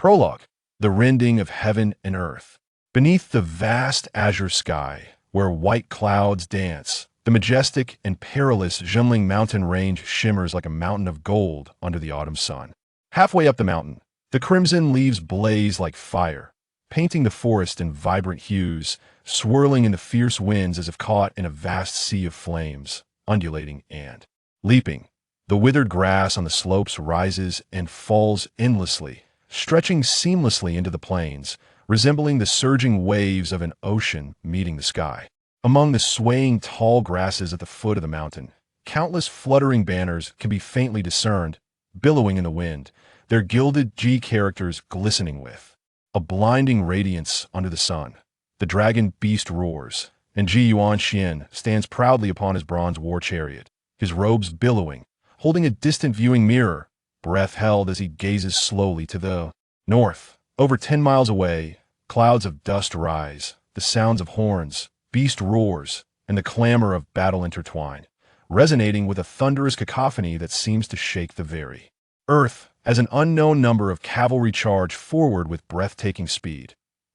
Prologue. The rending of heaven and earth. Beneath the vast azure sky, where white clouds dance, the majestic and perilous Ji Ning mountain range shimmers like a mountain of gold under the autumn sun. Halfway up the mountain, the crimson leaves blaze like fire, painting the forest in vibrant hues, swirling in the fierce winds as if caught in a vast sea of flames, undulating and leaping. The withered grass on the slopes rises and falls endlessly, stretching seamlessly into the plains, resembling the surging waves of an ocean meeting the sky. Among the swaying tall grasses at the foot of the mountain, countless fluttering banners can be faintly discerned, billowing in the wind, their gilded Ji characters glistening with a blinding radiance under the sun. The dragon beast roars, and Ji Xian stands proudly upon his bronze war chariot, his robes billowing, holding a distant viewing mirror, breath held as he gazes slowly to the north. Over 10 miles away, clouds of dust rise, the sounds of horns, beast roars, and the clamor of battle intertwine, resonating with a thunderous cacophony that seems to shake the very earth as an unknown number of cavalry charge forward with breathtaking speed.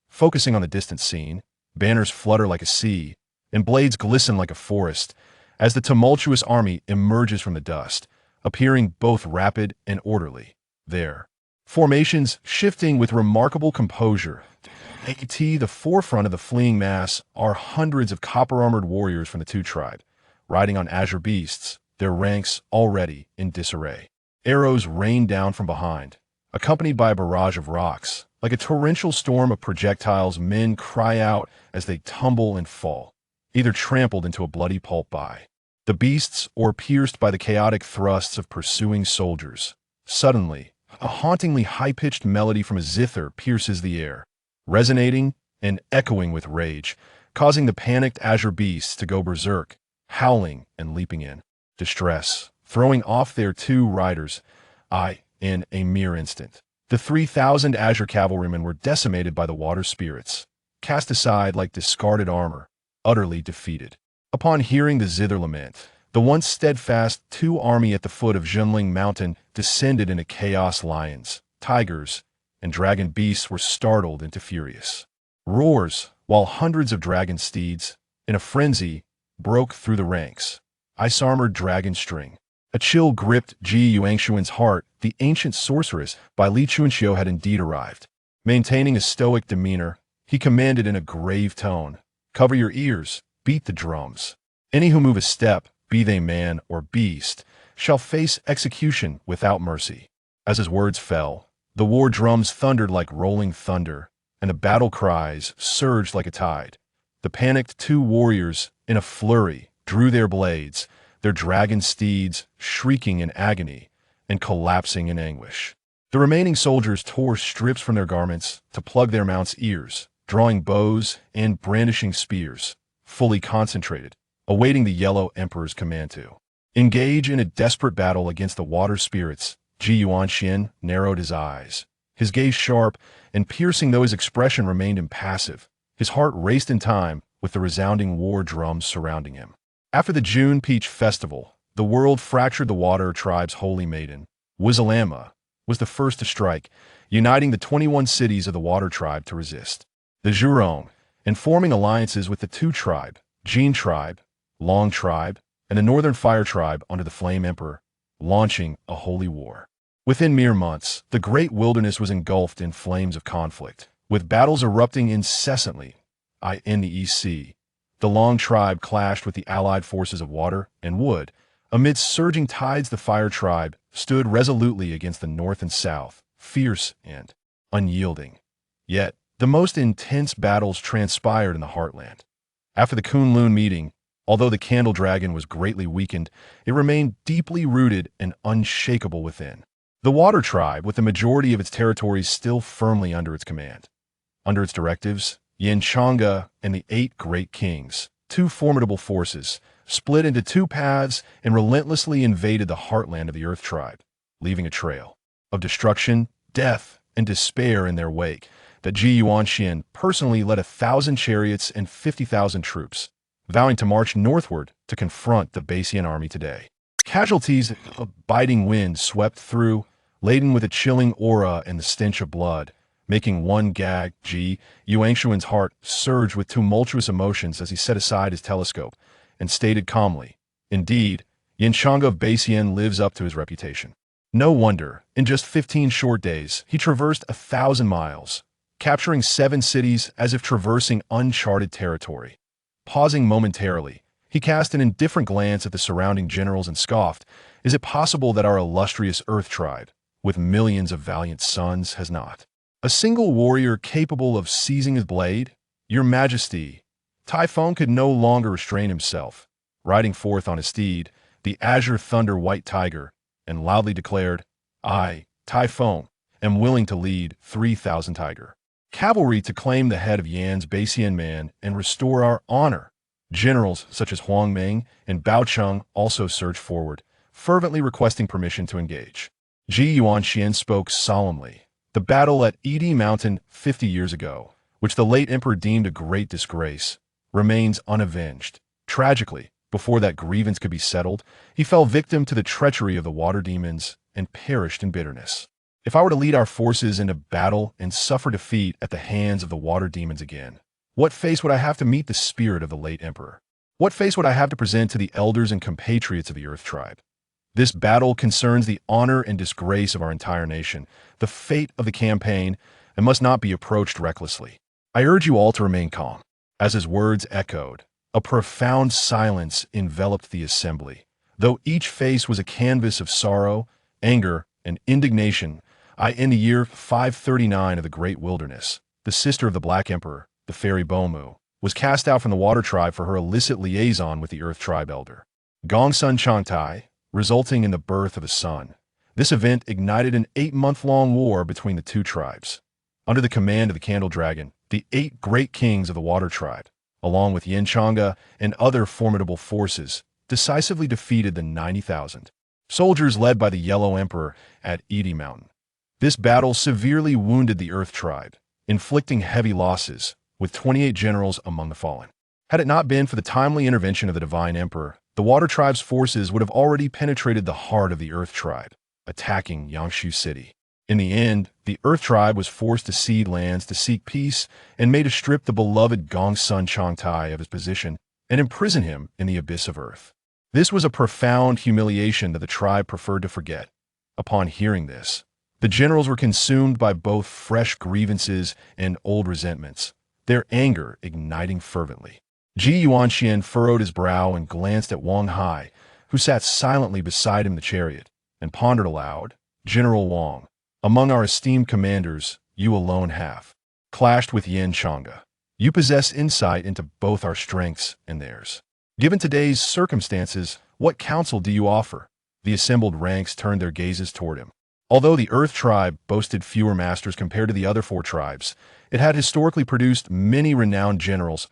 Focusing on the distant scene, banners flutter like a sea, and blades glisten like a forest, as the tumultuous army emerges from the dust, appearing both rapid and orderly. Their formations shifting with remarkable composure. At the forefront of the fleeing mass are hundreds of copper-armored warriors from the two tribes, riding on azure beasts, their ranks already in disarray. Arrows rain down from behind, accompanied by a barrage of rocks. Like a torrential storm of projectiles, men cry out as they tumble and fall, either trampled into a bloody pulp by the beasts or pierced by the chaotic thrusts of pursuing soldiers. Suddenly, a hauntingly high-pitched melody from a zither pierces the air, resonating and echoing with rage, causing the panicked azure beasts to go berserk, howling and leaping in distress, throwing off their two riders, in a mere instant. The 3,000 azure cavalrymen were decimated by the water spirits, cast aside like discarded armor, utterly defeated. Upon hearing the zither lament, the once steadfast army at the foot of Ji Ning mountain descended into chaos. Lions, tigers, and dragon beasts were startled into furious roars, while hundreds of dragon steeds, in a frenzy, broke through the ranks. Ice-armored dragon string. A chill gripped Ji Yuangshuan's heart. The ancient sorceress by Li Chunxiu had indeed arrived. Maintaining a stoic demeanor, he commanded in a grave tone, "Cover your ears, beat the drums. Any who move a step, be they man or beast, shall face execution without mercy." As his words fell, the war drums thundered like rolling thunder, and the battle cries surged like a tide. The panicked two warriors, in a flurry, drew their blades, their dragon steeds shrieking in agony and collapsing in anguish. The remaining soldiers tore strips from their garments to plug their mounts' ears, drawing bows and brandishing spears, fully concentrated, awaiting the Yellow Emperor's command to engage in a desperate battle against the water spirits. Ji Yuanshin narrowed his eyes, his gaze sharp and piercing though his expression remained impassive. His heart raced in time with the resounding war drums surrounding him. After the June Peach Festival, the world fractured. The water tribe's holy maiden, Wizalama, was the first to strike, uniting the 21 cities of the water tribe to resist the Zhurong, and forming alliances with the two tribe, Jin tribe, Long tribe, and the Northern Fire tribe under the Flame Emperor, launching a holy war. Within mere months, the great wilderness was engulfed in flames of conflict, with battles erupting incessantly. In the East Sea, the Long tribe clashed with the allied forces of water and wood. Amidst surging tides, the Fire tribe stood resolutely against the north and south, fierce and unyielding. Yet, the most intense battles transpired in the heartland. After the Kunlun meeting, although the Candle Dragon was greatly weakened, it remained deeply rooted and unshakable within the Water tribe, with the majority of its territories still firmly under its command. Under its directives, Yin Chang'e and the 8 Great Kings, two formidable forces, split into two paths and relentlessly invaded the heartland of the Earth tribe, leaving a trail of destruction, death, and despair in their wake. That Ji Yuanshin personally led 1,000 chariots and 50,000 troops, vowing to march northward to confront the Baisian army today. Casualties, a biting wind swept through, laden with a chilling aura and the stench of blood, making one gag, Ji Yuangshuan's heart surged with tumultuous emotions as he set aside his telescope and stated calmly, "Indeed, Yanchanga of Basian lives up to his reputation." No wonder, in just 15 short days, he traversed 1,000 miles, capturing 7 cities as if traversing uncharted territory. Pausing momentarily, he cast an indifferent glance at the surrounding generals and scoffed, "Is it possible that our illustrious Earth tribe, with millions of valiant sons, has not a single warrior capable of seizing his blade? Your Majesty." Typhon could no longer restrain himself, riding forth on his steed, the azure thunder white tiger, and loudly declared, "I, Typhon, am willing to lead 3,000 tiger cavalry to claim the head of Yan's Basian man and restore our honor." Generals such as Huang Ming and Bao Cheng also surged forward, fervently requesting permission to engage. Ji Yuanxian spoke solemnly. The battle at Yidi Mountain 50 years ago, which the late emperor deemed a great disgrace, remains unavenged. Tragically, before that grievance could be settled, he fell victim to the treachery of the water demons and perished in bitterness. If I were to lead our forces into battle and suffer defeat at the hands of the water demons again, what face would I have to meet the spirit of the late emperor? What face would I have to present to the elders and compatriots of the Earth tribe? This battle concerns the honor and disgrace of our entire nation, the fate of the campaign, and must not be approached recklessly. I urge you all to remain calm." As his words echoed, a profound silence enveloped the assembly. Though each face was a canvas of sorrow, anger, and indignation, in the year 539 of the Great Wilderness, the sister of the Black Emperor, the fairy Bomu, was cast out from the Water Tribe for her illicit liaison with the Earth Tribe elder, Gongsun Changtai, resulting in the birth of a son. This event ignited an 8-month-long war between the two tribes. Under the command of the Candle Dragon, the 8 great kings of the Water Tribe, along with Yanchanga and other formidable forces, decisively defeated the 90,000 soldiers led by the Yellow Emperor at Yidi Mountain. This battle severely wounded the Earth Tribe, inflicting heavy losses, with 28 generals among the fallen. Had it not been for the timely intervention of the Divine Emperor, the Water Tribe's forces would have already penetrated the heart of the Earth Tribe, attacking Yangshu City. In the end, the Earth Tribe was forced to cede lands to seek peace and made to strip the beloved Gongsun Changtai of his position and imprison him in the abyss of Earth. This was a profound humiliation that the tribe preferred to forget. Upon hearing this, the generals were consumed by both fresh grievances and old resentments, their anger igniting fervently. Ji Yuanxian furrowed his brow and glanced at Wang Hai, who sat silently beside him in the chariot, and pondered aloud, "General Wang, among our esteemed commanders, you alone have clashed with Yan Changa. You possess insight into both our strengths and theirs. Given today's circumstances, what counsel do you offer?" The assembled ranks turned their gazes toward him. Although the Earth Tribe boasted fewer masters compared to the other 4 tribes, it had historically produced many renowned generals.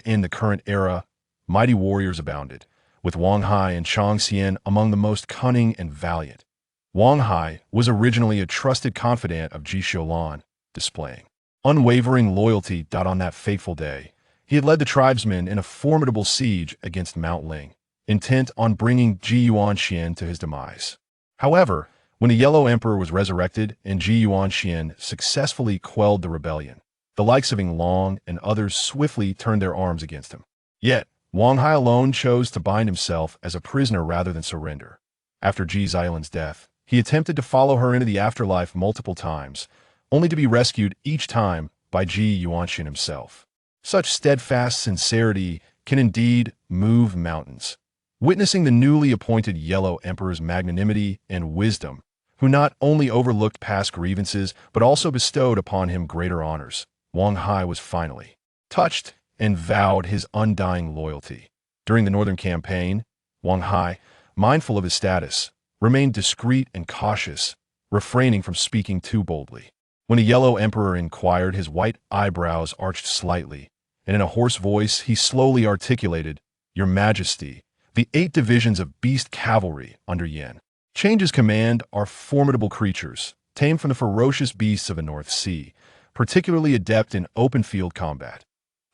In the current era, mighty warriors abounded, with Wang Hai and Chang Xian among the most cunning and valiant. Wang Hai was originally a trusted confidant of Ji Xiulan, displaying unwavering loyalty. On that fateful day, he had led the tribesmen in a formidable siege against Mount Ling, intent on bringing Ji Yuanxian to his demise. However, when the Yellow Emperor was resurrected and Ji Yuanxian successfully quelled the rebellion, the likes of Ing Long and others swiftly turned their arms against him. Yet, Wang Hai alone chose to bind himself as a prisoner rather than surrender. After Ji Xiaolan's death, he attempted to follow her into the afterlife multiple times, only to be rescued each time by Ji Yuanxian himself. Such steadfast sincerity can indeed move mountains. Witnessing the newly appointed Yellow Emperor's magnanimity and wisdom, who not only overlooked past grievances but also bestowed upon him greater honors, Wang Hai was finally touched and vowed his undying loyalty. During the Northern Campaign, Wang Hai, mindful of his status, remained discreet and cautious, refraining from speaking too boldly. When the Yellow Emperor inquired, his white eyebrows arched slightly, and in a hoarse voice he slowly articulated, "Your Majesty, the 8 divisions of beast cavalry under Yan Change's command are formidable creatures, tamed from the ferocious beasts of the North Sea, particularly adept in open-field combat.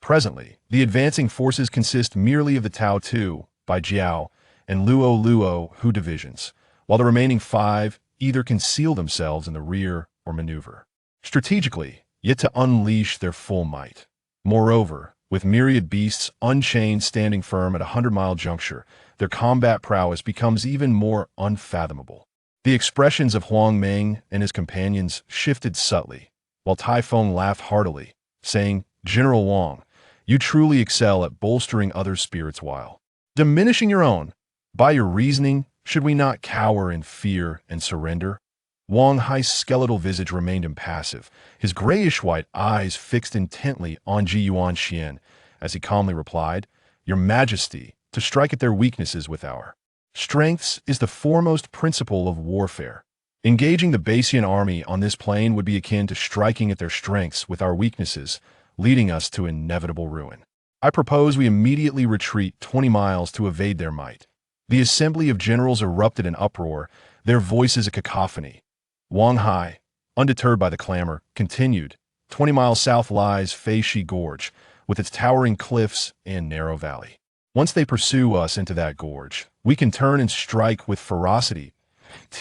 Presently, the advancing forces consist merely of the Tao Tu, by Jiao, and Luo Hu divisions, while the remaining 5 either conceal themselves in the rear or maneuver. Strategically, yet to unleash their full might. Moreover, with myriad beasts unchained standing firm at a 100-mile juncture, their combat prowess becomes even more unfathomable. The expressions of Huang Meng and his companions shifted subtly, while Typhon laughed heartily, saying, "General Wang, you truly excel at bolstering other spirits while diminishing your own. By your reasoning, should we not cower in fear and surrender?" Wang Hai's skeletal visage remained impassive, his grayish-white eyes fixed intently on Ji Yuanxian, as he calmly replied, "Your Majesty, to strike at their weaknesses with our strengths is the foremost principle of warfare. Engaging the Baesian army on this plane would be akin to striking at their strengths with our weaknesses, leading us to inevitable ruin. I propose we immediately retreat 20 miles to evade their might." The assembly of generals erupted in uproar, their voices a cacophony. Wang Hai, undeterred by the clamor, continued, "20 miles south lies Feishi Gorge, with its towering cliffs and narrow valley. Once they pursue us into that gorge, we can turn and strike with ferocity.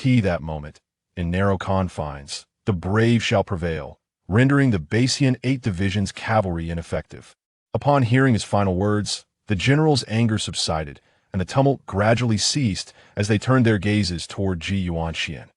That moment, in narrow confines, the brave shall prevail, rendering the Baesian 8 divisions cavalry ineffective." Upon hearing his final words, the generals' anger subsided, and the tumult gradually ceased as they turned their gazes toward Ji Yuanxian.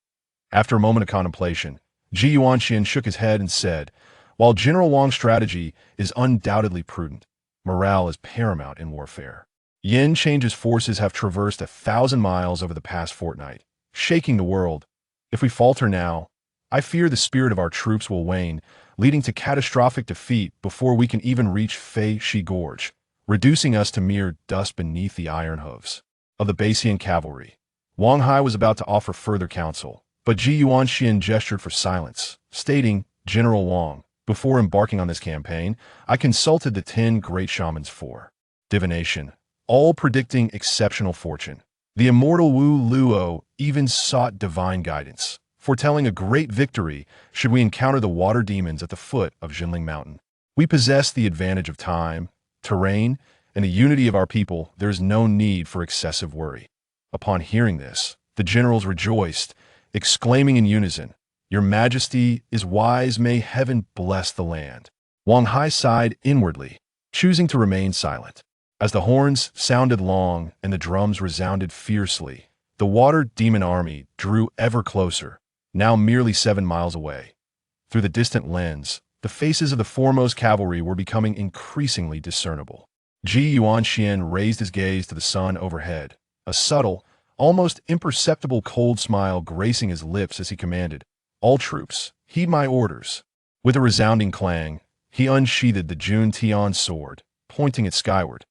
After a moment of contemplation, Ji Yuanxian shook his head and said, "While General Wang's strategy is undoubtedly prudent, morale is paramount in warfare. Yin Change's forces have traversed 1,000 miles over the past fortnight, shaking the world. If we falter now, I fear the spirit of our troops will wane, leading to catastrophic defeat before we can even reach Fei Shi Gorge, reducing us to mere dust beneath the iron hooves of the Baesian cavalry." Wang Hai was about to offer further counsel, but Ji Yuanxian gestured for silence, stating, "General Wang, before embarking on this campaign, I consulted the 10 great shamans for divination, all predicting exceptional fortune. The immortal Wu Luo even sought divine guidance, foretelling a great victory should we encounter the water demons at the foot of Jinling Mountain. We possess the advantage of time, terrain, and the unity of our people. There is no need for excessive worry." Upon hearing this, the generals rejoiced, exclaiming in unison, "Your Majesty is wise, may heaven bless the land." Wang Hai sighed inwardly, choosing to remain silent. As the horns sounded long and the drums resounded fiercely, the water demon army drew ever closer, now merely 7 miles away. Through the distant lens, the faces of the foremost cavalry were becoming increasingly discernible. Ji Yuanxian raised his gaze to the sun overhead, a subtle, almost imperceptible cold smile gracing his lips as he commanded, "All troops, heed my orders." With a resounding clang, he unsheathed the Jun Tian sword, pointing it skyward.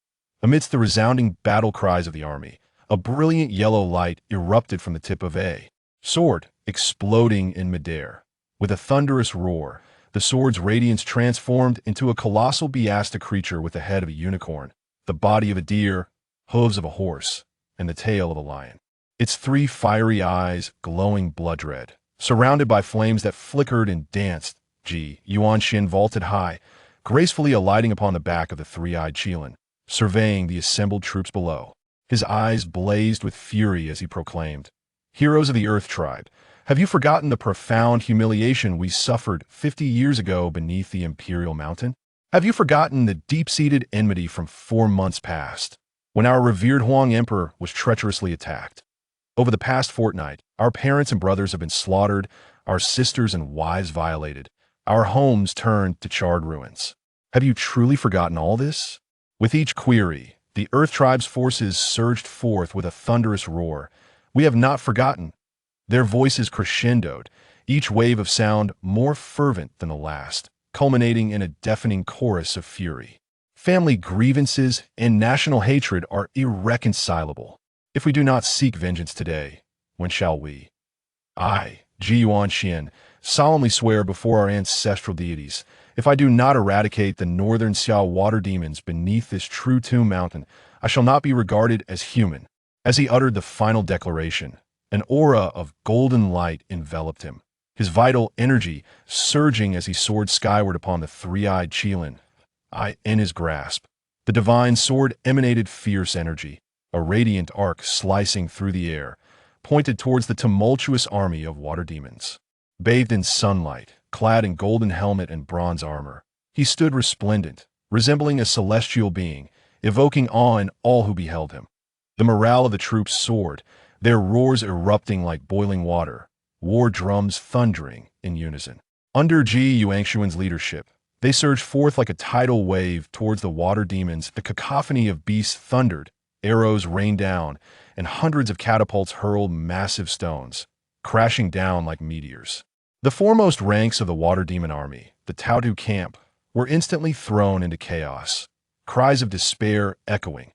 Amidst the resounding battle cries of the army, a brilliant yellow light erupted from the tip of a sword, exploding in midair. With a thunderous roar, the sword's radiance transformed into a colossal Beasta creature with the head of a unicorn, the body of a deer, hooves of a horse, and the tail of a lion. Its 3 fiery eyes glowing blood red, surrounded by flames that flickered and danced. Ji Yuanxian vaulted high, gracefully alighting upon the back of the 3-eyed Qilin, surveying the assembled troops below. His eyes blazed with fury as he proclaimed, "Heroes of the Earth Tribe, have you forgotten the profound humiliation we suffered 50 years ago beneath the Imperial Mountain? Have you forgotten the deep-seated enmity from 4 months past, when our revered Huang Emperor was treacherously attacked? Over the past fortnight, our parents and brothers have been slaughtered, our sisters and wives violated, our homes turned to charred ruins. Have you truly forgotten all this?" With each query, the Earth Tribe's forces surged forth with a thunderous roar. "We have not forgotten." Their voices crescendoed, each wave of sound more fervent than the last, culminating in a deafening chorus of fury. Family grievances and national hatred are irreconcilable. If we do not seek vengeance today, when shall we? I, Ji Yuanxian, solemnly swear before our ancestral deities, if I do not eradicate the northern Xiao water demons beneath this true tomb mountain, I shall not be regarded as human. As he uttered the final declaration, an aura of golden light enveloped him, his vital energy surging as he soared skyward upon the 3-eyed Qilin. In his grasp, the divine sword emanated fierce energy, a radiant arc slicing through the air, pointed towards the tumultuous army of water demons. Bathed in sunlight, clad in golden helmet and bronze armor. He stood resplendent, resembling a celestial being, evoking awe in all who beheld him. The morale of the troops soared, their roars erupting like boiling water, war drums thundering in unison. Under Ji Yuangshuan's leadership, they surged forth like a tidal wave towards the water demons. The cacophony of beasts thundered, arrows rained down, and hundreds of catapults hurled massive stones, crashing down like meteors. The foremost ranks of the water demon army, the Taodu camp, were instantly thrown into chaos, cries of despair echoing.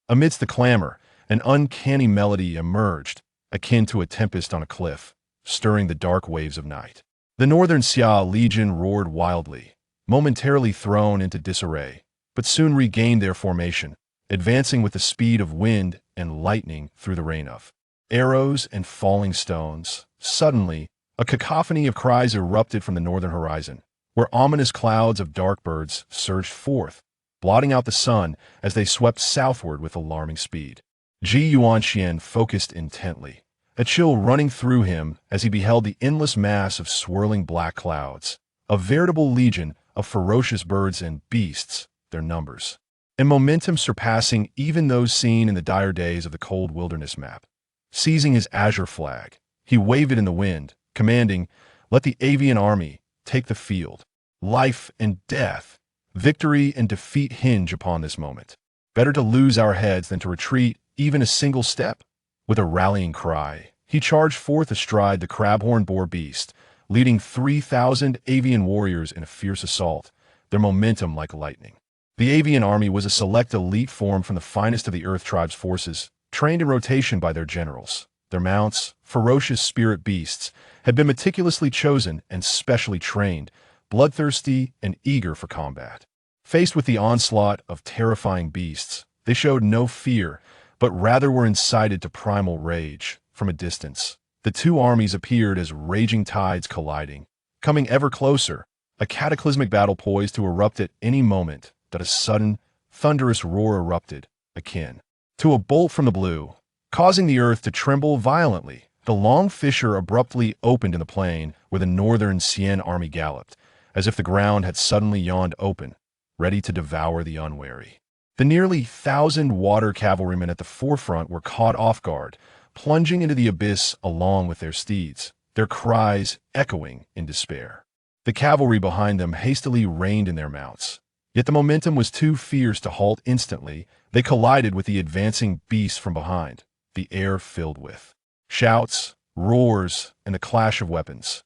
Amidst the clamor, an uncanny melody emerged, akin to a tempest on a cliff, stirring the dark waves of night. The Northern Xia Legion roared wildly, momentarily thrown into disarray, but soon regained their formation, advancing with the speed of wind and lightning through the rain of arrows and falling stones. Suddenly, a cacophony of cries erupted from the northern horizon, where ominous clouds of dark birds surged forth, blotting out the sun as they swept southward with alarming speed. Ji Yuanxian focused intently, a chill running through him as he beheld the endless mass of swirling black clouds, a veritable legion of ferocious birds and beasts, their numbers, and momentum surpassing even those seen in the dire days of the cold wilderness map. Seizing his azure flag, he waved it in the wind, commanding, "Let the avian army take the field. Life and death, victory and defeat hinge upon this moment. Better to lose our heads than to retreat even a single step." With a rallying cry, he charged forth astride the crabhorn boar beast, leading 3,000 avian warriors in a fierce assault, their momentum like lightning. The avian army was a select elite formed from the finest of the Earth Tribe's forces, trained in rotation by their generals. Their mounts, ferocious spirit beasts, had been meticulously chosen and specially trained, bloodthirsty and eager for combat. Faced with the onslaught of terrifying beasts, they showed no fear, but rather were incited to primal rage. From a distance, the two armies appeared as raging tides colliding, coming ever closer, a cataclysmic battle poised to erupt at any moment. That a sudden, thunderous roar erupted, akin to a bolt from the blue, causing the earth to tremble violently. The long fissure abruptly opened in the plain where the northern Xian army galloped, as if the ground had suddenly yawned open, ready to devour the unwary. The nearly 1,000 water cavalrymen at the forefront were caught off guard, plunging into the abyss along with their steeds, their cries echoing in despair. The cavalry behind them hastily reined in their mounts. Yet the momentum was too fierce to halt instantly. They collided with the advancing beasts from behind, the air filled with shouts, roars, and the clash of weapons.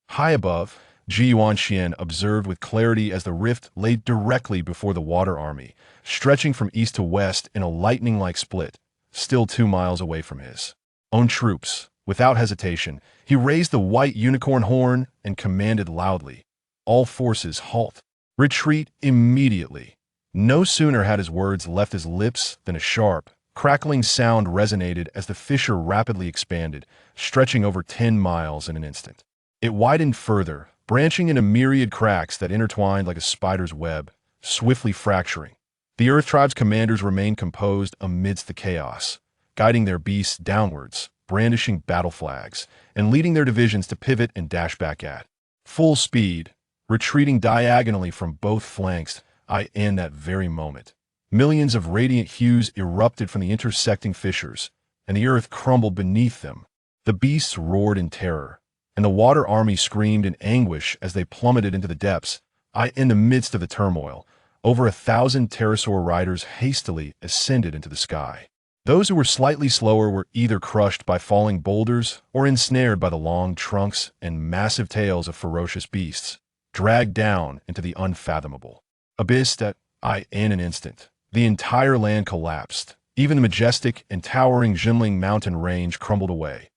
High above, Ji Yuanxian observed with clarity as the rift lay directly before the water army, stretching from east to west in a lightning-like split, still 2 miles away from his own troops. Without hesitation, he raised the white unicorn horn and commanded loudly, "All forces halt. Retreat immediately." No sooner had his words left his lips than a sharp, crackling sound resonated as the fissure rapidly expanded, stretching over 10 miles in an instant. It widened further, branching into myriad cracks that intertwined like a spider's web, swiftly fracturing. The Earth Tribe's commanders remained composed amidst the chaos, guiding their beasts downwards, brandishing battle flags, and leading their divisions to pivot and dash back at full speed, retreating diagonally from both flanks. In that very moment, millions of radiant hues erupted from the intersecting fissures, and the earth crumbled beneath them. The beasts roared in terror, and the water army screamed in anguish as they plummeted into the depths. In the midst of the turmoil, over 1,000 pterosaur riders hastily ascended into the sky. Those who were slightly slower were either crushed by falling boulders or ensnared by the long trunks and massive tails of ferocious beasts, dragged down into the unfathomable abyss that, in an instant, the entire land collapsed. Even the majestic and towering Jinling mountain range crumbled away.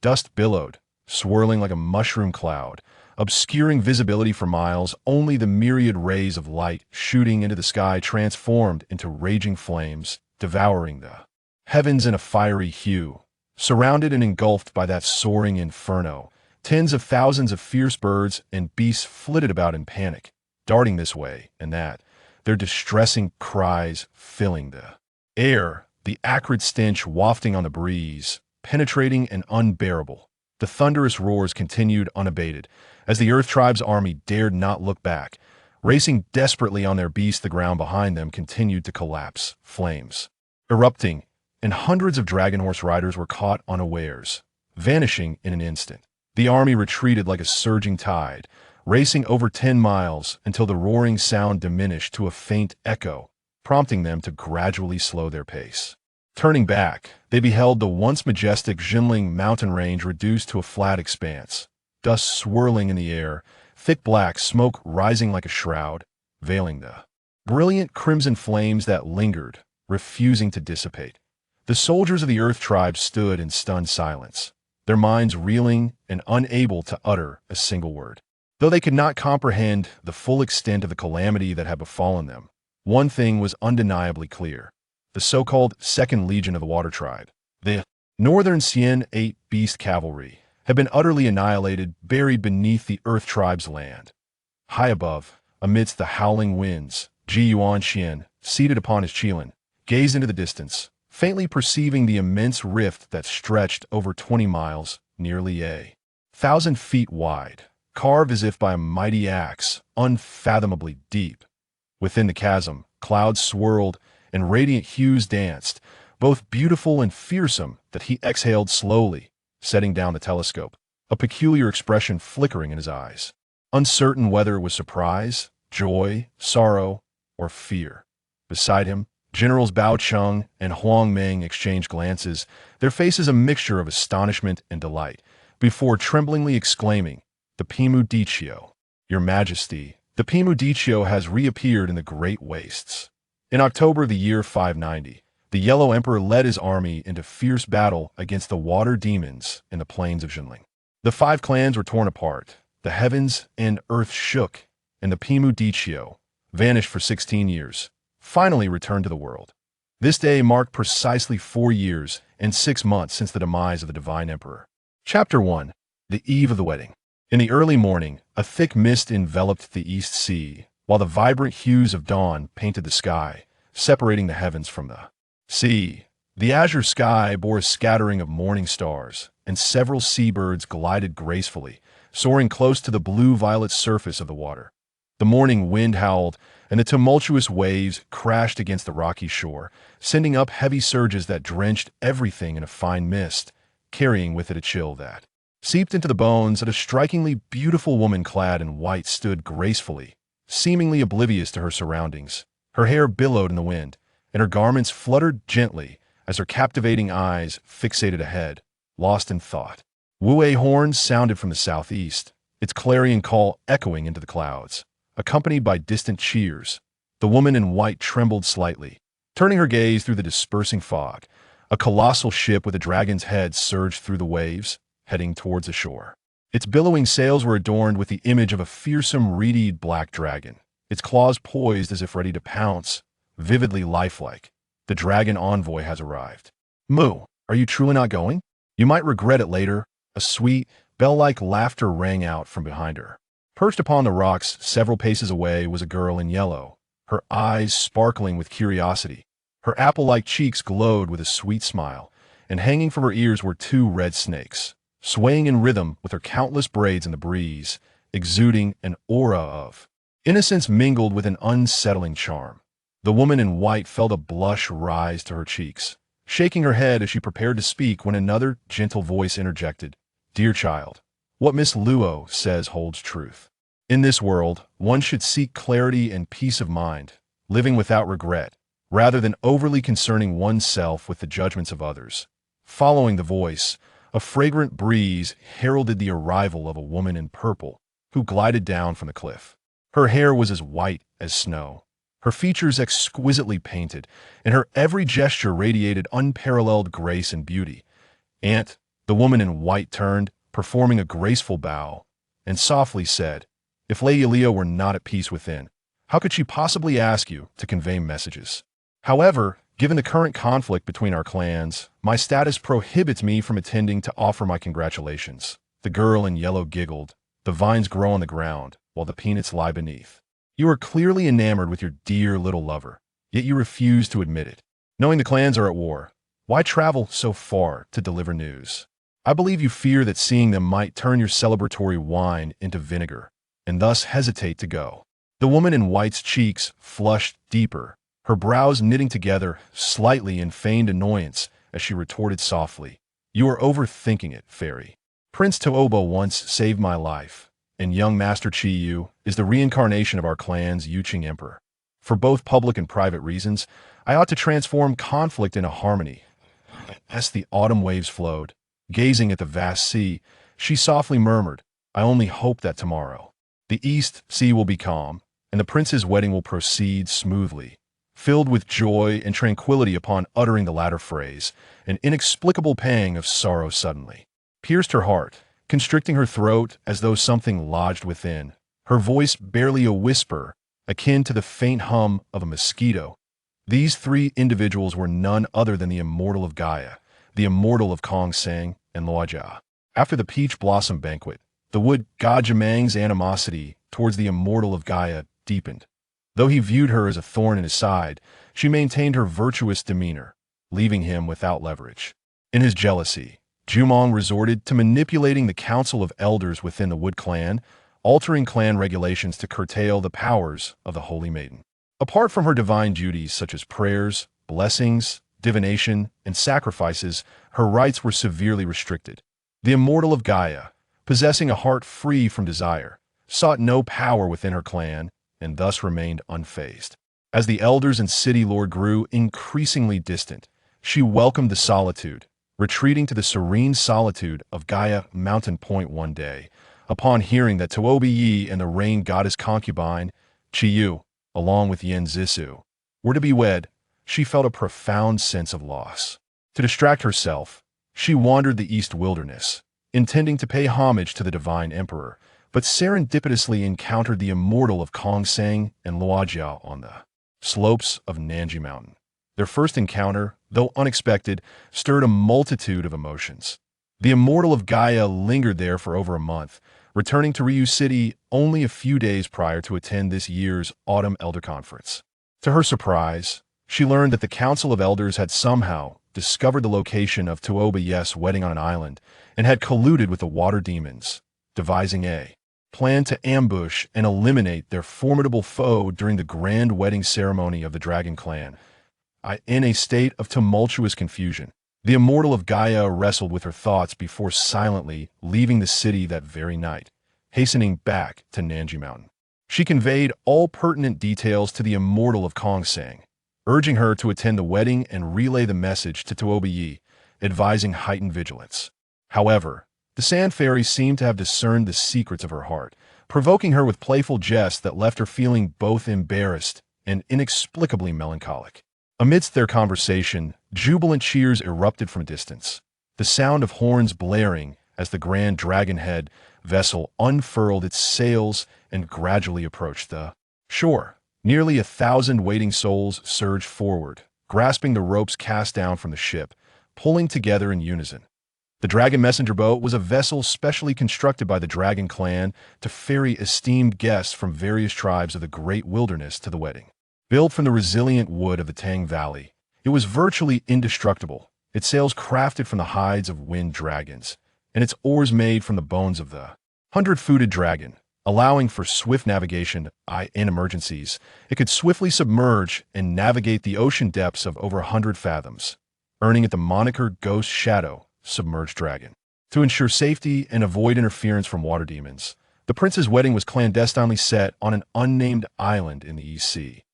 Dust billowed, swirling like a mushroom cloud, obscuring visibility for miles. Only the myriad rays of light shooting into the sky transformed into raging flames, devouring the heavens in a fiery hue. Surrounded and engulfed by that soaring inferno, tens of thousands of fierce birds and beasts flitted about in panic, darting this way and that, their distressing cries filling the air, the acrid stench wafting on the breeze, penetrating and unbearable. The thunderous roars continued unabated, as the Earth Tribe's army dared not look back. Racing desperately on their beasts, the ground behind them continued to collapse, flames erupting, and hundreds of dragon horse riders were caught unawares, vanishing in an instant. The army retreated like a surging tide, racing over 10 miles until the roaring sound diminished to a faint echo, prompting them to gradually slow their pace. Turning back, they beheld the once majestic Ji Ning mountain range reduced to a flat expanse, dust swirling in the air, thick black smoke rising like a shroud, veiling the brilliant crimson flames that lingered, refusing to dissipate. The soldiers of the Earth Tribe stood in stunned silence, their minds reeling and unable to utter a single word. Though they could not comprehend the full extent of the calamity that had befallen them, one thing was undeniably clear. The so-called Second Legion of the Water Tribe, the Northern Xian 8 Beast Cavalry, had been utterly annihilated, buried beneath the Earth Tribe's land. High above, amidst the howling winds, Ji Yuan, seated upon his qilin, gazed into the distance, faintly perceiving the immense rift that stretched over 20 miles, nearly 1,000 feet wide, carved as if by a mighty axe, unfathomably deep. Within the chasm, clouds swirled and radiant hues danced, both beautiful and fearsome, that he exhaled slowly, setting down the telescope, a peculiar expression flickering in his eyes, uncertain whether it was surprise, joy, sorrow, or fear. Beside him, Generals Bao Cheng and Huang Meng exchanged glances, their faces a mixture of astonishment and delight, before tremblingly exclaiming, "The Primordial, Your Majesty, the Primordial has reappeared in the Great Wastes." In October of the year 590, the Yellow Emperor led his army into fierce battle against the water demons in the plains of Ji Ning. The 5 clans were torn apart, the heavens and earth shook, and the Primordial, vanished for 16 years, finally returned to the world. This day marked precisely 4 years and 6 months since the demise of the Divine Emperor. Chapter 1. The Eve of the Wedding. In the early morning, a thick mist enveloped the East Sea, while the vibrant hues of dawn painted the sky, separating the heavens from the sea. The azure sky bore a scattering of morning stars, and several seabirds glided gracefully, soaring close to the blue-violet surface of the water. The morning wind howled, and the tumultuous waves crashed against the rocky shore, sending up heavy surges that drenched everything in a fine mist, carrying with it a chill that seeped into the bones. That a strikingly beautiful woman clad in white stood gracefully, seemingly oblivious to her surroundings. Her hair billowed in the wind, and her garments fluttered gently as her captivating eyes fixated ahead, lost in thought. Wu-A horns sounded from the southeast, its clarion call echoing into the clouds, accompanied by distant cheers. The woman in white trembled slightly, turning her gaze through the dispersing fog. A colossal ship with a dragon's head surged through the waves, heading towards the shore. Its billowing sails were adorned with the image of a fearsome reed black dragon, its claws poised as if ready to pounce, vividly lifelike. The dragon envoy has arrived. "Mu, are you truly not going? You might regret it later." A sweet, bell-like laughter rang out from behind her. Perched upon the rocks several paces away was a girl in yellow, her eyes sparkling with curiosity. Her apple-like cheeks glowed with a sweet smile, and hanging from her ears were 2 red snakes, swaying in rhythm with her countless braids in the breeze, exuding an aura of innocence mingled with an unsettling charm. The woman in white felt a blush rise to her cheeks, shaking her head as she prepared to speak when another gentle voice interjected, "Dear child, what Miss Luo says holds truth. In this world, one should seek clarity and peace of mind, living without regret, rather than overly concerning oneself with the judgments of others." Following the voice, a fragrant breeze heralded the arrival of a woman in purple, who glided down from the cliff. Her hair was as white as snow, her features exquisitely painted, and her every gesture radiated unparalleled grace and beauty. "Aunt," the woman in white turned, performing a graceful bow, and softly said, "If Lady Leo were not at peace within, how could she possibly ask you to convey messages? However, given the current conflict between our clans, my status prohibits me from attending to offer my congratulations." The girl in yellow giggled. "The vines grow on the ground, while the peanuts lie beneath. You are clearly enamored with your dear little lover, yet you refuse to admit it. Knowing the clans are at war, why travel so far to deliver news? I believe you fear that seeing them might turn your celebratory wine into vinegar, and thus hesitate to go. The woman in white's cheeks flushed deeper, her brows knitting together slightly in feigned annoyance as she retorted softly, "You are overthinking it, fairy. Prince Tooba once saved my life, and young Master Chi Yu is the reincarnation of our clan's Yuqing Emperor. For both public and private reasons, I ought to transform conflict into harmony." As the autumn waves flowed, gazing at the vast sea, she softly murmured, "I only hope that tomorrow the East Sea will be calm, and the prince's wedding will proceed smoothly." Filled with joy and tranquility upon uttering the latter phrase, an inexplicable pang of sorrow suddenly pierced her heart, constricting her throat as though something lodged within, her voice barely a whisper, akin to the faint hum of a mosquito. These three individuals were none other than the immortal of Gaia, the immortal of Kong Sang and Luojia. After the peach blossom banquet, the wood god Jamang's animosity towards the immortal of Gaia deepened. Though he viewed her as a thorn in his side, she maintained her virtuous demeanor, leaving him without leverage. In his jealousy, Jumong resorted to manipulating the council of elders within the Wood clan, altering clan regulations to curtail the powers of the Holy Maiden. Apart from her divine duties such as prayers, blessings, divination, and sacrifices, her rights were severely restricted. The immortal of Gaia, possessing a heart free from desire, sought no power within her clan, and thus remained unfazed. As the elders and city lord grew increasingly distant, she welcomed the solitude, retreating to the serene solitude of Gaia Mountain Point one day, upon hearing that Tooba Yi and the rain goddess concubine, Chi Yu, along with Yin Zissou, were to be wed. She felt a profound sense of loss. To distract herself, she wandered the East Wilderness, intending to pay homage to the divine emperor, but serendipitously encountered the immortal of Kong Sang and Luojia on the slopes of Nanji Mountain. Their first encounter, though unexpected, stirred a multitude of emotions. The immortal of Gaia lingered there for over a month, returning to Ryu City only a few days prior to attend this year's Autumn Elder Conference. To her surprise, she learned that the Council of Elders had somehow discovered the location of Tooba Yi's wedding on an island and had colluded with the water demons, devising a plan to ambush and eliminate their formidable foe during the grand wedding ceremony of the Dragon Clan. In a state of tumultuous confusion, the immortal of Gaia wrestled with her thoughts before silently leaving the city that very night, hastening back to Nanji Mountain. She conveyed all pertinent details to the immortal of Kong Sang, urging her to attend the wedding and relay the message to Tooba Yi, advising heightened vigilance. However, the Sand Fairy seemed to have discerned the secrets of her heart, provoking her with playful jests that left her feeling both embarrassed and inexplicably melancholic. Amidst their conversation, jubilant cheers erupted from a distance, the sound of horns blaring as the grand dragon-head vessel unfurled its sails and gradually approached the shore. Nearly 1,000 waiting souls surged forward, grasping the ropes cast down from the ship, pulling together in unison. The Dragon Messenger Boat was a vessel specially constructed by the Dragon Clan to ferry esteemed guests from various tribes of the Great Wilderness to the wedding. Built from the resilient wood of the Tang Valley, it was virtually indestructible, its sails crafted from the hides of wind dragons, and its oars made from the bones of the 100-footed dragon, allowing for swift navigation in emergencies. It could swiftly submerge and navigate the ocean depths of over 100 fathoms, earning it the moniker Ghost Shadow Submerged Dragon. To ensure safety and avoid interference from water demons, the prince's wedding was clandestinely set on an unnamed island in the East Sea.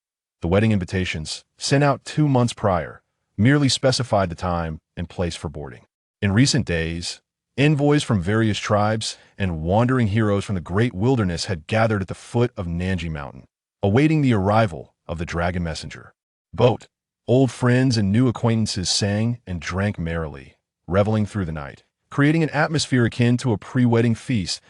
The wedding invitations, sent out 2 months prior, merely specified the time and place for boarding. In recent days, envoys from various tribes and wandering heroes from the Great Wilderness had gathered at the foot of Nanji Mountain, awaiting the arrival of the Dragon Messenger Boat. Old friends and new acquaintances sang and drank merrily, reveling through the night, creating an atmosphere akin to a pre-wedding feast.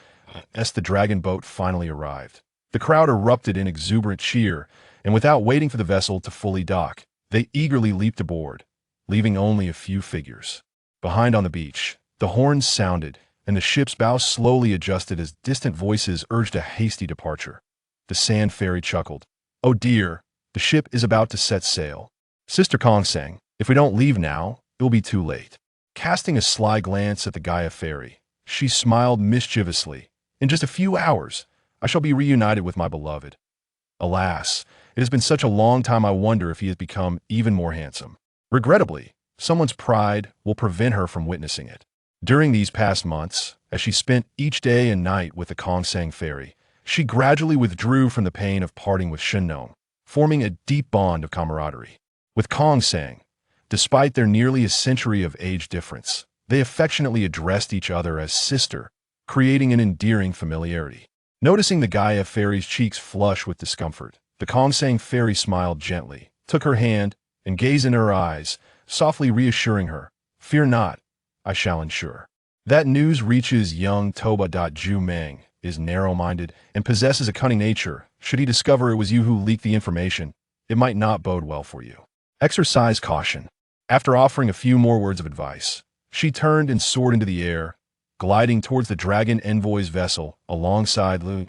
As the Dragon Boat finally arrived, the crowd erupted in exuberant cheer, and without waiting for the vessel to fully dock, they eagerly leaped aboard, leaving only a few figures behind on the beach. The horns sounded, and the ship's bow slowly adjusted as distant voices urged a hasty departure. The Sand Fairy chuckled. "Oh dear, the ship is about to set sail. Sister Kong sang, if we don't leave now, it will be too late." Casting a sly glance at the Gaia fairy, she smiled mischievously. In just a few hours, I shall be reunited with my beloved. Alas, it has been such a long time I wonder if he has become even more handsome. Regrettably, someone's pride will prevent her from witnessing it. During these past months, as she spent each day and night with the Kongsang fairy, she gradually withdrew from the pain of parting with Shinnom, forming a deep bond of camaraderie. With Kongsang, despite their nearly a century of age difference, they affectionately addressed each other as sister, creating an endearing familiarity. Noticing the Gaia fairy's cheeks flush with discomfort, the Kongsang fairy smiled gently, took her hand, and gazed in her eyes, softly reassuring her, "Fear not, I shall ensure." That news reaches young Toba. Ju Meng is narrow-minded and possesses a cunning nature. Should he discover it was you who leaked the information, it might not bode well for you. Exercise caution. After offering a few more words of advice, she turned and soared into the air, gliding towards the Dragon Envoy's vessel alongside Lu.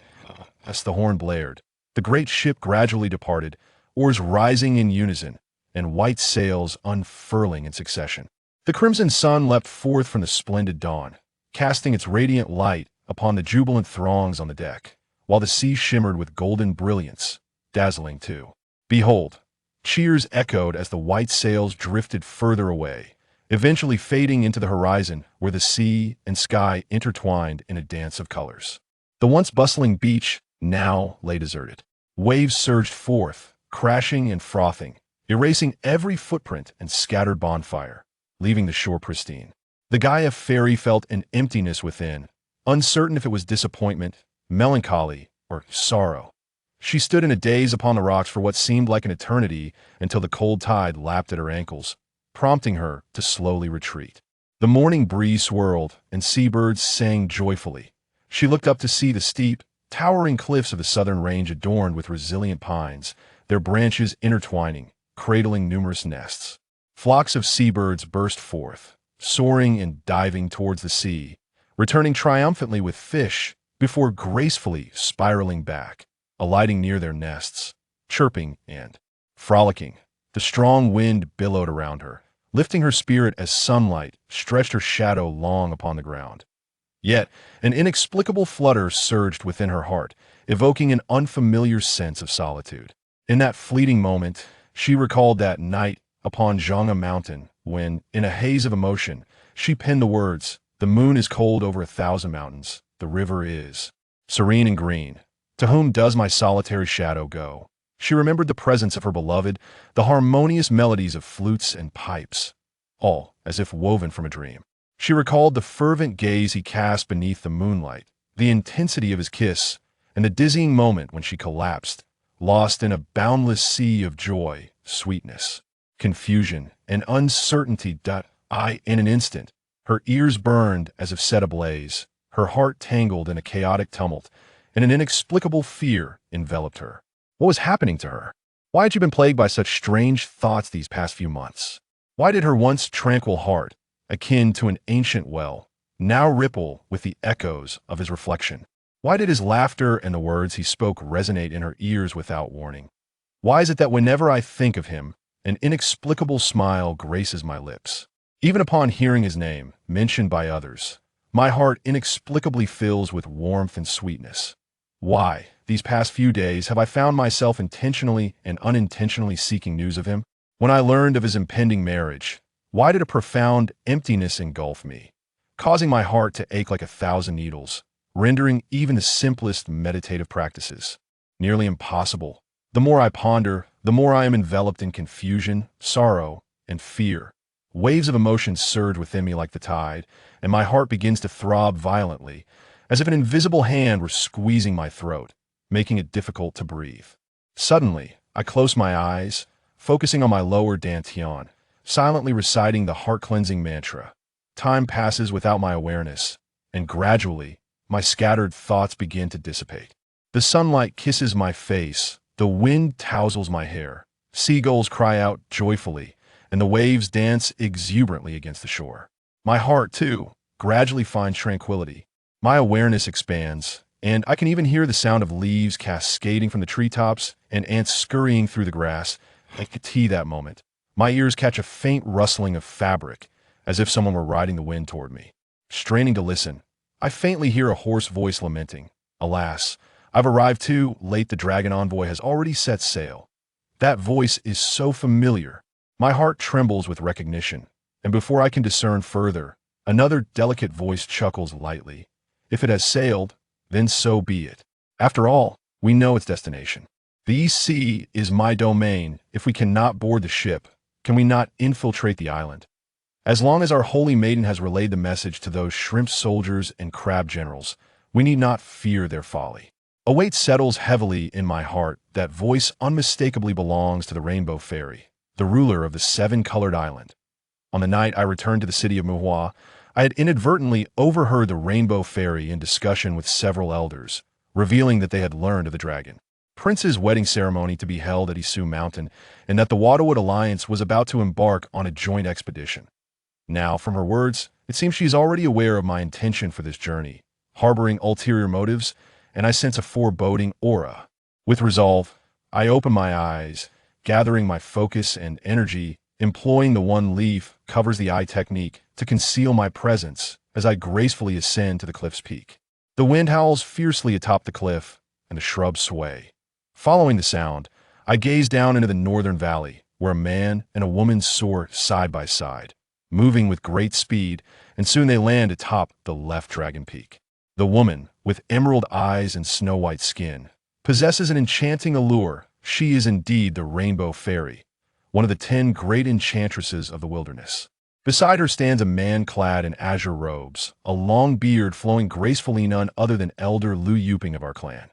As the horn blared, the great ship gradually departed, oars rising in unison, and white sails unfurling in succession. The crimson sun leapt forth from the splendid dawn, casting its radiant light upon the jubilant throngs on the deck, while the sea shimmered with golden brilliance, dazzling too. Behold! Cheers echoed as the white sails drifted further away, eventually fading into the horizon where the sea and sky intertwined in a dance of colors. The once bustling beach now lay deserted. Waves surged forth, crashing and frothing, erasing every footprint and scattered bonfire, leaving the shore pristine. The Gaia fairy felt an emptiness within, uncertain if it was disappointment, melancholy, or sorrow. She stood in a daze upon the rocks for what seemed like an eternity until the cold tide lapped at her ankles, prompting her to slowly retreat. The morning breeze swirled, and seabirds sang joyfully. She looked up to see the steep, towering cliffs of the southern range adorned with resilient pines, their branches intertwining, cradling numerous nests. Flocks of seabirds burst forth, soaring and diving towards the sea, returning triumphantly with fish before gracefully spiraling back, alighting near their nests, chirping and frolicking. The strong wind billowed around her, lifting her spirit as sunlight stretched her shadow long upon the ground. Yet, an inexplicable flutter surged within her heart, evoking an unfamiliar sense of solitude. In that fleeting moment, she recalled that night upon Zhangha Mountain when, in a haze of emotion, she penned the words, "The moon is cold over 1,000 mountains, the river is serene and green. To whom does my solitary shadow go?" She remembered the presence of her beloved, the harmonious melodies of flutes and pipes, all as if woven from a dream. She recalled the fervent gaze he cast beneath the moonlight, the intensity of his kiss, and the dizzying moment when she collapsed, lost in a boundless sea of joy, sweetness, confusion, and uncertainty. In an instant, her ears burned as if set ablaze, her heart tangled in a chaotic tumult, and an inexplicable fear enveloped her. What was happening to her? Why had she been plagued by such strange thoughts these past few months? Why did her once tranquil heart, akin to an ancient well, now ripple with the echoes of his reflection? Why did his laughter and the words he spoke resonate in her ears without warning? Why is it that whenever I think of him, an inexplicable smile graces my lips? Even upon hearing his name, mentioned by others, my heart inexplicably fills with warmth and sweetness. Why, these past few days, have I found myself intentionally and unintentionally seeking news of him? When I learned of his impending marriage, why did a profound emptiness engulf me, causing my heart to ache like 1,000 needles, rendering even the simplest meditative practices nearly impossible? The more I ponder, the more I am enveloped in confusion, sorrow, and fear. Waves of emotion surge within me like the tide, and my heart begins to throb violently, as if an invisible hand were squeezing my throat, making it difficult to breathe. Suddenly, I close my eyes, focusing on my lower dantian, silently reciting the heart-cleansing mantra. Time passes without my awareness, and gradually, my scattered thoughts begin to dissipate. The sunlight kisses my face, the wind tousles my hair, seagulls cry out joyfully, and the waves dance exuberantly against the shore. My heart, too, gradually finds tranquility. My awareness expands, and I can even hear the sound of leaves cascading from the treetops and ants scurrying through the grass. I could see that moment. My ears catch a faint rustling of fabric, as if someone were riding the wind toward me. Straining to listen, I faintly hear a hoarse voice lamenting, "Alas, I've arrived too late. The dragon envoy has already set sail." That voice is so familiar. My heart trembles with recognition, and before I can discern further, another delicate voice chuckles lightly. If it has sailed, then so be it. After all, we know its destination. The East Sea is my domain. If we cannot board the ship, can we not infiltrate the island? As long as our holy maiden has relayed the message to those shrimp soldiers and crab generals, we need not fear their folly. A weight settles heavily in my heart. That voice unmistakably belongs to the Rainbow Fairy, the ruler of the seven-colored island. On the night I returned to the city of Muhua, I had inadvertently overheard the Rainbow Fairy in discussion with several elders, revealing that they had learned of the dragon prince's wedding ceremony to be held at Isu Mountain, and that the Waterwood Alliance was about to embark on a joint expedition. Now, from her words, it seems she is already aware of my intention for this journey, harboring ulterior motives, and I sense a foreboding aura. With resolve, I open my eyes, gathering my focus and energy, employing the one leaf covers the eye technique to conceal my presence as I gracefully ascend to the cliff's peak. The wind howls fiercely atop the cliff, and the shrubs sway. Following the sound, I gaze down into the northern valley, where a man and a woman soar side by side, moving with great speed, and soon they land atop the left dragon peak. The woman, with emerald eyes and snow-white skin, possesses an enchanting allure. She is indeed the Rainbow Fairy, one of the 10 great enchantresses of the wilderness. Beside her stands a man clad in azure robes, a long beard flowing gracefully, none other than Elder Lu Yuping of our clan.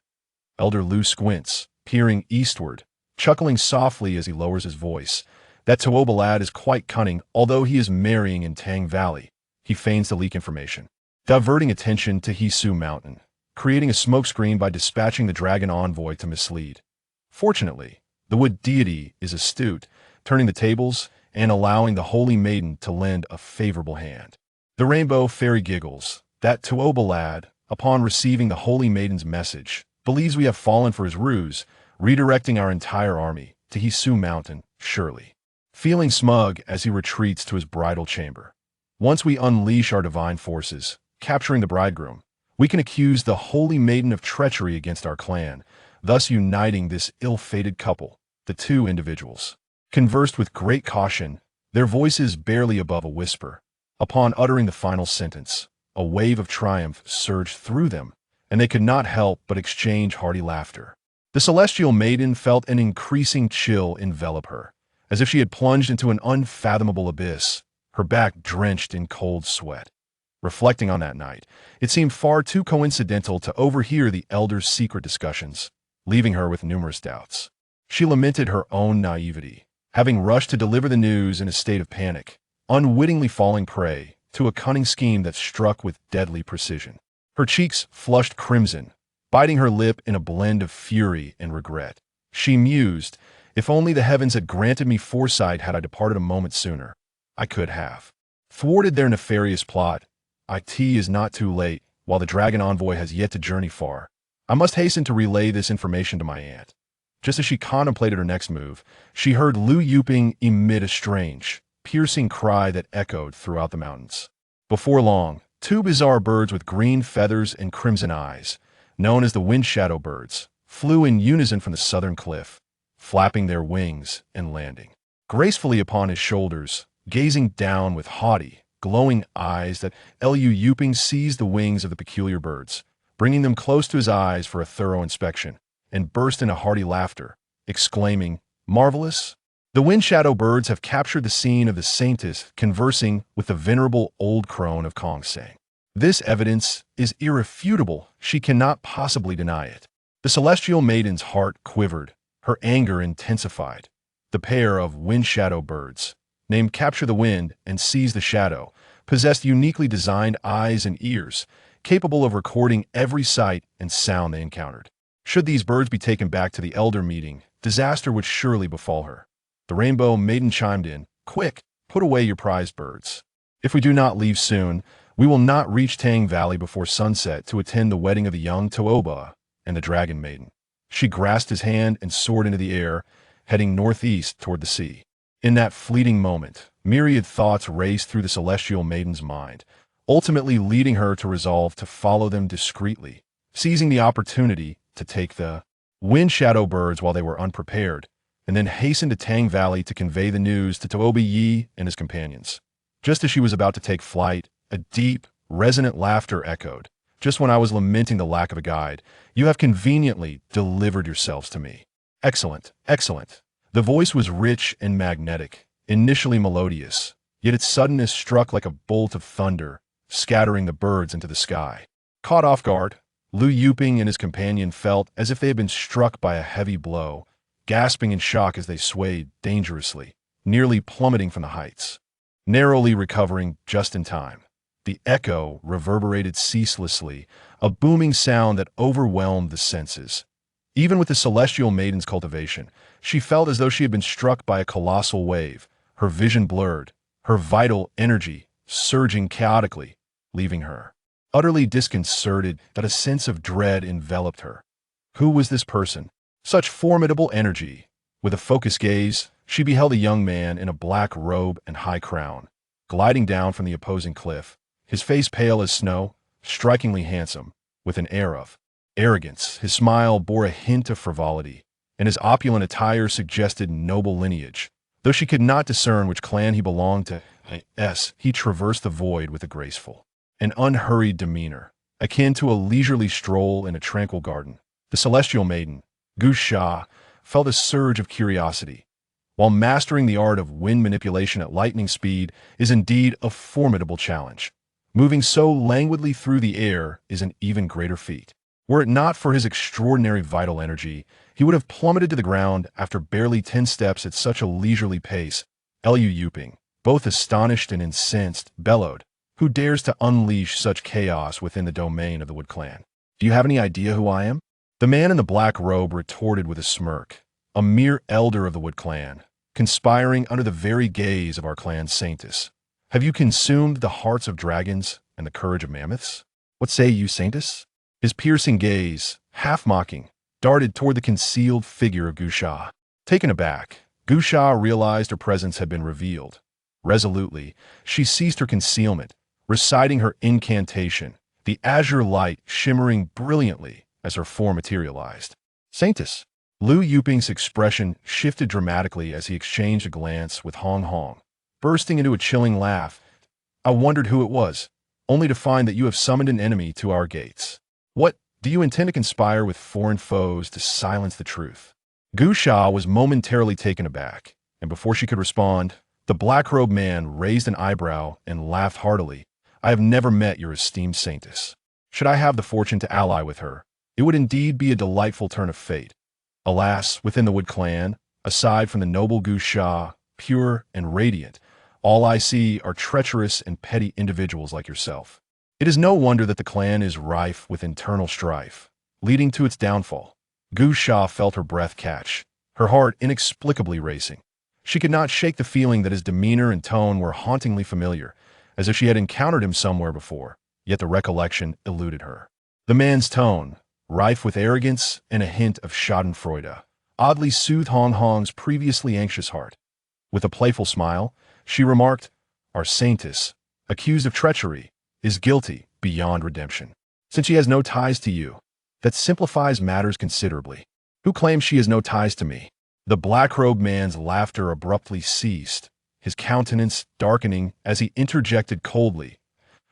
Elder Lu squints, peering eastward, chuckling softly as he lowers his voice. That Taoba lad is quite cunning. Although he is marrying in Tang Valley, he feigns to leak information, diverting attention to Isu Mountain, creating a smokescreen by dispatching the dragon envoy to mislead. Fortunately, the wood deity is astute, turning the tables and allowing the holy maiden to lend a favorable hand. The Rainbow Fairy giggles. That Taoba lad, upon receiving the holy maiden's message, believes we have fallen for his ruse, redirecting our entire army to Isu Mountain, surely. Feeling smug as he retreats to his bridal chamber. Once we unleash our divine forces, capturing the bridegroom, we can accuse the holy maiden of treachery against our clan, thus uniting this ill-fated couple. The two individuals conversed with great caution, their voices barely above a whisper. Upon uttering the final sentence, a wave of triumph surged through them, and they could not help but exchange hearty laughter. The celestial maiden felt an increasing chill envelop her, as if she had plunged into an unfathomable abyss, her back drenched in cold sweat. Reflecting on that night, it seemed far too coincidental to overhear the elders' secret discussions, leaving her with numerous doubts. She lamented her own naivety, having rushed to deliver the news in a state of panic, unwittingly falling prey to a cunning scheme that struck with deadly precision. Her cheeks flushed crimson, biting her lip in a blend of fury and regret. She mused, if only the heavens had granted me foresight had I departed a moment sooner. I could have thwarted their nefarious plot. It is not too late, while the dragon envoy has yet to journey far. I must hasten to relay this information to my aunt. Just as she contemplated her next move, she heard Lu Yuping emit a strange, piercing cry that echoed throughout the mountains. Before long, 2 bizarre birds with green feathers and crimson eyes, known as the wind shadow birds, flew in unison from the southern cliff, flapping their wings and landing gracefully upon his shoulders, gazing down with haughty, glowing eyes. That Lu Yuping seized the wings of the peculiar birds, bringing them close to his eyes for a thorough inspection, and burst into hearty laughter, exclaiming, "Marvelous! The wind shadow birds have captured the scene of the saintess conversing with the venerable old crone of Kongsang. This evidence is irrefutable. She cannot possibly deny it." The celestial maiden's heart quivered, her anger intensified. The pair of wind shadow birds, named Capture the Wind and Seize the Shadow, possessed uniquely designed eyes and ears, capable of recording every sight and sound they encountered. Should these birds be taken back to the elder meeting, disaster would surely befall her. The Rainbow Maiden chimed in, "Quick, put away your prized birds. If we do not leave soon, we will not reach Tang Valley before sunset to attend the wedding of the young Taoba and the Dragon Maiden." She grasped his hand and soared into the air, heading northeast toward the sea. In that fleeting moment, Myriad thoughts raced through the celestial maiden's mind, ultimately leading her to resolve to follow them discreetly, seizing the opportunity to take the wind shadow birds while they were unprepared, and then hasten to Tang Valley to convey the news to Taobi Yi and his companions. Just as she was about to take flight, a deep, resonant laughter echoed. Just when I was lamenting the lack of a guide, you have conveniently delivered yourselves to me. Excellent, excellent. The voice was rich and magnetic, initially melodious, yet its suddenness struck like a bolt of thunder, scattering the birds into the sky. Caught off guard, Lu Yuping and his companion felt as if they had been struck by a heavy blow, gasping in shock as they swayed dangerously, nearly plummeting from the heights. Narrowly recovering just in time, the echo reverberated ceaselessly, a booming sound that overwhelmed the senses. Even with the celestial maiden's cultivation, she felt as though she had been struck by a colossal wave, her vision blurred, her vital energy surging chaotically, leaving her utterly disconcerted that a sense of dread enveloped her. Who was this person? Such formidable energy. With a focused gaze, she beheld a young man in a black robe and high crown, gliding down from the opposing cliff, his face pale as snow, strikingly handsome, with an air of arrogance. His smile bore a hint of frivolity, and his opulent attire suggested noble lineage. Though she could not discern which clan he belonged to, he traversed the void with a graceful and unhurried demeanor, akin to a leisurely stroll in a tranquil garden. The celestial maiden, Gu Sha, felt a surge of curiosity. While mastering the art of wind manipulation at lightning speed is indeed a formidable challenge, moving so languidly through the air is an even greater feat. Were it not for his extraordinary vital energy, he would have plummeted to the ground after barely 10 steps at such a leisurely pace. Lu Yuping, both astonished and incensed, bellowed, "Who dares to unleash such chaos within the domain of the Wood Clan? Do you have any idea who I am?" The man in the black robe retorted with a smirk. "A mere elder of the Wood Clan, conspiring under the very gaze of our clan's saintess. Have you consumed the hearts of dragons and the courage of mammoths? What say you, saintess?" His piercing gaze, half mocking, darted toward the concealed figure of Gu Sha. Taken aback, Gu Sha realized her presence had been revealed. Resolutely, she ceased her concealment, reciting her incantation, the azure light shimmering brilliantly as her form materialized. "Saintess!" Lu Yuping's expression shifted dramatically as he exchanged a glance with Hong Hong, bursting into a chilling laugh. "I wondered who it was, only to find that you have summoned an enemy to our gates. What, do you intend to conspire with foreign foes to silence the truth?" Gu Sha was momentarily taken aback, and before she could respond, the black-robed man raised an eyebrow and laughed heartily. "I have never met your esteemed saintess. Should I have the fortune to ally with her, it would indeed be a delightful turn of fate. Alas, within the Wood Clan, aside from the noble Gu Sha, pure and radiant, all I see are treacherous and petty individuals like yourself. It is no wonder that the clan is rife with internal strife, leading to its downfall." Gu Sha felt her breath catch, her heart inexplicably racing. She could not shake the feeling that his demeanor and tone were hauntingly familiar, as if she had encountered him somewhere before, yet the recollection eluded her. The man's tone, rife with arrogance and a hint of schadenfreude, oddly soothed Hong Hong's previously anxious heart. With a playful smile, she remarked, "Our saintess, accused of treachery, is guilty beyond redemption. Since she has no ties to you, that simplifies matters considerably. Who claims she has no ties to me?" The black-robed man's laughter abruptly ceased, his countenance darkening as he interjected coldly,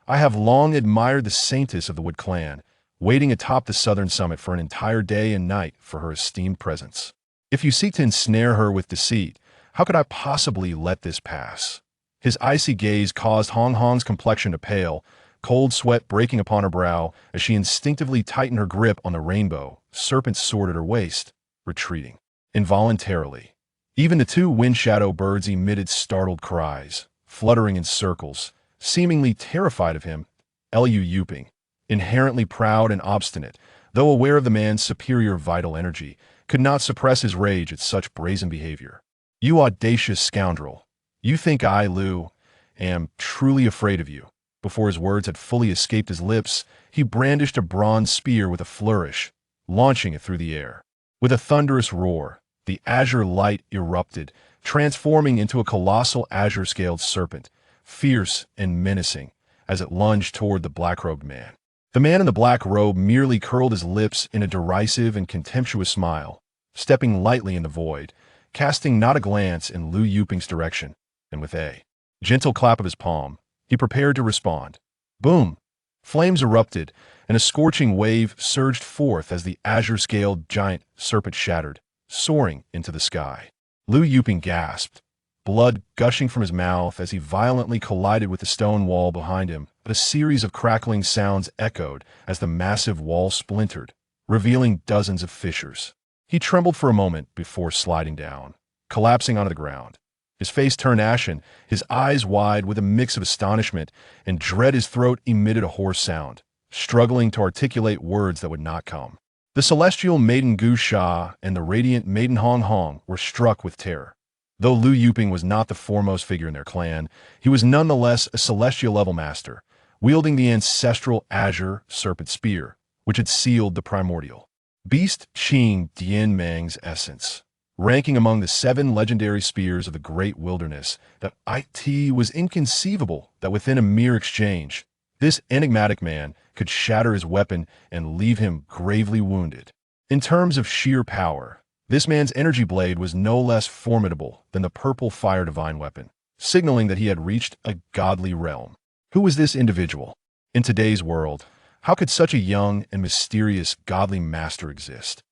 "I have long admired the saintess of the Wood Clan, waiting atop the southern summit for an entire day and night for her esteemed presence. If you seek to ensnare her with deceit, how could I possibly let this pass?" His icy gaze caused Hong Hong's complexion to pale, cold sweat breaking upon her brow as she instinctively tightened her grip on the rainbow serpent sword at her waist, retreating. Involuntarily, even the two wind shadow birds emitted startled cries, fluttering in circles, seemingly terrified of him. Lu Yuping, inherently proud and obstinate, though aware of the man's superior vital energy, could not suppress his rage at such brazen behavior. "You audacious scoundrel! You think I, Lu, am truly afraid of you." Before his words had fully escaped his lips, he brandished a bronze spear with a flourish, launching it through the air. With a thunderous roar, the azure light erupted, transforming into a colossal azure-scaled serpent, fierce and menacing, as it lunged toward the black-robed man. The man in the black robe merely curled his lips in a derisive and contemptuous smile, stepping lightly in the void, casting not a glance in Liu Yuping's direction, and with a gentle clap of his palm, he prepared to respond. Boom! Flames erupted, and a scorching wave surged forth as the azure-scaled giant serpent shattered, soaring into the sky. Liu Yuping gasped, blood gushing from his mouth as he violently collided with the stone wall behind him, but a series of crackling sounds echoed as the massive wall splintered, revealing dozens of fissures. He trembled for a moment before sliding down, collapsing onto the ground. His face turned ashen, his eyes wide with a mix of astonishment and dread. His throat emitted a hoarse sound, struggling to articulate words that would not come. The celestial maiden Gu Sha and the radiant maiden Hong Hong were struck with terror. Though Liu Yuping was not the foremost figure in their clan, he was nonetheless a celestial-level master, wielding the ancestral azure serpent spear, which had sealed the primordial beast Qing Dian Mang's essence. Ranking among the 7 legendary spears of the great wilderness, that it was inconceivable that within a mere exchange, this enigmatic man could shatter his weapon and leave him gravely wounded. In terms of sheer power, this man's energy blade was no less formidable than the purple fire divine weapon, signaling that he had reached a godly realm. Who was this individual? In today's world, how could such a young and mysterious godly master exist?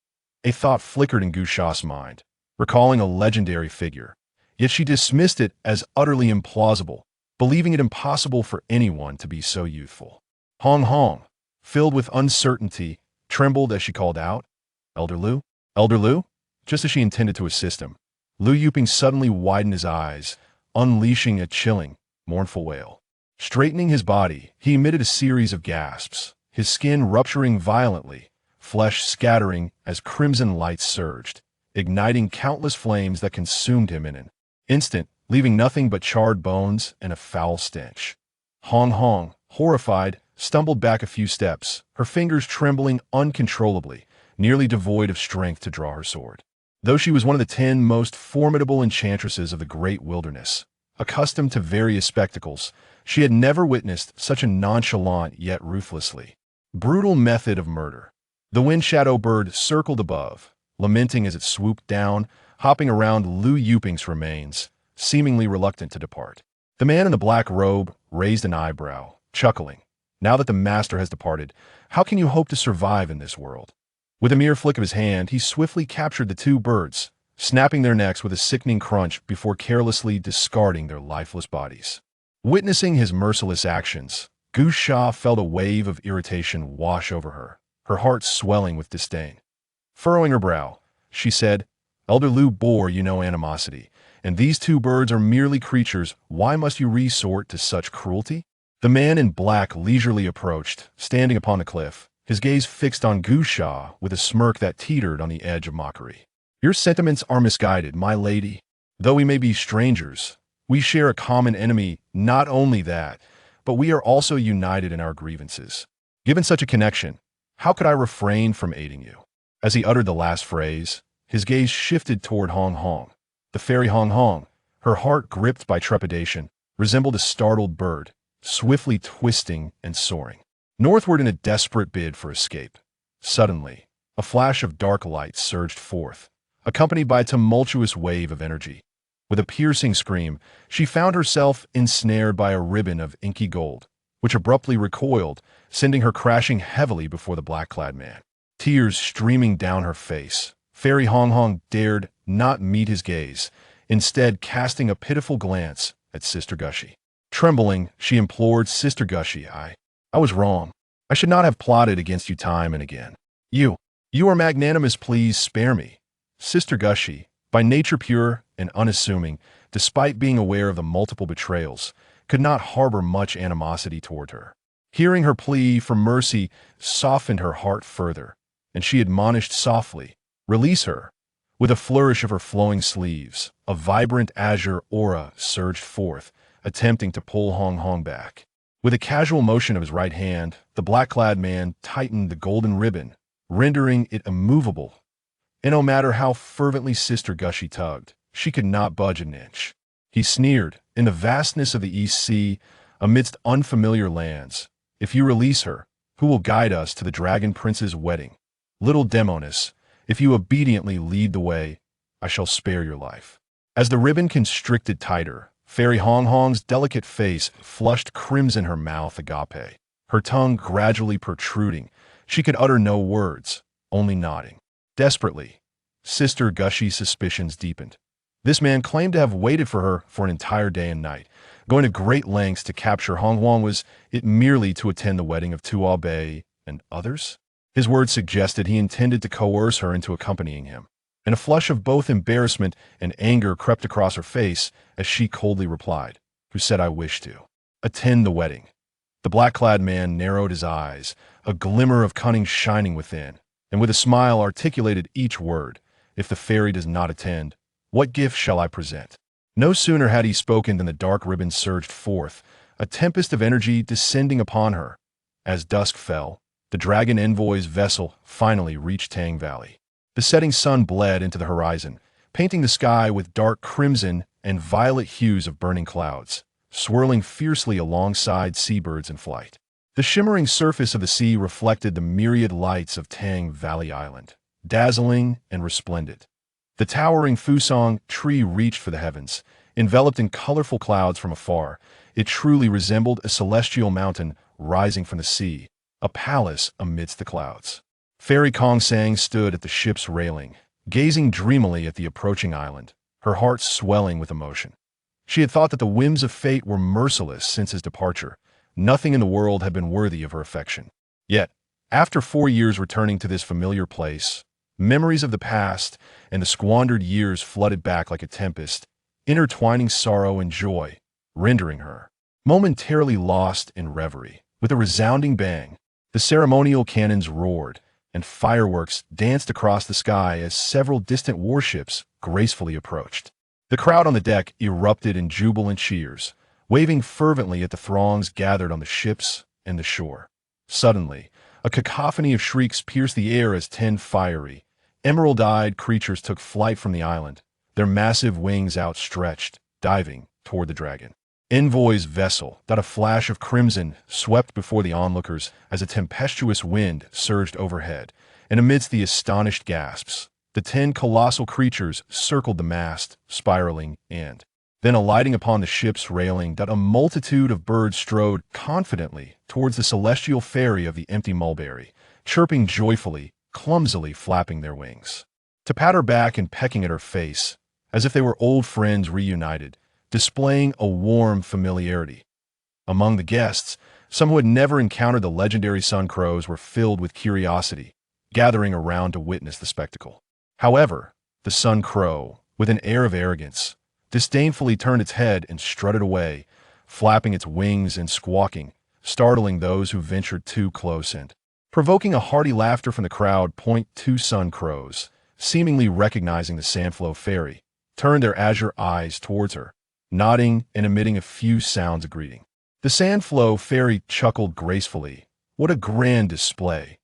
A thought flickered in Gu Sha's mind, recalling a legendary figure, yet she dismissed it as utterly implausible, believing it impossible for anyone to be so youthful. Hong Hong, filled with uncertainty, trembled as she called out, Elder Liu? Elder Liu? Just as she intended to assist him, Liu Yuping suddenly widened his eyes, unleashing a chilling, mournful wail. Straightening his body, he emitted a series of gasps, his skin rupturing violently, flesh scattering as crimson light surged, igniting countless flames that consumed him in an instant, leaving nothing but charred bones and a foul stench. Hong Hong, horrified, stumbled back a few steps, her fingers trembling uncontrollably, nearly devoid of strength to draw her sword. Though she was one of the 10 most formidable enchantresses of the great wilderness, accustomed to various spectacles, she had never witnessed such a nonchalant yet ruthlessly brutal method of murder. The wind shadow bird circled above, lamenting as it swooped down, hopping around Liu Yuping's remains, seemingly reluctant to depart. The man in the black robe raised an eyebrow, chuckling. Now that the master has departed, how can you hope to survive in this world? With a mere flick of his hand, he swiftly captured the 2 birds, snapping their necks with a sickening crunch before carelessly discarding their lifeless bodies. Witnessing his merciless actions, Gu Sha felt a wave of irritation wash over her heart swelling with disdain. Furrowing her brow, she said, Elder Liu bore you no animosity, and these 2 birds are merely creatures. Why must you resort to such cruelty? The man in black leisurely approached, standing upon the cliff, his gaze fixed on Gu Sha with a smirk that teetered on the edge of mockery. Your sentiments are misguided, my lady. Though we may be strangers, we share a common enemy. Not only that, but we are also united in our grievances. Given such a connection, how could I refrain from aiding you? As he uttered the last phrase, his gaze shifted toward Hong Hong. The fairy Hong Hong, her heart gripped by trepidation, resembled a startled bird, swiftly twisting and soaring northward in a desperate bid for escape. Suddenly, a flash of dark light surged forth, accompanied by a tumultuous wave of energy. With a piercing scream, she found herself ensnared by a ribbon of inky gold, which abruptly recoiled, sending her crashing heavily before the black-clad man. Tears streaming down her face, Fairy Hong Hong dared not meet his gaze, instead casting a pitiful glance at Sister Gushy. Trembling, she implored Sister Gushy, I was wrong. I should not have plotted against you time and again. You are magnanimous, please spare me. Sister Gushy, by nature pure and unassuming, despite being aware of the multiple betrayals, could not harbor much animosity toward her. Hearing her plea for mercy softened her heart further, and she admonished softly, Release her. With a flourish of her flowing sleeves, a vibrant azure aura surged forth, attempting to pull Hong Hong back. With a casual motion of his right hand, the black-clad man tightened the golden ribbon, rendering it immovable. And no matter how fervently Sister Gushy tugged, she could not budge an inch. He sneered, "In the vastness of the East Sea, amidst unfamiliar lands, if you release her, who will guide us to the Dragon Prince's wedding? Little Demonis, if you obediently lead the way, I shall spare your life." As the ribbon constricted tighter, Fairy Hong Hong's delicate face flushed crimson, her mouth agape, her tongue gradually protruding. She could utter no words, only nodding. Desperately, Sister Gushy's suspicions deepened. This man claimed to have waited for her for an entire day and night, going to great lengths to capture Hong Huang. Was it merely to attend the wedding of Tuo Bei and others? His words suggested he intended to coerce her into accompanying him, and a flush of both embarrassment and anger crept across her face as she coldly replied, "Who said I wish to attend the wedding?" The black-clad man narrowed his eyes, a glimmer of cunning shining within, and with a smile articulated each word, "If the fairy does not attend, what gift shall I present?" No sooner had he spoken than the dark ribbon surged forth, a tempest of energy descending upon her. As dusk fell, the dragon envoy's vessel finally reached Tang Valley. The setting sun bled into the horizon, painting the sky with dark crimson and violet hues of burning clouds, swirling fiercely alongside seabirds in flight. The shimmering surface of the sea reflected the myriad lights of Tang Valley Island, dazzling and resplendent. The towering Fusong tree reached for the heavens, enveloped in colorful clouds from afar. It truly resembled a celestial mountain rising from the sea, a palace amidst the clouds. Fairy Kong Sang stood at the ship's railing, gazing dreamily at the approaching island, her heart swelling with emotion. She had thought that the whims of fate were merciless since his departure. Nothing in the world had been worthy of her affection. Yet, after 4 years returning to this familiar place, memories of the past and the squandered years flooded back like a tempest, intertwining sorrow and joy, rendering her momentarily lost in reverie. With a resounding bang, the ceremonial cannons roared, and fireworks danced across the sky as several distant warships gracefully approached. The crowd on the deck erupted in jubilant cheers, waving fervently at the throngs gathered on the ships and the shore. Suddenly, a cacophony of shrieks pierced the air as 10 fiery, emerald-eyed creatures took flight from the island, their massive wings outstretched, diving toward the dragon. Envoy's vessel, that a flash of crimson swept before the onlookers as a tempestuous wind surged overhead, and amidst the astonished gasps, the 10 colossal creatures circled the mast, spiraling, and then alighting upon the ship's railing, that a multitude of birds strode confidently towards the celestial fairy of the empty mulberry, chirping joyfully, clumsily flapping their wings. To pat her back and pecking at her face, as if they were old friends reunited, displaying a warm familiarity. Among the guests, some who had never encountered the legendary sun crows were filled with curiosity, gathering around to witness the spectacle. However, the sun crow, with an air of arrogance, disdainfully turned its head and strutted away, flapping its wings and squawking, startling those who ventured too close and provoking a hearty laughter from the crowd. 2 sun crows, seemingly recognizing the Sandflow fairy, turned their azure eyes towards her, nodding and emitting a few sounds of greeting. The Sandflow fairy chuckled gracefully. "What a grand display!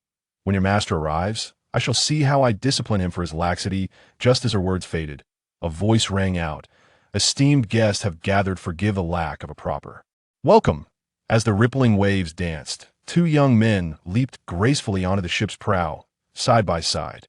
When your master arrives, I shall see how I discipline him for his laxity." Just as her words faded, a voice rang out. "Esteemed guests have gathered, forgive the lack of a proper welcome." As the rippling waves danced, 2 young men leaped gracefully onto the ship's prow, side by side.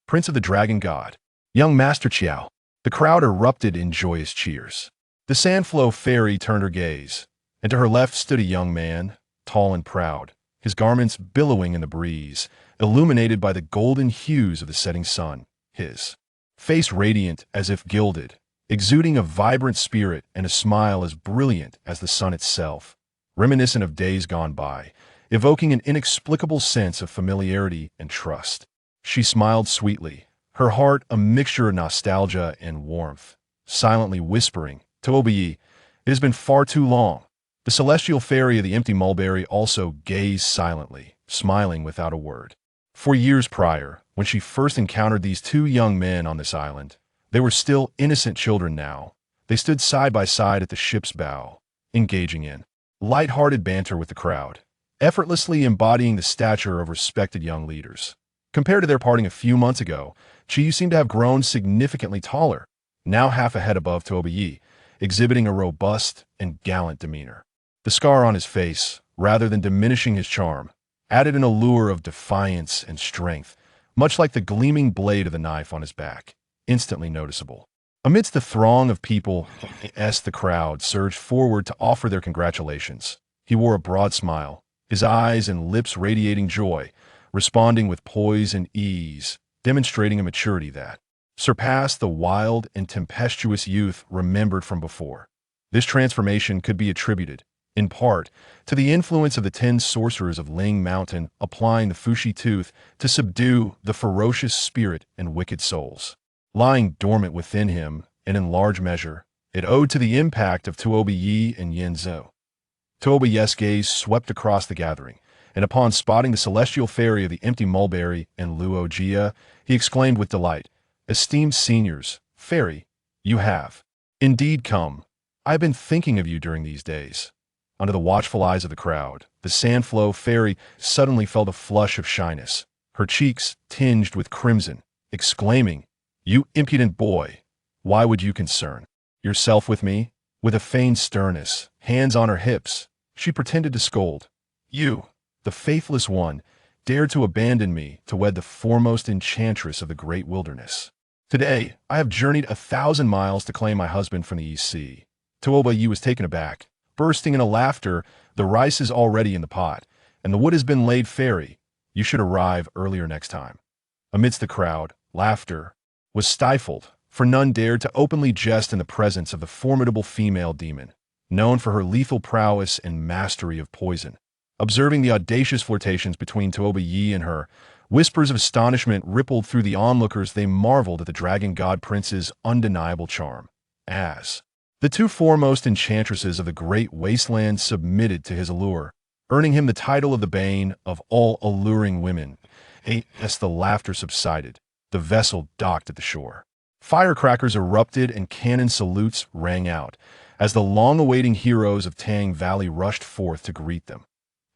Prince of the Dragon God, young Master Chiao. The crowd erupted in joyous cheers. The Sandflow fairy turned her gaze, and to her left stood a young man, tall and proud, his garments billowing in the breeze, illuminated by the golden hues of the setting sun, his face radiant as if gilded, exuding a vibrant spirit and a smile as brilliant as the sun itself, reminiscent of days gone by, evoking an inexplicable sense of familiarity and trust. She smiled sweetly, her heart a mixture of nostalgia and warmth, silently whispering, "Tobii, it has been far too long." The celestial fairy of the empty mulberry also gazed silently, smiling without a word. For years prior, when she first encountered these 2 young men on this island, they were still innocent children now. They stood side by side at the ship's bow, engaging in light-hearted banter with the crowd, effortlessly embodying the stature of respected young leaders. Compared to their parting a few months ago, Chiyu seemed to have grown significantly taller. now half a head above Tuoba Yi, exhibiting a robust and gallant demeanor. The scar on his face, rather than diminishing his charm, added an allure of defiance and strength, much like the gleaming blade of the knife on his back, instantly noticeable. Amidst the throng of people, the crowd surged forward to offer their congratulations. He wore a broad smile, his eyes and lips radiating joy, responding with poise and ease, demonstrating a maturity that surpassed the wild and tempestuous youth remembered from before. This transformation could be attributed, in part, to the influence of the 10 sorcerers of Ling Mountain applying the Fushi Tooth to subdue the ferocious spirit and wicked souls lying dormant within him, and in large measure, it owed to the impact of Tuoba Yi and Yin Zhou. Tuoba Yi's gaze swept across the gathering, and upon spotting the celestial fairy of the empty mulberry and Luo Jia, he exclaimed with delight, "Esteemed seniors, fairy, you have indeed come. I have been thinking of you during these days." Under the watchful eyes of the crowd, the Sandflow fairy suddenly felt a flush of shyness, her cheeks tinged with crimson, exclaiming, "You impudent boy, why would you concern yourself with me?" With a feigned sternness, hands on her hips, she pretended to scold. "You, the faithless one, dared to abandon me to wed the foremost enchantress of the great wilderness. Today, I have journeyed 1,000 miles to claim my husband from the East Sea." Tuoba Yi was taken aback, bursting into laughter. "The rice is already in the pot, and the wood has been laid, fairy. You should arrive earlier next time." Amidst the crowd, laughter was stifled, for none dared to openly jest in the presence of the formidable female demon, known for her lethal prowess and mastery of poison. Observing the audacious flirtations between Tuoba Yi and her, whispers of astonishment rippled through the onlookers. They marveled at the dragon god prince's undeniable charm, as the 2 foremost enchantresses of the great wasteland submitted to his allure, earning him the title of the bane of all alluring women. As the laughter subsided, the vessel docked at the shore. Firecrackers erupted and cannon salutes rang out, as the long-awaiting heroes of Tang Valley rushed forth to greet them.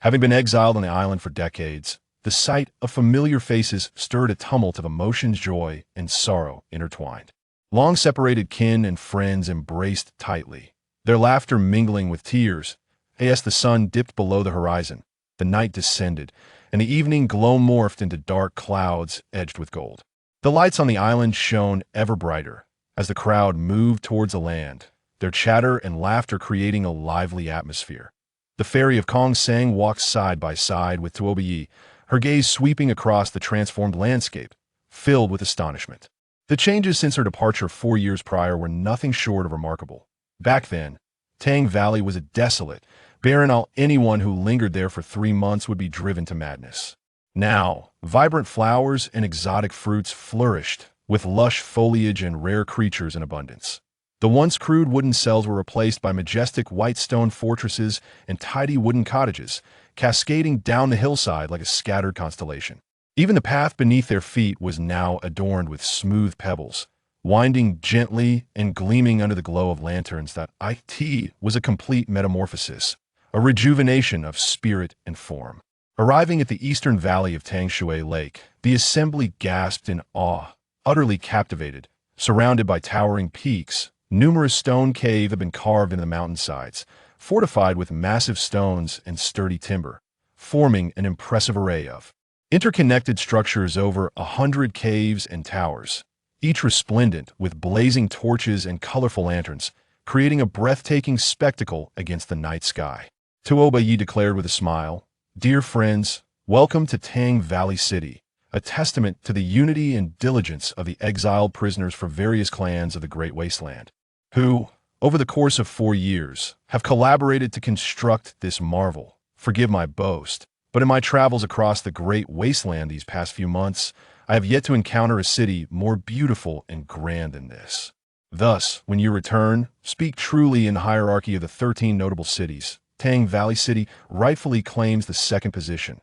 Having been exiled on the island for decades, the sight of familiar faces stirred a tumult of emotions, joy, and sorrow intertwined. Long-separated kin and friends embraced tightly, their laughter mingling with tears. As the sun dipped below the horizon, the night descended, and the evening glow morphed into dark clouds edged with gold. The lights on the island shone ever brighter as the crowd moved towards the land, their chatter and laughter creating a lively atmosphere. The fairy of Kong Sang walked side by side with Tuoba Yi, her gaze sweeping across the transformed landscape, filled with astonishment. The changes since her departure 4 years prior were nothing short of remarkable. Back then, Tang Valley was a desolate, barren isle. Anyone who lingered there for 3 months would be driven to madness. Now, vibrant flowers and exotic fruits flourished, with lush foliage and rare creatures in abundance. The once crude wooden cells were replaced by majestic white stone fortresses and tidy wooden cottages, cascading down the hillside like a scattered constellation. Even the path beneath their feet was now adorned with smooth pebbles, winding gently and gleaming under the glow of lanterns. That it was a complete metamorphosis, a rejuvenation of spirit and form. Arriving at the eastern valley of Tangshui Lake, the assembly gasped in awe, utterly captivated. Surrounded by towering peaks, numerous stone caves have been carved into the mountainsides, fortified with massive stones and sturdy timber, forming an impressive array of interconnected structures. Over 100 caves and towers, each resplendent with blazing torches and colorful lanterns, creating a breathtaking spectacle against the night sky. Tuoba Yi declared with a smile, "Dear friends, welcome to Tang Valley City, a testament to the unity and diligence of the exiled prisoners from various clans of the Great Wasteland, who, over the course of 4 years, have collaborated to construct this marvel. Forgive my boast, but in my travels across the Great Wasteland these past few months, I have yet to encounter a city more beautiful and grand than this. Thus, when you return, speak truly in the hierarchy of the 13 notable cities. Tang Valley City rightfully claims the second position."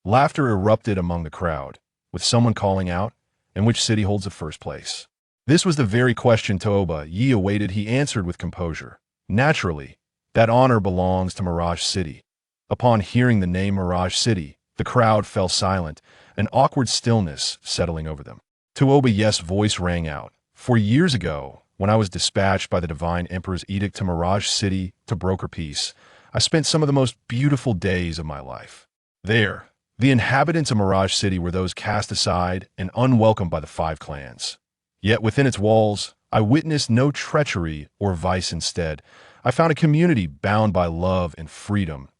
Laughter erupted among the crowd, with someone calling out, "And which city holds the first place?" This was the very question Tuoba Yi awaited. He answered with composure, "Naturally, that honor belongs to Mirage City." Upon hearing the name Mirage City, the crowd fell silent, an awkward stillness settling over them. Tuoba Yi's voice rang out, "4 years ago, when I was dispatched by the Divine Emperor's edict to Mirage City to broker peace, I spent some of the most beautiful days of my life. There, the inhabitants of Mirage City were those cast aside and unwelcomed by the five clans. Yet within its walls, I witnessed no treachery or vice. Instead, I found a community bound by love and freedom.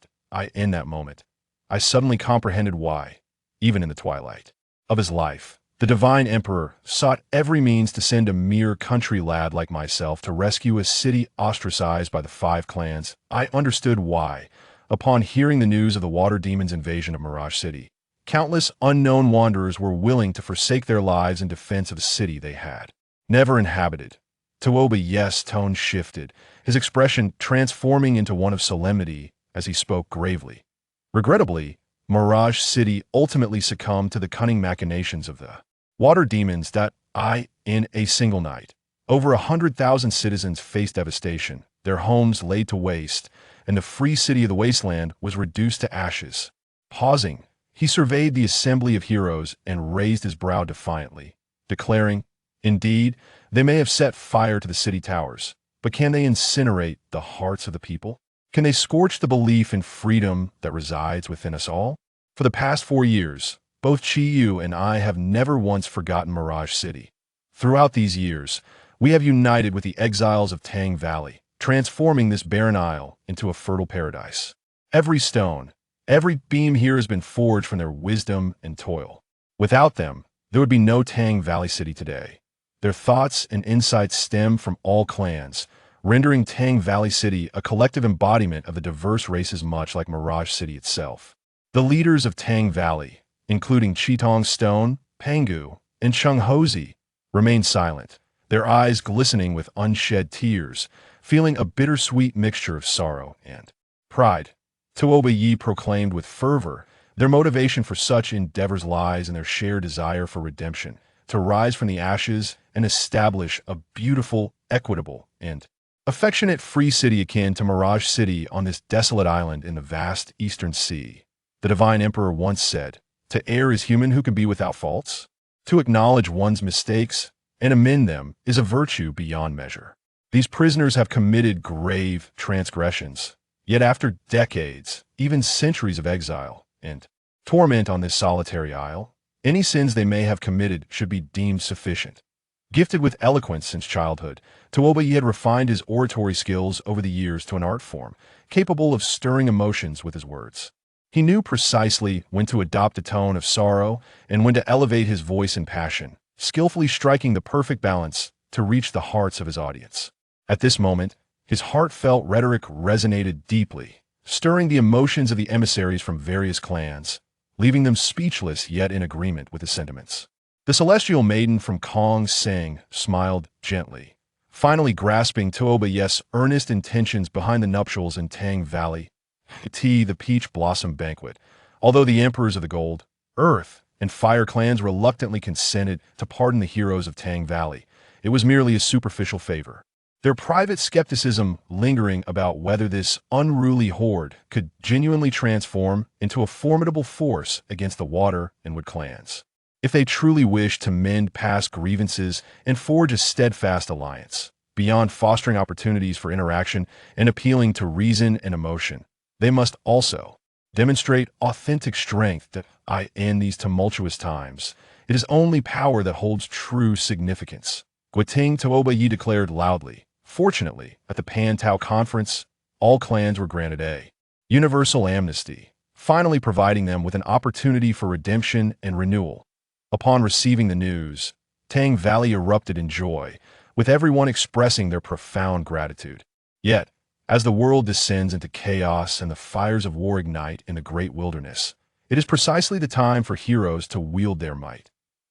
In that moment, I suddenly comprehended why, even in the twilight of his life, the Divine Emperor sought every means to send a mere country lad like myself to rescue a city ostracized by the five clans. I understood why, upon hearing the news of the Water Demon's invasion of Mirage City, countless unknown wanderers were willing to forsake their lives in defense of a city they had never inhabited. Yes' tone shifted, his expression transforming into one of solemnity as he spoke gravely. Regrettably, Mirage City ultimately succumbed to the cunning machinations of the water demons in a single night. Over 100,000 citizens faced devastation, their homes laid to waste, and the free city of the wasteland was reduced to ashes. Pausing, he surveyed the assembly of heroes and raised his brow defiantly, declaring, "Indeed, they may have set fire to the city towers, but can they incinerate the hearts of the people? Can they scorch the belief in freedom that resides within us all?" For the past 4 years, both Chi-Yu and I have never once forgotten Mirage City. Throughout these years, we have united with the exiles of Tang Valley, transforming this barren isle into a fertile paradise. Every stone, every beam here has been forged from their wisdom and toil. Without them, there would be no Tang Valley City today. Their thoughts and insights stem from all clans, rendering Tang Valley City a collective embodiment of the diverse races much like Mirage City itself. The leaders of Tang Valley, including Chitong Stone, Pangu, and Chung Hozi, remained silent, their eyes glistening with unshed tears, feeling a bittersweet mixture of sorrow and pride. Yi proclaimed with fervor, their motivation for such endeavors lies in their shared desire for redemption, to rise from the ashes and establish a beautiful, equitable, and affectionate free city akin to Mirage City on this desolate island in the vast eastern sea. The Divine Emperor once said, "To err is human who can be without faults. To acknowledge one's mistakes and amend them is a virtue beyond measure." These prisoners have committed grave transgressions, yet after decades, even centuries of exile and torment on this solitary isle, any sins they may have committed should be deemed sufficient. Gifted with eloquence since childhood, Yi had refined his oratory skills over the years to an art form, capable of stirring emotions with his words. He knew precisely when to adopt a tone of sorrow and when to elevate his voice in passion, skillfully striking the perfect balance to reach the hearts of his audience. At this moment, his heartfelt rhetoric resonated deeply, stirring the emotions of the emissaries from various clans, leaving them speechless yet in agreement with his sentiments. The celestial maiden from Kong Seng smiled gently, finally grasping Yi's earnest intentions behind the nuptials in Tang Valley. The Peach Blossom Banquet. Although the emperors of the Gold, Earth, and Fire clans reluctantly consented to pardon the heroes of Tang Valley, it was merely a superficial favor. Their private skepticism lingering about whether this unruly horde could genuinely transform into a formidable force against the Water and Wood clans, if they truly wished to mend past grievances and forge a steadfast alliance, beyond fostering opportunities for interaction and appealing to reason and emotion. They must also demonstrate authentic strength in these tumultuous times. It is only power that holds true significance. Guiting Yi declared loudly. Fortunately, at the Pan Tao conference, all clans were granted a universal amnesty, finally providing them with an opportunity for redemption and renewal. Upon receiving the news, Tang Valley erupted in joy, with everyone expressing their profound gratitude. Yet, as the world descends into chaos and the fires of war ignite in the great wilderness, it is precisely the time for heroes to wield their might.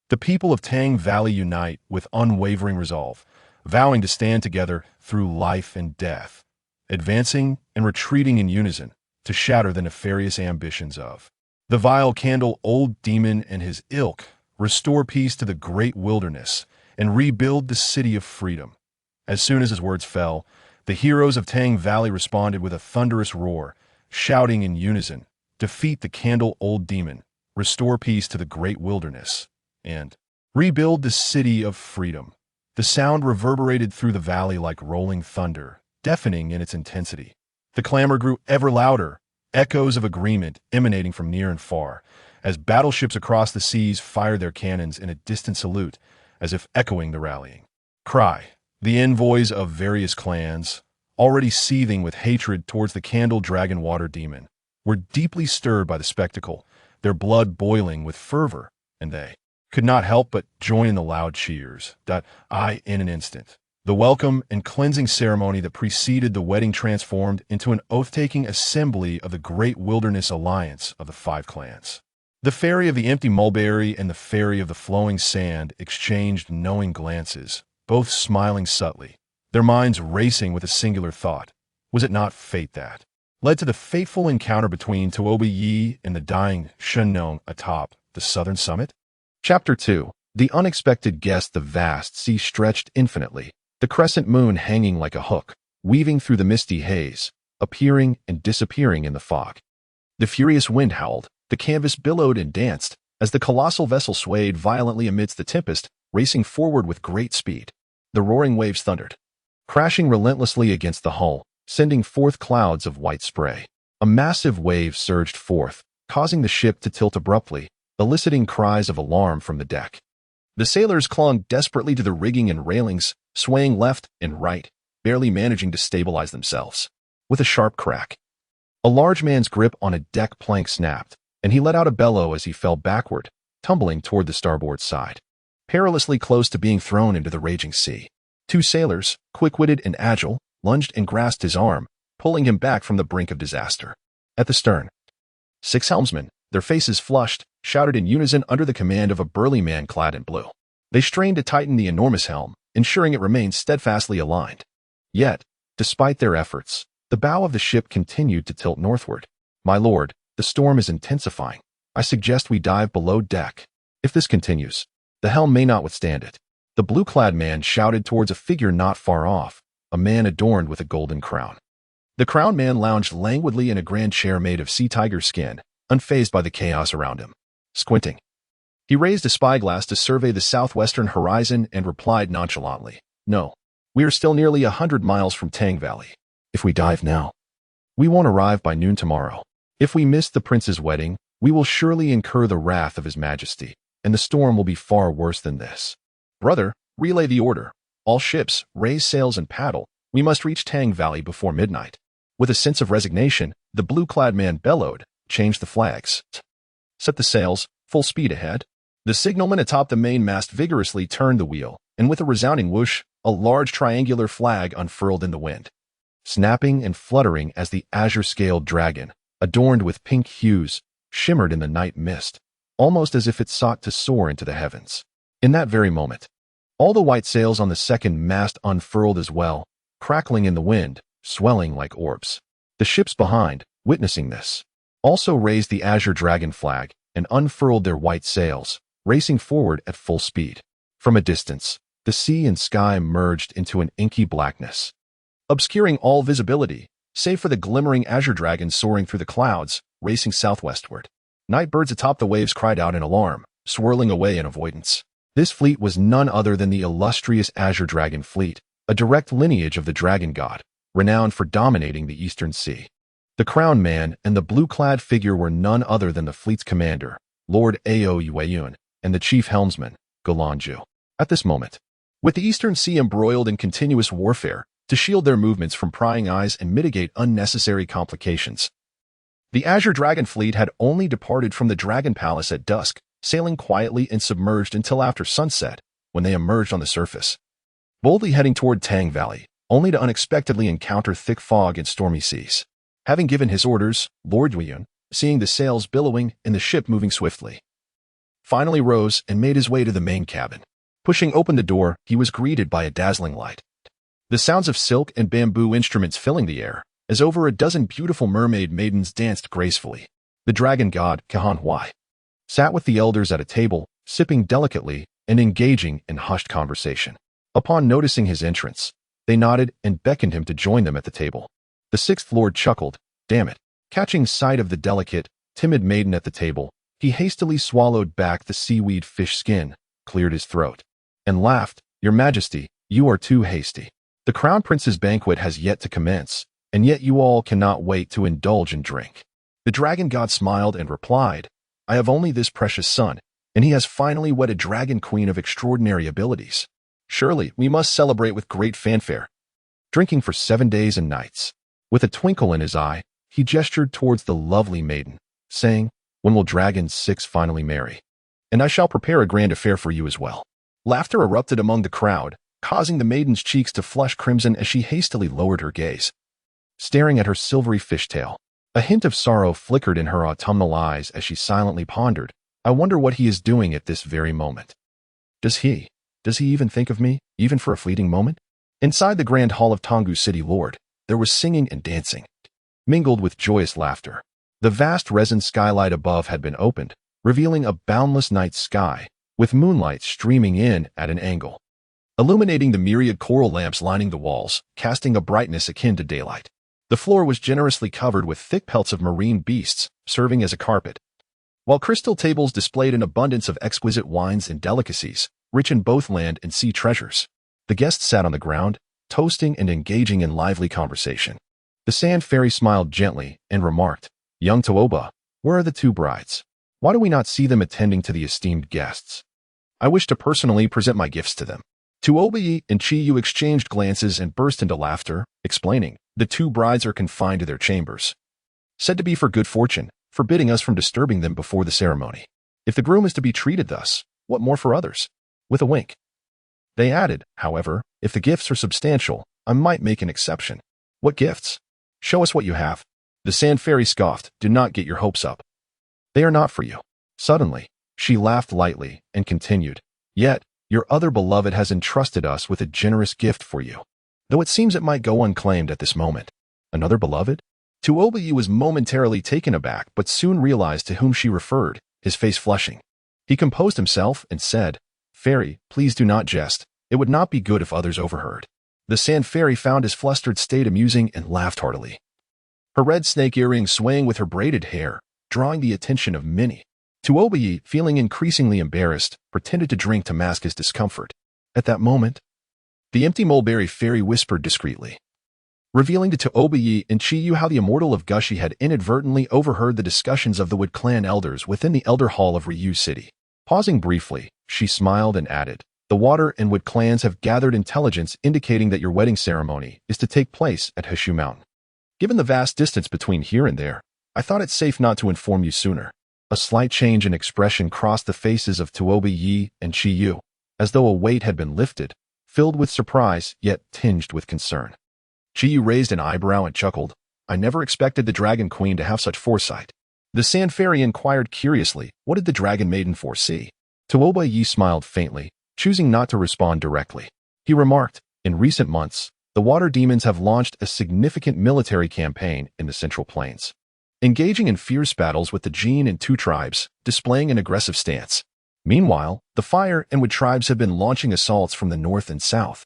The people of Tang Valley unite with unwavering resolve, vowing to stand together through life and death, advancing and retreating in unison to shatter the nefarious ambitions of the vile candle old demon and his ilk, restore peace to the great wilderness, and rebuild the city of freedom. As soon as his words fell, the heroes of Tang Valley responded with a thunderous roar, shouting in unison, "Defeat the candle old demon, restore peace to the great wilderness, and rebuild the city of freedom." The sound reverberated through the valley like rolling thunder, deafening in its intensity. The clamor grew ever louder, echoes of agreement emanating from near and far, as battleships across the seas fired their cannons in a distant salute, as if echoing the rallying cry. The envoys of various clans, already seething with hatred towards the candle dragon water demon, were deeply stirred by the spectacle, their blood boiling with fervor, and they could not help but join in the loud cheers. In an instant, the welcome and cleansing ceremony that preceded the wedding transformed into an oath-taking assembly of the great wilderness alliance of the 5 clans. The fairy of the empty mulberry and the fairy of the flowing sand exchanged knowing glances, both smiling subtly, their minds racing with a singular thought. Was it not fate that led to the fateful encounter between Tuobi Yi and the dying Shenong atop the southern summit? Chapter 2. The unexpected guest. The vast sea stretched infinitely, the crescent moon hanging like a hook, weaving through the misty haze, appearing and disappearing in the fog. The furious wind howled, the canvas billowed and danced, as the colossal vessel swayed violently amidst the tempest, racing forward with great speed. The roaring waves thundered, crashing relentlessly against the hull, sending forth clouds of white spray. A massive wave surged forth, causing the ship to tilt abruptly, eliciting cries of alarm from the deck. The sailors clung desperately to the rigging and railings, swaying left and right, barely managing to stabilize themselves. With a sharp crack, a large man's grip on a deck plank snapped, and he let out a bellow as he fell backward, tumbling toward the starboard side, perilously close to being thrown into the raging sea. 2 sailors, quick-witted and agile, lunged and grasped his arm, pulling him back from the brink of disaster. At the stern, 6 helmsmen, their faces flushed, shouted in unison under the command of a burly man clad in blue. They strained to tighten the enormous helm, ensuring it remained steadfastly aligned. Yet, despite their efforts, the bow of the ship continued to tilt northward. "My lord, the storm is intensifying. I suggest we dive below deck. If this continues, the helm may not withstand it." The blue-clad man shouted towards a figure not far off, a man adorned with a golden crown. The crowned man lounged languidly in a grand chair made of sea tiger skin, unfazed by the chaos around him. Squinting, he raised a spyglass to survey the southwestern horizon and replied nonchalantly, "No, we are still nearly 100 miles from Tang Valley. If we dive now, we won't arrive by noon tomorrow. If we miss the prince's wedding, we will surely incur the wrath of his majesty, and the storm will be far worse than this. Brother, relay the order. All ships, raise sails and paddle. We must reach Tang Valley before midnight." With a sense of resignation, the blue-clad man bellowed, "Change the flags. Set the sails, full speed ahead." The signalman atop the mainmast vigorously turned the wheel, and with a resounding whoosh, a large triangular flag unfurled in the wind, snapping and fluttering as the azure-scaled dragon, adorned with pink hues, shimmered in the night mist, almost as if it sought to soar into the heavens. In that very moment, all the white sails on the second mast unfurled as well, crackling in the wind, swelling like orbs. The ships behind, witnessing this, also raised the azure dragon flag and unfurled their white sails, racing forward at full speed. From a distance, the sea and sky merged into an inky blackness, obscuring all visibility, save for the glimmering azure dragon soaring through the clouds, racing southwestward. Night birds atop the waves cried out in alarm, swirling away in avoidance. This fleet was none other than the illustrious Azure Dragon Fleet, a direct lineage of the dragon god, renowned for dominating the Eastern Sea. The crowned man and the blue-clad figure were none other than the fleet's commander, Lord Ao Yueyun, and the chief helmsman, Galanju. At this moment, with the Eastern Sea embroiled in continuous warfare, to shield their movements from prying eyes and mitigate unnecessary complications, the Azure Dragon Fleet had only departed from the Dragon Palace at dusk, sailing quietly and submerged until after sunset, when they emerged on the surface, boldly heading toward Tang Valley, only to unexpectedly encounter thick fog and stormy seas. Having given his orders, Lord Yueyun, seeing the sails billowing and the ship moving swiftly, finally rose and made his way to the main cabin. Pushing open the door, he was greeted by a dazzling light. The sounds of silk and bamboo instruments filling the air, as over a dozen beautiful mermaid maidens danced gracefully. The dragon god, Kahan Huai, sat with the elders at a table, sipping delicately and engaging in hushed conversation. Upon noticing his entrance, they nodded and beckoned him to join them at the table. The sixth lord chuckled, "Damn it." Catching sight of the delicate, timid maiden at the table, he hastily swallowed back the seaweed fish skin, cleared his throat, and laughed, Your Majesty, you are too hasty. The Crown Prince's banquet has yet to commence, and yet you all cannot wait to indulge in drink. The dragon god smiled and replied, I have only this precious son, and he has finally wed a dragon queen of extraordinary abilities. Surely, we must celebrate with great fanfare. Drinking for 7 days and nights. With a twinkle in his eye, he gestured towards the lovely maiden, saying, When will dragons 6 finally marry? And I shall prepare a grand affair for you as well. Laughter erupted among the crowd, causing the maiden's cheeks to flush crimson as she hastily lowered her gaze. Staring at her silvery fishtail, a hint of sorrow flickered in her autumnal eyes as she silently pondered, I wonder what he is doing at this very moment. Does he even think of me, even for a fleeting moment? Inside the grand hall of Tonggu City Lord, there was singing and dancing, mingled with joyous laughter. The vast resin skylight above had been opened, revealing a boundless night sky, with moonlight streaming in at an angle, illuminating the myriad coral lamps lining the walls, casting a brightness akin to daylight. The floor was generously covered with thick pelts of marine beasts, serving as a carpet, while crystal tables displayed an abundance of exquisite wines and delicacies, rich in both land and sea treasures. The guests sat on the ground, toasting and engaging in lively conversation. The sand fairy smiled gently and remarked, Young Tooba, where are the 2 brides? Why do we not see them attending to the esteemed guests? I wish to personally present my gifts to them. Tooba and Chi Yu exchanged glances and burst into laughter, explaining, the 2 brides are confined to their chambers, said to be for good fortune, forbidding us from disturbing them before the ceremony. If the groom is to be treated thus, what more for others? With a wink. They added, however, if the gifts are substantial, I might make an exception. What gifts? Show us what you have. The sand fairy scoffed, do not get your hopes up. They are not for you. Suddenly, she laughed lightly and continued, Yet, your other beloved has entrusted us with a generous gift for you, though it seems it might go unclaimed at this moment. Another beloved? Tooba was momentarily taken aback but soon realized to whom she referred, his face flushing. He composed himself and said, Fairy, please do not jest. It would not be good if others overheard. The sand fairy found his flustered state amusing and laughed heartily. Her red snake earrings swaying with her braided hair, drawing the attention of many. Tooba, feeling increasingly embarrassed, pretended to drink to mask his discomfort. At that moment, the empty mulberry fairy whispered discreetly, revealing to Tooba and Chi Yu how the immortal of Gushi had inadvertently overheard the discussions of the Wood clan elders within the Elder Hall of Ryu City. Pausing briefly, she smiled and added, The Water and Wood clans have gathered intelligence indicating that your wedding ceremony is to take place at Hshu Mountain. Given the vast distance between here and there, I thought it safe not to inform you sooner. A slight change in expression crossed the faces of Tooba and Chi Yu, as though a weight had been lifted, filled with surprise yet tinged with concern. Chi Yu raised an eyebrow and chuckled, I never expected the Dragon Queen to have such foresight. The Sand Fairy inquired curiously, what did the Dragon Maiden foresee? Tooba smiled faintly, choosing not to respond directly. He remarked, in recent months, the Water Demons have launched a significant military campaign in the Central Plains, engaging in fierce battles with the Jin and Tu tribes, displaying an aggressive stance. Meanwhile, the Fire and Wood tribes have been launching assaults from the north and south,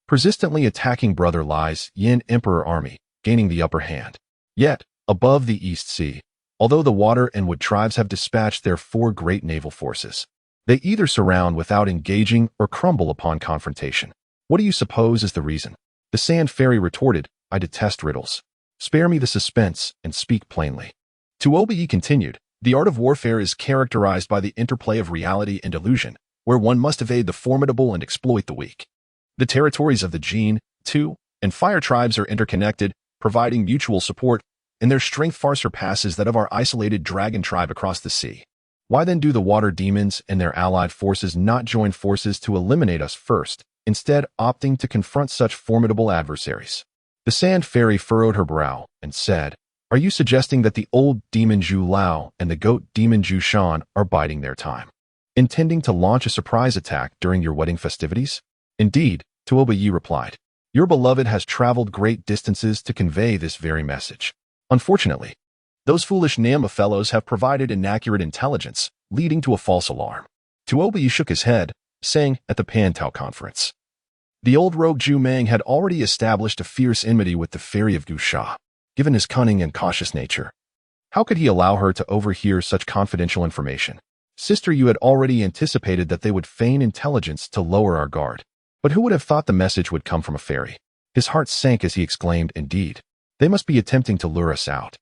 persistently attacking Brother Lie's Yin Emperor army, gaining the upper hand. Yet, above the East Sea, although the Water and Wood tribes have dispatched their 4 great naval forces, they either surround without engaging or crumble upon confrontation. What do you suppose is the reason? The Sand Fairy retorted, I detest riddles. Spare me the suspense and speak plainly. Tooba continued, the art of warfare is characterized by the interplay of reality and illusion, where one must evade the formidable and exploit the weak. The territories of the Jin, Tu, and Fire tribes are interconnected, providing mutual support, and their strength far surpasses that of our isolated dragon tribe across the sea. Why then do the Water Demons and their allied forces not join forces to eliminate us first, instead opting to confront such formidable adversaries? The Sand Fairy furrowed her brow and said, Are you suggesting that the old demon Zhu Lao and the goat demon Zhu Shan are biding their time, intending to launch a surprise attack during your wedding festivities? Indeed, Tooba replied, Your beloved has traveled great distances to convey this very message. Unfortunately, those foolish Nama fellows have provided inaccurate intelligence, leading to a false alarm. Tooba shook his head, saying at the Pantao conference, the old rogue Zhu Mang had already established a fierce enmity with the Fairy of Gusha. Given his cunning and cautious nature, how could he allow her to overhear such confidential information? Sister, you had already anticipated that they would feign intelligence to lower our guard. But who would have thought the message would come from a fairy? His heart sank as he exclaimed, "Indeed, they must be attempting to lure us out."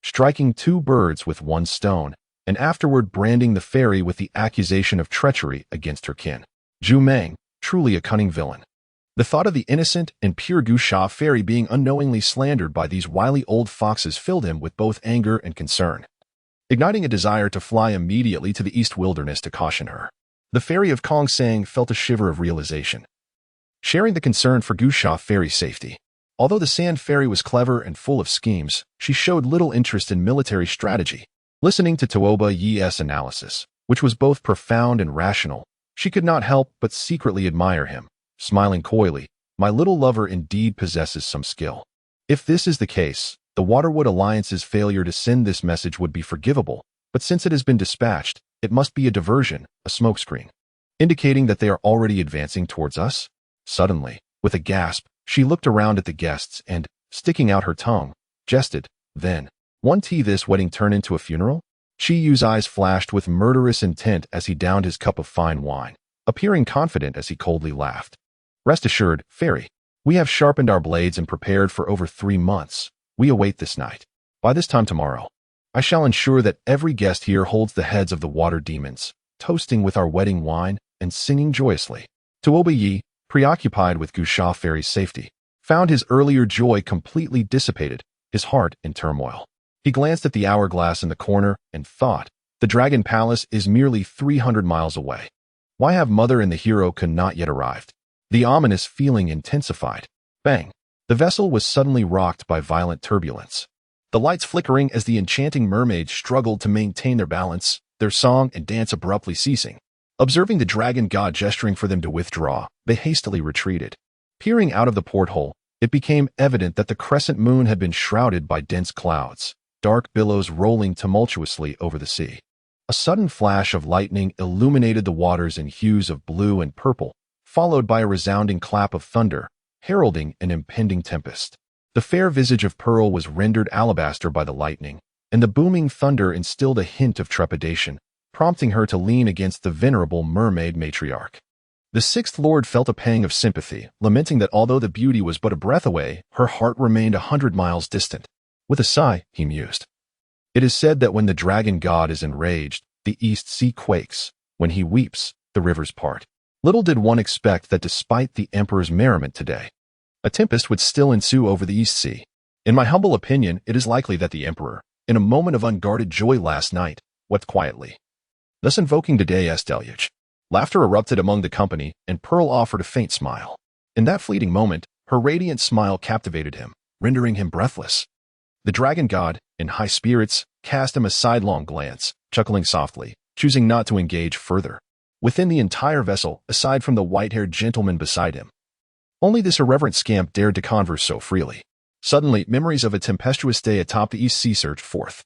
Striking two birds with one stone, and afterward branding the fairy with the accusation of treachery against her kin. Ji Ning, truly a cunning villain. The thought of the innocent and pure Gusha fairy being unknowingly slandered by these wily old foxes filled him with both anger and concern, igniting a desire to fly immediately to the east wilderness to caution her. The fairy of Kong Sang felt a shiver of realization, sharing the concern for Gusha fairy's safety. Although the Sand Fairy was clever and full of schemes, she showed little interest in military strategy. Listening to Tuoba Yi's analysis, which was both profound and rational, she could not help but secretly admire him, smiling coyly. "My little lover indeed possesses some skill." If this is the case, the Waterwood Alliance's failure to send this message would be forgivable, but since it has been dispatched, it must be a diversion, a smokescreen, indicating that they are already advancing towards us. Suddenly, with a gasp, she looked around at the guests and, sticking out her tongue, jested, "Then, won't this wedding turn into a funeral?" Shi Yu's eyes flashed with murderous intent as he downed his cup of fine wine, appearing confident as he coldly laughed. "Rest assured, fairy, we have sharpened our blades and prepared for over 3 months. We await this night. By this time tomorrow, I shall ensure that every guest here holds the heads of the water demons, toasting with our wedding wine and singing joyously." Tuoba Yi, preoccupied with Gusha fairy's safety, found his earlier joy completely dissipated, his heart in turmoil. He glanced at the hourglass in the corner and thought, the Dragon Palace is merely 300 miles away. Why have Mother and the hero not yet arrived? The ominous feeling intensified. Bang! The vessel was suddenly rocked by violent turbulence. The lights flickering as the enchanting mermaids struggled to maintain their balance, their song and dance abruptly ceasing. Observing the dragon god gesturing for them to withdraw, they hastily retreated. Peering out of the porthole, it became evident that the crescent moon had been shrouded by dense clouds, dark billows rolling tumultuously over the sea. A sudden flash of lightning illuminated the waters in hues of blue and purple, followed by a resounding clap of thunder, heralding an impending tempest. The fair visage of Pearl was rendered alabaster by the lightning, and the booming thunder instilled a hint of trepidation, prompting her to lean against the venerable mermaid matriarch. The Sixth Lord felt a pang of sympathy, lamenting that although the beauty was but a breath away, her heart remained 100 miles distant. With a sigh, he mused. It is said that when the dragon god is enraged, the East Sea quakes. When he weeps, the rivers part. Little did one expect that despite the Emperor's merriment today, a tempest would still ensue over the East Sea. In my humble opinion, it is likely that the Emperor, in a moment of unguarded joy last night, wept quietly, thus invoking today's deluge. Laughter erupted among the company, and Pearl offered a faint smile. In that fleeting moment, her radiant smile captivated him, rendering him breathless. The dragon god, in high spirits, cast him a sidelong glance, chuckling softly, choosing not to engage further. Within the entire vessel, aside from the white-haired gentleman beside him, only this irreverent scamp dared to converse so freely. Suddenly, memories of a tempestuous day atop the East Sea surged forth,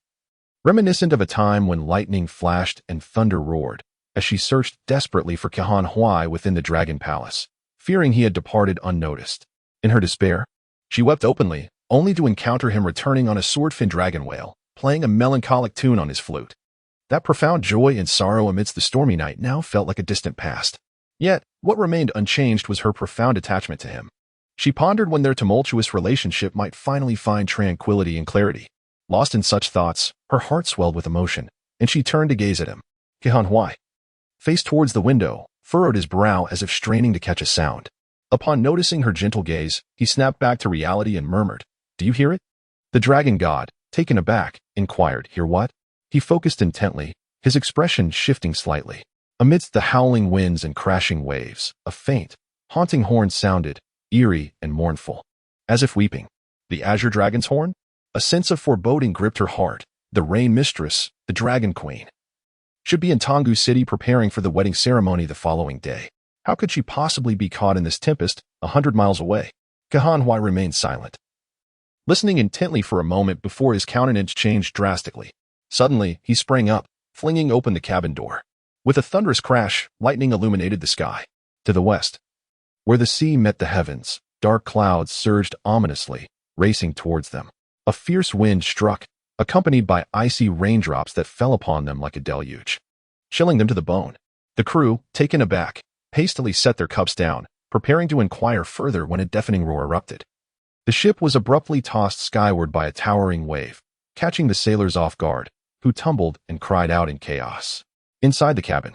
reminiscent of a time when lightning flashed and thunder roared, as she searched desperately for Kahan Huai within the Dragon Palace, fearing he had departed unnoticed. In her despair, she wept openly, only to encounter him returning on a swordfin dragon whale, playing a melancholic tune on his flute. That profound joy and sorrow amidst the stormy night now felt like a distant past. Yet, what remained unchanged was her profound attachment to him. She pondered when their tumultuous relationship might finally find tranquility and clarity. Lost in such thoughts, her heart swelled with emotion, and she turned to gaze at him. Kahan Huai, faced towards the window, furrowed his brow as if straining to catch a sound. Upon noticing her gentle gaze, he snapped back to reality and murmured, "Do you hear it?" The dragon god, taken aback, inquired, "Hear what?" He focused intently, his expression shifting slightly. Amidst the howling winds and crashing waves, a faint, haunting horn sounded, eerie and mournful, as if weeping. The azure dragon's horn? A sense of foreboding gripped her heart. The rain mistress, the dragon queen, should be in Tonggu City preparing for the wedding ceremony the following day. How could she possibly be caught in this tempest 100 miles away? Kahan Huai remained silent, listening intently for a moment before his countenance changed drastically. Suddenly, he sprang up, flinging open the cabin door. With a thunderous crash, lightning illuminated the sky. To the west, where the sea met the heavens, dark clouds surged ominously, racing towards them. A fierce wind struck, accompanied by icy raindrops that fell upon them like a deluge, chilling them to the bone. The crew, taken aback, hastily set their cups down, preparing to inquire further when a deafening roar erupted. The ship was abruptly tossed skyward by a towering wave, catching the sailors off guard, who tumbled and cried out in chaos. Inside the cabin,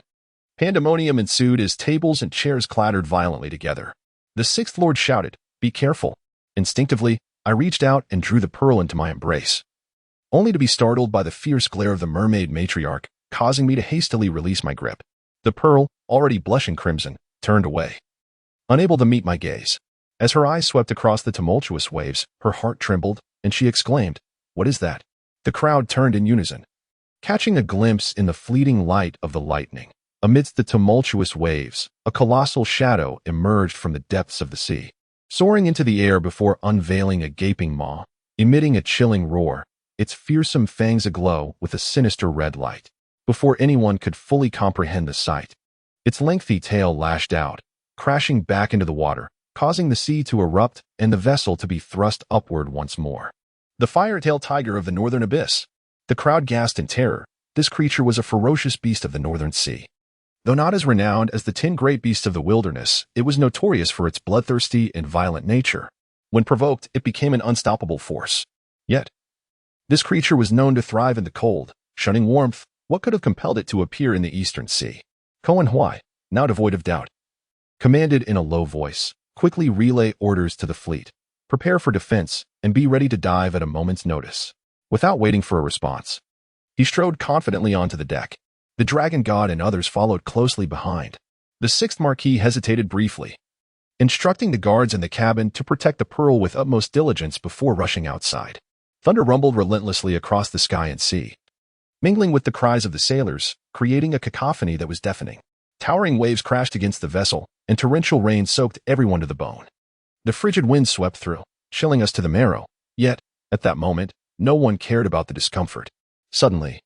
pandemonium ensued as tables and chairs clattered violently together. The Sixth Lord shouted, "Be careful." Instinctively, I reached out and drew the pearl into my embrace, only to be startled by the fierce glare of the mermaid matriarch, causing me to hastily release my grip. The pearl, already blushing crimson, turned away, unable to meet my gaze. As her eyes swept across the tumultuous waves, her heart trembled, and she exclaimed, "What is that?" The crowd turned in unison, catching a glimpse in the fleeting light of the lightning. Amidst the tumultuous waves, a colossal shadow emerged from the depths of the sea, soaring into the air before unveiling a gaping maw, emitting a chilling roar, its fearsome fangs aglow with a sinister red light. Before anyone could fully comprehend the sight, its lengthy tail lashed out, crashing back into the water, causing the sea to erupt and the vessel to be thrust upward once more. The fire-tailed tiger of the northern abyss. The crowd gasped in terror. This creature was a ferocious beast of the northern sea. Though not as renowned as the 10 great beasts of the wilderness, it was notorious for its bloodthirsty and violent nature. When provoked, it became an unstoppable force. Yet, this creature was known to thrive in the cold, shunning warmth. What could have compelled it to appear in the eastern sea? Koan Huai, now devoid of doubt, commanded in a low voice, "Quickly relay orders to the fleet. Prepare for defense and be ready to dive at a moment's notice." Without waiting for a response, he strode confidently onto the deck. The dragon god and others followed closely behind. The sixth Marquis hesitated briefly, instructing the guards in the cabin to protect the pearl with utmost diligence before rushing outside. Thunder rumbled relentlessly across the sky and sea, mingling with the cries of the sailors, creating a cacophony that was deafening. Towering waves crashed against the vessel, and torrential rain soaked everyone to the bone. The frigid wind swept through, chilling us to the marrow, yet, at that moment, no one cared about the discomfort. Suddenly,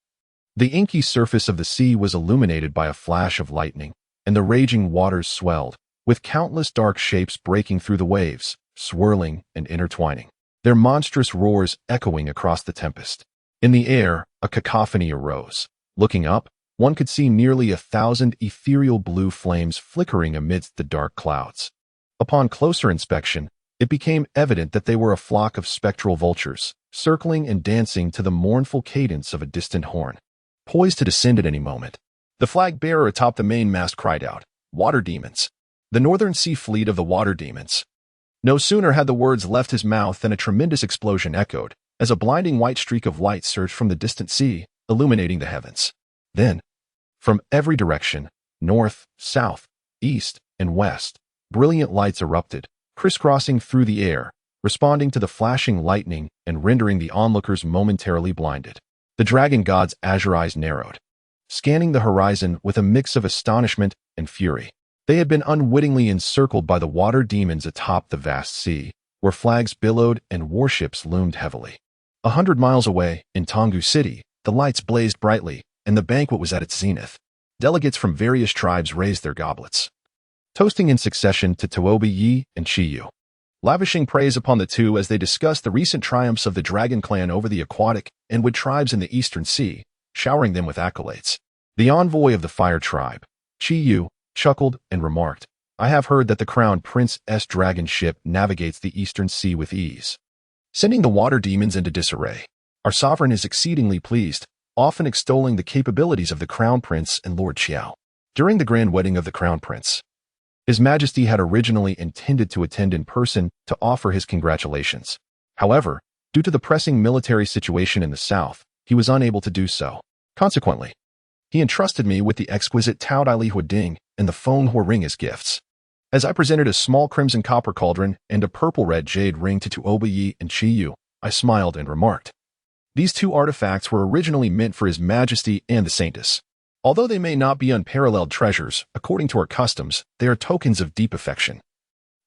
the inky surface of the sea was illuminated by a flash of lightning, and the raging waters swelled, with countless dark shapes breaking through the waves, swirling and intertwining, their monstrous roars echoing across the tempest. In the air, a cacophony arose. Looking up, one could see nearly 1,000 ethereal blue flames flickering amidst the dark clouds. Upon closer inspection, it became evident that they were a flock of spectral vultures, circling and dancing to the mournful cadence of a distant horn, poised to descend at any moment. The flag bearer atop the mainmast cried out, "Water demons! The northern sea fleet of the water demons!" No sooner had the words left his mouth than a tremendous explosion echoed, as a blinding white streak of light surged from the distant sea, illuminating the heavens. Then, from every direction, north, south, east, and west, brilliant lights erupted, crisscrossing through the air, responding to the flashing lightning and rendering the onlookers momentarily blinded. The dragon god's azure eyes narrowed, scanning the horizon with a mix of astonishment and fury. They had been unwittingly encircled by the water demons atop the vast sea, where flags billowed and warships loomed heavily. 100 miles away, in Tonggu City, the lights blazed brightly, and the banquet was at its zenith. Delegates from various tribes raised their goblets, toasting in succession to Tuoba Yi and Chiyu, lavishing praise upon the two as they discussed the recent triumphs of the dragon clan over the aquatic and wood tribes in the eastern sea, showering them with accolades. The envoy of the fire tribe, Chiyu, chuckled and remarked, "I have heard that the Crown Prince's dragon ship navigates the eastern sea with ease, sending the water demons into disarray. Our sovereign is exceedingly pleased, often extolling the capabilities of the Crown Prince and Lord Xiao." During the grand wedding of the Crown Prince, His Majesty had originally intended to attend in person to offer his congratulations. However, due to the pressing military situation in the south, he was unable to do so. Consequently, he entrusted me with the exquisite Tao Dai Li Huading and the Feng Hua ring as gifts. As I presented a small crimson copper cauldron and a purple-red jade ring to Tuoba Yi and Chiyu, I smiled and remarked, "These two artifacts were originally meant for His Majesty and the Saintess. Although they may not be unparalleled treasures, according to our customs, they are tokens of deep affection,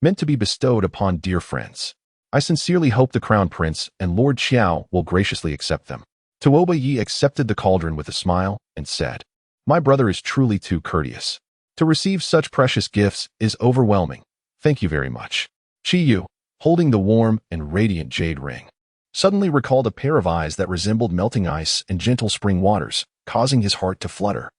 meant to be bestowed upon dear friends. I sincerely hope the Crown Prince and Lord Xiao will graciously accept them." Tuoba Yi accepted the cauldron with a smile and said, "My brother is truly too courteous. To receive such precious gifts is overwhelming. Thank you very much." Chiyu, holding the warm and radiant jade ring, suddenly recalled a pair of eyes that resembled melting ice and gentle spring waters, causing his heart to flutter.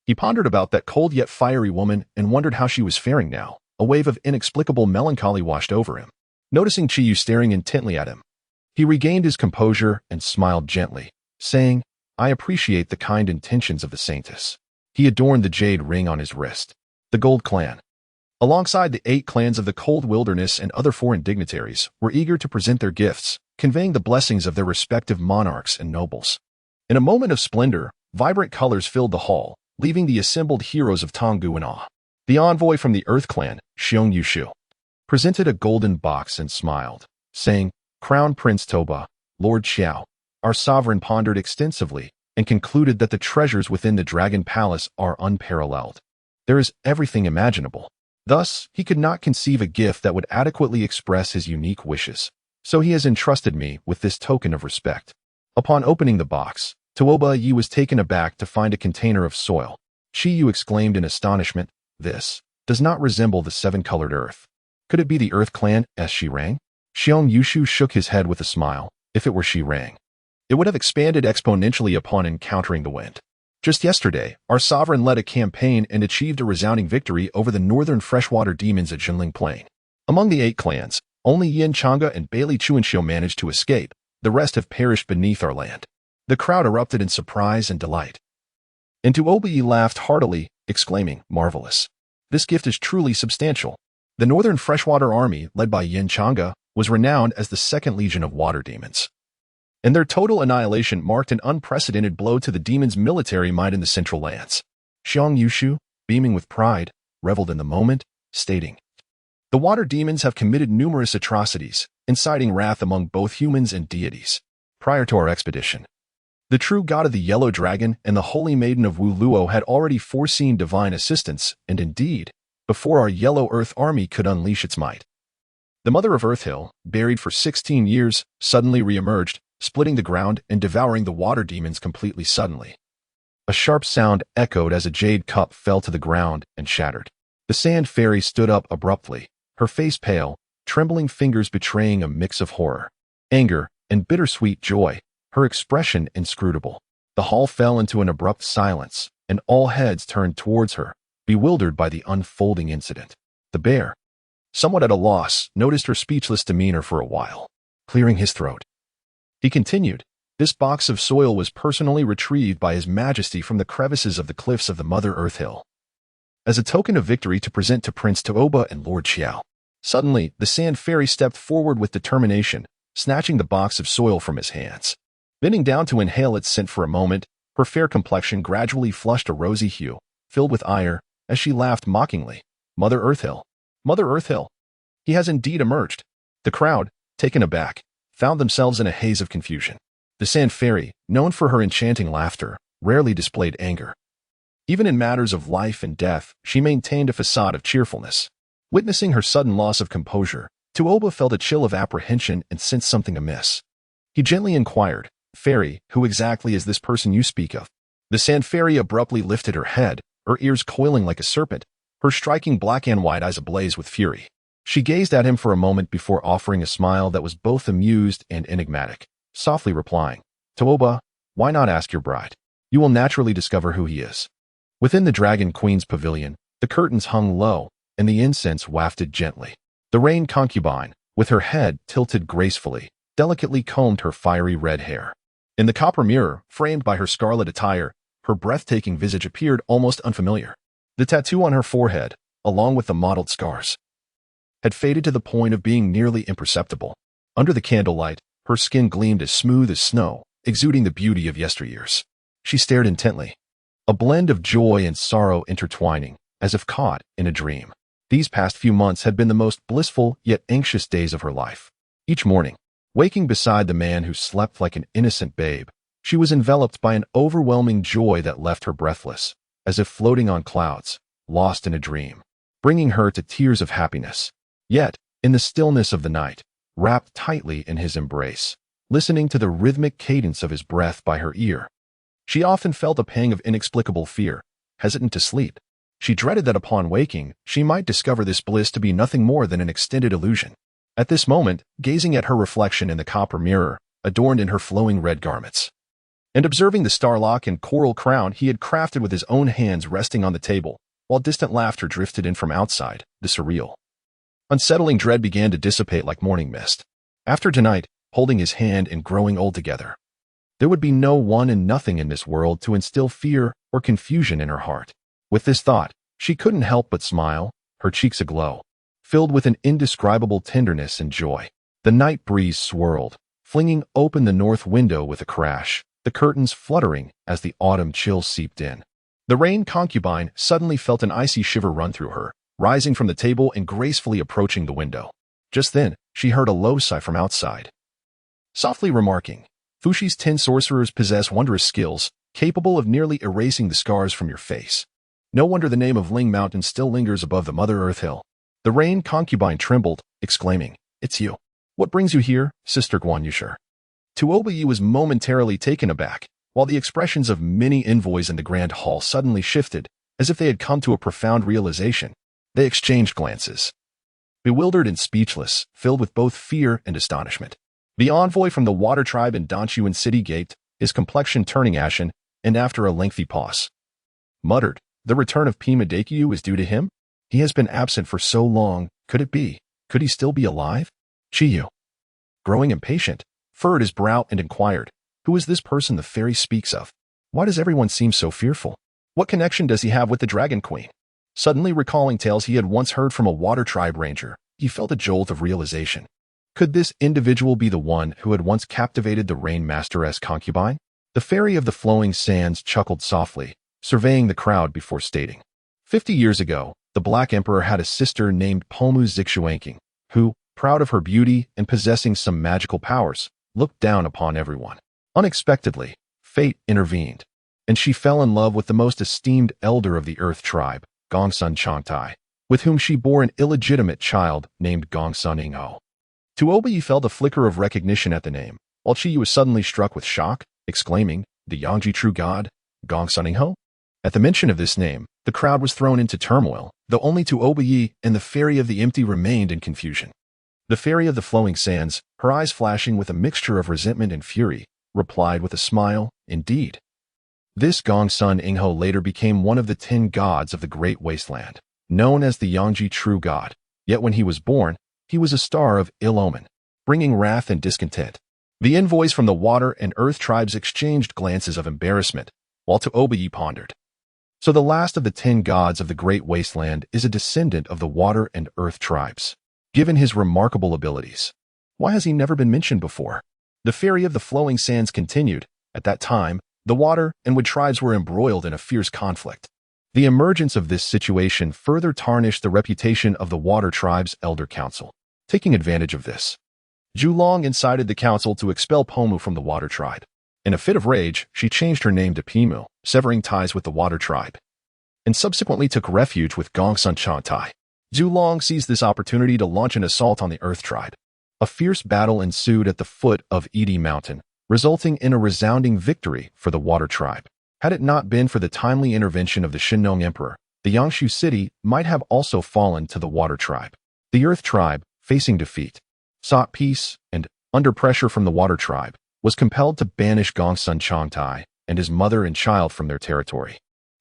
He pondered about that cold yet fiery woman and wondered how she was faring now, a wave of inexplicable melancholy washed over him. Noticing Chiyu staring intently at him, he regained his composure and smiled gently, saying, "I appreciate the kind intentions of the saintess." He adorned the jade ring on his wrist. The Gold Clan, alongside the 8 clans of the Cold Wilderness and other foreign dignitaries, were eager to present their gifts, conveying the blessings of their respective monarchs and nobles. In a moment of splendor, vibrant colors filled the hall, leaving the assembled heroes of Tonggu in awe. The envoy from the Earth Clan, Xiong Yushu, presented a golden box and smiled, saying, "Crown Prince Toba, Lord Xiao." Our sovereign pondered extensively and concluded that the treasures within the Dragon Palace are unparalleled. There is everything imaginable. Thus, he could not conceive a gift that would adequately express his unique wishes. So he has entrusted me with this token of respect. Upon opening the box, Tuoba Yi was taken aback to find a container of soil. Chiyu exclaimed in astonishment, "This does not resemble the 7-colored earth. Could it be the Earth Clan as Shirang?" Xiong Yushu shook his head with a smile. If it were Shirang, it would have expanded exponentially upon encountering the wind. Just yesterday, our sovereign led a campaign and achieved a resounding victory over the northern freshwater demons at Jinling Plain. Among the 8 clans, only Yin Chang'e and Bailey Chuanxiu managed to escape. The rest have perished beneath our land. The crowd erupted in surprise and delight. And Tuoba laughed heartily, exclaiming, "Marvelous. This gift is truly substantial." The Northern Freshwater Army, led by Yin Chang'e, was renowned as the Second Legion of Water Demons. And their total annihilation marked an unprecedented blow to the demons' military might in the Central Lands. Xiong Yushu, beaming with pride, reveled in the moment, stating, "The water demons have committed numerous atrocities, inciting wrath among both humans and deities. Prior to our expedition, the true god of the Yellow Dragon and the Holy Maiden of Wu Luo had already foreseen divine assistance, and indeed, before our Yellow Earth army could unleash its might. The Mother of Earth Hill, buried for 16 years, suddenly re-emerged, splitting the ground and devouring the water demons completely suddenly." A sharp sound echoed as a jade cup fell to the ground and shattered. The sand fairy stood up abruptly, her face pale, trembling fingers betraying a mix of horror, anger, and bittersweet joy, her expression inscrutable. The hall fell into an abrupt silence, and all heads turned towards her, bewildered by the unfolding incident. The bear, somewhat at a loss, noticed her speechless demeanor for a while. Clearing his throat, he continued, "This box of soil was personally retrieved by His Majesty from the crevices of the cliffs of the Mother Earth Hill, as a token of victory to present to Prince Tuoba and Lord Xiao." Suddenly, the sand fairy stepped forward with determination, snatching the box of soil from his hands. Bending down to inhale its scent for a moment, her fair complexion gradually flushed a rosy hue, filled with ire, as she laughed mockingly. "Mother Earth Hill. Mother Earth Hill. He has indeed emerged." The crowd, taken aback, found themselves in a haze of confusion. The sand fairy, known for her enchanting laughter, rarely displayed anger. Even in matters of life and death, she maintained a facade of cheerfulness. Witnessing her sudden loss of composure, Tuoba felt a chill of apprehension and sensed something amiss. He gently inquired, "Fairy, who exactly is this person you speak of?" The sand fairy abruptly lifted her head, her ears coiling like a serpent, her striking black and white eyes ablaze with fury. She gazed at him for a moment before offering a smile that was both amused and enigmatic, softly replying, "Tuoba, why not ask your bride? You will naturally discover who he is." Within the Dragon Queen's pavilion, the curtains hung low, and the incense wafted gently. The Rain Concubine, with her head tilted gracefully, delicately combed her fiery red hair. In the copper mirror, framed by her scarlet attire, her breathtaking visage appeared almost unfamiliar. The tattoo on her forehead, along with the mottled scars, had faded to the point of being nearly imperceptible. Under the candlelight, her skin gleamed as smooth as snow, exuding the beauty of yesteryears. She stared intently, a blend of joy and sorrow intertwining, as if caught in a dream. These past few months had been the most blissful yet anxious days of her life. Each morning, waking beside the man who slept like an innocent babe, she was enveloped by an overwhelming joy that left her breathless, as if floating on clouds, lost in a dream, bringing her to tears of happiness. Yet, in the stillness of the night, wrapped tightly in his embrace, listening to the rhythmic cadence of his breath by her ear, she often felt a pang of inexplicable fear, hesitant to sleep. She dreaded that upon waking, she might discover this bliss to be nothing more than an extended illusion. At this moment, gazing at her reflection in the copper mirror, adorned in her flowing red garments, and observing the starlock and coral crown he had crafted with his own hands resting on the table, while distant laughter drifted in from outside, the surreal. Unsettling dread began to dissipate like morning mist. After tonight, holding his hand and growing old together, there would be no one and nothing in this world to instill fear or confusion in her heart. With this thought, she couldn't help but smile, her cheeks aglow, filled with an indescribable tenderness and joy. The night breeze swirled, flinging open the north window with a crash, the curtains fluttering as the autumn chill seeped in. The rain concubine suddenly felt an icy shiver run through her, rising from the table and gracefully approaching the window. Just then, she heard a low sigh from outside, softly remarking, "Fushi's 10 sorcerers possess wondrous skills, capable of nearly erasing the scars from your face. No wonder the name of Ling Mountain still lingers above the Mother Earth Hill." The rain concubine trembled, exclaiming, "It's you. What brings you here, Sister Guan Yushir?" Tuobayi was momentarily taken aback, while the expressions of many envoys in the grand hall suddenly shifted, as if they had come to a profound realization. They exchanged glances, bewildered and speechless, filled with both fear and astonishment. The envoy from the water tribe in Danshuan City gaped, his complexion turning ashen, and after a lengthy pause, muttered, "The return of Pima Daikyu is due to him? He has been absent for so long. Could it be? Could he still be alive?" Chiyu, growing impatient, furrowed his brow and inquired, "Who is this person the fairy speaks of? Why does everyone seem so fearful? What connection does he have with the Dragon Queen?" Suddenly recalling tales he had once heard from a water tribe ranger, he felt a jolt of realization. Could this individual be the one who had once captivated the Rain Masteress concubine? The fairy of the flowing sands chuckled softly, surveying the crowd before stating, 50 years ago, the Black Emperor had a sister named Pomu Zixuanking, who, proud of her beauty and possessing some magical powers, looked down upon everyone. Unexpectedly, fate intervened, and she fell in love with the most esteemed elder of the Earth tribe, Gongsun Changtai, with whom she bore an illegitimate child named Gongsun Ingho. Tuobayi felt a flicker of recognition at the name, while Chiyu was suddenly struck with shock, exclaiming, "The Yangji true god, Gongsun Ingho?" At the mention of this name, the crowd was thrown into turmoil, though only Tuobayi and the Fairy of the Empty remained in confusion. The Fairy of the Flowing Sands, her eyes flashing with a mixture of resentment and fury, replied with a smile, "Indeed. This Gongsun Ingho later became one of the 10 gods of the Great Wasteland, known as the Yangji true god. Yet when he was born, he was a star of ill omen, bringing wrath and discontent." The envoys from the water and earth tribes exchanged glances of embarrassment, while Tuobayi pondered. So the last of the 10 gods of the Great Wasteland is a descendant of the water and earth tribes. Given his remarkable abilities, why has he never been mentioned before? The Fairy of the Flowing Sands continued. At that time, the water and wood tribes were embroiled in a fierce conflict. The emergence of this situation further tarnished the reputation of the water tribe's elder council. Taking advantage of this, Julong incited the council to expel Pomu from the water tribe. In a fit of rage, she changed her name to Pimu, severing ties with the water tribe, and subsequently took refuge with Gongsun Changtai. Julong seized this opportunity to launch an assault on the Earth tribe. A fierce battle ensued at the foot of Edi Mountain, resulting in a resounding victory for the water tribe. Had it not been for the timely intervention of the Shinnong Emperor, the Yangshu city might have also fallen to the water tribe. The Earth tribe, facing defeat, sought peace and, under pressure from the water tribe, was compelled to banish Gongsun Changtai and his mother and child from their territory,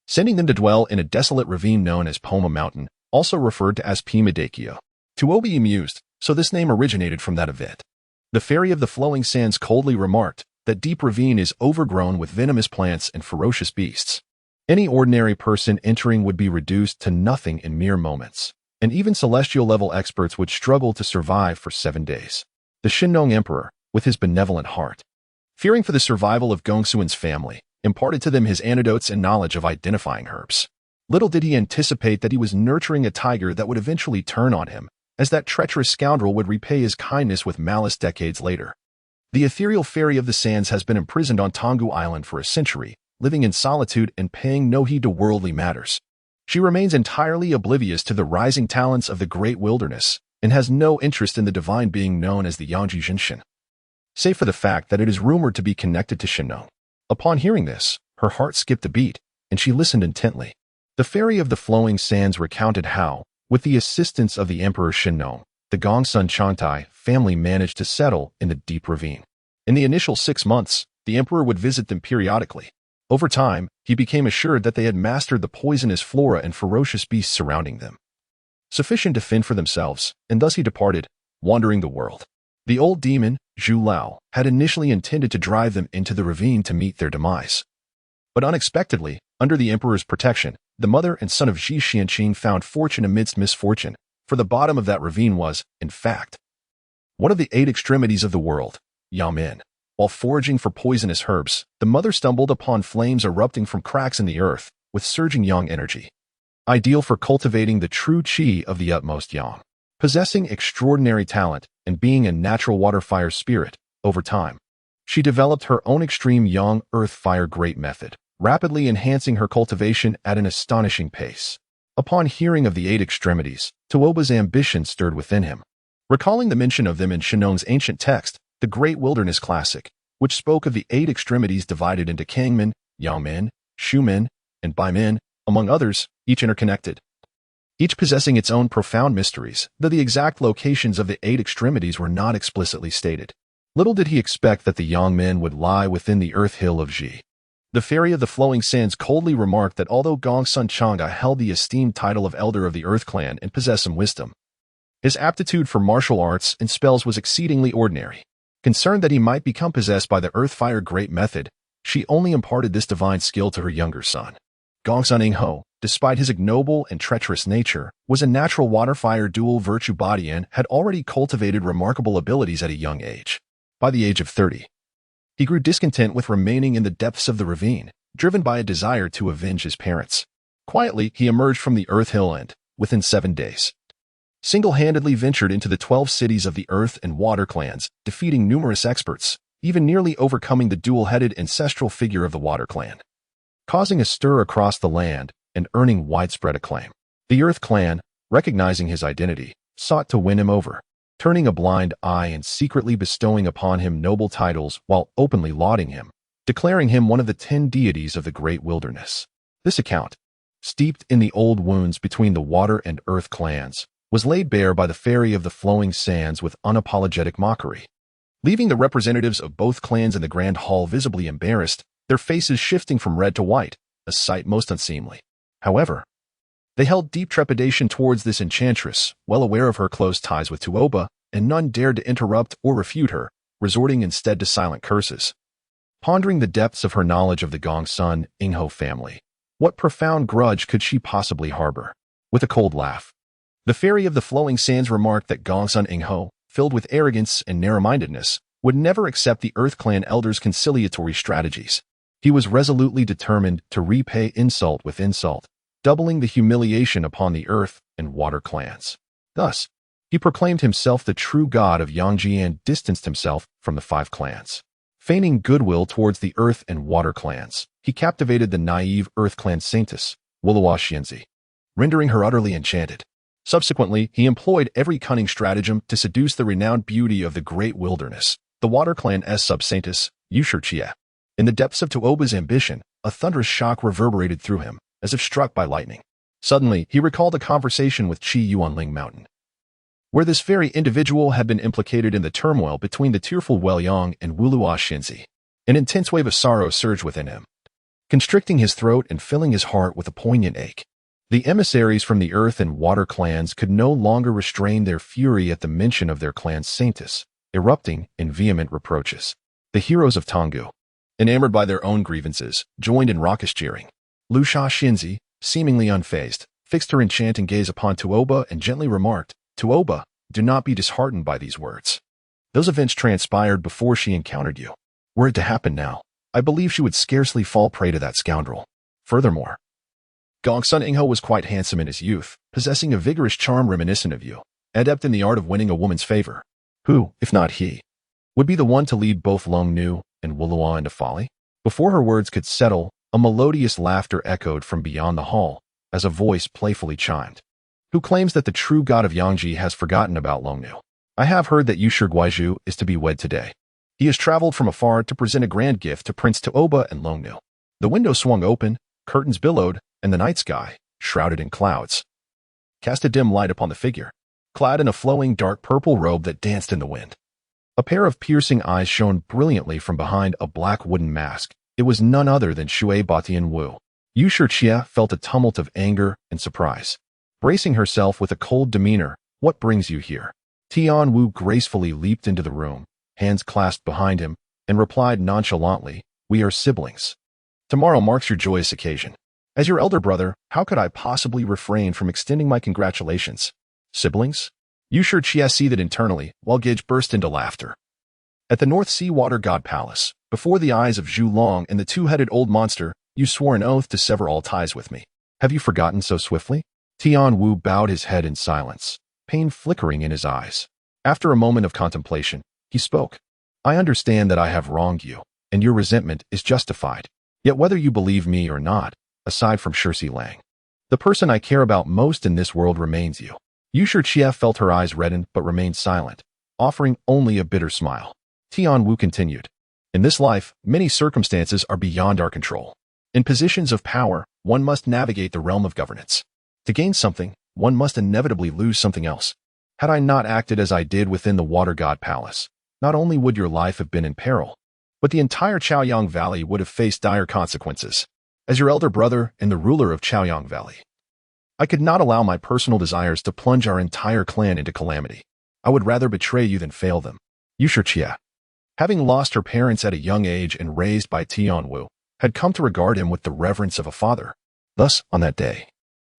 sending them to dwell in a desolate ravine known as Poma Mountain, also referred to as Pima Daikyu. Tuobayi mused, so this name originated from that event. The Fairy of the Flowing Sands coldly remarked that deep ravine is overgrown with venomous plants and ferocious beasts. Any ordinary person entering would be reduced to nothing in mere moments, and even celestial-level experts would struggle to survive for 7 days. The Shinnong Emperor, with his benevolent heart, fearing for the survival of Gongsuan's family, imparted to them his antidotes and knowledge of identifying herbs. Little did he anticipate that he was nurturing a tiger that would eventually turn on him, as that treacherous scoundrel would repay his kindness with malice decades later. The ethereal Fairy of the Sands has been imprisoned on Tongu Island for a century, living in solitude and paying no heed to worldly matters. She remains entirely oblivious to the rising talents of the great wilderness, and has no interest in the divine being known as the Yangji Jinshin, save for the fact that it is rumored to be connected to Shinnong. Upon hearing this, her heart skipped a beat, and she listened intently. The Fairy of the Flowing Sands recounted how, with the assistance of the Emperor Shinnong, the Gongsun Changtai family managed to settle in the deep ravine. In the initial 6 months, the Emperor would visit them periodically, Over time, he became assured that they had mastered the poisonous flora and ferocious beasts surrounding them, sufficient to fend for themselves, and thus he departed, wandering the world. The old demon, Zhu Lao, had initially intended to drive them into the ravine to meet their demise. But unexpectedly, under the emperor's protection, the mother and son of Ji Xianqing found fortune amidst misfortune, for the bottom of that ravine was, in fact, one of the 8 extremities of the world, Yamen. While foraging for poisonous herbs, the mother stumbled upon flames erupting from cracks in the earth, with surging yang energy, ideal for cultivating the true qi of the utmost yang. Possessing extraordinary talent and being a natural water-fire spirit, over time, she developed her own extreme yang earth-fire great method, rapidly enhancing her cultivation at an astonishing pace. Upon hearing of the 8 extremities, Tuoba's ambition stirred within him. Recalling the mention of them in Shennong's ancient text, the Great Wilderness Classic, which spoke of the 8 extremities divided into Kangmen, Yangmen, Shumen, and Baimen, among others, each interconnected, each possessing its own profound mysteries, though the exact locations of the 8 extremities were not explicitly stated. Little did he expect that the Yangmen would lie within the earth hill of Ji. The Fairy of the Flowing Sands coldly remarked that although Gongsun Chang'e held the esteemed title of Elder of the Earth Clan and possessed some wisdom, his aptitude for martial arts and spells was exceedingly ordinary. Concerned that he might become possessed by the Earth-Fire Great Method, she only imparted this divine skill to her younger son. Gongsun Ingho, despite his ignoble and treacherous nature, was a natural water-fire dual-virtue body and had already cultivated remarkable abilities at a young age. By the age of 30, he grew discontent with remaining in the depths of the ravine, driven by a desire to avenge his parents. Quietly, he emerged from the Earth Hill and, within 7 days, single-handedly ventured into the 12 cities of the Earth and Water clans, defeating numerous experts, even nearly overcoming the dual-headed ancestral figure of the Water clan, causing a stir across the land and earning widespread acclaim. The Earth clan, recognizing his identity, sought to win him over, turning a blind eye and secretly bestowing upon him noble titles while openly lauding him, declaring him one of the 10 deities of the Great Wilderness. This account, steeped in the old wounds between the Water and Earth clans, was laid bare by the Fairy of the Flowing Sands with unapologetic mockery, leaving the representatives of both clans in the Grand Hall visibly embarrassed, their faces shifting from red to white, a sight most unseemly. However, they held deep trepidation towards this enchantress, well aware of her close ties with Tuoba, and none dared to interrupt or refute her, resorting instead to silent curses. Pondering the depths of her knowledge of the Gongsun Ingho family, what profound grudge could she possibly harbor? With a cold laugh, the Fairy of the Flowing Sands remarked that Gongsun Ingho, filled with arrogance and narrow-mindedness, would never accept the Earth Clan elder's conciliatory strategies. He was resolutely determined to repay insult with insult, doubling the humiliation upon the Earth and Water clans. Thus, he proclaimed himself the true god of Yangji and distanced himself from the 5 clans. Feigning goodwill towards the Earth and Water clans, he captivated the naive Earth clan saintess, Wulua Xianzi, rendering her utterly enchanted. Subsequently, he employed every cunning stratagem to seduce the renowned beauty of the Great Wilderness, the Water clan's sub-saintess, Yushirchia. In the depths of Tuoba's ambition, a thunderous shock reverberated through him, as if struck by lightning. Suddenly, he recalled a conversation with Qi Yuanling Mountain, where this very individual had been implicated in the turmoil between the tearful Weiyang and Wulua Xianzi. An intense wave of sorrow surged within him, constricting his throat and filling his heart with a poignant ache. The emissaries from the Earth and Water clans could no longer restrain their fury at the mention of their clan's saintess, erupting in vehement reproaches. The heroes of Tonggu, enamored by their own grievances, joined in raucous cheering. Lu Sha Xinzi, seemingly unfazed, fixed her enchanting gaze upon Tuoba and gently remarked, "Tuoba, do not be disheartened by these words. Those events transpired before she encountered you. Were it to happen now, I believe she would scarcely fall prey to that scoundrel. Furthermore, Gongsun Ingho was quite handsome in his youth, possessing a vigorous charm reminiscent of you, adept in the art of winning a woman's favor. Who, if not he, would be the one to lead both Long Nu and Wulua into folly?" Before her words could settle, a melodious laughter echoed from beyond the hall, as a voice playfully chimed. "Who claims that the true god of Yangji has forgotten about Long Nu? I have heard that Yushir Guizhu is to be wed today. He has traveled from afar to present a grand gift to Prince Tuoba and Long Nu." The window swung open, curtains billowed, and the night sky, shrouded in clouds, cast a dim light upon the figure, clad in a flowing dark purple robe that danced in the wind. A pair of piercing eyes shone brilliantly from behind a black wooden mask, It was none other than Shui Batian-Wu. Yu Shijie felt a tumult of anger and surprise. Bracing herself with a cold demeanor, "What brings you here?" Tian-Wu gracefully leaped into the room, hands clasped behind him, and replied nonchalantly, "We are siblings. Tomorrow marks your joyous occasion. As your elder brother, how could I possibly refrain from extending my congratulations? Siblings?" Yu Shijie seethed internally, while Gage burst into laughter. At the North Sea Water God Palace, before the eyes of Zhu Long and the two-headed old monster, you swore an oath to sever all ties with me. Have you forgotten so swiftly? Tian-Wu bowed his head in silence, pain flickering in his eyes. After a moment of contemplation, he spoke. "I understand that I have wronged you, and your resentment is justified. Yet whether you believe me or not, aside from Shirsi Lang, the person I care about most in this world remains you." Yu Shijie felt her eyes redden but remained silent, offering only a bitter smile. Tian-Wu continued, "In this life, many circumstances are beyond our control. In positions of power, one must navigate the realm of governance. To gain something, one must inevitably lose something else. Had I not acted as I did within the Water God Palace, not only would your life have been in peril, but the entire Chaoyang Valley would have faced dire consequences. As your elder brother and the ruler of Chaoyang Valley, I could not allow my personal desires to plunge our entire clan into calamity. I would rather betray you than fail them." Yu Shijie, having lost her parents at a young age and raised by Tian-Wu, had come to regard him with the reverence of a father. Thus, on that day,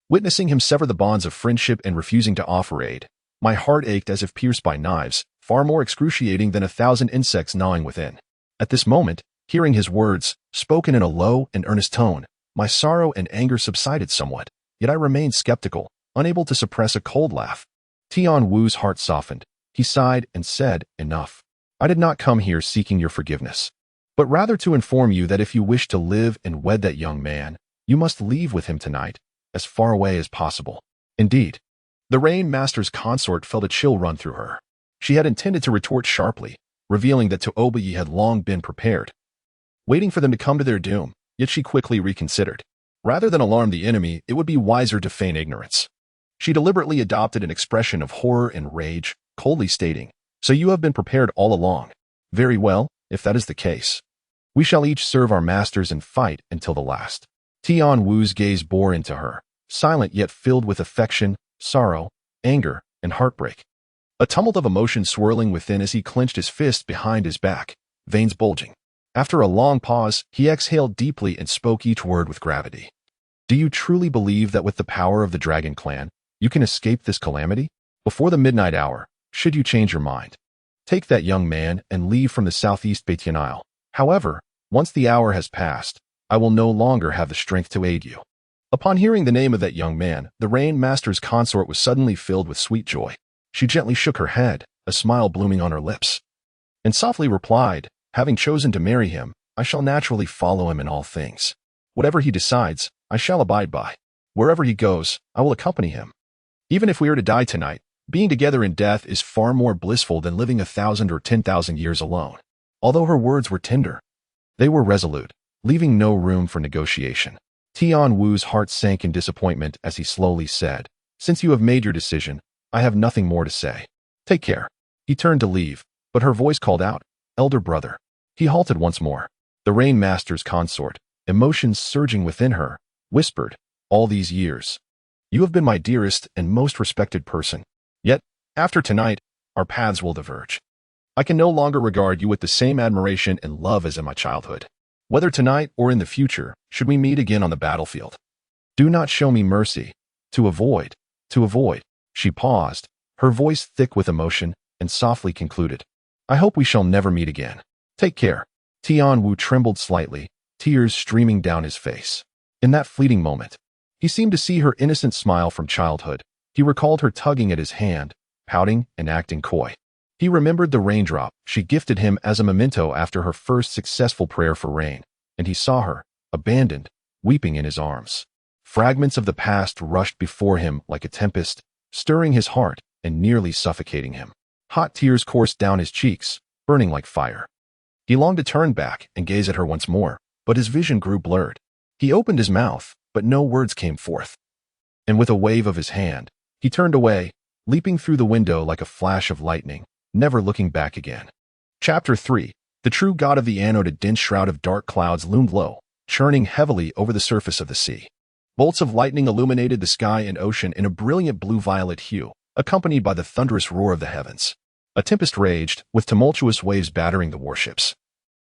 witnessing him sever the bonds of friendship and refusing to offer aid, my heart ached as if pierced by knives, far more excruciating than 1,000 insects gnawing within. At this moment, hearing his words, spoken in a low and earnest tone, my sorrow and anger subsided somewhat, yet I remained skeptical, unable to suppress a cold laugh. Tian-Wu's heart softened. He sighed and said, "Enough. I did not come here seeking your forgiveness, but rather to inform you that if you wish to live and wed that young man, you must leave with him tonight, as far away as possible." Indeed, the Rain Master's consort felt a chill run through her. She had intended to retort sharply, revealing that to Obayi had long been prepared, waiting for them to come to their doom, yet she quickly reconsidered. Rather than alarm the enemy, it would be wiser to feign ignorance. She deliberately adopted an expression of horror and rage, coldly stating, "So you have been prepared all along. Very well, if that is the case. We shall each serve our masters and fight until the last." Tian-Wu's gaze bore into her, silent yet filled with affection, sorrow, anger, and heartbreak. A tumult of emotion swirling within as he clenched his fist behind his back, veins bulging. After a long pause, he exhaled deeply and spoke each word with gravity. "Do you truly believe that with the power of the Dragon Clan, you can escape this calamity? Before the midnight hour, should you change your mind, take that young man and leave from the southeast Baitian Isle. However, once the hour has passed, I will no longer have the strength to aid you." Upon hearing the name of that young man, the Rain Master's consort was suddenly filled with sweet joy. She gently shook her head, a smile blooming on her lips, and softly replied, "Having chosen to marry him, I shall naturally follow him in all things. Whatever he decides, I shall abide by. Wherever he goes, I will accompany him. Even if we are to die tonight, being together in death is far more blissful than living 1,000 or 10,000 years alone." Although her words were tender, they were resolute, leaving no room for negotiation. Tian-Wu's heart sank in disappointment as he slowly said, "Since you have made your decision, I have nothing more to say. Take care." He turned to leave, but her voice called out, "Elder brother." He halted once more. The Rain Master's consort, emotions surging within her, whispered, "All these years, you have been my dearest and most respected person. Yet, after tonight, our paths will diverge. I can no longer regard you with the same admiration and love as in my childhood. Whether tonight or in the future, should we meet again on the battlefield, do not show me mercy. To avoid. She paused, her voice thick with emotion, and softly concluded, "I hope we shall never meet again. Take care." Tian-Wu trembled slightly, tears streaming down his face. In that fleeting moment, he seemed to see her innocent smile from childhood. He recalled her tugging at his hand, pouting and acting coy. He remembered the raindrop she gifted him as a memento after her first successful prayer for rain, and he saw her, abandoned, weeping in his arms. Fragments of the past rushed before him like a tempest, stirring his heart and nearly suffocating him. Hot tears coursed down his cheeks, burning like fire. He longed to turn back and gaze at her once more, but his vision grew blurred. He opened his mouth, but no words came forth. And with a wave of his hand, he turned away, leaping through the window like a flash of lightning, never looking back again. Chapter 3. The true god of the Anode, a dense shroud of dark clouds, loomed low, churning heavily over the surface of the sea. Bolts of lightning illuminated the sky and ocean in a brilliant blue-violet hue, accompanied by the thunderous roar of the heavens. A tempest raged, with tumultuous waves battering the warships,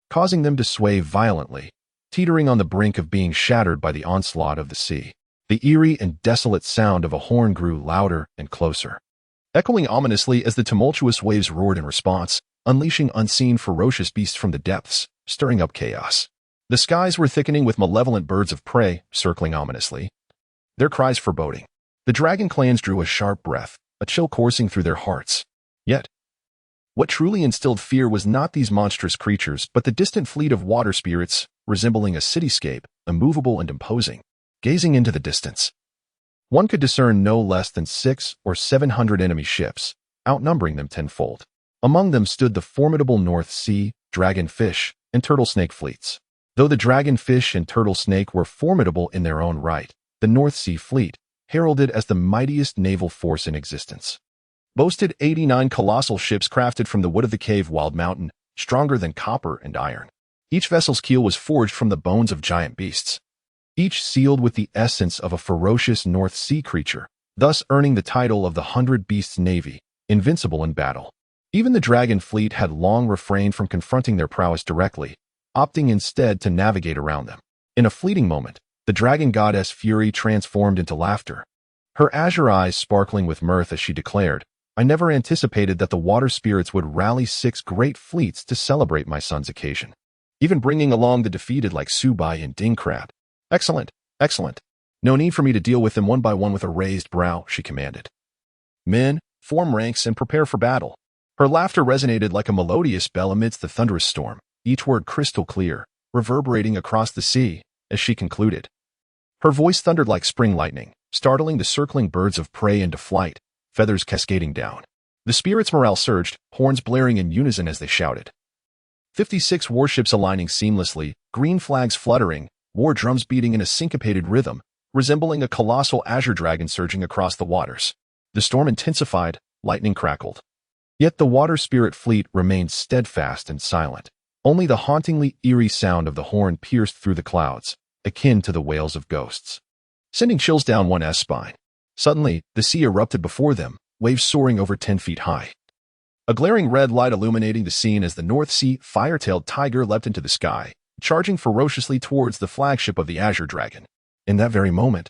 causing them to sway violently, teetering on the brink of being shattered by the onslaught of the sea. The eerie and desolate sound of a horn grew louder and closer, echoing ominously as the tumultuous waves roared in response, unleashing unseen ferocious beasts from the depths, stirring up chaos. The skies were thickening with malevolent birds of prey, circling ominously, their cries foreboding. The dragon clans drew a sharp breath, a chill coursing through their hearts. Yet, what truly instilled fear was not these monstrous creatures, but the distant fleet of water spirits, resembling a cityscape, immovable and imposing, gazing into the distance. One could discern no less than 600 or 700 enemy ships, outnumbering them tenfold. Among them stood the formidable North Sea, dragonfish, and turtle snake fleets. Though the dragonfish and turtle snake were formidable in their own right, the North Sea fleet, heralded as the mightiest naval force in existence, boasted 89 colossal ships crafted from the wood of the cave Wild Mountain, stronger than copper and iron. Each vessel's keel was forged from the bones of giant beasts, each sealed with the essence of a ferocious North Sea creature, thus earning the title of the 100 Beasts Navy, invincible in battle. Even the dragon fleet had long refrained from confronting their prowess directly, opting instead to navigate around them. In a fleeting moment, the dragon goddess Fury transformed into laughter, her azure eyes sparkling with mirth as she declared, "I never anticipated that the water spirits would rally 6 great fleets to celebrate my son's occasion, even bringing along the defeated like Subai and Dingcrab. Excellent, excellent. No need for me to deal with them one by one." With a raised brow, she commanded, "Men, form ranks and prepare for battle." Her laughter resonated like a melodious bell amidst the thunderous storm, each word crystal clear, reverberating across the sea, as she concluded. Her voice thundered like spring lightning, startling the circling birds of prey into flight, feathers cascading down. The spirits' morale surged, horns blaring in unison as they shouted. 56 warships aligning seamlessly, green flags fluttering, war drums beating in a syncopated rhythm, resembling a colossal azure dragon surging across the waters. The storm intensified, lightning crackled. Yet the water spirit fleet remained steadfast and silent. Only the hauntingly eerie sound of the horn pierced through the clouds, akin to the wails of ghosts, sending chills down one's spine. Suddenly, the sea erupted before them, waves soaring over 10 feet high. A glaring red light illuminating the scene as the North Sea fire-tailed tiger leapt into the sky, charging ferociously towards the flagship of the Azure Dragon. In that very moment,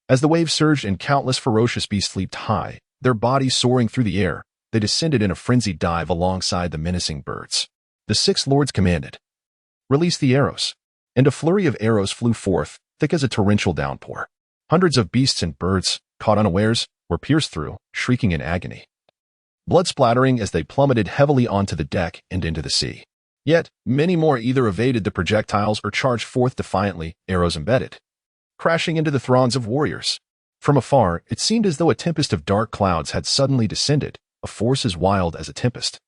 as the waves surged and countless ferocious beasts leaped high, their bodies soaring through the air, they descended in a frenzied dive alongside the menacing birds. The 6 lords commanded, "Release the arrows." And a flurry of arrows flew forth, thick as a torrential downpour. Hundreds of beasts and birds, caught unawares, were pierced through, shrieking in agony, blood splattering as they plummeted heavily onto the deck and into the sea. Yet, many more either evaded the projectiles or charged forth defiantly, arrows embedded, crashing into the throngs of warriors. From afar, it seemed as though a tempest of dark clouds had suddenly descended, a force as wild as a tempest,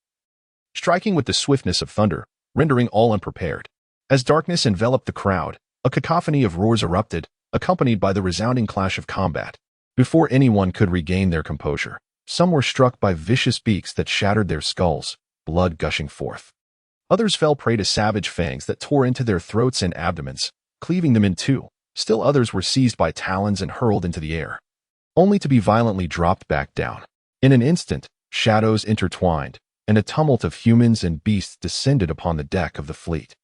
striking with the swiftness of thunder, rendering all unprepared. As darkness enveloped the crowd, a cacophony of roars erupted, accompanied by the resounding clash of combat. Before anyone could regain their composure, some were struck by vicious beaks that shattered their skulls, blood gushing forth. Others fell prey to savage fangs that tore into their throats and abdomens, cleaving them in two. Still others were seized by talons and hurled into the air, only to be violently dropped back down. In an instant, shadows intertwined, and a tumult of humans and beasts descended upon the deck of the fleet,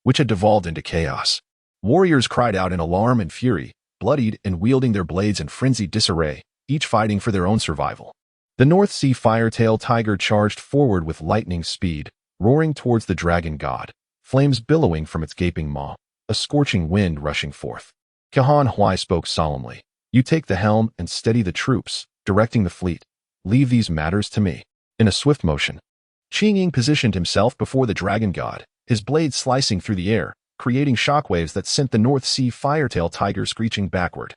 which had devolved into chaos. Warriors cried out in alarm and fury, bloodied and wielding their blades in frenzied disarray, each fighting for their own survival. The North Sea firetail tiger charged forward with lightning speed, roaring towards the dragon god, flames billowing from its gaping maw, a scorching wind rushing forth. Kahan Huai spoke solemnly, "You take the helm and steady the troops, directing the fleet. Leave these matters to me." In a swift motion, Ji Ning positioned himself before the dragon god, his blade slicing through the air, creating shockwaves that sent the North Sea firetail tiger screeching backward,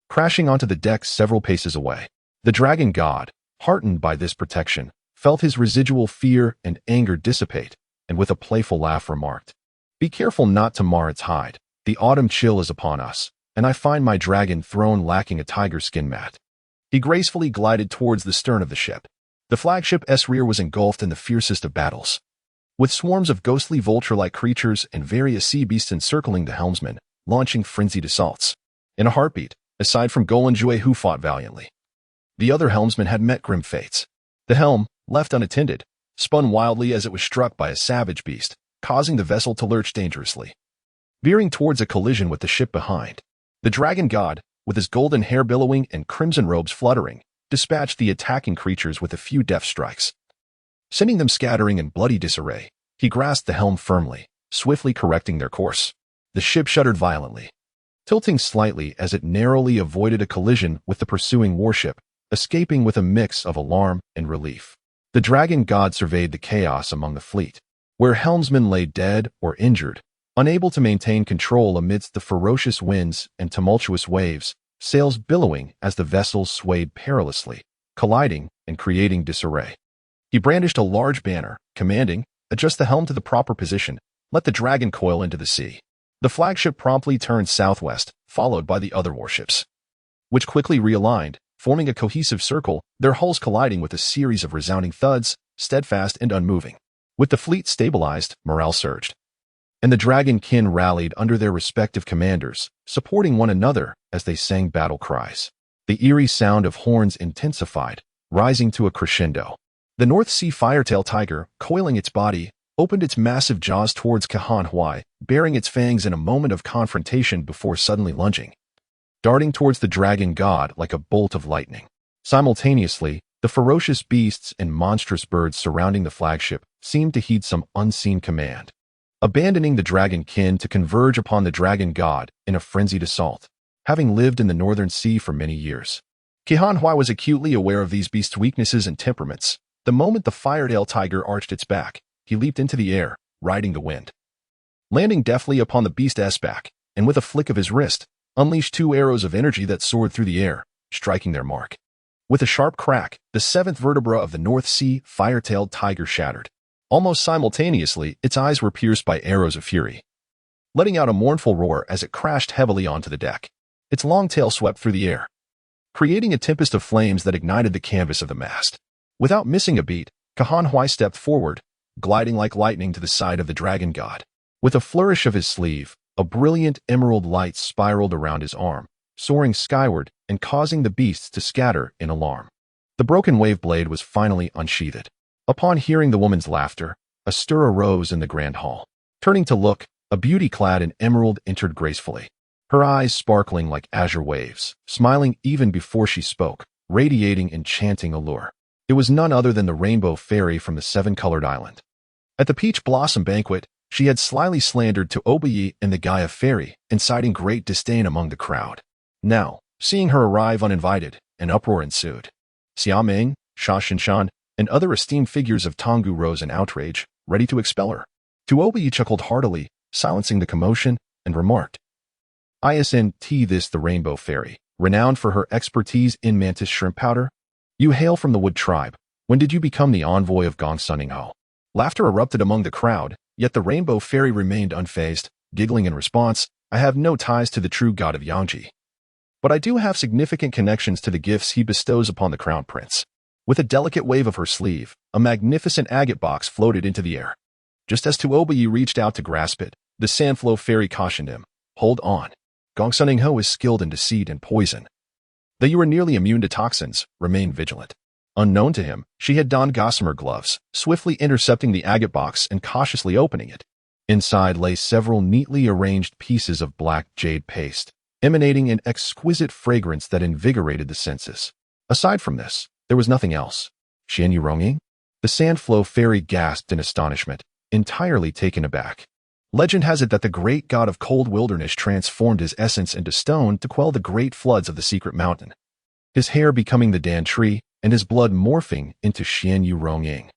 crashing onto the deck several paces away. The dragon god, heartened by this protection, felt his residual fear and anger dissipate, and with a playful laugh remarked, "Be careful not to mar its hide. The autumn chill is upon us, and I find my dragon throne lacking a tiger skin mat." He gracefully glided towards the stern of the ship. The flagship's rear was engulfed in the fiercest of battles. with swarms of ghostly vulture-like creatures and various sea beasts encircling the helmsman, launching frenzied assaults. In a heartbeat, aside from Golan Jue, who fought valiantly, the other helmsmen had met grim fates. The helm, left unattended, spun wildly as it was struck by a savage beast, causing the vessel to lurch dangerously. Veering towards a collision with the ship behind, the dragon god, with his golden hair billowing and crimson robes fluttering, dispatched the attacking creatures with a few deft strikes. Sending them scattering in bloody disarray, he grasped the helm firmly, swiftly correcting their course. The ship shuddered violently, tilting slightly as it narrowly avoided a collision with the pursuing warship, escaping with a mix of alarm and relief. The dragon god surveyed the chaos among the fleet, where helmsmen lay dead or injured, unable to maintain control amidst the ferocious winds and tumultuous waves, sails billowing as the vessels swayed perilously, colliding and creating disarray. He brandished a large banner, commanding, "Adjust the helm to the proper position, let the dragon coil into the sea." The flagship promptly turned southwest, followed by the other warships, which quickly realigned, forming a cohesive circle, their hulls colliding with a series of resounding thuds, steadfast and unmoving. With the fleet stabilized, morale surged, and the dragon kin rallied under their respective commanders, supporting one another as they sang battle cries. The eerie sound of horns intensified, rising to a crescendo. The North Sea firetail tiger, coiling its body, opened its massive jaws towards Kahan Hui, baring its fangs in a moment of confrontation before suddenly lunging, darting towards the dragon god like a bolt of lightning. Simultaneously, the ferocious beasts and monstrous birds surrounding the flagship seemed to heed some unseen command, abandoning the dragon kin to converge upon the dragon god in a frenzied assault. Having lived in the Northern Sea for many years, Kahan Hui was acutely aware of these beasts' weaknesses and temperaments. The moment the firetail tiger arched its back, he leaped into the air, riding the wind. Landing deftly upon the beast's back, and with a flick of his wrist, unleashed two arrows of energy that soared through the air, striking their mark. With a sharp crack, the seventh vertebra of the North Sea fire-tailed tiger shattered. Almost simultaneously, its eyes were pierced by arrows of fury, letting out a mournful roar as it crashed heavily onto the deck. Its long tail swept through the air, creating a tempest of flames that ignited the canvas of the mast. Without missing a beat, Kahan Hui stepped forward, gliding like lightning to the side of the dragon god. With a flourish of his sleeve, a brilliant emerald light spiraled around his arm, soaring skyward and causing the beasts to scatter in alarm. The broken wave blade was finally unsheathed. Upon hearing the woman's laughter, a stir arose in the grand hall. Turning to look, a beauty clad in emerald entered gracefully, her eyes sparkling like azure waves, smiling even before she spoke, radiating enchanting allure. It was none other than the rainbow fairy from the seven-colored island. At the peach blossom banquet, she had slyly slandered to Obayi and the Gaia fairy, inciting great disdain among the crowd. Now, seeing her arrive uninvited, an uproar ensued. Xia Meng, Sha Shinshan, and other esteemed figures of Tonggu rose in outrage, ready to expel her. Tuobi chuckled heartily, silencing the commotion, and remarked, "Isn't this the Rainbow Fairy, renowned for her expertise in mantis shrimp powder? You hail from the Wood tribe. When did you become the envoy of Gong Sunning Ho?" Laughter erupted among the crowd, yet the Rainbow Fairy remained unfazed, giggling in response, "I have no ties to the true god of Yangji, but I do have significant connections to the gifts he bestows upon the crown prince." With a delicate wave of her sleeve, a magnificent agate box floated into the air. Just as Tuobayi reached out to grasp it, the Sandflow Fairy cautioned him, "Hold on. Gong Sunning Ho is skilled in deceit and poison. Though you are nearly immune to toxins, remain vigilant." Unknown to him, she had donned gossamer gloves, swiftly intercepting the agate box and cautiously opening it. Inside lay several neatly arranged pieces of black jade paste, emanating an exquisite fragrance that invigorated the senses. Aside from this, there was nothing else. "Xian Yu Ronging?" The Sandflow Fairy gasped in astonishment, entirely taken aback. Legend has it that the great god of cold wilderness transformed his essence into stone to quell the great floods of the secret mountain, his hair becoming the Dan tree and his blood morphing into Xian Yu Ronging.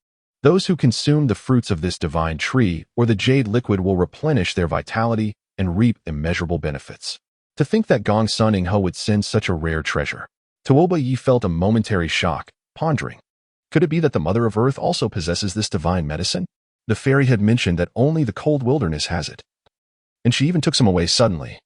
Those who consume the fruits of this divine tree or the jade liquid will replenish their vitality and reap immeasurable benefits. To think that Gong Sunning Ho would send such a rare treasure. Tuoba Yi felt a momentary shock, pondering, could it be that the Mother of Earth also possesses this divine medicine? The fairy had mentioned that only the cold wilderness has it, and she even took some away suddenly.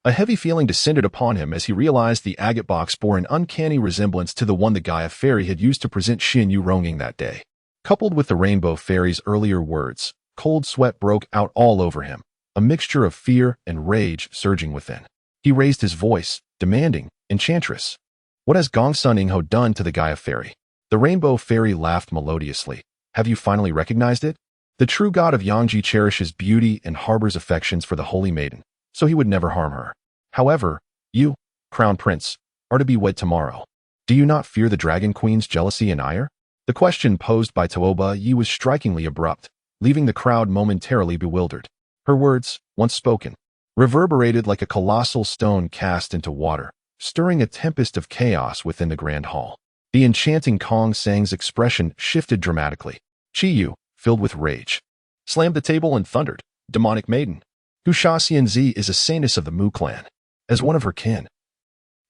A heavy feeling descended upon him as he realized the agate box bore an uncanny resemblance to the one the Gaia fairy had used to present Xian Yu Ronging that day. Coupled with the rainbow fairy's earlier words, cold sweat broke out all over him, a mixture of fear and rage surging within. He raised his voice, demanding, "Enchantress, what has Gong Sun Ho done to the Gaia fairy?" The rainbow fairy laughed melodiously. "Have you finally recognized it? The true god of Yangji cherishes beauty and harbors affections for the holy maiden, so he would never harm her. However, you, Crown Prince, are to be wed tomorrow. Do you not fear the Dragon Queen's jealousy and ire?" The question posed by Tuoba Yi was strikingly abrupt, leaving the crowd momentarily bewildered. Her words, once spoken, reverberated like a colossal stone cast into water, stirring a tempest of chaos within the grand hall. The enchanting Kong Sang's expression shifted dramatically. Chi Yu, filled with rage, slammed the table and thundered, "Demonic maiden, Gu Sha Xianzi is a saintess of the Mu clan. As one of her kin,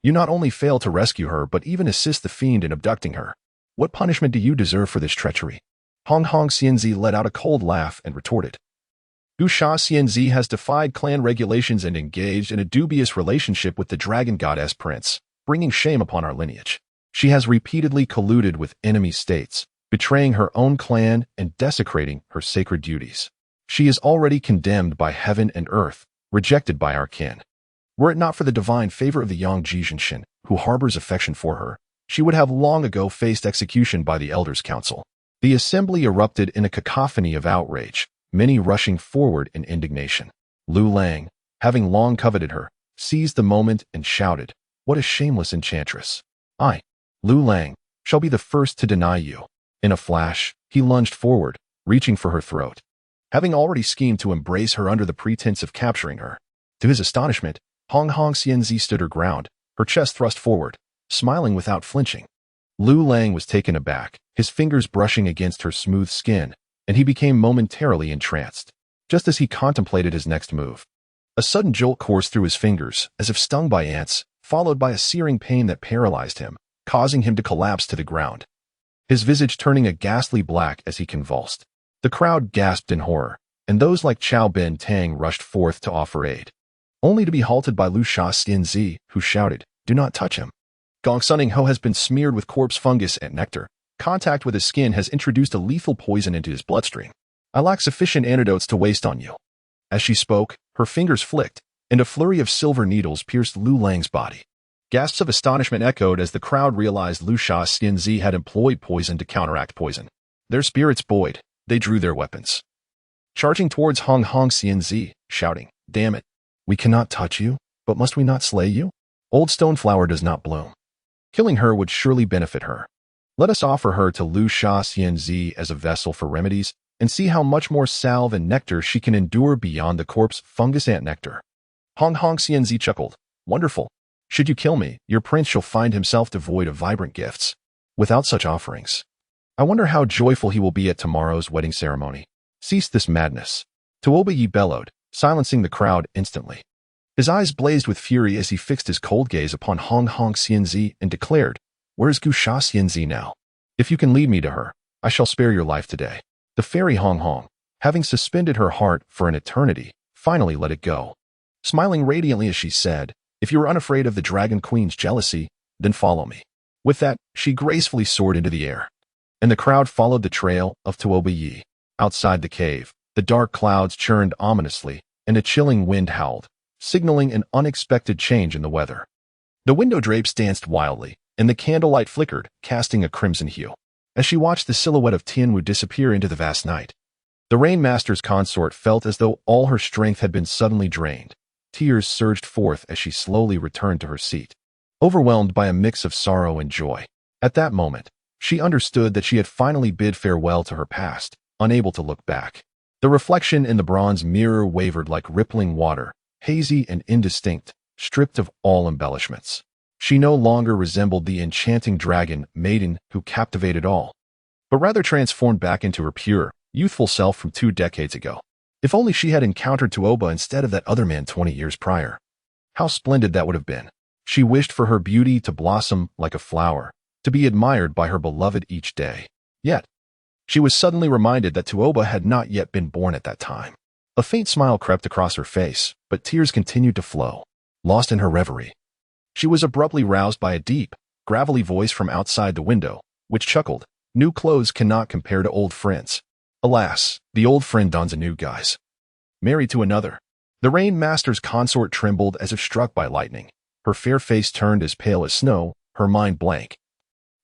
you not only fail to rescue her but even assist the fiend in abducting her. What punishment do you deserve for this treachery?" Hong Xianzi let out a cold laugh and retorted, "Gu Sha Xianzi has defied clan regulations and engaged in a dubious relationship with the dragon goddess prince, bringing shame upon our lineage. She has repeatedly colluded with enemy states, betraying her own clan and desecrating her sacred duties. She is already condemned by heaven and earth, rejected by our kin. Were it not for the divine favor of the Yang Jizhenshin, who harbors affection for her, she would have long ago faced execution by the Elders' Council." The assembly erupted in a cacophony of outrage, many rushing forward in indignation. Lu Lang, having long coveted her, seized the moment and shouted, "What a shameless enchantress! I, Lu Lang, shall be the first to deny you." In a flash, he lunged forward, reaching for her throat, having already schemed to embrace her under the pretense of capturing her. To his astonishment, Hong Xianzi stood her ground, her chest thrust forward, smiling without flinching. Lu Lang was taken aback, his fingers brushing against her smooth skin, and he became momentarily entranced. Just as he contemplated his next move, a sudden jolt coursed through his fingers, as if stung by ants, followed by a searing pain that paralyzed him, causing him to collapse to the ground, his visage turning a ghastly black as he convulsed. The crowd gasped in horror, and those like Chao Ben Tang rushed forth to offer aid, only to be halted by Lu Sha Xianzi, who shouted, "Do not touch him. Gong Sun Ho has been smeared with corpse fungus and nectar. Contact with his skin has introduced a lethal poison into his bloodstream. I lack sufficient antidotes to waste on you." As she spoke, her fingers flicked, and a flurry of silver needles pierced Lu Lang's body. Gasps of astonishment echoed as the crowd realized Lu Sha Xianzi had employed poison to counteract poison. Their spirits buoyed, they drew their weapons, charging towards Hong Xianzi, shouting, "Damn it! We cannot touch you, but must we not slay you? Old stone flower does not bloom. Killing her would surely benefit her. Let us offer her to Lu Sha Xianzi as a vessel for remedies, and see how much more salve and nectar she can endure beyond the corpse fungus ant nectar." Hong Xianzi chuckled, "Wonderful. Should you kill me, your prince shall find himself devoid of vibrant gifts. Without such offerings, I wonder how joyful he will be at tomorrow's wedding ceremony. Cease this madness." Tuoba Yi bellowed, silencing the crowd instantly. His eyes blazed with fury as he fixed his cold gaze upon Hong Xianzi and declared, "Where is Gu Sha Xianzi now? If you can lead me to her, I shall spare your life today." The fairy Hong, having suspended her heart for an eternity, finally let it go. Smiling radiantly as she said, "If you are unafraid of the Dragon Queen's jealousy, then follow me." With that, she gracefully soared into the air, and the crowd followed the trail of Tuoba Yi. Outside the cave, the dark clouds churned ominously, and a chilling wind howled, signaling an unexpected change in the weather. The window drapes danced wildly, and the candlelight flickered, casting a crimson hue. As she watched the silhouette of Tianwu disappear into the vast night, the Rainmaster's consort felt as though all her strength had been suddenly drained. Tears surged forth as she slowly returned to her seat, overwhelmed by a mix of sorrow and joy. At that moment, she understood that she had finally bid farewell to her past, unable to look back. The reflection in the bronze mirror wavered like rippling water, hazy and indistinct, stripped of all embellishments. She no longer resembled the enchanting dragon maiden who captivated all, but rather transformed back into her pure, youthful self from 2 decades ago. If only she had encountered Tuoba instead of that other man 20 years prior. How splendid that would have been. She wished for her beauty to blossom like a flower, to be admired by her beloved each day. Yet, she was suddenly reminded that Tuoba had not yet been born at that time. A faint smile crept across her face, but tears continued to flow. Lost in her reverie, she was abruptly roused by a deep, gravelly voice from outside the window, which chuckled, New clothes cannot compare to old friends. Alas, the old friend dons a new guise. Married to another. The Rain Master's consort trembled as if struck by lightning. Her fair face turned as pale as snow, her mind blank.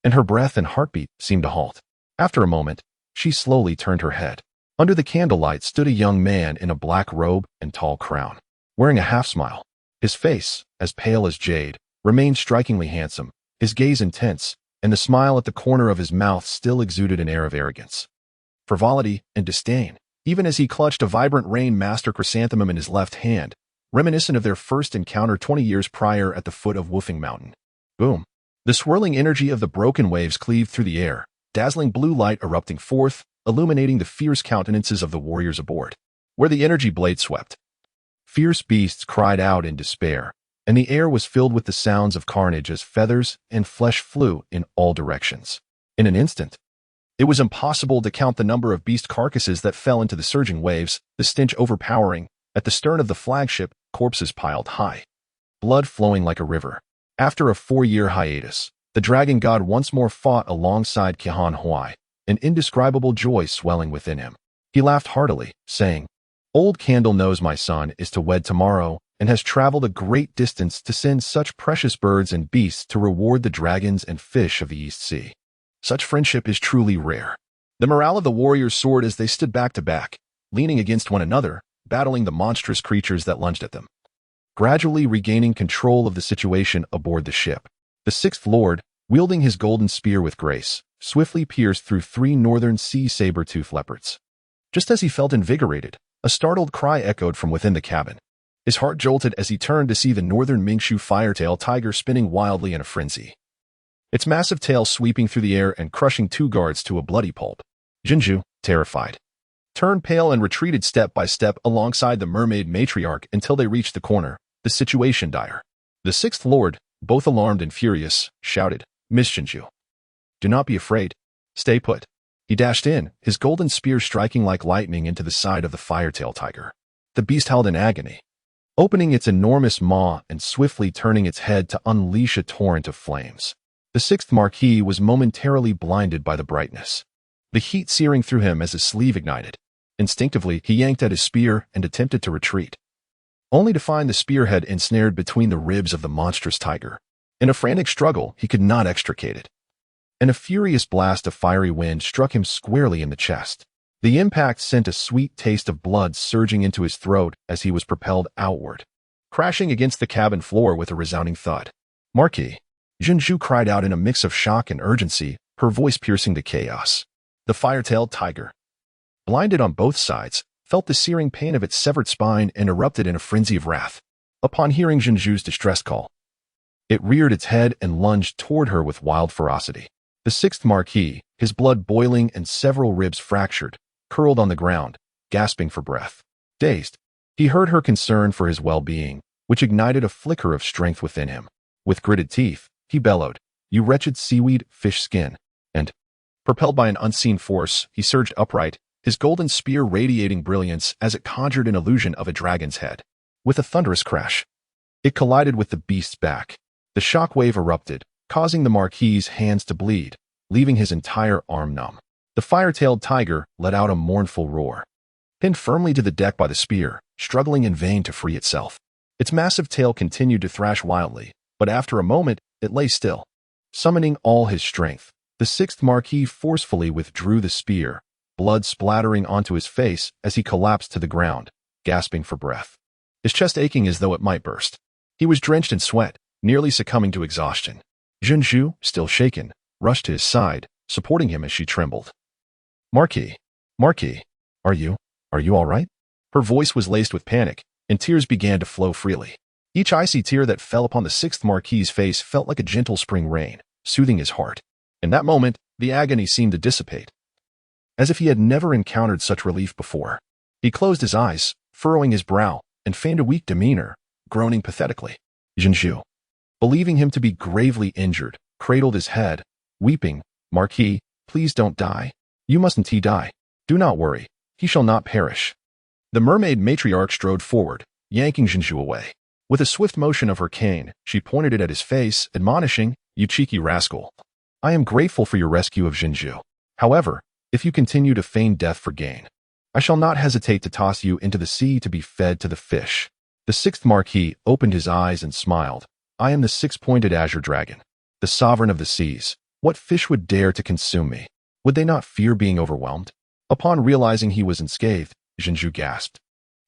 And her breath and heartbeat seemed to halt. After a moment, she slowly turned her head. Under the candlelight stood a young man in a black robe and tall crown, wearing a half-smile. His face, as pale as jade, remained strikingly handsome, his gaze intense, and the smile at the corner of his mouth still exuded an air of arrogance, frivolity, and disdain, even as he clutched a vibrant Rain Master chrysanthemum in his left hand, reminiscent of their first encounter 20 years prior at the foot of Woofing Mountain. Boom! The swirling energy of the broken waves cleaved through the air, dazzling blue light erupting forth, illuminating the fierce countenances of the warriors aboard. Where the energy blade swept, fierce beasts cried out in despair, and the air was filled with the sounds of carnage as feathers and flesh flew in all directions. In an instant, it was impossible to count the number of beast carcasses that fell into the surging waves, the stench overpowering. At the stern of the flagship, corpses piled high, blood flowing like a river. After a 4-year hiatus, the dragon god once more fought alongside Kihan Huai, an indescribable joy swelling within him. He laughed heartily, saying, "Old Candle knows my son is to wed tomorrow and has traveled a great distance to send such precious birds and beasts to reward the dragons and fish of the East Sea. Such friendship is truly rare." The morale of the warriors soared as they stood back to back, leaning against one another, battling the monstrous creatures that lunged at them. Gradually regaining control of the situation aboard the ship, the Sixth Lord, wielding his golden spear with grace, swiftly pierced through 3 northern sea saber-tooth leopards. Just as he felt invigorated, a startled cry echoed from within the cabin. His heart jolted as he turned to see the northern Mingshu firetail tiger spinning wildly in a frenzy, its massive tail sweeping through the air and crushing 2 guards to a bloody pulp. Jinju, terrified, turned pale and retreated step by step alongside the mermaid matriarch until they reached the corner, the situation dire. The Sixth Lord, both alarmed and furious, shouted, "Miss Jinju, do not be afraid. Stay put." He dashed in, his golden spear striking like lightning into the side of the firetail tiger. The beast howled in agony, opening its enormous maw and swiftly turning its head to unleash a torrent of flames. The Sixth Marquis was momentarily blinded by the brightness, the heat searing through him as his sleeve ignited. Instinctively, he yanked at his spear and attempted to retreat, only to find the spearhead ensnared between the ribs of the monstrous tiger. In a frantic struggle, he could not extricate it, and a furious blast of fiery wind struck him squarely in the chest. The impact sent a sweet taste of blood surging into his throat as he was propelled outward, crashing against the cabin floor with a resounding thud. "Marquis!" Jinju cried out in a mix of shock and urgency, her voice piercing to chaos. The fire-tailed tiger, blinded on both sides, felt the searing pain of its severed spine and erupted in a frenzy of wrath. Upon hearing Jinju's distress call, it reared its head and lunged toward her with wild ferocity. The Sixth Marquis, his blood boiling and several ribs fractured, curled on the ground, gasping for breath. Dazed, he heard her concern for his well-being, which ignited a flicker of strength within him. With gritted teeth, he bellowed, "You wretched seaweed, fish skin," and, propelled by an unseen force, he surged upright, his golden spear radiating brilliance as it conjured an illusion of a dragon's head. With a thunderous crash, it collided with the beast's back. The shock wave erupted, causing the Marquis's hands to bleed, leaving his entire arm numb. The fire-tailed tiger let out a mournful roar, pinned firmly to the deck by the spear, struggling in vain to free itself. Its massive tail continued to thrash wildly, but after a moment, it lay still. Summoning all his strength, the Sixth Marquis forcefully withdrew the spear, blood splattering onto his face as he collapsed to the ground, gasping for breath, his chest aching as though it might burst. He was drenched in sweat, nearly succumbing to exhaustion. Jinju, still shaken, rushed to his side, supporting him as she trembled. Marquis, are you all right?" Her voice was laced with panic, and tears began to flow freely. Each icy tear that fell upon the Sixth Marquis's face felt like a gentle spring rain, soothing his heart. In that moment, the agony seemed to dissipate, as if he had never encountered such relief before. He closed his eyes, furrowing his brow, and feigned a weak demeanor, groaning pathetically. Jinju, believing him to be gravely injured, cradled his head, weeping, "Marquis, please don't die. You mustn't he die. Do not worry, he shall not perish." The mermaid matriarch strode forward, yanking Jinju away. With a swift motion of her cane, she pointed it at his face, admonishing, "You cheeky rascal. I am grateful for your rescue of Jinju. However, if you continue to feign death for gain, I shall not hesitate to toss you into the sea to be fed to the fish. The sixth Marquis opened his eyes and smiled. I am the six-pointed azure dragon, the sovereign of the seas. What fish would dare to consume me? Would they not fear being overwhelmed? Upon realizing he was unscathed, Jinju gasped,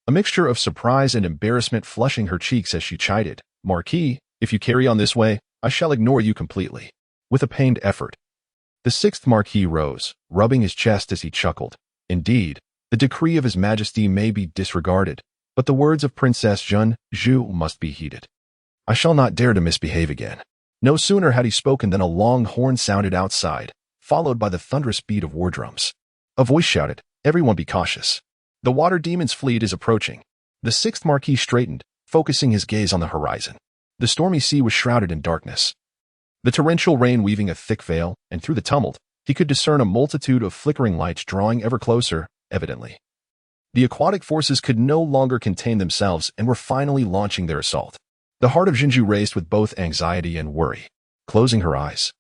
a mixture of surprise and embarrassment flushing her cheeks as she chided, Marquis, if you carry on this way, I shall ignore you completely. With a pained effort, the sixth Marquis rose, rubbing his chest as he chuckled. Indeed, the decree of His Majesty may be disregarded, but the words of Princess Zhu must be heeded. I shall not dare to misbehave again. No sooner had he spoken than a long horn sounded outside, followed by the thunderous beat of war drums. A voice shouted, everyone be cautious. The water demon's fleet is approaching. The sixth Marquis straightened, focusing his gaze on the horizon. The stormy sea was shrouded in darkness, the torrential rain weaving a thick veil, and through the tumult, he could discern a multitude of flickering lights drawing ever closer, evidently. The aquatic forces could no longer contain themselves and were finally launching their assault. The heart of Jinju raced with both anxiety and worry. Closing her eyes,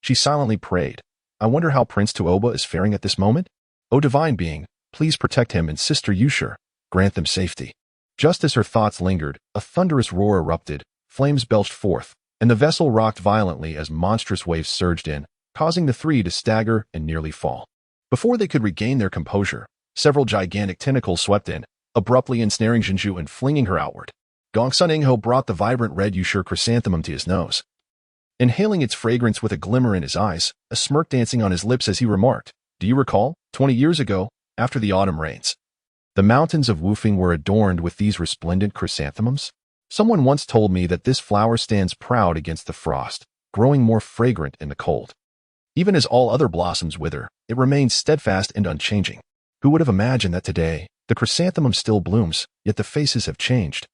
she silently prayed, I wonder how Prince Tuoba is faring at this moment? O divine being, please protect him and Sister Yushur, grant them safety. Just as her thoughts lingered, a thunderous roar erupted, flames belched forth, and the vessel rocked violently as monstrous waves surged in, causing the three to stagger and nearly fall. Before they could regain their composure, several gigantic tentacles swept in, abruptly ensnaring Jinju and flinging her outward. Gongsun Ingho brought the vibrant red Yushur chrysanthemum to his nose, inhaling its fragrance with a glimmer in his eyes, a smirk dancing on his lips as he remarked, do you recall, 20 years ago, after the autumn rains, the mountains of Wufing were adorned with these resplendent chrysanthemums? Someone once told me that this flower stands proud against the frost, growing more fragrant in the cold. Even as all other blossoms wither, it remains steadfast and unchanging. Who would have imagined that today, the chrysanthemum still blooms, yet the faces have changed?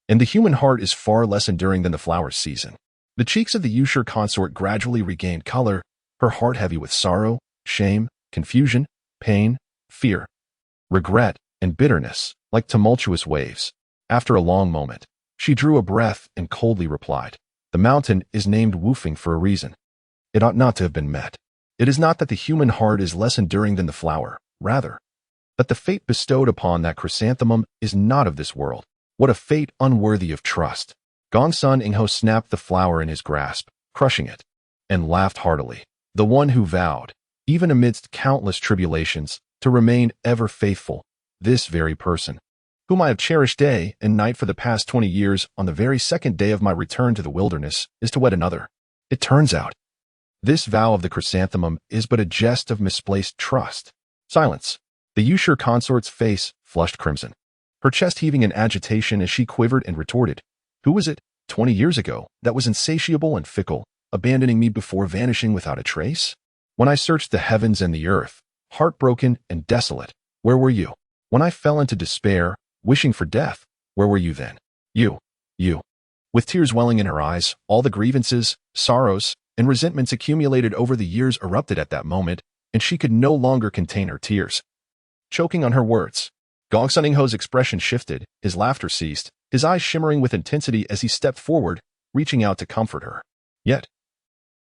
And the human heart is far less enduring than the flower's season. The cheeks of the Yushur consort gradually regained color, her heart heavy with sorrow, shame, confusion, pain, fear, regret, and bitterness, like tumultuous waves. After a long moment, she drew a breath and coldly replied, the mountain is named Wufing for a reason. It ought not to have been met. It is not that the human heart is less enduring than the flower, rather, that the fate bestowed upon that chrysanthemum is not of this world. What a fate unworthy of trust. Gongsun Ingho snapped the flower in his grasp, crushing it, and laughed heartily. The one who vowed, even amidst countless tribulations, to remain ever faithful, this very person, whom I have cherished day and night for the past 20 years, on the very second day of my return to the wilderness, is to wed another. It turns out, this vow of the chrysanthemum is but a jest of misplaced trust. Silence. The Yushur consort's face flushed crimson, her chest heaving in agitation as she quivered and retorted, who was it, 20 years ago, that was insatiable and fickle, abandoning me before vanishing without a trace? When I searched the heavens and the earth, heartbroken and desolate, where were you? When I fell into despair, wishing for death, where were you then? You. With tears welling in her eyes, all the grievances, sorrows, and resentments accumulated over the years erupted at that moment, and she could no longer contain her tears. Choking on her words, Gongsun Ingho's expression shifted, his laughter ceased, his eyes shimmering with intensity as he stepped forward, reaching out to comfort her. Yet,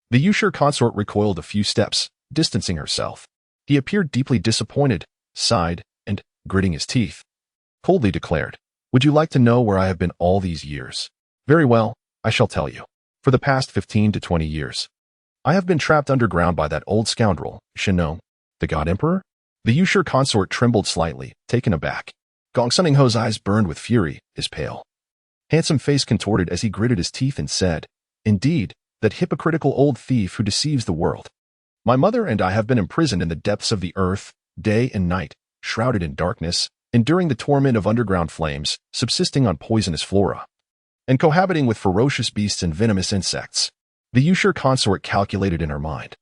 the Yushur consort recoiled a few steps, distancing herself. He appeared deeply disappointed, sighed, and, gritting his teeth, coldly declared, would you like to know where I have been all these years? Very well, I shall tell you. For the past 15 to 20 years, I have been trapped underground by that old scoundrel, Shinon, the God Emperor. The Yushur consort trembled slightly, taken aback. Gongsun Ingho's eyes burned with fury, his pale, handsome face contorted as he gritted his teeth and said, indeed, that hypocritical old thief who deceives the world. My mother and I have been imprisoned in the depths of the earth, day and night, shrouded in darkness, enduring the torment of underground flames, subsisting on poisonous flora, and cohabiting with ferocious beasts and venomous insects. The Yushur consort calculated in her mind,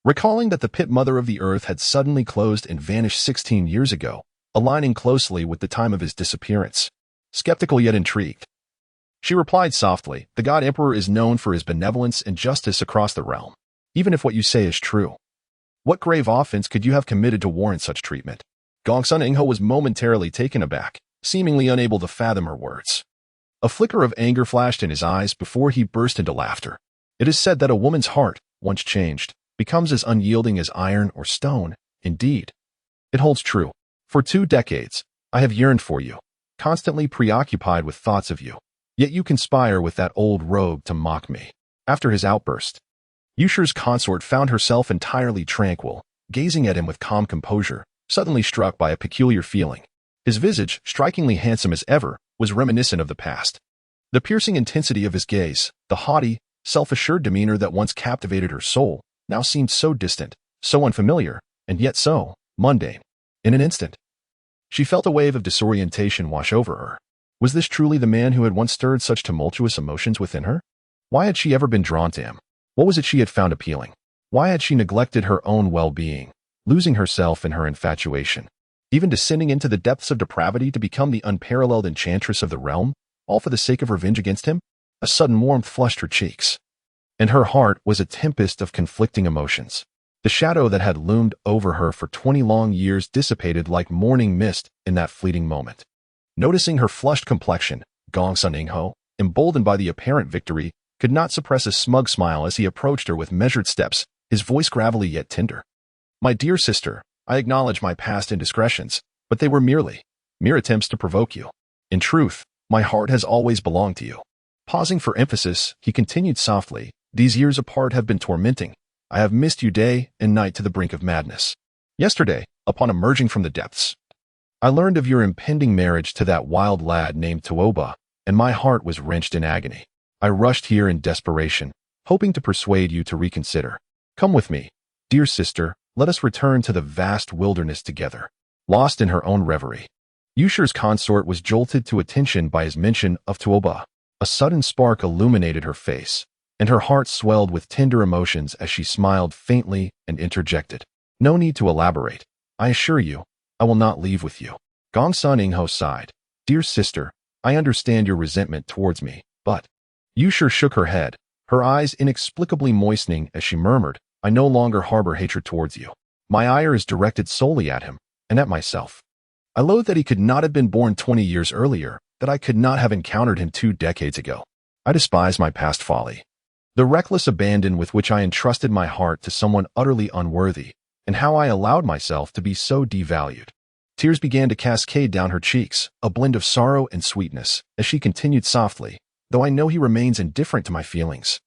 recalling that the pit mother of the earth had suddenly closed and vanished 16 years ago, aligning closely with the time of his disappearance. Skeptical yet intrigued, she replied softly, the God Emperor is known for his benevolence and justice across the realm, even if what you say is true. What grave offense could you have committed to warrant such treatment? Gongsun Ingho was momentarily taken aback, seemingly unable to fathom her words. A flicker of anger flashed in his eyes before he burst into laughter. It is said that a woman's heart, once changed, becomes as unyielding as iron or stone. Indeed, it holds true. For 2 decades, I have yearned for you, constantly preoccupied with thoughts of you. Yet you conspire with that old rogue to mock me. After his outburst, Yusher's consort found herself entirely tranquil, gazing at him with calm composure, suddenly struck by a peculiar feeling. His visage, strikingly handsome as ever, was reminiscent of the past. The piercing intensity of his gaze, the haughty, self-assured demeanor that once captivated her soul, now seemed so distant, so unfamiliar, and yet so mundane. In an instant, she felt a wave of disorientation wash over her. Was this truly the man who had once stirred such tumultuous emotions within her? Why had she ever been drawn to him? What was it she had found appealing? Why had she neglected her own well-being, losing herself in her infatuation, even descending into the depths of depravity to become the unparalleled enchantress of the realm, all for the sake of revenge against him? A sudden warmth flushed her cheeks, and her heart was a tempest of conflicting emotions. The shadow that had loomed over her for 20 long years dissipated like morning mist in that fleeting moment. Noticing her flushed complexion, Gong Sun-Ing-ho, emboldened by the apparent victory, could not suppress a smug smile as he approached her with measured steps, his voice gravelly yet tender. My dear sister, I acknowledge my past indiscretions, but they were mere attempts to provoke you. In truth, my heart has always belonged to you. Pausing for emphasis, he continued softly, these years apart have been tormenting. I have missed you day and night to the brink of madness. Yesterday, upon emerging from the depths, I learned of your impending marriage to that wild lad named Tuoba, and my heart was wrenched in agony. I rushed here in desperation, hoping to persuade you to reconsider. Come with me, dear sister, let us return to the vast wilderness together. Lost in her own reverie, Yusher's consort was jolted to attention by his mention of Tuoba. A sudden spark illuminated her face, and her heart swelled with tender emotions as she smiled faintly and interjected. No need to elaborate. I assure you, I will not leave with you. Gong Sun-Ing-ho sighed. Dear sister, I understand your resentment towards me, but... Yusher shook her head, her eyes inexplicably moistening as she murmured, I no longer harbor hatred towards you. My ire is directed solely at him, and at myself. I loathe that he could not have been born 20 years earlier, that I could not have encountered him 2 decades ago. I despise my past folly, the reckless abandon with which I entrusted my heart to someone utterly unworthy, and how I allowed myself to be so devalued. Tears began to cascade down her cheeks, a blend of sorrow and sweetness, as she continued softly, though I know he remains indifferent to my feelings,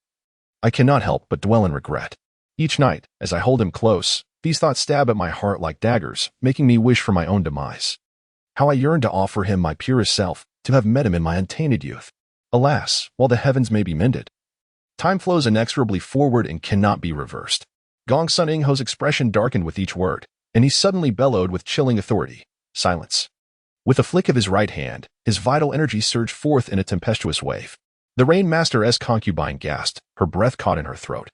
I cannot help but dwell in regret. Each night, as I hold him close, these thoughts stab at my heart like daggers, making me wish for my own demise. How I yearn to offer him my purest self, to have met him in my untainted youth. Alas, while the heavens may be mended, time flows inexorably forward and cannot be reversed. Gong Sun-Ing-ho's expression darkened with each word, and he suddenly bellowed with chilling authority, silence. With a flick of his right hand, his vital energy surged forth in a tempestuous wave. The Rainmaster's concubine gasped, her breath caught in her throat.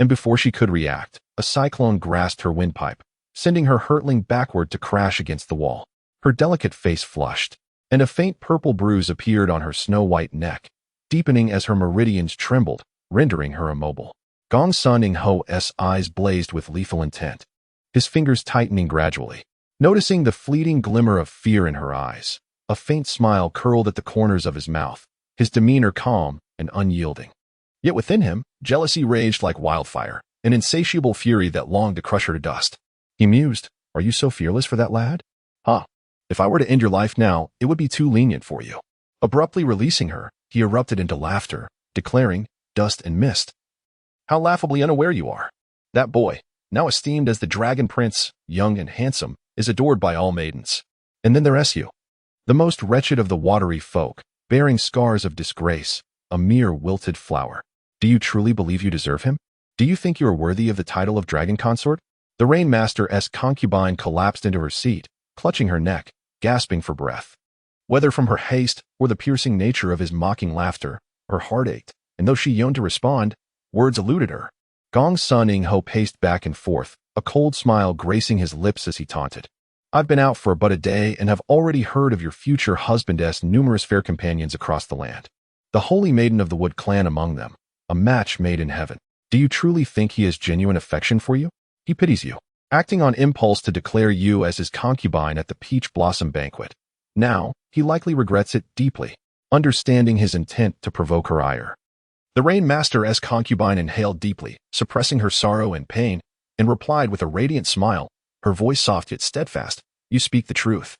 And before she could react, a cyclone grasped her windpipe, sending her hurtling backward to crash against the wall. Her delicate face flushed, and a faint purple bruise appeared on her snow-white neck, deepening as her meridians trembled, rendering her immobile. Gong Sun-Ing-ho's eyes blazed with lethal intent, his fingers tightening gradually. Noticing the fleeting glimmer of fear in her eyes, a faint smile curled at the corners of his mouth, his demeanor calm and unyielding. Yet within him, jealousy raged like wildfire, an insatiable fury that longed to crush her to dust. He mused, are you so fearless for that lad? If I were to end your life now, it would be too lenient for you. Abruptly releasing her, he erupted into laughter, declaring, dust and mist. How laughably unaware you are. That boy, now esteemed as the Dragon Prince, young and handsome, is adored by all maidens. And then there's you, the most wretched of the watery folk, bearing scars of disgrace, a mere wilted flower. Do you truly believe you deserve him? Do you think you are worthy of the title of Dragon Consort? The Rainmaster's concubine collapsed into her seat, clutching her neck, gasping for breath. Whether from her haste or the piercing nature of his mocking laughter, her heart ached, and though she yearned to respond, words eluded her. Gong Sun-Ing-ho paced back and forth, a cold smile gracing his lips as he taunted. I've been out for but a day and have already heard of your future husband's numerous fair companions across the land. The holy maiden of the Wood clan among them, a match made in heaven. Do you truly think he has genuine affection for you? He pities you, acting on impulse to declare you as his concubine at the Peach Blossom Banquet. Now, he likely regrets it deeply, understanding his intent to provoke her ire. The Rain Master's concubine inhaled deeply, suppressing her sorrow and pain, and replied with a radiant smile, her voice soft yet steadfast, "You speak the truth.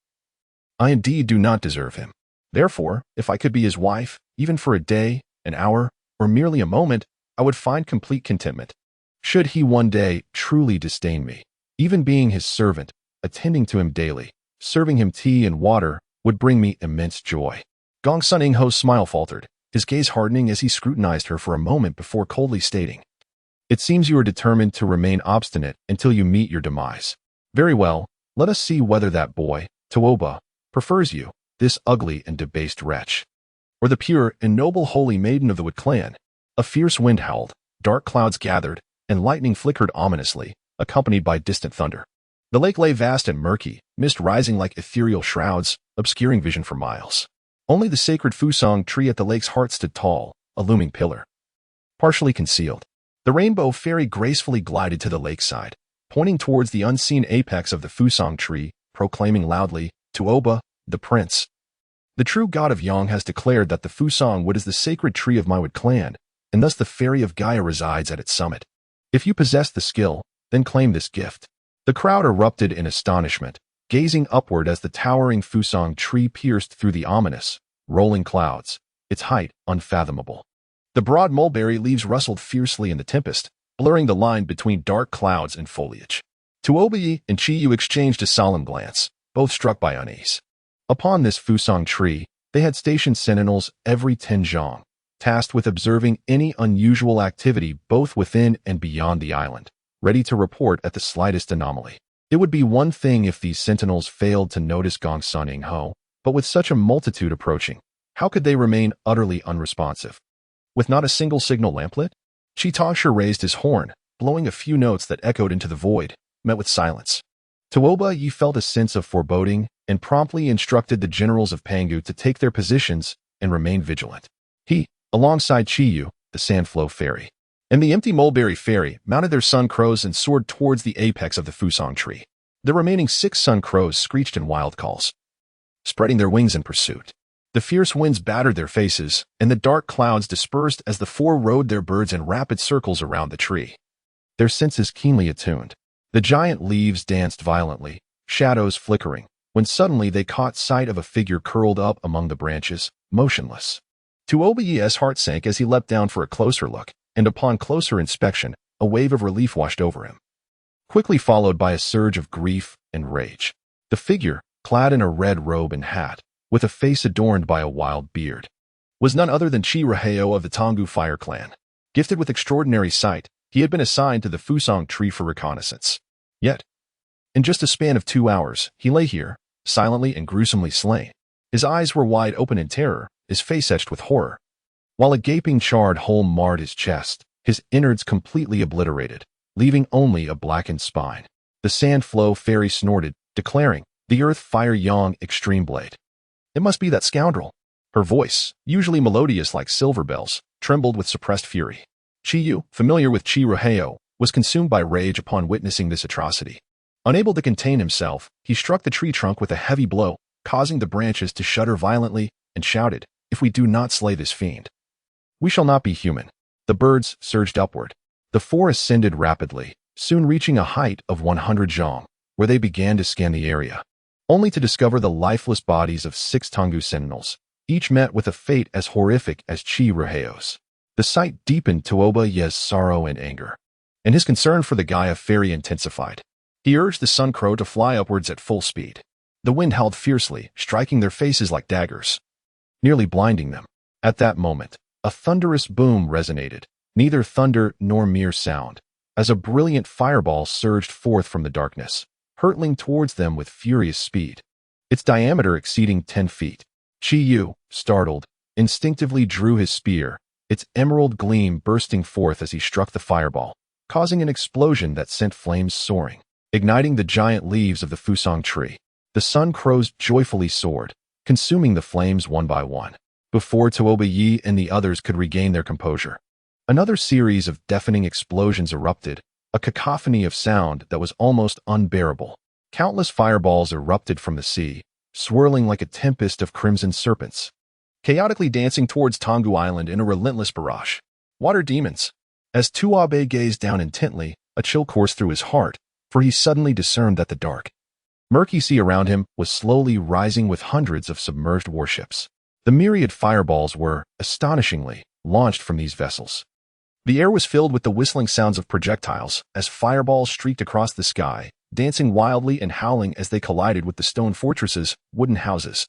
I indeed do not deserve him. Therefore, if I could be his wife, even for a day, an hour, or merely a moment, I would find complete contentment. Should he one day truly disdain me, even being his servant, attending to him daily, serving him tea and water, would bring me immense joy." Gong Sun Ing Ho's smile faltered, his gaze hardening as he scrutinized her for a moment before coldly stating, "It seems you are determined to remain obstinate until you meet your demise. Very well, let us see whether that boy, Tuoba, prefers you, this ugly and debased wretch, or the pure and noble holy maiden of the Wood clan." A fierce wind howled, dark clouds gathered, and lightning flickered ominously, accompanied by distant thunder. The lake lay vast and murky, mist rising like ethereal shrouds, obscuring vision for miles. Only the sacred Fusang tree at the lake's heart stood tall, a looming pillar. Partially concealed, the rainbow fairy gracefully glided to the lakeside, pointing towards the unseen apex of the Fusang tree, proclaiming loudly, "Tuoba, the prince. The true god of Yang has declared that the Fusang Wood is the sacred tree of my Wood clan, and thus the fairy of Gaia resides at its summit. If you possess the skill, then claim this gift." The crowd erupted in astonishment, gazing upward as the towering Fusang tree pierced through the ominous, rolling clouds, its height unfathomable. The broad mulberry leaves rustled fiercely in the tempest, blurring the line between dark clouds and foliage. Tuoba and Chi Yu exchanged a solemn glance, both struck by unease. Upon this Fusang tree, they had stationed sentinels every 10 zhang, tasked with observing any unusual activity both within and beyond the island, ready to report at the slightest anomaly. It would be one thing if these sentinels failed to notice Gong Sun Ing Ho, but with such a multitude approaching, how could they remain utterly unresponsive? With not a single signal lamplit, Chi Tongsher raised his horn, blowing a few notes that echoed into the void, met with silence. Tuoba Yi felt a sense of foreboding and promptly instructed the generals of Pangu to take their positions and remain vigilant. He, alongside Chi Yu, the Sandflow Fairy, and the empty Mulberry Fairy, mounted their sun crows and soared towards the apex of the Fusang tree. The remaining 6 sun crows screeched in wild calls, spreading their wings in pursuit. The fierce winds battered their faces, and the dark clouds dispersed as the 4 rode their birds in rapid circles around the tree. Their senses keenly attuned, the giant leaves danced violently, shadows flickering, when suddenly they caught sight of a figure curled up among the branches, motionless. Tuoba Yi's heart sank as he leapt down for a closer look, and upon closer inspection, a wave of relief washed over him, quickly followed by a surge of grief and rage. The figure, clad in a red robe and hat, with a face adorned by a wild beard, was none other than Chi Raheo of the Tonggu Fire Clan. Gifted with extraordinary sight, he had been assigned to the Fusang tree for reconnaissance. Yet, in just a span of 2 hours, he lay here, silently and gruesomely slain. His eyes were wide open in terror, his face etched with horror. While a gaping charred hole marred his chest, his innards completely obliterated, leaving only a blackened spine. The Sandflow Fairy snorted, declaring, "The Earth Fire Yang Extreme Blade. It must be that scoundrel." Her voice, usually melodious like silver bells, trembled with suppressed fury. Chi Yu, familiar with Chi Raheo, was consumed by rage upon witnessing this atrocity. Unable to contain himself, he struck the tree trunk with a heavy blow, causing the branches to shudder violently, and shouted, "If we do not slay this fiend, we shall not be human." The birds surged upward. The 4 ascended rapidly, soon reaching a height of 100 zhang, where they began to scan the area, only to discover the lifeless bodies of 6 Tonggu sentinels, each met with a fate as horrific as Chi Raheo's. The sight deepened Tuoba Yi's sorrow and anger, and his concern for the Gaia Fairy intensified. He urged the Sun Crow to fly upwards at full speed. The wind howled fiercely, striking their faces like daggers, nearly blinding them. At that moment, a thunderous boom resonated, neither thunder nor mere sound, as a brilliant fireball surged forth from the darkness, hurtling towards them with furious speed, its diameter exceeding 10 feet. Chi Yu, startled, instinctively drew his spear, its emerald gleam bursting forth as he struck the fireball, causing an explosion that sent flames soaring, igniting the giant leaves of the Fusang tree. The sun crows joyfully soared, consuming the flames one by one, before Tuoba Yi and the others could regain their composure. Another series of deafening explosions erupted, a cacophony of sound that was almost unbearable. Countless fireballs erupted from the sea, swirling like a tempest of crimson serpents, chaotically dancing towards Tonggu Island in a relentless barrage. Water demons. As Tuabe gazed down intently, a chill coursed through his heart, for he suddenly discerned that the dark, murky sea around him was slowly rising with hundreds of submerged warships. The myriad fireballs were, astonishingly, launched from these vessels. The air was filled with the whistling sounds of projectiles as fireballs streaked across the sky, dancing wildly and howling as they collided with the stone fortresses, wooden houses,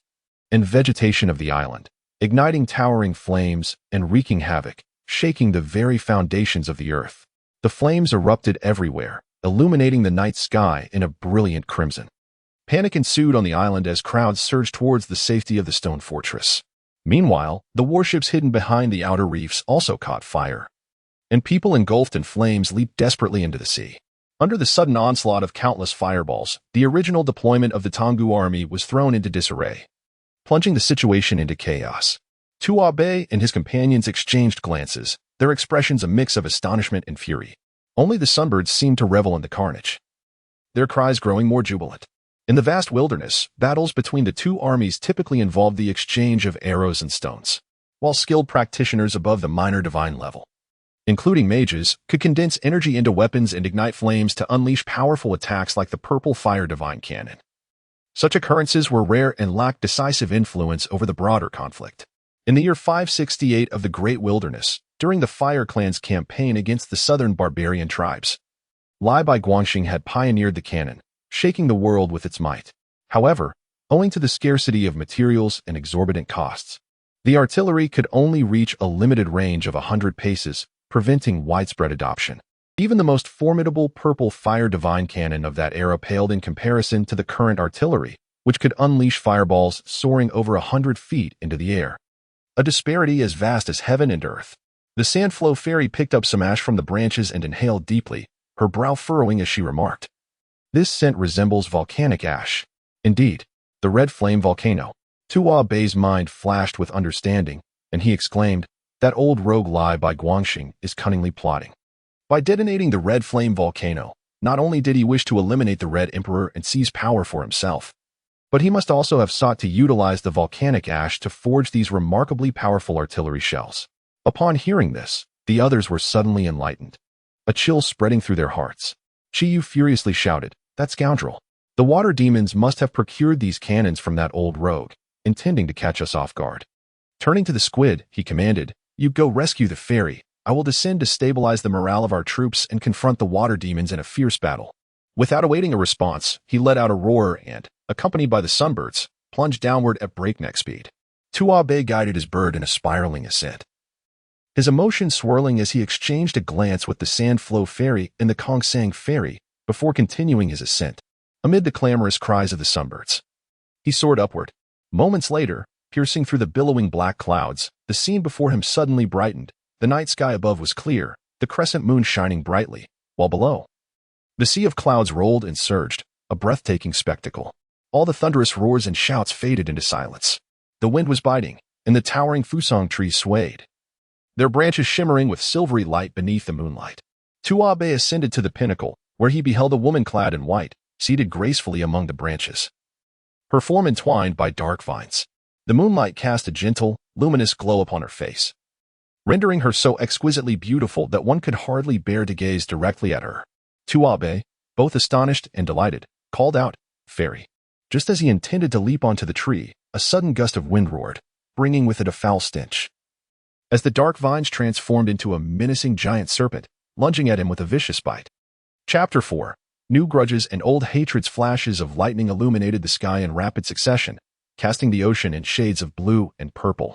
and vegetation of the island, igniting towering flames and wreaking havoc, shaking the very foundations of the earth. The flames erupted everywhere, illuminating the night sky in a brilliant crimson. Panic ensued on the island as crowds surged towards the safety of the stone fortress. Meanwhile, the warships hidden behind the outer reefs also caught fire, and people engulfed in flames leaped desperately into the sea. Under the sudden onslaught of countless fireballs, the original deployment of the Tonggu army was thrown into disarray, plunging the situation into chaos. Tuabe and his companions exchanged glances, their expressions a mix of astonishment and fury. Only the sunbirds seemed to revel in the carnage, their cries growing more jubilant. In the vast wilderness, battles between the two armies typically involved the exchange of arrows and stones, while skilled practitioners above the minor divine level, including mages, could condense energy into weapons and ignite flames to unleash powerful attacks like the Purple Fire Divine Cannon. Such occurrences were rare and lacked decisive influence over the broader conflict. In the year 568 of the Great Wilderness, during the Fire Clan's campaign against the southern barbarian tribes, Lai Bai Guangxing had pioneered the cannon, shaking the world with its might. However, owing to the scarcity of materials and exorbitant costs, the artillery could only reach a limited range of 100 paces, preventing widespread adoption. Even the most formidable Purple Fire Divine Cannon of that era paled in comparison to the current artillery, which could unleash fireballs soaring over 100 feet into the air. A disparity as vast as heaven and earth. The Sandflow Fairy picked up some ash from the branches and inhaled deeply, her brow furrowing as she remarked, "This scent resembles volcanic ash. Indeed, the red flame volcano." Tuabe's mind flashed with understanding, and he exclaimed, "That old rogue Lai Bai Guangxing is cunningly plotting." By detonating the red flame volcano, not only did he wish to eliminate the Red Emperor and seize power for himself, but he must also have sought to utilize the volcanic ash to forge these remarkably powerful artillery shells. Upon hearing this, the others were suddenly enlightened, a chill spreading through their hearts. Chiyu furiously shouted, "That scoundrel! The water demons must have procured these cannons from that old rogue, intending to catch us off guard." Turning to the squid, he commanded, "You go rescue the fairy. I will descend to stabilize the morale of our troops and confront the water demons in a fierce battle." Without awaiting a response, he let out a roar and, accompanied by the sunbirds, plunged downward at breakneck speed. Tuabe guided his bird in a spiraling ascent, his emotions swirling as he exchanged a glance with the Sandflow Fairy and the Kongsang Fairy before continuing his ascent, amid the clamorous cries of the sunbirds. He soared upward. Moments later, piercing through the billowing black clouds, the scene before him suddenly brightened. The night sky above was clear, the crescent moon shining brightly, while below, the sea of clouds rolled and surged, a breathtaking spectacle. All the thunderous roars and shouts faded into silence. The wind was biting, and the towering fusong trees swayed, their branches shimmering with silvery light beneath the moonlight. Tuabe ascended to the pinnacle, where he beheld a woman clad in white, seated gracefully among the branches, her form entwined by dark vines. The moonlight cast a gentle, luminous glow upon her face, rendering her so exquisitely beautiful that one could hardly bear to gaze directly at her. Tuabe, both astonished and delighted, called out, "Fairy." Just as he intended to leap onto the tree, a sudden gust of wind roared, bringing with it a foul stench, as the dark vines transformed into a menacing giant serpent, lunging at him with a vicious bite. Chapter 4. New grudges and old hatreds. Flashes of lightning illuminated the sky in rapid succession, casting the ocean in shades of blue and purple,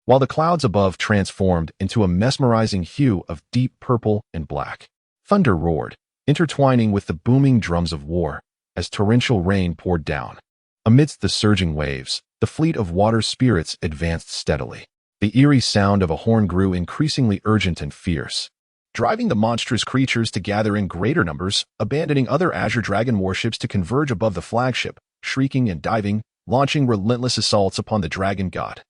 while the clouds above transformed into a mesmerizing hue of deep purple and black. Thunder roared, intertwining with the booming drums of war, as torrential rain poured down. Amidst the surging waves, the fleet of water spirits advanced steadily. The eerie sound of a horn grew increasingly urgent and fierce, driving the monstrous creatures to gather in greater numbers, abandoning other Azure Dragon warships to converge above the flagship, shrieking and diving, launching relentless assaults upon the dragon god.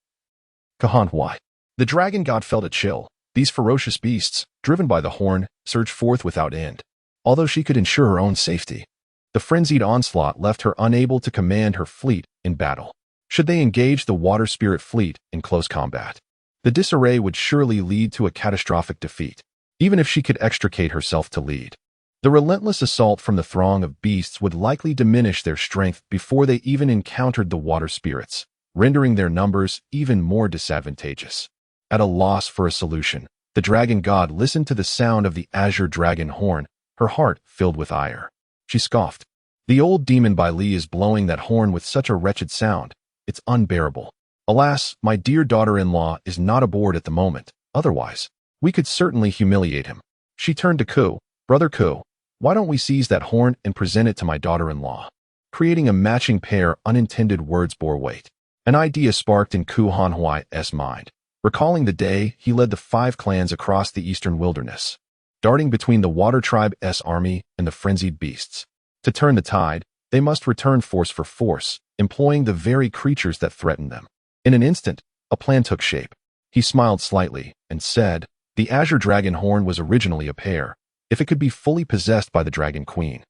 Kahan why? The dragon god felt a chill. These ferocious beasts, driven by the horn, surged forth without end. Although she could ensure her own safety, the frenzied onslaught left her unable to command her fleet in battle. Should they engage the water spirit fleet in close combat? The disarray would surely lead to a catastrophic defeat, even if she could extricate herself to lead. The relentless assault from the throng of beasts would likely diminish their strength before they even encountered the water spirits, rendering their numbers even more disadvantageous. At a loss for a solution, the dragon god listened to the sound of the azure dragon horn, her heart filled with ire. She scoffed. The old demon Bai Li is blowing that horn with such a wretched sound. It's unbearable. Alas, my dear daughter-in-law is not aboard at the moment. Otherwise, we could certainly humiliate him. She turned to Ku. Brother Ku, why don't we seize that horn and present it to my daughter-in-law? Creating a matching pair, unintended words bore weight. An idea sparked in Ku Hanhuai's mind, recalling the day he led the 5 clans across the eastern wilderness, darting between the Water Tribe's army and the frenzied beasts. To turn the tide, they must return force for force, employing the very creatures that threatened them. In an instant, a plan took shape. He smiled slightly and said, the azure dragon horn was originally a pair. If it could be fully possessed by the Dragon Queen,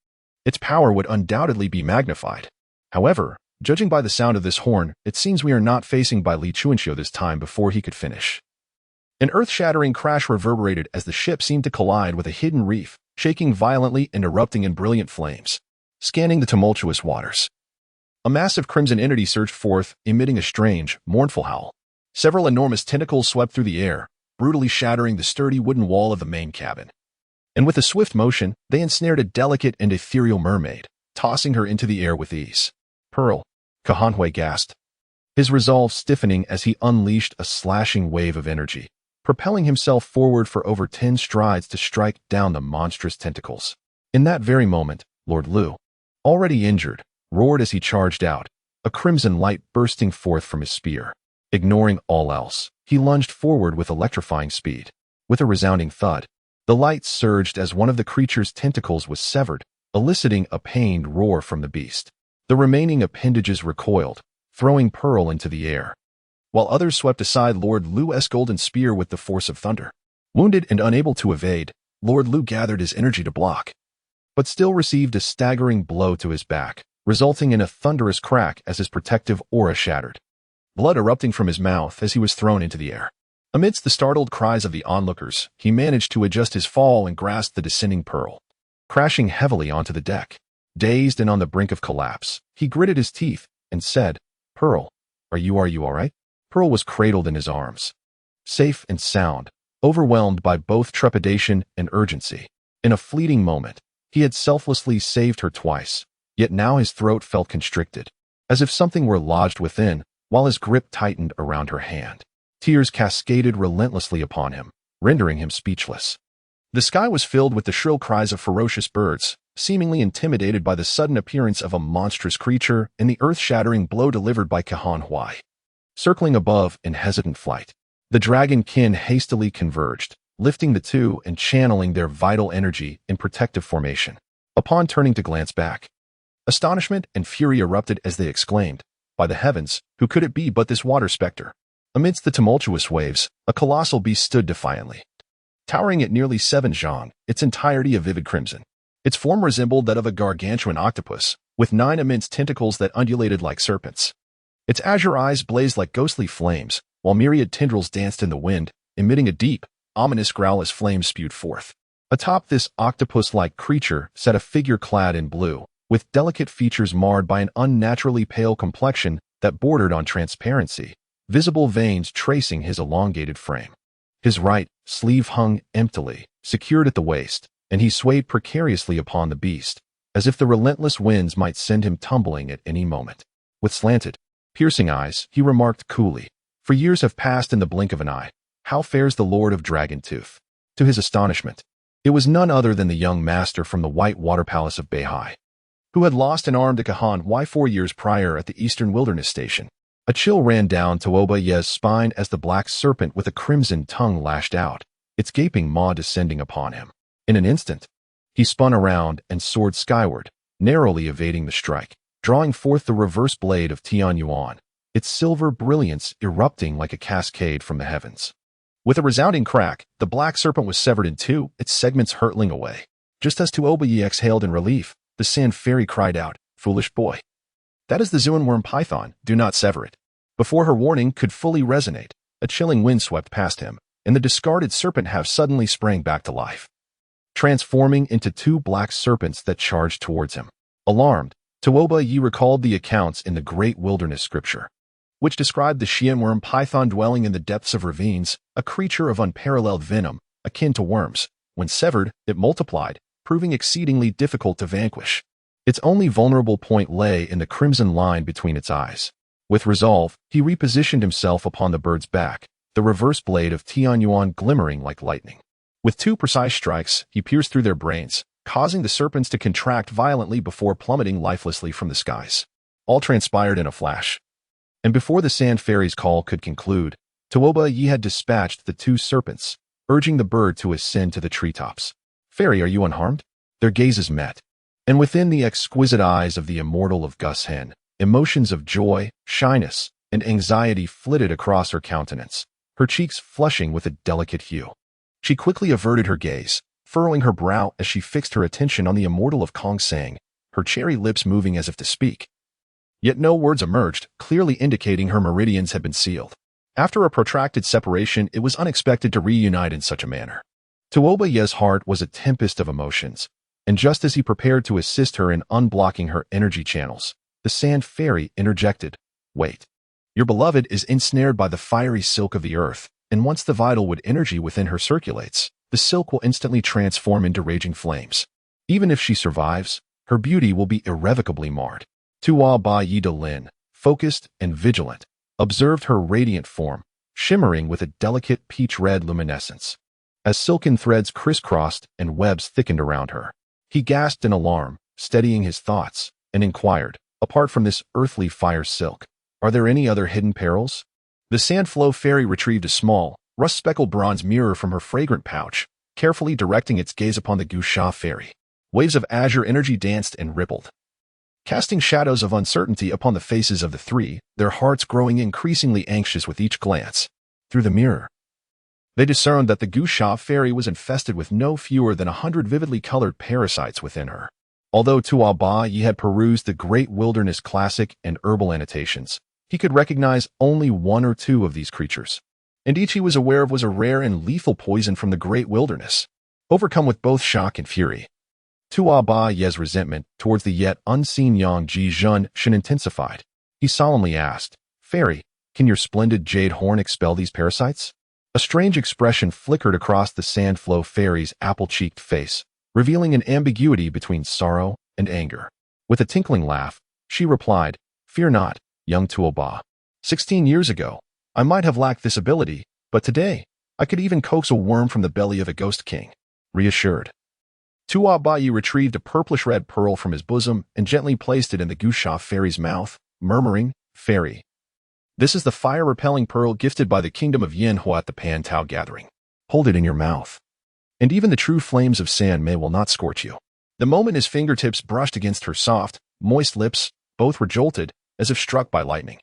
its power would undoubtedly be magnified. However, judging by the sound of this horn, it seems we are not facing Bai Li Chuanxiu this time before he could finish. An earth-shattering crash reverberated as the ship seemed to collide with a hidden reef, shaking violently and erupting in brilliant flames, scanning the tumultuous waters. A massive crimson entity surged forth, emitting a strange, mournful howl. Several enormous tentacles swept through the air, brutally shattering the sturdy wooden wall of the main cabin. And with a swift motion, they ensnared a delicate and ethereal mermaid, tossing her into the air with ease. Pearl, Kahanhui gasped, his resolve stiffening as he unleashed a slashing wave of energy, propelling himself forward for over 10 strides to strike down the monstrous tentacles. In that very moment, Lord Lu, already injured, roared as he charged out, a crimson light bursting forth from his spear. Ignoring all else, he lunged forward with electrifying speed. With a resounding thud, the light surged as one of the creature's tentacles was severed, eliciting a pained roar from the beast. The remaining appendages recoiled, throwing Pearl into the air, while others swept aside Lord Lu's golden spear with the force of thunder. Wounded and unable to evade, Lord Lu gathered his energy to block, but still received a staggering blow to his back, resulting in a thunderous crack as his protective aura shattered, blood erupting from his mouth as he was thrown into the air. Amidst the startled cries of the onlookers, he managed to adjust his fall and grasp the descending Pearl, crashing heavily onto the deck. Dazed and on the brink of collapse, he gritted his teeth and said, Pearl, are you all right? Pearl was cradled in his arms, safe and sound, overwhelmed by both trepidation and urgency. In a fleeting moment, he had selflessly saved her twice, yet now his throat felt constricted, as if something were lodged within, while his grip tightened around her hand. Tears cascaded relentlessly upon him, rendering him speechless. The sky was filled with the shrill cries of ferocious birds, seemingly intimidated by the sudden appearance of a monstrous creature and the earth-shattering blow delivered by Kahanhui. Circling above in hesitant flight, the dragon kin hastily converged, lifting the two and channeling their vital energy in protective formation. Upon turning to glance back, astonishment and fury erupted as they exclaimed, by the heavens, who could it be but this water specter? Amidst the tumultuous waves, a colossal beast stood defiantly. Towering at nearly 7 zhang, its entirety a vivid crimson. Its form resembled that of a gargantuan octopus, with 9 immense tentacles that undulated like serpents. Its azure eyes blazed like ghostly flames, while myriad tendrils danced in the wind, emitting a deep, ominous growl as flames spewed forth. Atop this octopus-like creature sat a figure clad in blue, with delicate features marred by an unnaturally pale complexion that bordered on transparency, visible veins tracing his elongated frame. His right sleeve hung emptily, secured at the waist, and he swayed precariously upon the beast, as if the relentless winds might send him tumbling at any moment. With slanted, piercing eyes, he remarked coolly, For years have passed in the blink of an eye. How fares the Lord of Dragontooth? To his astonishment, it was none other than the young master from the White Water Palace of Beihai, who had lost an arm to Kahanhui 4 years prior at the Eastern Wilderness Station. A chill ran down to Obaye's spine as the black serpent with a crimson tongue lashed out, its gaping maw descending upon him. In an instant, he spun around and soared skyward, narrowly evading the strike, drawing forth the reverse blade of Tian Yuan, its silver brilliance erupting like a cascade from the heavens. With a resounding crack, the black serpent was severed in two, its segments hurtling away. Just as Tuobayi exhaled in relief, the sand fairy cried out, "Foolish boy. That is the Zuan worm python, do not sever it." Before her warning could fully resonate, A chilling wind swept past him, and the discarded serpent half suddenly sprang back to life, transforming into two black serpents that charged towards him. Alarmed, Tuoba Yi recalled the accounts in the Great Wilderness Scripture, which described the Xianworm python dwelling in the depths of ravines, a creature of unparalleled venom, akin to worms. When severed, it multiplied, proving exceedingly difficult to vanquish. Its only vulnerable point lay in the crimson line between its eyes. With resolve, he repositioned himself upon the bird's back, the reverse blade of Tianyuan glimmering like lightning. With two precise strikes, he pierced through their brains, causing the serpents to contract violently before plummeting lifelessly from the skies. All transpired in a flash. And before the Sand Fairy's call could conclude, Tuoba Yi had dispatched the two serpents, urging the bird to ascend to the treetops. "Fairy, are you unharmed?" Their gazes met, and within the exquisite eyes of the immortal of Gus Hen, emotions of joy, shyness, and anxiety flitted across her countenance, her cheeks flushing with a delicate hue. She quickly averted her gaze, furrowing her brow as she fixed her attention on the immortal of Kong Sang, her cherry lips moving as if to speak. Yet no words emerged, clearly indicating her meridians had been sealed. After a protracted separation, it was unexpected to reunite in such a manner. Tuoba Ye's heart was a tempest of emotions, and just as he prepared to assist her in unblocking her energy channels, the Sand Fairy interjected, "Wait. Your beloved is ensnared by the fiery silk of the earth, and once the vital wood energy within her circulates, the silk will instantly transform into raging flames. Even if she survives, her beauty will be irrevocably marred." Tuoba Yi de Lin, focused and vigilant, observed her radiant form, shimmering with a delicate peach-red luminescence. As silken threads crisscrossed and webs thickened around her, he gasped in alarm, steadying his thoughts, and inquired, "Apart from this earthly fire silk, are there any other hidden perils?" The Sandflow Fairy retrieved a small, rust-speckled bronze mirror from her fragrant pouch, carefully directing its gaze upon the Gusha Fairy. Waves of azure energy danced and rippled, casting shadows of uncertainty upon the faces of the three, their hearts growing increasingly anxious with each glance. Through the mirror, they discerned that the Gusha Fairy was infested with no fewer than 100 vividly colored parasites within her. Although Tuoba Yi had perused the Great Wilderness Classic and herbal annotations, he could recognize only one or two of these creatures, and each he was aware of was a rare and lethal poison from the Great Wilderness. Overcome with both shock and fury, Tuoba Ye's resentment towards the yet unseen Yang Ji Jun intensified. He solemnly asked, "Fairy, can your splendid jade horn expel these parasites?" A strange expression flickered across the Sandflow Fairy's apple-cheeked face, revealing an ambiguity between sorrow and anger. With a tinkling laugh, she replied, "Fear not, young Tuoba. 16 years ago, I might have lacked this ability, but today, I could even coax a worm from the belly of a ghost king." Reassured, Tuoba Yi retrieved a purplish-red pearl from his bosom and gently placed it in the Gusha Fairy's mouth, murmuring, "Fairy, this is the fire-repelling pearl gifted by the kingdom of Yanhua at the Pan Tao gathering. Hold it in your mouth, and even the true flames of San Mei will not scorch you." The moment his fingertips brushed against her soft, moist lips, both were jolted, as if struck by lightning.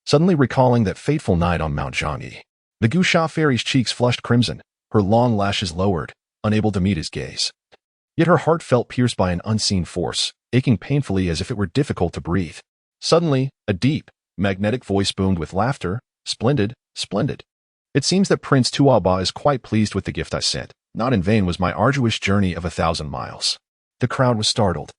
Suddenly recalling that fateful night on Mount Zhangyi, the Gusha Fairy's cheeks flushed crimson, her long lashes lowered, unable to meet his gaze. Yet her heart felt pierced by an unseen force, aching painfully as if it were difficult to breathe. Suddenly, a deep, magnetic voice boomed with laughter, "Splendid, splendid. It seems that Prince Tuoba is quite pleased with the gift I sent. Not in vain was my arduous journey of 1,000 miles." The crowd was startled,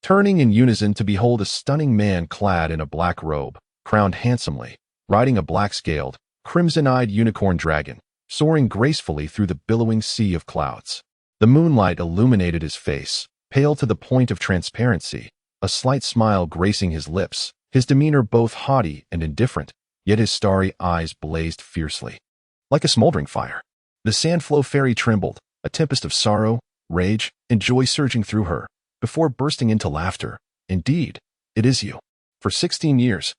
turning in unison to behold a stunning man clad in a black robe, crowned handsomely, riding a black-scaled, crimson-eyed unicorn dragon, soaring gracefully through the billowing sea of clouds. The moonlight illuminated his face, pale to the point of transparency, a slight smile gracing his lips, his demeanor both haughty and indifferent, yet his starry eyes blazed fiercely, like a smoldering fire. The Sandflow Fairy trembled, a tempest of sorrow, rage, and joy surging through her, before bursting into laughter. "Indeed, it is you. For 16 years,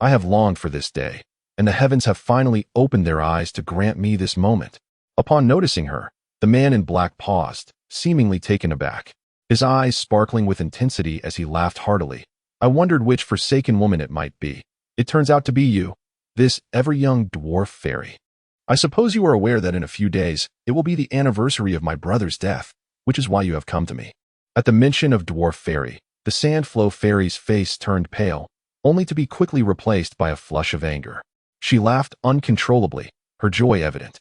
I have longed for this day, and the heavens have finally opened their eyes to grant me this moment." Upon noticing her, the man in black paused, seemingly taken aback, his eyes sparkling with intensity as he laughed heartily. "I wondered which forsaken woman it might be. It turns out to be you, this ever-young dwarf fairy. I suppose you are aware that in a few days, it will be the anniversary of my brother's death, which is why you have come to me." At the mention of Dwarf Fairy, the Sandflow Fairy's face turned pale, only to be quickly replaced by a flush of anger. She laughed uncontrollably, her joy evident.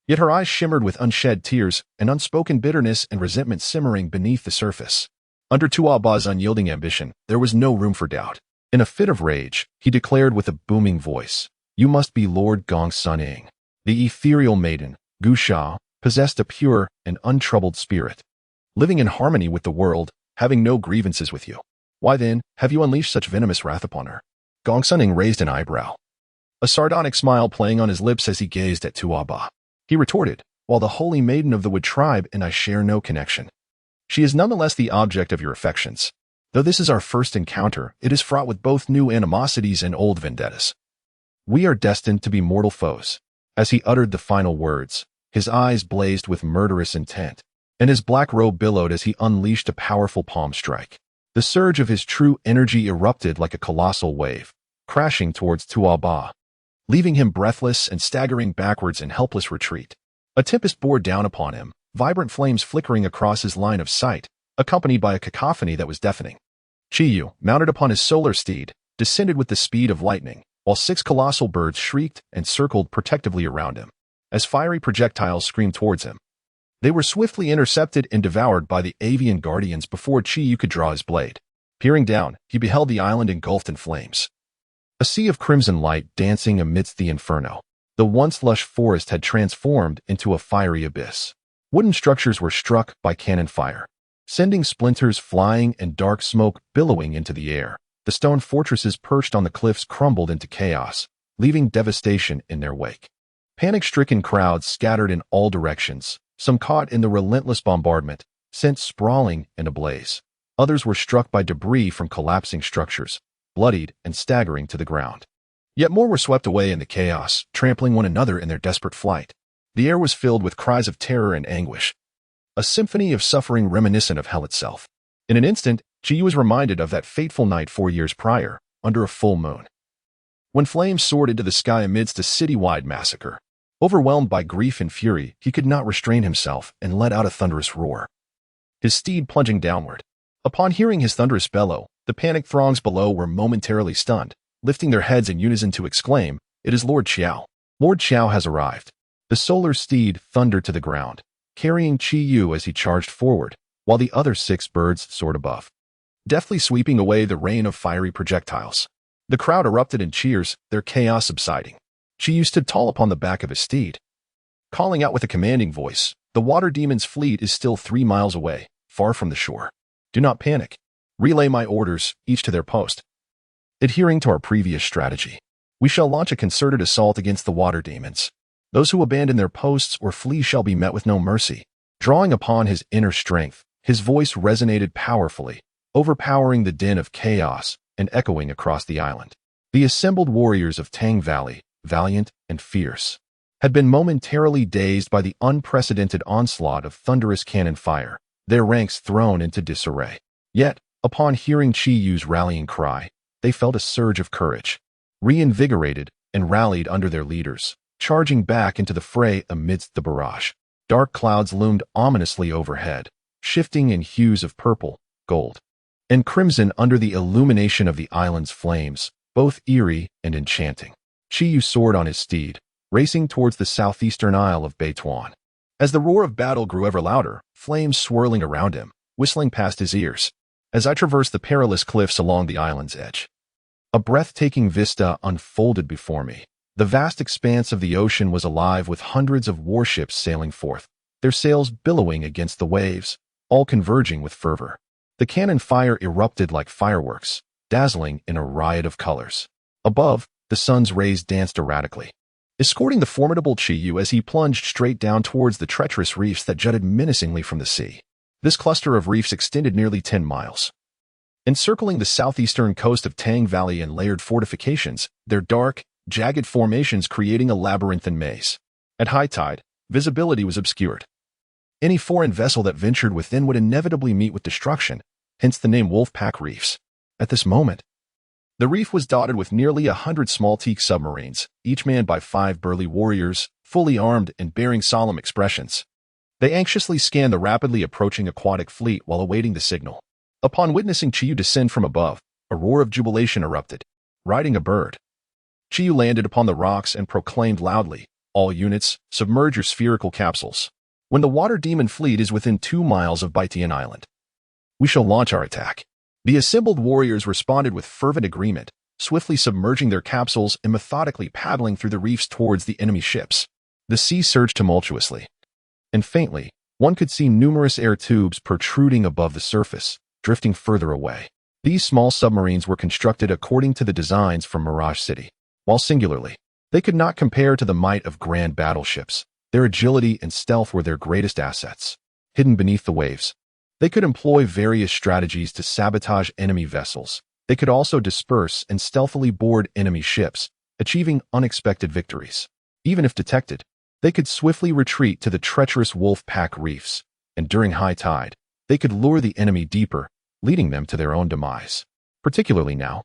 Yet her eyes shimmered with unshed tears, and unspoken bitterness and resentment simmering beneath the surface. Under Tuaba's unyielding ambition, there was no room for doubt. In a fit of rage, he declared with a booming voice, "You must be Lord Gongsun. The ethereal maiden, Gu Sha, possessed a pure and untroubled spirit, living in harmony with the world, having no grievances with you. Why then have you unleashed such venomous wrath upon her?" Gongsun raised an eyebrow, a sardonic smile playing on his lips as he gazed at Tuaba. He retorted, "While the holy maiden of the Wood tribe and I share no connection, she is nonetheless the object of your affections. Though this is our first encounter, it is fraught with both new animosities and old vendettas. We are destined to be mortal foes." As he uttered the final words, his eyes blazed with murderous intent, and his black robe billowed as he unleashed a powerful palm strike. The surge of his true energy erupted like a colossal wave, crashing towards Tuaba, leaving him breathless and staggering backwards in helpless retreat. A tempest bore down upon him, vibrant flames flickering across his line of sight, accompanied by a cacophony that was deafening. Chiyu, mounted upon his solar steed, descended with the speed of lightning, while 6 colossal birds shrieked and circled protectively around him, as fiery projectiles screamed towards him. They were swiftly intercepted and devoured by the avian guardians before Chiyu could draw his blade. Peering down, he beheld the island engulfed in flames, a sea of crimson light dancing amidst the inferno. The once lush forest had transformed into a fiery abyss. Wooden structures were struck by cannon fire, sending splinters flying and dark smoke billowing into the air. The stone fortresses perched on the cliffs crumbled into chaos, leaving devastation in their wake. Panic-stricken crowds scattered in all directions, some caught in the relentless bombardment, sent sprawling and ablaze. Others were struck by debris from collapsing structures, bloodied and staggering to the ground. Yet more were swept away in the chaos, trampling one another in their desperate flight. The air was filled with cries of terror and anguish, a symphony of suffering reminiscent of hell itself. In an instant, Chiyu was reminded of that fateful night 4 years prior, under a full moon, when flames soared into the sky amidst a city-wide massacre. Overwhelmed by grief and fury, he could not restrain himself and let out a thunderous roar, his steed plunging downward. Upon hearing his thunderous bellow, the panicked throngs below were momentarily stunned, lifting their heads in unison to exclaim, "It is Lord Qiao. Lord Qiao has arrived." The solar steed thundered to the ground, carrying Chiyu as he charged forward, while the other 6 birds soared above, deftly sweeping away the rain of fiery projectiles. The crowd erupted in cheers, their chaos subsiding. Chiyu stood tall upon the back of his steed, calling out with a commanding voice, "The water demon's fleet is still 3 miles away, far from the shore. Do not panic. Relay my orders, each to their post. Adhering to our previous strategy, we shall launch a concerted assault against the water demons. Those who abandon their posts or flee shall be met with no mercy." Drawing upon his inner strength, his voice resonated powerfully, overpowering the din of chaos and echoing across the island. The assembled warriors of Tang Valley, valiant and fierce, had been momentarily dazed by the unprecedented onslaught of thunderous cannon fire, their ranks thrown into disarray. Yet, upon hearing Chiyu's rallying cry, they felt a surge of courage, reinvigorated and rallied under their leaders, charging back into the fray amidst the barrage. Dark clouds loomed ominously overhead, shifting in hues of purple, gold, and crimson under the illumination of the island's flames, both eerie and enchanting. Chiyu soared on his steed, racing towards the southeastern isle of Beituan. As the roar of battle grew ever louder, flames swirling around him, whistling past his ears. As I traversed the perilous cliffs along the island's edge, a breathtaking vista unfolded before me. The vast expanse of the ocean was alive with hundreds of warships sailing forth, their sails billowing against the waves, all converging with fervor. The cannon fire erupted like fireworks, dazzling in a riot of colors. Above, the sun's rays danced erratically, escorting the formidable Chiyu as he plunged straight down towards the treacherous reefs that jutted menacingly from the sea. This cluster of reefs extended nearly 10 miles, encircling the southeastern coast of Tang Valley in layered fortifications, their dark, jagged formations creating a labyrinthine maze. At high tide, visibility was obscured. Any foreign vessel that ventured within would inevitably meet with destruction, hence the name Wolfpack Reefs. At this moment, the reef was dotted with nearly 100 small teak submarines, each manned by 5 burly warriors, fully armed and bearing solemn expressions. They anxiously scanned the rapidly approaching aquatic fleet while awaiting the signal. Upon witnessing Chiyu descend from above, a roar of jubilation erupted. Riding a bird, Yu landed upon the rocks and proclaimed loudly, "All units, submerge your spherical capsules. When the water demon fleet is within 2 miles of Baitian Island, we shall launch our attack." The assembled warriors responded with fervent agreement, swiftly submerging their capsules and methodically paddling through the reefs towards the enemy ships. The sea surged tumultuously, and faintly, one could see numerous air tubes protruding above the surface, drifting further away. These small submarines were constructed according to the designs from Mirage City. While singularly, they could not compare to the might of grand battleships. Their agility and stealth were their greatest assets. Hidden beneath the waves, they could employ various strategies to sabotage enemy vessels. They could also disperse and stealthily board enemy ships, achieving unexpected victories. Even if detected, they could swiftly retreat to the treacherous wolf pack reefs, and during high tide, they could lure the enemy deeper, leading them to their own demise. Particularly now,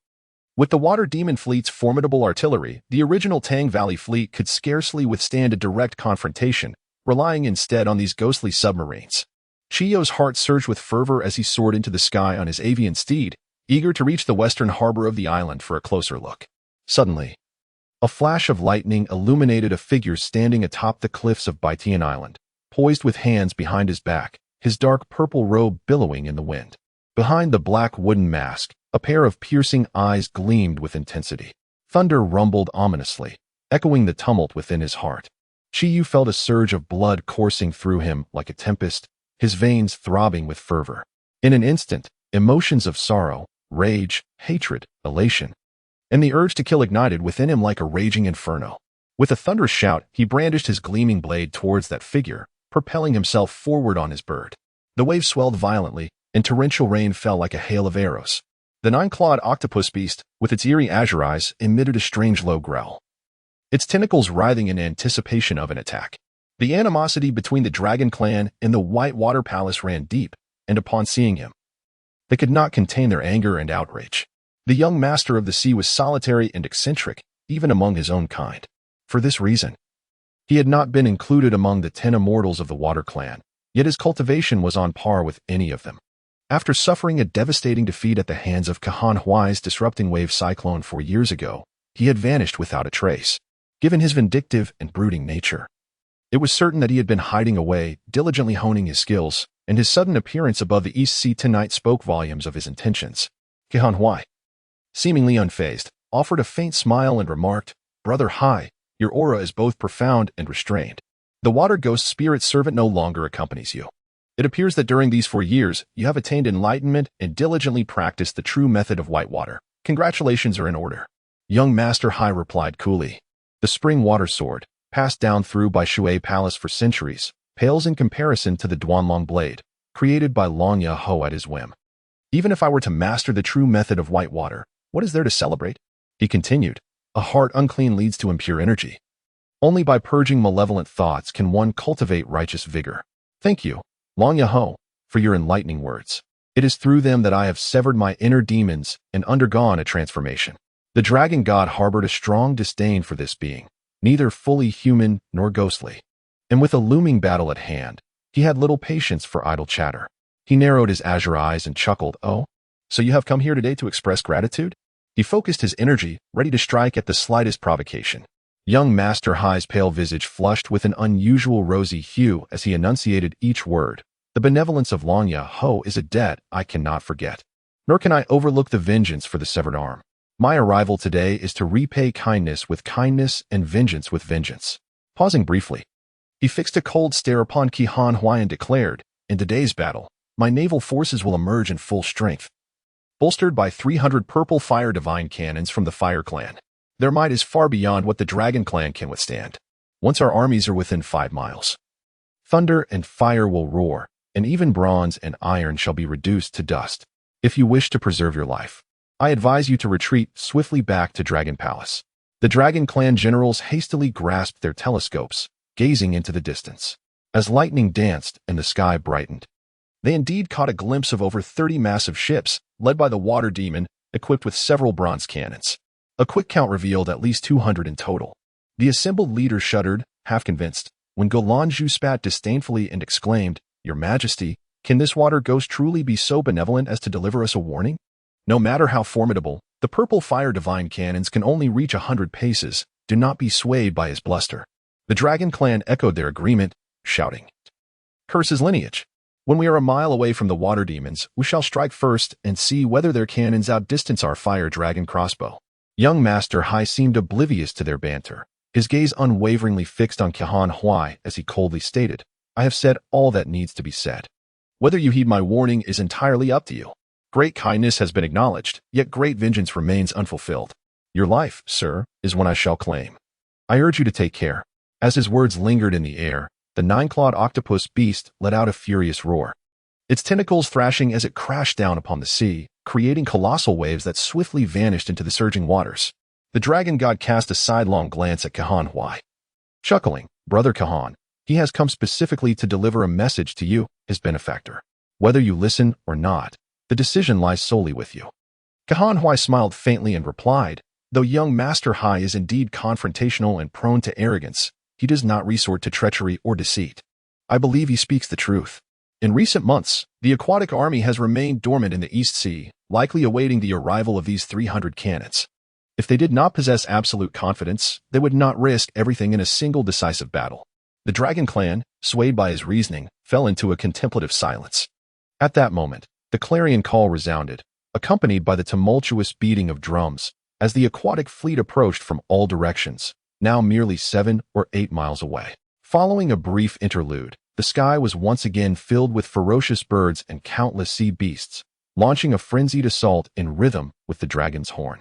with the water demon fleet's formidable artillery, the original Tang Valley fleet could scarcely withstand a direct confrontation, relying instead on these ghostly submarines. Chiyo's heart surged with fervor as he soared into the sky on his avian steed, eager to reach the western harbor of the island for a closer look. Suddenly, a flash of lightning illuminated a figure standing atop the cliffs of Baitian Island, poised with hands behind his back, his dark purple robe billowing in the wind. Behind the black wooden mask, a pair of piercing eyes gleamed with intensity. Thunder rumbled ominously, echoing the tumult within his heart. Yu felt a surge of blood coursing through him like a tempest, his veins throbbing with fervor. In an instant, emotions of sorrow, rage, hatred, elation, and the urge to kill ignited within him like a raging inferno. With a thunderous shout, he brandished his gleaming blade towards that figure, propelling himself forward on his bird. The waves swelled violently, and torrential rain fell like a hail of arrows. The 9-clawed octopus beast, with its eerie azure eyes, emitted a strange low growl, its tentacles writhing in anticipation of an attack. The animosity between the Dragon Clan and the White Water Palace ran deep, and upon seeing him, they could not contain their anger and outrage. The young master of the sea was solitary and eccentric, even among his own kind. For this reason, he had not been included among the 10 immortals of the Water Clan, yet his cultivation was on par with any of them. After suffering a devastating defeat at the hands of Kahan Huai's disrupting wave cyclone 4 years ago, he had vanished without a trace. Given his vindictive and brooding nature, it was certain that he had been hiding away, diligently honing his skills, and his sudden appearance above the East Sea tonight spoke volumes of his intentions. Kahan Huai, seemingly unfazed, offered a faint smile and remarked, "Brother Hai, your aura is both profound and restrained. The water ghost spirit servant no longer accompanies you. It appears that during these 4 years, you have attained enlightenment and diligently practiced the true method of white water. Congratulations are in order." Young Master Hai replied coolly. The spring water sword, passed down through by Shui Palace for centuries, pales in comparison to the Duanlong blade, created by Long Ya Ho at his whim. Even if I were to master the true method of white water, what is there to celebrate? He continued. A heart unclean leads to impure energy. Only by purging malevolent thoughts can one cultivate righteous vigor. Thank you, Long Ya Ho, for your enlightening words. It is through them that I have severed my inner demons and undergone a transformation. The dragon god harbored a strong disdain for this being, neither fully human nor ghostly. And with a looming battle at hand, he had little patience for idle chatter. He narrowed his azure eyes and chuckled, "Oh, so you have come here today to express gratitude?" He focused his energy, ready to strike at the slightest provocation. Young Master Hai's pale visage flushed with an unusual rosy hue as he enunciated each word. The benevolence of Long Ya Ho is a debt I cannot forget, nor can I overlook the vengeance for the severed arm. My arrival today is to repay kindness with kindness and vengeance with vengeance. Pausing briefly, he fixed a cold stare upon Kahan Huai and declared, "In today's battle, my naval forces will emerge in full strength, bolstered by 300 purple fire divine cannons from the Fire Clan. Their might is far beyond what the Dragon Clan can withstand. Once our armies are within 5 miles, thunder and fire will roar, and even bronze and iron shall be reduced to dust. If you wish to preserve your life, I advise you to retreat swiftly back to Dragon Palace." The Dragon Clan generals hastily grasped their telescopes, gazing into the distance. As lightning danced and the sky brightened, they indeed caught a glimpse of over 30 massive ships, led by the Water Demon, equipped with several bronze cannons. A quick count revealed at least 200 in total. The assembled leaders shuddered, half convinced, when Golanju spat disdainfully and exclaimed, "Your Majesty, can this water ghost truly be so benevolent as to deliver us a warning? No matter how formidable, The purple fire divine cannons can only reach 100 paces. Do not be swayed by his bluster. The dragon clan echoed their agreement, shouting, "Curse his lineage. When we are a mile away from the water demons, we shall strike first and see whether their cannons outdistance our fire dragon crossbow." Young Master Hai seemed oblivious to their banter, his gaze unwaveringly fixed on Kahan Huai as he coldly stated, "I have said all that needs to be said. Whether you heed my warning is entirely up to you. Great kindness has been acknowledged, yet great vengeance remains unfulfilled. Your life, sir, is one I shall claim. I urge you to take care." As his words lingered in the air, the nine-clawed octopus beast let out a furious roar, its tentacles thrashing as it crashed down upon the sea, creating colossal waves that swiftly vanished into the surging waters. The dragon god cast a sidelong glance at Kahan Huai, chuckling, "Brother Kahan, he has come specifically to deliver a message to you, his benefactor. Whether you listen or not, the decision lies solely with you." Kahan Huai smiled faintly and replied, "Though young Master Hai is indeed confrontational and prone to arrogance, he does not resort to treachery or deceit. I believe he speaks the truth. In recent months, the aquatic army has remained dormant in the East Sea, likely awaiting the arrival of these 300 cannons. If they did not possess absolute confidence, they would not risk everything in a single decisive battle." The dragon clan, swayed by his reasoning, fell into a contemplative silence. At that moment, the clarion call resounded, accompanied by the tumultuous beating of drums, as the aquatic fleet approached from all directions, now merely 7 or 8 miles away. Following a brief interlude, the sky was once again filled with ferocious birds and countless sea beasts, launching a frenzied assault in rhythm with the dragon's horn.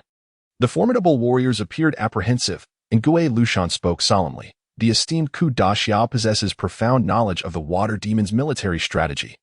The formidable warriors appeared apprehensive, and Gui Lushan spoke solemnly, "The esteemed Ku Daxiao possesses profound knowledge of the water demon's military strategy.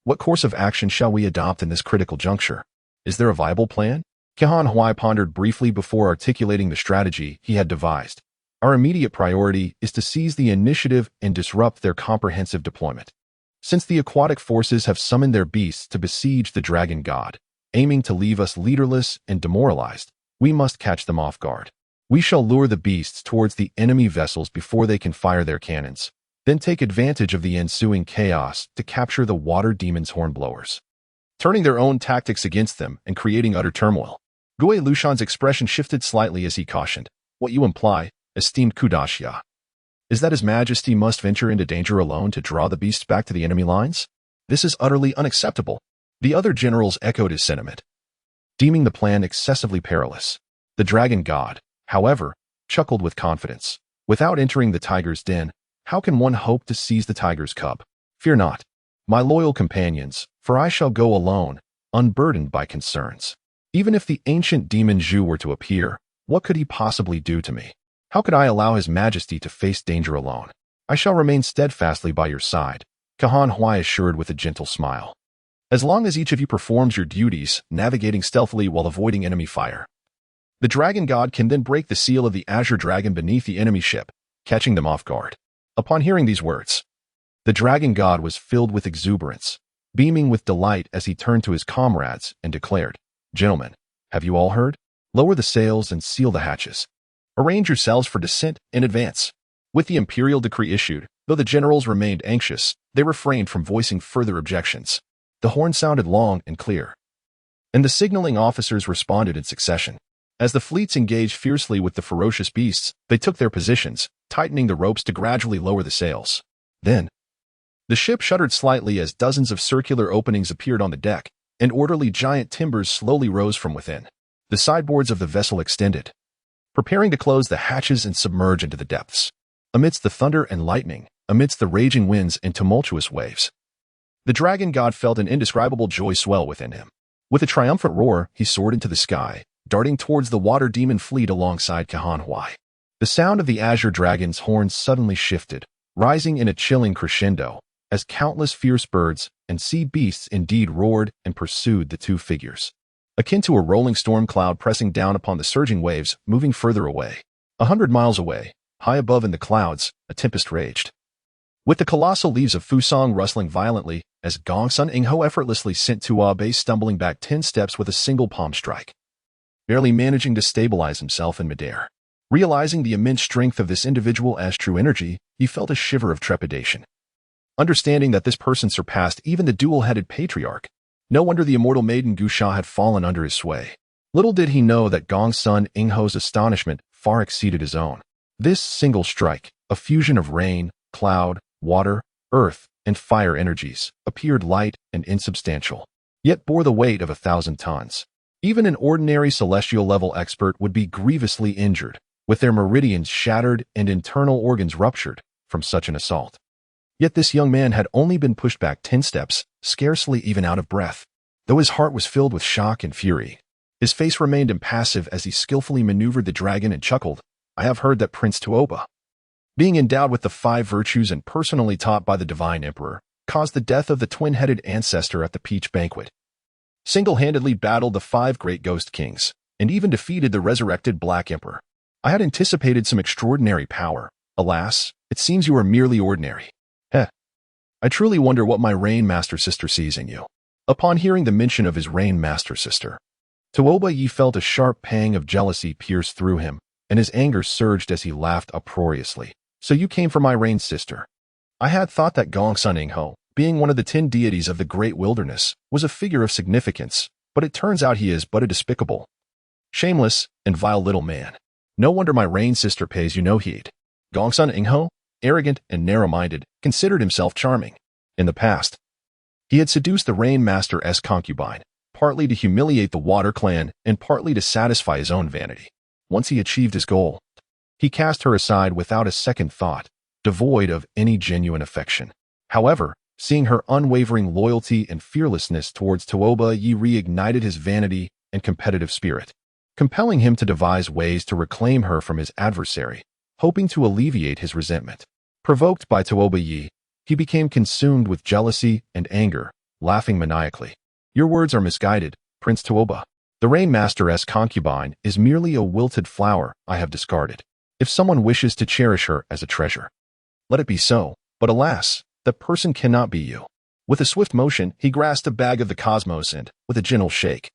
What course of action shall we adopt in this critical juncture? Is there a viable plan?" Kahan Huai pondered briefly before articulating the strategy he had devised. "Our immediate priority is to seize the initiative and disrupt their comprehensive deployment. Since the aquatic forces have summoned their beasts to besiege the dragon god, aiming to leave us leaderless and demoralized, we must catch them off guard. We shall lure the beasts towards the enemy vessels before they can fire their cannons, then take advantage of the ensuing chaos to capture the water demon's hornblowers, turning their own tactics against them and creating utter turmoil." Gui Lushan's expression shifted slightly as he cautioned, "What you imply, esteemed Ku Daxia, is that His Majesty must venture into danger alone to draw the beasts back to the enemy lines? This is utterly unacceptable." The other generals echoed his sentiment, deeming the plan excessively perilous. The dragon god, however, chuckled with confidence. "Without entering the tiger's den, how can one hope to seize the tiger's cub? Fear not, my loyal companions, for I shall go alone, unburdened by concerns. Even if the ancient demon Zhu were to appear, what could he possibly do to me? How could I allow His Majesty to face danger alone? I shall remain steadfastly by your side," Kahan Huai assured with a gentle smile. "As long as each of you performs your duties, navigating stealthily while avoiding enemy fire. The dragon god can then break the seal of the azure dragon beneath the enemy ship, catching them off guard." Upon hearing these words, the dragon god was filled with exuberance, beaming with delight as he turned to his comrades and declared, "Gentlemen, have you all heard? Lower the sails and seal the hatches. Arrange yourselves for descent in advance." With the imperial decree issued, though the generals remained anxious, they refrained from voicing further objections. The horn sounded long and clear, and the signaling officers responded in succession. As the fleets engaged fiercely with the ferocious beasts, they took their positions, tightening the ropes to gradually lower the sails. Then, the ship shuddered slightly as dozens of circular openings appeared on the deck, and orderly giant timbers slowly rose from within. The sideboards of the vessel extended, preparing to close the hatches and submerge into the depths. Amidst the thunder and lightning, amidst the raging winds and tumultuous waves, the dragon god felt an indescribable joy swell within him. With a triumphant roar, he soared into the sky, darting towards the water demon fleet alongside Kahan Huai. The sound of the azure dragon's horns suddenly shifted, rising in a chilling crescendo, as countless fierce birds and sea beasts indeed roared and pursued the two figures, akin to a rolling storm cloud pressing down upon the surging waves, moving further away. 100 miles away, high above in the clouds, a tempest raged, with the colossal leaves of Fusang rustling violently as Gong Sun Ingho effortlessly sent Tuabe stumbling back 10 steps with a single palm strike, barely managing to stabilize himself in midair. Realizing the immense strength of this individual as true energy, he felt a shiver of trepidation. Understanding that this person surpassed even the dual-headed patriarch, no wonder the immortal maiden Gusha had fallen under his sway. Little did he know that Gong's son Ingho's astonishment far exceeded his own. This single strike, a fusion of rain, cloud, water, earth, and fire energies, appeared light and insubstantial, yet bore the weight of 1,000 tons. Even an ordinary celestial-level expert would be grievously injured, with their meridians shattered and internal organs ruptured from such an assault. Yet this young man had only been pushed back 10 steps, scarcely even out of breath. Though his heart was filled with shock and fury, his face remained impassive as he skillfully maneuvered the dragon and chuckled, "I have heard that Prince Tuoba, being endowed with the 5 virtues and personally taught by the Divine Emperor, caused the death of the twin-headed ancestor at the Peach Banquet, single-handedly battled the 5 great ghost kings, and even defeated the resurrected Black Emperor. I had anticipated some extraordinary power. Alas, it seems you are merely ordinary. Heh. I truly wonder what my Rain Master Sister sees in you." Upon hearing the mention of his Rain Master Sister, Tuoba Yi felt a sharp pang of jealousy pierce through him, and his anger surged as he laughed uproariously. "So you came for my Rain Sister? I had thought that Gongsun Ingho, being one of the 10 deities of the great wilderness, was a figure of significance, but it turns out he is but a despicable, shameless, and vile little man. No wonder my Rain Sister pays you no heed." Gongsun Ingho, arrogant and narrow-minded, considered himself charming. In the past, he had seduced the Rain Master's concubine, partly to humiliate the Water Clan and partly to satisfy his own vanity. Once he achieved his goal, he cast her aside without a second thought, devoid of any genuine affection. However, seeing her unwavering loyalty and fearlessness towards Tuoba Yi reignited his vanity and competitive spirit, compelling him to devise ways to reclaim her from his adversary, hoping to alleviate his resentment. Provoked by Tuoba Yi, he became consumed with jealousy and anger, laughing maniacally. "Your words are misguided, Prince Tuoba. The Rain Master's concubine is merely a wilted flower I have discarded. If someone wishes to cherish her as a treasure, let it be so, but alas, that person cannot be you." With a swift motion, he grasped a bag of the cosmos and, with a gentle shake,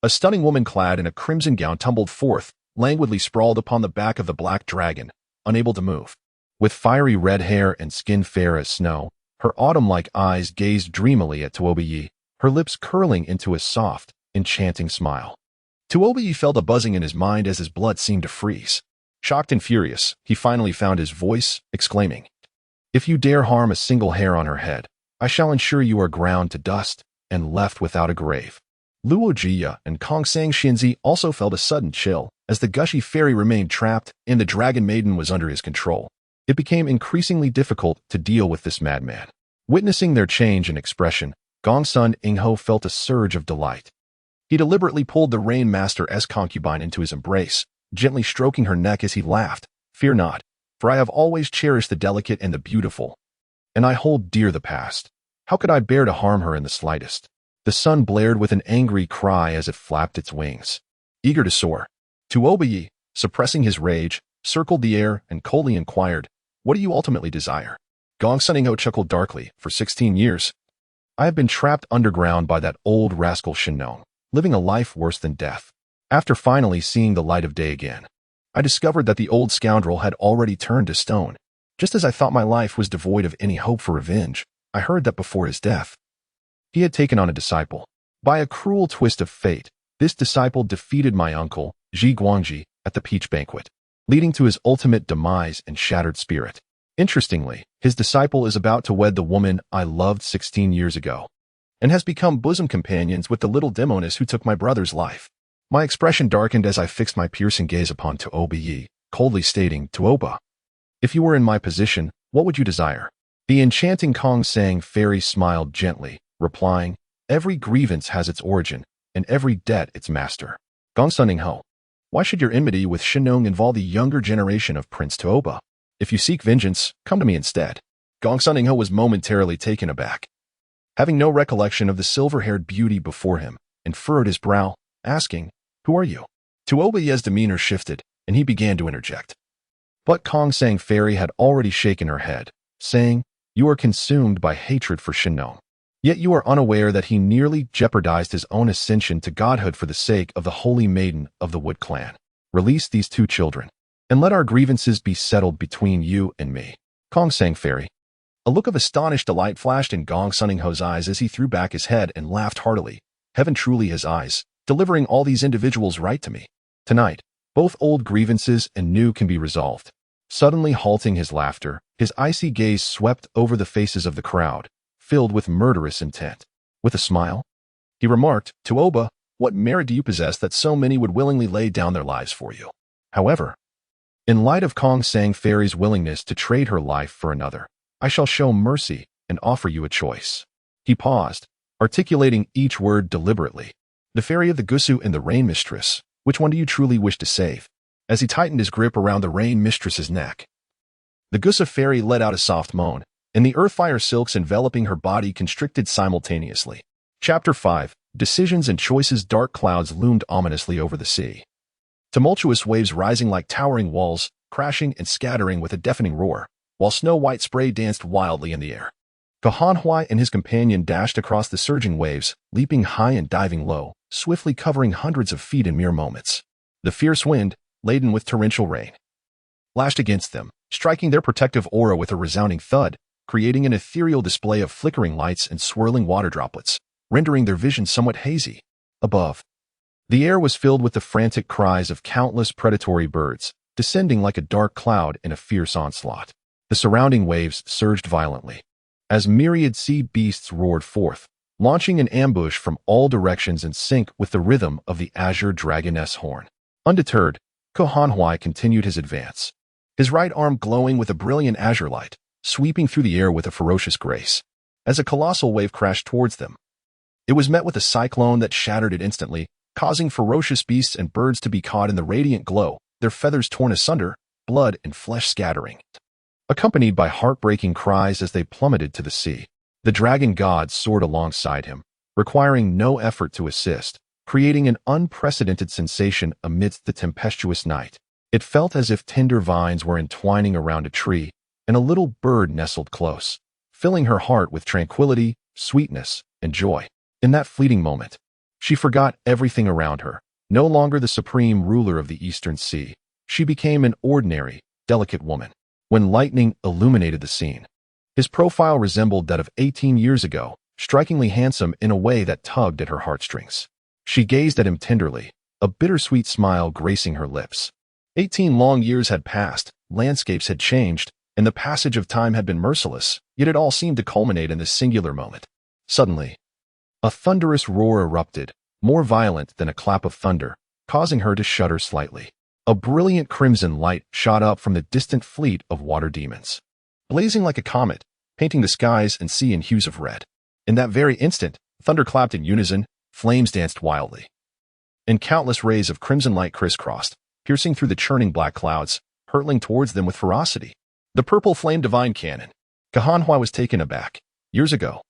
a stunning woman clad in a crimson gown tumbled forth, languidly sprawled upon the back of the black dragon, unable to move. With fiery red hair and skin fair as snow, her autumn-like eyes gazed dreamily at Tuoba Yi, her lips curling into a soft, enchanting smile. Tuoba Yi felt a buzzing in his mind as his blood seemed to freeze. Shocked and furious, he finally found his voice, exclaiming, "If you dare harm a single hair on her head, I shall ensure you are ground to dust and left without a grave." Luo Jia and Kong Sang Xinzi also felt a sudden chill, as the gushy fairy remained trapped and the dragon maiden was under his control. It became increasingly difficult to deal with this madman. Witnessing their change in expression, Gongsun Ingho felt a surge of delight. He deliberately pulled the Rain Master's concubine into his embrace, gently stroking her neck as he laughed. "Fear not, for I have always cherished the delicate and the beautiful, and I hold dear the past. How could I bear to harm her in the slightest?" The sun blared with an angry cry as it flapped its wings, eager to soar. Tuoba Yi, suppressing his rage, circled the air and coldly inquired, "What do you ultimately desire?" Gongsun Ingho chuckled darkly. "For 16 years, I have been trapped underground by that old rascal Shinong, living a life worse than death. After finally seeing the light of day again, I discovered that the old scoundrel had already turned to stone. Just as I thought my life was devoid of any hope for revenge, I heard that before his death, he had taken on a disciple. By a cruel twist of fate, this disciple defeated my uncle, Ji Guangji, at the Peach Banquet, leading to his ultimate demise and shattered spirit. Interestingly, his disciple is about to wed the woman I loved 16 years ago, and has become bosom companions with the little demoness who took my brother's life." My expression darkened as I fixed my piercing gaze upon Tuoba Yi, coldly stating, "Tuoba, if you were in my position, what would you desire?" The enchanting Kong Sang fairy smiled gently, replying, "Every grievance has its origin, and every debt its master. Gongsun Ingho, why should your enmity with Shinong involve the younger generation of Prince Tuoba? If you seek vengeance, come to me instead." Gongsun Ingho was momentarily taken aback, having no recollection of the silver-haired beauty before him, and furrowed his brow, asking, "Who are you?" Tuoba Yi's demeanor shifted, and he began to interject. But Kong Sang Fairy had already shaken her head, saying, "You are consumed by hatred for Shinong. Yet you are unaware that he nearly jeopardized his own ascension to godhood for the sake of the holy maiden of the Wood Clan. Release these 2 children, and let our grievances be settled between you and me." Kong Sang Fairy. A look of astonished delight flashed in Gongsun Ingho's eyes as he threw back his head and laughed heartily. Heaven truly has eyes, delivering all these individuals right to me. Tonight, both old grievances and new can be resolved. Suddenly halting his laughter, his icy gaze swept over the faces of the crowd, filled with murderous intent. With a smile, he remarked, "Tuoba, what merit do you possess that so many would willingly lay down their lives for you?" However, in light of Kong Sang Fairy's willingness to trade her life for another, I shall show mercy and offer you a choice. He paused, articulating each word deliberately. The fairy of the Gusu and the rain mistress, which one do you truly wish to save? As he tightened his grip around the rain mistress's neck, the Gusu fairy let out a soft moan, and the earthfire silks enveloping her body constricted simultaneously. Chapter 5. Decisions and Choices. Dark clouds loomed ominously over the sea. Tumultuous waves rising like towering walls, crashing and scattering with a deafening roar, while snow-white spray danced wildly in the air. Kahanhui and his companion dashed across the surging waves, leaping high and diving low, swiftly covering hundreds of feet in mere moments. The fierce wind, laden with torrential rain, lashed against them, striking their protective aura with a resounding thud, creating an ethereal display of flickering lights and swirling water droplets, rendering their vision somewhat hazy. Above, the air was filled with the frantic cries of countless predatory birds, descending like a dark cloud in a fierce onslaught. The surrounding waves surged violently, as myriad sea beasts roared forth, launching an ambush from all directions in sync with the rhythm of the azure dragoness horn. Undeterred, Kahanhui continued his advance, his right arm glowing with a brilliant azure light, sweeping through the air with a ferocious grace. As a colossal wave crashed towards them, it was met with a cyclone that shattered it instantly, causing ferocious beasts and birds to be caught in the radiant glow, their feathers torn asunder, blood and flesh scattering, accompanied by heartbreaking cries as they plummeted to the sea. The dragon god soared alongside him, requiring no effort to assist, creating an unprecedented sensation amidst the tempestuous night. It felt as if tender vines were entwining around a tree, and a little bird nestled close, filling her heart with tranquility, sweetness, and joy. In that fleeting moment, she forgot everything around her. No longer the supreme ruler of the Eastern Sea, she became an ordinary, delicate woman. When lightning illuminated the scene, his profile resembled that of 18 years ago, strikingly handsome in a way that tugged at her heartstrings. She gazed at him tenderly, a bittersweet smile gracing her lips. 18 long years had passed, landscapes had changed, and the passage of time had been merciless, yet it all seemed to culminate in this singular moment. Suddenly, a thunderous roar erupted, more violent than a clap of thunder, causing her to shudder slightly. A brilliant crimson light shot up from the distant fleet of water demons, blazing like a comet, painting the skies and sea in hues of red. In that very instant, thunder clapped in unison, flames danced wildly, and countless rays of crimson light crisscrossed, piercing through the churning black clouds, hurtling towards them with ferocity. The purple flame divine cannon. Kahanhui was taken aback. Years ago,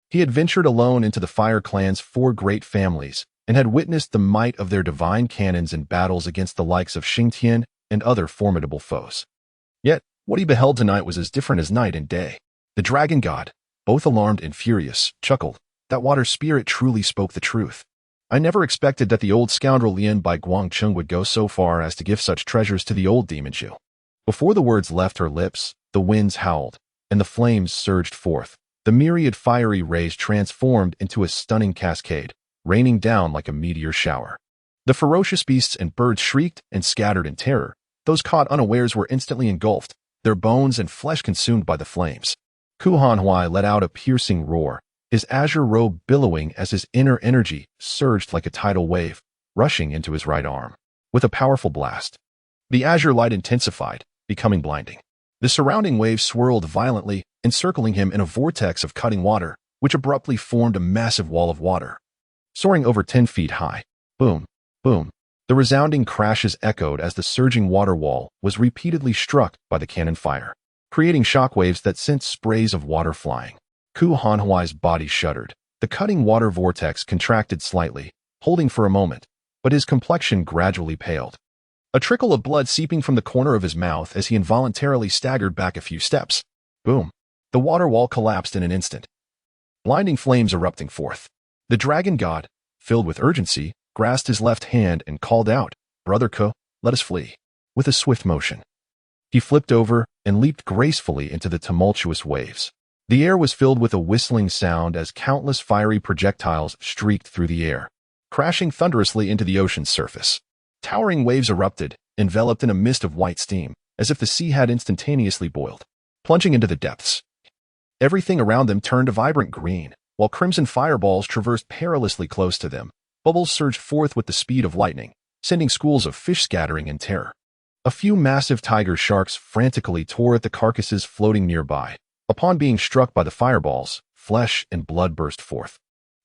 he had ventured alone into the Fire Clan's 4 great families and had witnessed the might of their divine cannons in battles against the likes of Xingtian and other formidable foes. Yet, what he beheld tonight was as different as night and day. The dragon god, both alarmed and furious, chuckled. That water spirit truly spoke the truth. I never expected that the old scoundrel Lian Bai Guangcheng would go so far as to give such treasures to the old demon Zhu. Before the words left her lips, the winds howled, and the flames surged forth. The myriad fiery rays transformed into a stunning cascade, raining down like a meteor shower. The ferocious beasts and birds shrieked and scattered in terror. Those caught unawares were instantly engulfed, their bones and flesh consumed by the flames. Kahanhui let out a piercing roar, his azure robe billowing as his inner energy surged like a tidal wave, rushing into his right arm. With a powerful blast, the azure light intensified, becoming blinding. The surrounding waves swirled violently, encircling him in a vortex of cutting water, which abruptly formed a massive wall of water, soaring over 10 feet high. Boom, boom. The resounding crashes echoed as the surging water wall was repeatedly struck by the cannon fire, creating shockwaves that sent sprays of water flying. Kahanhui's body shuddered. The cutting water vortex contracted slightly, holding for a moment, but his complexion gradually paled, a trickle of blood seeping from the corner of his mouth as he involuntarily staggered back a few steps. Boom. The water wall collapsed in an instant, blinding flames erupting forth. The dragon god, filled with urgency, grasped his left hand and called out, "Brother Ke, let us flee." With a swift motion, he flipped over and leaped gracefully into the tumultuous waves. The air was filled with a whistling sound as countless fiery projectiles streaked through the air, crashing thunderously into the ocean's surface. Towering waves erupted, enveloped in a mist of white steam, as if the sea had instantaneously boiled. Plunging into the depths, everything around them turned a vibrant green, while crimson fireballs traversed perilously close to them. Bubbles surged forth with the speed of lightning, sending schools of fish scattering in terror. A few massive tiger sharks frantically tore at the carcasses floating nearby. Upon being struck by the fireballs, flesh and blood burst forth,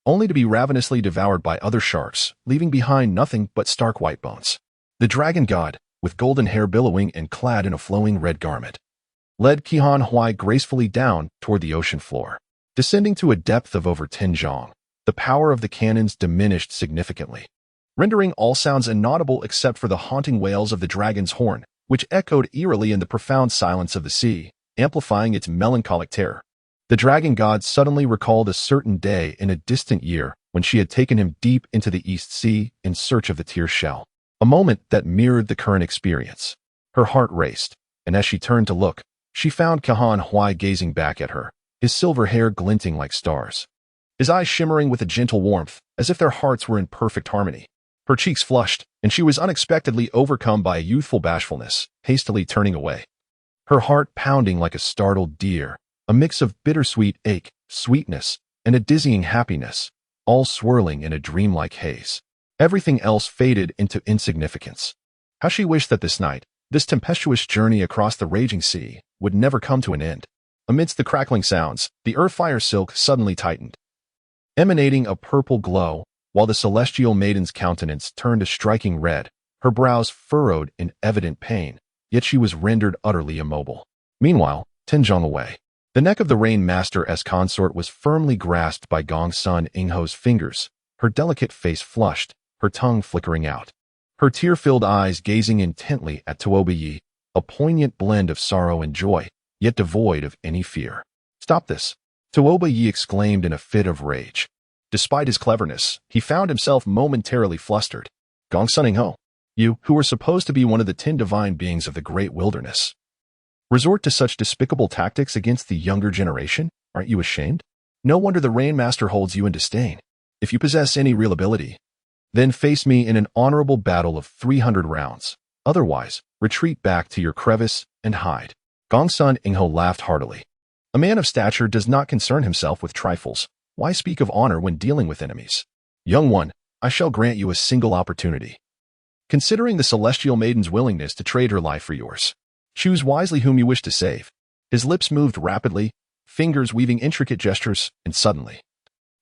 only to be ravenously devoured by other sharks, leaving behind nothing but stark white bones. The dragon god, with golden hair billowing and clad in a flowing red garment, led Qihan Huai gracefully down toward the ocean floor. Descending to a depth of over 10 zhang, the power of the cannons diminished significantly, rendering all sounds inaudible except for the haunting wails of the dragon's horn, which echoed eerily in the profound silence of the sea, amplifying its melancholic terror. The dragon god suddenly recalled a certain day in a distant year when she had taken him deep into the East Sea in search of the tear shell, a moment that mirrored the current experience. Her heart raced, and as she turned to look, she found Qihan Huai gazing back at her, his silver hair glinting like stars, his eyes shimmering with a gentle warmth, as if their hearts were in perfect harmony. Her cheeks flushed, and she was unexpectedly overcome by a youthful bashfulness, hastily turning away. Her heart pounding like a startled deer, a mix of bittersweet ache, sweetness, and a dizzying happiness, all swirling in a dreamlike haze. Everything else faded into insignificance. How she wished that this night, this tempestuous journey across the raging sea, would never come to an end. Amidst the crackling sounds, the earth-fire silk suddenly tightened, emanating a purple glow, while the celestial maiden's countenance turned a striking red, her brows furrowed in evident pain, yet she was rendered utterly immobile. Meanwhile, 10 zhang away, the neck of the Rain Master-S consort was firmly grasped by Gongsun Ingho's fingers, her delicate face flushed, her tongue flickering out, her tear-filled eyes gazing intently at Tuoba Yi, a poignant blend of sorrow and joy, yet devoid of any fear. "Stop this!" Tuoba Yi exclaimed in a fit of rage. Despite his cleverness, he found himself momentarily flustered. "Gongsun Ingho, you, who were supposed to be one of the 10 divine beings of the great wilderness, resort to such despicable tactics against the younger generation? Aren't you ashamed? No wonder the Rain Master holds you in disdain. If you possess any real ability, then face me in an honorable battle of 300 rounds. Otherwise, retreat back to your crevice and hide." Gongsun Ingho laughed heartily. A man of stature does not concern himself with trifles. Why speak of honor when dealing with enemies? "Young one, I shall grant you a single opportunity. Considering the celestial maiden's willingness to trade her life for yours, choose wisely whom you wish to save." His lips moved rapidly, fingers weaving intricate gestures, and suddenly,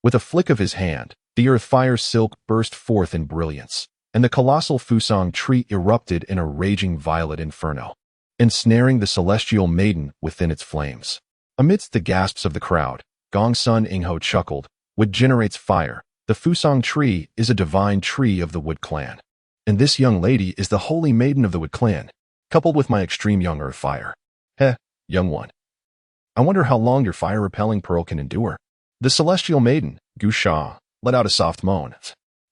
with a flick of his hand, the earth-fire silk burst forth in brilliance, and the colossal Fusang tree erupted in a raging violet inferno, ensnaring the celestial maiden within its flames. Amidst the gasps of the crowd, Gongsun Ingho chuckled. "Wood generates fire. The Fusang tree is a divine tree of the Wood clan. And this young lady is the holy maiden of the Wood clan, coupled with my extreme young earth fire. Heh, young one. I wonder how long your fire-repelling pearl can endure." The celestial maiden, Gu Sha, let out a soft moan,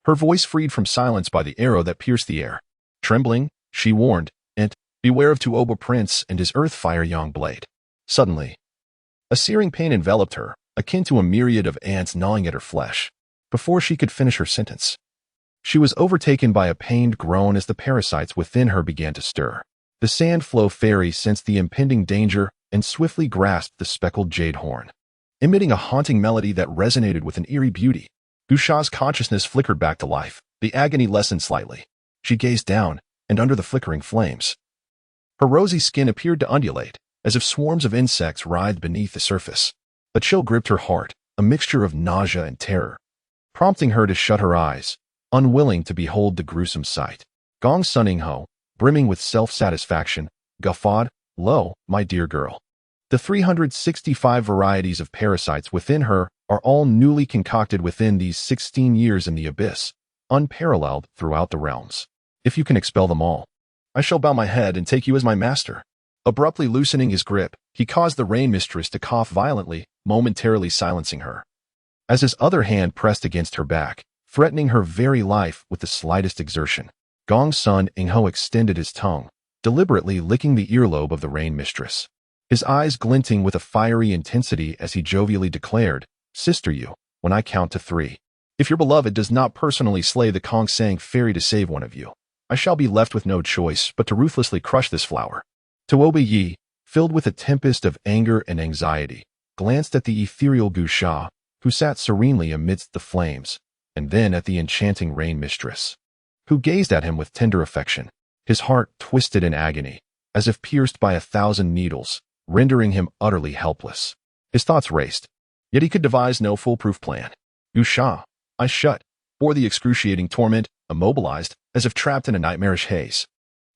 her voice freed from silence by the arrow that pierced the air. Trembling, she warned, "And beware of Tuoba Prince and his earth fire young blade." Suddenly, a searing pain enveloped her, akin to a myriad of ants gnawing at her flesh. Before she could finish her sentence, she was overtaken by a pained groan as the parasites within her began to stir. The sand flow fairy sensed the impending danger and swiftly grasped the speckled jade horn, emitting a haunting melody that resonated with an eerie beauty. Gusha's consciousness flickered back to life. The agony lessened slightly. She gazed down, and under the flickering flames, her rosy skin appeared to undulate, as if swarms of insects writhed beneath the surface. A chill gripped her heart, a mixture of nausea and terror, prompting her to shut her eyes, unwilling to behold the gruesome sight. Gongsun Ingho, brimming with self-satisfaction, guffawed, "Lo, my dear girl. The 365 varieties of parasites within her are all newly concocted within these 16 years in the abyss, unparalleled throughout the realms. If you can expel them all, I shall bow my head and take you as my master." Abruptly loosening his grip, he caused the Rain Mistress to cough violently, momentarily silencing her. As his other hand pressed against her back, threatening her very life with the slightest exertion, Gongsun Ingho extended his tongue, deliberately licking the earlobe of the Rain Mistress, his eyes glinting with a fiery intensity as he jovially declared, "Sister you, when I count to 3, If your beloved does not personally slay the Kongsang fairy to save one of you, I shall be left with no choice but to ruthlessly crush this flower. Tuoba Yi, filled with a tempest of anger and anxiety, glanced at the ethereal Gu Sha, who sat serenely amidst the flames, and then at the enchanting rain mistress, who gazed at him with tender affection, his heart twisted in agony, as if pierced by 1,000 needles, rendering him utterly helpless. His thoughts raced, yet he could devise no foolproof plan. Gu Sha, eyes shut, bore the excruciating torment, immobilized, as if trapped in a nightmarish haze.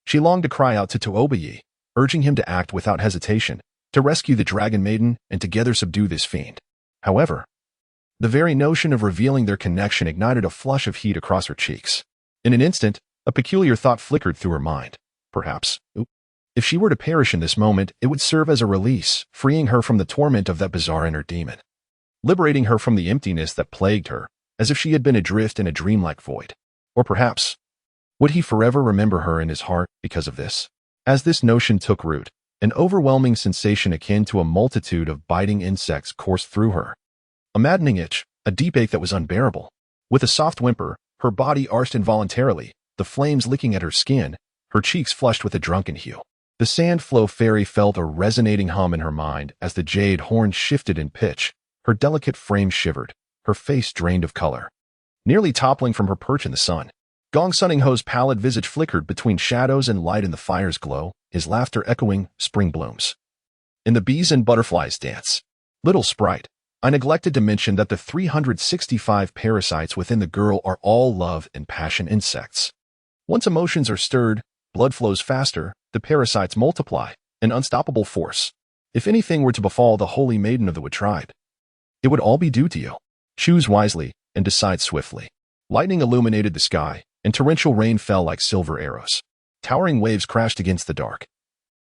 She longed to cry out to Tuoba Yi, urging him to act without hesitation, to rescue the dragon maiden and together subdue this fiend. However, the very notion of revealing their connection ignited a flush of heat across her cheeks. In an instant, a peculiar thought flickered through her mind. Perhaps, if she were to perish in this moment, it would serve as a release, freeing her from the torment of that bizarre inner demon, liberating her from the emptiness that plagued her, as if she had been adrift in a dreamlike void. Or perhaps, would he forever remember her in his heart because of this? As this notion took root, an overwhelming sensation akin to a multitude of biting insects coursed through her. A maddening itch, a deep ache that was unbearable. With a soft whimper, her body arched involuntarily, the flames licking at her skin, her cheeks flushed with a drunken hue. The sand flow fairy felt a resonating hum in her mind as the jade horn shifted in pitch, her delicate frame shivered, her face drained of color. Nearly toppling from her perch in the sun, Gong Sunning Ho's pallid visage flickered between shadows and light in the fire's glow, his laughter echoing spring blooms. In the bees and butterflies dance. Little sprite, I neglected to mention that the 365 parasites within the girl are all love and passion insects. Once emotions are stirred, blood flows faster, the parasites multiply, an unstoppable force. If anything were to befall the holy maiden of the Wood tribe, it would all be due to you. Choose wisely and decide swiftly. Lightning illuminated the sky, and torrential rain fell like silver arrows. Towering waves crashed against the dark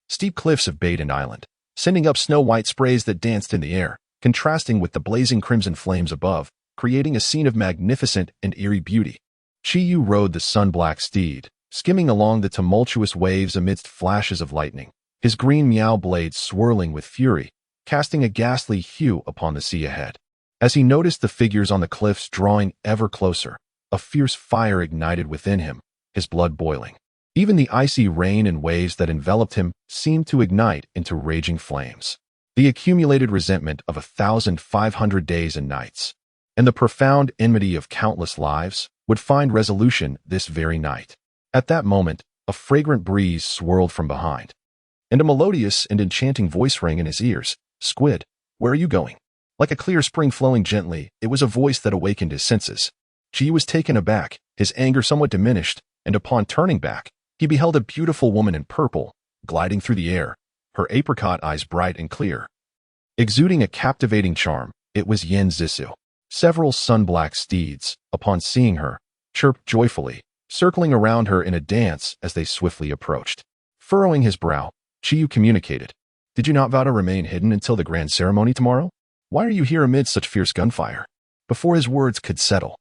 steep cliffs of Baden Island, sending up snow-white sprays that danced in the air, contrasting with the blazing crimson flames above, creating a scene of magnificent and eerie beauty. Chi Yu rode the sun-black steed, skimming along the tumultuous waves amidst flashes of lightning, his green meow blades swirling with fury, casting a ghastly hue upon the sea ahead. As he noticed the figures on the cliffs drawing ever closer, a fierce fire ignited within him, his blood boiling. Even the icy rain and waves that enveloped him seemed to ignite into raging flames. The accumulated resentment of 1,500 days and nights, and the profound enmity of countless lives, would find resolution this very night. At that moment, a fragrant breeze swirled from behind, and a melodious and enchanting voice rang in his ears. "Squid, where are you going?" Like a clear spring flowing gently, it was a voice that awakened his senses. Chi was taken aback, his anger somewhat diminished, and upon turning back, he beheld a beautiful woman in purple, gliding through the air, her apricot eyes bright and clear. Exuding a captivating charm, it was Yen Zissou. Several sun-black steeds, upon seeing her, chirped joyfully, circling around her in a dance as they swiftly approached. Furrowing his brow, Chi communicated, "Did you not vow to remain hidden until the grand ceremony tomorrow? Why are you here amid such fierce gunfire?" Before his words could settle,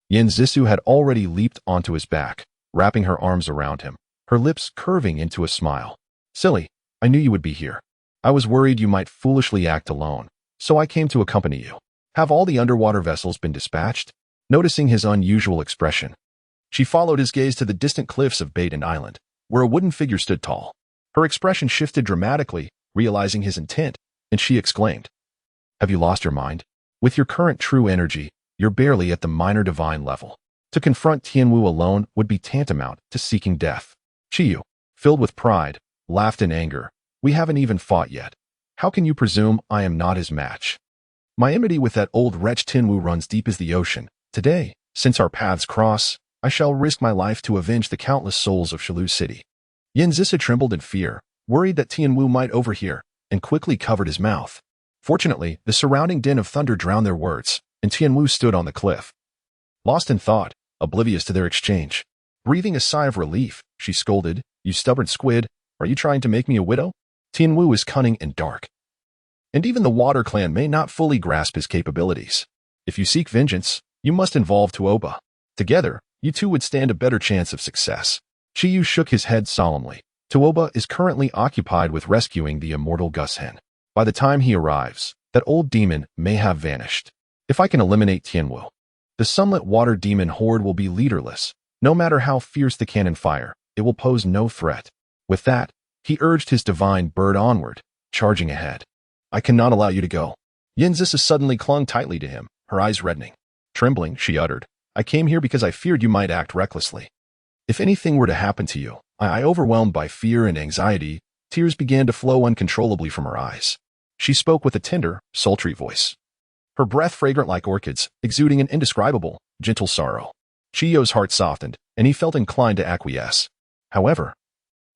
Yen Zissou had already leaped onto his back, wrapping her arms around him, her lips curving into a smile. "Silly, I knew you would be here. I was worried you might foolishly act alone, so I came to accompany you. Have all the underwater vessels been dispatched?" Noticing his unusual expression, she followed his gaze to the distant cliffs of Baden Island, where a wooden figure stood tall. Her expression shifted dramatically, realizing his intent, and she exclaimed, "Have you lost your mind? With your current true energy, you're barely at the minor divine level. To confront Tianwu alone would be tantamount to seeking death." Chi, filled with pride, laughed in anger. "We haven't even fought yet. How can you presume I am not his match? My enmity with that old wretch Tianwu runs deep as the ocean. Today, since our paths cross, I shall risk my life to avenge the countless souls of Shalu City." Yen Zissou trembled in fear, worried that Tianwu might overhear, and quickly covered his mouth. Fortunately, the surrounding din of thunder drowned their words, and Tianwu stood on the cliff, lost in thought, oblivious to their exchange. Breathing a sigh of relief, she scolded, "You stubborn squid, are you trying to make me a widow? Tianwu is cunning and dark, and even the Water Clan may not fully grasp his capabilities. If you seek vengeance, you must involve Tuoba. Together, you two would stand a better chance of success." Chi shook his head solemnly. "Tuoba is currently occupied with rescuing the immortal Gushen. By the time he arrives, that old demon may have vanished. If I can eliminate Tianwu, The sunlit water demon horde will be leaderless. No matter how fierce the cannon fire, it will pose no threat. With that, he urged his divine bird onward, charging ahead. I cannot allow you to go. Yinzisa suddenly clung tightly to him, her eyes reddening. Trembling, she uttered, I came here because I feared you might act recklessly. If anything were to happen to you, overwhelmed by fear and anxiety, tears began to flow uncontrollably from her eyes. She spoke with a tender, sultry voice. Her breath fragrant like orchids, exuding an indescribable, gentle sorrow. Chiyo's heart softened, and he felt inclined to acquiesce. However,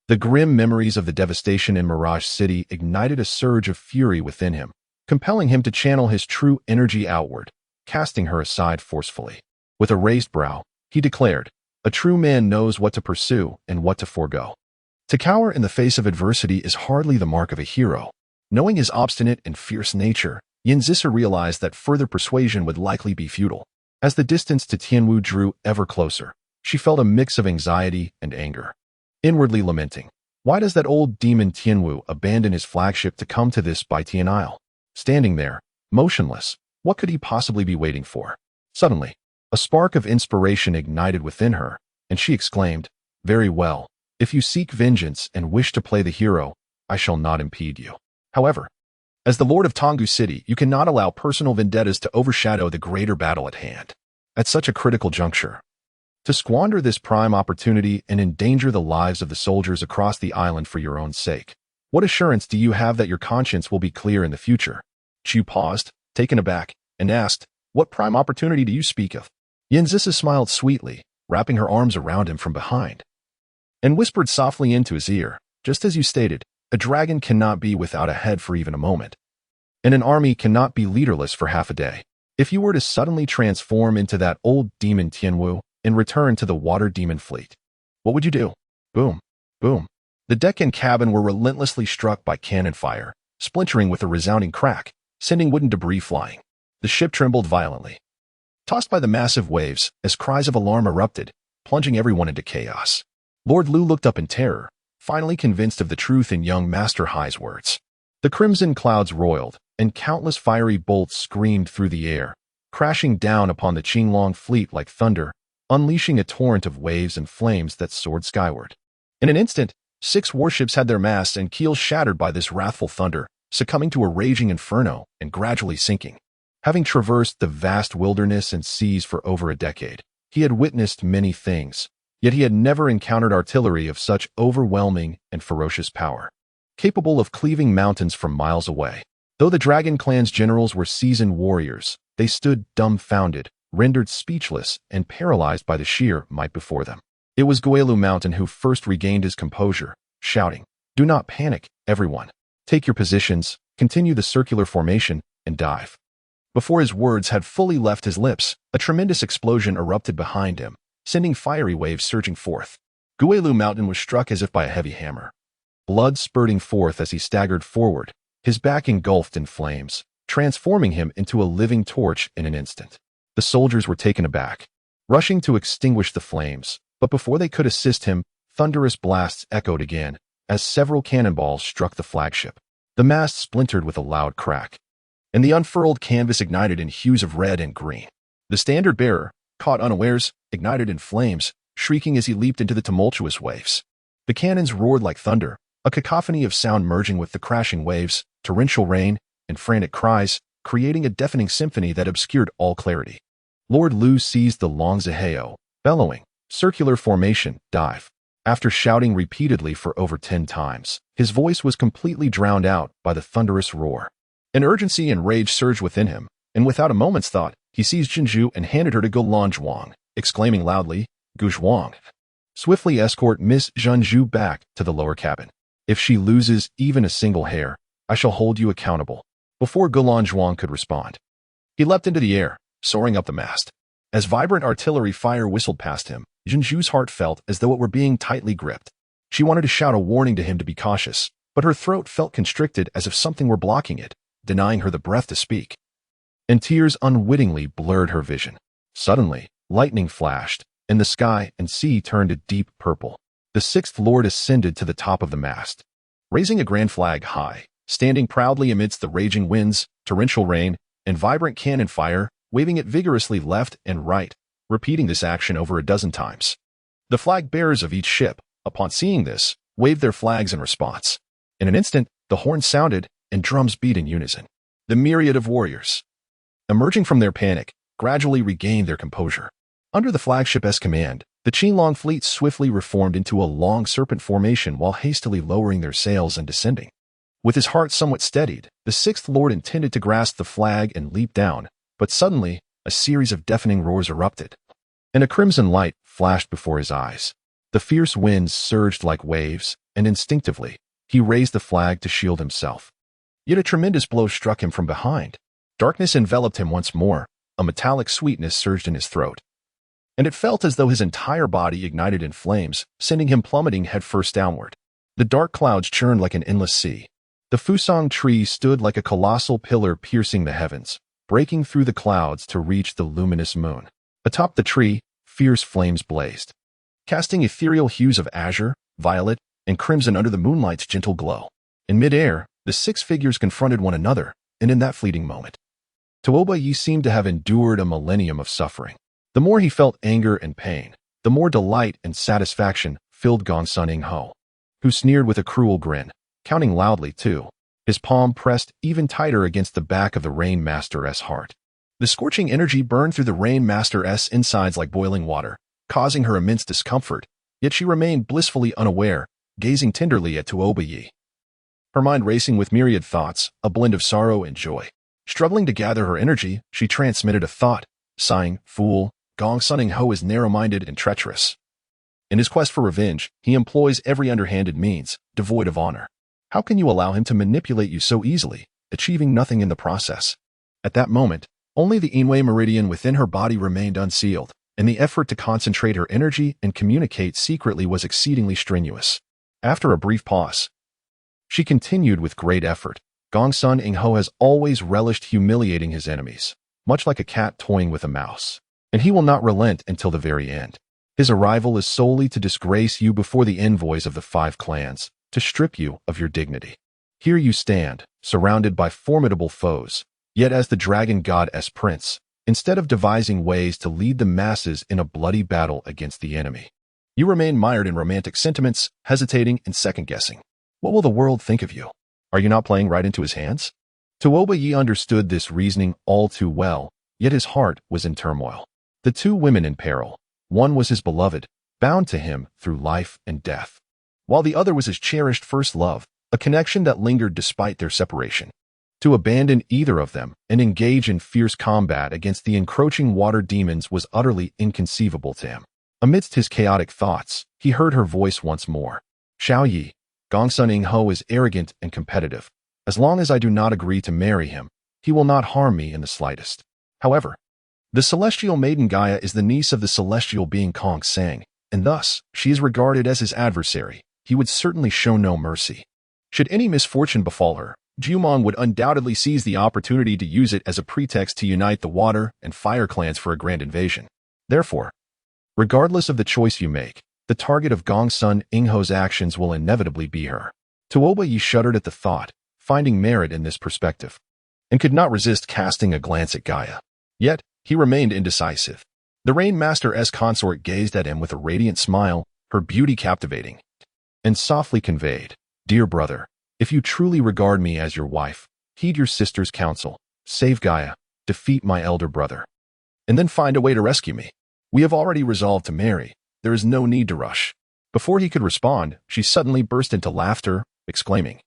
the grim memories of the devastation in Mirage City ignited a surge of fury within him, compelling him to channel his true energy outward, casting her aside forcefully. With a raised brow, he declared, a true man knows what to pursue and what to forego. To cower in the face of adversity is hardly the mark of a hero. Knowing his obstinate and fierce nature, Yinzisa realized that further persuasion would likely be futile. As the distance to Tianwu drew ever closer, she felt a mix of anxiety and anger. Inwardly lamenting, why does that old demon Tianwu abandon his flagship to come to this Baitian Isle? Standing there, motionless, what could he possibly be waiting for? Suddenly, a spark of inspiration ignited within her, and she exclaimed, very well, if you seek vengeance and wish to play the hero, I shall not impede you. However, as the Lord of Tonggu City, you cannot allow personal vendettas to overshadow the greater battle at hand. At such a critical juncture, to squander this prime opportunity and endanger the lives of the soldiers across the island for your own sake, what assurance do you have that your conscience will be clear in the future? Chu paused, taken aback, and asked, what prime opportunity do you speak of? Yinzisa smiled sweetly, wrapping her arms around him from behind, and whispered softly into his ear, just as you stated, a dragon cannot be without a head for even a moment, and an army cannot be leaderless for half a day. If you were to suddenly transform into that old demon Tianwu and return to the water demon fleet, what would you do? Boom, boom. The deck and cabin were relentlessly struck by cannon fire, splintering with a resounding crack, sending wooden debris flying. The ship trembled violently, tossed by the massive waves as cries of alarm erupted, plunging everyone into chaos. Lord Lu looked up in terror, finally convinced of the truth in young Master Hai's words. The crimson clouds roiled, and countless fiery bolts screamed through the air, crashing down upon the Qinglong fleet like thunder, unleashing a torrent of waves and flames that soared skyward. In an instant, 6 warships had their masts and keels shattered by this wrathful thunder, succumbing to a raging inferno and gradually sinking. Having traversed the vast wilderness and seas for over a decade, he had witnessed many things, yet he had never encountered artillery of such overwhelming and ferocious power, capable of cleaving mountains from miles away. Though the Dragon Clan's generals were seasoned warriors, they stood dumbfounded, rendered speechless, and paralyzed by the sheer might before them. It was Guelu Mountain who first regained his composure, shouting, "Do not panic, everyone. Take your positions, continue the circular formation, and dive." Before his words had fully left his lips, a tremendous explosion erupted behind him, sending fiery waves surging forth. Guelu Mountain was struck as if by a heavy hammer, blood spurting forth as he staggered forward, his back engulfed in flames, transforming him into a living torch in an instant. The soldiers were taken aback, rushing to extinguish the flames, but before they could assist him, thunderous blasts echoed again as several cannonballs struck the flagship. The mast splintered with a loud crack, and the unfurled canvas ignited in hues of red and green. The standard bearer, caught unawares, ignited in flames, shrieking as he leaped into the tumultuous waves. The cannons roared like thunder, a cacophony of sound merging with the crashing waves, torrential rain, and frantic cries, creating a deafening symphony that obscured all clarity. Lord Lu seized the Longzaheo, bellowing, "Circular formation, dive." After shouting repeatedly for over 10 times, his voice was completely drowned out by the thunderous roar. An urgency and rage surged within him, and without a moment's thought, he seized Jinzhu and handed her to Gulan Zhuang, exclaiming loudly, "Gu Zhuang, swiftly escort Miss Zhenzhu back to the lower cabin. If she loses even a single hair, I shall hold you accountable." Before Gulan Zhuang could respond, he leapt into the air, soaring up the mast. As vibrant artillery fire whistled past him, Jinzhu's heart felt as though it were being tightly gripped. She wanted to shout a warning to him to be cautious, but her throat felt constricted as if something were blocking it, denying her the breath to speak. And tears unwittingly blurred her vision. Suddenly, lightning flashed, and the sky and sea turned a deep purple. The 6th Lord ascended to the top of the mast, raising a grand flag high, standing proudly amidst the raging winds, torrential rain, and vibrant cannon fire. waving it vigorously left and right, repeating this action over a dozen times. The flag bearers of each ship, upon seeing this, waved their flags in response. In an instant, the horn sounded and drums beat in unison. The myriad of warriors, emerging from their panic, gradually regained their composure. Under the flagship's command, the Qinglong fleet swiftly reformed into a long serpent formation while hastily lowering their sails and descending. With his heart somewhat steadied, the sixth lord intended to grasp the flag and leap down, but suddenly, a series of deafening roars erupted, and a crimson light flashed before his eyes. The fierce winds surged like waves, and instinctively, he raised the flag to shield himself. Yet a tremendous blow struck him from behind. Darkness enveloped him once more, a metallic sweetness surged in his throat, and it felt as though his entire body ignited in flames, sending him plummeting headfirst downward. The dark clouds churned like an endless sea. The Fusang tree stood like a colossal pillar piercing the heavens, breaking through the clouds to reach the luminous moon. Atop the tree, fierce flames blazed, casting ethereal hues of azure, violet, and crimson under the moonlight's gentle glow. In midair, the six figures confronted one another, and in that fleeting moment, Tuoba Yi seemed to have endured a millennium of suffering. The more he felt anger and pain, the more delight and satisfaction filled Gongsun Ingho, who sneered with a cruel grin, counting loudly too, his palm pressed even tighter against the back of the Rain Master's heart. The scorching energy burned through the Rain Master's insides like boiling water, causing her immense discomfort, yet she remained blissfully unaware, gazing tenderly at Tuoba Yi. Her mind racing with myriad thoughts, a blend of sorrow and joy. Struggling to gather her energy, she transmitted a thought, sighing, "Fool, Gongsun Ingho is narrow-minded and treacherous. In his quest for revenge, he employs every underhanded means, devoid of honor. How can you allow him to manipulate you so easily, achieving nothing in the process?" At that moment, only the Inwei meridian within her body remained unsealed, and the effort to concentrate her energy and communicate secretly was exceedingly strenuous. After a brief pause, she continued with great effort. Gongsun Ingho has always relished humiliating his enemies, much like a cat toying with a mouse, and he will not relent until the very end. His arrival is solely to disgrace you before the envoys of the 5 clans, to strip you of your dignity. Here you stand, surrounded by formidable foes, yet as the dragon god's prince, instead of devising ways to lead the masses in a bloody battle against the enemy, you remain mired in romantic sentiments, hesitating and second-guessing. What will the world think of you? Are you not playing right into his hands? Tuoba Yi understood this reasoning all too well, yet his heart was in turmoil. The 2 women in peril. One was his beloved, bound to him through life and death, while the other was his cherished first love, a connection that lingered despite their separation. To abandon either of them and engage in fierce combat against the encroaching water demons was utterly inconceivable to him. Amidst his chaotic thoughts, he heard her voice once more. "Xiao Yi, Gongsun Ingho is arrogant and competitive. As long as I do not agree to marry him, he will not harm me in the slightest. However, the celestial maiden Gaia is the niece of the celestial being Kong Sang, and thus she is regarded as his adversary. He would certainly show no mercy. Should any misfortune befall her, Jumong would undoubtedly seize the opportunity to use it as a pretext to unite the water and fire clans for a grand invasion. Therefore, regardless of the choice you make, the target of Gongsun Ingho's actions will inevitably be her." Tuoba Yi shuddered at the thought, finding merit in this perspective, and could not resist casting a glance at Gaia. Yet, he remained indecisive. The Rain Master's consort gazed at him with a radiant smile, her beauty captivating, and softly conveyed, "Dear brother, if you truly regard me as your wife, heed your sister's counsel, save Gaia, defeat my elder brother, and then find a way to rescue me. We have already resolved to marry. There is no need to rush." Before he could respond, she suddenly burst into laughter, exclaiming,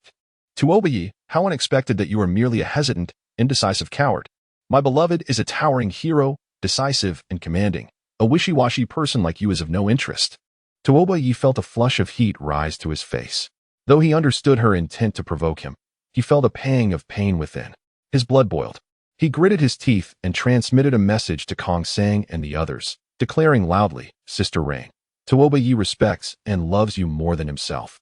"Tuoba Yi, how unexpected that you are merely a hesitant, indecisive coward. My beloved is a towering hero, decisive and commanding. A wishy-washy person like you is of no interest." Tuoba Yi felt a flush of heat rise to his face. Though he understood her intent to provoke him, he felt a pang of pain within. His blood boiled. He gritted his teeth and transmitted a message to Kong Sang and the others, declaring loudly, "Sister Rain, Tuoba Yi respects and loves you more than himself.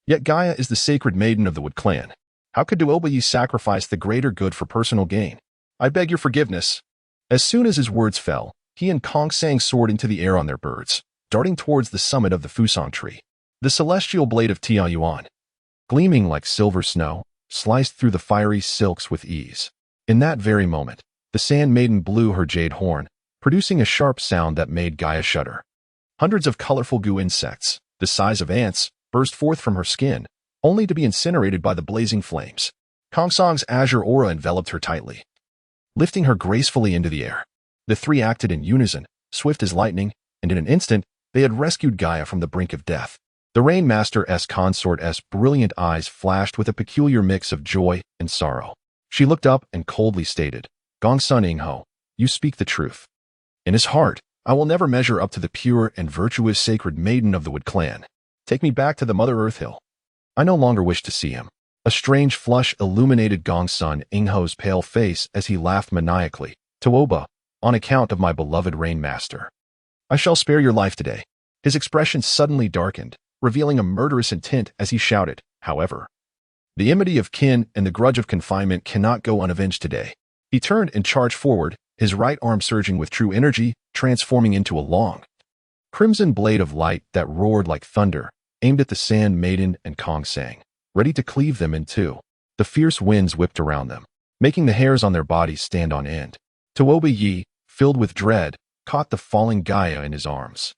Yet Gaia is the sacred maiden of the Wood clan. How could Tuoba Yi sacrifice the greater good for personal gain? I beg your forgiveness." As soon as his words fell, he and Kong Sang soared into the air on their birds, darting towards the summit of the Fusang tree. The celestial blade of Tia Yuan, gleaming like silver snow, sliced through the fiery silks with ease. In that very moment, The Sand Maiden blew her jade horn, producing a sharp sound that made Gaia shudder. Hundreds of colorful goo insects, the size of ants, burst forth from her skin, only to be incinerated by the blazing flames. Kongsong's azure aura enveloped her tightly, lifting her gracefully into the air. The three acted in unison, swift as lightning, and in an instant, they had rescued Gaia from the brink of death. The Rainmaster's consort's brilliant eyes flashed with a peculiar mix of joy and sorrow. She looked up and coldly stated, "Gongsun Ingho, you speak the truth." In his heart, "I will never measure up to the pure and virtuous sacred maiden of the Wood clan. Take me back to the Mother Earth Hill." I no longer wished to see him. A strange flush illuminated Gongsun Ingho's pale face as he laughed maniacally. "Tuoba, on account of my beloved Rainmaster, I shall spare your life today." His expression suddenly darkened, revealing a murderous intent as he shouted, "However, the enmity of kin and the grudge of confinement cannot go unavenged today." He turned and charged forward, his right arm surging with true energy, transforming into a long, crimson blade of light that roared like thunder, aimed at the Sand Maiden and Kongsang, ready to cleave them in two. The fierce winds whipped around them, making the hairs on their bodies stand on end. Tuoba Yi, filled with dread, caught the falling Gaia in his arms,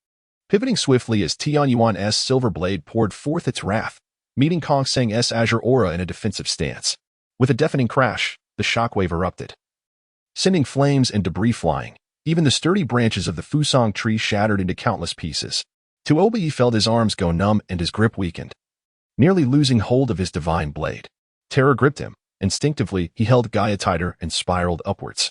pivoting swiftly as Tianyuan's silver blade poured forth its wrath, meeting Kongsang's azure aura in a defensive stance. With a deafening crash, the shockwave erupted, sending flames and debris flying. Even the sturdy branches of the Fusong tree shattered into countless pieces. Tuoba Yi felt his arms go numb and his grip weakened, nearly losing hold of his divine blade. Terror gripped him. Instinctively, he held Gaia tighter and spiraled upwards,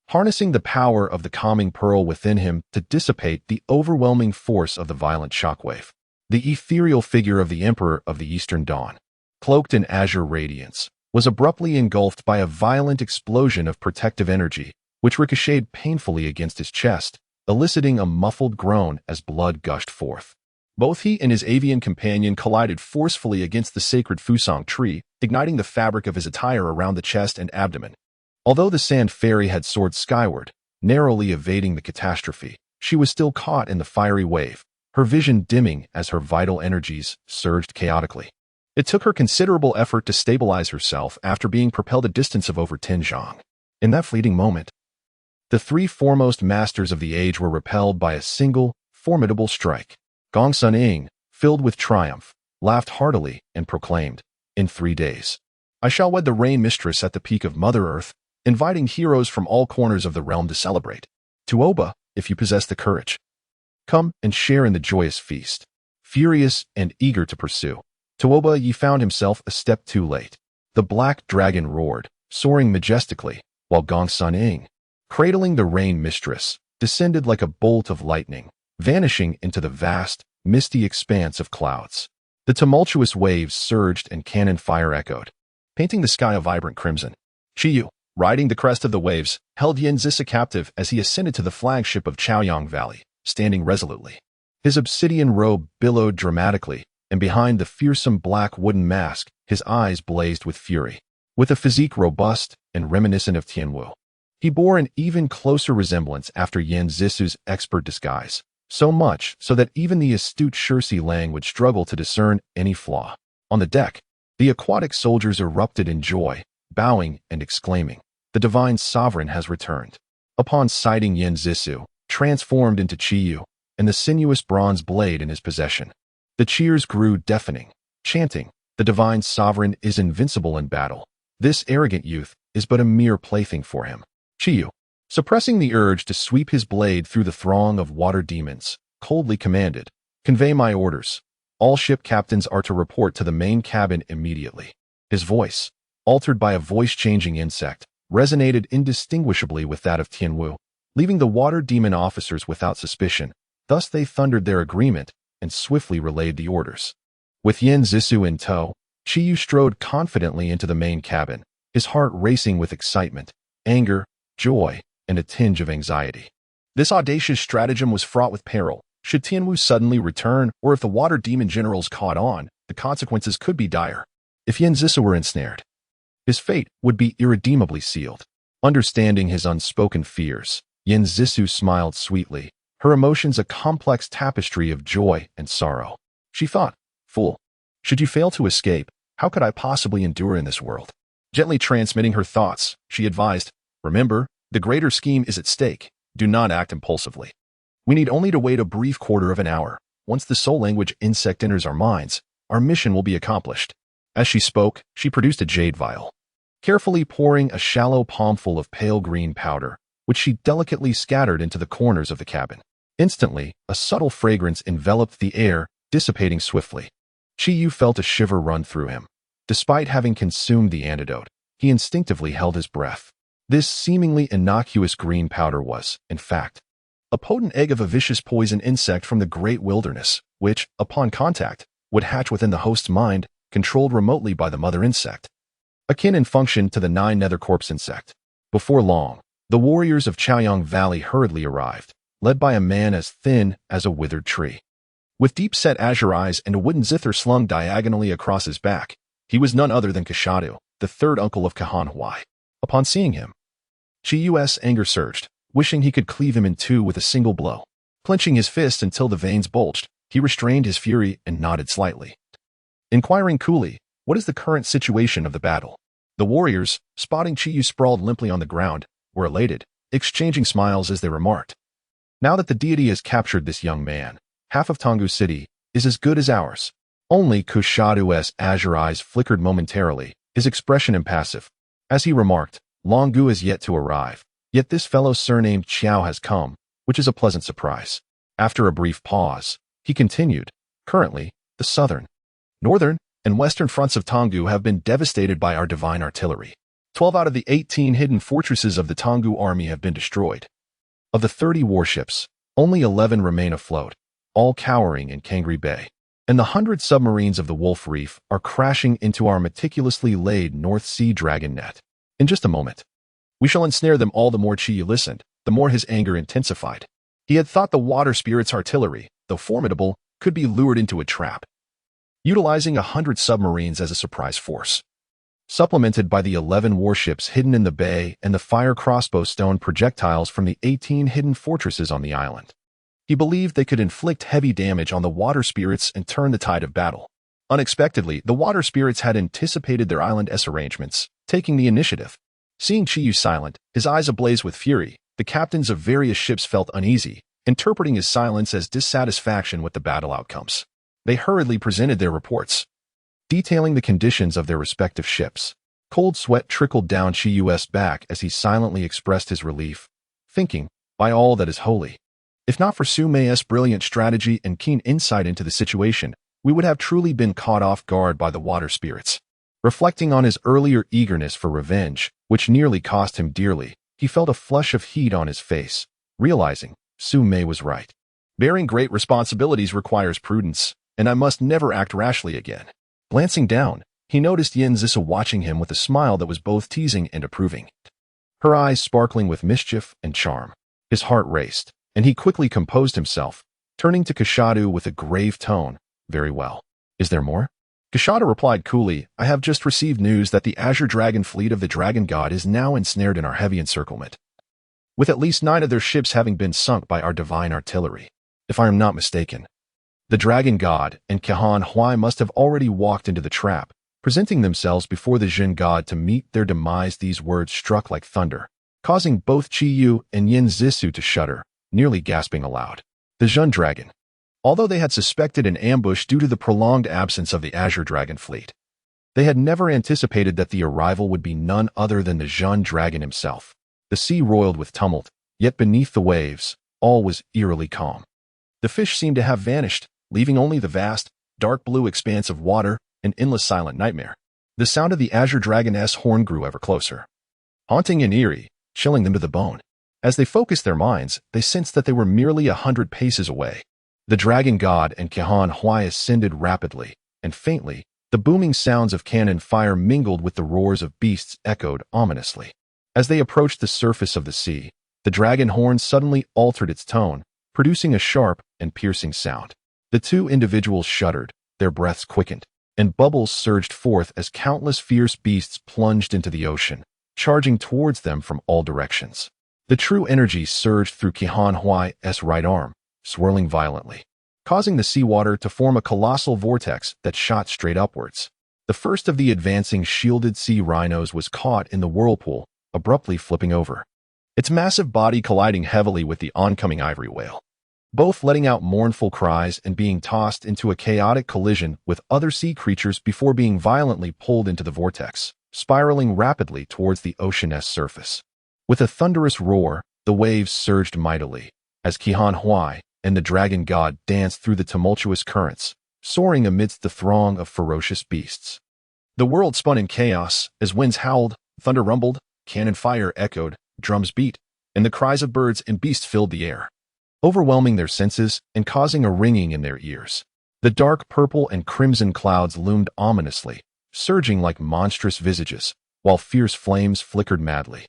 harnessing the power of the calming pearl within him to dissipate the overwhelming force of the violent shockwave. The ethereal figure of the Emperor of the Eastern Dawn, cloaked in azure radiance, was abruptly engulfed by a violent explosion of protective energy, which ricocheted painfully against his chest, eliciting a muffled groan as blood gushed forth. Both he and his avian companion collided forcefully against the sacred Fusong tree, igniting the fabric of his attire around the chest and abdomen. Although the Sand Fairy had soared skyward, narrowly evading the catastrophe, she was still caught in the fiery wave, her vision dimming as her vital energies surged chaotically. It took her considerable effort to stabilize herself after being propelled a distance of over 10 zhang. In that fleeting moment, the three foremost masters of the age were repelled by a single, formidable strike. Gongsun Ing, filled with triumph, laughed heartily and proclaimed, "In 3 days, I shall wed the Rain Mistress at the peak of Mother Earth," inviting heroes from all corners of the realm to celebrate. "Tuoba, if you possess the courage, come and share in the joyous feast." Furious and eager to pursue, Tuoba Yi found himself a step too late. The black dragon roared, soaring majestically, while Gongsun Ing, cradling the Rain Mistress, descended like a bolt of lightning, vanishing into the vast, misty expanse of clouds. The tumultuous waves surged and cannon fire echoed, painting the sky a vibrant crimson. Chiyu, riding the crest of the waves, held Yin Zisa captive as he ascended to the flagship of Chaoyang Valley, standing resolutely. His obsidian robe billowed dramatically, and behind the fearsome black wooden mask, his eyes blazed with fury. With a physique robust and reminiscent of Tianwu, he bore an even closer resemblance after Yin Zisu's expert disguise, so much so that even the astute Shirsi Lang would struggle to discern any flaw. On the deck, the aquatic soldiers erupted in joy, bowing and exclaiming, "The divine sovereign has returned." Upon sighting Yin Zisu, transformed into Chiyu, and the sinuous bronze blade in his possession, the cheers grew deafening, chanting, "The divine sovereign is invincible in battle. This arrogant youth is but a mere plaything for him." Chiyu, suppressing the urge to sweep his blade through the throng of water demons, coldly commanded, "Convey my orders. All ship captains are to report to the main cabin immediately." His voice, altered by a voice-changing insect, resonated indistinguishably with that of Tianwu, leaving the water demon officers without suspicion. Thus they thundered their agreement and swiftly relayed the orders. With Yin Zisu in tow, Chiyu strode confidently into the main cabin, his heart racing with excitement, anger, joy, and a tinge of anxiety. This audacious stratagem was fraught with peril. Should Tianwu suddenly return, or if the water demon generals caught on, the consequences could be dire. If Yin Zisu were ensnared, his fate would be irredeemably sealed. Understanding his unspoken fears, Yin Zisu smiled sweetly, her emotions a complex tapestry of joy and sorrow. She thought, "Fool, should you fail to escape, how could I possibly endure in this world?" Gently transmitting her thoughts, she advised, "Remember, The greater scheme is at stake. Do not act impulsively. We need only to wait a brief quarter of an hour. Once the soul language insect enters our minds, our mission will be accomplished. As she spoke, she produced a jade vial, carefully pouring a shallow palmful of pale green powder, which she delicately scattered into the corners of the cabin. Instantly, a subtle fragrance enveloped the air, dissipating swiftly. Chi-Yu felt a shiver run through him. Despite having consumed the antidote, he instinctively held his breath. This seemingly innocuous green powder was, in fact, a potent egg of a vicious poison insect from the great wilderness, which, upon contact, would hatch within the host's mind, controlled remotely by the mother insect. Akin in function to the 9 nether corpse insect. Before long, the warriors of Chaoyang Valley hurriedly arrived, led by a man as thin as a withered tree. With deep-set azure eyes and a wooden zither slung diagonally across his back, he was none other than Kashadu, the third uncle of Kahan Huai. Upon seeing him, Chi-Yu's anger surged, wishing he could cleave him in two with a single blow. Clenching his fist until the veins bulged, he restrained his fury and nodded slightly. Inquiring coolly, "What is the current situation of the battle?" The warriors, spotting Chi-Yu sprawled limply on the ground, were elated, exchanging smiles as they remarked, "Now that the deity has captured this young man, half of Tonggu City is as good as ours." Only Kushadu's azure eyes flickered momentarily, his expression impassive. As he remarked, "Longgu is yet to arrive, yet this fellow surnamed Qiao has come, which is a pleasant surprise." After a brief pause, he continued, "Currently, the southern, northern, and western fronts of Tonggu have been devastated by our divine artillery. 12 out of the 18 hidden fortresses of the Tonggu army have been destroyed. Of the 30 warships, only 11 remain afloat, all cowering in Kangri Bay. And the 100 submarines of the Wolf Reef are crashing into our meticulously laid North Sea dragon net. In just a moment, we shall ensnare them all." The more Chi-Yu listened, the more his anger intensified. He had thought the water spirit's artillery, though formidable, could be lured into a trap. Utilizing 100 submarines as a surprise force, supplemented by the 11 warships hidden in the bay and the fire crossbow stone projectiles from the 18 hidden fortresses on the island. He believed they could inflict heavy damage on the water spirits and turn the tide of battle. Unexpectedly, the water spirits had anticipated their island-s arrangements, taking the initiative. Seeing Chi-Yu silent, his eyes ablaze with fury, the captains of various ships felt uneasy, interpreting his silence as dissatisfaction with the battle outcomes. They hurriedly presented their reports, detailing the conditions of their respective ships. Cold sweat trickled down Chi-Yu's back as he silently expressed his relief, thinking, "By all that is holy, if not for Su Mei's brilliant strategy and keen insight into the situation, we would have truly been caught off guard by the water spirits." Reflecting on his earlier eagerness for revenge, which nearly cost him dearly, he felt a flush of heat on his face, realizing Su Mei was right. Bearing great responsibilities requires prudence, and I must never act rashly again. Glancing down, he noticed Yin Zissa watching him with a smile that was both teasing and approving, her eyes sparkling with mischief and charm. His heart raced, and he quickly composed himself, turning to Kashadu with a grave tone. "Very well. Is there more?" Kashadu replied coolly, "I have just received news that the Azure Dragon fleet of the Dragon God is now ensnared in our heavy encirclement, with at least 9 of their ships having been sunk by our divine artillery. If I am not mistaken, the Dragon God and Kahan Huai must have already walked into the trap, presenting themselves before the Jin God to meet their demise." These words struck like thunder, causing both Chi-Yu and Yin Zissou to shudder, nearly gasping aloud. The Jin Dragon. Although they had suspected an ambush due to the prolonged absence of the Azure Dragon fleet, they had never anticipated that the arrival would be none other than the Jin Dragon himself. The sea roiled with tumult, yet beneath the waves, all was eerily calm. The fish seemed to have vanished, leaving only the vast, dark blue expanse of water, an endless silent nightmare. The sound of the Azure Dragon's horn grew ever closer, haunting and eerie, chilling them to the bone. As they focused their minds, they sensed that they were merely 100 paces away. The Dragon God and Kahan Huai ascended rapidly, and faintly, the booming sounds of cannon fire mingled with the roars of beasts echoed ominously. As they approached the surface of the sea, the dragon horn suddenly altered its tone, producing a sharp and piercing sound. The two individuals shuddered, their breaths quickened, and bubbles surged forth as countless fierce beasts plunged into the ocean, charging towards them from all directions. The true energy surged through Kahan Huai's right arm, swirling violently, causing the seawater to form a colossal vortex that shot straight upwards. The first of the advancing shielded sea rhinos was caught in the whirlpool, abruptly flipping over. its massive body colliding heavily with the oncoming ivory whale, both letting out mournful cries and being tossed into a chaotic collision with other sea creatures before being violently pulled into the vortex, spiraling rapidly towards the ocean's surface. With a thunderous roar, the waves surged mightily, as Qihan Huai and the dragon god danced through the tumultuous currents, soaring amidst the throng of ferocious beasts. The world spun in chaos as winds howled, thunder rumbled, cannon fire echoed, drums beat, and the cries of birds and beasts filled the air, overwhelming their senses and causing a ringing in their ears. The dark purple and crimson clouds loomed ominously, surging like monstrous visages, while fierce flames flickered madly.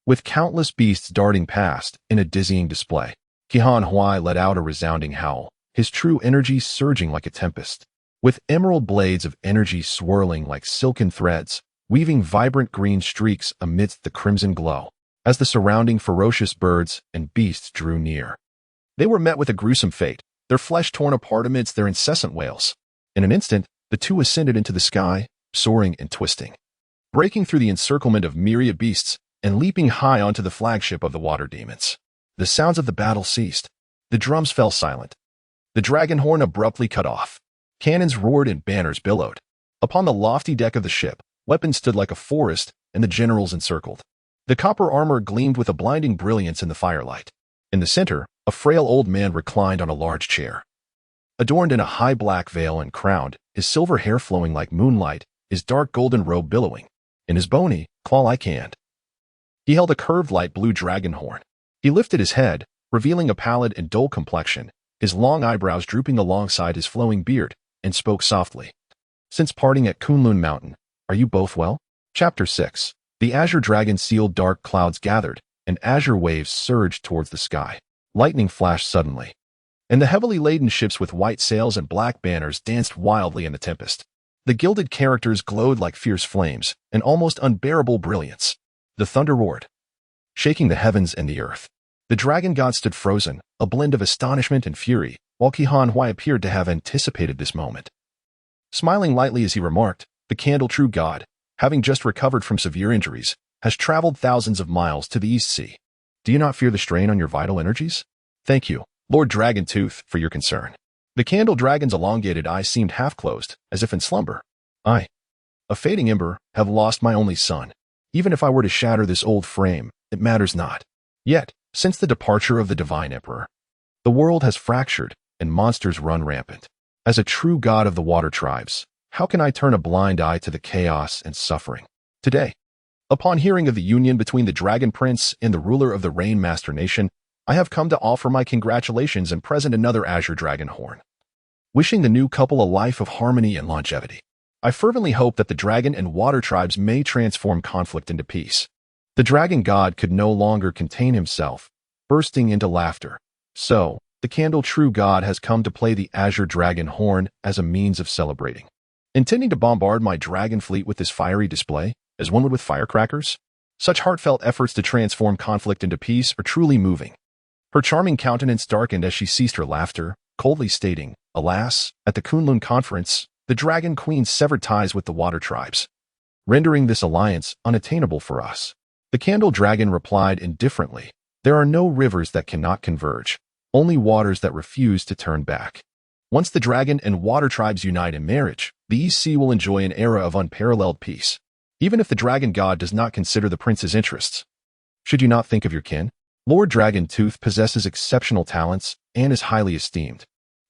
With countless beasts darting past in a dizzying display, Qihan Huai let out a resounding howl, his true energy surging like a tempest. With emerald blades of energy swirling like silken threads, weaving vibrant green streaks amidst the crimson glow, as the surrounding ferocious birds and beasts drew near. They were met with a gruesome fate, their flesh torn apart amidst their incessant wails. In an instant, the two ascended into the sky, soaring and twisting, breaking through the encirclement of myriad beasts and leaping high onto the flagship of the water demons. The sounds of the battle ceased. The drums fell silent. The dragon horn abruptly cut off. Cannons roared and banners billowed. Upon the lofty deck of the ship, weapons stood like a forest, and the generals encircled. The copper armor gleamed with a blinding brilliance in the firelight. In the center, a frail old man reclined on a large chair. Adorned in a high black veil and crowned, his silver hair flowing like moonlight, his dark golden robe billowing. In his bony, claw-like hand, he held a curved light blue dragon horn. He lifted his head, revealing a pallid and dull complexion, his long eyebrows drooping alongside his flowing beard, and spoke softly. Since parting at Kunlun Mountain, are you both well? Chapter 6. The azure dragon-sealed dark clouds gathered, and azure waves surged towards the sky. Lightning flashed suddenly, and the heavily laden ships with white sails and black banners danced wildly in the tempest. The gilded characters glowed like fierce flames, an almost unbearable brilliance. The thunder roared, shaking the heavens and the earth. The dragon god stood frozen, a blend of astonishment and fury, while Qihan Huai appeared to have anticipated this moment. Smiling lightly as he remarked, the Candle True God, having just recovered from severe injuries, has traveled thousands of miles to the East Sea. Do you not fear the strain on your vital energies? Thank you, Lord Dragon Tooth, for your concern. The Candle Dragon's elongated eyes seemed half-closed, as if in slumber. I, a fading ember, have lost my only son. Even if I were to shatter this old frame, it matters not. Yet, since the departure of the Divine Emperor, the world has fractured, and monsters run rampant. As a true god of the water tribes, how can I turn a blind eye to the chaos and suffering? Today, upon hearing of the union between the Dragon Prince and the ruler of the Rain Master Nation, I have come to offer my congratulations and present another azure dragon horn, wishing the new couple a life of harmony and longevity. I fervently hope that the dragon and water tribes may transform conflict into peace. The dragon god could no longer contain himself, bursting into laughter. So, the Candle True God has come to play the azure dragon horn as a means of celebrating. Intending to bombard my dragon fleet with this fiery display, as one would with firecrackers? Such heartfelt efforts to transform conflict into peace are truly moving. Her charming countenance darkened as she ceased her laughter, coldly stating, Alas, at the Kunlun Conference, the Dragon Queen severed ties with the water tribes, rendering this alliance unattainable for us. The Candle Dragon replied indifferently, There are no rivers that cannot converge, only waters that refuse to turn back. Once the dragon and water tribes unite in marriage, the East Sea will enjoy an era of unparalleled peace, even if the dragon god does not consider the prince's interests. Should you not think of your kin? Lord Dragon Tooth possesses exceptional talents and is highly esteemed,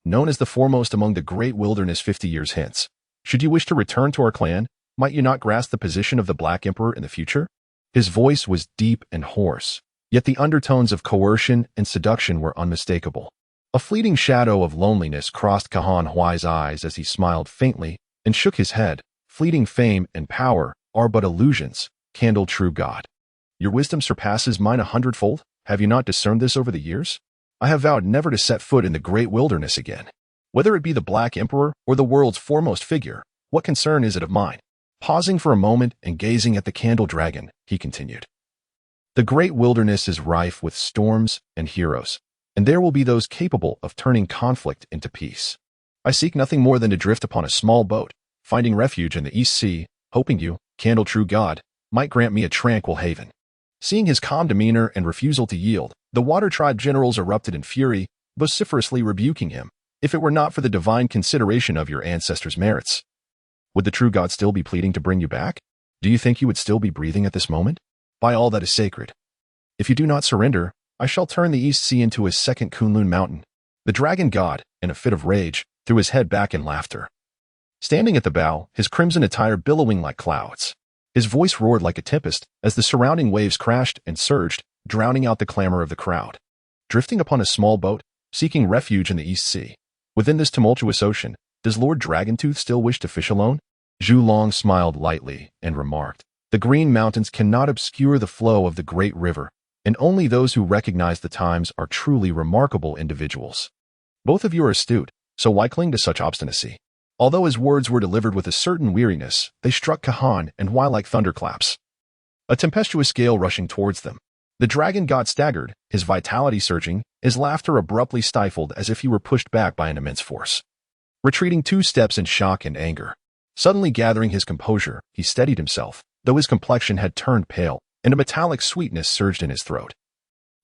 known as the foremost among the great wilderness 50 years hence. Should you wish to return to our clan, might you not grasp the position of the Black Emperor in the future? His voice was deep and hoarse, yet the undertones of coercion and seduction were unmistakable. A fleeting shadow of loneliness crossed Qihan Huai's eyes as he smiled faintly and shook his head. Fleeting fame and power are but illusions, Candle True God. Your wisdom surpasses mine 100-fold. Have you not discerned this over the years? I have vowed never to set foot in the great wilderness again. Whether it be the Black Emperor or the world's foremost figure, what concern is it of mine? Pausing for a moment and gazing at the Candle Dragon, he continued. The great wilderness is rife with storms and heroes, and there will be those capable of turning conflict into peace. I seek nothing more than to drift upon a small boat, finding refuge in the East Sea, hoping you, Candle True God, might grant me a tranquil haven. Seeing his calm demeanor and refusal to yield, the Water Tribe generals erupted in fury, vociferously rebuking him. If it were not for the divine consideration of your ancestors' merits, would the true God still be pleading to bring you back? Do you think you would still be breathing at this moment? By all that is sacred, if you do not surrender, I shall turn the East Sea into a second Kunlun mountain. The dragon god, in a fit of rage, threw his head back in laughter. Standing at the bow, his crimson attire billowing like clouds, his voice roared like a tempest as the surrounding waves crashed and surged, drowning out the clamor of the crowd. Drifting upon a small boat, seeking refuge in the East Sea. Within this tumultuous ocean, does Lord Dragontooth still wish to fish alone? Zhu Long smiled lightly and remarked, the Green Mountains cannot obscure the flow of the great river, and only those who recognize the times are truly remarkable individuals. Both of you are astute, so why cling to such obstinacy? Although his words were delivered with a certain weariness, they struck Kahan and Hua like thunderclaps. A tempestuous gale rushing towards them. The dragon god staggered, his vitality surging, his laughter abruptly stifled as if he were pushed back by an immense force. Retreating 2 steps in shock and anger. Suddenly gathering his composure, he steadied himself, though his complexion had turned pale, and a metallic sweetness surged in his throat,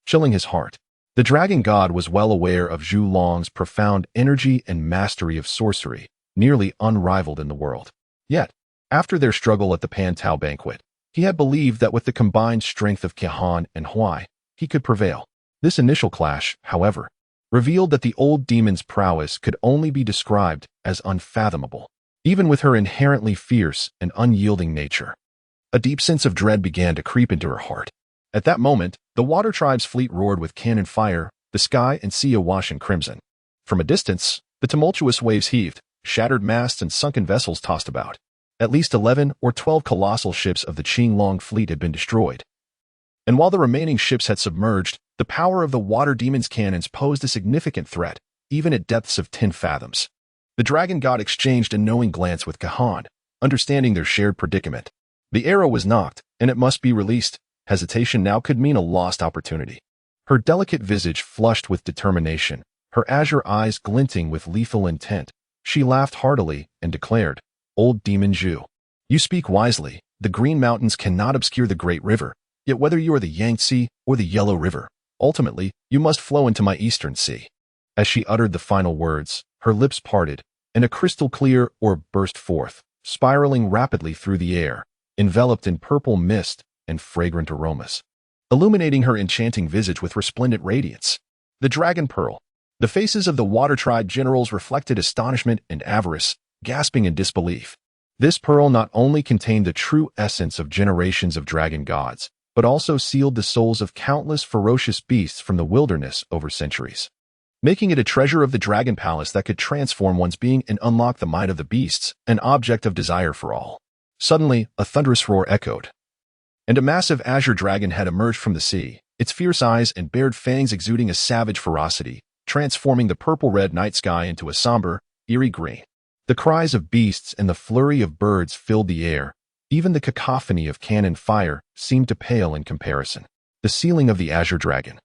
chilling his heart. The dragon god was well aware of Zhu Long's profound energy and mastery of sorcery, nearly unrivaled in the world. Yet, after their struggle at the Pan Tao banquet, he had believed that with the combined strength of Kahan and Huai, he could prevail. This initial clash, however, revealed that the old demon's prowess could only be described as unfathomable, even with her inherently fierce and unyielding nature. A deep sense of dread began to creep into her heart. At that moment, the Water Tribe's fleet roared with cannon fire, the sky and sea awash in crimson. From a distance, the tumultuous waves heaved, shattered masts and sunken vessels tossed about. At least 11 or 12 colossal ships of the Qinglong fleet had been destroyed. And while the remaining ships had submerged, the power of the water demon's cannons posed a significant threat, even at depths of 10 fathoms. The dragon god exchanged a knowing glance with Kahan, understanding their shared predicament. The arrow was knocked, and it must be released. Hesitation now could mean a lost opportunity. Her delicate visage flushed with determination, her azure eyes glinting with lethal intent. She laughed heartily and declared, Old Demon Zhu, you speak wisely. The Green Mountains cannot obscure the Great River, yet whether you are the Yangtze or the Yellow River, ultimately, you must flow into my Eastern Sea. As she uttered the final words, her lips parted, and a crystal clear orb burst forth, spiraling rapidly through the air, enveloped in purple mist and fragrant aromas, illuminating her enchanting visage with resplendent radiance. The Dragon Pearl. The faces of the Water Tribe generals reflected astonishment and avarice, gasping in disbelief. This pearl not only contained the true essence of generations of dragon gods, but also sealed the souls of countless ferocious beasts from the wilderness over centuries, making it a treasure of the Dragon Palace that could transform one's being and unlock the might of the beasts, an object of desire for all. Suddenly, a thunderous roar echoed, and a massive azure dragon had emerged from the sea, its fierce eyes and bared fangs exuding a savage ferocity, transforming the purple-red night sky into a somber, eerie green. The cries of beasts and the flurry of birds filled the air. Even the cacophony of cannon fire seemed to pale in comparison. The ceiling of the azure dragon.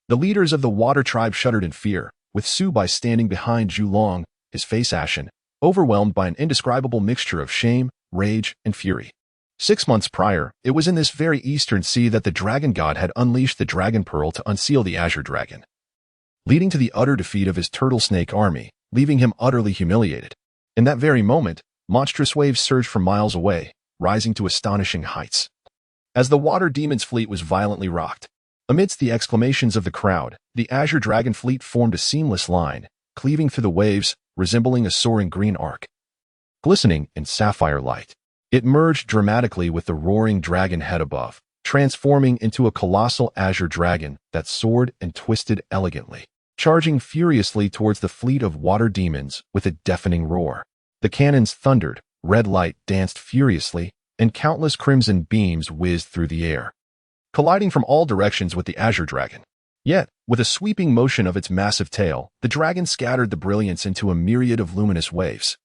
The leaders of the Water Tribe shuddered in fear, with Su Bai standing behind Zhu Long, his face ashen, overwhelmed by an indescribable mixture of shame, rage, and fury. 6 months prior, it was in this very eastern sea that the dragon god had unleashed the Dragon Pearl to unseal the azure dragon, leading to the utter defeat of his turtle snake army, leaving him utterly humiliated. In that very moment, monstrous waves surged from miles away, rising to astonishing heights. As the water demon's fleet was violently rocked, amidst the exclamations of the crowd, the azure dragon fleet formed a seamless line, cleaving through the waves, resembling a soaring green arc. Glistening in sapphire light, it merged dramatically with the roaring dragon head above, transforming into a colossal azure dragon that soared and twisted elegantly, charging furiously towards the fleet of water demons with a deafening roar. The cannons thundered, red light danced furiously, and countless crimson beams whizzed through the air, colliding from all directions with the azure dragon. Yet, with a sweeping motion of its massive tail, the dragon scattered the brilliance into a myriad of luminous waves.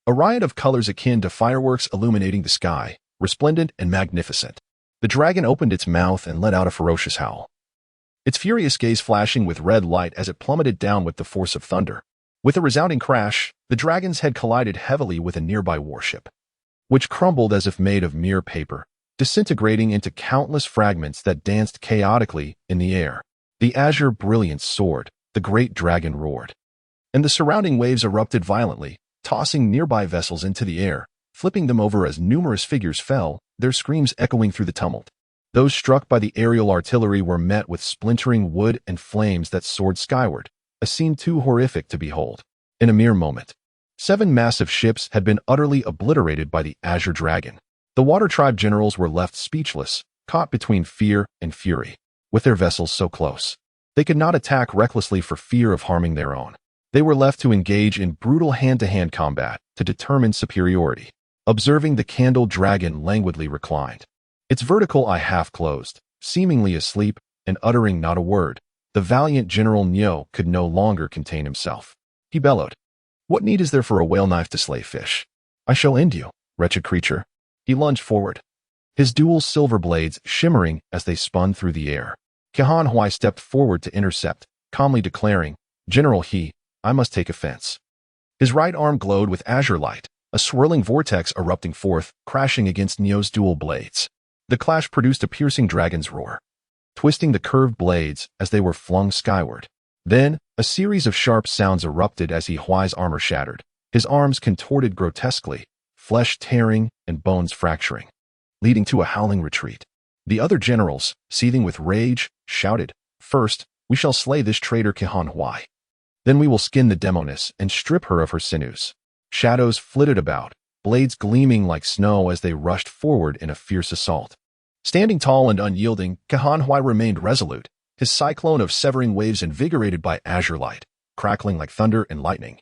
A riot of colors akin to fireworks illuminating the sky, resplendent and magnificent. The dragon opened its mouth and let out a ferocious howl, its furious gaze flashing with red light as it plummeted down with the force of thunder. With a resounding crash, the dragon's head collided heavily with a nearby warship, which crumbled as if made of mere paper, disintegrating into countless fragments that danced chaotically in the air. The azure brilliance soared, the great dragon roared, and the surrounding waves erupted violently, tossing nearby vessels into the air, flipping them over as numerous figures fell, their screams echoing through the tumult. Those struck by the aerial artillery were met with splintering wood and flames that soared skyward, a scene too horrific to behold. In a mere moment, 7 massive ships had been utterly obliterated by the Azure Dragon. The Water Tribe generals were left speechless, caught between fear and fury. With their vessels so close, they could not attack recklessly for fear of harming their own. They were left to engage in brutal hand-to-hand combat to determine superiority. Observing the candle dragon languidly reclined, its vertical eye half closed, seemingly asleep and uttering not a word, the valiant General Nyo could no longer contain himself. He bellowed, "What need is there for a whale knife to slay fish? I shall end you, wretched creature." He lunged forward, his dual silver blades shimmering as they spun through the air. Kahan Hui stepped forward to intercept, calmly declaring, "General He, I must take offense." His right arm glowed with azure light, a swirling vortex erupting forth, crashing against Nyo's dual blades. The clash produced a piercing dragon's roar, twisting the curved blades as they were flung skyward. Then, a series of sharp sounds erupted as Hui's armor shattered, his arms contorted grotesquely, flesh tearing and bones fracturing, leading to a howling retreat. The other generals, seething with rage, shouted, "First, we shall slay this traitor Kahan Hui. Then we will skin the demoness and strip her of her sinews." Shadows flitted about, blades gleaming like snow as they rushed forward in a fierce assault. Standing tall and unyielding, Kahan Hui remained resolute, his cyclone of severing waves invigorated by azure light, crackling like thunder and lightning,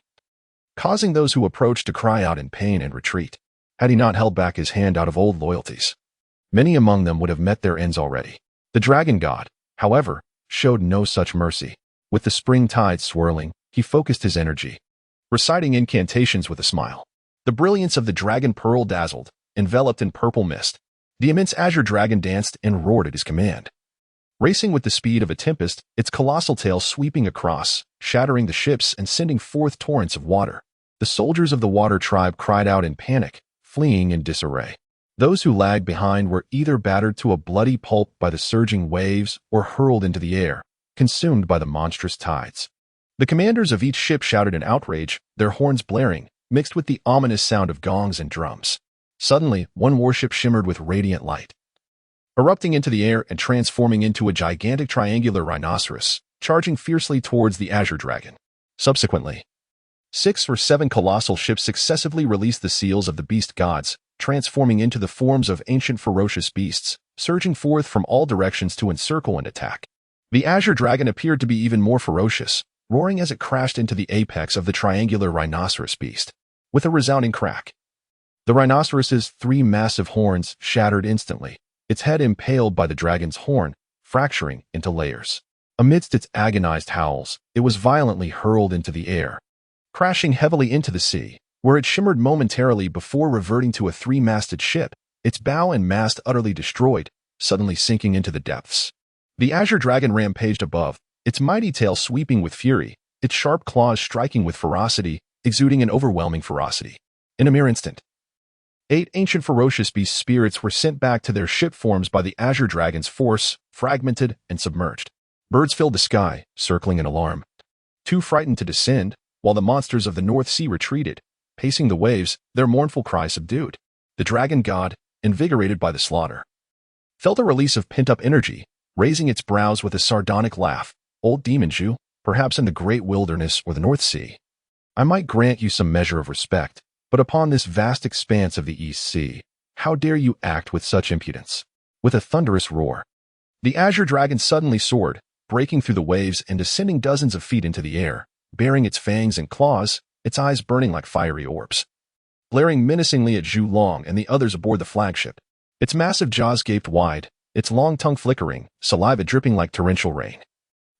causing those who approached to cry out in pain and retreat. Had he not held back his hand out of old loyalties, many among them would have met their ends already. The dragon god, however, showed no such mercy. With the spring tide swirling, he focused his energy, reciting incantations with a smile. The brilliance of the dragon pearl dazzled, enveloped in purple mist. The immense azure dragon danced and roared at his command. Racing with the speed of a tempest, its colossal tail sweeping across, shattering the ships and sending forth torrents of water. The soldiers of the Water Tribe cried out in panic, fleeing in disarray. Those who lagged behind were either battered to a bloody pulp by the surging waves or hurled into the air, consumed by the monstrous tides. The commanders of each ship shouted in outrage, their horns blaring, mixed with the ominous sound of gongs and drums. Suddenly, one warship shimmered with radiant light, erupting into the air and transforming into a gigantic triangular rhinoceros, charging fiercely towards the Azure Dragon. Subsequently, 6 or 7 colossal ships successively released the seals of the beast gods, transforming into the forms of ancient ferocious beasts, surging forth from all directions to encircle and attack. The Azure Dragon appeared to be even more ferocious, roaring as it crashed into the apex of the triangular rhinoceros beast. With a resounding crack, the rhinoceros's 3 massive horns shattered instantly, its head impaled by the dragon's horn, fracturing into layers. Amidst its agonized howls, it was violently hurled into the air, crashing heavily into the sea, where it shimmered momentarily before reverting to a 3-masted ship, its bow and mast utterly destroyed, suddenly sinking into the depths. The Azure Dragon rampaged above, its mighty tail sweeping with fury, its sharp claws striking with ferocity, exuding an overwhelming ferocity. In a mere instant, 8 ancient ferocious beast spirits were sent back to their ship forms by the Azure Dragon's force, fragmented and submerged. Birds filled the sky, circling in alarm, too frightened to descend, while the monsters of the North Sea retreated, pacing the waves, their mournful cries subdued. The dragon god, invigorated by the slaughter, felt a release of pent-up energy, raising its brows with a sardonic laugh. "Old demon Zhu, perhaps in the great wilderness or the North Sea, I might grant you some measure of respect, but upon this vast expanse of the East Sea, how dare you act with such impudence?" With a thunderous roar, the Azure Dragon suddenly soared, breaking through the waves and descending dozens of feet into the air, baring its fangs and claws, its eyes burning like fiery orbs, glaring menacingly at Zhu Long and the others aboard the flagship. Its massive jaws gaped wide, its long tongue flickering, saliva dripping like torrential rain,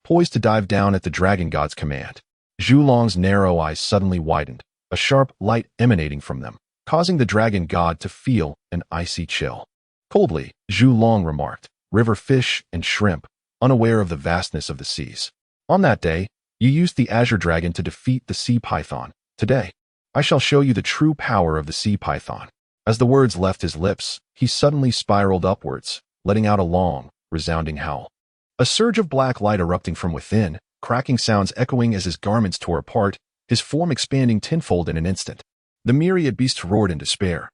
poised to dive down at the dragon god's command. Zhu Long's narrow eyes suddenly widened, a sharp light emanating from them, causing the dragon god to feel an icy chill. Coldly, Zhu Long remarked, "River fish and shrimp, unaware of the vastness of the seas. On that day, you used the Azure Dragon to defeat the sea python. Today, I shall show you the true power of the sea python." As the words left his lips, he suddenly spiraled upwards, letting out a long, resounding howl. A surge of black light erupting from within, cracking sounds echoing as his garments tore apart, his form expanding tenfold in an instant. The myriad beasts roared in despair,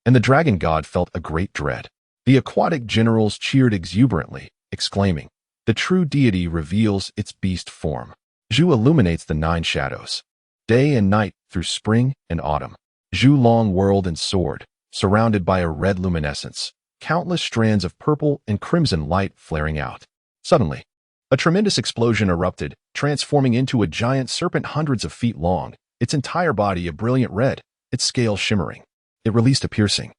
and the dragon god felt a great dread. The aquatic generals cheered exuberantly, exclaiming, "The true deity reveals its beast form. Zhu illuminates the 9 shadows. Day and night through spring and autumn. Zhu long whirled and soared, surrounded by a red luminescence, countless strands of purple and crimson light flaring out. Suddenly, a tremendous explosion erupted, transforming into a giant serpent hundreds of feet long, its entire body a brilliant red, its scales shimmering. It released a piercing,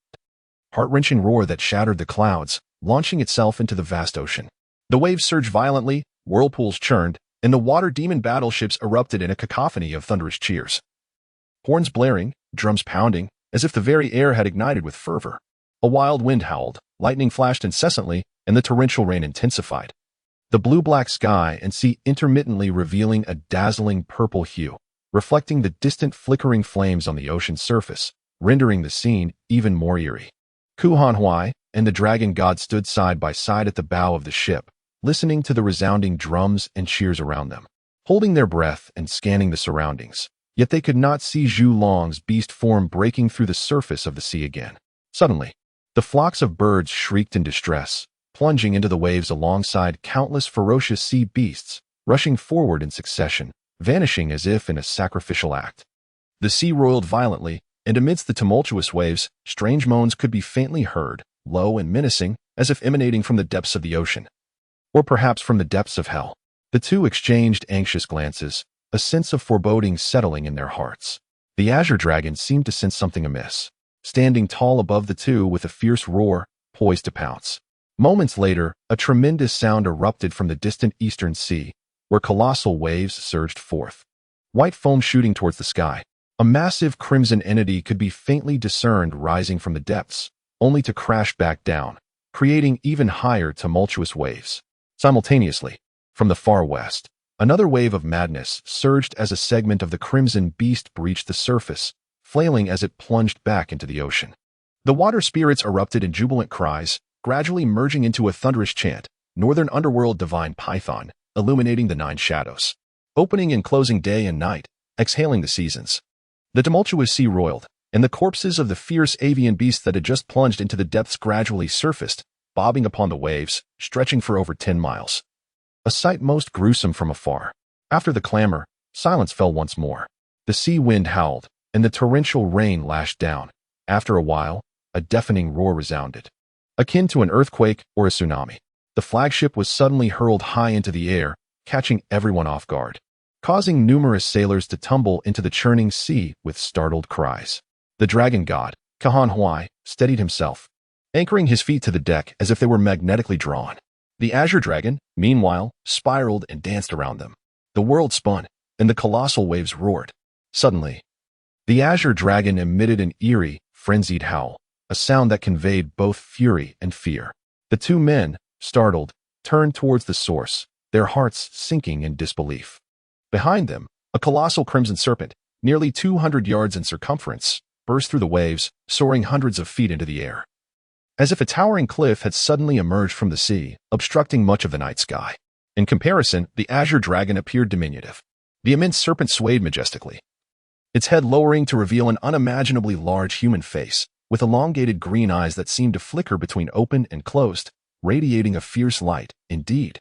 heart-wrenching roar that shattered the clouds, launching itself into the vast ocean. The waves surged violently, whirlpools churned, and the water demon battleships erupted in a cacophony of thunderous cheers. Horns blaring, drums pounding, as if the very air had ignited with fervor. A wild wind howled, lightning flashed incessantly, and the torrential rain intensified. The blue-black sky and sea intermittently revealing a dazzling purple hue, reflecting the distant flickering flames on the ocean's surface, rendering the scene even more eerie. Ku Han and the dragon god stood side by side at the bow of the ship, listening to the resounding drums and cheers around them, holding their breath and scanning the surroundings. Yet they could not see Zhu Long's beast form breaking through the surface of the sea again. Suddenly, the flocks of birds shrieked in distress, plunging into the waves alongside countless ferocious sea beasts, rushing forward in succession, vanishing as if in a sacrificial act. The sea roiled violently, and amidst the tumultuous waves, strange moans could be faintly heard, low and menacing, as if emanating from the depths of the ocean. Or perhaps from the depths of hell. The two exchanged anxious glances, a sense of foreboding settling in their hearts. The azure dragon seemed to sense something amiss, standing tall above the two with a fierce roar, poised to pounce. Moments later, a tremendous sound erupted from the distant eastern sea, where colossal waves surged forth, white foam shooting towards the sky. A massive crimson entity could be faintly discerned rising from the depths, only to crash back down, creating even higher tumultuous waves. Simultaneously, from the far west, another wave of madness surged as a segment of the crimson beast breached the surface, flailing as it plunged back into the ocean. The water spirits erupted in jubilant cries, gradually merging into a thunderous chant, northern underworld divine python, illuminating the 9 shadows, opening and closing day and night, exhaling the seasons. The tumultuous sea roiled, and the corpses of the fierce avian beasts that had just plunged into the depths gradually surfaced, bobbing upon the waves, stretching for over 10 miles. A sight most gruesome from afar. After the clamor, silence fell once more. The sea wind howled, and the torrential rain lashed down. After a while, a deafening roar resounded, akin to an earthquake or a tsunami. The flagship was suddenly hurled high into the air, catching everyone off guard, causing numerous sailors to tumble into the churning sea with startled cries. The dragon god, Kahan Huai, steadied himself, anchoring his feet to the deck as if they were magnetically drawn. The azure dragon, meanwhile, spiraled and danced around them. The world spun, and the colossal waves roared. Suddenly, the azure dragon emitted an eerie, frenzied howl, a sound that conveyed both fury and fear. The two men, startled, turned towards the source, their hearts sinking in disbelief. Behind them, a colossal crimson serpent, nearly 200 yards in circumference, burst through the waves, soaring hundreds of feet into the air. As if a towering cliff had suddenly emerged from the sea, obstructing much of the night sky. In comparison, the azure dragon appeared diminutive. The immense serpent swayed majestically, its head lowering to reveal an unimaginably large human face, with elongated green eyes that seemed to flicker between open and closed, radiating a fierce light. Indeed,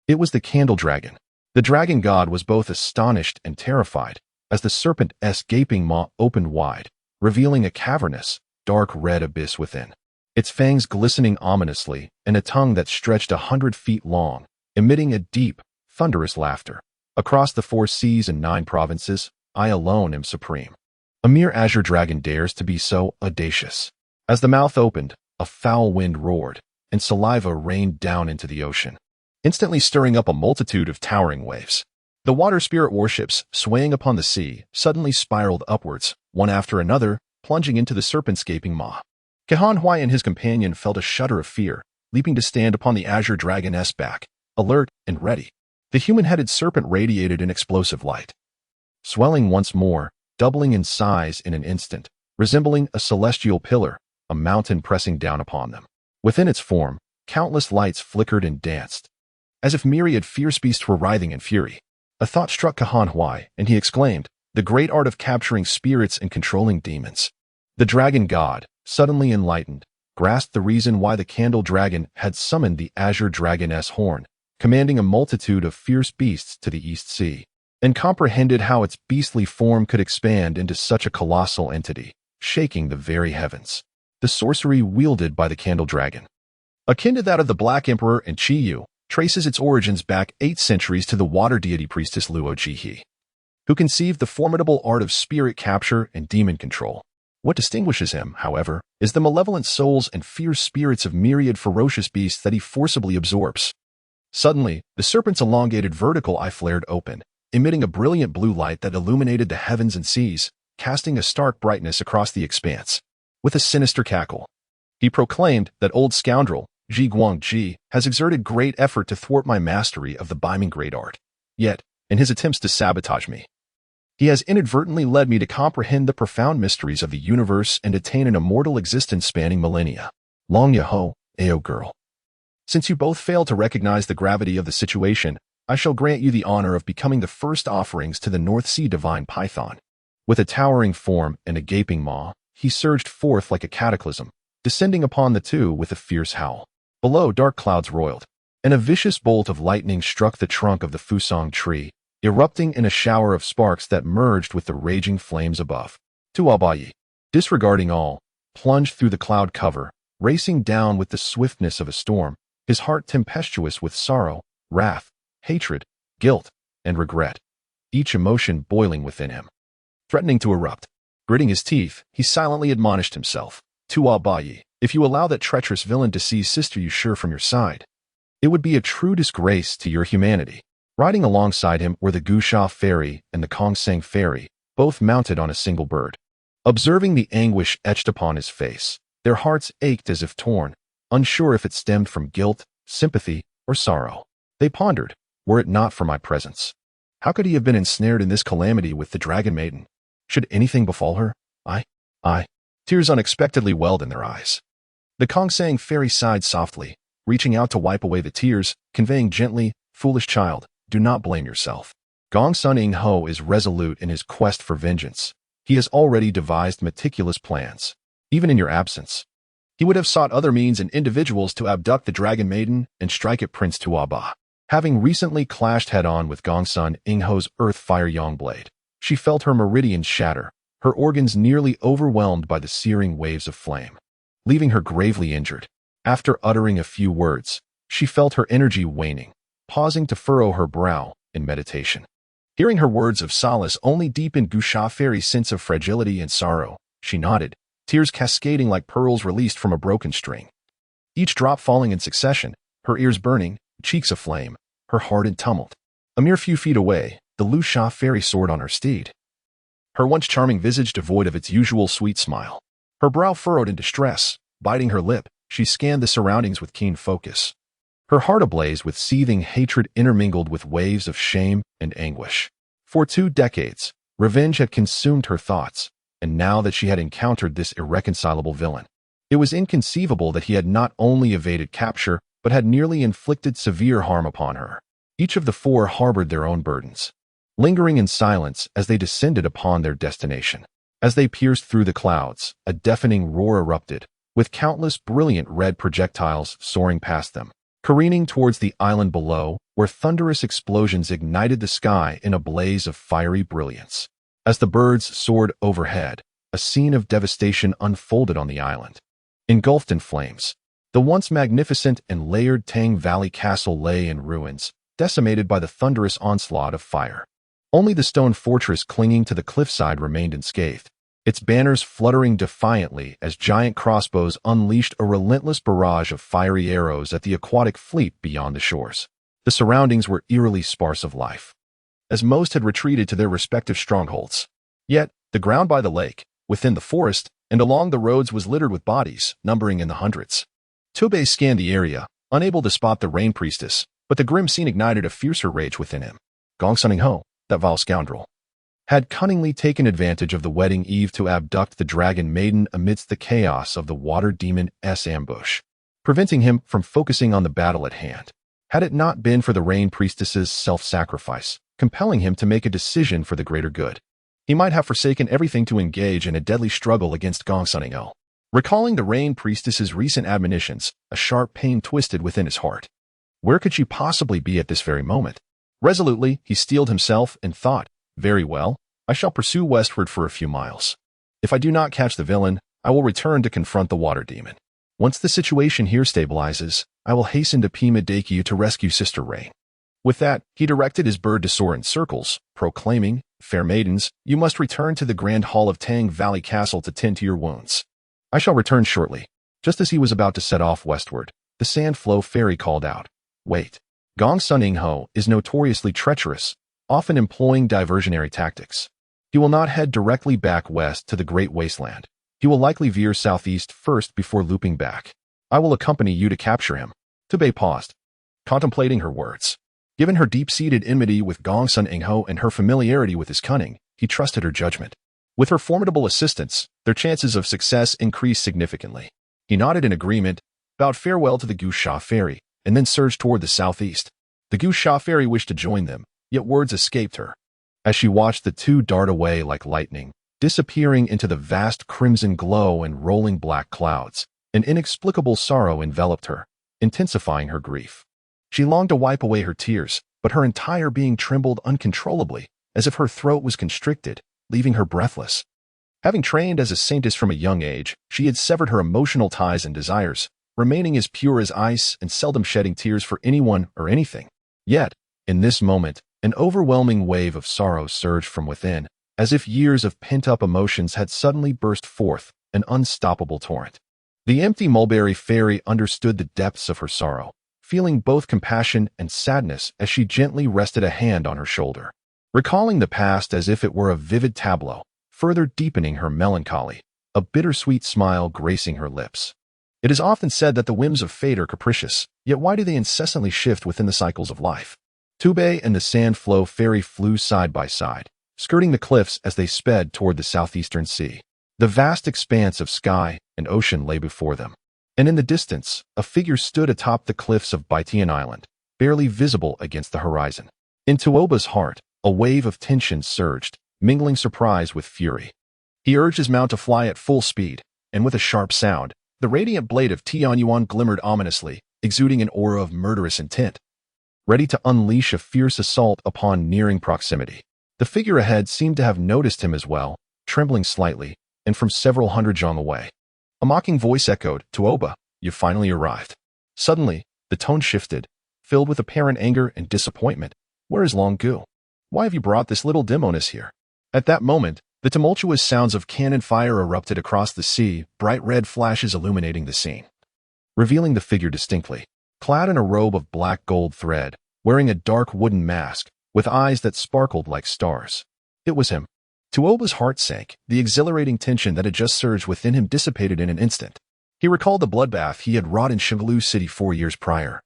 it was the candle dragon. The dragon god was both astonished and terrified, as the serpent's gaping maw opened wide, revealing a cavernous, dark red abyss within, its fangs glistening ominously, and a tongue that stretched 100 feet long, emitting a deep, thunderous laughter. Across the 4 seas and 9 provinces, I alone am supreme. A mere azure dragon dares to be so audacious. As the mouth opened, a foul wind roared, and saliva rained down into the ocean, instantly stirring up a multitude of towering waves. The water spirit warships, swaying upon the sea, suddenly spiraled upwards, one after another, plunging into the serpent's gaping maw. Kahan Huai and his companion felt a shudder of fear, leaping to stand upon the azure dragon's back, alert and ready. The human-headed serpent radiated an explosive light, swelling once more, doubling in size in an instant, resembling a celestial pillar, a mountain pressing down upon them. Within its form, countless lights flickered and danced, as if myriad fierce beasts were writhing in fury. A thought struck Kahan Huai, and he exclaimed, "The great art of capturing spirits and controlling demons." The dragon god, suddenly enlightened, grasped the reason why the candle dragon had summoned the azure dragoness horn, commanding a multitude of fierce beasts to the East Sea, and comprehended how its beastly form could expand into such a colossal entity, shaking the very heavens. The sorcery wielded by the candle dragon, akin to that of the Black Emperor and Chi Yu, traces its origins back 8 centuries to the water deity priestess Luo Jihe, who conceived the formidable art of spirit capture and demon control. What distinguishes him, however, is the malevolent souls and fierce spirits of myriad ferocious beasts that he forcibly absorbs. Suddenly, the serpent's elongated vertical eye flared open, emitting a brilliant blue light that illuminated the heavens and seas, casting a stark brightness across the expanse. With a sinister cackle, he proclaimed that old scoundrel, Ji Guangji, has exerted great effort to thwart my mastery of the Biming great art. Yet, in his attempts to sabotage me, he has inadvertently led me to comprehend the profound mysteries of the universe and attain an immortal existence spanning millennia. Long Yaho, Ao girl. Since you both fail to recognize the gravity of the situation, I shall grant you the honor of becoming the first offerings to the North Sea divine Python. With a towering form and a gaping maw, he surged forth like a cataclysm, descending upon the two with a fierce howl. Below, dark clouds roiled, and a vicious bolt of lightning struck the trunk of the Fusong tree, erupting in a shower of sparks that merged with the raging flames above. Tuabayi, disregarding all, plunged through the cloud cover, racing down with the swiftness of a storm, his heart tempestuous with sorrow, wrath, hatred, guilt, and regret, each emotion boiling within him, threatening to erupt. Gritting his teeth, he silently admonished himself, "Tuabayi, if you allow that treacherous villain to seize Sister Yushur from your side, it would be a true disgrace to your humanity." Riding alongside him were the Gusha fairy and the Kongsang fairy, both mounted on a single bird. Observing the anguish etched upon his face, their hearts ached as if torn, unsure if it stemmed from guilt, sympathy, or sorrow. They pondered, were it not for my presence, how could he have been ensnared in this calamity with the dragon maiden? Should anything befall her? I. Tears unexpectedly welled in their eyes. The Kongsang fairy sighed softly, reaching out to wipe away the tears, conveying gently, "Foolish child, do not blame yourself. Gongsun Ing Ho is resolute in his quest for vengeance. He has already devised meticulous plans. Even in your absence, he would have sought other means and individuals to abduct the dragon maiden and strike at Prince Tuaba." Having recently clashed head-on with Gongsun Ing Ho's Earth Fire Yang blade, she felt her meridians shatter, her organs nearly overwhelmed by the searing waves of flame, leaving her gravely injured. After uttering a few words, she felt her energy waning, pausing to furrow her brow in meditation. Hearing her words of solace only deepened Gusha Fairy's sense of fragility and sorrow. She nodded, tears cascading like pearls released from a broken string, each drop falling in succession, her ears burning, cheeks aflame, her heart in tumult. A mere few feet away, the Lu Sha Fairy soared on her steed, her once charming visage devoid of its usual sweet smile. Her brow furrowed in distress, biting her lip, she scanned the surroundings with keen focus, her heart ablaze with seething hatred intermingled with waves of shame and anguish. For 2 decades, revenge had consumed her thoughts, and now that she had encountered this irreconcilable villain, it was inconceivable that he had not only evaded capture, but had nearly inflicted severe harm upon her. Each of the 4 harbored their own burdens, lingering in silence as they descended upon their destination. As they pierced through the clouds, a deafening roar erupted, with countless brilliant red projectiles soaring past them, careening towards the island below, where thunderous explosions ignited the sky in a blaze of fiery brilliance. As the birds soared overhead, a scene of devastation unfolded on the island. Engulfed in flames, the once magnificent and layered Tang Valley Castle lay in ruins, decimated by the thunderous onslaught of fire. Only the stone fortress clinging to the cliffside remained unscathed, its banners fluttering defiantly as giant crossbows unleashed a relentless barrage of fiery arrows at the aquatic fleet beyond the shores. The surroundings were eerily sparse of life, as most had retreated to their respective strongholds. Yet, the ground by the lake, within the forest, and along the roads was littered with bodies, numbering in the hundreds. Tubei scanned the area, unable to spot the rain priestess, but the grim scene ignited a fiercer rage within him. Gongsun Ing Ho, that vile scoundrel. had cunningly taken advantage of the wedding eve to abduct the dragon maiden amidst the chaos of the water demon's ambush, preventing him from focusing on the battle at hand. Had it not been for the rain priestess's self-sacrifice, compelling him to make a decision for the greater good, he might have forsaken everything to engage in a deadly struggle against Gongsun. Recalling the rain priestess's recent admonitions, a sharp pain twisted within his heart. Where could she possibly be at this very moment? Resolutely, he steeled himself and thought, very well, I shall pursue westward for a few miles. If I do not catch the villain, I will return to confront the water demon. Once the situation here stabilizes, I will hasten to Pima Daikyu to rescue Sister Rain. With that, he directed his bird to soar in circles, proclaiming, Fair maidens, you must return to the Grand Hall of Tang Valley Castle to tend to your wounds. I shall return shortly. Just as he was about to set off westward, the Sand Flow Fairy called out, Wait. Gongsun is notoriously treacherous, often employing diversionary tactics. He will not head directly back west to the Great Wasteland. He will likely veer southeast first before looping back. I will accompany you to capture him. Tubei paused, contemplating her words. Given her deep-seated enmity with Gongsun and her familiarity with his cunning, he trusted her judgment. With her formidable assistance, their chances of success increased significantly. He nodded in agreement, bowed farewell to the Gusha Fairy, and then surged toward the southeast. The Gusha Fairy wished to join them, yet words escaped her. As she watched the two dart away like lightning, disappearing into the vast crimson glow and rolling black clouds, an inexplicable sorrow enveloped her, intensifying her grief. She longed to wipe away her tears, but her entire being trembled uncontrollably, as if her throat was constricted, leaving her breathless. Having trained as a saintess from a young age, she had severed her emotional ties and desires, remaining as pure as ice and seldom shedding tears for anyone or anything. Yet, in this moment, an overwhelming wave of sorrow surged from within, as if years of pent-up emotions had suddenly burst forth, an unstoppable torrent. The empty mulberry fairy understood the depths of her sorrow, feeling both compassion and sadness as she gently rested a hand on her shoulder. Recalling the past as if it were a vivid tableau, further deepening her melancholy, a bittersweet smile gracing her lips. It is often said that the whims of fate are capricious, yet why do they incessantly shift within the cycles of life? Tubei and the Sand Flow Fairy flew side by side, skirting the cliffs as they sped toward the southeastern sea. The vast expanse of sky and ocean lay before them, and in the distance, a figure stood atop the cliffs of Baitian Island, barely visible against the horizon. In Tuoba's heart, a wave of tension surged, mingling surprise with fury. He urged his mount to fly at full speed, and with a sharp sound, the radiant blade of Tianyuan glimmered ominously, exuding an aura of murderous intent, ready to unleash a fierce assault upon nearing proximity. The figure ahead seemed to have noticed him as well, trembling slightly, and from several hundred zhang away. A mocking voice echoed, Tuoba, you finally arrived. Suddenly, the tone shifted, filled with apparent anger and disappointment. Where is Long Gu? Why have you brought this little demoness here? At that moment, the tumultuous sounds of cannon fire erupted across the sea, bright red flashes illuminating the scene, revealing the figure distinctly. Clad in a robe of black gold thread, wearing a dark wooden mask, with eyes that sparkled like stars. It was him. Tuoba's heart sank, the exhilarating tension that had just surged within him dissipated in an instant. He recalled the bloodbath he had wrought in Shanglu City 4 years prior.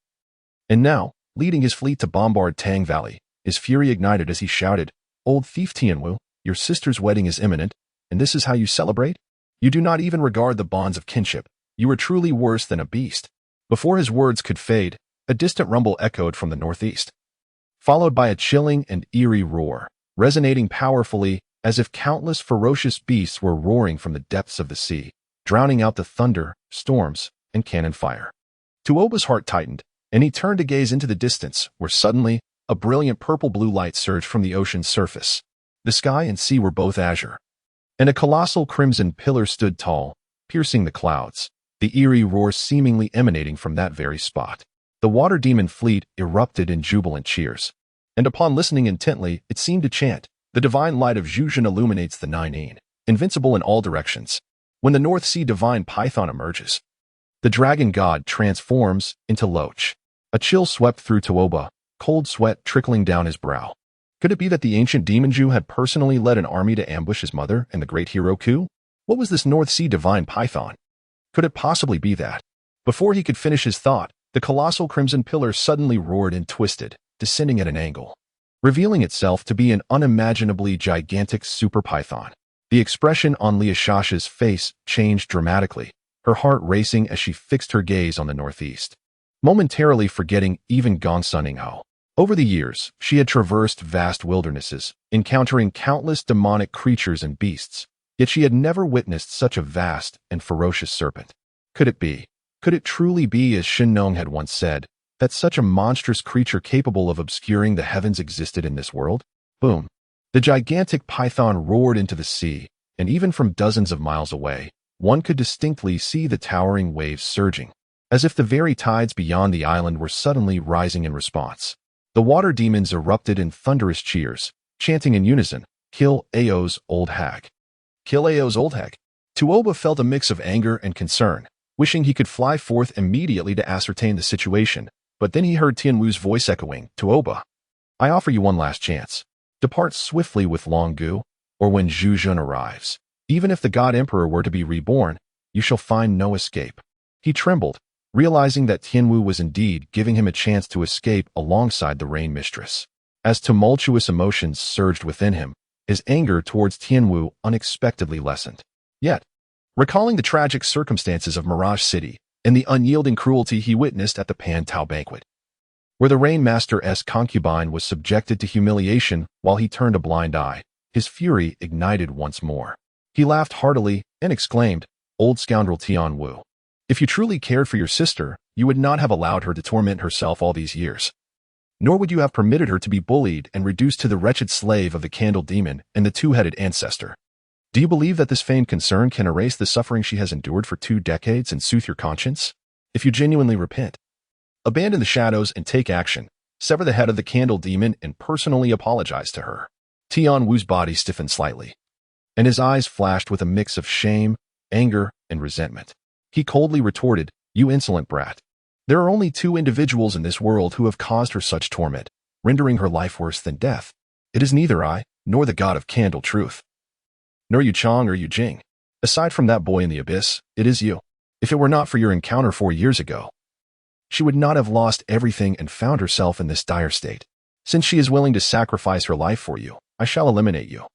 And now, leading his fleet to bombard Tang Valley, his fury ignited as he shouted, Old thief Tianwu, your sister's wedding is imminent, and this is how you celebrate? You do not even regard the bonds of kinship. You are truly worse than a beast. Before his words could fade, a distant rumble echoed from the northeast, followed by a chilling and eerie roar, resonating powerfully as if countless ferocious beasts were roaring from the depths of the sea, drowning out the thunder, storms, and cannon fire. Tuoba's heart tightened, and he turned to gaze into the distance, where suddenly, a brilliant purple-blue light surged from the ocean's surface. The sky and sea were both azure, and a colossal crimson pillar stood tall, piercing the clouds, the eerie roar seemingly emanating from that very spot. The water demon fleet erupted in jubilant cheers, and upon listening intently, it seemed to chant, the divine light of Zhuzhen illuminates the Nine, invincible in all directions. When the North Sea divine python emerges, the dragon god transforms into Loach. A chill swept through Tuoba, cold sweat trickling down his brow. Could it be that the ancient demon Jew had personally led an army to ambush his mother and the great hero Ku? What was this North Sea divine python? Could it possibly be that? Before he could finish his thought, the colossal crimson pillar suddenly roared and twisted, descending at an angle. revealing itself to be an unimaginably gigantic super python. The expression on Liashasha's face changed dramatically, her heart racing as she fixed her gaze on the northeast, momentarily forgetting even Gongsuningho. Over the years, she had traversed vast wildernesses, encountering countless demonic creatures and beasts, yet she had never witnessed such a vast and ferocious serpent. Could it be? Could it truly be, as Ji Ning had once said, that such a monstrous creature capable of obscuring the heavens existed in this world? Boom! The gigantic python roared into the sea, and even from dozens of miles away, one could distinctly see the towering waves surging, as if the very tides beyond the island were suddenly rising in response. The water demons erupted in thunderous cheers, chanting in unison, "Kill Ao's old hag! Kill Ao's old hag!" Tuoba felt a mix of anger and concern, wishing he could fly forth immediately to ascertain the situation, but then he heard Tianwu's voice echoing, "Tuoba, I offer you one last chance. Depart swiftly with Long Gu, or when Zhu Jun arrives. Even if the God Emperor were to be reborn, you shall find no escape." He trembled, realizing that Tianwu was indeed giving him a chance to escape alongside the Rain Mistress. As tumultuous emotions surged within him, his anger towards Tianwu unexpectedly lessened. Yet, recalling the tragic circumstances of Mirage City and the unyielding cruelty he witnessed at the Pan Tao banquet, where the Rain Master's concubine was subjected to humiliation while he turned a blind eye, his fury ignited once more. He laughed heartily and exclaimed, "Old scoundrel Tianwu, if you truly cared for your sister, you would not have allowed her to torment herself all these years. Nor would you have permitted her to be bullied and reduced to the wretched slave of the candle demon and the two-headed ancestor. Do you believe that this feigned concern can erase the suffering she has endured for 2 decades and soothe your conscience? If you genuinely repent, abandon the shadows and take action, sever the head of the candle demon and personally apologize to her." Tianwu's body stiffened slightly, and his eyes flashed with a mix of shame, anger, and resentment. He coldly retorted, "You insolent brat. There are only 2 individuals in this world who have caused her such torment, rendering her life worse than death. It is neither I, nor the god of candle truth, nor Yu Chang or Yu Jing. Aside from that boy in the abyss, it is you. If it were not for your encounter 4 years ago, she would not have lost everything and found herself in this dire state. Since she is willing to sacrifice her life for you, I shall eliminate you,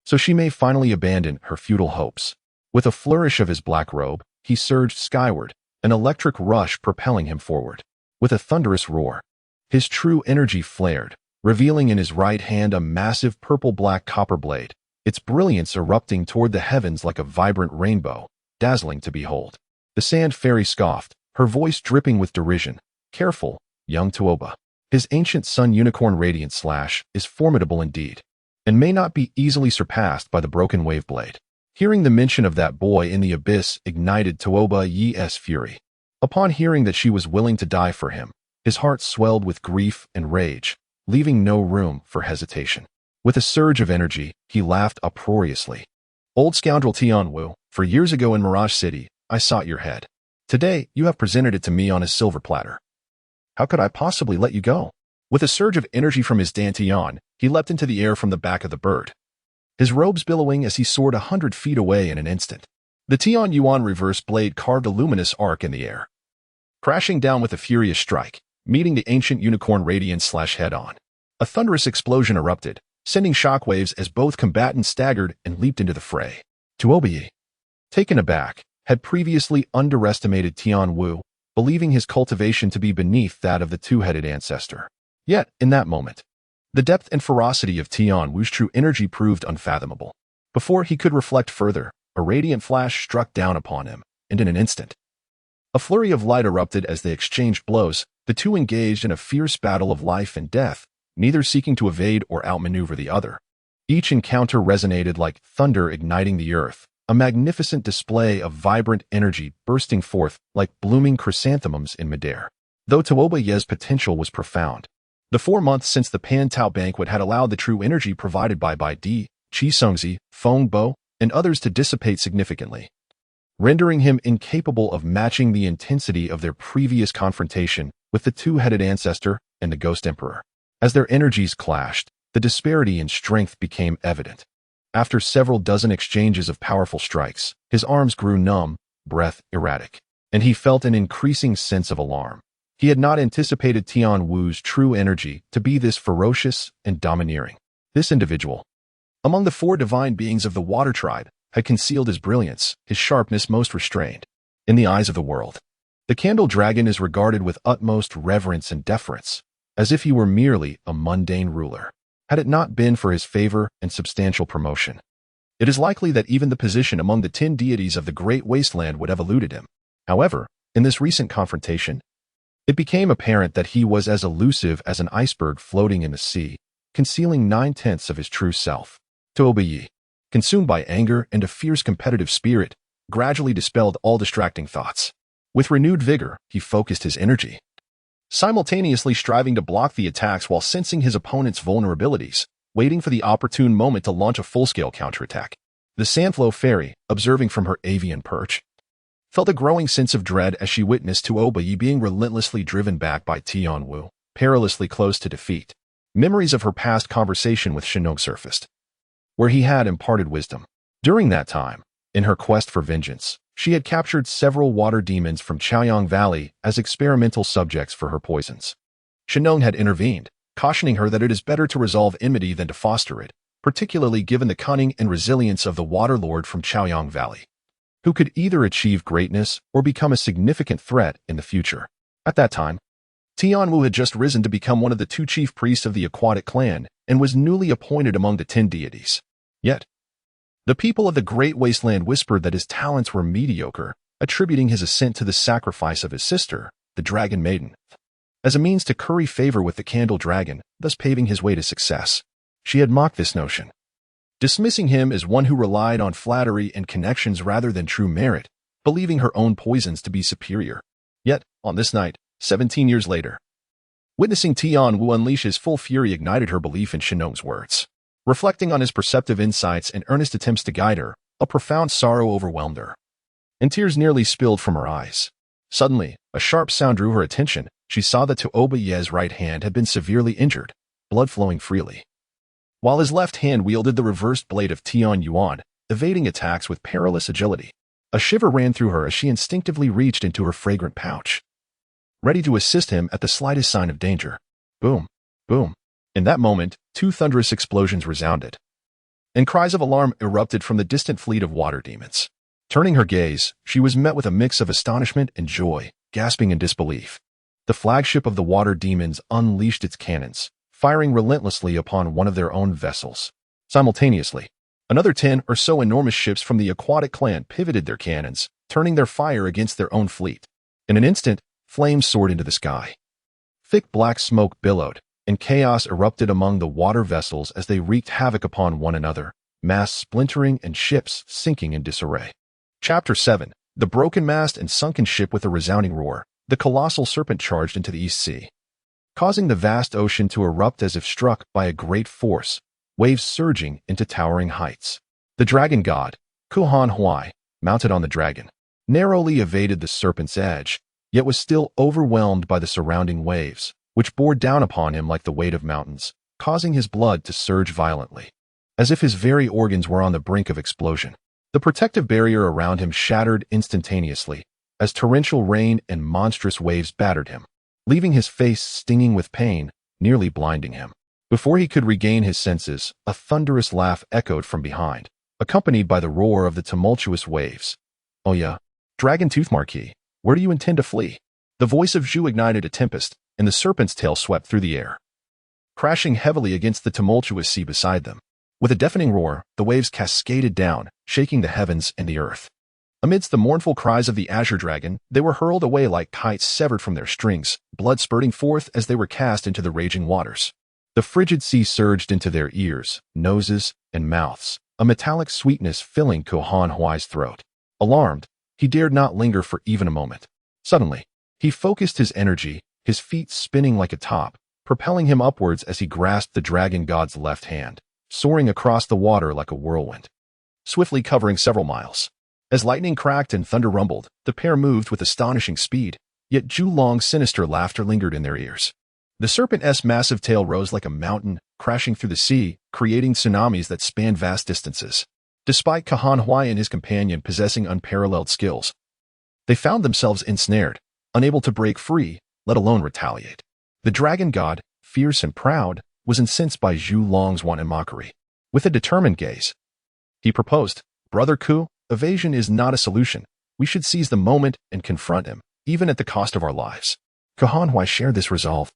so she may finally abandon her futile hopes." With a flourish of his black robe, he surged skyward, an electric rush propelling him forward. With a thunderous roar, his true energy flared, revealing in his right hand a massive purple-black copper blade, its brilliance erupting toward the heavens like a vibrant rainbow, dazzling to behold. The sand fairy scoffed, her voice dripping with derision, "Careful, young Tuoba. His ancient sun unicorn radiant slash is formidable indeed, and may not be easily surpassed by the broken wave blade." Hearing the mention of that boy in the abyss ignited Tuoba Yi's fury. Upon hearing that she was willing to die for him, his heart swelled with grief and rage, leaving no room for hesitation. With a surge of energy, he laughed uproariously. "Old scoundrel Tianwu, for years ago in Mirage City, I sought your head. Today, you have presented it to me on a silver platter. How could I possibly let you go?" With a surge of energy from his dantian, he leapt into the air from the back of the bird, his robes billowing as he soared 100 feet away in an instant. The Tian Yuan reverse blade carved a luminous arc in the air, crashing down with a furious strike, meeting the ancient unicorn radiance slash head-on. A thunderous explosion erupted, sending shockwaves as both combatants staggered and leaped into the fray. Tuoba, taken aback, had previously underestimated Tianwu, believing his cultivation to be beneath that of the two-headed ancestor. Yet, in that moment, the depth and ferocity of Tianwu's true energy proved unfathomable. Before he could reflect further, a radiant flash struck down upon him, and in an instant, a flurry of light erupted as they exchanged blows. The two engaged in a fierce battle of life and death, neither seeking to evade or outmaneuver the other. Each encounter resonated like thunder igniting the earth, a magnificent display of vibrant energy bursting forth like blooming chrysanthemums in midair. Though Tuoba Ye's potential was profound, the 4 months since the Pan Tao banquet had allowed the true energy provided by Bai Di, Qi Songzi, Feng Bo, and others to dissipate significantly, rendering him incapable of matching the intensity of their previous confrontation with the two-headed ancestor and the Ghost Emperor. As their energies clashed, the disparity in strength became evident. After several dozen exchanges of powerful strikes, his arms grew numb, breath erratic, and he felt an increasing sense of alarm. He had not anticipated Tian Wu's true energy to be this ferocious and domineering. This individual, among the 4 divine beings of the water tribe, had concealed his brilliance, his sharpness most restrained. In the eyes of the world, the candle dragon is regarded with utmost reverence and deference, as if he were merely a mundane ruler. Had it not been for his favor and substantial promotion, it is likely that even the position among the 10 deities of the Great Wasteland would have eluded him. However, in this recent confrontation, it became apparent that he was as elusive as an iceberg floating in the sea, concealing 9/10 of his true self. Toba, consumed by anger and a fierce competitive spirit, gradually dispelled all distracting thoughts. With renewed vigor, he focused his energy, simultaneously striving to block the attacks while sensing his opponent's vulnerabilities, waiting for the opportune moment to launch a full-scale counterattack. The Sandflow Fairy, observing from her avian perch, felt a growing sense of dread as she witnessed Tuobai being relentlessly driven back by Tian Wu, perilously close to defeat. Memories of her past conversation with Shinong surfaced, where he had imparted wisdom. During that time, in her quest for vengeance, she had captured several water demons from Chaoyang Valley as experimental subjects for her poisons. Shinong had intervened, cautioning her that it is better to resolve enmity than to foster it, particularly given the cunning and resilience of the Water Lord from Chaoyang Valley, who could either achieve greatness or become a significant threat in the future. At that time, Tian Wu had just risen to become one of the 2 chief priests of the aquatic clan and was newly appointed among the 10 deities. Yet, the people of the Great Wasteland whispered that his talents were mediocre, attributing his ascent to the sacrifice of his sister, the Dragon Maiden, as a means to curry favor with the Candle Dragon, thus paving his way to success. She had mocked this notion, dismissing him as one who relied on flattery and connections rather than true merit, believing her own poisons to be superior. Yet, on this night, 17 years later, witnessing Tian Wu unleash his full fury ignited her belief in Shinong's words. Reflecting on his perceptive insights and earnest attempts to guide her, a profound sorrow overwhelmed her, and tears nearly spilled from her eyes. Suddenly, a sharp sound drew her attention. She saw that Tuobaye's right hand had been severely injured, blood flowing freely, while his left hand wielded the reversed blade of Tian Yuan, evading attacks with perilous agility. A shiver ran through her as she instinctively reached into her fragrant pouch, ready to assist him at the slightest sign of danger. Boom, boom. In that moment, 2 thunderous explosions resounded, and cries of alarm erupted from the distant fleet of water demons. Turning her gaze, she was met with a mix of astonishment and joy, gasping in disbelief. The flagship of the water demons unleashed its cannons, firing relentlessly upon one of their own vessels. Simultaneously, another 10 or so enormous ships from the aquatic clan pivoted their cannons, turning their fire against their own fleet. In an instant, flames soared into the sky. Thick black smoke billowed, and chaos erupted among the water vessels as they wreaked havoc upon one another, masts splintering and ships sinking in disarray. Chapter 7. The broken mast and sunken ship. With a resounding roar, the colossal serpent charged into the East Sea, causing the vast ocean to erupt as if struck by a great force, waves surging into towering heights. The dragon god, Kuhan Huai, mounted on the dragon, narrowly evaded the serpent's edge, yet was still overwhelmed by the surrounding waves, which bore down upon him like the weight of mountains, causing his blood to surge violently, as if his very organs were on the brink of explosion. The protective barrier around him shattered instantaneously, as torrential rain and monstrous waves battered him, leaving his face stinging with pain, nearly blinding him. Before he could regain his senses, a thunderous laugh echoed from behind, accompanied by the roar of the tumultuous waves. "Oh yeah, Dragon Tooth Marquis, where do you intend to flee?" The voice of Zhu ignited a tempest, and the serpent's tail swept through the air, crashing heavily against the tumultuous sea beside them. With a deafening roar, the waves cascaded down, shaking the heavens and the earth. Amidst the mournful cries of the Azure Dragon, they were hurled away like kites severed from their strings, blood spurting forth as they were cast into the raging waters. The frigid sea surged into their ears, noses, and mouths, a metallic sweetness filling Kohan Huai's throat. Alarmed, he dared not linger for even a moment. Suddenly, he focused his energy, his feet spinning like a top, propelling him upwards as he grasped the dragon god's left hand, soaring across the water like a whirlwind, swiftly covering several miles. As lightning cracked and thunder rumbled, the pair moved with astonishing speed, yet Zhu Long's sinister laughter lingered in their ears. The serpent's massive tail rose like a mountain, crashing through the sea, creating tsunamis that spanned vast distances. Despite Kahan Huai and his companion possessing unparalleled skills, they found themselves ensnared, unable to break free, let alone retaliate. The dragon god, fierce and proud, was incensed by Zhu Long's wanton mockery. With a determined gaze, he proposed, "Brother Ku, evasion is not a solution. We should seize the moment and confront him, even at the cost of our lives." Ke Hanhui shared this resolve,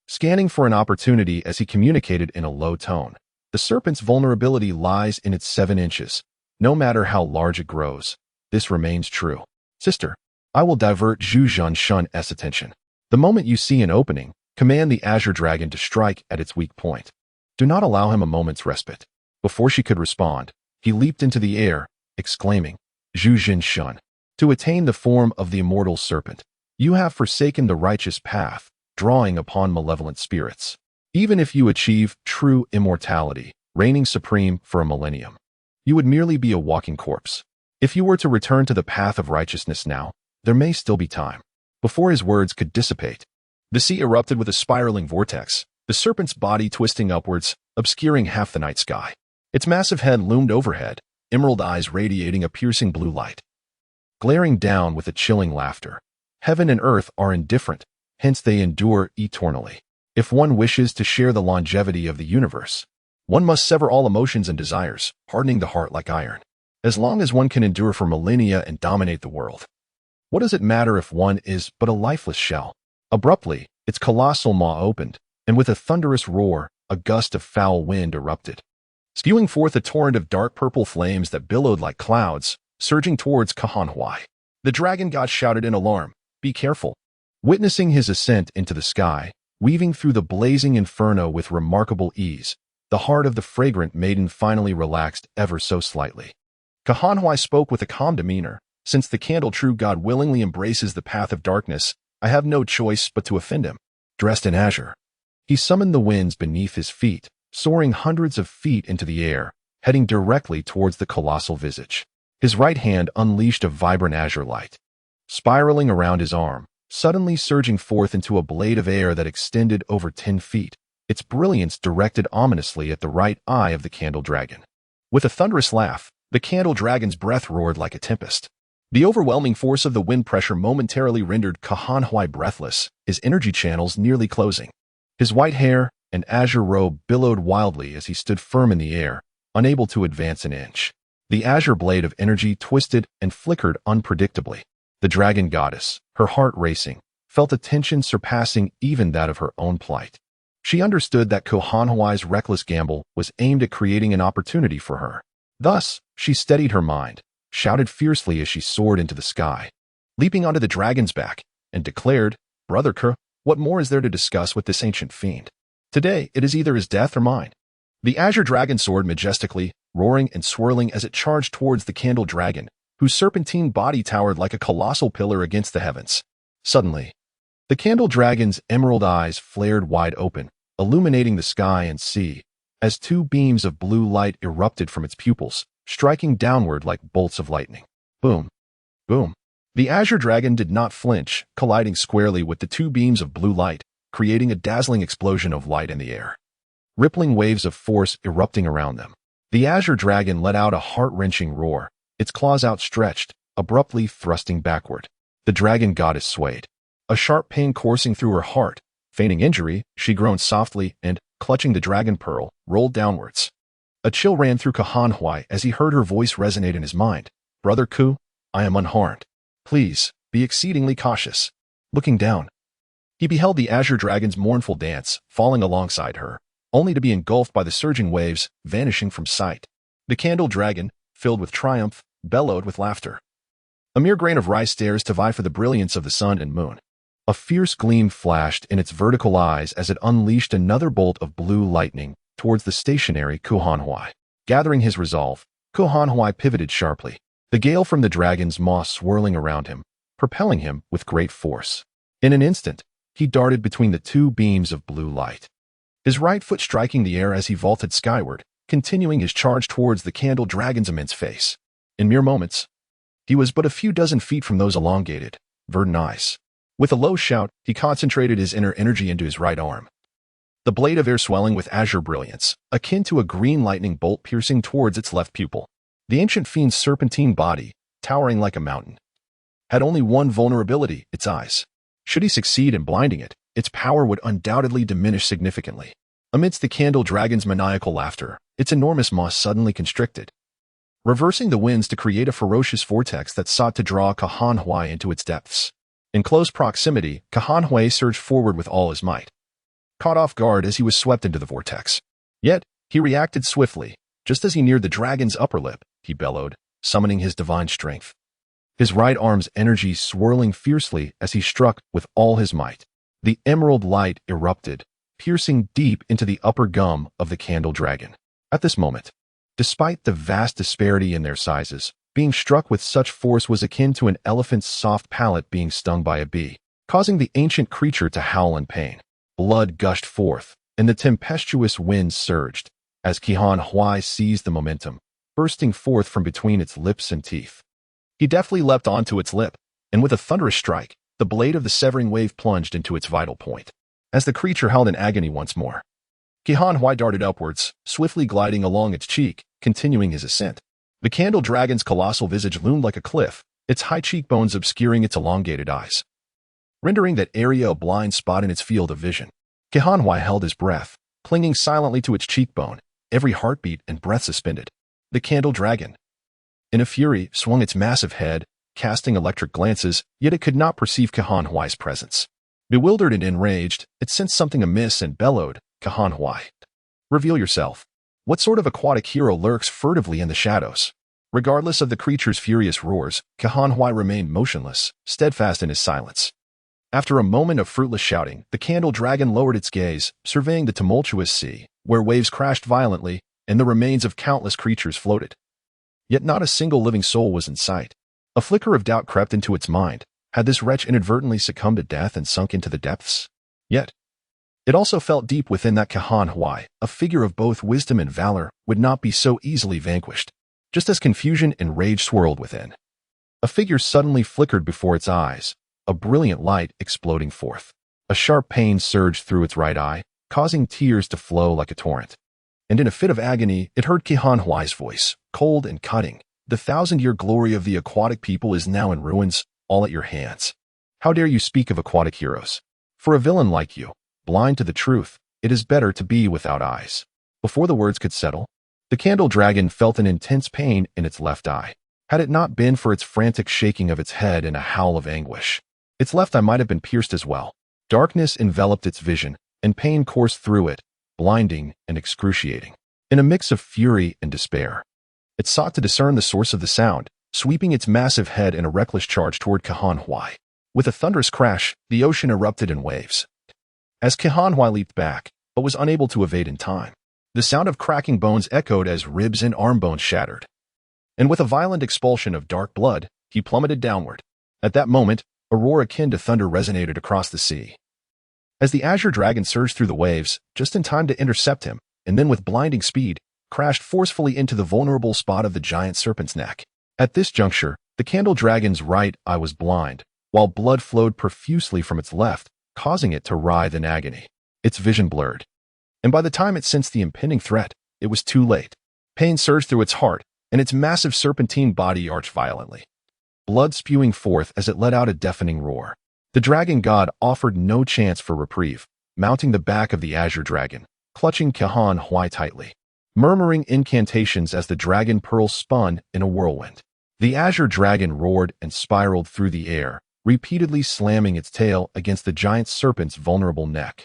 scanning for an opportunity as he communicated in a low tone. The serpent's vulnerability lies in its 7 inches. No matter how large it grows, this remains true. Sister, I will divert Zhu Zhanshun's attention. The moment you see an opening, command the Azure Dragon to strike at its weak point. Do not allow him a moment's respite. Before she could respond, he leaped into the air, exclaiming, "Zhu Zhanshun, to attain the form of the immortal serpent, you have forsaken the righteous path, drawing upon malevolent spirits. Even if you achieve true immortality, reigning supreme for a millennium, you would merely be a walking corpse. If you were to return to the path of righteousness now, there may still be time." Before his words could dissipate, the sea erupted with a spiraling vortex, the serpent's body twisting upwards, obscuring half the night sky. Its massive head loomed overhead, emerald eyes radiating a piercing blue light. Glaring down with a chilling laughter. Heaven and earth are indifferent, hence they endure eternally. If one wishes to share the longevity of the universe, one must sever all emotions and desires, hardening the heart like iron. As long as one can endure for millennia and dominate the world, what does it matter if one is but a lifeless shell? Abruptly, its colossal maw opened, and with a thunderous roar, a gust of foul wind erupted, spewing forth a torrent of dark purple flames that billowed like clouds, surging towards Ke Hanhui. The dragon god shouted in alarm, "Be careful!" Witnessing his ascent into the sky, weaving through the blazing inferno with remarkable ease, the heart of the fragrant maiden finally relaxed ever so slightly. Ke Hanhui spoke with a calm demeanor, "Since the candle true god willingly embraces the path of darkness, I have no choice but to offend him." Dressed in azure, he summoned the winds beneath his feet, soaring hundreds of feet into the air, heading directly towards the colossal visage. His right hand unleashed a vibrant azure light, spiraling around his arm, suddenly surging forth into a blade of air that extended over 10 feet, its brilliance directed ominously at the right eye of the candle dragon. With a thunderous laugh, the candle dragon's breath roared like a tempest. The overwhelming force of the wind pressure momentarily rendered Ke Hanhui breathless, his energy channels nearly closing. His white hair and azure robe billowed wildly as he stood firm in the air, unable to advance an inch. The azure blade of energy twisted and flickered unpredictably. The dragon goddess, her heart racing, felt a tension surpassing even that of her own plight. She understood that Ke Hanhui's reckless gamble was aimed at creating an opportunity for her. Thus, she steadied her mind, shouted fiercely as she soared into the sky, leaping onto the dragon's back, and declared, "Brother Ke, what more is there to discuss with this ancient fiend? Today, it is either his death or mine." The azure dragon soared majestically, roaring and swirling as it charged towards the candle dragon, whose serpentine body towered like a colossal pillar against the heavens. Suddenly, the candle dragon's emerald eyes flared wide open, illuminating the sky and sea, as 2 beams of blue light erupted from its pupils, striking downward like bolts of lightning. Boom! Boom! The azure dragon did not flinch, colliding squarely with the 2 beams of blue light, creating a dazzling explosion of light in the air. Rippling waves of force erupting around them. The azure dragon let out a heart-wrenching roar, its claws outstretched, abruptly thrusting backward. The dragon goddess swayed, a sharp pain coursing through her heart. Feigning injury, she groaned softly and, clutching the dragon pearl, rolled downwards. A chill ran through Ke Hanhui as he heard her voice resonate in his mind. "Brother Ku, I am unharmed. Please, be exceedingly cautious." Looking down, he beheld the azure dragon's mournful dance, falling alongside her, only to be engulfed by the surging waves, vanishing from sight. The candle dragon, filled with triumph, bellowed with laughter. A mere grain of rice dares to vie for the brilliance of the sun and moon. A fierce gleam flashed in its vertical eyes as it unleashed another bolt of blue lightning towards the stationary Ke Hanhui. Gathering his resolve, Ke Hanhui pivoted sharply, the gale from the dragon's maw swirling around him, propelling him with great force. In an instant, he darted between the 2 beams of blue light, his right foot striking the air as he vaulted skyward, continuing his charge towards the candle dragon's immense face. In mere moments, he was but a few dozen feet from those elongated, verdant eyes. With a low shout, he concentrated his inner energy into his right arm, the blade of air swelling with azure brilliance, akin to a green lightning bolt piercing towards its left pupil. The ancient fiend's serpentine body, towering like a mountain, had only one vulnerability: its eyes. Should he succeed in blinding it, its power would undoubtedly diminish significantly. Amidst the candle dragon's maniacal laughter, its enormous maw suddenly constricted, reversing the winds to create a ferocious vortex that sought to draw Kahan Hui into its depths. In close proximity, Kahan Hui surged forward with all his might, caught off guard as he was swept into the vortex. Yet, he reacted swiftly. Just as he neared the dragon's upper lip, he bellowed, summoning his divine strength. His right arm's energy swirling fiercely as he struck with all his might. The emerald light erupted, piercing deep into the upper gum of the candle dragon. At this moment, despite the vast disparity in their sizes, being struck with such force was akin to an elephant's soft palate being stung by a bee, causing the ancient creature to howl in pain. Blood gushed forth, and the tempestuous winds surged, as Kahan Hui seized the momentum, bursting forth from between its lips and teeth. He deftly leapt onto its lip, and with a thunderous strike, the blade of the severing wave plunged into its vital point. As the creature howled in agony once more, Kahan Hui darted upwards, swiftly gliding along its cheek, continuing his ascent. The candle dragon's colossal visage loomed like a cliff, its high cheekbones obscuring its elongated eyes, rendering that area a blind spot in its field of vision. Kahan Hui held his breath, clinging silently to its cheekbone, every heartbeat and breath suspended. The candle dragon, in a fury, swung its massive head, casting electric glances, yet it could not perceive Kahan Hui's presence. Bewildered and enraged, it sensed something amiss and bellowed, "Kahan Hui, reveal yourself. What sort of aquatic hero lurks furtively in the shadows?" Regardless of the creature's furious roars, Kahan Hui remained motionless, steadfast in his silence. After a moment of fruitless shouting, the candle dragon lowered its gaze, surveying the tumultuous sea, where waves crashed violently and the remains of countless creatures floated. Yet not a single living soul was in sight. A flicker of doubt crept into its mind. Had this wretch inadvertently succumbed to death and sunk into the depths? Yet, it also felt deep within that Kahan Hui, a figure of both wisdom and valor, would not be so easily vanquished. Just as confusion and rage swirled within, a figure suddenly flickered before its eyes, a brilliant light exploding forth. A sharp pain surged through its right eye, causing tears to flow like a torrent. And in a fit of agony, it heard Kahan Hui's voice, cold and cutting. "The thousand-year glory of the aquatic people is now in ruins, all at your hands. How dare you speak of aquatic heroes? For a villain like you, blind to the truth, it is better to be without eyes." Before the words could settle, the candle dragon felt an intense pain in its left eye. Had it not been for its frantic shaking of its head and a howl of anguish, its left eye might have been pierced as well. Darkness enveloped its vision, and pain coursed through it, blinding and excruciating. In a mix of fury and despair, it sought to discern the source of the sound, sweeping its massive head in a reckless charge toward Kahan Hui. With a thunderous crash, the ocean erupted in waves. As Kahan Hui leaped back, but was unable to evade in time, the sound of cracking bones echoed as ribs and arm bones shattered. And with a violent expulsion of dark blood, he plummeted downward. At that moment, a roar akin to thunder resonated across the sea, as the azure dragon surged through the waves, just in time to intercept him, and then with blinding speed, crashed forcefully into the vulnerable spot of the giant serpent's neck. At this juncture, the candle dragon's right eye was blind, while blood flowed profusely from its left, causing it to writhe in agony. Its vision blurred, and by the time it sensed the impending threat, it was too late. Pain surged through its heart, and its massive serpentine body arched violently, blood spewing forth as it let out a deafening roar. The dragon god offered no chance for reprieve, mounting the back of the azure dragon, clutching Kahan Hui tightly, murmuring incantations as the dragon pearl spun in a whirlwind. The azure dragon roared and spiraled through the air, repeatedly slamming its tail against the giant serpent's vulnerable neck,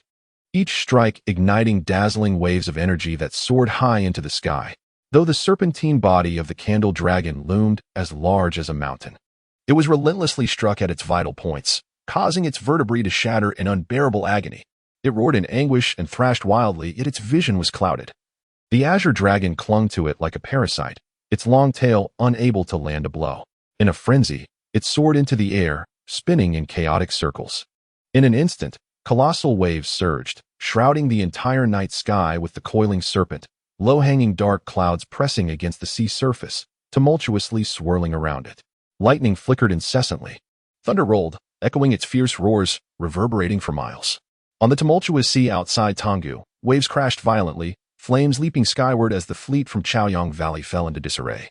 each strike igniting dazzling waves of energy that soared high into the sky. Though the serpentine body of the candle dragon loomed as large as a mountain, it was relentlessly struck at its vital points, causing its vertebrae to shatter in unbearable agony. It roared in anguish and thrashed wildly, yet its vision was clouded. The azure dragon clung to it like a parasite, its long tail unable to land a blow. In a frenzy, it soared into the air, spinning in chaotic circles. In an instant, colossal waves surged, shrouding the entire night sky with the coiling serpent, low-hanging dark clouds pressing against the sea surface, tumultuously swirling around it. Lightning flickered incessantly. Thunder rolled, echoing its fierce roars, reverberating for miles. On the tumultuous sea outside Tonggu, waves crashed violently, flames leaping skyward as the fleet from Chaoyang Valley fell into disarray,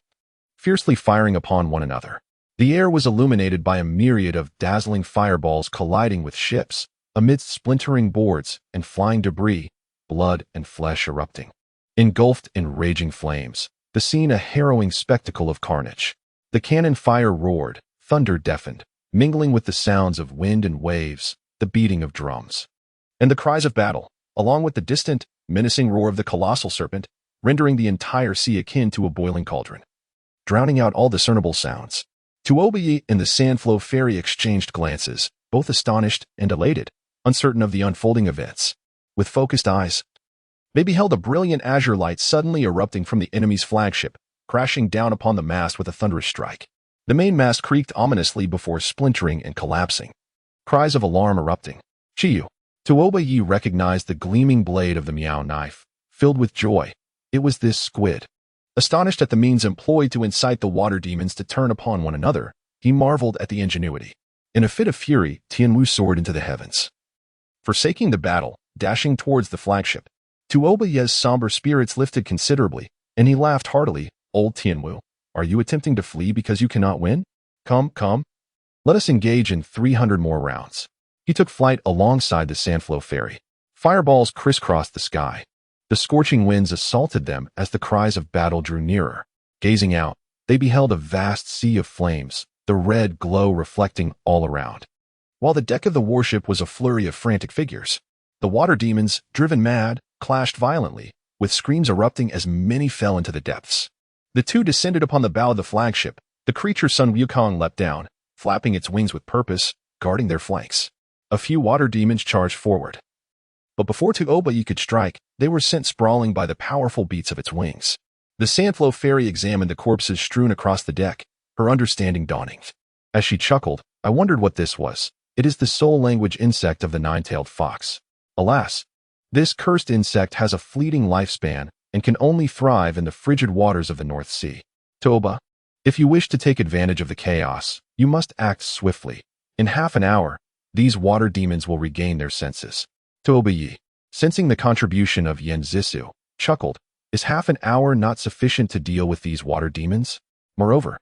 fiercely firing upon one another. The air was illuminated by a myriad of dazzling fireballs colliding with ships, amidst splintering boards and flying debris, blood and flesh erupting. Engulfed in raging flames, the scene a harrowing spectacle of carnage. The cannon fire roared, thunder deafened, mingling with the sounds of wind and waves, the beating of drums, and the cries of battle, along with the distant, menacing roar of the colossal serpent, rendering the entire sea akin to a boiling cauldron, drowning out all discernible sounds. Tuobayi and the Sandflow Fairy exchanged glances, both astonished and elated, uncertain of the unfolding events. With focused eyes, they beheld a brilliant azure light suddenly erupting from the enemy's flagship, crashing down upon the mast with a thunderous strike. The main mast creaked ominously before splintering and collapsing. Cries of alarm erupting. Chiyu. Tuobayi recognized the gleaming blade of the Miao knife. Filled with joy, it was this squid. Astonished at the means employed to incite the water demons to turn upon one another, he marveled at the ingenuity. In a fit of fury, Tianwu soared into the heavens, forsaking the battle, dashing towards the flagship. Tuobayi's somber spirits lifted considerably, and he laughed heartily. Old Tianwu, are you attempting to flee because you cannot win? Come, come. Let us engage in 300 more rounds. He took flight alongside the Sandflow Fairy. Fireballs crisscrossed the sky. The scorching winds assaulted them as the cries of battle drew nearer. Gazing out, they beheld a vast sea of flames, the red glow reflecting all around. While the deck of the warship was a flurry of frantic figures, the water demons, driven mad, clashed violently, with screams erupting as many fell into the depths. The two descended upon the bow of the flagship. The creature Sun Wukong leapt down, flapping its wings with purpose, guarding their flanks. A few water demons charged forward, but before Tuobayi could strike, they were sent sprawling by the powerful beats of its wings. The Sandflow Fairy examined the corpses strewn across the deck, her understanding dawning. As she chuckled, I wondered what this was. It is the soul language insect of the nine-tailed fox. Alas, this cursed insect has a fleeting lifespan and can only thrive in the frigid waters of the North Sea. Toba, if you wish to take advantage of the chaos, you must act swiftly. In half an hour, these water demons will regain their senses. Tuobayi, sensing the contribution of Yen Zissou, chuckled. Is half an hour not sufficient to deal with these water demons? Moreover,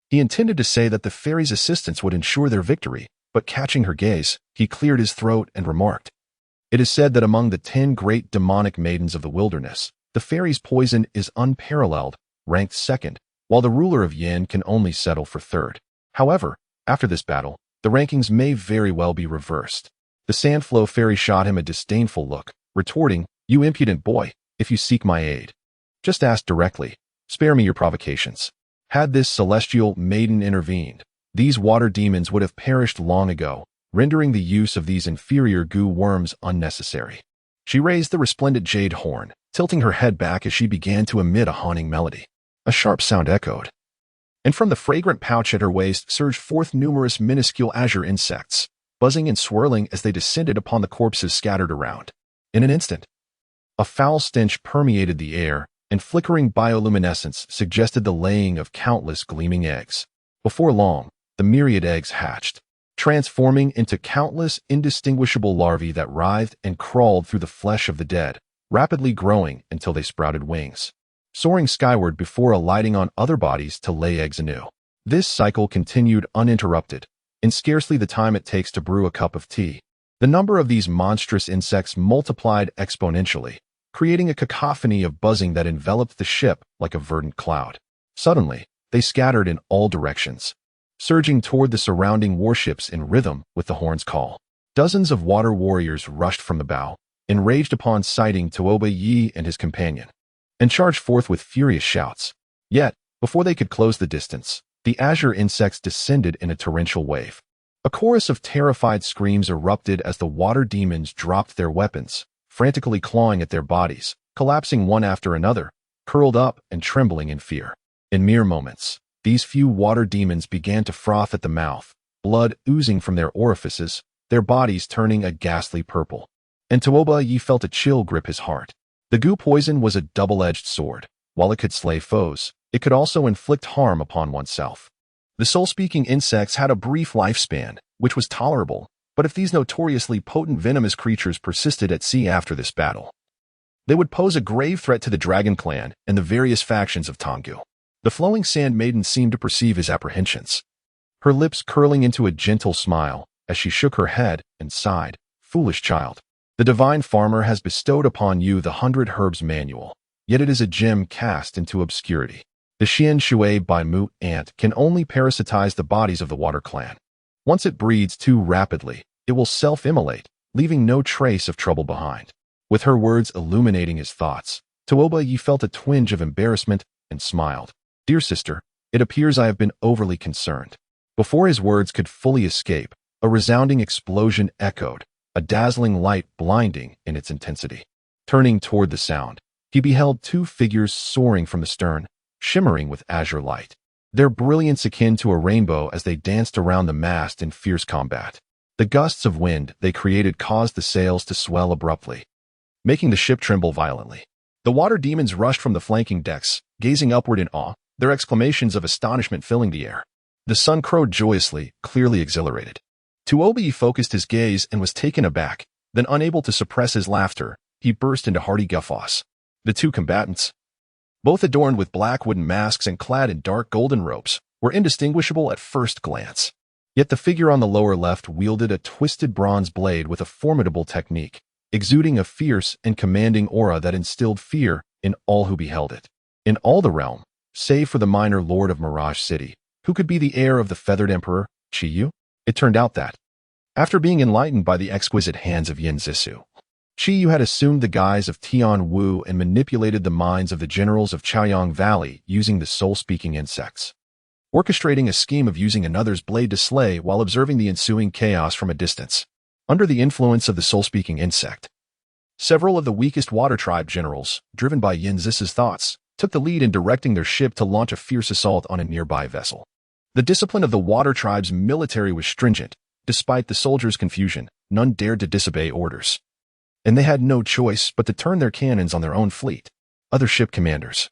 he intended to say that the fairy's assistance would ensure their victory, but catching her gaze, he cleared his throat and remarked, it is said that among the 10 great demonic maidens of the wilderness, the fairy's poison is unparalleled, ranked second, while the ruler of Yin can only settle for third. However, after this battle, the rankings may very well be reversed. The Sandflow Fairy shot him a disdainful look, retorting, you impudent boy, if you seek my aid, just ask directly. Spare me your provocations. Had this celestial maiden intervened, these water demons would have perished long ago, rendering the use of these inferior goo worms unnecessary. She raised the resplendent jade horn, tilting her head back as she began to emit a haunting melody. A sharp sound echoed, and from the fragrant pouch at her waist surged forth numerous minuscule azure insects, buzzing and swirling as they descended upon the corpses scattered around. In an instant, a foul stench permeated the air, and flickering bioluminescence suggested the laying of countless gleaming eggs. Before long, the myriad eggs hatched, transforming into countless indistinguishable larvae that writhed and crawled through the flesh of the dead, rapidly growing until they sprouted wings, soaring skyward before alighting on other bodies to lay eggs anew. This cycle continued uninterrupted, in scarcely the time it takes to brew a cup of tea. The number of these monstrous insects multiplied exponentially, creating a cacophony of buzzing that enveloped the ship like a verdant cloud. Suddenly, they scattered in all directions, surging toward the surrounding warships in rhythm with the horn's call. Dozens of water warriors rushed from the bow, enraged upon sighting Tuobayi and his companion, and charged forth with furious shouts. Yet, before they could close the distance, the azure insects descended in a torrential wave. A chorus of terrified screams erupted as the water demons dropped their weapons, frantically clawing at their bodies, collapsing one after another, curled up and trembling in fear. In mere moments, these few water demons began to froth at the mouth, blood oozing from their orifices, their bodies turning a ghastly purple. And Tuobayi felt a chill grip his heart. The goo poison was a double-edged sword. While it could slay foes, it could also inflict harm upon oneself. The soul-speaking insects had a brief lifespan, which was tolerable, but if these notoriously potent venomous creatures persisted at sea after this battle, they would pose a grave threat to the Dragon Clan and the various factions of Tonggu. The flowing sand maiden seemed to perceive his apprehensions. her lips curling into a gentle smile as she shook her head and sighed. Foolish child. The divine farmer has bestowed upon you the 100 Herbs Manual, yet it is a gem cast into obscurity. The Xian Shui Bai Mu ant can only parasitize the bodies of the water clan. Once it breeds too rapidly, it will self-immolate, leaving no trace of trouble behind. With her words illuminating his thoughts, Tuoba Yi felt a twinge of embarrassment and smiled. Dear sister, it appears I have been overly concerned. Before his words could fully escape, a resounding explosion echoed, a dazzling light blinding in its intensity. Turning toward the sound, he beheld two figures soaring from the stern, shimmering with azure light, their brilliance akin to a rainbow as they danced around the mast in fierce combat. The gusts of wind they created caused the sails to swell abruptly, making the ship tremble violently. The water demons rushed from the flanking decks, gazing upward in awe, their exclamations of astonishment filling the air. The sun crowed joyously, clearly exhilarated. Tuobi focused his gaze and was taken aback, then unable to suppress his laughter, he burst into hearty guffaws. The two combatants, both adorned with black wooden masks and clad in dark golden robes, were indistinguishable at first glance. Yet the figure on the lower left wielded a twisted bronze blade with a formidable technique, exuding a fierce and commanding aura that instilled fear in all who beheld it. In all the realm, save for the minor lord of Mirage City, who could be the heir of the feathered emperor, Chiyu, it turned out that, after being enlightened by the exquisite hands of Yin Zixu, Chiyu had assumed the guise of Tian Wu and manipulated the minds of the generals of Chaoyang Valley using the soul-speaking insects, orchestrating a scheme of using another's blade to slay while observing the ensuing chaos from a distance. Under the influence of the soul-speaking insect, several of the weakest water tribe generals, driven by Yin Zixu's thoughts, took the lead in directing their ship to launch a fierce assault on a nearby vessel. The discipline of the water tribe's military was stringent. Despite the soldiers' confusion, none dared to disobey orders, and they had no choice but to turn their cannons on their own fleet. Other ship commanders,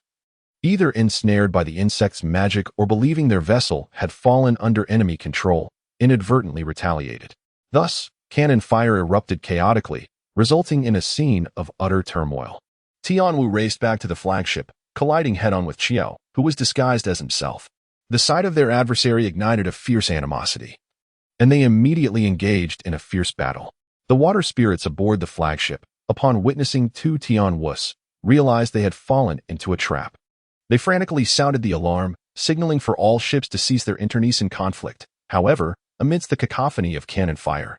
either ensnared by the insect's magic or believing their vessel had fallen under enemy control, inadvertently retaliated. Thus, cannon fire erupted chaotically, resulting in a scene of utter turmoil. Tianwu raced back to the flagship, colliding head-on with Chiao, who was disguised as himself. The sight of their adversary ignited a fierce animosity, and they immediately engaged in a fierce battle. The water spirits aboard the flagship, upon witnessing two Tianwus, realized they had fallen into a trap. They frantically sounded the alarm, signaling for all ships to cease their internecine conflict. However, amidst the cacophony of cannon fire,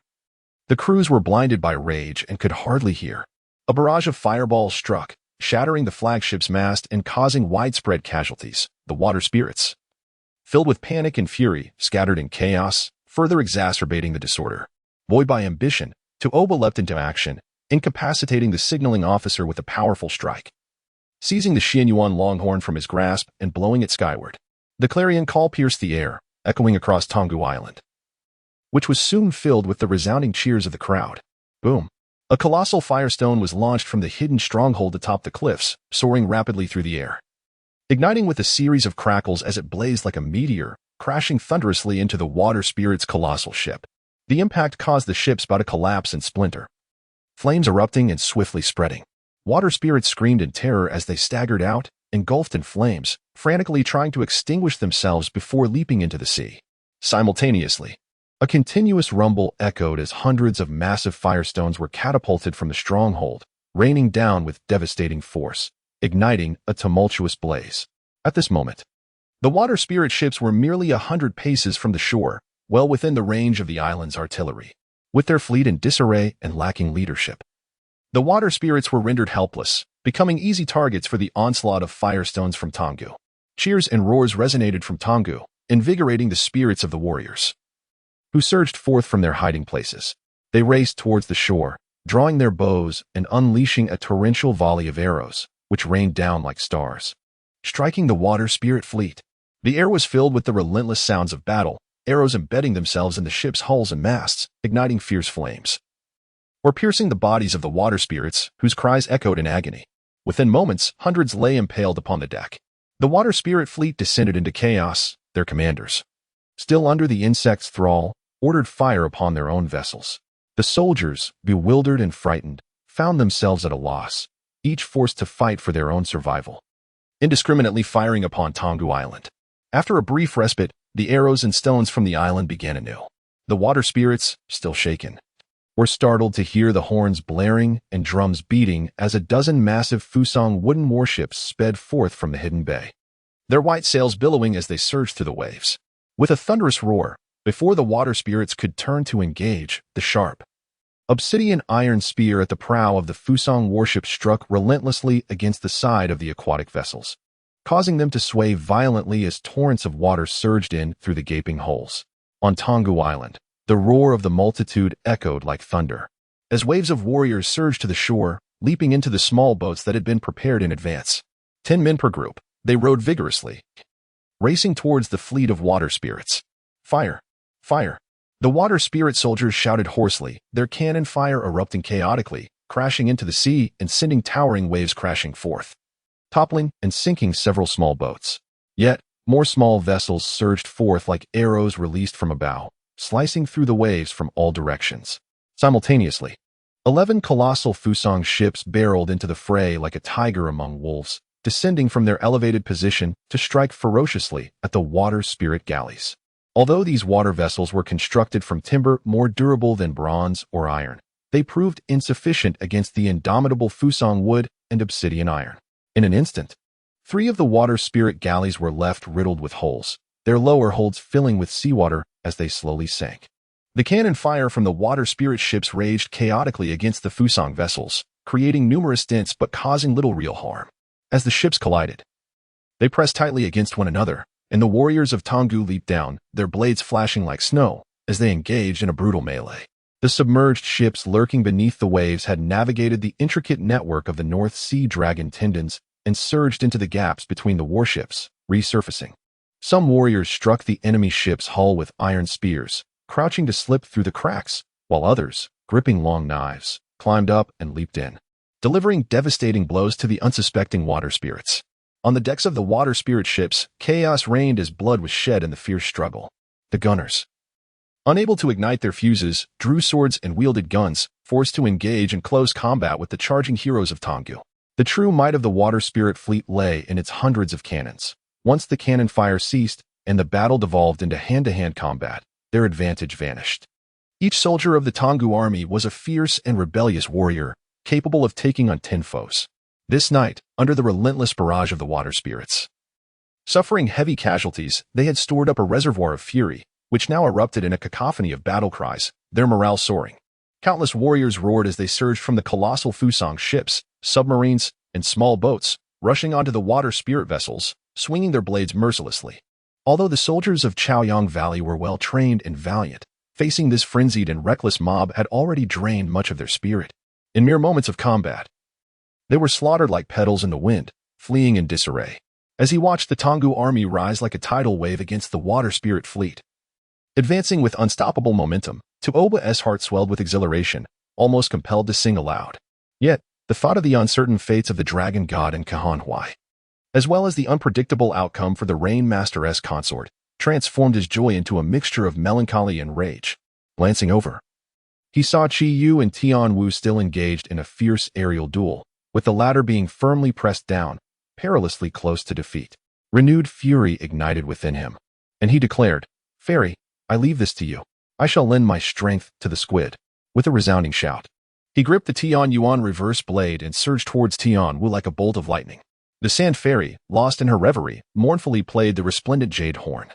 the crews were blinded by rage and could hardly hear. A barrage of fireballs struck, shattering the flagship's mast and causing widespread casualties. The water spirits, filled with panic and fury, scattered in chaos, further exacerbating the disorder. Buoyed by ambition, Tuoba leapt into action, incapacitating the signaling officer with a powerful strike, seizing the Xianyuan longhorn from his grasp and blowing it skyward. The clarion call pierced the air, echoing across Tonggu Island, which was soon filled with the resounding cheers of the crowd. Boom! A colossal firestone was launched from the hidden stronghold atop the cliffs, soaring rapidly through the air, igniting with a series of crackles as it blazed like a meteor, crashing thunderously into the water spirit's colossal ship. The impact caused the ship's bow to collapse and splinter, flames erupting and swiftly spreading. Water spirits screamed in terror as they staggered out, engulfed in flames, frantically trying to extinguish themselves before leaping into the sea. Simultaneously, a continuous rumble echoed as hundreds of massive firestones were catapulted from the stronghold, raining down with devastating force, igniting a tumultuous blaze. At this moment, the water spirit ships were merely 100 paces from the shore, well within the range of the island's artillery. With their fleet in disarray and lacking leadership, the water spirits were rendered helpless, becoming easy targets for the onslaught of firestones from Tonggu. Cheers and roars resonated from Tonggu, invigorating the spirits of the warriors, who surged forth from their hiding places. They raced towards the shore, drawing their bows and unleashing a torrential volley of arrows, which rained down like stars, striking the water spirit fleet. The air was filled with the relentless sounds of battle, arrows embedding themselves in the ship's hulls and masts, igniting fierce flames, or piercing the bodies of the water spirits, whose cries echoed in agony. Within moments, hundreds lay impaled upon the deck. The water spirit fleet descended into chaos. Their commanders, still under the insect's thrall, ordered fire upon their own vessels. The soldiers, bewildered and frightened, found themselves at a loss, each forced to fight for their own survival, indiscriminately firing upon Tonggu Island. After a brief respite, The arrows and stones from the island began anew. The water spirits, still shaken, were startled to hear the horns blaring and drums beating as a dozen massive Fusang wooden warships sped forth from the hidden bay, their white sails billowing as they surged through the waves. With a thunderous roar, before the water spirits could turn to engage, the sharp, obsidian iron spear at the prow of the Fusang warship struck relentlessly against the side of the aquatic vessels, causing them to sway violently as torrents of water surged in through the gaping holes. On Tonggu Island, the roar of the multitude echoed like thunder, as waves of warriors surged to the shore, leaping into the small boats that had been prepared in advance. 10 men per group, they rowed vigorously, racing towards the fleet of water spirits. Fire! Fire! The water spirit soldiers shouted hoarsely, their cannon fire erupting chaotically, crashing into the sea and sending towering waves crashing forth, toppling and sinking several small boats. Yet, more small vessels surged forth like arrows released from a bow, slicing through the waves from all directions. Simultaneously, 11 colossal Fusang ships barreled into the fray like a tiger among wolves, descending from their elevated position to strike ferociously at the water spirit galleys. Although these water vessels were constructed from timber more durable than bronze or iron, they proved insufficient against the indomitable Fusang wood and obsidian iron. In an instant, 3 of the water spirit galleys were left riddled with holes, their lower holds filling with seawater as they slowly sank. The cannon fire from the water spirit ships raged chaotically against the Fusang vessels, creating numerous dents but causing little real harm. As the ships collided, they pressed tightly against one another, and the warriors of Tonggu leaped down, their blades flashing like snow, as they engaged in a brutal melee. The submerged ships lurking beneath the waves had navigated the intricate network of the North Sea dragon tendons and surged into the gaps between the warships, resurfacing. Some warriors struck the enemy ship's hull with iron spears, crouching to slip through the cracks, while others, gripping long knives, climbed up and leaped in, delivering devastating blows to the unsuspecting water spirits. On the decks of the water spirit ships, chaos reigned as blood was shed in the fierce struggle. The gunners, unable to ignite their fuses, drew swords and wielded guns, forced to engage in close combat with the charging heroes of Tonggu. The true might of the water spirit fleet lay in its hundreds of cannons. Once the cannon fire ceased and the battle devolved into hand-to-hand combat, their advantage vanished. Each soldier of the Tonggu army was a fierce and rebellious warrior, capable of taking on 10 foes. This night, under the relentless barrage of the water spirits, suffering heavy casualties, they had stored up a reservoir of fury, which now erupted in a cacophony of battle cries, their morale soaring. Countless warriors roared as they surged from the colossal Fusang ships, submarines, and small boats, rushing onto the water spirit vessels, swinging their blades mercilessly. Although the soldiers of Chaoyang Valley were well trained and valiant, facing this frenzied and reckless mob had already drained much of their spirit. In mere moments of combat, they were slaughtered like petals in the wind, fleeing in disarray. As he watched the Tonggu army rise like a tidal wave against the water spirit fleet, advancing with unstoppable momentum, Tuoba's heart swelled with exhilaration, almost compelled to sing aloud. Yet, the thought of the uncertain fates of the dragon god and Kahan Hui, as well as the unpredictable outcome for the Rain Master's consort, transformed his joy into a mixture of melancholy and rage. Glancing over, he saw Chi Yu and Tian Wu still engaged in a fierce aerial duel, with the latter being firmly pressed down, perilously close to defeat. Renewed fury ignited within him, and he declared, "Fairy, I leave this to you. I shall lend my strength to the squid." With a resounding shout, he gripped the Tian Yuan reverse blade and surged towards Tian Wu like a bolt of lightning. The Sand Fairy, lost in her reverie, mournfully played the resplendent jade horn,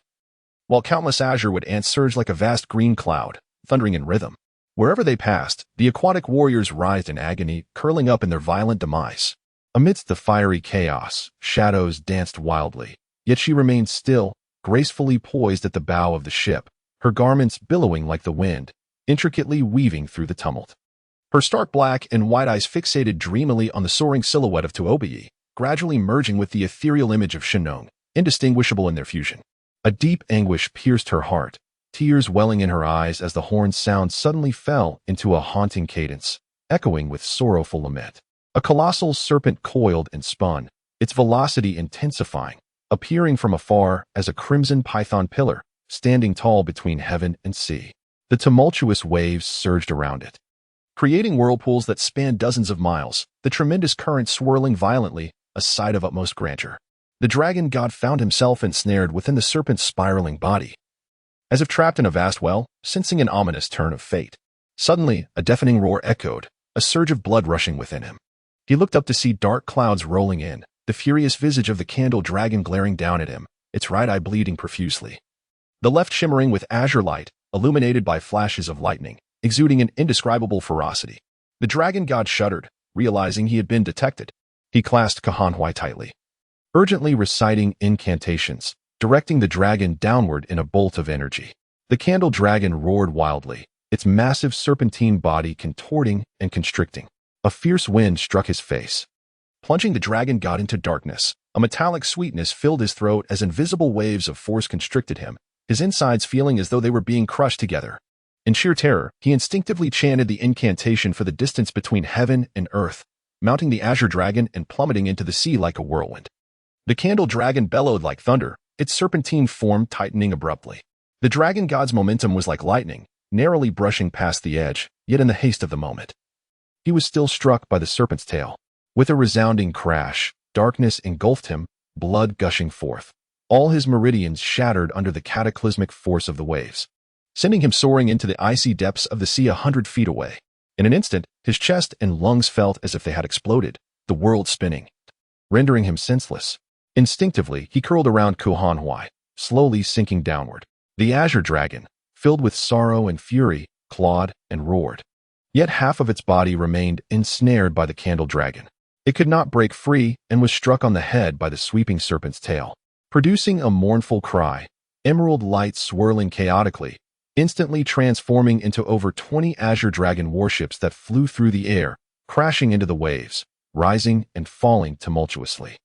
while countless azure-wood ants surged like a vast green cloud, thundering in rhythm. Wherever they passed, the aquatic warriors writhed in agony, curling up in their violent demise. Amidst the fiery chaos, shadows danced wildly, yet she remained still, gracefully poised at the bow of the ship, her garments billowing like the wind, intricately weaving through the tumult. Her stark black and white eyes fixated dreamily on the soaring silhouette of Tuobai, gradually merging with the ethereal image of Shinong, indistinguishable in their fusion. A deep anguish pierced her heart, tears welling in her eyes as the horn's sound suddenly fell into a haunting cadence, echoing with sorrowful lament. A colossal serpent coiled and spun, its velocity intensifying, appearing from afar as a crimson python pillar, standing tall between heaven and sea. The tumultuous waves surged around it, creating whirlpools that spanned dozens of miles, the tremendous current swirling violently, a sight of utmost grandeur. The dragon god found himself ensnared within the serpent's spiraling body. As if trapped in a vast well, sensing an ominous turn of fate. Suddenly, a deafening roar echoed, a surge of blood rushing within him. He looked up to see dark clouds rolling in, the furious visage of the candle dragon glaring down at him, its right eye bleeding profusely. The left shimmering with azure light, illuminated by flashes of lightning, exuding an indescribable ferocity. The dragon god shuddered, realizing he had been detected. He clasped Kahanhui tightly, urgently reciting incantations, directing the dragon downward in a bolt of energy. The candle dragon roared wildly, its massive serpentine body contorting and constricting. A fierce wind struck his face, plunging the dragon god into darkness. A metallic sweetness filled his throat as invisible waves of force constricted him, his insides feeling as though they were being crushed together. In sheer terror, he instinctively chanted the incantation for the distance between heaven and earth, mounting the azure dragon and plummeting into the sea like a whirlwind. The candle dragon bellowed like thunder, its serpentine form tightening abruptly. The dragon god's momentum was like lightning, narrowly brushing past the edge, yet in the haste of the moment. He was still struck by the serpent's tail. With a resounding crash, darkness engulfed him, blood gushing forth. All his meridians shattered under the cataclysmic force of the waves, sending him soaring into the icy depths of the sea 100 feet away. In an instant, his chest and lungs felt as if they had exploded, the world spinning, rendering him senseless. Instinctively, he curled around Kahanhui, slowly sinking downward. The azure dragon, filled with sorrow and fury, clawed and roared. Yet half of its body remained ensnared by the candle dragon. It could not break free and was struck on the head by the sweeping serpent's tail, producing a mournful cry, emerald light swirling chaotically, instantly transforming into over 20 azure dragon warships that flew through the air, crashing into the waves, rising and falling tumultuously.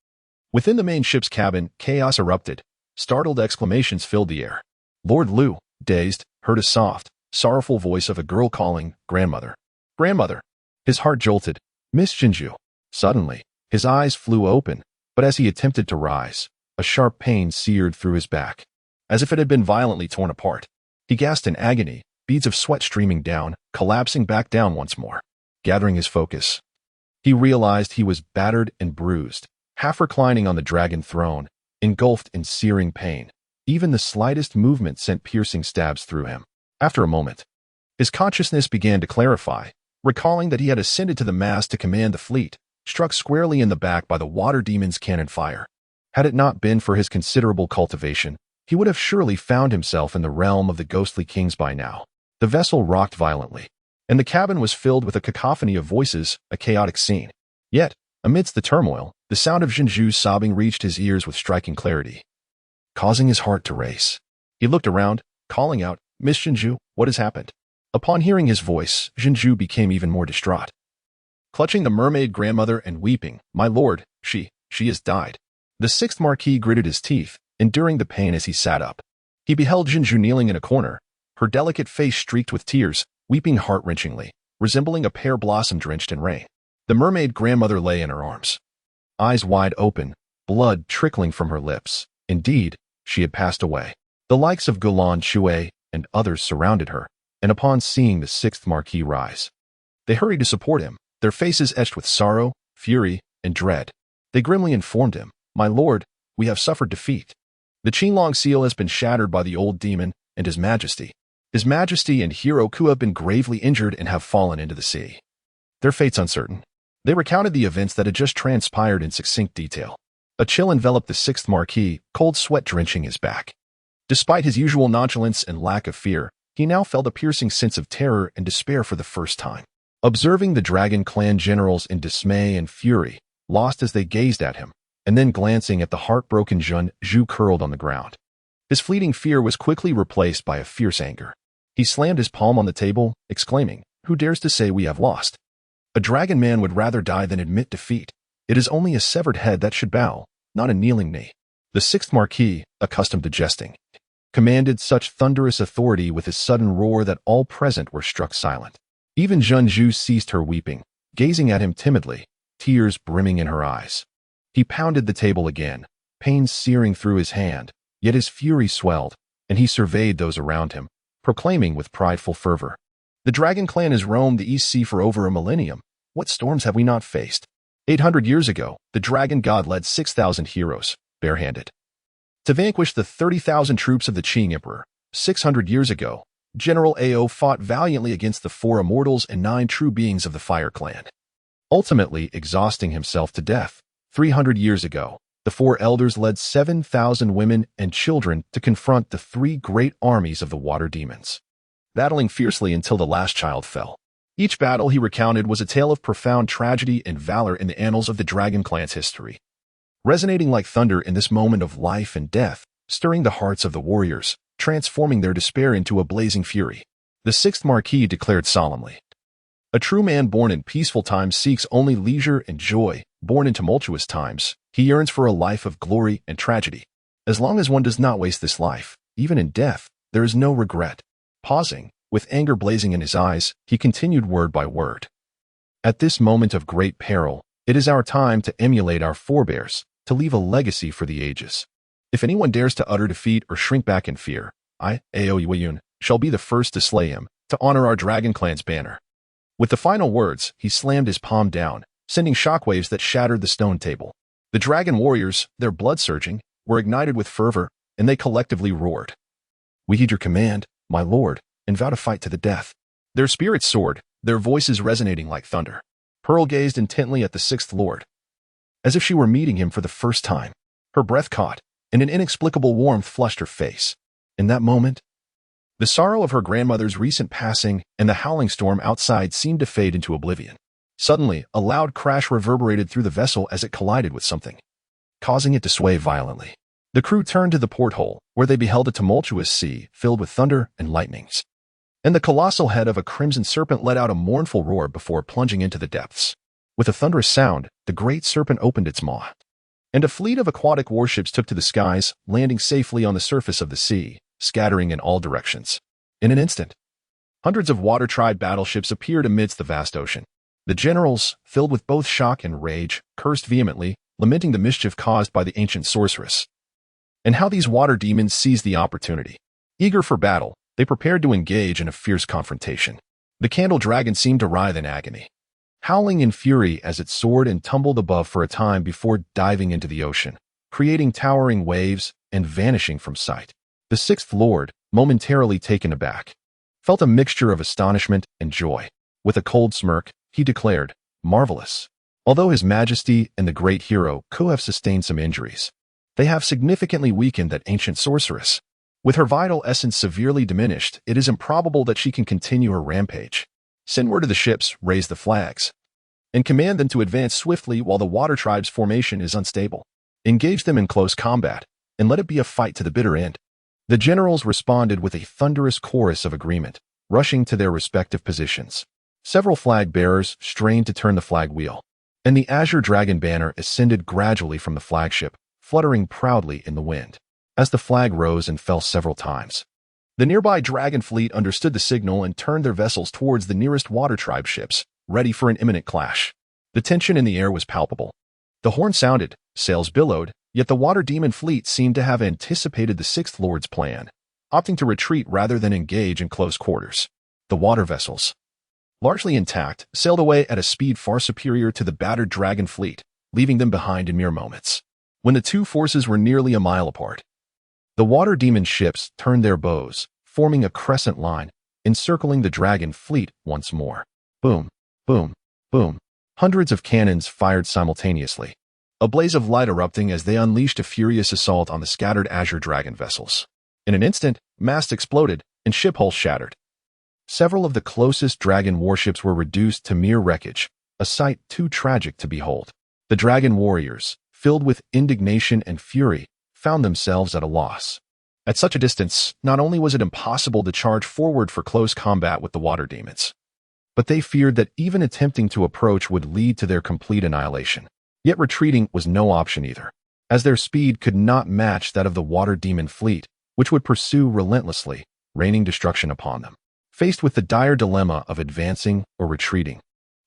Within the main ship's cabin, chaos erupted. Startled exclamations filled the air. Lord Liu, dazed, heard a soft, sorrowful voice of a girl calling, "Grandmother! Grandmother!" His heart jolted. Miss Jinju. Suddenly, his eyes flew open, but as he attempted to rise, a sharp pain seared through his back, as if it had been violently torn apart. He gasped in agony, beads of sweat streaming down, collapsing back down once more. Gathering his focus, he realized he was battered and bruised, half reclining on the dragon throne, engulfed in searing pain. Even the slightest movement sent piercing stabs through him. After a moment, his consciousness began to clarify, recalling that he had ascended to the mast to command the fleet, struck squarely in the back by the water demon's cannon fire. Had it not been for his considerable cultivation, he would have surely found himself in the realm of the ghostly kings by now. The vessel rocked violently, and the cabin was filled with a cacophony of voices, a chaotic scene. Yet, amidst the turmoil, the sound of Jinju's sobbing reached his ears with striking clarity, causing his heart to race. He looked around, calling out, "Miss Jinju, what has happened?" Upon hearing his voice, Jinju became even more distraught. Clutching the mermaid grandmother and weeping, "My lord, she has died." The sixth Marquis gritted his teeth, enduring the pain as he sat up. He beheld Jinju kneeling in a corner, her delicate face streaked with tears, weeping heart-wrenchingly, resembling a pear blossom drenched in rain. The mermaid grandmother lay in her arms, eyes wide open, blood trickling from her lips. Indeed, she had passed away. The likes of Gulan Shui and others surrounded her, and upon seeing the sixth Marquis rise, they hurried to support him, their faces etched with sorrow, fury, and dread. They grimly informed him, "My lord, we have suffered defeat. The Qinglong seal has been shattered by the old demon, and His Majesty and Hero Ku have been gravely injured and have fallen into the sea. Their fate's uncertain." They recounted the events that had just transpired in succinct detail. A chill enveloped the sixth Marquis, cold sweat drenching his back. Despite his usual nonchalance and lack of fear, he now felt a piercing sense of terror and despair for the first time. Observing the Dragon Clan generals in dismay and fury, lost as they gazed at him, and then glancing at the heartbroken Zhu curled on the ground. His fleeting fear was quickly replaced by a fierce anger. He slammed his palm on the table, exclaiming, "Who dares to say we have lost? A dragon man would rather die than admit defeat. It is only a severed head that should bow, not a kneeling knee." The sixth Marquis, accustomed to jesting, commanded such thunderous authority with his sudden roar that all present were struck silent. Even Zhu ceased her weeping, gazing at him timidly, tears brimming in her eyes. He pounded the table again, pain searing through his hand, yet his fury swelled, and he surveyed those around him, proclaiming with prideful fervor, "The Dragon Clan has roamed the East Sea for over a millennium. What storms have we not faced? 800 years ago, the Dragon God led 6,000 heroes, barehanded. To vanquish the 30,000 troops of the Qing Emperor, 600 years ago, General Ao fought valiantly against the 4 immortals and 9 true beings of the Fire Clan. Ultimately exhausting himself to death, 300 years ago, the 4 elders led 7,000 women and children to confront the 3 great armies of the water demons, battling fiercely until the last child fell. Each battle he recounted was a tale of profound tragedy and valor in the annals of the Dragon Clan's history, resonating like thunder in this moment of life and death, stirring the hearts of the warriors, transforming their despair into a blazing fury. The 6th Marquis declared solemnly, "A true man born in peaceful times seeks only leisure and joy. Born in tumultuous times, he yearns for a life of glory and tragedy. As long as one does not waste this life, even in death, there is no regret." Pausing, with anger blazing in his eyes, he continued word by word. "At this moment of great peril, it is our time to emulate our forebears, to leave a legacy for the ages. If anyone dares to utter defeat or shrink back in fear, I, Ao Yueyun, shall be the first to slay him, to honor our Dragon Clan's banner." With the final words, he slammed his palm down, sending shockwaves that shattered the stone table. The dragon warriors, their blood surging, were ignited with fervor, and they collectively roared, "We heed your command, my lord, and vow to fight to the death." Their spirits soared, their voices resonating like thunder. Pearl gazed intently at the 6th Lord, as if she were meeting him for the first time. Her breath caught, and an inexplicable warmth flushed her face. In that moment, the sorrow of her grandmother's recent passing and the howling storm outside seemed to fade into oblivion. Suddenly, a loud crash reverberated through the vessel as it collided with something, causing it to sway violently. The crew turned to the porthole, where they beheld a tumultuous sea filled with thunder and lightnings. And the colossal head of a crimson serpent let out a mournful roar before plunging into the depths. With a thunderous sound, the great serpent opened its maw, and a fleet of aquatic warships took to the skies, landing safely on the surface of the sea, scattering in all directions. In an instant, hundreds of water-tribe battleships appeared amidst the vast ocean. The generals, filled with both shock and rage, cursed vehemently, lamenting the mischief caused by the ancient sorceress, and how these water demons seized the opportunity. Eager for battle, they prepared to engage in a fierce confrontation. The candle dragon seemed to writhe in agony, howling in fury as it soared and tumbled above for a time before diving into the ocean, creating towering waves and vanishing from sight. The 6th Lord, momentarily taken aback, felt a mixture of astonishment and joy. With a cold smirk, he declared, "Marvelous." Although His Majesty and the great hero could have sustained some injuries, they have significantly weakened that ancient sorceress. With her vital essence severely diminished, it is improbable that she can continue her rampage. Send word to the ships, raise the flags, and command them to advance swiftly while the water tribe's formation is unstable. Engage them in close combat, and let it be a fight to the bitter end. The generals responded with a thunderous chorus of agreement, rushing to their respective positions. Several flag bearers strained to turn the flag wheel, and the azure dragon banner ascended gradually from the flagship, fluttering proudly in the wind. As the flag rose and fell several times, the nearby dragon fleet understood the signal and turned their vessels towards the nearest water tribe ships, ready for an imminent clash. The tension in the air was palpable. The horn sounded, sails billowed, yet the water demon fleet seemed to have anticipated the 6th Lord's plan, opting to retreat rather than engage in close quarters. The water vessels, largely intact, sailed away at a speed far superior to the battered dragon fleet, leaving them behind in mere moments. When the two forces were nearly a mile apart, the water demon ships turned their bows, forming a crescent line, encircling the dragon fleet once more. Boom, boom, boom. Hundreds of cannons fired simultaneously, a blaze of light erupting as they unleashed a furious assault on the scattered azure dragon vessels. In an instant, masts exploded and ship hulls shattered. Several of the closest dragon warships were reduced to mere wreckage, a sight too tragic to behold. The dragon warriors, filled with indignation and fury, found themselves at a loss. At such a distance, not only was it impossible to charge forward for close combat with the water demons, but they feared that even attempting to approach would lead to their complete annihilation. Yet retreating was no option either, as their speed could not match that of the water demon fleet, which would pursue relentlessly, raining destruction upon them. Faced with the dire dilemma of advancing or retreating,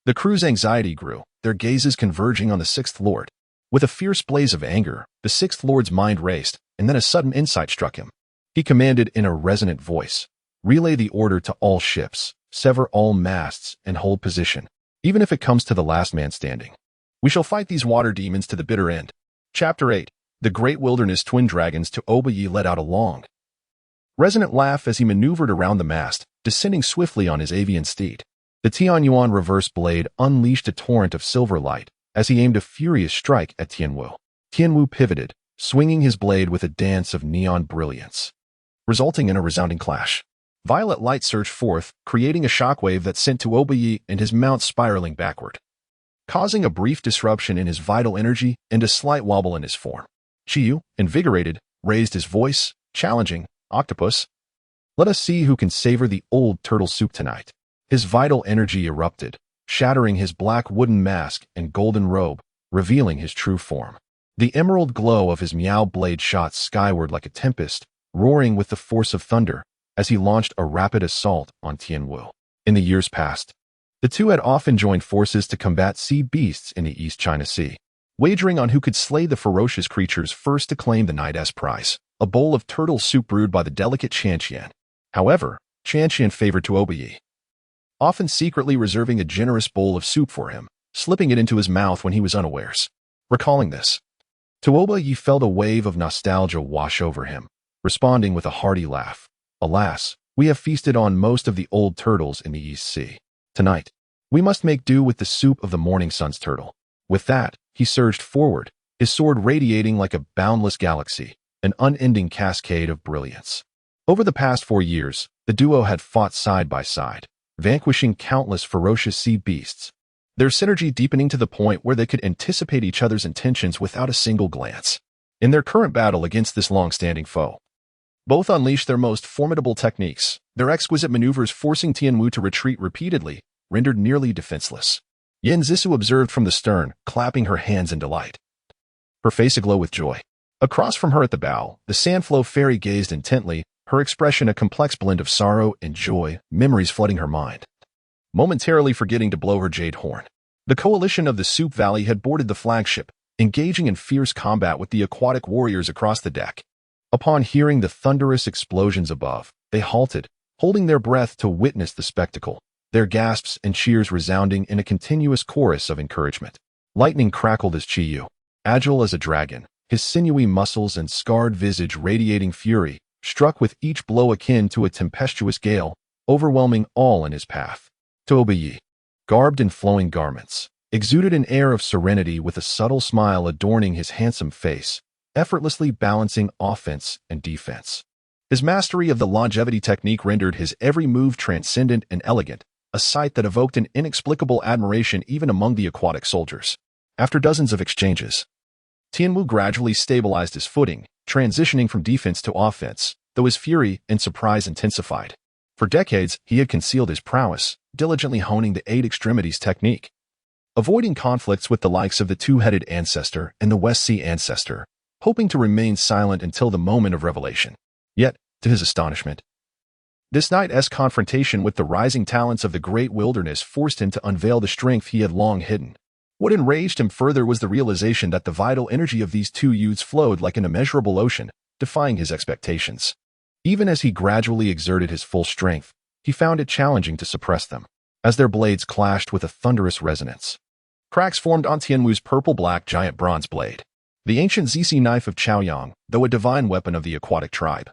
the crew's anxiety grew, their gazes converging on the 6th Lord. With a fierce blaze of anger, the 6th Lord's mind raced, and then a sudden insight struck him. He commanded in a resonant voice, "Relay the order to all ships, sever all masts, and hold position, even if it comes to the last man standing. We shall fight these water demons to the bitter end." Chapter 8. The great wilderness twin dragons to Obayi let out a long, resonant laugh as he maneuvered around the mast, descending swiftly on his avian steed. The Tianyuan reverse blade unleashed a torrent of silver light as he aimed a furious strike at Tianwu. Tianwu pivoted, swinging his blade with a dance of neon brilliance, resulting in a resounding clash. Violet light surged forth, creating a shockwave that sent to Obayi and his mount spiraling backward, causing a brief disruption in his vital energy and a slight wobble in his form. Chiyu, invigorated, raised his voice, challenging, "Octopus, let us see who can savor the old turtle soup tonight." His vital energy erupted, shattering his black wooden mask and golden robe, revealing his true form. The emerald glow of his Miao blade shot skyward like a tempest, roaring with the force of thunder as he launched a rapid assault on Tianwu. In the years past, the two had often joined forces to combat sea beasts in the East China Sea, wagering on who could slay the ferocious creatures first to claim the night's prize, a bowl of turtle soup brewed by the delicate Chanqian. However, Chanqian favored Tuobayi, often secretly reserving a generous bowl of soup for him, slipping it into his mouth when he was unawares. Recalling this, Tuobayi felt a wave of nostalgia wash over him, responding with a hearty laugh. "Alas, we have feasted on most of the old turtles in the East Sea. Tonight, we must make do with the soup of the morning sun's turtle." With that, he surged forward, his sword radiating like a boundless galaxy, an unending cascade of brilliance. Over the past 4 years, the duo had fought side by side, vanquishing countless ferocious sea beasts, their synergy deepening to the point where they could anticipate each other's intentions without a single glance. In their current battle against this long-standing foe, both unleashed their most formidable techniques, their exquisite maneuvers forcing Tianwu to retreat repeatedly, rendered nearly defenseless. Yin Zixu observed from the stern, clapping her hands in delight, her face aglow with joy. Across from her at the bow, the Sandflow fairy gazed intently, her expression a complex blend of sorrow and joy, memories flooding her mind, momentarily forgetting to blow her jade horn. The coalition of the Soup Valley had boarded the flagship, engaging in fierce combat with the aquatic warriors across the deck. Upon hearing the thunderous explosions above, they halted, holding their breath to witness the spectacle, their gasps and cheers resounding in a continuous chorus of encouragement. Lightning crackled as Chiyu, agile as a dragon, his sinewy muscles and scarred visage radiating fury, struck with each blow akin to a tempestuous gale, overwhelming all in his path. Tobayi, garbed in flowing garments, exuded an air of serenity with a subtle smile adorning his handsome face, effortlessly balancing offense and defense. His mastery of the longevity technique rendered his every move transcendent and elegant, a sight that evoked an inexplicable admiration even among the aquatic soldiers. After dozens of exchanges, Tianwu gradually stabilized his footing, transitioning from defense to offense, though his fury and surprise intensified. For decades, he had concealed his prowess, diligently honing the eight extremities technique, avoiding conflicts with the likes of the two-headed ancestor and the West Sea ancestor, hoping to remain silent until the moment of revelation. Yet, to his astonishment, this night's confrontation with the rising talents of the great wilderness forced him to unveil the strength he had long hidden. What enraged him further was the realization that the vital energy of these two youths flowed like an immeasurable ocean, defying his expectations. Even as he gradually exerted his full strength, he found it challenging to suppress them, as their blades clashed with a thunderous resonance. Cracks formed on Tianwu's purple-black giant bronze blade. The ancient Zizi knife of Chaoyang, though a divine weapon of the aquatic tribe,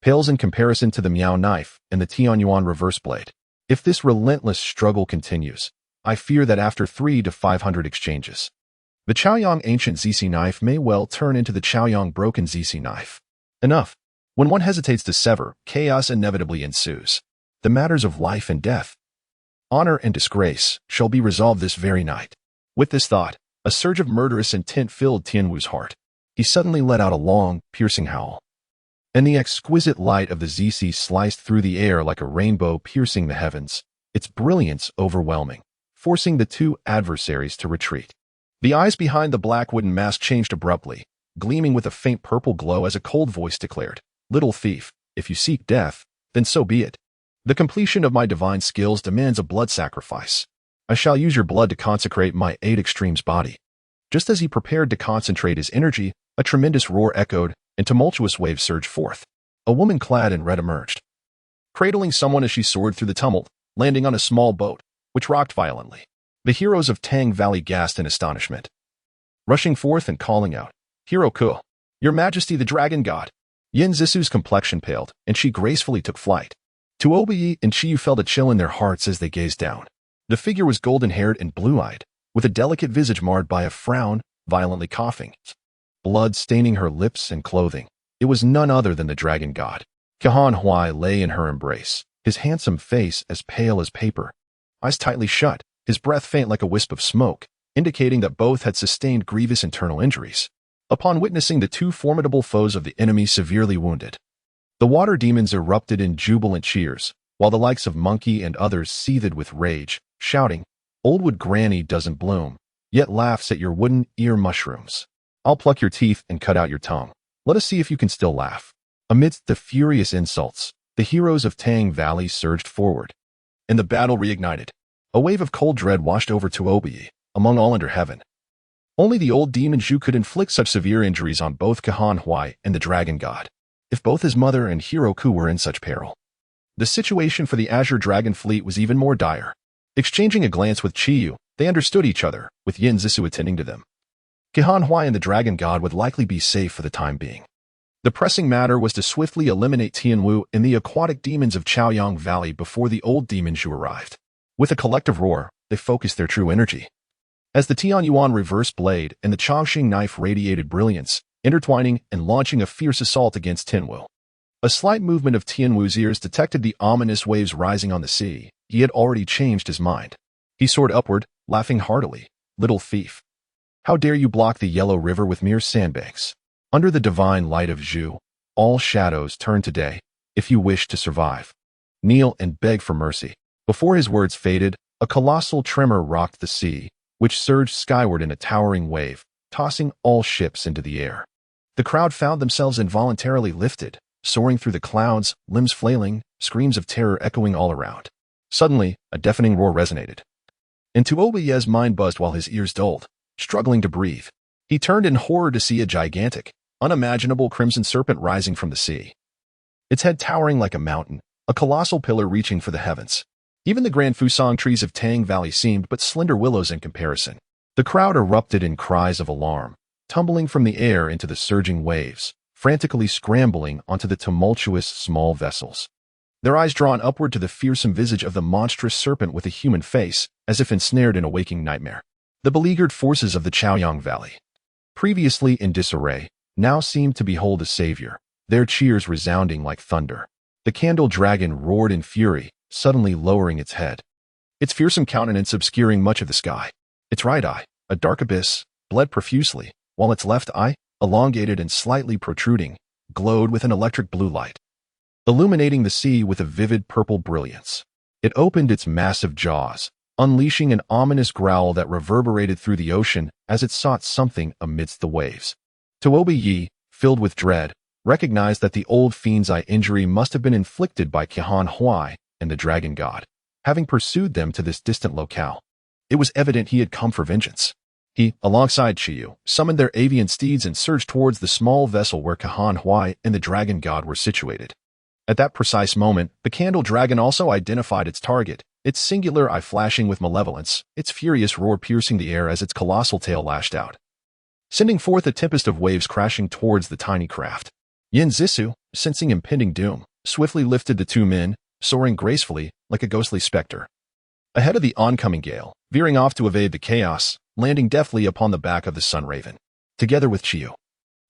pales in comparison to the Miao knife and the Tianyuan reverse blade. If this relentless struggle continues, I fear that after 300 to 500 exchanges, the Chaoyang ancient Zizi knife may well turn into the Chaoyang broken Zizi knife. Enough. When one hesitates to sever, chaos inevitably ensues. The matters of life and death, honor and disgrace, shall be resolved this very night. With this thought, a surge of murderous intent filled Tianwu's heart. He suddenly let out a long, piercing howl, and the exquisite light of the Zizi sliced through the air like a rainbow piercing the heavens, its brilliance overwhelming, forcing the two adversaries to retreat. The eyes behind the black wooden mask changed abruptly, gleaming with a faint purple glow as a cold voice declared, "Little thief, if you seek death, then so be it. The completion of my divine skills demands a blood sacrifice. I shall use your blood to consecrate my 8 extremes body." Just as he prepared to concentrate his energy, a tremendous roar echoed, and tumultuous waves surged forth. A woman clad in red emerged, cradling someone as she soared through the tumult, landing on a small boat, which rocked violently. The heroes of Tang Valley gasped in astonishment, rushing forth and calling out, "Hero Ku!" Your Majesty the Dragon God. Yin Zisu's complexion paled, and she gracefully took flight. Tuobiyi and Chiyu felt a chill in their hearts as they gazed down. The figure was golden-haired and blue-eyed, with a delicate visage marred by a frown, violently coughing. Blood staining her lips and clothing. It was none other than the Dragon God. Kahan Huai lay in her embrace, his handsome face as pale as paper, eyes tightly shut, his breath faint like a wisp of smoke, indicating that both had sustained grievous internal injuries. Upon witnessing the two formidable foes of the enemy severely wounded, the water demons erupted in jubilant cheers, while the likes of Monkey and others seethed with rage, shouting, "Oldwood Granny doesn't bloom, yet laughs at your wooden ear mushrooms. I'll pluck your teeth and cut out your tongue. Let us see if you can still laugh." Amidst the furious insults, the heroes of Tang Valley surged forward, and the battle reignited. A wave of cold dread washed over Tuobiyi, among all under heaven. Only the old demon Zhu could inflict such severe injuries on both Kahan Huai and the Dragon God, if both his mother and Hero Ku were in such peril. The situation for the Azure Dragon fleet was even more dire. Exchanging a glance with Chiyu, they understood each other, with Yin Zissou attending to them. Kahan Huai and the Dragon God would likely be safe for the time being. The pressing matter was to swiftly eliminate Tianwu and the aquatic demons of Chaoyang Valley before the old demon Zhu arrived. With a collective roar, they focused their true energy. As the Tianyuan reverse blade and the Chongqing knife radiated brilliance, intertwining and launching a fierce assault against Tianwu. A slight movement of Tianwu's ears detected the ominous waves rising on the sea. He had already changed his mind. He soared upward, laughing heartily. "Little thief. How dare you block the yellow river with mere sandbanks? Under the divine light of Zhu, all shadows turn today, if you wish to survive. Kneel and beg for mercy." Before his words faded, a colossal tremor rocked the sea, which surged skyward in a towering wave, tossing all ships into the air. The crowd found themselves involuntarily lifted, soaring through the clouds, limbs flailing, screams of terror echoing all around. Suddenly, a deafening roar resonated. And Tuobiyi's mind buzzed while his ears dulled, struggling to breathe. He turned in horror to see a gigantic, unimaginable crimson serpent rising from the sea. Its head towering like a mountain, a colossal pillar reaching for the heavens. Even the grand fusang trees of Tang Valley seemed but slender willows in comparison. The crowd erupted in cries of alarm, tumbling from the air into the surging waves, frantically scrambling onto the tumultuous small vessels. Their eyes drawn upward to the fearsome visage of the monstrous serpent with a human face, as if ensnared in a waking nightmare. The beleaguered forces of the Chaoyang Valley, previously in disarray, now seemed to behold a savior, their cheers resounding like thunder. The candle dragon roared in fury, suddenly lowering its head, its fearsome countenance obscuring much of the sky. Its right eye, a dark abyss, bled profusely, while its left eye, elongated and slightly protruding, glowed with an electric blue light, illuminating the sea with a vivid purple brilliance. It opened its massive jaws, unleashing an ominous growl that reverberated through the ocean as it sought something amidst the waves. Tuobiyi, filled with dread, recognized that the old fiend's eye injury must have been inflicted by Kahan Huai and the Dragon God, having pursued them to this distant locale. It was evident he had come for vengeance. He, alongside Chiyu, summoned their avian steeds and surged towards the small vessel where Kahan Huai and the Dragon God were situated. At that precise moment, the candle dragon also identified its target, its singular eye flashing with malevolence, its furious roar piercing the air as its colossal tail lashed out, sending forth a tempest of waves crashing towards the tiny craft. Yin Zissou, sensing impending doom, swiftly lifted the two men, soaring gracefully like a ghostly specter. Ahead of the oncoming gale, veering off to evade the chaos, landing deftly upon the back of the Sun Raven. Together with Chiyu,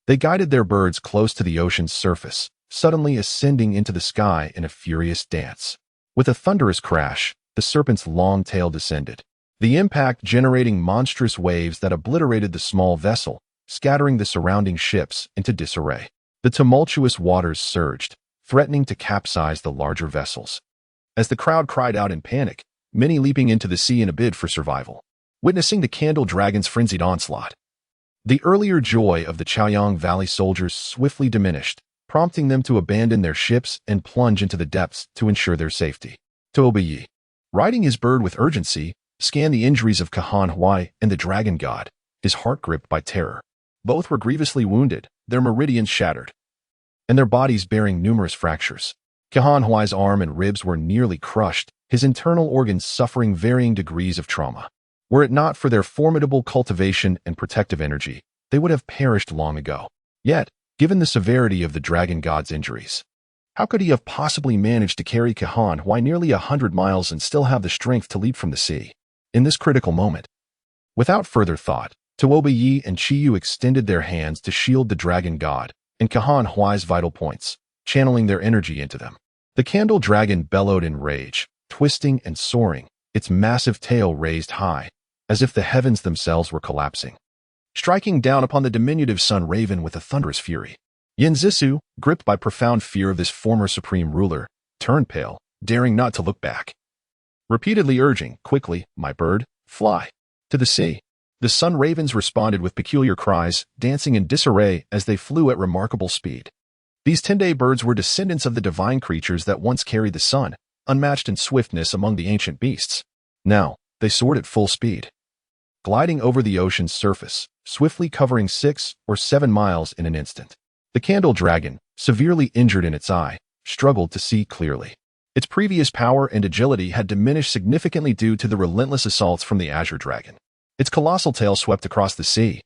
they guided their birds close to the ocean's surface, suddenly ascending into the sky in a furious dance. With a thunderous crash, the serpent's long tail descended, the impact generating monstrous waves that obliterated the small vessel, scattering the surrounding ships into disarray. The tumultuous waters surged, threatening to capsize the larger vessels. As the crowd cried out in panic, many leaping into the sea in a bid for survival, witnessing the candle dragon's frenzied onslaught. The earlier joy of the Chaoyang Valley soldiers swiftly diminished, prompting them to abandon their ships and plunge into the depths to ensure their safety. Tuobiyi, riding his bird with urgency, scanned the injuries of Kahan Huai and the Dragon God, his heart gripped by terror. Both were grievously wounded, their meridians shattered, and their bodies bearing numerous fractures. Kahan Huai's arm and ribs were nearly crushed, his internal organs suffering varying degrees of trauma. Were it not for their formidable cultivation and protective energy, they would have perished long ago. Yet, given the severity of the dragon god's injuries. How could he have possibly managed to carry Kahan nearly 100 miles and still have the strength to leap from the sea? In this critical moment, without further thought, Tuoba Yi and Chiyu extended their hands to shield the dragon god and Kahan Huai's vital points, channeling their energy into them. The candle dragon bellowed in rage, twisting and soaring, its massive tail raised high, as if the heavens themselves were collapsing, striking down upon the diminutive sun raven with a thunderous fury. Yin Zissou, gripped by profound fear of this former supreme ruler, turned pale, daring not to look back, repeatedly urging, "Quickly, my bird, fly to the sea." The sun ravens responded with peculiar cries, dancing in disarray as they flew at remarkable speed. These Tende birds were descendants of the divine creatures that once carried the sun, unmatched in swiftness among the ancient beasts. Now, they soared at full speed, gliding over the ocean's surface, swiftly covering 6 or 7 miles in an instant. The candle dragon, severely injured in its eye, struggled to see clearly. Its previous power and agility had diminished significantly due to the relentless assaults from the azure dragon. Its colossal tail swept across the sea,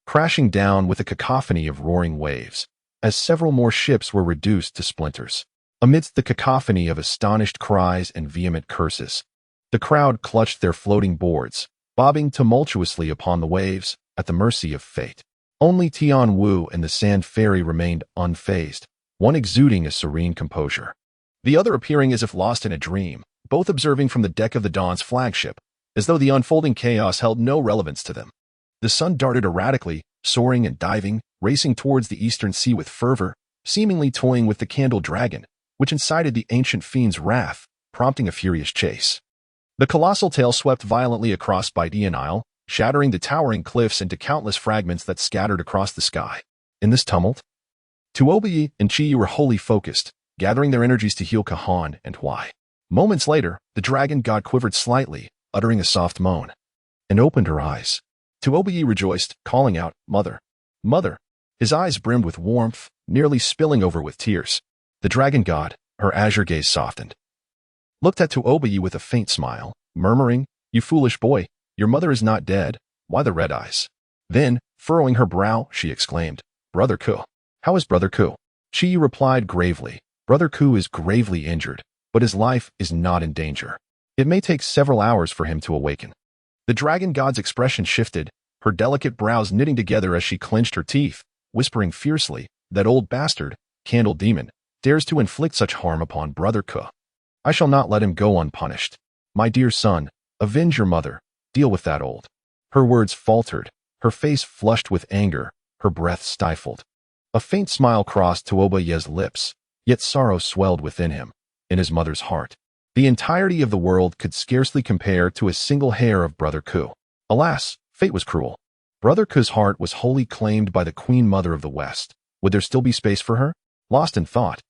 crashing down with a cacophony of roaring waves, as several more ships were reduced to splinters. Amidst the cacophony of astonished cries and vehement curses, the crowd clutched their floating boards, bobbing tumultuously upon the waves, at the mercy of fate. Only Tian Wu and the Sand Fairy remained unfazed, one exuding a serene composure, the other appearing as if lost in a dream, both observing from the deck of the Dawn's flagship, as though the unfolding chaos held no relevance to them. The sun darted erratically, soaring and diving, racing towards the eastern sea with fervor, seemingly toying with the candle dragon, which incited the ancient fiend's wrath, prompting a furious chase. The colossal tail swept violently across Baidian Isle, shattering the towering cliffs into countless fragments that scattered across the sky. In this tumult, Tuoba and Chiyu were wholly focused, gathering their energies to heal Kahan and Huai. Moments later, the dragon god quivered slightly, uttering a soft moan, and opened her eyes. Tuoba rejoiced, calling out, "Mother! Mother!" His eyes brimmed with warmth, nearly spilling over with tears. The dragon god, her azure gaze softened, looked at Tuoba with a faint smile, murmuring, "You foolish boy, your mother is not dead. Why the red eyes?" Then, furrowing her brow, she exclaimed, "Brother Ku. How is Brother Ku?" Chiyu replied gravely, "Brother Ku is gravely injured, but his life is not in danger. It may take several hours for him to awaken." The dragon god's expression shifted, her delicate brows knitting together as she clenched her teeth, whispering fiercely, "That old bastard, candle demon, dares to inflict such harm upon Brother Ku. I shall not let him go unpunished. My dear son, avenge your mother. Deal with that old." Her words faltered, her face flushed with anger, her breath stifled. A faint smile crossed Tuoba's lips, yet sorrow swelled within him, in his mother's heart. The entirety of the world could scarcely compare to a single hair of Brother Ku. Alas, fate was cruel. Brother Ku's heart was wholly claimed by the Queen Mother of the West. Would there still be space for her? Lost in thought,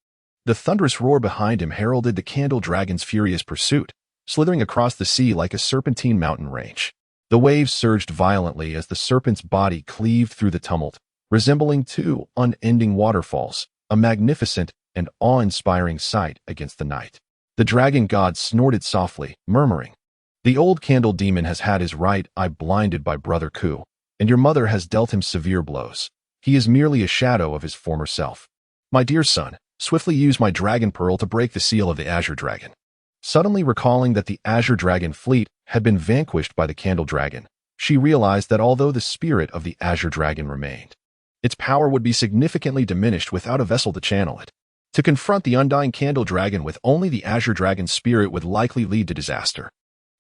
the thunderous roar behind him heralded the candle dragon's furious pursuit, slithering across the sea like a serpentine mountain range. The waves surged violently as the serpent's body cleaved through the tumult, resembling 2 unending waterfalls, a magnificent and awe-inspiring sight against the night. The dragon god snorted softly, murmuring, "The old candle demon has had his right eye blinded by Brother Ku, and your mother has dealt him severe blows. He is merely a shadow of his former self. My dear son, swiftly use my dragon pearl to break the seal of the azure dragon." Suddenly recalling that the azure dragon fleet had been vanquished by the candle dragon, she realized that although the spirit of the azure dragon remained, its power would be significantly diminished without a vessel to channel it. To confront the undying candle dragon with only the azure dragon's spirit would likely lead to disaster.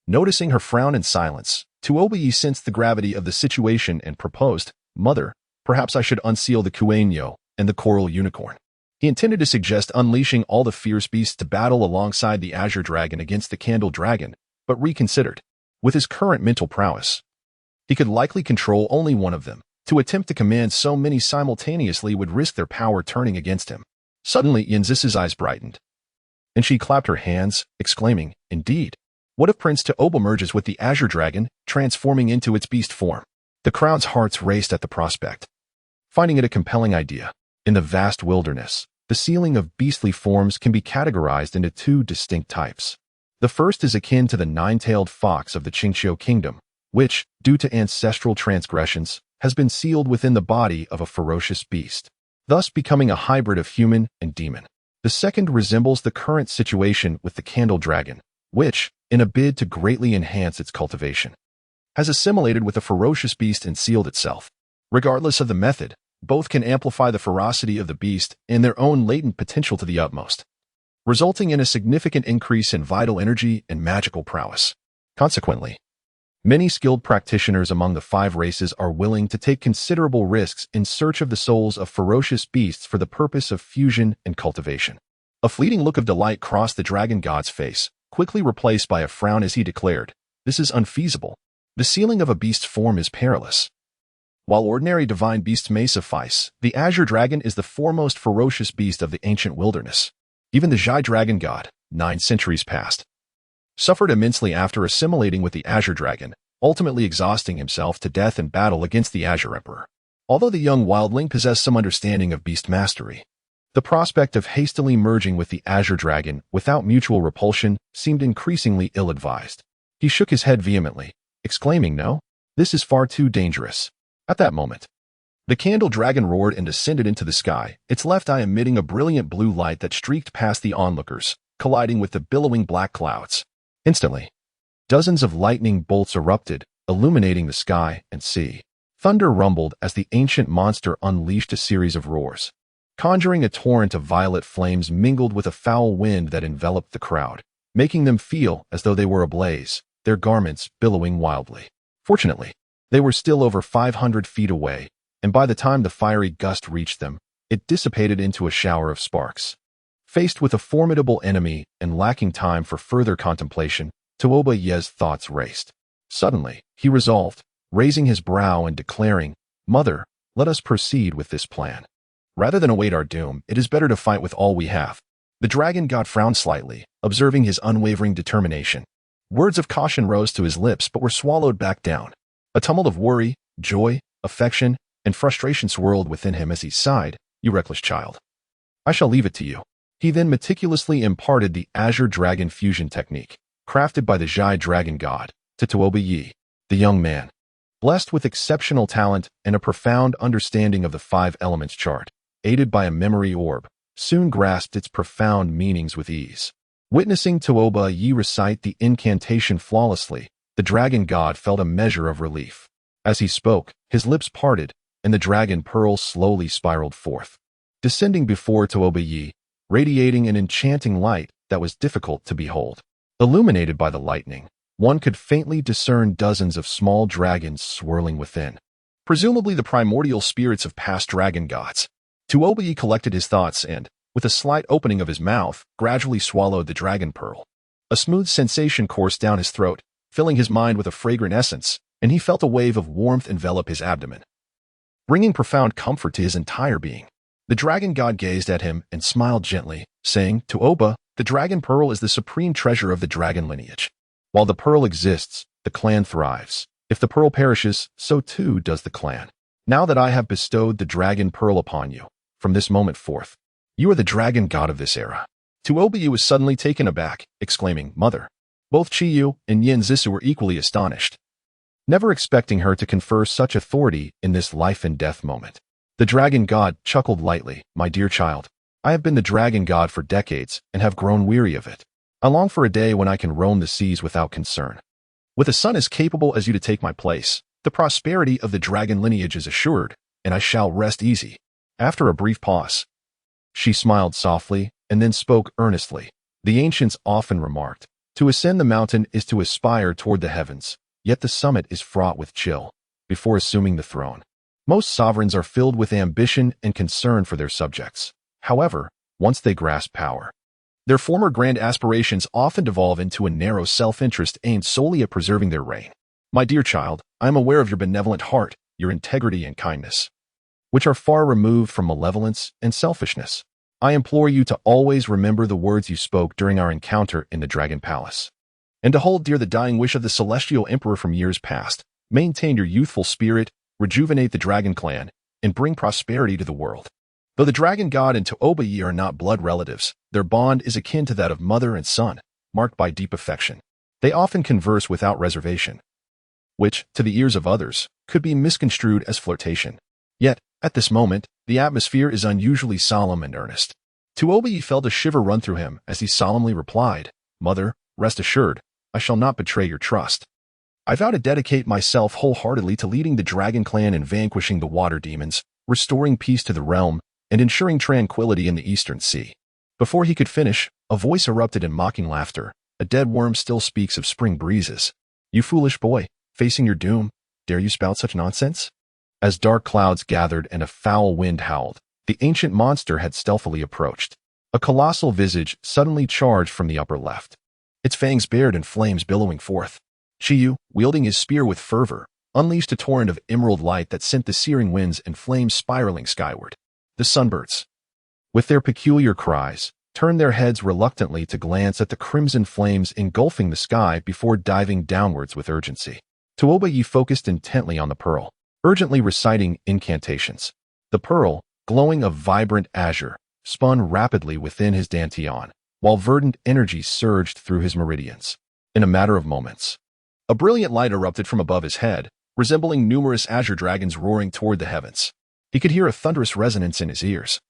Noticing her frown in silence, Tuoba sensed the gravity of the situation and proposed, "Mother, perhaps I should unseal the Kuenyo and the coral unicorn." He intended to suggest unleashing all the fierce beasts to battle alongside the azure dragon against the candle dragon, but reconsidered. With his current mental prowess, he could likely control only one of them. To attempt to command so many simultaneously would risk their power turning against him. Suddenly, Yinzis's eyes brightened, and she clapped her hands, exclaiming, "Indeed! What if Prince Tuoba merges with the azure dragon, transforming into its beast form?" The crowd's hearts raced at the prospect, finding it a compelling idea. In the vast wilderness, the sealing of beastly forms can be categorized into 2 distinct types. The first is akin to the 9-tailed fox of the Qingqiu kingdom, which, due to ancestral transgressions, has been sealed within the body of a ferocious beast. thus becoming a hybrid of human and demon. The second resembles the current situation with the candle dragon, which, in a bid to greatly enhance its cultivation, has assimilated with a ferocious beast and sealed itself. Regardless of the method, both can amplify the ferocity of the beast and their own latent potential to the utmost, resulting in a significant increase in vital energy and magical prowess. Consequently, many skilled practitioners among the 5 races are willing to take considerable risks in search of the souls of ferocious beasts for the purpose of fusion and cultivation. A fleeting look of delight crossed the dragon god's face, quickly replaced by a frown as he declared, "This is unfeasible. The sealing of a beast's form is perilous. While ordinary divine beasts may suffice, the azure dragon is the foremost ferocious beast of the ancient wilderness. Even the Ji dragon god, 9 centuries past, suffered immensely after assimilating with the azure dragon, ultimately exhausting himself to death in battle against the azure emperor. Although the young wildling possessed some understanding of beast mastery, the prospect of hastily merging with the azure dragon without mutual repulsion seemed increasingly ill-advised. He shook his head vehemently, exclaiming, "No, this is far too dangerous." At that moment, the candle dragon roared and descended into the sky, its left eye emitting a brilliant blue light that streaked past the onlookers, colliding with the billowing black clouds. Instantly, dozens of lightning bolts erupted, illuminating the sky and sea. Thunder rumbled as the ancient monster unleashed a series of roars, conjuring a torrent of violet flames mingled with a foul wind that enveloped the crowd, making them feel as though they were ablaze, their garments billowing wildly. Fortunately, they were still over 500 feet away, and by the time the fiery gust reached them, it dissipated into a shower of sparks. Faced with a formidable enemy and lacking time for further contemplation, Tuoba Ye's thoughts raced. Suddenly, he resolved, raising his brow and declaring, "Mother, let us proceed with this plan. Rather than await our doom, it is better to fight with all we have." The dragon god frowned slightly, observing his unwavering determination. Words of caution rose to his lips but were swallowed back down. A tumult of worry, joy, affection, and frustration swirled within him as he sighed, "You reckless child. I shall leave it to you." He then meticulously imparted the azure dragon fusion technique, crafted by the Ji dragon god, to Tuoba Ye. The young man, blessed with exceptional talent and a profound understanding of the 5 elements chart, aided by a memory orb, soon grasped its profound meanings with ease. Witnessing Tuoba Ye recite the incantation flawlessly, the dragon god felt a measure of relief. As he spoke, his lips parted, and the dragon pearl slowly spiraled forth, descending before Tuoba Ye, radiating an enchanting light that was difficult to behold. Illuminated by the lightning, one could faintly discern dozens of small dragons swirling within, presumably the primordial spirits of past dragon gods. Tuoba Ye collected his thoughts and, with a slight opening of his mouth, gradually swallowed the dragon pearl. A smooth sensation coursed down his throat, filling his mind with a fragrant essence, and he felt a wave of warmth envelop his abdomen, bringing profound comfort to his entire being. The dragon god gazed at him and smiled gently, saying, "Tuoba, the dragon pearl is the supreme treasure of the dragon lineage. While the pearl exists, the clan thrives. If the pearl perishes, so too does the clan. Now that I have bestowed the dragon pearl upon you, from this moment forth, you are the dragon god of this era." Tuoba Ye was suddenly taken aback, exclaiming, "Mother." Both Chiyu and Yin Zisu were equally astonished, never expecting her to confer such authority in this life and death moment. The dragon god chuckled lightly, "My dear child, I have been the dragon god for decades and have grown weary of it. I long for a day when I can roam the seas without concern. With a son as capable as you to take my place, the prosperity of the dragon lineage is assured, and I shall rest easy." After a brief pause, she smiled softly and then spoke earnestly. The ancients often remarked, "To ascend the mountain is to aspire toward the heavens, yet the summit is fraught with chill." Before assuming the throne, most sovereigns are filled with ambition and concern for their subjects. However, once they grasp power, their former grand aspirations often devolve into a narrow self-interest aimed solely at preserving their reign. My dear child, I am aware of your benevolent heart, your integrity and kindness, which are far removed from malevolence and selfishness. I implore you to always remember the words you spoke during our encounter in the Dragon Palace, and to hold dear the dying wish of the Celestial Emperor from years past. Maintain your youthful spirit, rejuvenate the Dragon Clan, and bring prosperity to the world. Though the Dragon God and Tuoba Ye are not blood relatives, their bond is akin to that of mother and son, marked by deep affection. They often converse without reservation, which, to the ears of others, could be misconstrued as flirtation. Yet, At this moment, the atmosphere is unusually solemn and earnest. Tuobi felt a shiver run through him as he solemnly replied, "Mother, rest assured, I shall not betray your trust. I vow to dedicate myself wholeheartedly to leading the Dragon Clan in vanquishing the water demons, restoring peace to the realm, and ensuring tranquility in the Eastern Sea." Before he could finish, a voice erupted in mocking laughter. "A dead worm still speaks of spring breezes. You foolish boy, facing your doom, dare you spout such nonsense?" As dark clouds gathered and a foul wind howled, the ancient monster had stealthily approached. A colossal visage suddenly charged from the upper left, its fangs bared and flames billowing forth. Chiyu, wielding his spear with fervor, unleashed a torrent of emerald light that sent the searing winds and flames spiraling skyward. The sunbirds, with their peculiar cries, turned their heads reluctantly to glance at the crimson flames engulfing the sky before diving downwards with urgency. Tuobayi focused intently on the pearl, urgently reciting incantations. The pearl, glowing of vibrant azure, spun rapidly within his dantian, while verdant energy surged through his meridians. In a matter of moments, a brilliant light erupted from above his head, resembling numerous azure dragons roaring toward the heavens. He could hear a thunderous resonance in his ears.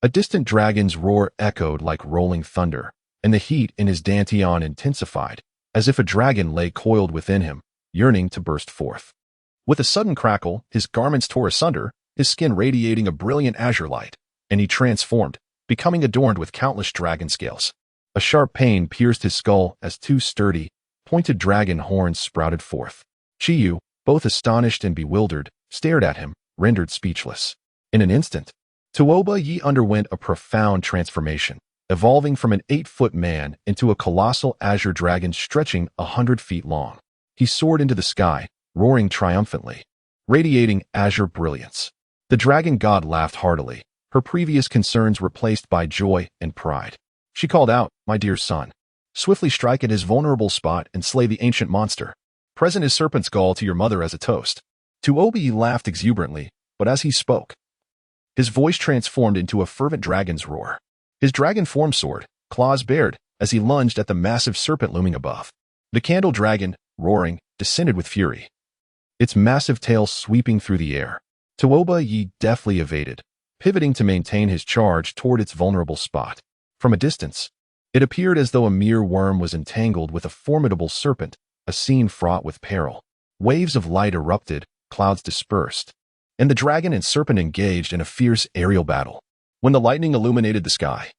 A distant dragon's roar echoed like rolling thunder, and the heat in his dantian intensified, as if a dragon lay coiled within him, yearning to burst forth. With a sudden crackle, his garments tore asunder, his skin radiating a brilliant azure light, and he transformed, becoming adorned with countless dragon scales. A sharp pain pierced his skull as two sturdy, pointed dragon horns sprouted forth. Chiyu, both astonished and bewildered, stared at him, rendered speechless. In an instant, Tuobayi underwent a profound transformation, evolving from an 8-foot man into a colossal azure dragon stretching 100 feet long. He soared into the sky, roaring triumphantly, radiating azure brilliance. The dragon god laughed heartily, her previous concerns replaced by joy and pride. She called out, "My dear son, swiftly strike at his vulnerable spot and slay the ancient monster. Present his serpent's gall to your mother as a toast." Tuobi laughed exuberantly, but as he spoke, his voice transformed into a fervent dragon's roar. His dragon form soared, claws bared, as he lunged at the massive serpent looming above. The candle dragon, roaring, descended with fury, its massive tail sweeping through the air. Tuobayi deftly evaded, pivoting to maintain his charge toward its vulnerable spot. From a distance, it appeared as though a mere worm was entangled with a formidable serpent, a scene fraught with peril. Waves of light erupted, clouds dispersed, and the dragon and serpent engaged in a fierce aerial battle. When the lightning illuminated the sky,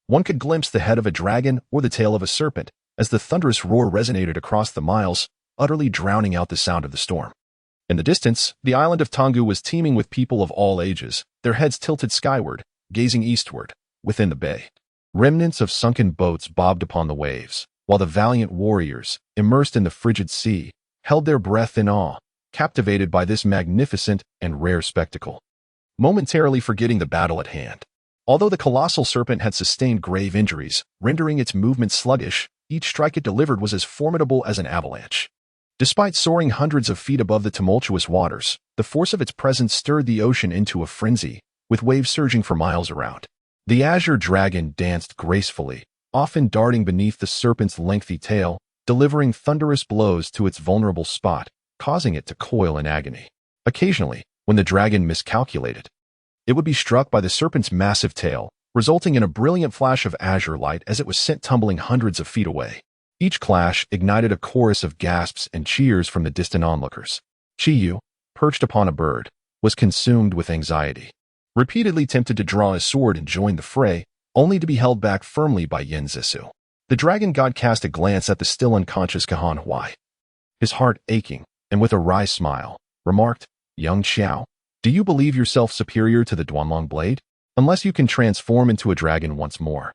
one could glimpse the head of a dragon or the tail of a serpent as the thunderous roar resonated across the miles, utterly drowning out the sound of the storm. In the distance, the island of Tongu was teeming with people of all ages, their heads tilted skyward, gazing eastward. Within the bay, remnants of sunken boats bobbed upon the waves, while the valiant warriors, immersed in the frigid sea, held their breath in awe, captivated by this magnificent and rare spectacle, momentarily forgetting the battle at hand. Although the colossal serpent had sustained grave injuries, rendering its movement sluggish, each strike it delivered was as formidable as an avalanche. Despite soaring hundreds of feet above the tumultuous waters, the force of its presence stirred the ocean into a frenzy, with waves surging for miles around. The azure dragon danced gracefully, often darting beneath the serpent's lengthy tail, delivering thunderous blows to its vulnerable spot, causing it to coil in agony. Occasionally, when the dragon miscalculated, it would be struck by the serpent's massive tail, resulting in a brilliant flash of azure light as it was sent tumbling hundreds of feet away. Each clash ignited a chorus of gasps and cheers from the distant onlookers. Chiyu, perched upon a bird, was consumed with anxiety, repeatedly tempted to draw his sword and join the fray, only to be held back firmly by Yin Zissou. The dragon god cast a glance at the still unconscious Kahan Huai. His heart aching, and with a wry smile, remarked, "Young Xiao, do you believe yourself superior to the Duanlong blade? Unless you can transform into a dragon once more,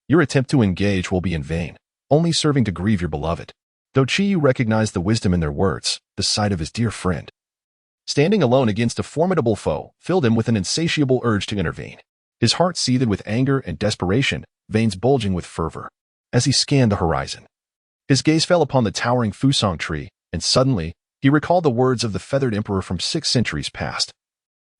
your attempt to engage will be in vain, only serving to grieve your beloved." Though Chiyu recognized the wisdom in their words, the sight of his dear friend standing alone against a formidable foe filled him with an insatiable urge to intervene. His heart seethed with anger and desperation, veins bulging with fervor. As he scanned the horizon, his gaze fell upon the towering Fusong tree, and suddenly, he recalled the words of the feathered emperor from 6 centuries past.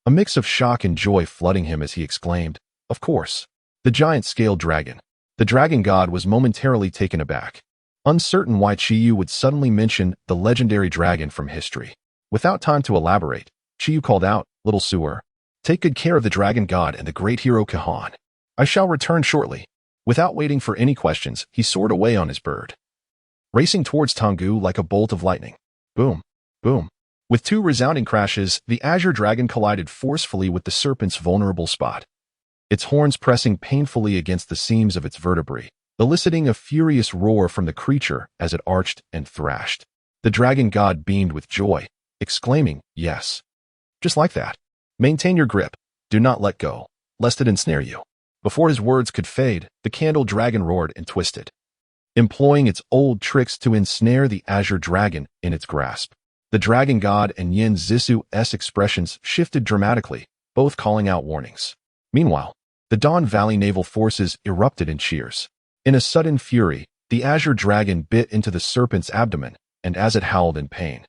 A mix of shock and joy flooding him as he exclaimed, "Of course, the giant-scaled dragon." The dragon god was momentarily taken aback, uncertain why Chiyu would suddenly mention the legendary dragon from history. Without time to elaborate, Chiyu called out, "Little sewer, Take good care of the dragon god and the great hero Kahan. I shall return shortly." Without waiting for any questions, he soared away on his bird, racing towards Tengu like a bolt of lightning. Boom, boom. With two resounding crashes, the azure dragon collided forcefully with the serpent's vulnerable spot, its horns pressing painfully against the seams of its vertebrae, eliciting a furious roar from the creature as it arched and thrashed. The dragon god beamed with joy, exclaiming, "Yes. Just like that. Maintain your grip. Do not let go, lest it ensnare you." Before his words could fade, the candle dragon roared and twisted, employing its old tricks to ensnare the azure dragon in its grasp. The dragon god and Yin Zisu's expressions shifted dramatically, both calling out warnings. Meanwhile, the Don Valley naval forces erupted in cheers. In a sudden fury, the azure dragon bit into the serpent's abdomen, and as it howled in pain,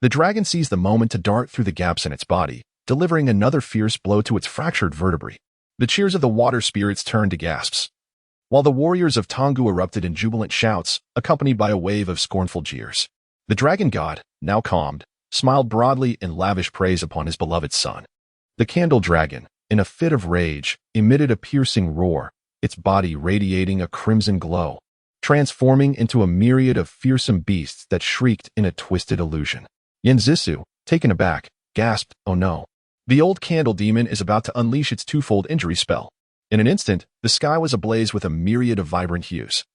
the dragon seized the moment to dart through the gaps in its body, delivering another fierce blow to its fractured vertebrae. The cheers of the water spirits turned to gasps, while the warriors of Tengu erupted in jubilant shouts, accompanied by a wave of scornful jeers. The dragon god, now calmed, smiled broadly in lavish praise upon his beloved son. The candle dragon, in a fit of rage, emitted a piercing roar, its body radiating a crimson glow, transforming into a myriad of fearsome beasts that shrieked in a twisted illusion. Yin Zisu, taken aback, gasped, "Oh no. The old candle demon is about to unleash its twofold injury spell." In an instant, the sky was ablaze with a myriad of vibrant hues,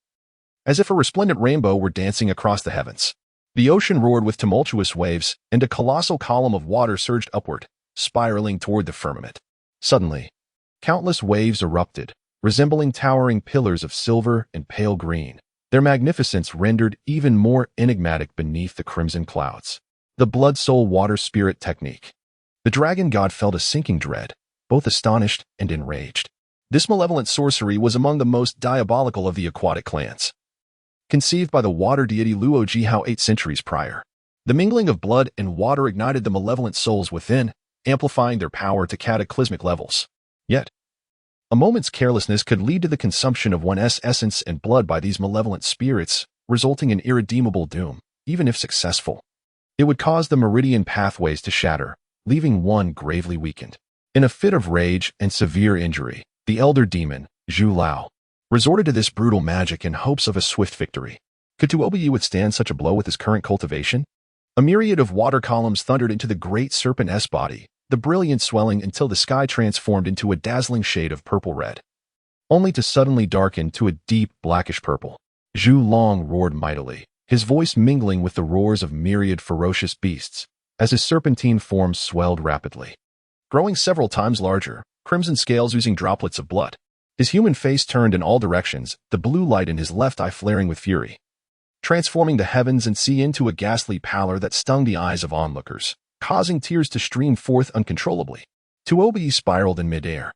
as if a resplendent rainbow were dancing across the heavens. The ocean roared with tumultuous waves, and a colossal column of water surged upward, spiraling toward the firmament. Suddenly, countless waves erupted, resembling towering pillars of silver and pale green, their magnificence rendered even more enigmatic beneath the crimson clouds. The blood soul water spirit technique. The dragon god felt a sinking dread, both astonished and enraged. This malevolent sorcery was among the most diabolical of the aquatic clans, conceived by the water deity Luo Jihao 8 centuries prior. The mingling of blood and water ignited the malevolent souls within, amplifying their power to cataclysmic levels. Yet, a moment's carelessness could lead to the consumption of one's essence and blood by these malevolent spirits, resulting in irredeemable doom. Even if successful, it would cause the meridian pathways to shatter, leaving one gravely weakened. In a fit of rage and severe injury, the elder demon, Zhu Lao, resorted to this brutal magic in hopes of a swift victory. Could Tuobiyi withstand such a blow with his current cultivation? A myriad of water columns thundered into the great serpent's body, the brilliance swelling until the sky transformed into a dazzling shade of purple-red, only to suddenly darken to a deep blackish purple. Zhu Long roared mightily, his voice mingling with the roars of myriad ferocious beasts, as his serpentine form swelled rapidly, growing several times larger, crimson scales oozing droplets of blood. His human face turned in all directions, the blue light in his left eye flaring with fury, transforming the heavens and sea into a ghastly pallor that stung the eyes of onlookers, causing tears to stream forth uncontrollably. Tuobiyi spiraled in midair,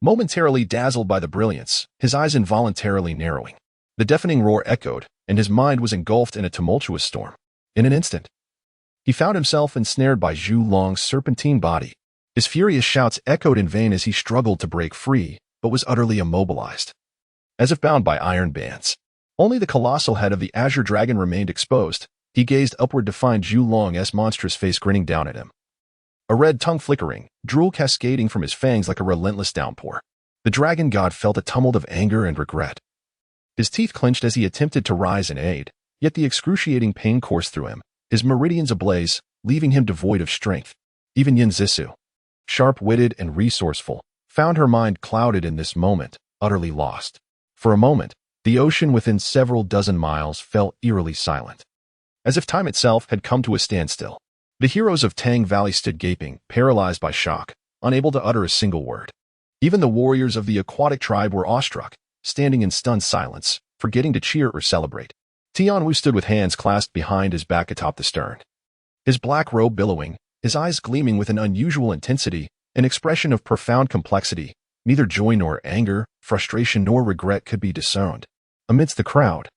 momentarily dazzled by the brilliance, his eyes involuntarily narrowing. The deafening roar echoed, and his mind was engulfed in a tumultuous storm. In an instant, he found himself ensnared by Zhu Long's serpentine body. His furious shouts echoed in vain as he struggled to break free, but was utterly immobilized, as if bound by iron bands. Only the colossal head of the azure dragon remained exposed. He gazed upward to find Zhu Long's monstrous face grinning down at him, a red tongue flickering, drool cascading from his fangs like a relentless downpour. The dragon god felt a tumult of anger and regret. His teeth clenched as he attempted to rise and aid, yet the excruciating pain coursed through him, his meridians ablaze, leaving him devoid of strength. Even Yin Zisu, sharp-witted and resourceful, found her mind clouded in this moment, utterly lost. For a moment, the ocean within several dozen miles fell eerily silent, as if time itself had come to a standstill. The heroes of Tang Valley stood gaping, paralyzed by shock, unable to utter a single word. Even the warriors of the aquatic tribe were awestruck, standing in stunned silence, forgetting to cheer or celebrate. Tianwu stood with hands clasped behind his back atop the stern, his black robe billowing, his eyes gleaming with an unusual intensity, an expression of profound complexity. Neither joy nor anger, frustration nor regret could be discerned amidst the crowd.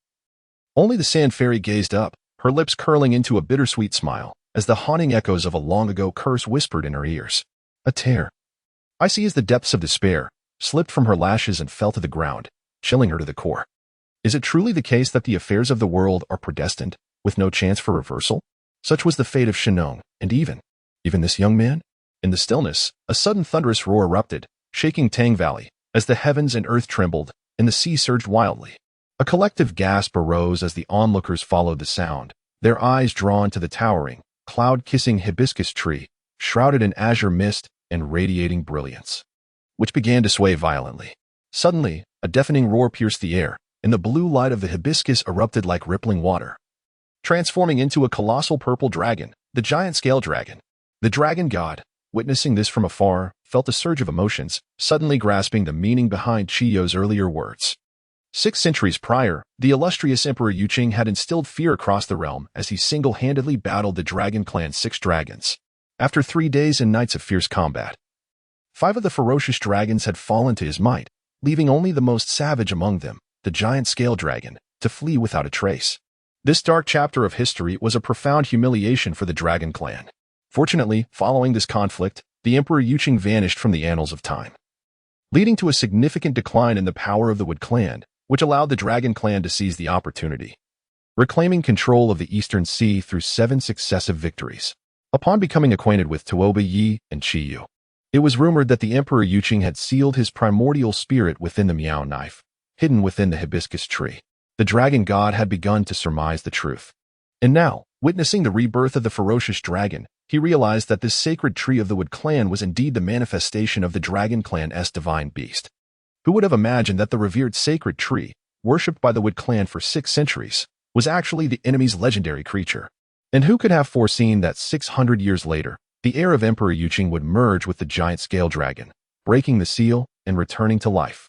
Only the sand fairy gazed up, her lips curling into a bittersweet smile, as the haunting echoes of a long-ago curse whispered in her ears. A tear, icy as the depths of despair, slipped from her lashes and fell to the ground, chilling her to the core. Is it truly the case that the affairs of the world are predestined, with no chance for reversal? Such was the fate of Shenong, and even this young man? In the stillness, a sudden thunderous roar erupted, shaking Tang Valley, as the heavens and earth trembled, and the sea surged wildly. A collective gasp arose as the onlookers followed the sound, their eyes drawn to the towering, cloud-kissing hibiscus tree, shrouded in azure mist and radiating brilliance, which began to sway violently. Suddenly, a deafening roar pierced the air, and the blue light of the hibiscus erupted like rippling water, transforming into a colossal purple dragon, the giant scale dragon. The dragon god, witnessing this from afar, felt a surge of emotions, suddenly grasping the meaning behind Chiyo's earlier words. 6 centuries prior, the illustrious Emperor Yuqing had instilled fear across the realm as he single-handedly battled the Dragon Clan's 6 dragons. After 3 days and nights of fierce combat, 5 of the ferocious dragons had fallen to his might, leaving only the most savage among them, the giant scale dragon, to flee without a trace. This dark chapter of history was a profound humiliation for the Dragon Clan. Fortunately, following this conflict, the Emperor Yuqing vanished from the annals of time, leading to a significant decline in the power of the Wood Clan, which allowed the Dragon Clan to seize the opportunity, reclaiming control of the Eastern Sea through 7 successive victories. Upon becoming acquainted with Tuoba Yi and Chiyu, it was rumored that the Emperor Yuqing had sealed his primordial spirit within the Miao knife, hidden within the hibiscus tree. The dragon god had begun to surmise the truth. And now, witnessing the rebirth of the ferocious dragon, he realized that this sacred tree of the Wood Clan was indeed the manifestation of the Dragon Clan's divine beast. Who would have imagined that the revered sacred tree, worshipped by the Wood Clan for 6 centuries, was actually the enemy's legendary creature? And who could have foreseen that 600 years later, the heir of Emperor Yuqing would merge with the giant scale dragon, breaking the seal and returning to life?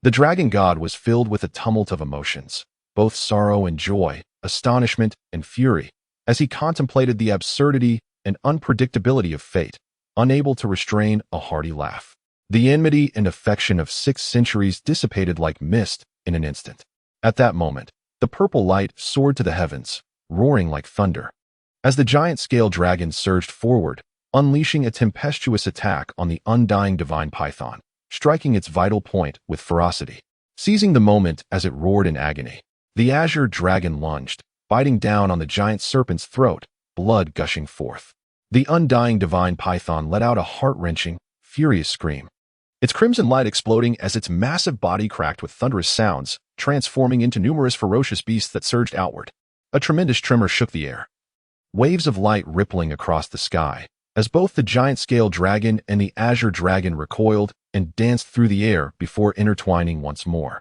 The dragon god was filled with a tumult of emotions, both sorrow and joy, astonishment and fury, as he contemplated the absurdity and unpredictability of fate, unable to restrain a hearty laugh. The enmity and affection of 6 centuries dissipated like mist in an instant. At that moment, the purple light soared to the heavens, roaring like thunder, as the giant scale dragon surged forward, unleashing a tempestuous attack on the undying divine python, striking its vital point with ferocity. Seizing the moment as it roared in agony, the azure dragon lunged, biting down on the giant serpent's throat, blood gushing forth. The undying divine python let out a heart-wrenching, furious scream, its crimson light exploding as its massive body cracked with thunderous sounds, transforming into numerous ferocious beasts that surged outward. A tremendous tremor shook the air, waves of light rippling across the sky, as both the giant scale dragon and the azure dragon recoiled and danced through the air before intertwining once more,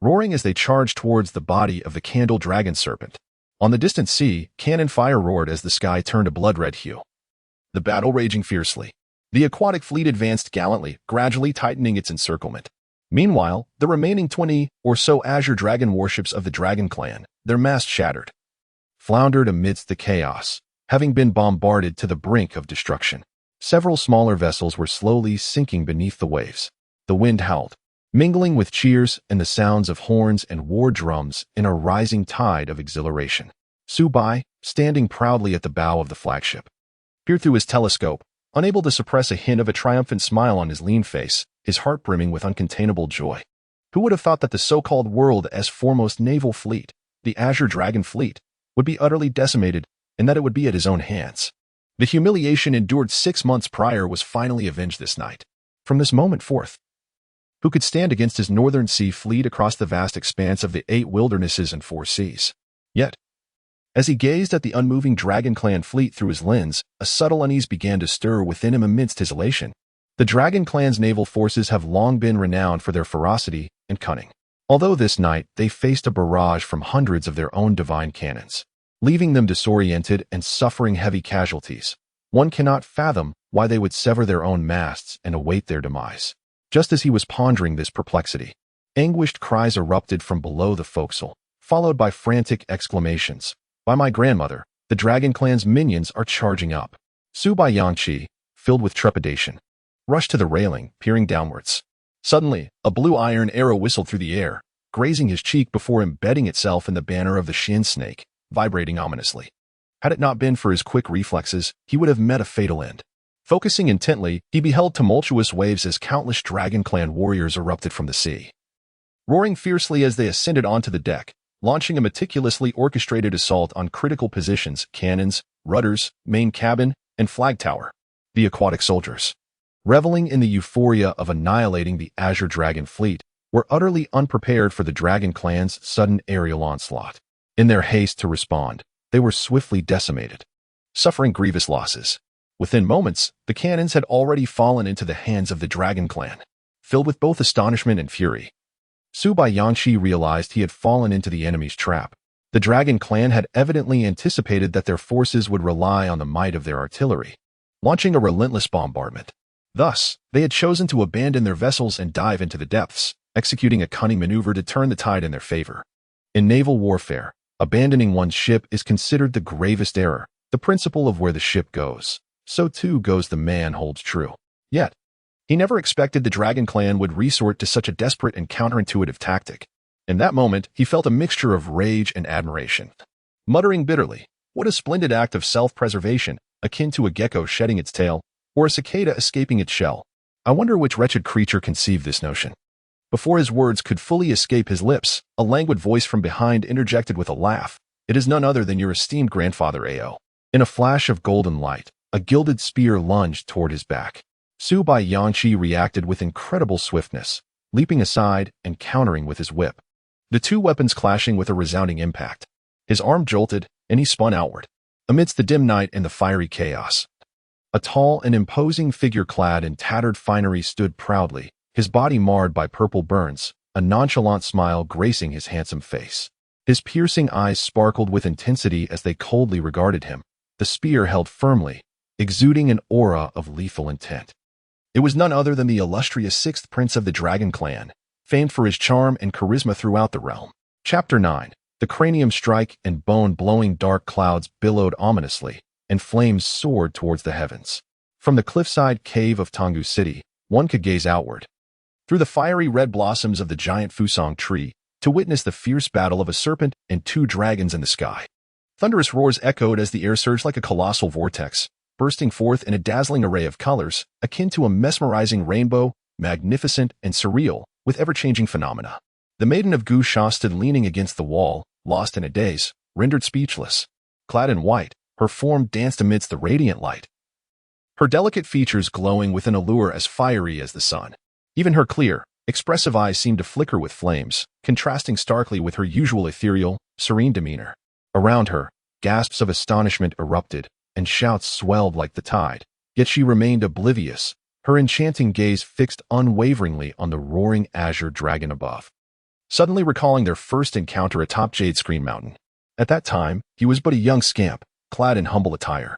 roaring as they charged towards the body of the candle dragon serpent. On the distant sea, cannon fire roared as the sky turned a blood-red hue, the battle raging fiercely. The aquatic fleet advanced gallantly, gradually tightening its encirclement. Meanwhile, the remaining 20 or so azure dragon warships of the Dragon Clan, their masts shattered, floundered amidst the chaos, having been bombarded to the brink of destruction. Several smaller vessels were slowly sinking beneath the waves. The wind howled, mingling with cheers and the sounds of horns and war drums in a rising tide of exhilaration. Su Bai, standing proudly at the bow of the flagship, peered through his telescope, unable to suppress a hint of a triumphant smile on his lean face, his heart brimming with uncontainable joy. Who would have thought that the so-called world's foremost naval fleet, the Azure Dragon Fleet, would be utterly decimated, and that it would be at his own hands? The humiliation endured 6 months prior was finally avenged this night. From this moment forth, who could stand against his northern sea fleet across the vast expanse of the 8 wildernesses and 4 seas? Yet, as he gazed at the unmoving Dragon Clan fleet through his lens, a subtle unease began to stir within him amidst his elation. The Dragon Clan's naval forces have long been renowned for their ferocity and cunning, although this night they faced a barrage from hundreds of their own divine cannons, leaving them disoriented and suffering heavy casualties. One cannot fathom why they would sever their own masts and await their demise. Just as he was pondering this perplexity, anguished cries erupted from below the forecastle, followed by frantic exclamations. "By my grandmother, the Dragon Clan's minions are charging up." Su Bai Yangqi, filled with trepidation, rushed to the railing, peering downwards. Suddenly, a blue iron arrow whistled through the air, grazing his cheek before embedding itself in the banner of the Shin snake, vibrating ominously. Had it not been for his quick reflexes, he would have met a fatal end. Focusing intently, he beheld tumultuous waves as countless Dragon Clan warriors erupted from the sea, roaring fiercely as they ascended onto the deck, launching a meticulously orchestrated assault on critical positions, cannons, rudders, main cabin, and flag tower. The aquatic soldiers, reveling in the euphoria of annihilating the Azure Dragon fleet, were utterly unprepared for the Dragon Clan's sudden aerial onslaught. In their haste to respond, they were swiftly decimated, suffering grievous losses. Within moments, the cannons had already fallen into the hands of the Dragon Clan, filled with both astonishment and fury. Su Bai Yanqi realized he had fallen into the enemy's trap. The Dragon Clan had evidently anticipated that their forces would rely on the might of their artillery, launching a relentless bombardment. Thus, they had chosen to abandon their vessels and dive into the depths, executing a cunning maneuver to turn the tide in their favor. In naval warfare, abandoning one's ship is considered the gravest error. The principle of where the ship goes, so too goes the man holds true. Yet, he never expected the Dragon Clan would resort to such a desperate and counterintuitive tactic. In that moment, he felt a mixture of rage and admiration. Muttering bitterly, what a splendid act of self-preservation, akin to a gecko shedding its tail, or a cicada escaping its shell. I wonder which wretched creature conceived this notion. Before his words could fully escape his lips, a languid voice from behind interjected with a laugh. It is none other than your esteemed grandfather Ao. In a flash of golden light, a gilded spear lunged toward his back. Su Bai Yanqi reacted with incredible swiftness, leaping aside and countering with his whip. The two weapons clashing with a resounding impact. His arm jolted, and he spun outward. Amidst the dim night and the fiery chaos, a tall and imposing figure clad in tattered finery stood proudly, his body marred by purple burns, a nonchalant smile gracing his handsome face. His piercing eyes sparkled with intensity as they coldly regarded him, the spear held firmly, exuding an aura of lethal intent. It was none other than the illustrious sixth prince of the Dragon Clan, famed for his charm and charisma throughout the realm. Chapter 9. The cranium strike and bone-blowing dark clouds billowed ominously, and flames soared towards the heavens. From the cliffside cave of Tonggu City, one could gaze outward, through the fiery red blossoms of the giant Fusong tree, to witness the fierce battle of a serpent and two dragons in the sky. Thunderous roars echoed as the air surged like a colossal vortex, bursting forth in a dazzling array of colors, akin to a mesmerizing rainbow, magnificent and surreal, with ever-changing phenomena. The maiden of Gu Sha stood leaning against the wall, lost in a daze, rendered speechless. Clad in white, her form danced amidst the radiant light, her delicate features glowing with an allure as fiery as the sun. Even her clear, expressive eyes seemed to flicker with flames, contrasting starkly with her usual ethereal, serene demeanor. Around her, gasps of astonishment erupted, and shouts swelled like the tide. Yet she remained oblivious, her enchanting gaze fixed unwaveringly on the roaring azure dragon above. Suddenly recalling their first encounter atop Jade Screen Mountain. At that time, he was but a young scamp, clad in humble attire,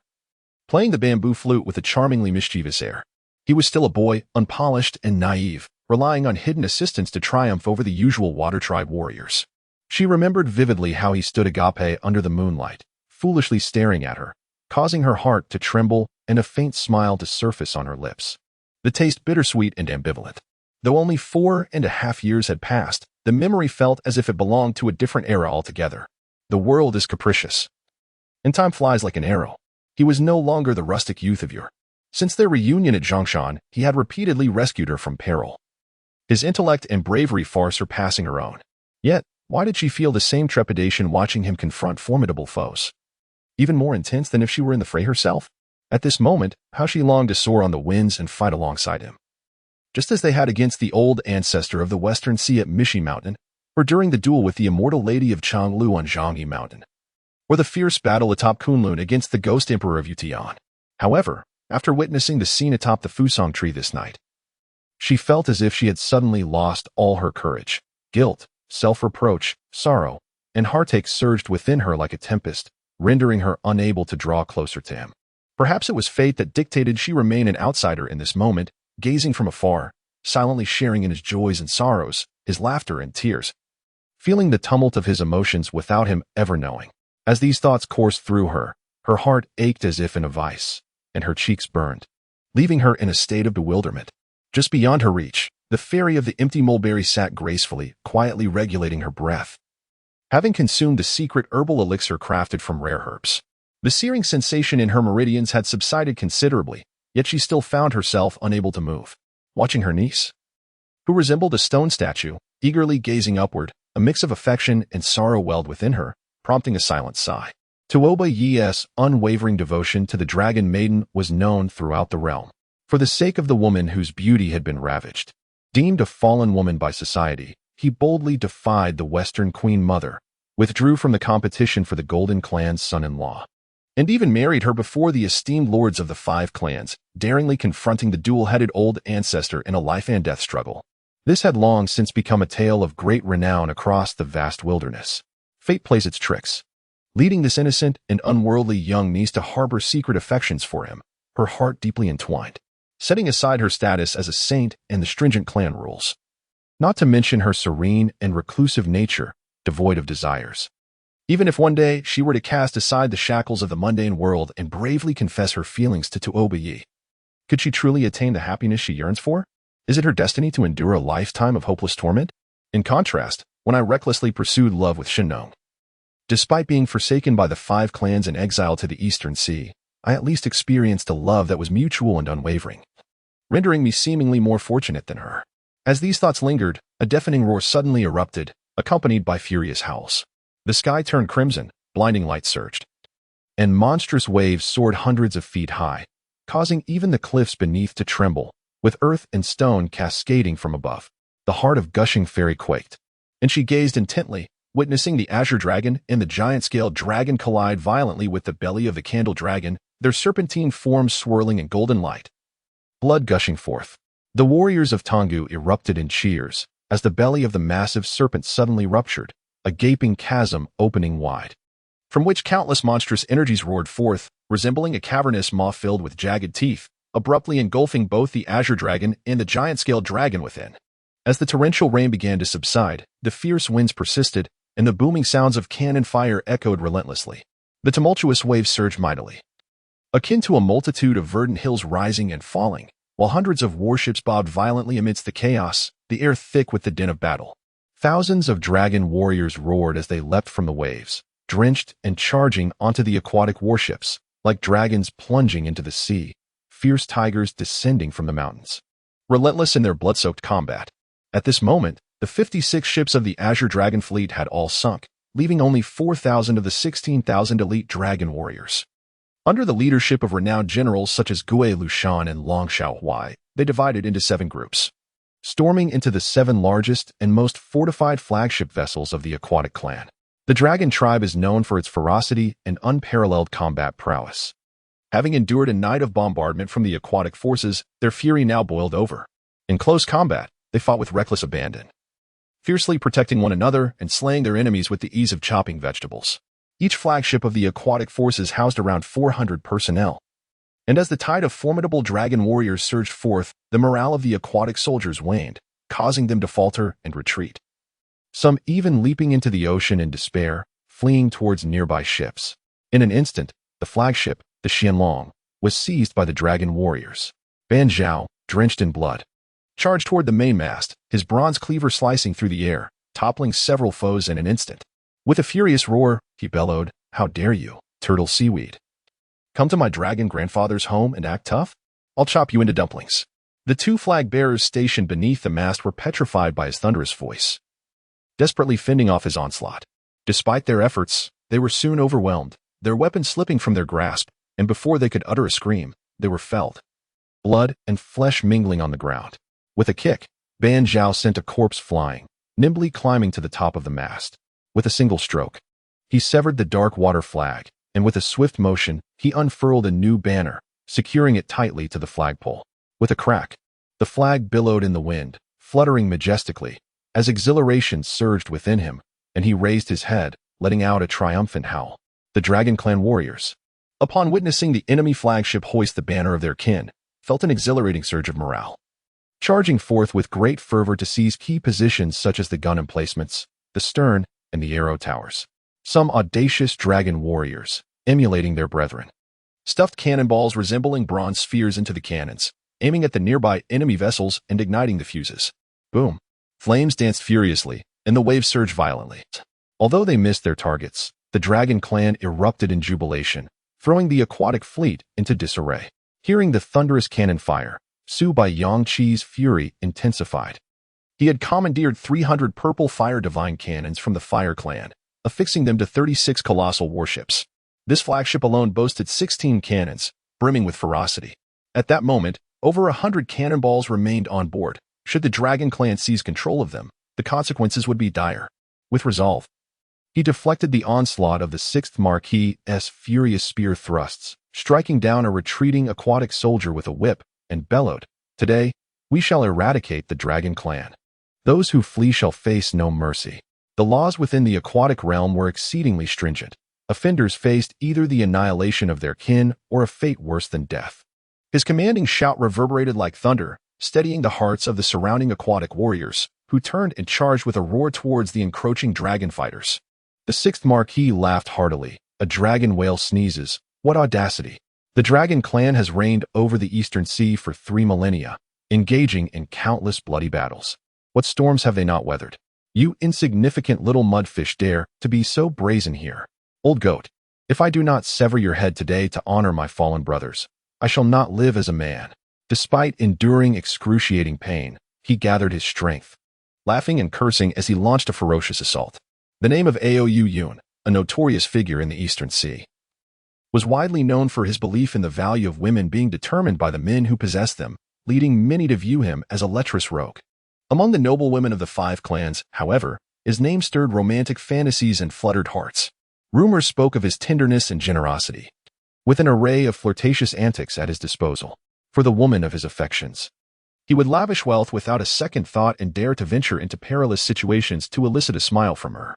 playing the bamboo flute with a charmingly mischievous air. He was still a boy, unpolished and naive, relying on hidden assistance to triumph over the usual Water Tribe warriors. She remembered vividly how he stood agape under the moonlight, foolishly staring at her, causing her heart to tremble and a faint smile to surface on her lips. The taste bittersweet and ambivalent. Though only 4.5 years had passed, the memory felt as if it belonged to a different era altogether. The world is capricious, and time flies like an arrow. He was no longer the rustic youth of yore. Since their reunion at Zhongshan, he had repeatedly rescued her from peril, his intellect and bravery far surpassing her own. Yet, why did she feel the same trepidation watching him confront formidable foes? Even more intense than if she were in the fray herself? At this moment, how she longed to soar on the winds and fight alongside him, just as they had against the old ancestor of the Western Sea at Mishi Mountain, or during the duel with the immortal lady of Changlu on Zhangyi Mountain, or the fierce battle atop Kunlun against the ghost emperor of Yutian. However, after witnessing the scene atop the Fusong tree this night, she felt as if she had suddenly lost all her courage. Guilt, self-reproach, sorrow, and heartache surged within her like a tempest, rendering her unable to draw closer to him. Perhaps it was fate that dictated she remain an outsider in this moment, gazing from afar, silently sharing in his joys and sorrows, his laughter and tears, feeling the tumult of his emotions without him ever knowing. As these thoughts coursed through her, her heart ached as if in a vice, and her cheeks burned, leaving her in a state of bewilderment. Just beyond her reach, the fairy of the empty mulberry sat gracefully, quietly regulating her breath, having consumed the secret herbal elixir crafted from rare herbs. The searing sensation in her meridians had subsided considerably, yet she still found herself unable to move. Watching her niece, who resembled a stone statue, eagerly gazing upward, a mix of affection and sorrow welled within her, prompting a silent sigh. Tuoba Yi's unwavering devotion to the Dragon Maiden was known throughout the realm. For the sake of the woman whose beauty had been ravaged, deemed a fallen woman by society, he boldly defied the Western Queen Mother, withdrew from the competition for the Golden Clan's son-in-law, and even married her before the esteemed lords of the 5 clans, daringly confronting the dual-headed old ancestor in a life-and-death struggle. This had long since become a tale of great renown across the vast wilderness. Fate plays its tricks, leading this innocent and unworldly young niece to harbor secret affections for him, her heart deeply entwined, setting aside her status as a saint and the stringent clan rules. Not to mention her serene and reclusive nature, devoid of desires. Even if one day she were to cast aside the shackles of the mundane world and bravely confess her feelings to Tuoba Yi, could she truly attain the happiness she yearns for? Is it her destiny to endure a lifetime of hopeless torment? In contrast, when I recklessly pursued love with Ji Ning, despite being forsaken by the 5 clans and exiled to the Eastern Sea, I at least experienced a love that was mutual and unwavering, rendering me seemingly more fortunate than her. As these thoughts lingered, a deafening roar suddenly erupted, accompanied by furious howls. The sky turned crimson, blinding light surged, and monstrous waves soared hundreds of feet high, causing even the cliffs beneath to tremble, with earth and stone cascading from above. The heart of gushing fairy quaked, and she gazed intently, witnessing the azure dragon and the giant-scaled dragon collide violently with the belly of the candle dragon, their serpentine forms swirling in golden light. Blood gushing forth. The warriors of Tongu erupted in cheers, as the belly of the massive serpent suddenly ruptured, a gaping chasm opening wide, from which countless monstrous energies roared forth, resembling a cavernous maw filled with jagged teeth, abruptly engulfing both the azure dragon and the giant-scaled dragon within. As the torrential rain began to subside, the fierce winds persisted, and the booming sounds of cannon fire echoed relentlessly. The tumultuous waves surged mightily, akin to a multitude of verdant hills rising and falling, while hundreds of warships bobbed violently amidst the chaos, the air thick with the din of battle. Thousands of dragon warriors roared as they leapt from the waves, drenched and charging onto the aquatic warships, like dragons plunging into the sea, fierce tigers descending from the mountains, relentless in their blood-soaked combat. At this moment, the 56 ships of the Azure Dragon fleet had all sunk, leaving only 4,000 of the 16,000 elite dragon warriors. Under the leadership of renowned generals such as Gue Lushan and Long Xiaohui, they divided into 7 groups, storming into the 7 largest and most fortified flagship vessels of the aquatic clan. The dragon tribe is known for its ferocity and unparalleled combat prowess. Having endured a night of bombardment from the aquatic forces, their fury now boiled over. In close combat, they fought with reckless abandon, fiercely protecting one another and slaying their enemies with the ease of chopping vegetables. Each flagship of the aquatic forces housed around 400 personnel, and as the tide of formidable dragon warriors surged forth, the morale of the aquatic soldiers waned, causing them to falter and retreat. Some even leaping into the ocean in despair, fleeing towards nearby ships. In an instant, the flagship, the Xianlong, was seized by the dragon warriors. Ban Zhao, drenched in blood, charged toward the mainmast, his bronze cleaver slicing through the air, toppling several foes in an instant. With a furious roar, he bellowed, "How dare you, turtle seaweed? Come to my dragon grandfather's home and act tough? I'll chop you into dumplings." The 2 flag bearers stationed beneath the mast were petrified by his thunderous voice, desperately fending off his onslaught. Despite their efforts, they were soon overwhelmed, their weapons slipping from their grasp, and before they could utter a scream, they were felled, blood and flesh mingling on the ground. With a kick, Ban Zhao sent a corpse flying, nimbly climbing to the top of the mast. With a single stroke, he severed the dark water flag, and with a swift motion, he unfurled a new banner, securing it tightly to the flagpole. With a crack, the flag billowed in the wind, fluttering majestically, as exhilaration surged within him, and he raised his head, letting out a triumphant howl. The Dragon Clan warriors, upon witnessing the enemy flagship hoist the banner of their kin, felt an exhilarating surge of morale, charging forth with great fervor to seize key positions such as the gun emplacements, the stern, and the arrow towers. Some audacious dragon warriors, emulating their brethren, stuffed cannonballs resembling bronze spheres into the cannons, aiming at the nearby enemy vessels and igniting the fuses. Boom! Flames danced furiously, and the waves surged violently. Although they missed their targets, the dragon clan erupted in jubilation, throwing the aquatic fleet into disarray. Hearing the thunderous cannon fire, Su Bai Yongqi's fury intensified. He had commandeered 300 purple fire divine cannons from the Fire Clan, affixing them to 36 colossal warships. This flagship alone boasted 16 cannons, brimming with ferocity. At that moment, over 100 cannonballs remained on board. Should the Dragon Clan seize control of them, the consequences would be dire. With resolve, he deflected the onslaught of the 6th Marquis's furious spear thrusts, striking down a retreating aquatic soldier with a whip, and bellowed, "Today, we shall eradicate the Dragon Clan. Those who flee shall face no mercy." The laws within the aquatic realm were exceedingly stringent. Offenders faced either the annihilation of their kin or a fate worse than death. His commanding shout reverberated like thunder, steadying the hearts of the surrounding aquatic warriors, who turned and charged with a roar towards the encroaching dragon fighters. The 6th Marquis laughed heartily. "A dragon whale sneezes. What audacity! The Dragon Clan has reigned over the Eastern Sea for 3 millennia, engaging in countless bloody battles. What storms have they not weathered? You insignificant little mudfish dare to be so brazen here. Old goat, if I do not sever your head today to honor my fallen brothers, I shall not live as a man." Despite enduring excruciating pain, he gathered his strength, laughing and cursing as he launched a ferocious assault. The name of Ao Yun, a notorious figure in the Eastern Sea, was widely known for his belief in the value of women being determined by the men who possessed them, leading many to view him as a lecherous rogue. Among the noble women of the 5 clans, however, his name stirred romantic fantasies and fluttered hearts. Rumors spoke of his tenderness and generosity, with an array of flirtatious antics at his disposal. For the woman of his affections, he would lavish wealth without a second thought and dare to venture into perilous situations to elicit a smile from her.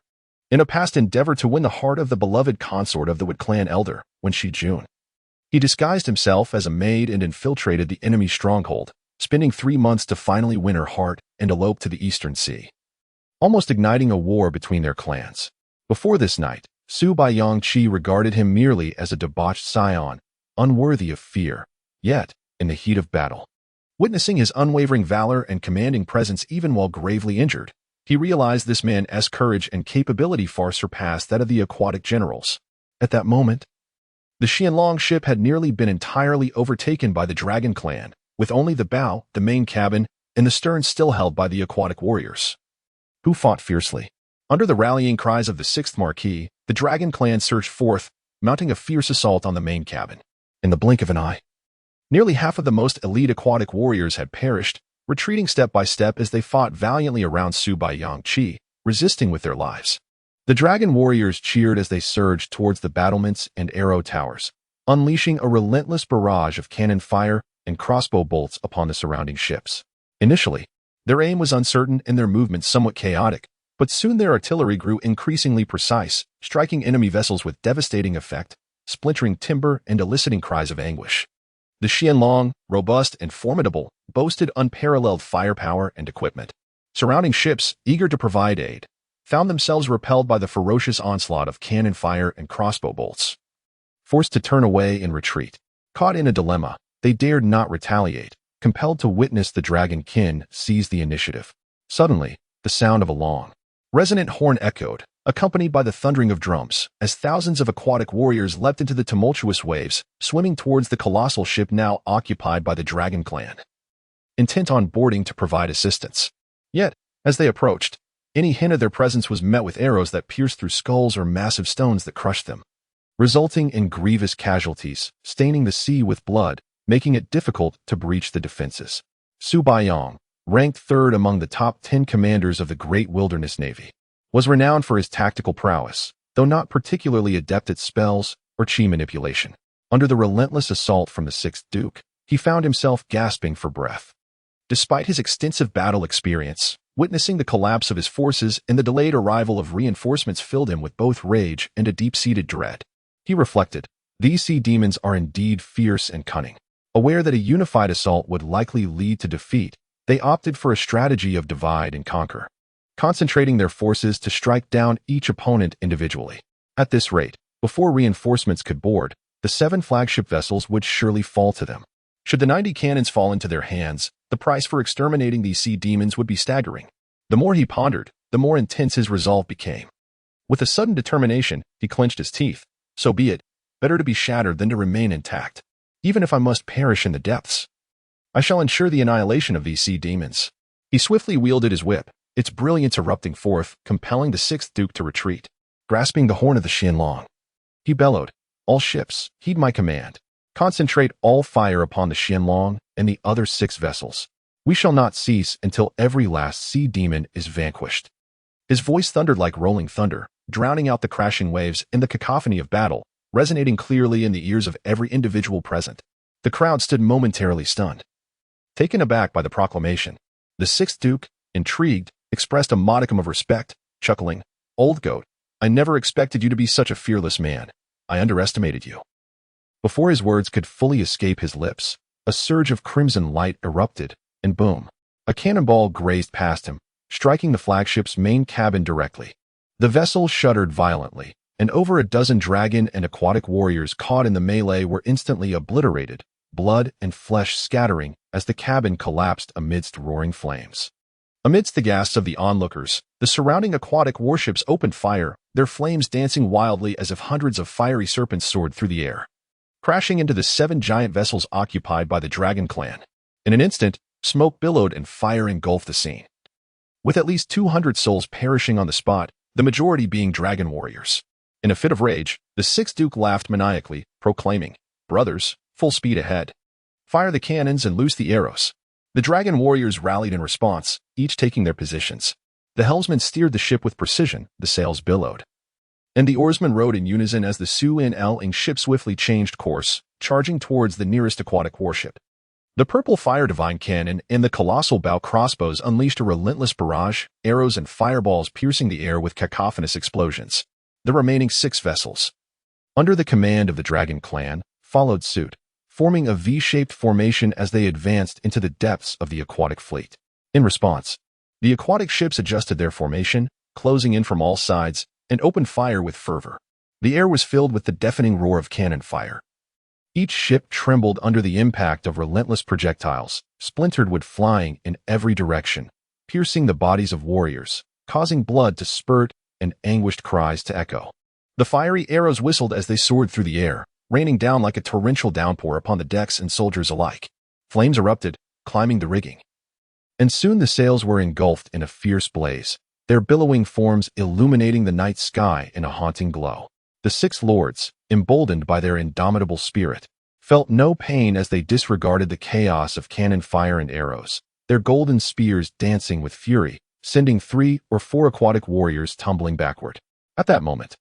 In a past endeavor to win the heart of the beloved consort of the Wood clan elder, when Ji Ning, he disguised himself as a maid and infiltrated the enemy's stronghold, spending 3 months to finally win her heart and elope to the Eastern Sea, almost igniting a war between their clans. Before this night, Su Baiyang regarded him merely as a debauched scion, unworthy of fear. Yet, in the heat of battle, witnessing his unwavering valor and commanding presence even while gravely injured, he realized this man's courage and capability far surpassed that of the aquatic generals. At that moment, the Xianlong ship had nearly been entirely overtaken by the Dragon Clan, with only the bow, the main cabin, and the stern still held by the aquatic warriors, who fought fiercely. Under the rallying cries of the 6th Marquis, the Dragon Clan surged forth, mounting a fierce assault on the main cabin. In the blink of an eye, nearly half of the most elite aquatic warriors had perished, retreating step by step as they fought valiantly around Su Baiyang, resisting with their lives. The dragon warriors cheered as they surged towards the battlements and arrow towers, unleashing a relentless barrage of cannon fire and crossbow bolts upon the surrounding ships. Initially, their aim was uncertain and their movements somewhat chaotic, but soon their artillery grew increasingly precise, striking enemy vessels with devastating effect, splintering timber and eliciting cries of anguish. The Xianlong, robust and formidable, boasted unparalleled firepower and equipment. Surrounding ships, eager to provide aid, found themselves repelled by the ferocious onslaught of cannon fire and crossbow bolts. Forced to turn away and retreat, caught in a dilemma, they dared not retaliate, compelled to witness the dragon kin seize the initiative. Suddenly, the sound of a long, resonant horn echoed, accompanied by the thundering of drums, as thousands of aquatic warriors leapt into the tumultuous waves, swimming towards the colossal ship now occupied by the Dragon Clan, intent on boarding to provide assistance. Yet, as they approached, any hint of their presence was met with arrows that pierced through skulls or massive stones that crushed them, resulting in grievous casualties, staining the sea with blood, making it difficult to breach the defenses. Su Baiyang, ranked 3rd among the top 10 commanders of the Great Wilderness Navy, was renowned for his tactical prowess, though not particularly adept at spells or chi manipulation. Under the relentless assault from the 6th Duke, he found himself gasping for breath. Despite his extensive battle experience, witnessing the collapse of his forces and the delayed arrival of reinforcements filled him with both rage and a deep-seated dread. He reflected, these sea demons are indeed fierce and cunning. Aware that a unified assault would likely lead to defeat, they opted for a strategy of divide and conquer, concentrating their forces to strike down each opponent individually. At this rate, before reinforcements could board, the 7 flagship vessels would surely fall to them. Should the 90 cannons fall into their hands, the price for exterminating these sea demons would be staggering. The more he pondered, the more intense his resolve became. With a sudden determination, he clenched his teeth. So be it, better to be shattered than to remain intact. Even if I must perish in the depths, I shall ensure the annihilation of these sea demons. He swiftly wielded his whip, its brilliance erupting forth, compelling the 6th Duke to retreat. Grasping the horn of the Xianlong, he bellowed, All ships, heed my command. Concentrate all fire upon the Xianlong and the other 6 vessels. We shall not cease until every last sea demon is vanquished." His voice thundered like rolling thunder, drowning out the crashing waves and the cacophony of battle, resonating clearly in the ears of every individual present. The crowd stood momentarily stunned. Taken aback by the proclamation, the 6th Duke, intrigued, expressed a modicum of respect, chuckling, "Old goat, I never expected you to be such a fearless man. I underestimated you." Before his words could fully escape his lips, a surge of crimson light erupted, and boom, a cannonball grazed past him, striking the flagship's main cabin directly. The vessel shuddered violently, and over a dozen dragon and aquatic warriors caught in the melee were instantly obliterated, blood and flesh scattering as the cabin collapsed amidst roaring flames. Amidst the gasps of the onlookers, the surrounding aquatic warships opened fire, their flames dancing wildly as if hundreds of fiery serpents soared through the air, crashing into the 7 giant vessels occupied by the Dragon Clan. In an instant, smoke billowed and fire engulfed the scene, with at least 200 souls perishing on the spot, the majority being dragon warriors. In a fit of rage, the 6th Duke laughed maniacally, proclaiming, "Brothers, full speed ahead. Fire the cannons and loose the arrows." The dragon warriors rallied in response, each taking their positions. The helmsman steered the ship with precision, the sails billowed, and the oarsmen rowed in unison as the Su-In-Ling ship swiftly changed course, charging towards the nearest aquatic warship. The purple fire divine cannon and the colossal bow crossbows unleashed a relentless barrage, arrows and fireballs piercing the air with cacophonous explosions. The remaining 6 vessels, under the command of the Dragon Clan, followed suit, forming a V-shaped formation as they advanced into the depths of the aquatic fleet. In response, the aquatic ships adjusted their formation, closing in from all sides, and opened fire with fervor. The air was filled with the deafening roar of cannon fire. Each ship trembled under the impact of relentless projectiles, splintered wood flying in every direction, piercing the bodies of warriors, causing blood to spurt and anguished cries to echo. The fiery arrows whistled as they soared through the air, raining down like a torrential downpour upon the decks and soldiers alike. Flames erupted, climbing the rigging, and soon the sails were engulfed in a fierce blaze, their billowing forms illuminating the night sky in a haunting glow. The 6 lords, emboldened by their indomitable spirit, felt no pain as they disregarded the chaos of cannon fire and arrows, their golden spears dancing with fury, sending 3 or 4 aquatic warriors tumbling backward. At that moment,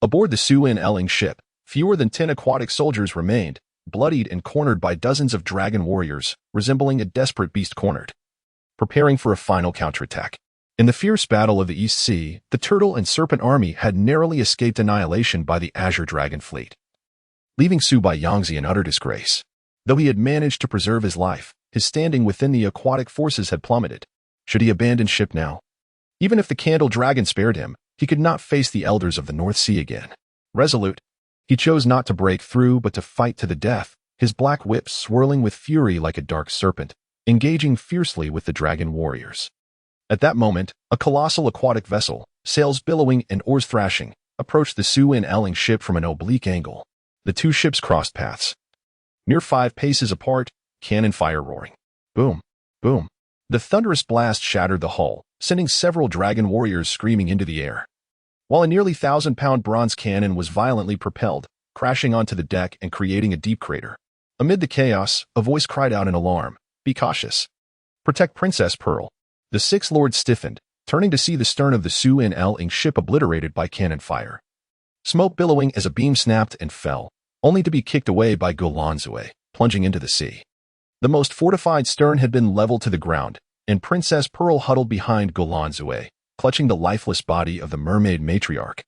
aboard the Su-In-Ling ship, fewer than 10 aquatic soldiers remained, bloodied and cornered by dozens of dragon warriors, resembling a desperate beast cornered, preparing for a final counterattack. In the fierce battle of the East Sea, the Turtle and Serpent army had narrowly escaped annihilation by the Azure Dragon fleet, leaving Su Baiyangzi in utter disgrace. Though he had managed to preserve his life, his standing within the aquatic forces had plummeted. Should he abandon ship now? Even if the Candle Dragon spared him, he could not face the elders of the North Sea again. Resolute, he chose not to break through but to fight to the death, his black whip swirling with fury like a dark serpent, engaging fiercely with the dragon warriors. At that moment, a colossal aquatic vessel, sails billowing and oars thrashing, approached the Su-In-Ling ship from an oblique angle. The 2 ships crossed paths. Mere 5 paces apart, cannon fire roaring. Boom, boom. The thunderous blast shattered the hull, sending several dragon warriors screaming into the air, while a nearly 1,000-pound bronze cannon was violently propelled, crashing onto the deck and creating a deep crater. Amid the chaos, a voice cried out in alarm, "Be cautious. Protect Princess Pearl." The 6 lords stiffened, turning to see the stern of the Su-In-Ling ship obliterated by cannon fire, smoke billowing as a beam snapped and fell, only to be kicked away by Gulanzue, plunging into the sea. The most fortified stern had been leveled to the ground, and Princess Pearl huddled behind Gulanzue, clutching the lifeless body of the mermaid matriarch,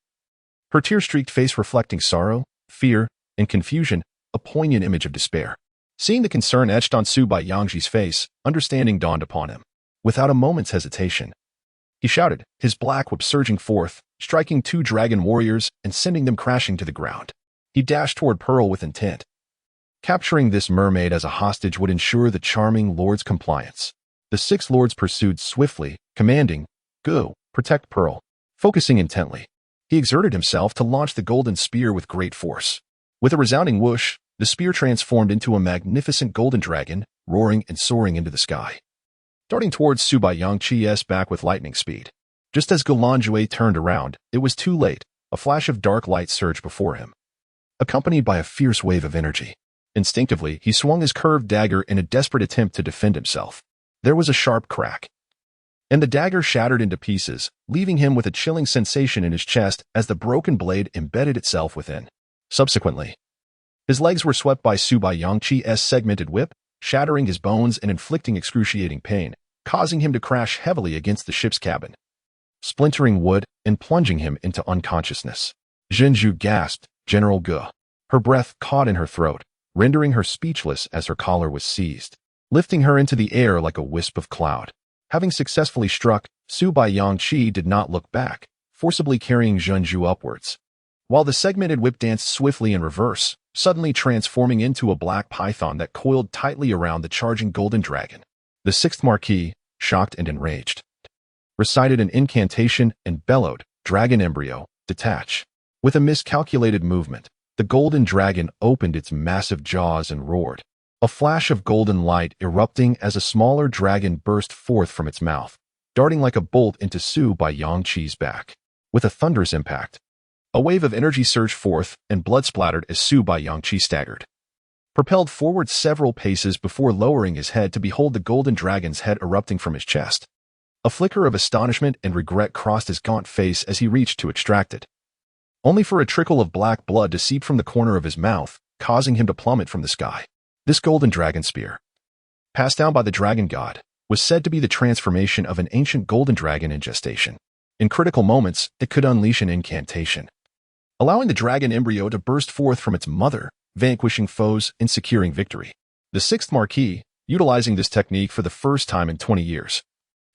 her tear-streaked face reflecting sorrow, fear, and confusion, a poignant image of despair. Seeing the concern etched on Su Baiyangji's face, understanding dawned upon him. Without a moment's hesitation, he shouted, his black whip surging forth, striking 2 dragon warriors and sending them crashing to the ground. He dashed toward Pearl with intent. Capturing this mermaid as a hostage would ensure the charming lord's compliance. The 6 lords pursued swiftly, commanding, "Go, protect Pearl." Focusing intently, he exerted himself to launch the golden spear with great force. With a resounding whoosh, the spear transformed into a magnificent golden dragon, roaring and soaring into the sky, darting towards Su Baiyangji's back with lightning speed. Just as Gulanzue turned around, it was too late. A flash of dark light surged before him, accompanied by a fierce wave of energy. Instinctively, he swung his curved dagger in a desperate attempt to defend himself. There was a sharp crack, and the dagger shattered into pieces, leaving him with a chilling sensation in his chest as the broken blade embedded itself within. Subsequently, his legs were swept by Su Bai Yangqi's segmented whip, shattering his bones and inflicting excruciating pain, causing him to crash heavily against the ship's cabin, splintering wood and plunging him into unconsciousness. Zhenju gasped, General Gu. Her breath caught in her throat, rendering her speechless as her collar was seized, lifting her into the air like a wisp of cloud. Having successfully struck, Su Bai Yangqi did not look back, forcibly carrying Zhenju upwards, while the segmented whip danced swiftly in reverse, suddenly transforming into a black python that coiled tightly around the charging golden dragon. The sixth Marquis, shocked and enraged, recited an incantation and bellowed, "Dragon embryo, detach." With a miscalculated movement, the golden dragon opened its massive jaws and roared, a flash of golden light erupting as a smaller dragon burst forth from its mouth, darting like a bolt into Su Bai Yangqi's back. With a thunderous impact, a wave of energy surged forth and blood splattered as Su Bai Yangqi staggered, propelled forward several paces before lowering his head to behold the golden dragon's head erupting from his chest. A flicker of astonishment and regret crossed his gaunt face as he reached to extract it, only for a trickle of black blood to seep from the corner of his mouth, causing him to plummet from the sky. This golden dragon spear, passed down by the dragon god, was said to be the transformation of an ancient golden dragon in gestation. In critical moments, it could unleash an incantation, allowing the dragon embryo to burst forth from its mother, vanquishing foes and securing victory. The sixth Marquis, utilizing this technique for the first time in 20 years,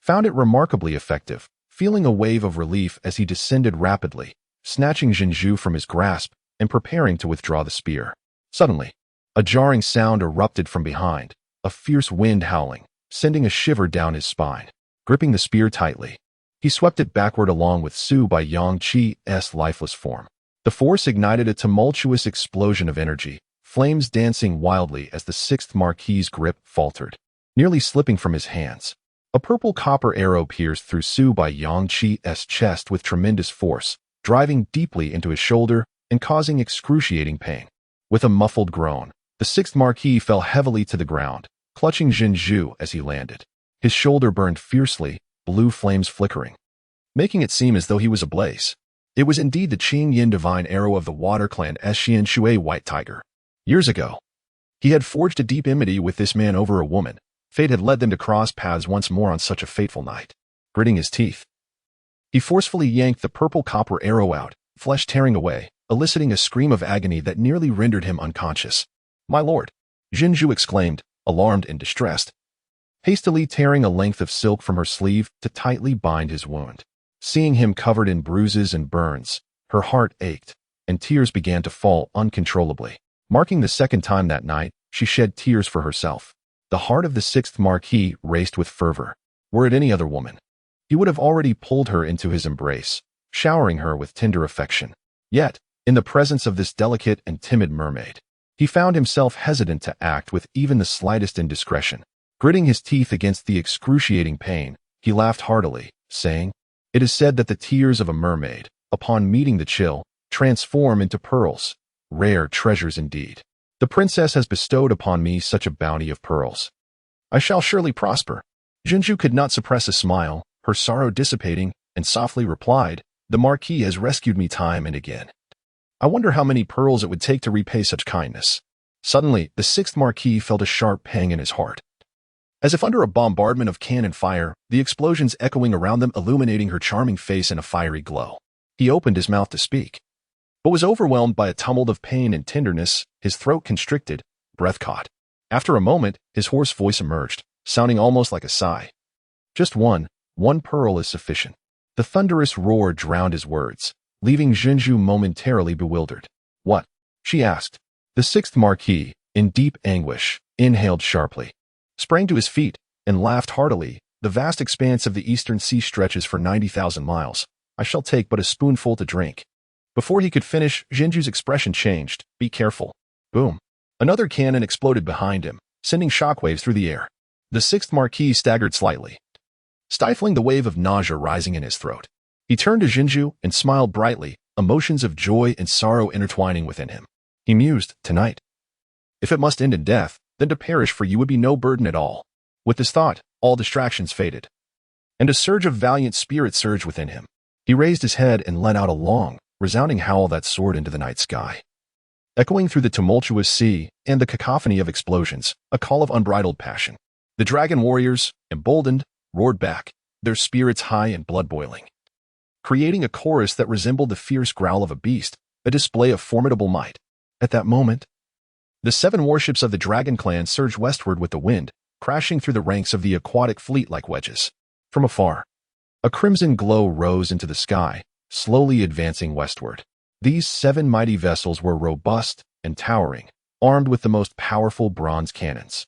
found it remarkably effective, feeling a wave of relief as he descended rapidly, snatching Zhenju from his grasp and preparing to withdraw the spear. Suddenly, a jarring sound erupted from behind, a fierce wind howling, sending a shiver down his spine. Gripping the spear tightly, he swept it backward along with Su Bai Yangqi's lifeless form. The force ignited a tumultuous explosion of energy, flames dancing wildly as the sixth Marquis's grip faltered, nearly slipping from his hands. A purple copper arrow pierced through Su Bai Yangqi's chest with tremendous force, driving deeply into his shoulder and causing excruciating pain. With a muffled groan, the sixth Marquis fell heavily to the ground, clutching Zhenju as he landed. His shoulder burned fiercely, blue flames flickering, making it seem as though he was ablaze. It was indeed the Qing Yin divine arrow of the water clan Xian Shui White Tiger. Years ago, he had forged a deep enmity with this man over a woman. Fate had led them to cross paths once more on such a fateful night. Gritting his teeth, he forcefully yanked the purple copper arrow out, flesh tearing away, eliciting a scream of agony that nearly rendered him unconscious. "My lord!" Zhenju exclaimed, alarmed and distressed, hastily tearing a length of silk from her sleeve to tightly bind his wound. Seeing him covered in bruises and burns, her heart ached, and tears began to fall uncontrollably. Marking the second time that night, she shed tears for herself. The heart of the sixth Marquis raced with fervor. Were it any other woman, he would have already pulled her into his embrace, showering her with tender affection. Yet, in the presence of this delicate and timid mermaid, he found himself hesitant to act with even the slightest indiscretion. Gritting his teeth against the excruciating pain, he laughed heartily, saying, "It is said that the tears of a mermaid, upon meeting the chill, transform into pearls. Rare treasures indeed. The princess has bestowed upon me such a bounty of pearls. I shall surely prosper." Zhenju could not suppress a smile, her sorrow dissipating, and softly replied, "The Marquis has rescued me time and again. I wonder how many pearls it would take to repay such kindness." Suddenly, the sixth Marquis felt a sharp pang in his heart. As if under a bombardment of cannon fire, the explosions echoing around them illuminating her charming face in a fiery glow. He opened his mouth to speak, but was overwhelmed by a tumult of pain and tenderness, his throat constricted, breath caught. After a moment, his hoarse voice emerged, sounding almost like a sigh. "Just one pearl is sufficient." The thunderous roar drowned his words, leaving Zhenju momentarily bewildered. "What?" she asked. The sixth Marquis, in deep anguish, inhaled sharply, sprang to his feet, and laughed heartily. "The vast expanse of the eastern sea stretches for 90,000 miles. I shall take but a spoonful to drink." Before he could finish, Zhenju's expression changed. "Be careful." Boom. Another cannon exploded behind him, sending shockwaves through the air. The sixth Marquis staggered slightly, stifling the wave of nausea rising in his throat. He turned to Zhenju and smiled brightly, emotions of joy and sorrow intertwining within him. he mused, tonight. If it must end in death, then to perish for you would be no burden at all. With this thought, all distractions faded, and a surge of valiant spirit surged within him. He raised his head and let out a long, resounding howl that soared into the night sky. Echoing through the tumultuous sea and the cacophony of explosions, a call of unbridled passion. The dragon warriors, emboldened, roared back, their spirits high and blood-boiling, creating a chorus that resembled the fierce growl of a beast, a display of formidable might. At that moment, the 7 warships of the dragon clan surged westward with the wind, crashing through the ranks of the aquatic fleet like wedges. From afar, a crimson glow rose into the sky, slowly advancing westward. These 7 mighty vessels were robust and towering, armed with the most powerful bronze cannons.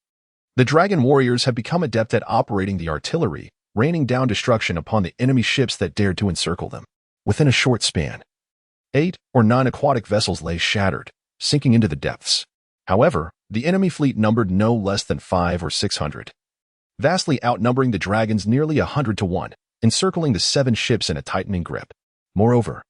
The dragon warriors had become adept at operating the artillery, raining down destruction upon the enemy ships that dared to encircle them. Within a short span, 8 or 9 aquatic vessels lay shattered, sinking into the depths. However, the enemy fleet numbered no less than 500 or 600, vastly outnumbering the dragons nearly 100 to 1, encircling the 7 ships in a tightening grip. Moreover,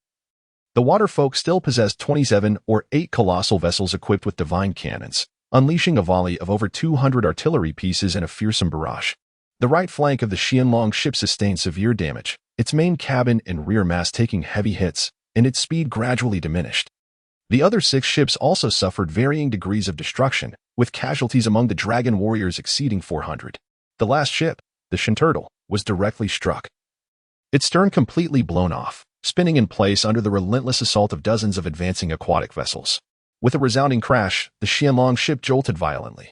the waterfolk still possessed 27 or 8 colossal vessels equipped with divine cannons, unleashing a volley of over 200 artillery pieces in a fearsome barrage. The right flank of the Qianlong ship sustained severe damage, its main cabin and rear mast taking heavy hits, and its speed gradually diminished. The other 6 ships also suffered varying degrees of destruction, with casualties among the dragon warriors exceeding 400. The last ship, the Shinturtle, was directly struck, its stern completely blown off, spinning in place under the relentless assault of dozens of advancing aquatic vessels. With a resounding crash, the Qianlong ship jolted violently,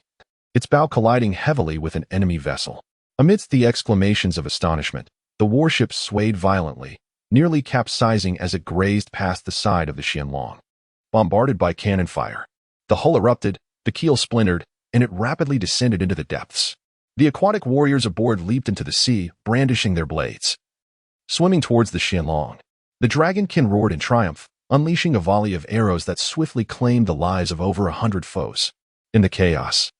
its bow colliding heavily with an enemy vessel. Amidst the exclamations of astonishment, the warship swayed violently, nearly capsizing as it grazed past the side of the Qianlong. Bombarded by cannon fire, the hull erupted, the keel splintered, and it rapidly descended into the depths. The aquatic warriors aboard leaped into the sea, brandishing their blades. Swimming towards the Qianlong, the dragonkin roared in triumph, unleashing a volley of arrows that swiftly claimed the lives of over 100 foes. In the chaos,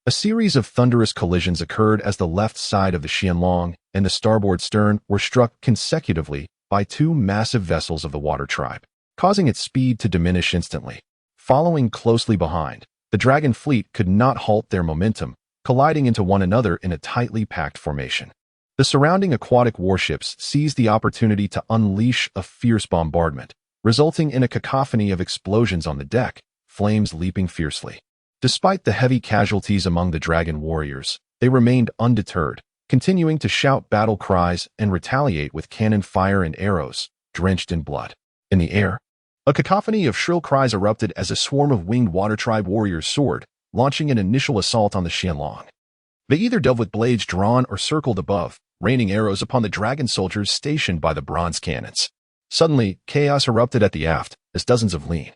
a series of thunderous collisions occurred as the left side of the Qianlong and the starboard stern were struck consecutively by 2 massive vessels of the water tribe, causing its speed to diminish instantly. Following closely behind, the dragon fleet could not halt their momentum, colliding into one another in a tightly packed formation. The surrounding aquatic warships seized the opportunity to unleash a fierce bombardment, resulting in a cacophony of explosions on the deck, flames leaping fiercely. Despite the heavy casualties among the dragon warriors, they remained undeterred, continuing to shout battle cries and retaliate with cannon fire and arrows, drenched in blood. In the air, a cacophony of shrill cries erupted as a swarm of winged water tribe warriors soared, launching an initial assault on the Qianlong. They either dove with blades drawn or circled above, raining arrows upon the dragon soldiers stationed by the bronze cannons. Suddenly, chaos erupted at the aft as dozens of lean,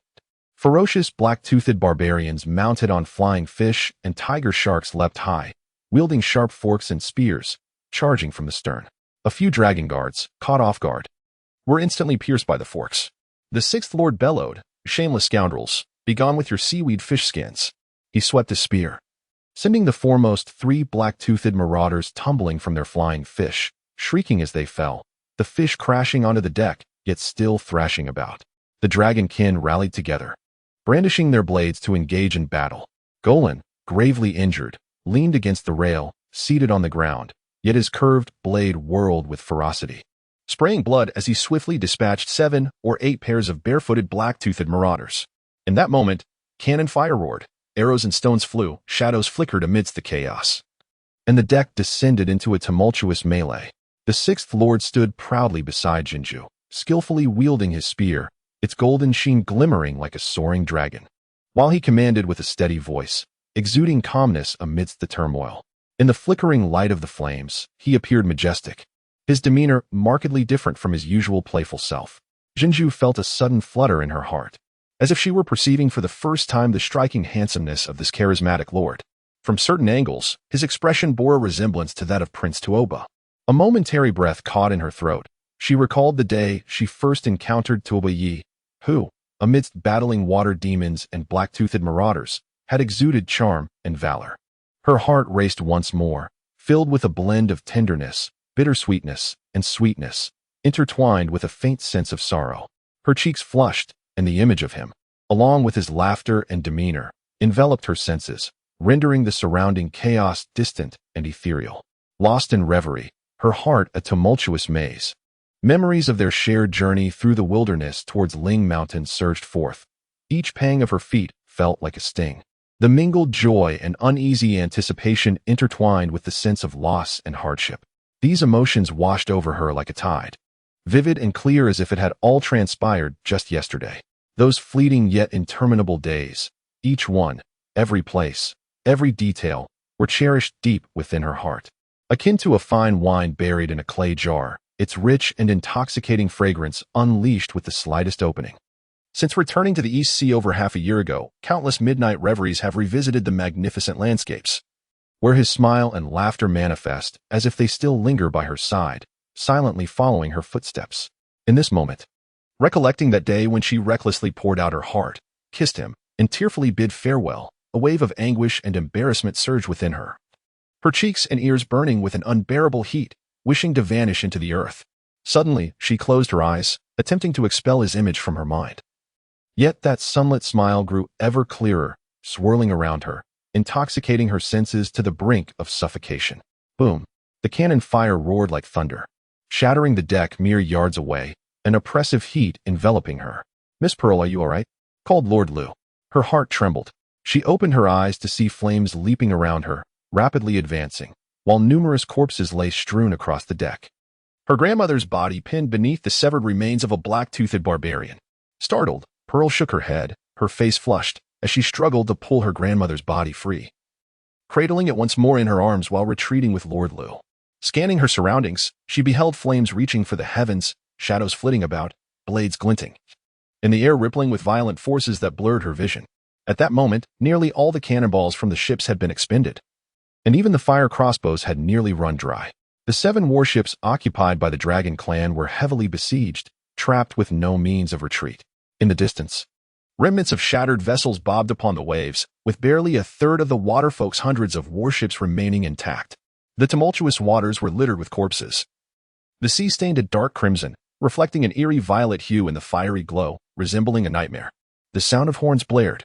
ferocious black-toothed barbarians mounted on flying fish and tiger sharks leapt high, wielding sharp forks and spears, charging from the stern. A few dragon guards, caught off guard, were instantly pierced by the forks. The 6th Lord bellowed, "Shameless scoundrels, begone with your seaweed fish skins." He swept his spear, sending the foremost 3 black-toothed marauders tumbling from their flying fish, shrieking as they fell, the fish crashing onto the deck, yet still thrashing about. The dragonkin rallied together, brandishing their blades to engage in battle. Golan, gravely injured, leaned against the rail, seated on the ground, yet his curved blade whirled with ferocity, spraying blood as he swiftly dispatched 7 or 8 pairs of barefooted black-toothed marauders. In that moment, cannon fire roared, arrows and stones flew, shadows flickered amidst the chaos, and the deck descended into a tumultuous melee. The 6th Lord stood proudly beside Jinju, skillfully wielding his spear, its golden sheen glimmering like a soaring dragon, while he commanded with a steady voice, exuding calmness amidst the turmoil. In the flickering light of the flames, he appeared majestic, his demeanor markedly different from his usual playful self. Jinju felt a sudden flutter in her heart, as if she were perceiving for the first time the striking handsomeness of this charismatic lord. From certain angles, his expression bore a resemblance to that of Prince Tuoba. A momentary breath caught in her throat. She recalled the day she first encountered Tuoba Yi, who, amidst battling water demons and black-toothed marauders, had exuded charm and valor. Her heart raced once more, filled with a blend of tenderness, bittersweetness, and sweetness, intertwined with a faint sense of sorrow. Her cheeks flushed, and the image of him, along with his laughter and demeanor, enveloped her senses, rendering the surrounding chaos distant and ethereal. Lost in reverie, her heart a tumultuous maze. Memories of their shared journey through the wilderness towards Ling Mountain surged forth. Each pang of her feet felt like a sting. The mingled joy and uneasy anticipation intertwined with the sense of loss and hardship. These emotions washed over her like a tide, vivid and clear as if it had all transpired just yesterday. Those fleeting yet interminable days, each one, every place, every detail, were cherished deep within her heart. Akin to a fine wine buried in a clay jar, its rich and intoxicating fragrance unleashed with the slightest opening. Since returning to the East Sea over half a year ago, countless midnight reveries have revisited the magnificent landscapes, where his smile and laughter manifest as if they still linger by her side, silently following her footsteps. In this moment, recollecting that day when she recklessly poured out her heart, kissed him, and tearfully bid farewell, a wave of anguish and embarrassment surged within her, her cheeks and ears burning with an unbearable heat, wishing to vanish into the earth. Suddenly, she closed her eyes, attempting to expel his image from her mind. Yet that sunlit smile grew ever clearer, swirling around her, intoxicating her senses to the brink of suffocation. Boom! The cannon fire roared like thunder, shattering the deck mere yards away, an oppressive heat enveloping her. "Miss Pearl, are you all right?" called Lord Liu. Her heart trembled. She opened her eyes to see flames leaping around her, rapidly advancing, while numerous corpses lay strewn across the deck. Her grandmother's body pinned beneath the severed remains of a black-toothed barbarian. Startled, Pearl shook her head, her face flushed, as she struggled to pull her grandmother's body free, cradling it once more in her arms while retreating with Lord Liu. Scanning her surroundings, she beheld flames reaching for the heavens, shadows flitting about, blades glinting, and the air rippling with violent forces that blurred her vision. At that moment, nearly all the cannonballs from the ships had been expended, and even the fire crossbows had nearly run dry. The 7 warships occupied by the Dragon clan were heavily besieged, trapped with no means of retreat. In the distance, remnants of shattered vessels bobbed upon the waves, with barely a third of the waterfolk's hundreds of warships remaining intact. The tumultuous waters were littered with corpses, the sea stained a dark crimson, reflecting an eerie violet hue in the fiery glow, resembling a nightmare. The sound of horns blared,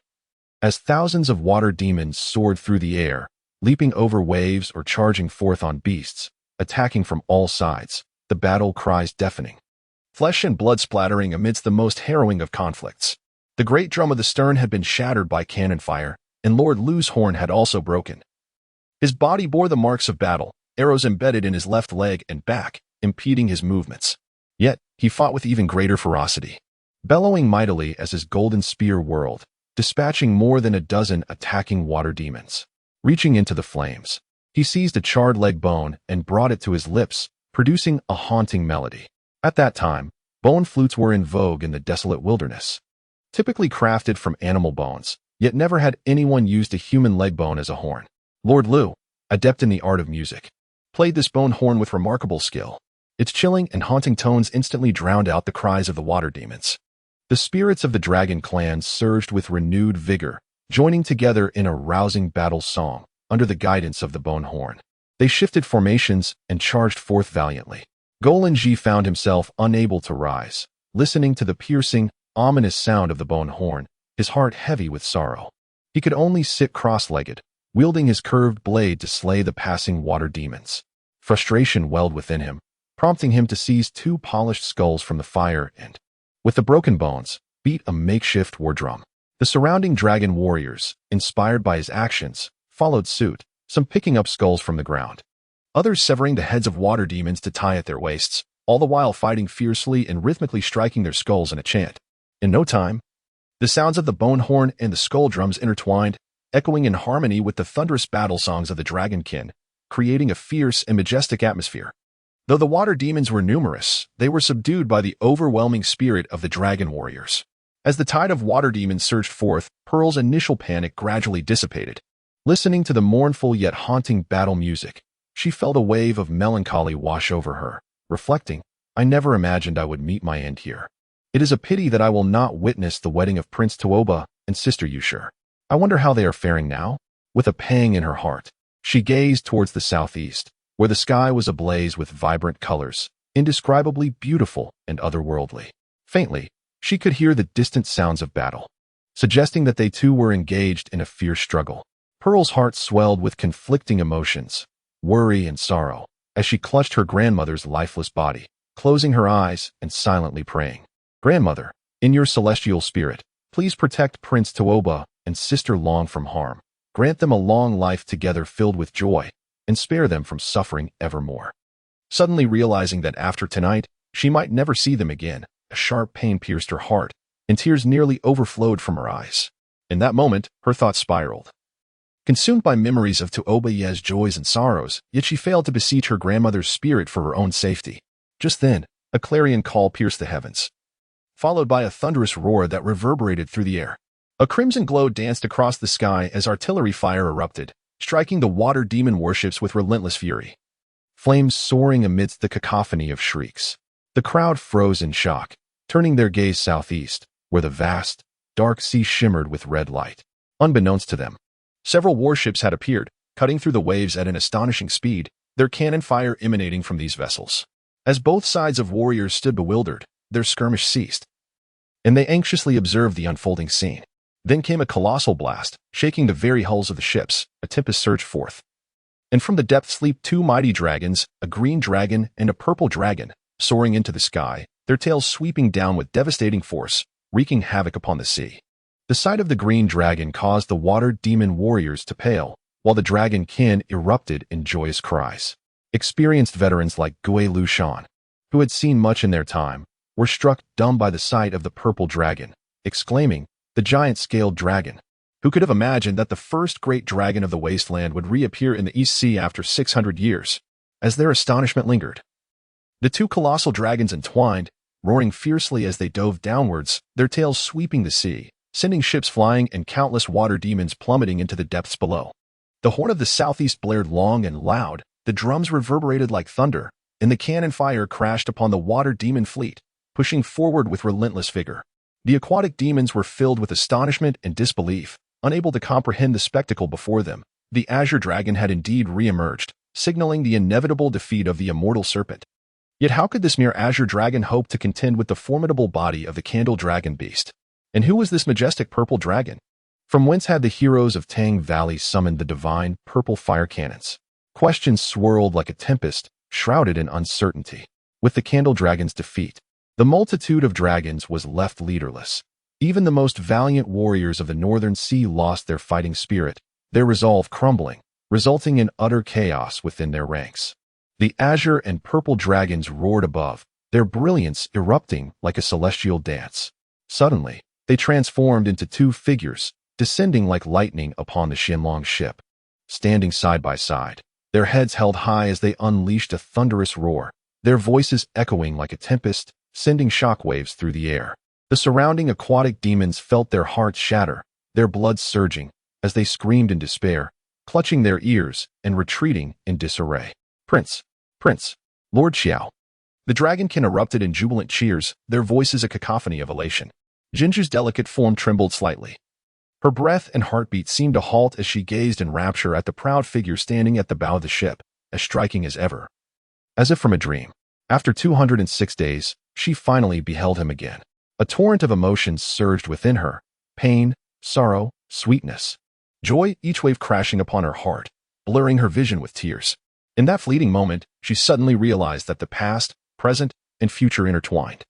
as thousands of water demons soared through the air, leaping over waves or charging forth on beasts, attacking from all sides, the battle cries deafening. Flesh and blood splattering amidst the most harrowing of conflicts. The great drum of the stern had been shattered by cannon fire, and Lord Liu's horn had also broken. His body bore the marks of battle, arrows embedded in his left leg and back, impeding his movements. Yet, he fought with even greater ferocity, bellowing mightily as his golden spear whirled, dispatching more than a dozen attacking water demons. Reaching into the flames, he seized a charred leg bone and brought it to his lips, producing a haunting melody. At that time, bone flutes were in vogue in the desolate wilderness, typically crafted from animal bones, yet never had anyone used a human leg bone as a horn. Lord Liu, adept in the art of music, played this bone horn with remarkable skill. Its chilling and haunting tones instantly drowned out the cries of the water demons. The spirits of the Dragon clan surged with renewed vigor, joining together in a rousing battle song under the guidance of the bone horn. They shifted formations and charged forth valiantly. Golan Ji found himself unable to rise, listening to the piercing, ominous sound of the bone horn, his heart heavy with sorrow. He could only sit cross-legged, wielding his curved blade to slay the passing water demons. Frustration welled within him, prompting him to seize 2 polished skulls from the fire and, with the broken bones, beat a makeshift war drum. The surrounding dragon warriors, inspired by his actions, followed suit, some picking up skulls from the ground, others severing the heads of water demons to tie at their waists, all the while fighting fiercely and rhythmically striking their skulls in a chant. In no time, the sounds of the bone horn and the skull drums intertwined, echoing in harmony with the thunderous battle songs of the dragonkin, creating a fierce and majestic atmosphere. Though the water demons were numerous, they were subdued by the overwhelming spirit of the dragon warriors. As the tide of water demons surged forth, Pearl's initial panic gradually dissipated. Listening to the mournful yet haunting battle music, she felt a wave of melancholy wash over her, reflecting, "I never imagined I would meet my end here. It is a pity that I will not witness the wedding of Prince Tuoba and Sister Yushur. I wonder how they are faring now?" With a pang in her heart, she gazed towards the southeast, where the sky was ablaze with vibrant colors, indescribably beautiful and otherworldly. Faintly, she could hear the distant sounds of battle. suggesting that they too were engaged in a fierce struggle. Pearl's heart swelled with conflicting emotions, worry and sorrow, as she clutched her grandmother's lifeless body, closing her eyes and silently praying. Grandmother, in your celestial spirit, please protect Prince Taoba and Sister Long from harm. Grant them a long life together filled with joy, and spare them from suffering evermore. Suddenly realizing that after tonight, she might never see them again, a sharp pain pierced her heart, and tears nearly overflowed from her eyes. In that moment, her thoughts spiraled. Consumed by memories of Taoba's joys and sorrows, yet she failed to beseech her grandmother's spirit for her own safety. Just then, a clarion call pierced the heavens, followed by a thunderous roar that reverberated through the air. A crimson glow danced across the sky as artillery fire erupted, striking the water demon warships with relentless fury. Flames soaring amidst the cacophony of shrieks. The crowd froze in shock, turning their gaze southeast, where the vast, dark sea shimmered with red light. Unbeknownst to them, several warships had appeared, cutting through the waves at an astonishing speed, their cannon fire emanating from these vessels. As both sides of warriors stood bewildered, their skirmish ceased, and they anxiously observed the unfolding scene. Then came a colossal blast, shaking the very hulls of the ships. A tempest surged forth, and from the depths leaped two mighty dragons, a green dragon and a purple dragon, soaring into the sky, their tails sweeping down with devastating force, wreaking havoc upon the sea. The sight of the green dragon caused the water demon warriors to pale, while the dragon kin erupted in joyous cries. Experienced veterans like Gui Lushan, who had seen much in their time, were struck dumb by the sight of the purple dragon, exclaiming, "The giant-scaled dragon! Who could have imagined that the first great dragon of the wasteland would reappear in the East Sea after 600 years?" As their astonishment lingered, the two colossal dragons entwined, roaring fiercely as they dove downwards, their tails sweeping the sea, sending ships flying and countless water demons plummeting into the depths below. The horn of the southeast blared long and loud, the drums reverberated like thunder, and the cannon fire crashed upon the water demon fleet, pushing forward with relentless vigor. The aquatic demons were filled with astonishment and disbelief, unable to comprehend the spectacle before them. The azure dragon had indeed re-emerged, signaling the inevitable defeat of the immortal serpent. Yet how could this mere azure dragon hope to contend with the formidable body of the candle dragon beast? And who was this majestic purple dragon? From whence had the heroes of Tang Valley summoned the divine purple fire cannons? Questions swirled like a tempest, shrouded in uncertainty. With the candle dragon's defeat, the multitude of dragons was left leaderless. Even the most valiant warriors of the northern sea lost their fighting spirit, their resolve crumbling, resulting in utter chaos within their ranks. The azure and purple dragons roared above, their brilliance erupting like a celestial dance. Suddenly, they transformed into two figures, descending like lightning upon the Shenlong ship. Standing side by side, their heads held high as they unleashed a thunderous roar, their voices echoing like a tempest, sending shockwaves through the air. The surrounding aquatic demons felt their hearts shatter, their blood surging, as they screamed in despair, clutching their ears and retreating in disarray. "Prince! Prince! Lord Xiao!" The dragonkin erupted in jubilant cheers, their voices a cacophony of elation. Jinju's delicate form trembled slightly. Her breath and heartbeat seemed to halt as she gazed in rapture at the proud figure standing at the bow of the ship, as striking as ever. As if from a dream, after 206 days, she finally beheld him again. A torrent of emotions surged within her, pain, sorrow, sweetness, joy, each wave crashing upon her heart, blurring her vision with tears. In that fleeting moment, she suddenly realized that the past, present, and future intertwined,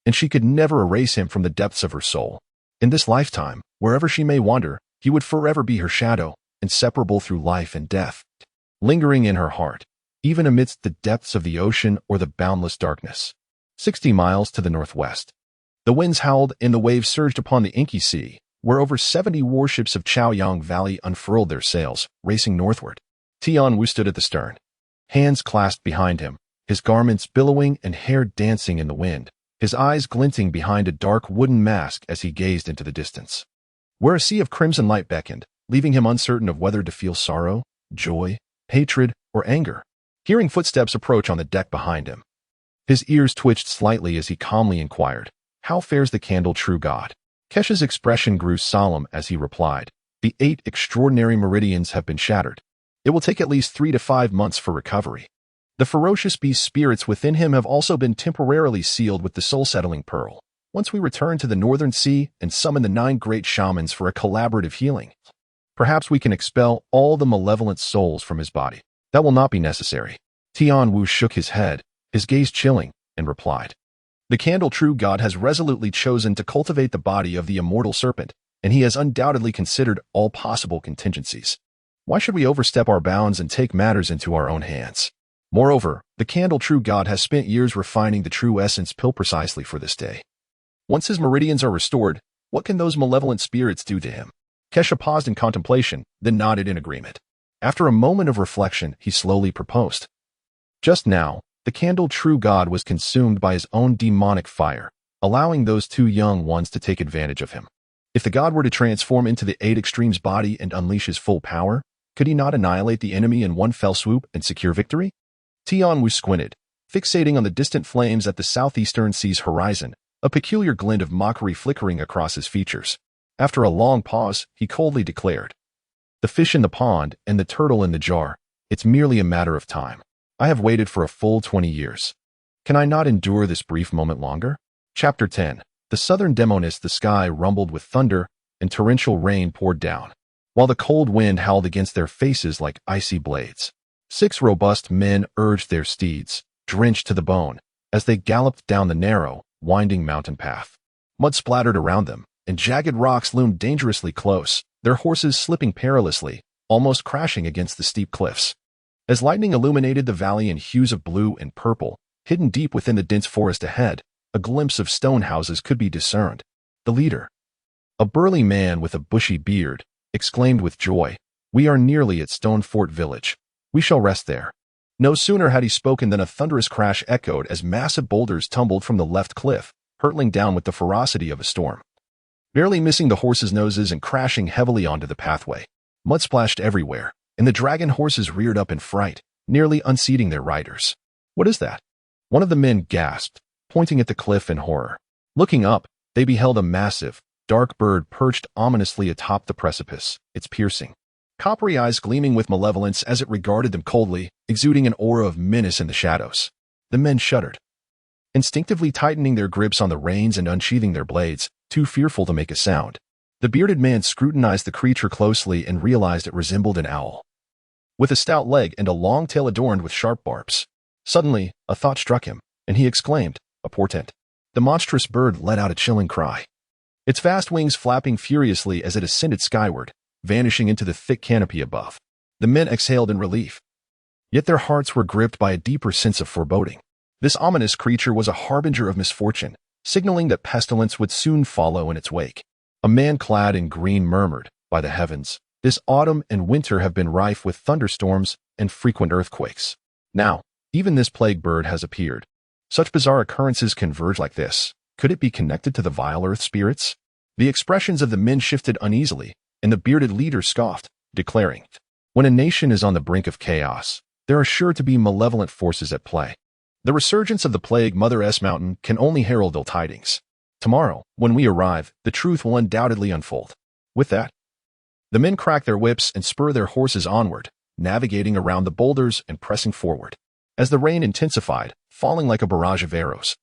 and she could never erase him from the depths of her soul. In this lifetime, wherever she may wander, he would forever be her shadow, inseparable through life and death, lingering in her heart, even amidst the depths of the ocean or the boundless darkness. 60 miles to the northwest, the winds howled and the waves surged upon the inky sea, where over 70 warships of Chaoyang Valley unfurled their sails, racing northward. Tian Wu stood at the stern, hands clasped behind him, his garments billowing and hair dancing in the wind, his eyes glinting behind a dark wooden mask as he gazed into the distance, where a sea of crimson light beckoned, leaving him uncertain of whether to feel sorrow, joy, hatred, or anger. Hearing footsteps approach on the deck behind him, his ears twitched slightly as he calmly inquired, "How fares the candle true god?" Kesha's expression grew solemn as he replied, "The 8 extraordinary meridians have been shattered. It will take at least 3 to 5 months for recovery. The ferocious beast spirits within him have also been temporarily sealed with the soul-settling pearl. once we return to the Northern Sea and summon the 9 great shamans for a collaborative healing, perhaps we can expel all the malevolent souls from his body. That will not be necessary. Tian Wu shook his head, his gaze chilling, and replied, the Candle True God has resolutely chosen to cultivate the body of the immortal serpent, and he has undoubtedly considered all possible contingencies. Why should we overstep our bounds and take matters into our own hands? Moreover, the Candle True God has spent years refining the true essence pill precisely for this day. Once his meridians are restored, what can those malevolent spirits do to him? Kesha paused in contemplation, then nodded in agreement. After a moment of reflection, he slowly proposed. Just now, the Candle True God was consumed by his own demonic fire, allowing those 2 young ones to take advantage of him. If the god were to transform into the 8 Extremes body and unleash his full power, could he not annihilate the enemy in one fell swoop and secure victory? Tian Wu squinted, fixating on the distant flames at the southeastern sea's horizon, a peculiar glint of mockery flickering across his features. After a long pause, he coldly declared, the fish in the pond and the turtle in the jar, it's merely a matter of time. I have waited for a full 20 years. Can I not endure this brief moment longer? Chapter 10. The southern demoness. The sky rumbled with thunder, and torrential rain poured down, while the cold wind howled against their faces like icy blades. 6 robust men urged their steeds, drenched to the bone, as they galloped down the narrow, winding mountain path. Mud splattered around them, and jagged rocks loomed dangerously close, their horses slipping perilously, almost crashing against the steep cliffs. As lightning illuminated the valley in hues of blue and purple, hidden deep within the dense forest ahead, a glimpse of stone houses could be discerned. The leader, a burly man with a bushy beard, exclaimed with joy, we are nearly at Stone Fort Village. We shall rest there. No sooner had he spoken than a thunderous crash echoed as massive boulders tumbled from the left cliff, hurtling down with the ferocity of a storm, barely missing the horses' noses and crashing heavily onto the pathway. Mud splashed everywhere, and the dragon horses reared up in fright, nearly unseating their riders. What is that? One of the men gasped, pointing at the cliff in horror. Looking up, they beheld a massive, dark bird perched ominously atop the precipice, its piercing, coppery eyes gleaming with malevolence as it regarded them coldly, exuding an aura of menace in the shadows. The men shuddered, instinctively tightening their grips on the reins and unsheathing their blades, too fearful to make a sound. The bearded man scrutinized the creature closely and realized it resembled an owl, with a stout leg and a long tail adorned with sharp barbs. Suddenly, a thought struck him, and he exclaimed, a portent. The monstrous bird let out a chilling cry, its vast wings flapping furiously as it ascended skyward, vanishing into the thick canopy above. The men exhaled in relief, yet their hearts were gripped by a deeper sense of foreboding. This ominous creature was a harbinger of misfortune, signaling that pestilence would soon follow in its wake. A man clad in green murmured, by the heavens, this autumn and winter have been rife with thunderstorms and frequent earthquakes. Now, even this plague bird has appeared. Such bizarre occurrences converge like this. Could it be connected to the vile earth spirits? The expressions of the men shifted uneasily, and the bearded leader scoffed, declaring, when a nation is on the brink of chaos, there are sure to be malevolent forces at play. The resurgence of the plague Mother S Mountain can only herald ill tidings. Tomorrow, when we arrive, the truth will undoubtedly unfold. With that, the men crack their whips and spur their horses onward, navigating around the boulders and pressing forward. As the rain intensified, falling like a barrage of arrows,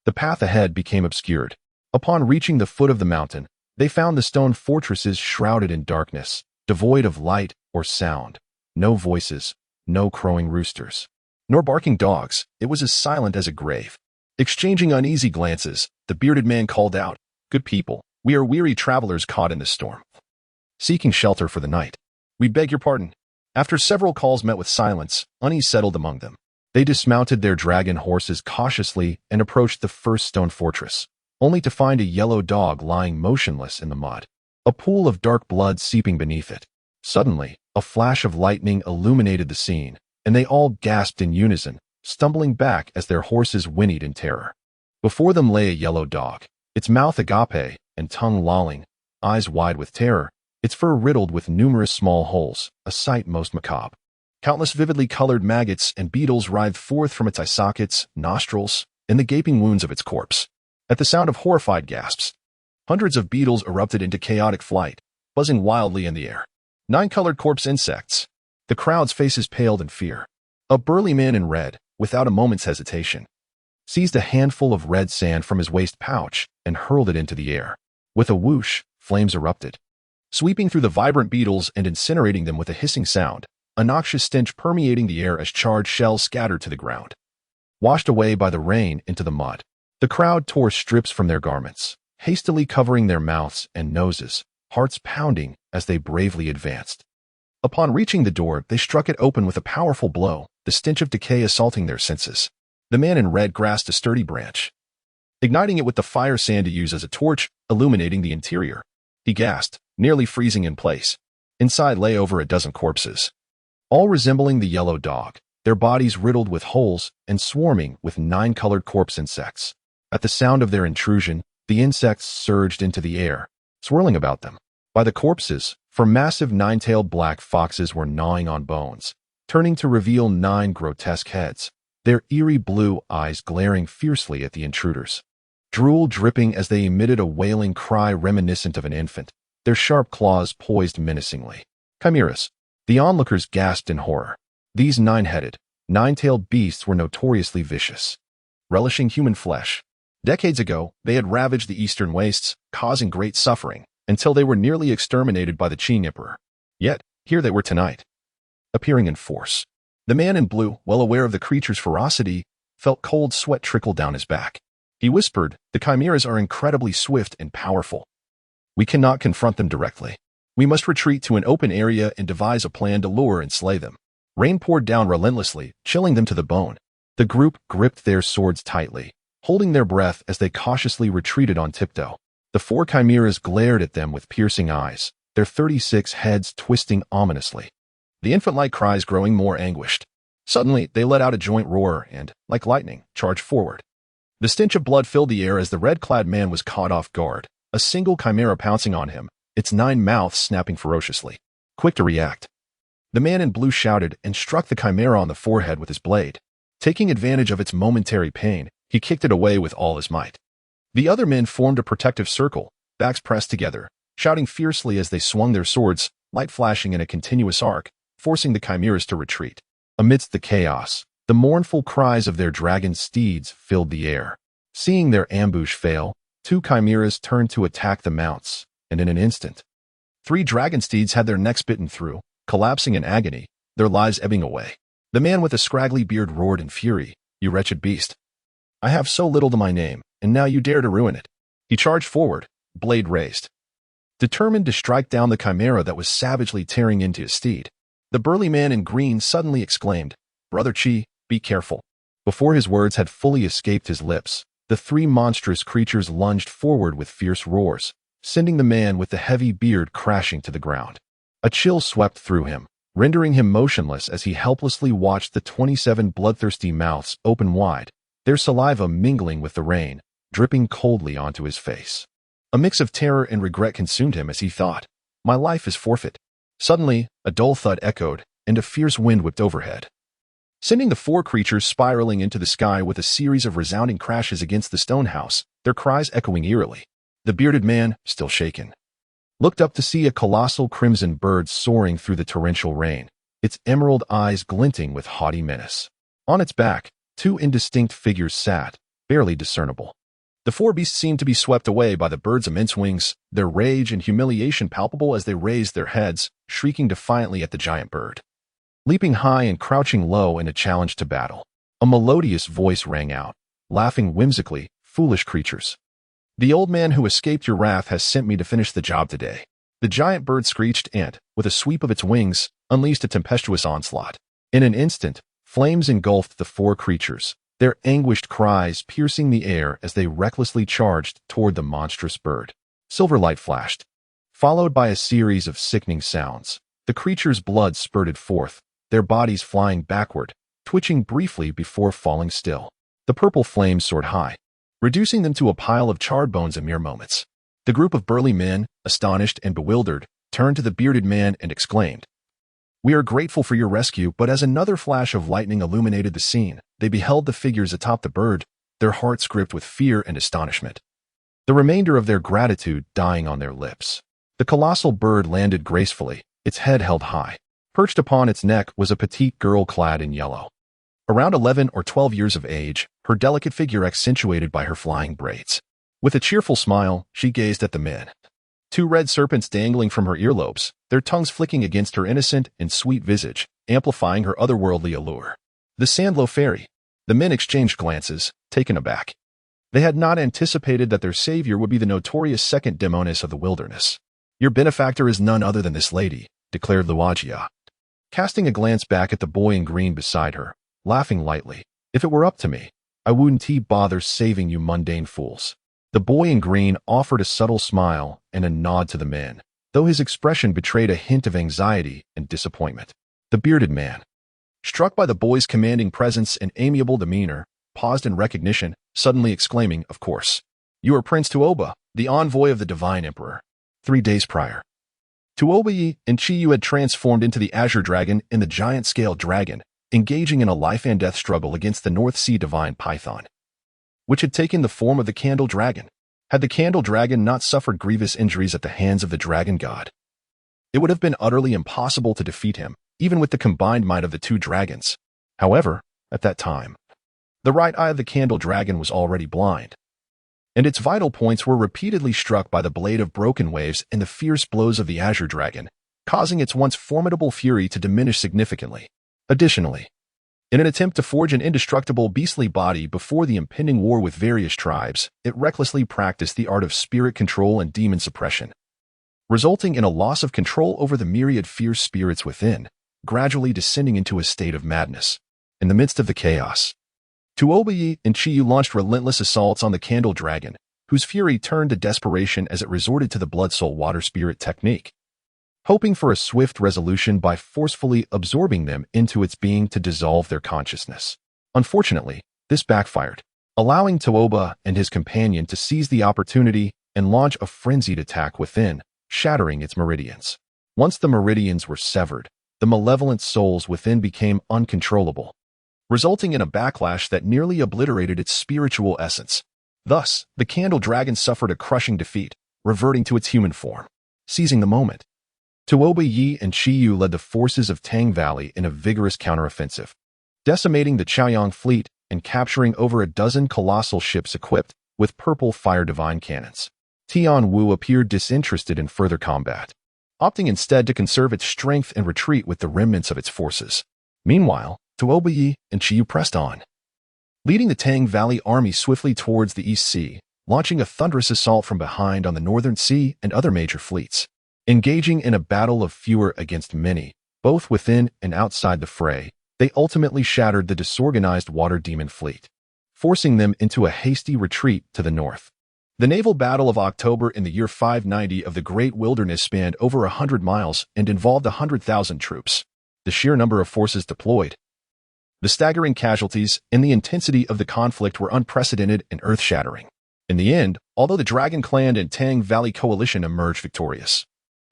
the path ahead became obscured. Upon reaching the foot of the mountain, they found the stone fortresses shrouded in darkness, devoid of light or sound. No voices, no crowing roosters, nor barking dogs. It was as silent as a grave. Exchanging uneasy glances, the bearded man called out, good people, we are weary travelers caught in this storm, seeking shelter for the night. We beg your pardon. After several calls met with silence, unease settled among them. They dismounted their dragon horses cautiously and approached the first stone fortress, only to find a yellow dog lying motionless in the mud, a pool of dark blood seeping beneath it. Suddenly, a flash of lightning illuminated the scene, and they all gasped in unison, stumbling back as their horses whinnied in terror. Before them lay a yellow dog, its mouth agape and tongue lolling, eyes wide with terror, its fur riddled with numerous small holes, a sight most macabre. Countless vividly colored maggots and beetles writhed forth from its eye sockets, nostrils, and the gaping wounds of its corpse. At the sound of horrified gasps, hundreds of beetles erupted into chaotic flight, buzzing wildly in the air. 9 colored corpse insects. The crowd's faces paled in fear. A burly man in red, without a moment's hesitation, seized a handful of red sand from his waist pouch and hurled it into the air. With a whoosh, flames erupted, sweeping through the vibrant beetles and incinerating them with a hissing sound, a noxious stench permeating the air as charred shells scattered to the ground. Washed away by the rain into the mud, the crowd tore strips from their garments, hastily covering their mouths and noses, hearts pounding as they bravely advanced. Upon reaching the door, they struck it open with a powerful blow, the stench of decay assaulting their senses. The man in red grasped a sturdy branch, igniting it with the fire sand to use as a torch, illuminating the interior. He gasped, nearly freezing in place. Inside lay over a dozen corpses, all resembling the yellow dog, their bodies riddled with holes and swarming with 9-colored corpse insects. At the sound of their intrusion, the insects surged into the air, swirling about them. By the corpses, for massive 9-tailed black foxes were gnawing on bones, turning to reveal 9 grotesque heads, their eerie blue eyes glaring fiercely at the intruders. Drool dripping as they emitted a wailing cry reminiscent of an infant, their sharp claws poised menacingly. Chimeras. The onlookers gasped in horror. These 9-headed, 9-tailed beasts were notoriously vicious, relishing human flesh. Decades ago, they had ravaged the eastern wastes, causing great suffering, until they were nearly exterminated by the Qing Emperor. Yet, here they were tonight, appearing in force. The man in blue, well aware of the creature's ferocity, felt cold sweat trickle down his back. He whispered, "The chimeras are incredibly swift and powerful. We cannot confront them directly. We must retreat to an open area and devise a plan to lure and slay them." Rain poured down relentlessly, chilling them to the bone. The group gripped their swords tightly, holding their breath as they cautiously retreated on tiptoe. The 4 chimeras glared at them with piercing eyes, their 36 heads twisting ominously, the infant-like cries growing more anguished. Suddenly, they let out a joint roar and, like lightning, charged forward. The stench of blood filled the air as the red-clad man was caught off guard, a single chimera pouncing on him, its 9 mouths snapping ferociously. Quick to react, the man in blue shouted and struck the chimera on the forehead with his blade. Taking advantage of its momentary pain, he kicked it away with all his might. The other men formed a protective circle, backs pressed together, shouting fiercely as they swung their swords, light flashing in a continuous arc, forcing the chimeras to retreat. Amidst the chaos, the mournful cries of their dragon steeds filled the air. Seeing their ambush fail, 2 chimeras turned to attack the mounts, and in an instant, 3 dragon steeds had their necks bitten through, collapsing in agony, their lives ebbing away. The man with the scraggly beard roared in fury, "You wretched beast! I have so little to my name, and now you dare to ruin it." He charged forward, blade raised, determined to strike down the chimera that was savagely tearing into his steed. The burly man in green suddenly exclaimed, "Brother Chi, be careful." Before his words had fully escaped his lips, the 3 monstrous creatures lunged forward with fierce roars, sending the man with the heavy beard crashing to the ground. A chill swept through him, rendering him motionless as he helplessly watched the 27 bloodthirsty mouths open wide, their saliva mingling with the rain, dripping coldly onto his face. A mix of terror and regret consumed him as he thought, "My life is forfeit." Suddenly, a dull thud echoed, and a fierce wind whipped overhead, sending the 4 creatures spiraling into the sky with a series of resounding crashes against the stone house, their cries echoing eerily. The bearded man, still shaken, looked up to see a colossal crimson bird soaring through the torrential rain, its emerald eyes glinting with haughty menace. On its back, 2 indistinct figures sat, barely discernible. The 4 beasts seemed to be swept away by the bird's immense wings, their rage and humiliation palpable as they raised their heads, shrieking defiantly at the giant bird. Leaping high and crouching low in a challenge to battle, a melodious voice rang out, laughing whimsically, "Foolish creatures. The old man who escaped your wrath has sent me to finish the job today." The giant bird screeched and, with a sweep of its wings, unleashed a tempestuous onslaught. In an instant, flames engulfed the 4 creatures, their anguished cries piercing the air as they recklessly charged toward the monstrous bird. Silver light flashed, followed by a series of sickening sounds. The creature's blood spurted forth, their bodies flying backward, twitching briefly before falling still. The purple flames soared high, reducing them to a pile of charred bones in mere moments. The group of burly men, astonished and bewildered, turned to the bearded man and exclaimed, "We are grateful for your rescue," but as another flash of lightning illuminated the scene, they beheld the figures atop the bird, their hearts gripped with fear and astonishment, the remainder of their gratitude dying on their lips. The colossal bird landed gracefully, its head held high. Perched upon its neck was a petite girl clad in yellow. Around 11 or 12 years of age, her delicate figure accentuated by her flying braids. With a cheerful smile, she gazed at the men. Two red serpents dangling from her earlobes, their tongues flicking against her innocent and sweet visage, amplifying her otherworldly allure. The Sandlow Fairy. The men exchanged glances, taken aback. They had not anticipated that their savior would be the notorious second demoness of the wilderness. Your benefactor is none other than this lady, declared Luagia, casting a glance back at the boy in green beside her, laughing lightly. If it were up to me, I wouldn't bother saving you mundane fools. The boy in green offered a subtle smile and a nod to the men, though his expression betrayed a hint of anxiety and disappointment. The bearded man, struck by the boy's commanding presence and amiable demeanor, paused in recognition, suddenly exclaiming, "Of course. You are Prince Tuoba, the envoy of the Divine Emperor." 3 days prior, Tuoba and Chiyu had transformed into the Azure Dragon and the giant-scaled dragon, engaging in a life-and-death struggle against the North Sea Divine Python, which had taken the form of the Candle Dragon. Had the Candle Dragon not suffered grievous injuries at the hands of the Dragon God, it would have been utterly impossible to defeat him, even with the combined might of the two dragons. However, at that time, the right eye of the Candle Dragon was already blind, and its vital points were repeatedly struck by the blade of broken waves and the fierce blows of the Azure Dragon, causing its once formidable fury to diminish significantly. Additionally, in an attempt to forge an indestructible beastly body before the impending war with various tribes, it recklessly practiced the art of spirit control and demon suppression, resulting in a loss of control over the myriad fierce spirits within, gradually descending into a state of madness. In the midst of the chaos, Tuoba and Chiyu launched relentless assaults on the Candle Dragon, whose fury turned to desperation as it resorted to the Blood Soul Water Spirit technique, hoping for a swift resolution by forcefully absorbing them into its being to dissolve their consciousness. Unfortunately, this backfired, allowing Tuoba and his companion to seize the opportunity and launch a frenzied attack within, shattering its meridians. Once the meridians were severed, the malevolent souls within became uncontrollable, resulting in a backlash that nearly obliterated its spiritual essence. Thus, the Candle Dragon suffered a crushing defeat, reverting to its human form. Seizing the moment, Tuoba and Chiyu led the forces of Tang Valley in a vigorous counteroffensive, decimating the Chaoyang fleet and capturing over a dozen colossal ships equipped with purple fire divine cannons. Tian Wu appeared disinterested in further combat, opting instead to conserve its strength and retreat with the remnants of its forces. Meanwhile, Tuoba and Chiyu pressed on, leading the Tang Valley army swiftly towards the East Sea, launching a thunderous assault from behind on the Northern Sea and other major fleets. Engaging in a battle of fewer against many, both within and outside the fray, they ultimately shattered the disorganized water demon fleet, forcing them into a hasty retreat to the north. The naval battle of October in the year 590 of the Great Wilderness spanned over 100 miles and involved 100,000 troops. The sheer number of forces deployed, the staggering casualties, and the intensity of the conflict were unprecedented and earth-shattering. In the end, although the Dragon Clan and Tang Valley coalition emerged victorious,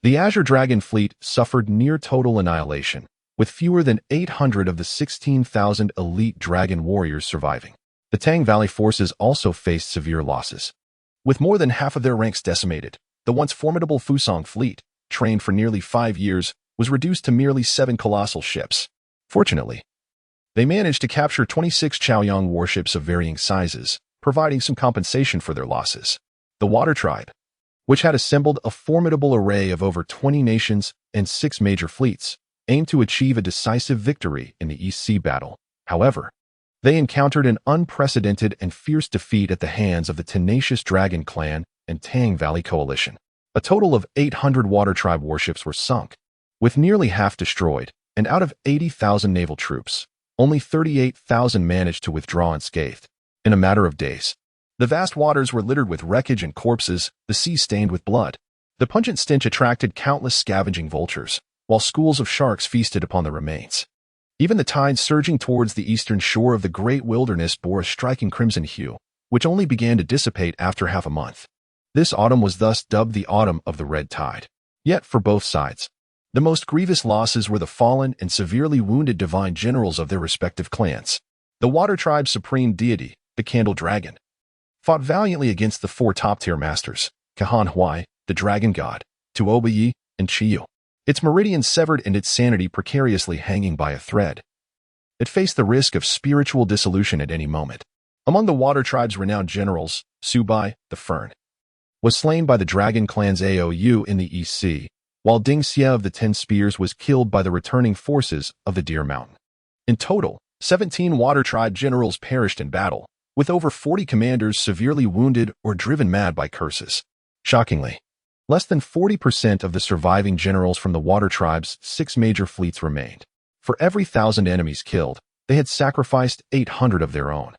the Azure Dragon fleet suffered near total annihilation, with fewer than 800 of the 16,000 elite dragon warriors surviving. The Tang Valley forces also faced severe losses, with more than half of their ranks decimated. The once formidable Fusong fleet, trained for nearly 5 years, was reduced to merely 7 colossal ships. Fortunately, they managed to capture 26 Chaoyang warships of varying sizes, providing some compensation for their losses. The Water Tribe, which had assembled a formidable array of over 20 nations and 6 major fleets, aimed to achieve a decisive victory in the East Sea battle. However, they encountered an unprecedented and fierce defeat at the hands of the tenacious Dragon Clan and Tang Valley coalition. A total of 800 Water Tribe warships were sunk, with nearly half destroyed, and out of 80,000 naval troops, only 38,000 managed to withdraw unscathed. In a matter of days, the vast waters were littered with wreckage and corpses, the sea stained with blood. The pungent stench attracted countless scavenging vultures, while schools of sharks feasted upon the remains. Even the tide surging towards the eastern shore of the Great Wilderness bore a striking crimson hue, which only began to dissipate after half a month. This autumn was thus dubbed the Autumn of the Red Tide. Yet, for both sides, the most grievous losses were the fallen and severely wounded divine generals of their respective clans. The Water Tribe's supreme deity, the Candle Dragon, fought valiantly against the 4 top-tier masters, Kahan Huai, the Dragon God, Tuoba, and Chiyu, its meridians severed and its sanity precariously hanging by a thread. It faced the risk of spiritual dissolution at any moment. Among the Water Tribe's renowned generals, Subai, the Fern, was slain by the Dragon Clan's AOU in the East Sea, while Ding Xie of the Ten Spears was killed by the returning forces of the Deer Mountain. In total, 17 Water Tribe generals perished in battle, with over 40 commanders severely wounded or driven mad by curses. Shockingly, less than 40% of the surviving generals from the Water Tribe's 6 major fleets remained. For every 1,000 enemies killed, they had sacrificed 800 of their own.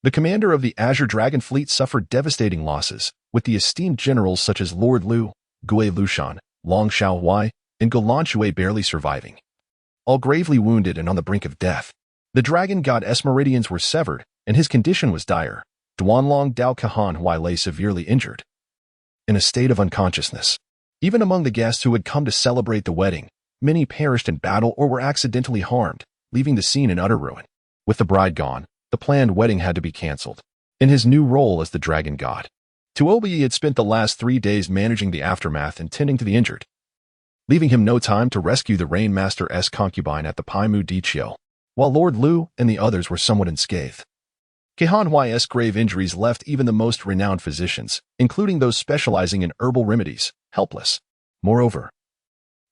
The commander of the Azure Dragon Fleet suffered devastating losses, with the esteemed generals such as Lord Lu, Gui Lushan, Long Xiaohuai, and Golan Shui barely surviving, all gravely wounded and on the brink of death. The dragon goddess meridians were severed, and his condition was dire. Duanlong Dao Kahan Hui lay severely injured, in a state of unconsciousness. Even among the guests who had come to celebrate the wedding, many perished in battle or were accidentally harmed, leaving the scene in utter ruin. With the bride gone, the planned wedding had to be cancelled. In his new role as the dragon god, Tuobi had spent the last 3 days managing the aftermath and tending to the injured, leaving him no time to rescue the Rainmaster's concubine at the Paimu Dichio, while Lord Lu and the others were somewhat unscathed. Kehan Huai's grave injuries left even the most renowned physicians, including those specializing in herbal remedies, helpless. Moreover,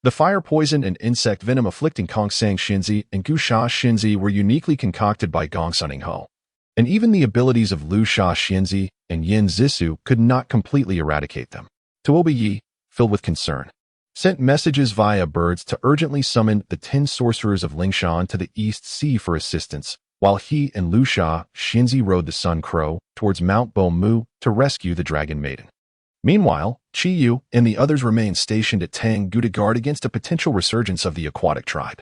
the fire poison and insect venom afflicting Kongsang Shinzi and Gusha Shinzi were uniquely concocted by Gong Sunning Ho, and even the abilities of Lu Sha Shinzi and Yin Zisu could not completely eradicate them. Tuobi Yi, filled with concern, sent messages via birds to urgently summon the 10 sorcerers of Lingshan to the East Sea for assistance, while he and Lu Sha Shinzi rode the Sun Crow towards Mount Bo Mu to rescue the Dragon Maiden. Meanwhile, Qi Yu and the others remained stationed at Tanggu to guard against a potential resurgence of the aquatic tribe.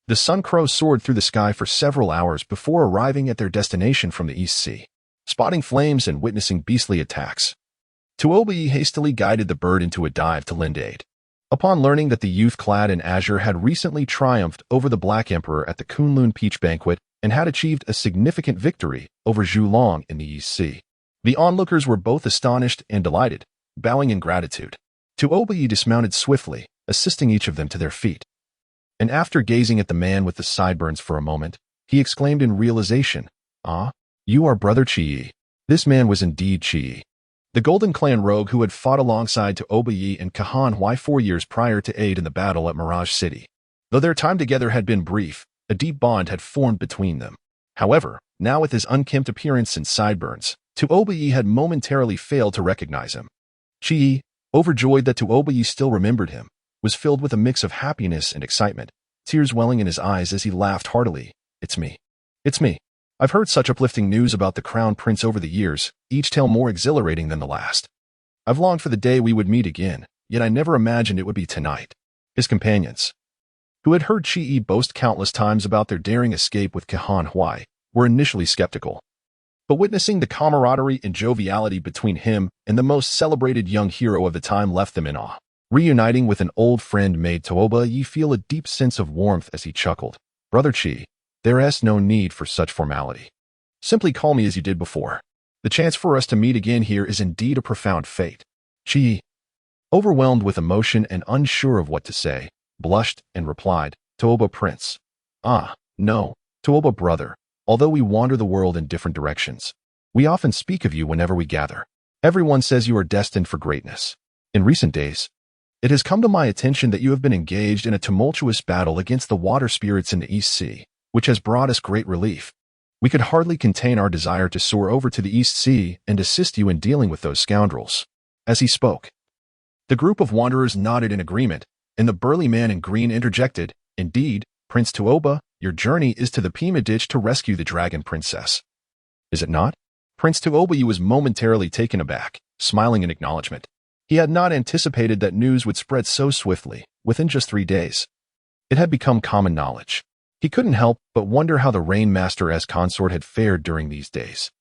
The Sun Crow soared through the sky for several hours before arriving at their destination from the East Sea, spotting flames and witnessing beastly attacks. Tuobi hastily guided the bird into a dive to lend aid. Upon learning that the youth clad in azure had recently triumphed over the Black Emperor at the Kunlun Peach Banquet and had achieved a significant victory over Zhu Long in the East Sea, the onlookers were both astonished and delighted, bowing in gratitude. Tuobi dismounted swiftly, assisting each of them to their feet. And after gazing at the man with the sideburns for a moment, he exclaimed in realization, "Ah, you are Brother Qi." This man was indeed Qi, the Golden Clan rogue who had fought alongside Tuobi and Kahan Hui 4 years prior to aid in the battle at Mirage City. Though their time together had been brief, a deep bond had formed between them. However, now with his unkempt appearance and sideburns, Tuobi had momentarily failed to recognize him. Qi, overjoyed that Tuobi still remembered him, was filled with a mix of happiness and excitement, tears welling in his eyes as he laughed heartily. "It's me. It's me. I've heard such uplifting news about the Crown Prince over the years, each tale more exhilarating than the last. I've longed for the day we would meet again, yet I never imagined it would be tonight." His companions, who had heard Qi boast countless times about their daring escape with Kahan Hui, were initially skeptical. But witnessing the camaraderie and joviality between him and the most celebrated young hero of the time left them in awe. Reuniting with an old friend made Tuobi feel a deep sense of warmth as he chuckled. "Brother Qi, there is no need for such formality. Simply call me as you did before. The chance for us to meet again here is indeed a profound fate." Qi, overwhelmed with emotion and unsure of what to say, blushed and replied, "Tuoba Prince." "Ah, no, Tuoba brother. Although we wander the world in different directions, we often speak of you whenever we gather. Everyone says you are destined for greatness. In recent days, it has come to my attention that you have been engaged in a tumultuous battle against the water spirits in the East Sea, which has brought us great relief. We could hardly contain our desire to soar over to the East Sea and assist you in dealing with those scoundrels." As he spoke, the group of wanderers nodded in agreement, and the burly man in green interjected, "Indeed, Prince Tuoba, your journey is to the Pima Ditch to rescue the Dragon Princess. Is it not?" Prince Tuoba was momentarily taken aback, smiling in acknowledgement. He had not anticipated that news would spread so swiftly, within just 3 days. It had become common knowledge. He couldn't help but wonder how the Rainmaster's consort had fared during these days.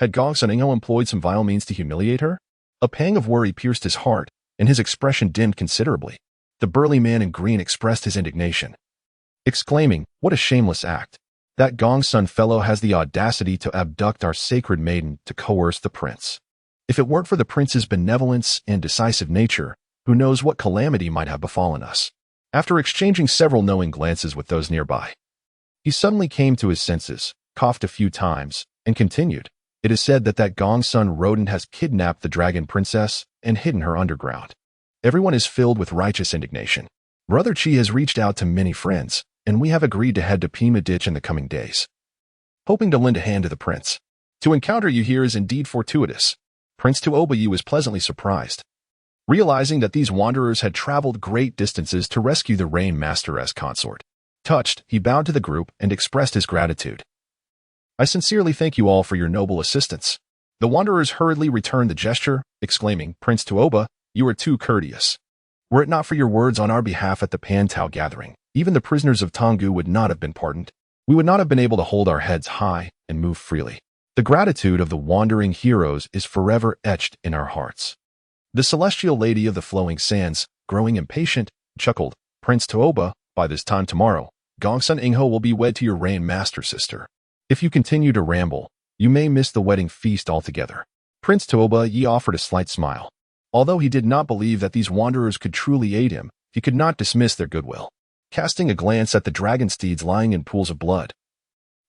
Had Gong Suningo employed some vile means to humiliate her? A pang of worry pierced his heart, and his expression dimmed considerably. The burly man in green expressed his indignation, exclaiming, "What a shameless act! That Gong Sun fellow has the audacity to abduct our sacred maiden to coerce the prince. If it weren't for the prince's benevolence and decisive nature, who knows what calamity might have befallen us." After exchanging several knowing glances with those nearby, He suddenly came to his senses, coughed a few times, and continued. It is said that Gongsun rodent has kidnapped the dragon princess and hidden her underground. Everyone is filled with righteous indignation. Brother Chi has reached out to many friends, and we have agreed to head to Pima Ditch in the coming days, hoping to lend a hand to the prince. To encounter you here is indeed fortuitous. Prince Tuobayi was pleasantly surprised, realizing that these wanderers had traveled great distances to rescue the Rain Master as consort. Touched, he bowed to the group and expressed his gratitude. I sincerely thank you all for your noble assistance. The wanderers hurriedly returned the gesture, exclaiming, Prince Tuoba, you are too courteous. Were it not for your words on our behalf at the Pantao gathering, even the prisoners of Tonggu would not have been pardoned. We would not have been able to hold our heads high and move freely. The gratitude of the wandering heroes is forever etched in our hearts. The celestial lady of the flowing sands, growing impatient, chuckled, Prince Tuoba, by this time tomorrow, Gongsun Ingho will be wed to your Rain Master sister. If you continue to ramble, you may miss the wedding feast altogether. Prince Tuoba offered a slight smile. Although he did not believe that these wanderers could truly aid him, he could not dismiss their goodwill. Casting a glance at the dragon steeds lying in pools of blood,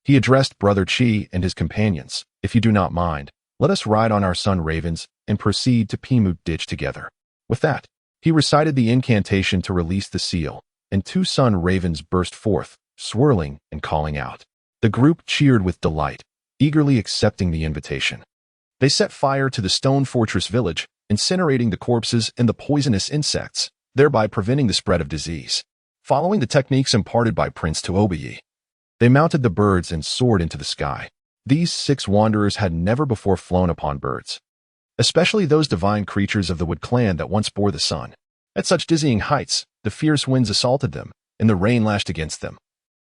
he addressed Brother Chi and his companions. If you do not mind, let us ride on our sun ravens and proceed to Pima Ditch together. With that, he recited the incantation to release the seal, and 2 sun ravens burst forth, swirling and calling out. The group cheered with delight, eagerly accepting the invitation. They set fire to the stone fortress village, incinerating the corpses and the poisonous insects, thereby preventing the spread of disease. Following the techniques imparted by Prince Tuobayi, they mounted the birds and soared into the sky. These 6 wanderers had never before flown upon birds, especially those divine creatures of the Wood clan that once bore the sun. At such dizzying heights, the fierce winds assaulted them, and the rain lashed against them,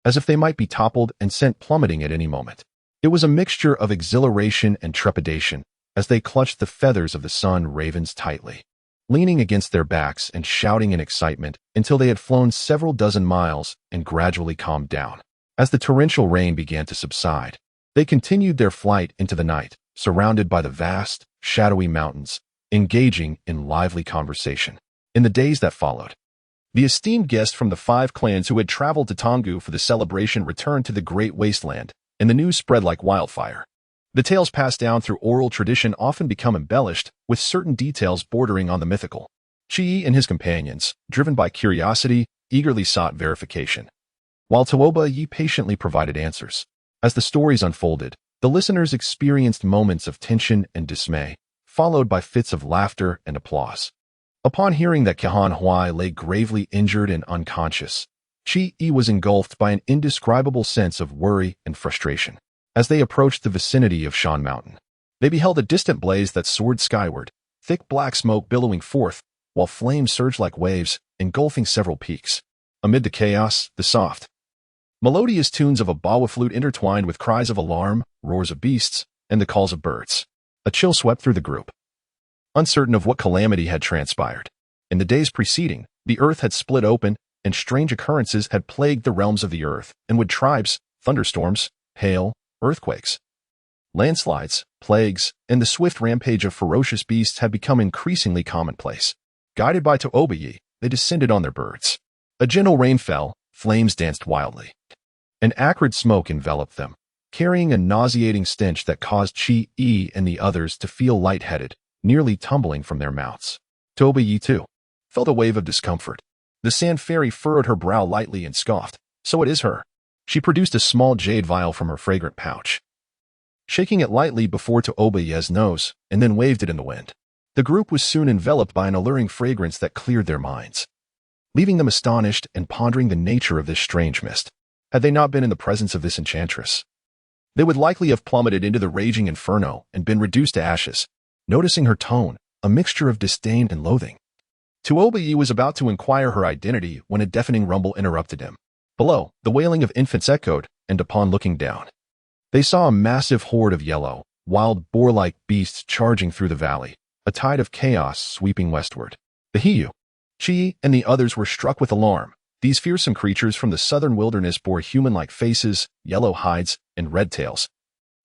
as if they might be toppled and sent plummeting at any moment. It was a mixture of exhilaration and trepidation as they clutched the feathers of the sun ravens tightly, leaning against their backs and shouting in excitement until they had flown several dozen miles and gradually calmed down. As the torrential rain began to subside, they continued their flight into the night, surrounded by the vast, shadowy mountains, engaging in lively conversation. In the days that followed, the esteemed guests from the 5 clans who had traveled to Tonggu for the celebration returned to the great wasteland, and the news spread like wildfire. The tales passed down through oral tradition often become embellished, with certain details bordering on the mythical. Chi and his companions, driven by curiosity, eagerly sought verification, while Tuoba patiently provided answers. As the stories unfolded, the listeners experienced moments of tension and dismay, followed by fits of laughter and applause. Upon hearing that Kahan Huai lay gravely injured and unconscious, Chi was engulfed by an indescribable sense of worry and frustration. As they approached the vicinity of Shan Mountain, they beheld a distant blaze that soared skyward, thick black smoke billowing forth, while flames surged like waves, engulfing several peaks. Amid the chaos, the soft, melodious tunes of a bawa flute intertwined with cries of alarm, roars of beasts, and the calls of birds. A chill swept through the group, uncertain of what calamity had transpired. In the days preceding, the earth had split open, and strange occurrences had plagued the realms of the earth, and wood tribes, thunderstorms, hail, earthquakes, landslides, plagues, and the swift rampage of ferocious beasts had become increasingly commonplace. Guided by Tuobayi, they descended on their birds. A gentle rain fell, flames danced wildly. An acrid smoke enveloped them, carrying a nauseating stench that caused Chi and the others to feel lightheaded, nearly tumbling from their mounts. Tuobayi, too, felt a wave of discomfort. The sand fairy furrowed her brow lightly and scoffed. So it is her. She produced a small jade vial from her fragrant pouch, shaking it lightly before Tuobayi's nose, and then waved it in the wind. The group was soon enveloped by an alluring fragrance that cleared their minds, leaving them astonished and pondering the nature of this strange mist. Had they not been in the presence of this enchantress, they would likely have plummeted into the raging inferno and been reduced to ashes. Noticing her tone, a mixture of disdain and loathing, Tuobayi was about to inquire her identity when a deafening rumble interrupted him. Below, the wailing of infants echoed, and upon looking down, they saw a massive horde of yellow, wild boar-like beasts charging through the valley, a tide of chaos sweeping westward. The Hiyu, Chi, and the others were struck with alarm. These fearsome creatures from the southern wilderness bore human-like faces, yellow hides, and red tails,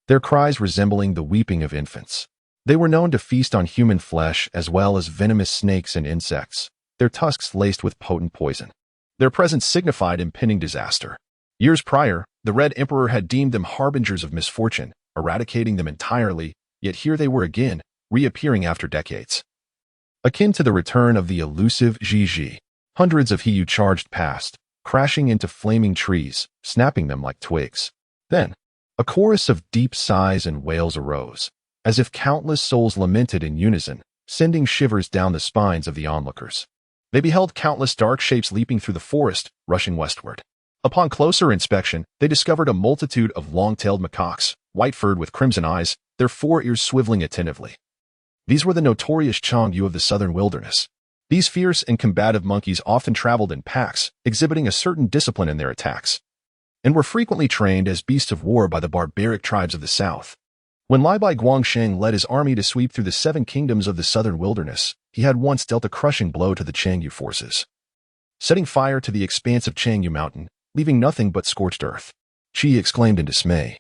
their cries resembling the weeping of infants. They were known to feast on human flesh as well as venomous snakes and insects, their tusks laced with potent poison. Their presence signified impending disaster. Years prior, The Red Emperor had deemed them harbingers of misfortune, eradicating them entirely, yet here they were again, reappearing after decades. Akin to the return of the elusive Ji, hundreds of Hiyu charged past, crashing into flaming trees, snapping them like twigs. Then, a chorus of deep sighs and wails arose, as if countless souls lamented in unison, sending shivers down the spines of the onlookers. They beheld countless dark shapes leaping through the forest, rushing westward. Upon closer inspection, they discovered a multitude of long-tailed macaques, white-furred with crimson eyes, their 4 ears swiveling attentively. These were the notorious Changyu of the southern wilderness. These fierce and combative monkeys often traveled in packs, exhibiting a certain discipline in their attacks, and were frequently trained as beasts of war by the barbaric tribes of the south. When Li Bai Guangsheng led his army to sweep through the 7 kingdoms of the southern wilderness, he had once dealt a crushing blow to the Changyu forces, setting fire to the expanse of Changyu Mountain, leaving nothing but scorched earth. Qi exclaimed in dismay.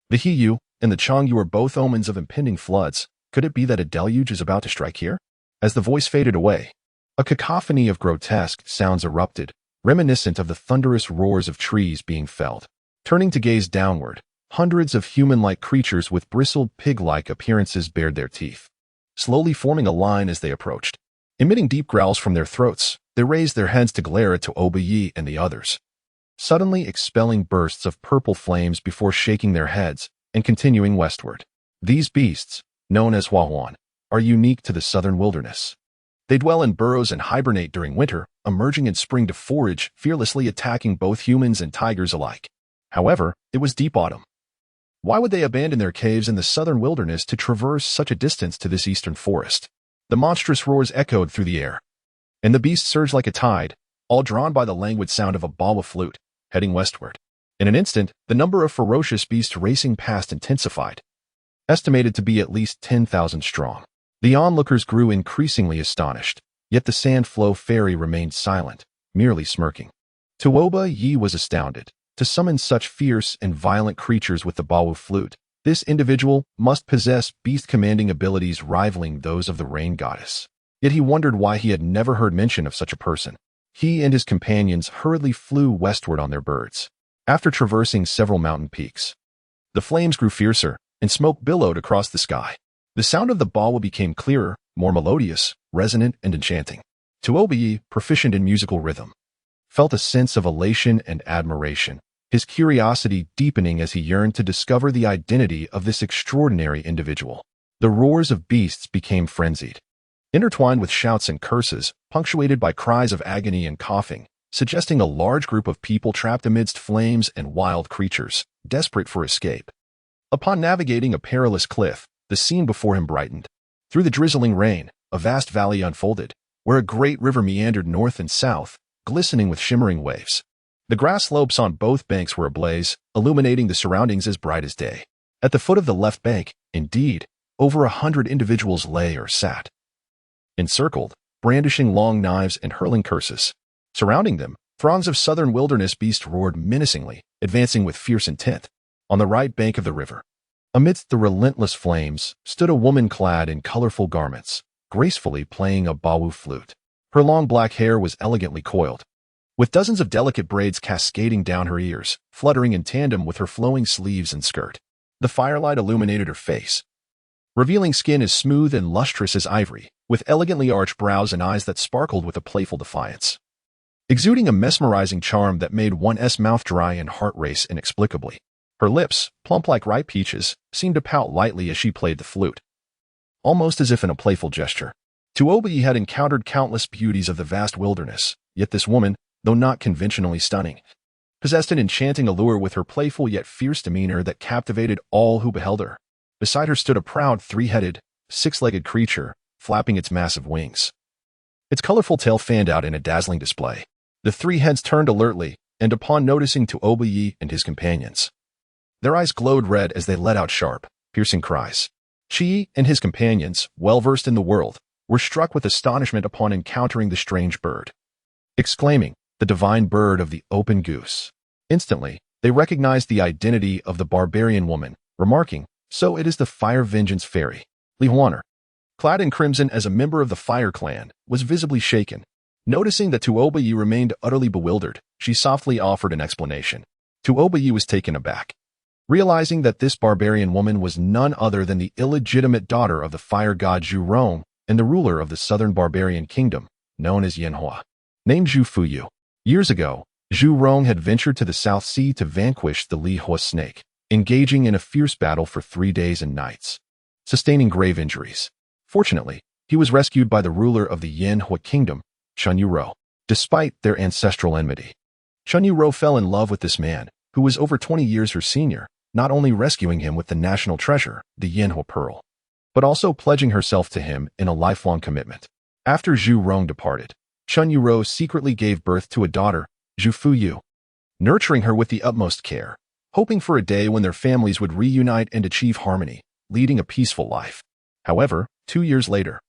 The Hiyu and the Changyu are both omens of impending floods. Could it be that a deluge is about to strike here? As the voice faded away, a cacophony of grotesque sounds erupted, reminiscent of the thunderous roars of trees being felled. Turning to gaze downward, hundreds of human-like creatures with bristled pig-like appearances bared their teeth, slowly forming a line as they approached. Emitting deep growls from their throats, they raised their heads to glare at Tuoba Yi and the others, suddenly expelling bursts of purple flames before shaking their heads and continuing westward. These beasts, known as Huahuan, are unique to the southern wilderness. They dwell in burrows and hibernate during winter, emerging in spring to forage, fearlessly attacking both humans and tigers alike. However, it was deep autumn. Why would they abandon their caves in the southern wilderness to traverse such a distance to this eastern forest? The monstrous roars echoed through the air, and the beasts surged like a tide, all drawn by the languid sound of a bawa flute, heading westward. In an instant, the number of ferocious beasts racing past intensified, estimated to be at least 10,000 strong. The onlookers grew increasingly astonished, yet the sand flow fairy remained silent, merely smirking. Tuoba Yi was astounded. To summon such fierce and violent creatures with the bawu flute, this individual must possess beast-commanding abilities rivaling those of the rain goddess. Yet he wondered why he had never heard mention of such a person. He and his companions hurriedly flew westward on their birds. After traversing several mountain peaks, the flames grew fiercer, and smoke billowed across the sky. The sound of the bawa became clearer, more melodious, resonant, and enchanting. Tuoba Yi, proficient in musical rhythm, felt a sense of elation and admiration, his curiosity deepening as he yearned to discover the identity of this extraordinary individual. The roars of beasts became frenzied, intertwined with shouts and curses, punctuated by cries of agony and coughing, suggesting a large group of people trapped amidst flames and wild creatures, desperate for escape. Upon navigating a perilous cliff, the scene before him brightened. Through the drizzling rain, a vast valley unfolded, where a great river meandered north and south, glistening with shimmering waves. The grass slopes on both banks were ablaze, illuminating the surroundings as bright as day. At the foot of the left bank, indeed, over 100 individuals lay or sat, encircled, brandishing long knives and hurling curses. Surrounding them, throngs of southern wilderness beasts roared menacingly, advancing with fierce intent. On the right bank of the river, amidst the relentless flames, stood a woman clad in colorful garments, gracefully playing a bawu flute. Her long black hair was elegantly coiled, with dozens of delicate braids cascading down her ears, fluttering in tandem with her flowing sleeves and skirt. The firelight illuminated her face, revealing skin as smooth and lustrous as ivory, with elegantly arched brows and eyes that sparkled with a playful defiance, exuding a mesmerizing charm that made one's mouth dry and heart race inexplicably. Her lips, plump like ripe peaches, seemed to pout lightly as she played the flute, almost as if in a playful gesture. Tuoba Yi had encountered countless beauties of the vast wilderness, yet this woman, though not conventionally stunning, possessed an enchanting allure with her playful yet fierce demeanor that captivated all who beheld her. Beside her stood a proud, three-headed, six-legged creature, flapping its massive wings. Its colorful tail fanned out in a dazzling display. The 3 heads turned alertly, and upon noticing Tuoba Yi and his companions, their eyes glowed red as they let out sharp, piercing cries. Qi and his companions, well-versed in the world, were struck with astonishment upon encountering the strange bird, exclaiming, "The divine bird of the open goose." Instantly, they recognized the identity of the barbarian woman, remarking, "So it is the Fire Vengeance Fairy." Li Huaner, clad in crimson as a member of the Fire Clan, was visibly shaken. Noticing that Tuoba Yi remained utterly bewildered, she softly offered an explanation. Tuobayi was taken aback, realizing that this barbarian woman was none other than the illegitimate daughter of the fire god Zhu Rong and the ruler of the southern barbarian kingdom, known as Yanhua. Named Zhu Fuyu. Years ago, Zhu Rong had ventured to the South Sea to vanquish the Li Hua snake, engaging in a fierce battle for 3 days and nights, sustaining grave injuries. Fortunately, he was rescued by the ruler of the Yanhua kingdom, Chun Yuro. Despite their ancestral enmity, Chun Yuro fell in love with this man, who was over 20 years her senior, not only rescuing him with the national treasure, the Yanhua pearl, but also pledging herself to him in a lifelong commitment. After Zhu Rong departed, Chun Yuro secretly gave birth to a daughter, Zhu Fuyu, nurturing her with the utmost care, hoping for a day when their families would reunite and achieve harmony, leading a peaceful life. However, 2 years later,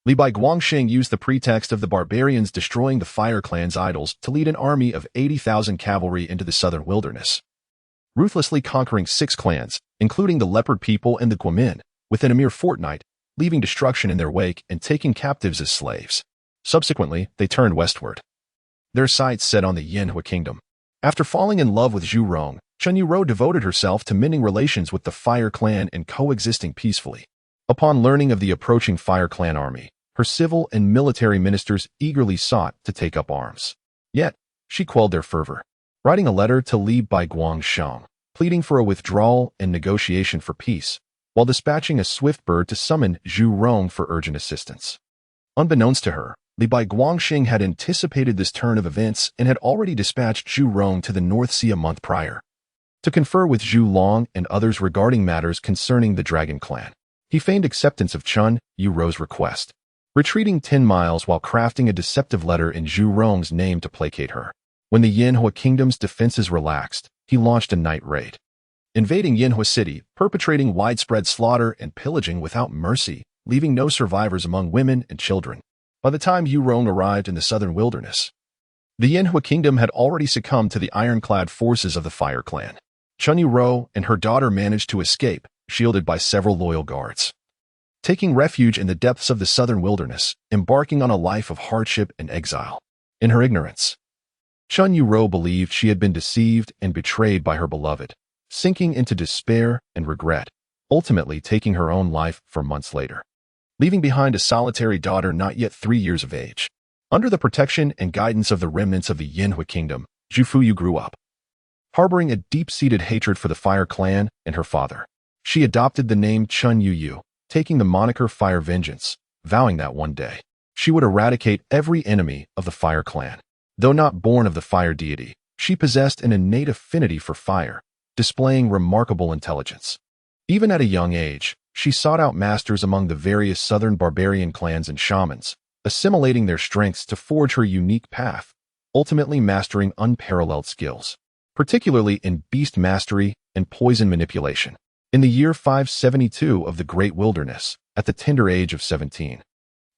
Li Bai Guangxing used the pretext of the barbarians destroying the Fire Clan's idols to lead an army of 80,000 cavalry into the southern wilderness, ruthlessly conquering 6 clans, including the Leopard People and the Guamin, within a mere fortnight, leaving destruction in their wake and taking captives as slaves. Subsequently, they turned westward, their sights set on the Yanhua kingdom. After falling in love with Zhu Rong, Chun Yuro devoted herself to mending relations with the Fire Clan and coexisting peacefully. Upon learning of the approaching Fire Clan army, her civil and military ministers eagerly sought to take up arms. Yet, she quelled their fervor, writing a letter to Li Bai Guangxiang, pleading for a withdrawal and negotiation for peace, while dispatching a swift bird to summon Zhu Rong for urgent assistance. Unbeknownst to her, Li Bai Guangxing had anticipated this turn of events and had already dispatched Zhu Rong to the North Sea a month prior, to confer with Zhu Long and others regarding matters concerning the Dragon Clan. He feigned acceptance of Chun Yuro's request, retreating 10 miles while crafting a deceptive letter in Zhu Rong's name to placate her. When the Yanhua kingdom's defenses relaxed, he launched a night raid, invading Yanhua City, perpetrating widespread slaughter and pillaging without mercy, leaving no survivors among women and children. By the time Yu Rong arrived in the southern wilderness, the Yanhua kingdom had already succumbed to the ironclad forces of the Fire Clan. Chun Yuro and her daughter managed to escape, shielded by several loyal guards, taking refuge in the depths of the southern wilderness, embarking on a life of hardship and exile. In her ignorance, Chun Yuro believed she had been deceived and betrayed by her beloved, sinking into despair and regret, ultimately taking her own life 4 months later, leaving behind a solitary daughter not yet 3 years of age. Under the protection and guidance of the remnants of the Yanhua kingdom, Zhu Fuyu grew up, harboring a deep-seated hatred for the Fire Clan and her father. She adopted the name Chun Yu, taking the moniker Fire Vengeance, vowing that one day she would eradicate every enemy of the Fire Clan. Though not born of the fire deity, she possessed an innate affinity for fire, displaying remarkable intelligence. Even at a young age, she sought out masters among the various southern barbarian clans and shamans, assimilating their strengths to forge her unique path, ultimately mastering unparalleled skills, particularly in beast mastery and poison manipulation. In the year 572 of the Great Wilderness, at the tender age of 17,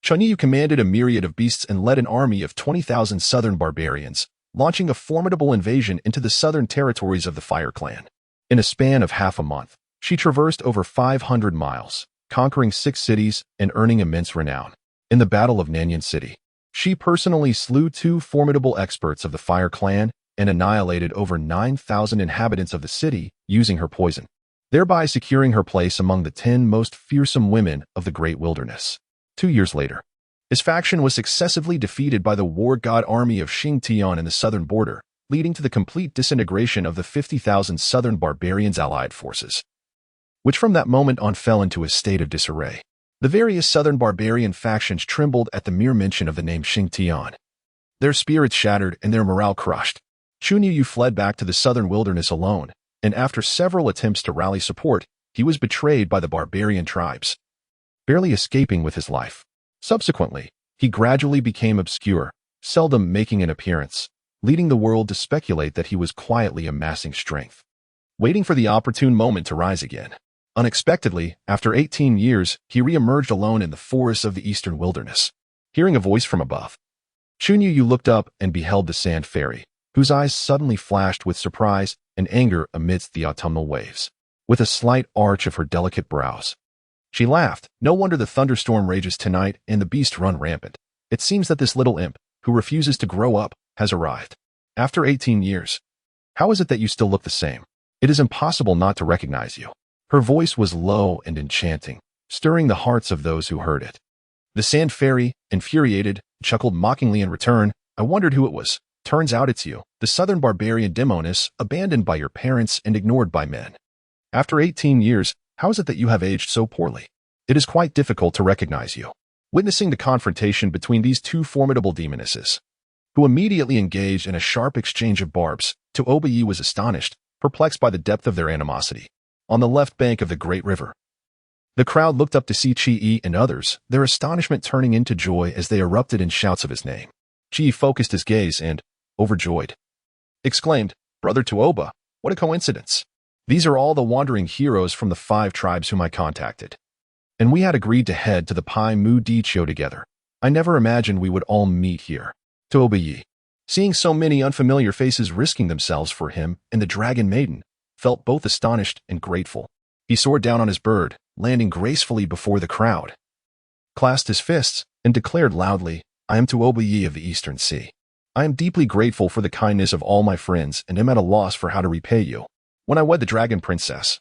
Chun Yu commanded a myriad of beasts and led an army of 20,000 southern barbarians, launching a formidable invasion into the southern territories of the Fire Clan. In a span of half a month, she traversed over 500 miles, conquering 6 cities and earning immense renown. In the Battle of Nanyan City, she personally slew 2 formidable experts of the Fire Clan and annihilated over 9,000 inhabitants of the city using her poison, thereby securing her place among the 10 most fearsome women of the Great Wilderness. 2 years later, his faction was successively defeated by the war god army of Xing Tian in the southern border, leading to the complete disintegration of the 50,000 southern barbarians' allied forces, which from that moment on fell into a state of disarray. The various southern barbarian factions trembled at the mere mention of the name Xing Tian, their spirits shattered and their morale crushed. Chun Yu fled back to the southern wilderness alone, and after several attempts to rally support, he was betrayed by the barbarian tribes, barely escaping with his life. Subsequently, he gradually became obscure, seldom making an appearance, leading the world to speculate that he was quietly amassing strength, waiting for the opportune moment to rise again. Unexpectedly, after 18 years, he re-emerged alone in the forests of the eastern wilderness. Hearing a voice from above, Chun Yu looked up and beheld the sand fairy, whose eyes suddenly flashed with surprise and anger amidst the autumnal waves. With a slight arch of her delicate brows, she laughed. "No wonder the thunderstorm rages tonight and the beasts run rampant. It seems that this little imp, who refuses to grow up, has arrived. After 18 years, How is it that you still look the same? It is impossible not to recognize you." Her voice was low and enchanting, stirring the hearts of those who heard it. The Sand Fairy, infuriated, chuckled mockingly in return. "I wondered who it was. Turns out it's you, the southern barbarian demoness, abandoned by your parents and ignored by men. After 18 years, how is it that you have aged so poorly? It is quite difficult to recognize you." Witnessing the confrontation between these two formidable demonesses, who immediately engaged in a sharp exchange of barbs, Tuoba was astonished, perplexed by the depth of their animosity. On the left bank of the great river, the crowd looked up to see Chi and others, their astonishment turning into joy as they erupted in shouts of his name. Chi focused his gaze and, overjoyed, exclaimed, "Brother Tuoba, what a coincidence! These are all the wandering heroes from the 5 tribes whom I contacted. And we had agreed to head to the Pai Mu Dicho together. I never imagined we would all meet here." Tuoba, seeing so many unfamiliar faces risking themselves for him and the Dragon Maiden, felt both astonished and grateful. He soared down on his bird, landing gracefully before the crowd, clasped his fists, and declared loudly, "I am Tuoba of the Eastern Sea. I am deeply grateful for the kindness of all my friends and am at a loss for how to repay you. When I wed the Dragon Princess,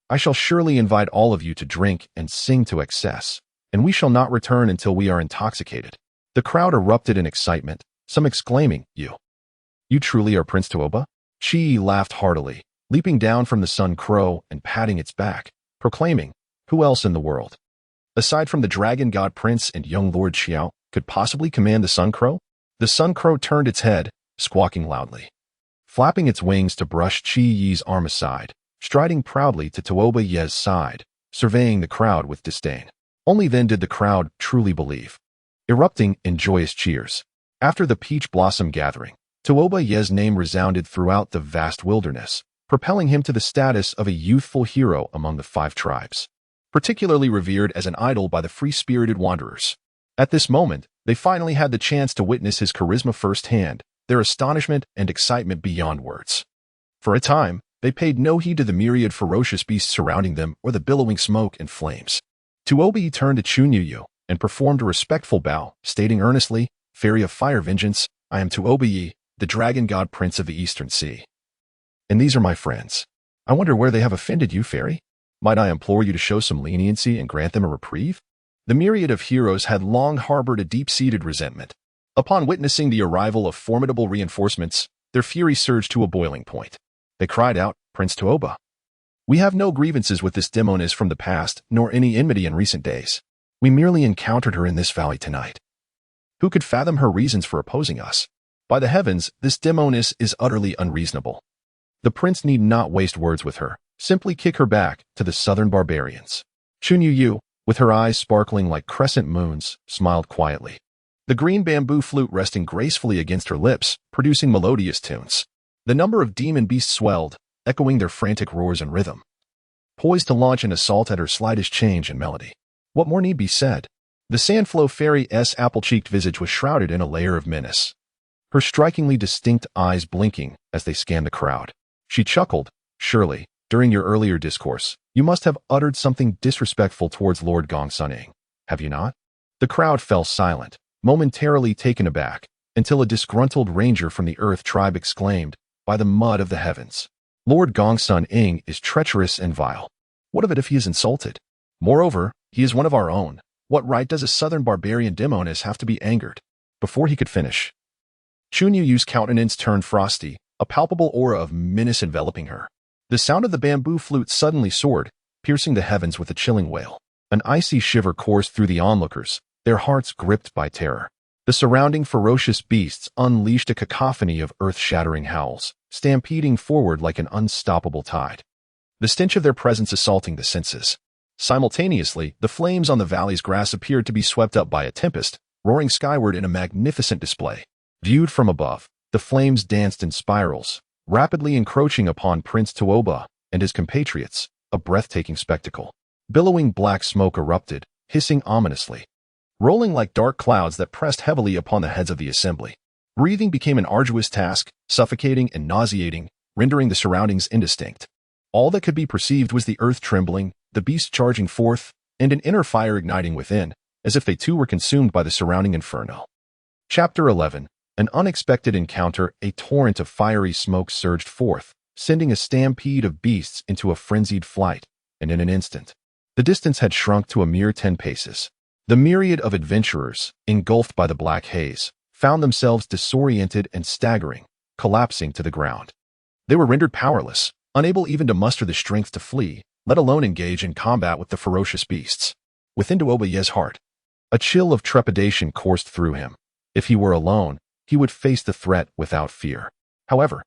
I shall surely invite all of you to drink and sing to excess, and we shall not return until we are intoxicated." The crowd erupted in excitement, some exclaiming, You truly are Prince Tuoba?" Chi laughed heartily, leaping down from the Sun Crow and patting its back, proclaiming, "Who else in the world, aside from the Dragon God Prince and young Lord Xiao, could possibly command the Sun Crow?" The Sun Crow turned its head, squawking loudly, flapping its wings to brush Chi Yi's arm aside, striding proudly to Tuoba's side, surveying the crowd with disdain. Only then did the crowd truly believe, erupting in joyous cheers. After the Peach Blossom Gathering, Tuoba's name resounded throughout the vast wilderness, propelling him to the status of a youthful hero among the 5 tribes, particularly revered as an idol by the free-spirited wanderers. At this moment, they finally had the chance to witness his charisma firsthand, their astonishment and excitement beyond words. For a time, they paid no heed to the myriad ferocious beasts surrounding them or the billowing smoke and flames. Tuoba turned to Chunyu and performed a respectful bow, stating earnestly, "Fairy of Fire Vengeance, I am Tuoba, the Dragon God Prince of the Eastern Sea. And these are my friends. I wonder where they have offended you, Fairy? Might I implore you to show some leniency and grant them a reprieve?" The myriad of heroes had long harbored a deep-seated resentment. Upon witnessing the arrival of formidable reinforcements, their fury surged to a boiling point. They cried out, "Prince Tuoba, we have no grievances with this demoness from the past, nor any enmity in recent days. We merely encountered her in this valley tonight. Who could fathom her reasons for opposing us? By the heavens, this demoness is utterly unreasonable. The prince need not waste words with her. Simply kick her back to the southern barbarians." Chunyu, with her eyes sparkling like crescent moons, smiled quietly, the green bamboo flute resting gracefully against her lips, producing melodious tunes. The number of demon beasts swelled, echoing their frantic roars and rhythm, poised to launch an assault at her slightest change in melody. What more need be said? The Sandflow Fairy's apple-cheeked visage was shrouded in a layer of menace, her strikingly distinct eyes blinking as they scanned the crowd. She chuckled, "Surely, during your earlier discourse, you must have uttered something disrespectful towards Lord Gongsun, have you not?" The crowd fell silent, momentarily taken aback, until a disgruntled ranger from the Earth tribe exclaimed, "By the mud of the heavens, Lord Gongsun is treacherous and vile. What of it if he is insulted? Moreover, he is one of our own. What right does a southern barbarian demoness have to be angered?" Before he could finish, Chunyu's countenance turned frosty, a palpable aura of menace enveloping her. The sound of the bamboo flute suddenly soared, piercing the heavens with a chilling wail. An icy shiver coursed through the onlookers, their hearts gripped by terror. The surrounding ferocious beasts unleashed a cacophony of earth-shattering howls, stampeding forward like an unstoppable tide, the stench of their presence assaulting the senses. Simultaneously, the flames on the valley's grass appeared to be swept up by a tempest, roaring skyward in a magnificent display. Viewed from above, the flames danced in spirals, rapidly encroaching upon Prince Tuoba and his compatriots, a breathtaking spectacle. Billowing black smoke erupted, hissing ominously, rolling like dark clouds that pressed heavily upon the heads of the assembly. Breathing became an arduous task, suffocating and nauseating, rendering the surroundings indistinct. All that could be perceived was the earth trembling, the beast charging forth, and an inner fire igniting within, as if they too were consumed by the surrounding inferno. Chapter 11. An unexpected encounter, a torrent of fiery smoke surged forth, sending a stampede of beasts into a frenzied flight, and in an instant, the distance had shrunk to a mere 10 paces. The myriad of adventurers, engulfed by the black haze, found themselves disoriented and staggering, collapsing to the ground. They were rendered powerless, unable even to muster the strength to flee, let alone engage in combat with the ferocious beasts. Within Duobaye's heart, a chill of trepidation coursed through him. If he were alone, he would face the threat without fear. However,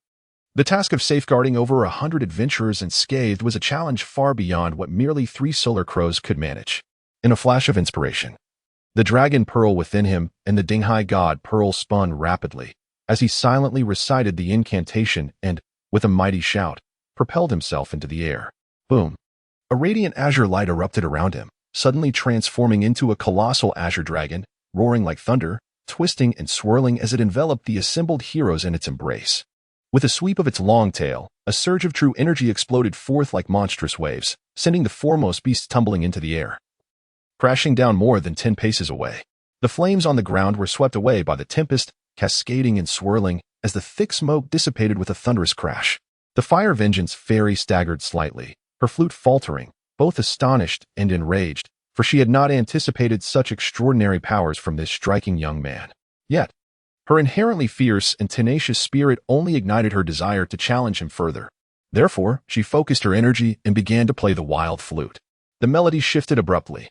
the task of safeguarding over 100 adventurers unscathed was a challenge far beyond what merely 3 solar crows could manage. In a flash of inspiration, the dragon pearl within him and the Dinghai god pearl spun rapidly as he silently recited the incantation and, with a mighty shout, propelled himself into the air. Boom! A radiant azure light erupted around him, suddenly transforming into a colossal azure dragon, roaring like thunder, twisting and swirling as it enveloped the assembled heroes in its embrace. With a sweep of its long tail, a surge of true energy exploded forth like monstrous waves, sending the foremost beasts tumbling into the air, crashing down more than 10 paces away. The flames on the ground were swept away by the tempest, cascading and swirling as the thick smoke dissipated with a thunderous crash. The fire vengeance fairy staggered slightly, her flute faltering, both astonished and enraged, for she had not anticipated such extraordinary powers from this striking young man. Yet, her inherently fierce and tenacious spirit only ignited her desire to challenge him further. Therefore, she focused her energy and began to play the wild flute. The melody shifted abruptly,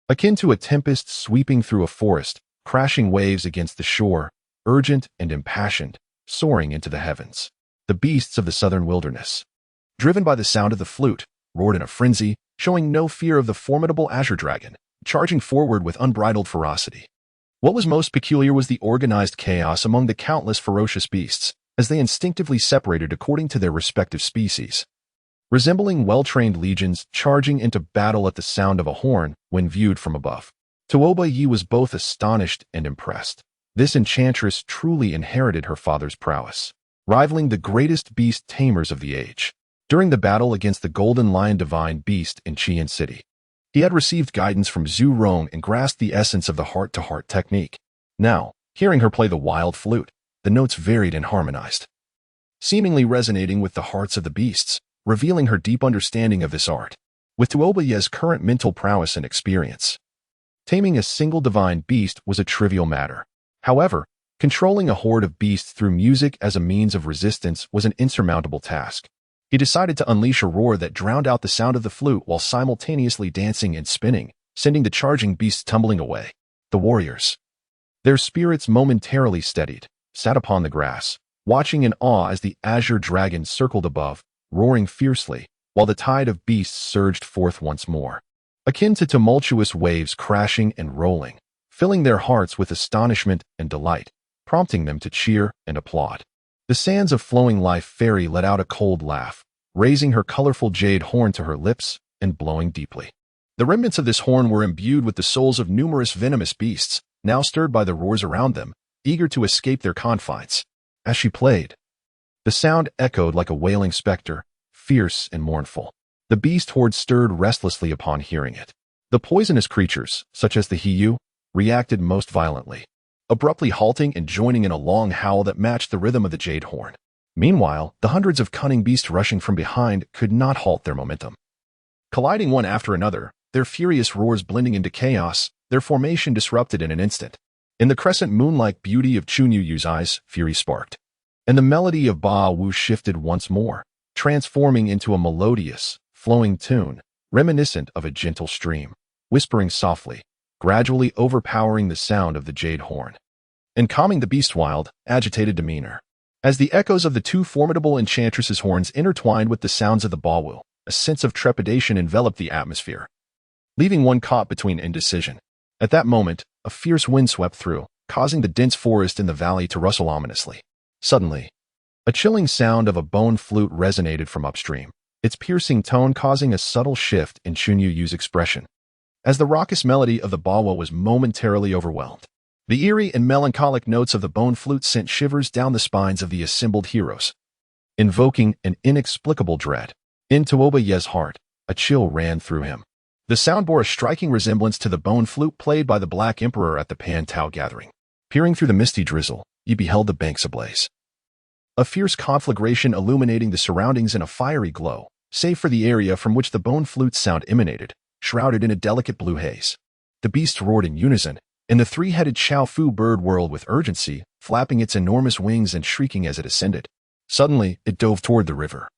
akin to a tempest sweeping through a forest, crashing waves against the shore, urgent and impassioned, soaring into the heavens. The beasts of the southern wilderness, driven by the sound of the flute, roared in a frenzy, showing no fear of the formidable azure dragon, charging forward with unbridled ferocity. What was most peculiar was the organized chaos among the countless ferocious beasts, as they instinctively separated according to their respective species, resembling well-trained legions charging into battle at the sound of a horn when viewed from above. Tuoba was both astonished and impressed. This enchantress truly inherited her father's prowess, rivaling the greatest beast tamers of the age. During the battle against the Golden Lion Divine Beast in Qian City, he had received guidance from Zhu Rong and grasped the essence of the heart-to-heart technique. Now, hearing her play the wild flute, the notes varied and harmonized, seemingly resonating with the hearts of the beasts, revealing her deep understanding of this art. With Tuobaye's current mental prowess and experience, taming a single divine beast was a trivial matter. However, controlling a horde of beasts through music as a means of resistance was an insurmountable task. He decided to unleash a roar that drowned out the sound of the flute while simultaneously dancing and spinning, sending the charging beasts tumbling away. The warriors, their spirits momentarily steadied, sat upon the grass, watching in awe as the azure dragon circled above, roaring fiercely, while the tide of beasts surged forth once more, akin to tumultuous waves crashing and rolling, filling their hearts with astonishment and delight, prompting them to cheer and applaud. The sands of flowing life fairy let out a cold laugh, raising her colorful jade horn to her lips and blowing deeply. The remnants of this horn were imbued with the souls of numerous venomous beasts, now stirred by the roars around them, eager to escape their confines. As she played, the sound echoed like a wailing specter, fierce and mournful. The beast horde stirred restlessly upon hearing it. The poisonous creatures, such as the Hiyu, reacted most violently, abruptly halting and joining in a long howl that matched the rhythm of the jade horn. Meanwhile, the hundreds of cunning beasts rushing from behind could not halt their momentum. Colliding one after another, their furious roars blending into chaos, their formation disrupted in an instant. In the crescent moon-like beauty of Chunyu's eyes, fury sparked, and the melody of Ba Wu shifted once more, transforming into a melodious, flowing tune, reminiscent of a gentle stream, whispering softly, gradually overpowering the sound of the jade horn, and calming the beast's wild, agitated demeanor. As the echoes of the two formidable enchantresses' horns intertwined with the sounds of the Bawu, a sense of trepidation enveloped the atmosphere, leaving one caught between indecision. At that moment, a fierce wind swept through, causing the dense forest in the valley to rustle ominously. Suddenly, a chilling sound of a bone flute resonated from upstream, its piercing tone causing a subtle shift in Chunyu's expression, as the raucous melody of the Bawa was momentarily overwhelmed. The eerie and melancholic notes of the bone flute sent shivers down the spines of the assembled heroes, invoking an inexplicable dread. In Tuobaye's heart, a chill ran through him. The sound bore a striking resemblance to the bone flute played by the Black Emperor at the Pan Tao gathering. Peering through the misty drizzle, Ye beheld the banks ablaze. A fierce conflagration illuminating the surroundings in a fiery glow, save for the area from which the bone flute's sound emanated, shrouded in a delicate blue haze. The beast roared in unison, and the three-headed Chao Fu bird whirled with urgency, flapping its enormous wings and shrieking as it ascended. Suddenly, it dove toward the river,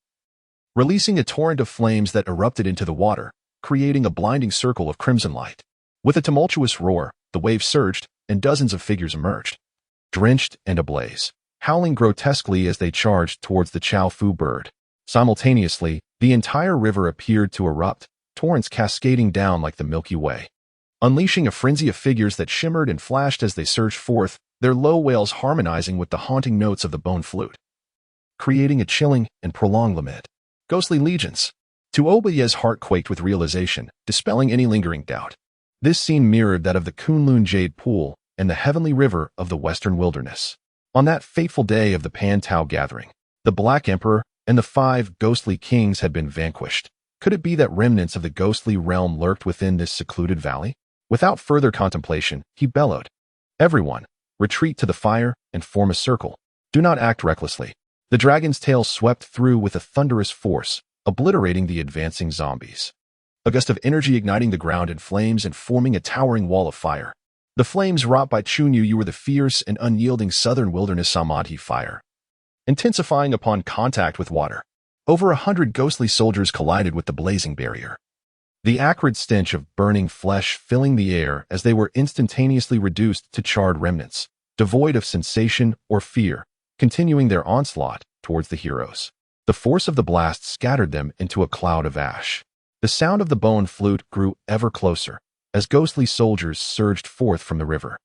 releasing a torrent of flames that erupted into the water, creating a blinding circle of crimson light. With a tumultuous roar, the waves surged, and dozens of figures emerged, drenched and ablaze, howling grotesquely as they charged towards the Chao Fu bird. Simultaneously, the entire river appeared to erupt, torrents cascading down like the Milky Way, unleashing a frenzy of figures that shimmered and flashed as they surged forth, their low wails harmonizing with the haunting notes of the bone flute, creating a chilling and prolonged lament. Ghostly legions. Tuobaye's heart quaked with realization, dispelling any lingering doubt. This scene mirrored that of the Kunlun Jade Pool and the heavenly river of the western wilderness. On that fateful day of the Pan Tao gathering, the Black Emperor and the 5 ghostly kings had been vanquished. Could it be that remnants of the ghostly realm lurked within this secluded valley? Without further contemplation, he bellowed, "Everyone, retreat to the fire and form a circle. Do not act recklessly." The dragon's tail swept through with a thunderous force, obliterating the advancing zombies. A gust of energy igniting the ground in flames and forming a towering wall of fire. The flames wrought by Chunyu were the fierce and unyielding southern wilderness Samadhi fire, intensifying upon contact with water. Over 100 ghostly soldiers collided with the blazing barrier, the acrid stench of burning flesh filling the air as they were instantaneously reduced to charred remnants, devoid of sensation or fear, continuing their onslaught towards the heroes. The force of the blast scattered them into a cloud of ash. The sound of the bone flute grew ever closer as ghostly soldiers surged forth from the river,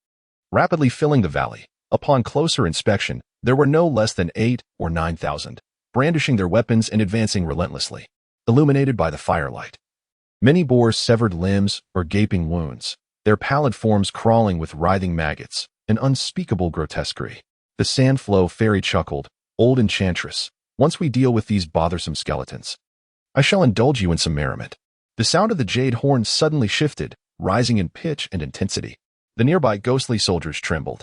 rapidly filling the valley. Upon closer inspection, there were no less than 8 or 9,000, brandishing their weapons and advancing relentlessly, illuminated by the firelight. Many bore severed limbs or gaping wounds, their pallid forms crawling with writhing maggots, an unspeakable grotesquerie. The Sandflow fairy chuckled, "Old enchantress, once we deal with these bothersome skeletons, I shall indulge you in some merriment." The sound of the jade horn suddenly shifted, rising in pitch and intensity. The nearby ghostly soldiers trembled,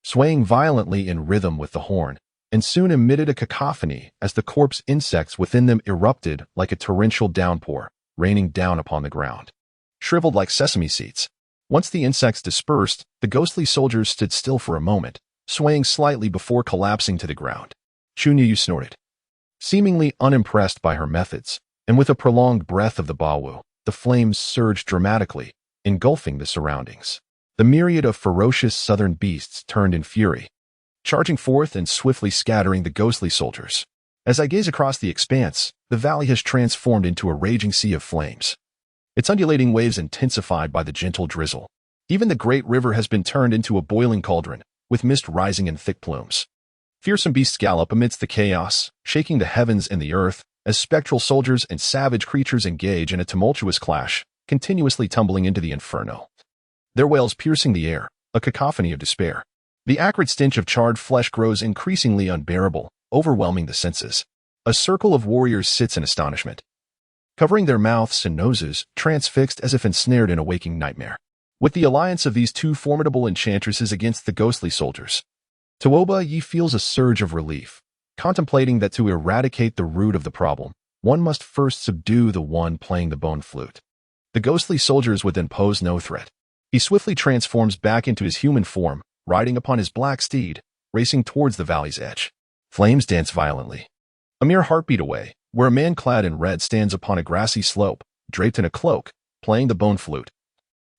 swaying violently in rhythm with the horn, and soon emitted a cacophony as the corpse insects within them erupted like a torrential downpour, raining down upon the ground, shriveled like sesame seeds. Once the insects dispersed, the ghostly soldiers stood still for a moment, swaying slightly before collapsing to the ground. Chunyu snorted, seemingly unimpressed by her methods, and with a prolonged breath of the Bawu, the flames surged dramatically, engulfing the surroundings. The myriad of ferocious southern beasts turned in fury, charging forth and swiftly scattering the ghostly soldiers. As I gaze across the expanse, the valley has transformed into a raging sea of flames, its undulating waves intensified by the gentle drizzle. Even the great river has been turned into a boiling cauldron, with mist rising in thick plumes. Fearsome beasts gallop amidst the chaos, shaking the heavens and the earth, as spectral soldiers and savage creatures engage in a tumultuous clash, continuously tumbling into the inferno, their wails piercing the air, a cacophony of despair. The acrid stench of charred flesh grows increasingly unbearable, overwhelming the senses. A circle of warriors sits in astonishment, covering their mouths and noses, transfixed as if ensnared in a waking nightmare. With the alliance of these 2 formidable enchantresses against the ghostly soldiers, Tuoba Yi feels a surge of relief, contemplating that to eradicate the root of the problem, one must first subdue the one playing the bone flute. The ghostly soldiers would then pose no threat. He swiftly transforms back into his human form, riding upon his black steed, racing towards the valley's edge. Flames dance violently. A mere heartbeat away, where a man clad in red stands upon a grassy slope, draped in a cloak, playing the bone flute.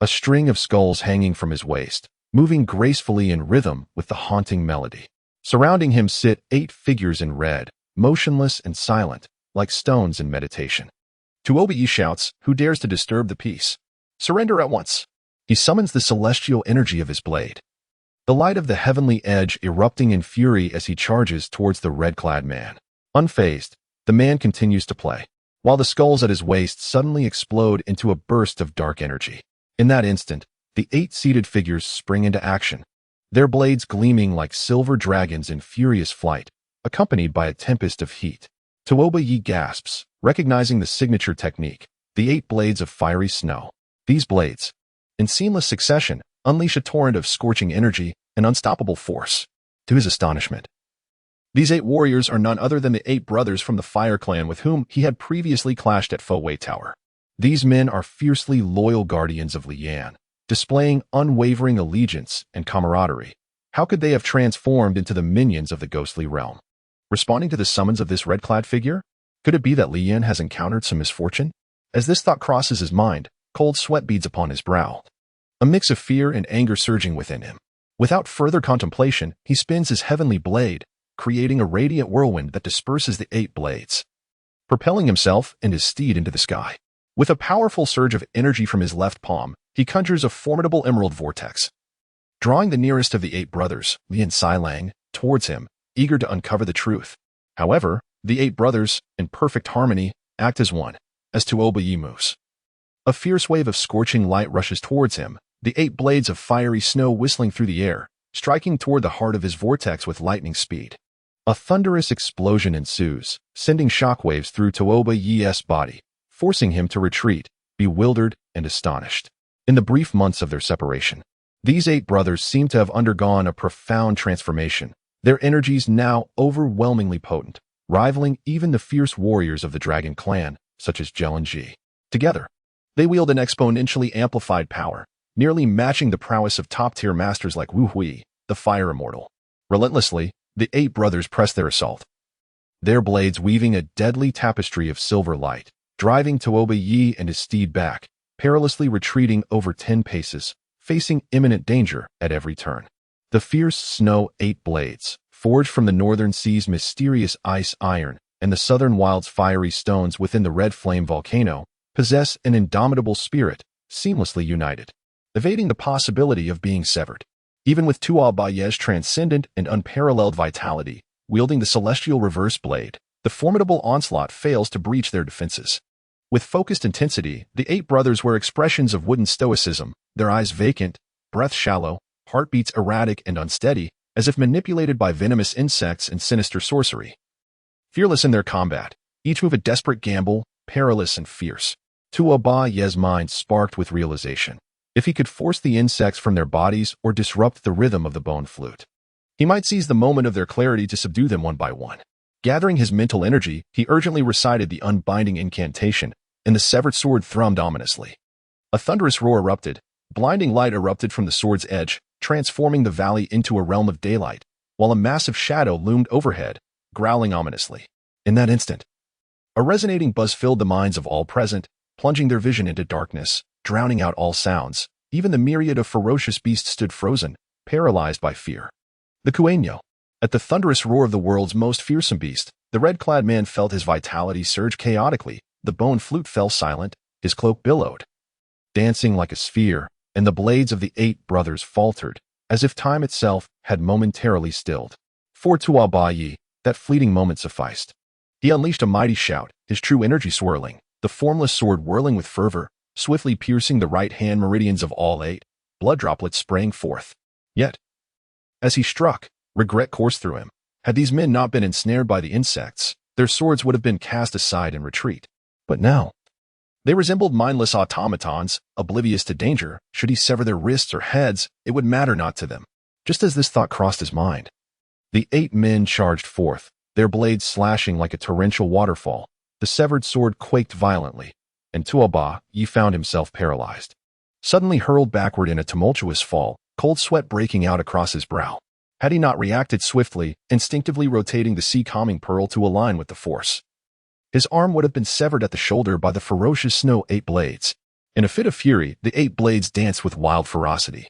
A string of skulls hanging from his waist, moving gracefully in rhythm with the haunting melody. Surrounding him sit 8 figures in red, motionless and silent, like stones in meditation. Tuoba shouts, "Who dares to disturb the peace? Surrender at once!" He summons the celestial energy of his blade, the light of the heavenly edge erupting in fury as he charges towards the red-clad man. Unfazed, the man continues to play, while the skulls at his waist suddenly explode into a burst of dark energy. In that instant, the 8 seated figures spring into action, their blades gleaming like silver dragons in furious flight, accompanied by a tempest of heat. Tuoba gasps, recognizing the signature technique, the 8 blades of fiery snow. These blades, in seamless succession, unleash a torrent of scorching energy and unstoppable force. To his astonishment, these 8 warriors are none other than the 8 brothers from the Fire Clan with whom he had previously clashed at Fo Wei Tower. These men are fiercely loyal guardians of Lian, displaying unwavering allegiance and camaraderie. How could they have transformed into the minions of the ghostly realm? Responding to the summons of this red-clad figure? Could it be that Lian has encountered some misfortune? As this thought crosses his mind, cold sweat beads upon his brow, a mix of fear and anger surging within him. Without further contemplation, he spins his heavenly blade, creating a radiant whirlwind that disperses the 8 blades, propelling himself and his steed into the sky. With a powerful surge of energy from his left palm, he conjures a formidable emerald vortex, drawing the nearest of the 8 brothers, Lian Xilang, towards him, eager to uncover the truth. However, the 8 brothers, in perfect harmony, act as one, as Tuoba Yi moves. A fierce wave of scorching light rushes towards him, the 8 blades of fiery snow whistling through the air, striking toward the heart of his vortex with lightning speed. A thunderous explosion ensues, sending shockwaves through Tuoba Yi's body, forcing him to retreat, bewildered and astonished. In the brief months of their separation, these 8 brothers seem to have undergone a profound transformation, their energies now overwhelmingly potent, rivaling even the fierce warriors of the Dragon Clan, such as Zhel and Ji. Together, they wield an exponentially amplified power, nearly matching the prowess of top-tier masters like Wu Hui, the Fire Immortal. Relentlessly, the 8 brothers press their assault, their blades weaving a deadly tapestry of silver light, driving Tuoba Yi and his steed back, perilously retreating over 10 paces, facing imminent danger at every turn. The fierce snow 8 blades, forged from the northern sea's mysterious ice iron and the southern wild's fiery stones within the red flame volcano, possess an indomitable spirit, seamlessly united, evading the possibility of being severed. Even with Tuoba Yi's transcendent and unparalleled vitality, wielding the celestial reverse blade, the formidable onslaught fails to breach their defenses. With focused intensity, the 8 brothers were expressions of wooden stoicism, their eyes vacant, breath shallow, heartbeats erratic and unsteady, as if manipulated by venomous insects and sinister sorcery. Fearless in their combat, each move a desperate gamble, perilous and fierce. Tuoba Yi's mind sparked with realization. If he could force the insects from their bodies or disrupt the rhythm of the bone flute, he might seize the moment of their clarity to subdue them one by one. Gathering his mental energy, he urgently recited the unbinding incantation, and the severed sword thrummed ominously. A thunderous roar erupted, blinding light erupted from the sword's edge, transforming the valley into a realm of daylight, while a massive shadow loomed overhead, growling ominously. In that instant, a resonating buzz filled the minds of all present, plunging their vision into darkness, drowning out all sounds. Even the myriad of ferocious beasts stood frozen, paralyzed by fear. The Kueño. At the thunderous roar of the world's most fearsome beast, the red-clad man felt his vitality surge chaotically, the bone flute fell silent, his cloak billowed, dancing like a sphere, and the blades of the 8 brothers faltered, as if time itself had momentarily stilled. For Tuoba Yi, that fleeting moment sufficed. He unleashed a mighty shout, his true energy swirling, the formless sword whirling with fervor, swiftly piercing the right-hand meridians of all 8, blood droplets sprang forth. Yet, as he struck, regret coursed through him. Had these men not been ensnared by the insects, their swords would have been cast aside in retreat. But now, they resembled mindless automatons, oblivious to danger. Should he sever their wrists or heads, it would matter not to them. Just as this thought crossed his mind, the 8 men charged forth, their blades slashing like a torrential waterfall. The severed sword quaked violently, and Tuoba Yi found himself paralyzed. Suddenly hurled backward in a tumultuous fall, cold sweat breaking out across his brow. Had he not reacted swiftly, instinctively rotating the sea-calming pearl to align with the force, his arm would have been severed at the shoulder by the ferocious snow 8 blades. In a fit of fury, the 8 blades danced with wild ferocity,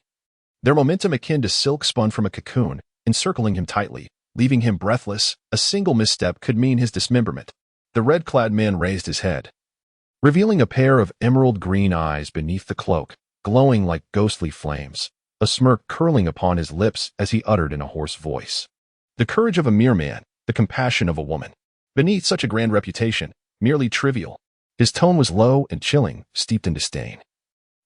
their momentum akin to silk spun from a cocoon, encircling him tightly, leaving him breathless. A single misstep could mean his dismemberment. The red-clad man raised his head, revealing a pair of emerald-green eyes beneath the cloak, glowing like ghostly flames, a smirk curling upon his lips as he uttered in a hoarse voice, "The courage of a mere man, the compassion of a woman. Beneath such a grand reputation, merely trivial." His tone was low and chilling, steeped in disdain,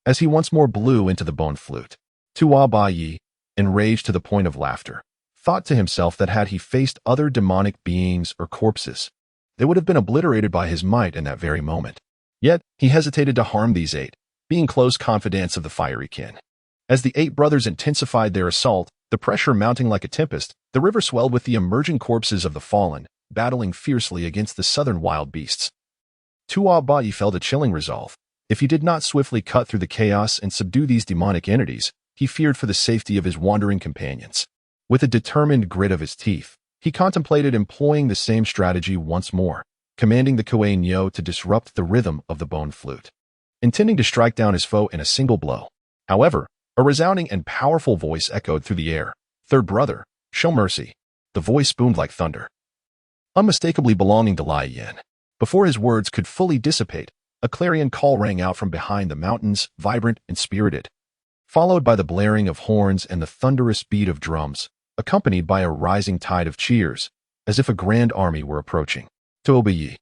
as he once more blew into the bone flute. Tuoba Yi, enraged to the point of laughter, thought to himself that had he faced other demonic beings or corpses, they would have been obliterated by his might in that very moment. Yet, he hesitated to harm these 8, being close confidants of the fiery kin. As the 8 brothers intensified their assault, The pressure mounting like a tempest, the river swelled with the emerging corpses of the fallen, battling fiercely against the southern wild beasts. Tuo Bai felt a chilling resolve. If he did not swiftly cut through the chaos and subdue these demonic entities, he feared for the safety of his wandering companions. With a determined grit of his teeth, he contemplated employing the same strategy once more, commanding the Kuei Nyo to disrupt the rhythm of the bone flute, intending to strike down his foe in a single blow. However, a resounding and powerful voice echoed through the air. "Third brother, show mercy." The voice boomed like thunder, unmistakably belonging to Lai Yin. Before his words could fully dissipate, a clarion call rang out from behind the mountains, vibrant and spirited, followed by the blaring of horns and the thunderous beat of drums, accompanied by a rising tide of cheers, as if a grand army were approaching. Tuobiyi,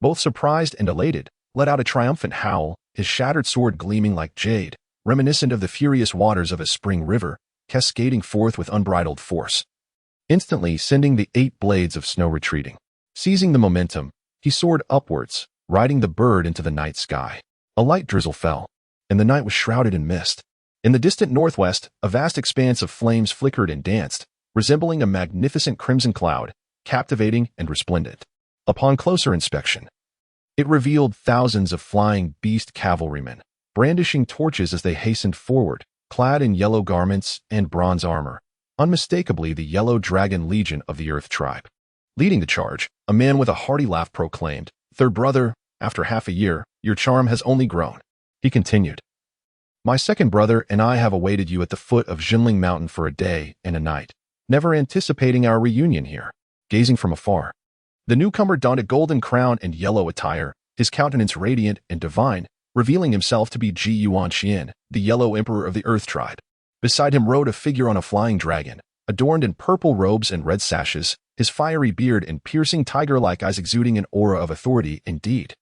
both surprised and elated, let out a triumphant howl, his shattered sword gleaming like jade, reminiscent of the furious waters of a spring river, cascading forth with unbridled force, instantly sending the 8 blades of snow retreating. Seizing the momentum, he soared upwards, riding the bird into the night sky. A light drizzle fell, and the night was shrouded in mist. In the distant northwest, a vast expanse of flames flickered and danced, resembling a magnificent crimson cloud, captivating and resplendent. Upon closer inspection, it revealed thousands of flying beast cavalrymen, brandishing torches as they hastened forward, clad in yellow garments and bronze armor, unmistakably the Yellow Dragon Legion of the Earth Tribe. Leading the charge, a man with a hearty laugh proclaimed, "Third brother, after half a year, your charm has only grown." He continued, "My second brother and I have awaited you at the foot of Jinling Mountain for a day and a night, never anticipating our reunion here." Gazing from afar, the newcomer donned a golden crown and yellow attire, his countenance radiant and divine, revealing himself to be Ji Yuanxian, the Yellow Emperor of the Earth Tribe. Beside him rode a figure on a flying dragon, adorned in purple robes and red sashes, his fiery beard and piercing tiger-like eyes exuding an aura of authority indeed.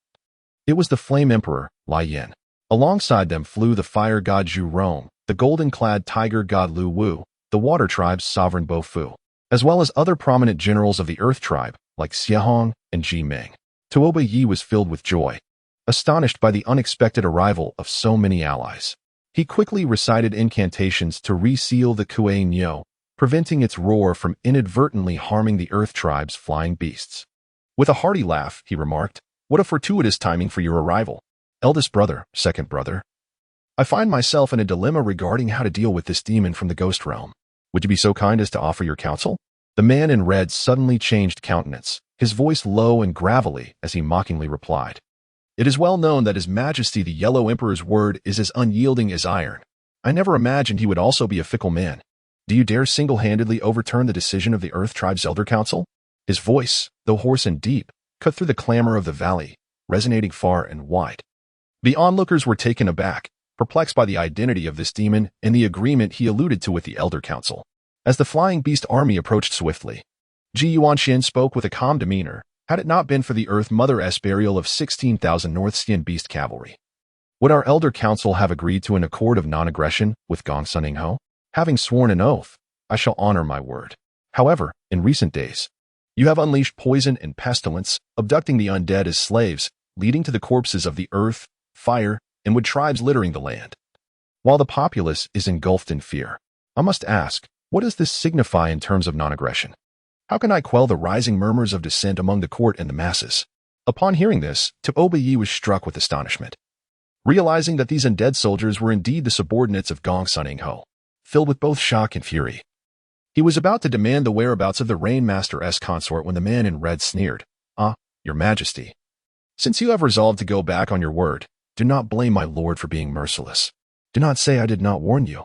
It was the Flame Emperor, Lai Yin. Alongside them flew the fire god Zhu Rong, the golden-clad tiger god Lu Wu, the water tribe's sovereign Bo Fu, as well as other prominent generals of the Earth Tribe, like Xie Hong and Ji Ning. Tuoba Yi was filled with joy, astonished by the unexpected arrival of so many allies. He quickly recited incantations to reseal the Kuei Nyo, preventing its roar from inadvertently harming the Earth Tribe's flying beasts. With a hearty laugh, he remarked, "What a fortuitous timing for your arrival. Eldest brother, second brother. I find myself in a dilemma regarding how to deal with this demon from the ghost realm. Would you be so kind as to offer your counsel?" The man in red suddenly changed countenance, his voice low and gravelly as he mockingly replied, "It is well known that His Majesty the Yellow Emperor's word is as unyielding as iron. I never imagined he would also be a fickle man. Do you dare single-handedly overturn the decision of the Earth Tribe's Elder Council?" His voice, though hoarse and deep, cut through the clamor of the valley, resonating far and wide. The onlookers were taken aback, perplexed by the identity of this demon and the agreement he alluded to with the Elder Council. As the flying beast army approached swiftly, Ji Yuanxian spoke with a calm demeanor. Had it not been for the Earth Mother's burial of 16,000 North Xian beast cavalry, would our Elder Council have agreed to an accord of non-aggression with Gong Sunning Ho? Having sworn an oath, I shall honor my word. However, in recent days, you have unleashed poison and pestilence, abducting the undead as slaves, leading to the corpses of the earth, fire, and wood tribes littering the land. While the populace is engulfed in fear, I must ask, what does this signify in terms of non-aggression? How can I quell the rising murmurs of dissent among the court and the masses? Upon hearing this, Tuoba Yi was struck with astonishment, realizing that these undead soldiers were indeed the subordinates of Gong Sunning Ho. Filled with both shock and fury, he was about to demand the whereabouts of the Rainmaster's consort when the man in red sneered, "Ah, your majesty. Since you have resolved to go back on your word, do not blame my lord for being merciless. Do not say I did not warn you.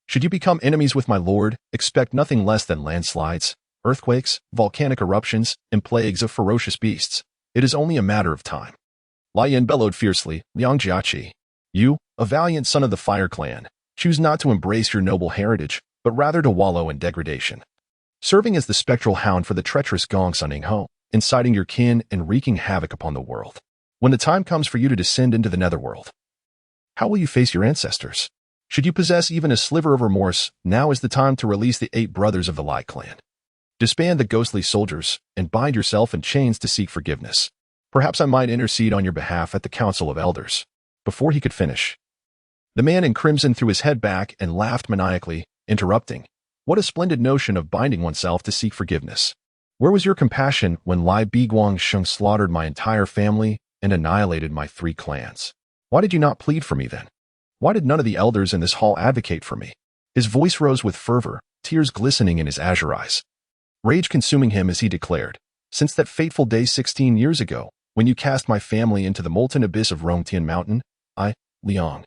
Should you become enemies with my lord, expect nothing less than landslides, earthquakes, volcanic eruptions, and plagues of ferocious beasts. It is only a matter of time." Lai Yin bellowed fiercely, "Liang Jiaqi, you, a valiant son of the Fire Clan, choose not to embrace your noble heritage, but rather to wallow in degradation, serving as the spectral hound for the treacherous Gong Sunning Ho, inciting your kin and wreaking havoc upon the world. When the time comes for you to descend into the netherworld, how will you face your ancestors? Should you possess even a sliver of remorse, now is the time to release the 8 brothers of the Lai clan. Disband the ghostly soldiers and bind yourself in chains to seek forgiveness. Perhaps I might intercede on your behalf at the Council of Elders." Before he could finish, the man in crimson threw his head back and laughed maniacally, interrupting, What a splendid notion of binding oneself to seek forgiveness. Where was your compassion when Lai Biguangsheng slaughtered my entire family and annihilated my 3 clans? Why did you not plead for me then? Why did none of the elders in this hall advocate for me? His voice rose with fervor, tears glistening in his azure eyes. Rage consuming him as he declared, since that fateful day 16 years ago, when you cast my family into the molten abyss of Rongtian Mountain, I, Liang,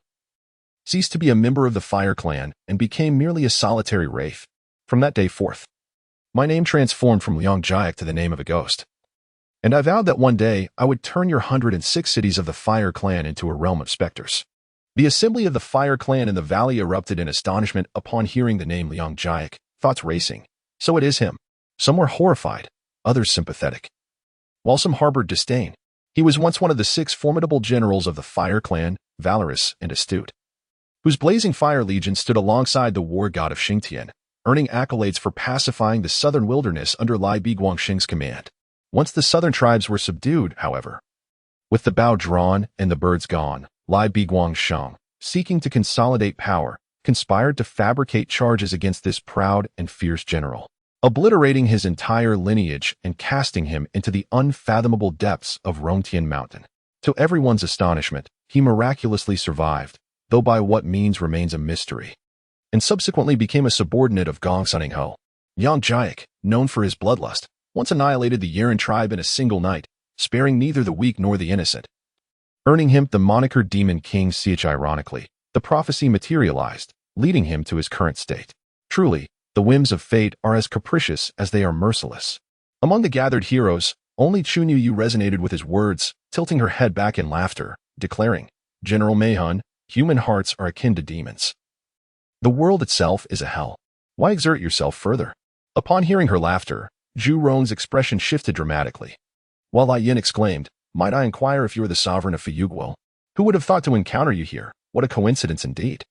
ceased to be a member of the Fire Clan and became merely a solitary wraith. From that day forth, my name transformed from Liang Jiak to the name of a ghost. And I vowed that one day I would turn your 106 cities of the Fire Clan into a realm of specters. The assembly of the Fire Clan in the valley erupted in astonishment upon hearing the name Liang Jiak, thoughts racing. So it is him. Some were horrified, others sympathetic, while some harbored disdain. He was once one of the 6 formidable generals of the Fire Clan, valorous and astute, whose blazing fire legion stood alongside the war god of Xingtian, earning accolades for pacifying the southern wilderness under Lai Biguangsheng's command. Once the southern tribes were subdued, however, with the bow drawn and the birds gone, Lai Biguangsheng, seeking to consolidate power, conspired to fabricate charges against this proud and fierce general, obliterating his entire lineage and casting him into the unfathomable depths of Rongtian Mountain. To everyone's astonishment, he miraculously survived, though by what means remains a mystery, and subsequently became a subordinate of Gong Sunning-ho. Liang Jiak, known for his bloodlust, once annihilated the Yuan tribe in a single night, sparing neither the weak nor the innocent, earning him the moniker Demon King. Such ironically, the prophecy materialized, leading him to his current state. Truly, the whims of fate are as capricious as they are merciless. Among the gathered heroes, only Chunyu resonated with his words, tilting her head back in laughter, declaring, General Meihun, human hearts are akin to demons. The world itself is a hell. Why exert yourself further? Upon hearing her laughter, Zhu Rong's expression shifted dramatically. While Lai Yin exclaimed, might I inquire if you are the sovereign of Fuyuguo? Who would have thought to encounter you here? What a coincidence indeed.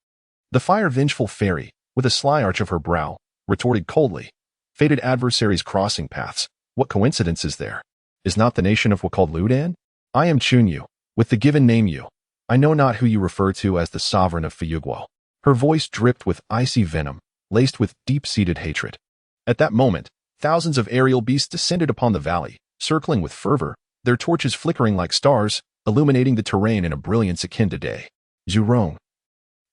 The fire-vengeful fairy, with a sly arch of her brow, retorted coldly, fated adversaries crossing paths. What coincidence is there? Is not the nation of what called Ludan? I am Chunyu, with the given name Yu. I know not who you refer to as the sovereign of Fuyuguo. Her voice dripped with icy venom, laced with deep-seated hatred. At that moment, thousands of aerial beasts descended upon the valley, circling with fervor, their torches flickering like stars, illuminating the terrain in a brilliance akin to day. Zhu Rong,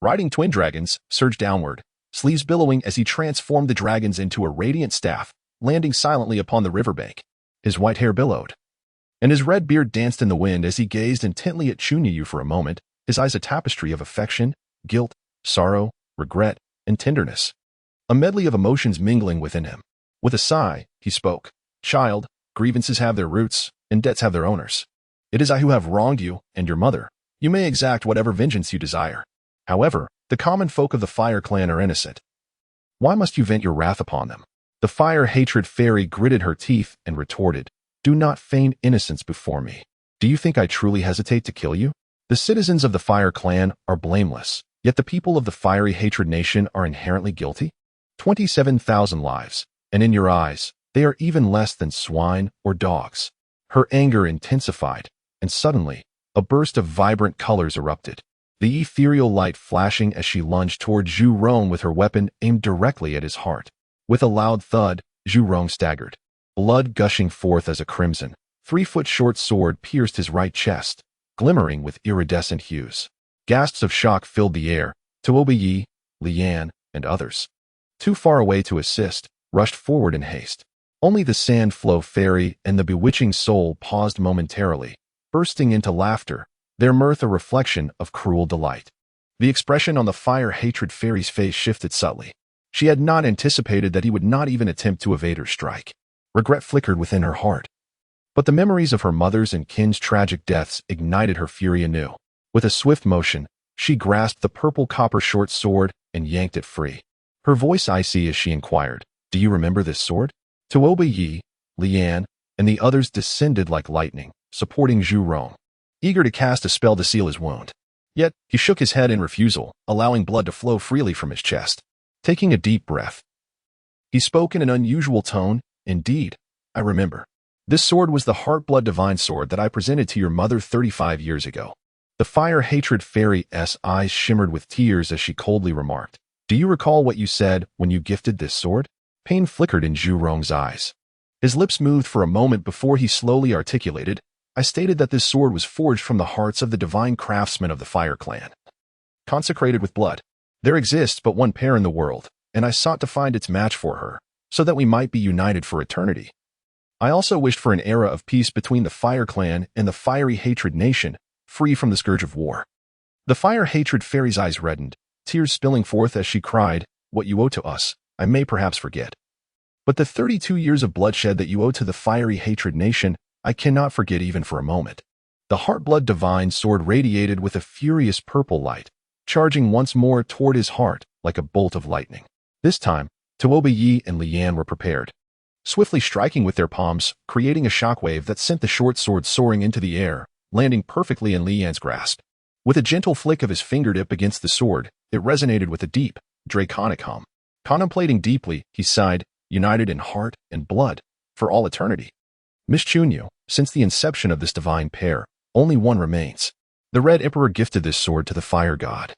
riding twin dragons, surged downward, sleeves billowing as he transformed the dragons into a radiant staff, landing silently upon the riverbank. His white hair billowed, and his red beard danced in the wind as he gazed intently at Chunyu for a moment, his eyes a tapestry of affection, guilt, sorrow, regret, and tenderness, a medley of emotions mingling within him. With a sigh, he spoke, Child, grievances have their roots, and debts have their owners. It is I who have wronged you and your mother. You may exact whatever vengeance you desire. However, the common folk of the Fire Clan are innocent. Why must you vent your wrath upon them? The fire-hatred fairy gritted her teeth and retorted, Do not feign innocence before me. Do you think I truly hesitate to kill you? The citizens of the Fire Clan are blameless, yet the people of the Fiery Hatred Nation are inherently guilty? 27,000 lives, and in your eyes, they are even less than swine or dogs. Her anger intensified, and suddenly, a burst of vibrant colors erupted, the ethereal light flashing as she lunged toward Zhu Rong with her weapon aimed directly at his heart. With a loud thud, Zhu Rong staggered, blood gushing forth as a crimson, 3-foot-short sword pierced his right chest, glimmering with iridescent hues. Gasps of shock filled the air. Tuoba Yi, Lian, and others, too far away to assist, rushed forward in haste. Only the Sand Flow Fairy and the Bewitching Soul paused momentarily, bursting into laughter, their mirth a reflection of cruel delight. The expression on the Fire-Hatred Fairy's face shifted subtly. She had not anticipated that he would not even attempt to evade her strike. Regret flickered within her heart. But the memories of her mother's and kin's tragic deaths ignited her fury anew. With a swift motion, she grasped the purple copper short sword and yanked it free. Her voice icy as she inquired, Do you remember this sword? Tuoba Yi, Lian, and the others descended like lightning, supporting Zhu Rong, eager to cast a spell to seal his wound. Yet, he shook his head in refusal, allowing blood to flow freely from his chest. Taking a deep breath, he spoke in an unusual tone, Indeed, I remember. This sword was the Heartblood Divine Sword that I presented to your mother 35 years ago. The Fire-Hatred Fairy's eyes shimmered with tears as she coldly remarked, Do you recall what you said when you gifted this sword? Pain flickered in Zhu Rong's eyes. His lips moved for a moment before he slowly articulated, I stated that this sword was forged from the hearts of the divine craftsmen of the Fire Clan. Consecrated with blood. There exists but one pair in the world, and I sought to find its match for her, so that we might be united for eternity. I also wished for an era of peace between the Fire Clan and the Fiery Hatred Nation, free from the scourge of war. The Fire Hatred Fairy's eyes reddened, tears spilling forth as she cried, What you owe to us, I may perhaps forget. But the 32 years of bloodshed that you owe to the Fiery Hatred Nation, I cannot forget even for a moment. The Heartblood Divine Sword radiated with a furious purple light, charging once more toward his heart like a bolt of lightning. This time, Tuoba Yi and Lian were prepared, swiftly striking with their palms, creating a shockwave that sent the short sword soaring into the air, landing perfectly in Lian's grasp. With a gentle flick of his fingertip against the sword, it resonated with a deep, draconic hum. Contemplating deeply, he sighed, united in heart and blood, for all eternity. Miss Chunyu, since the inception of this divine pair, only one remains. The Red Emperor gifted this sword to the Fire God,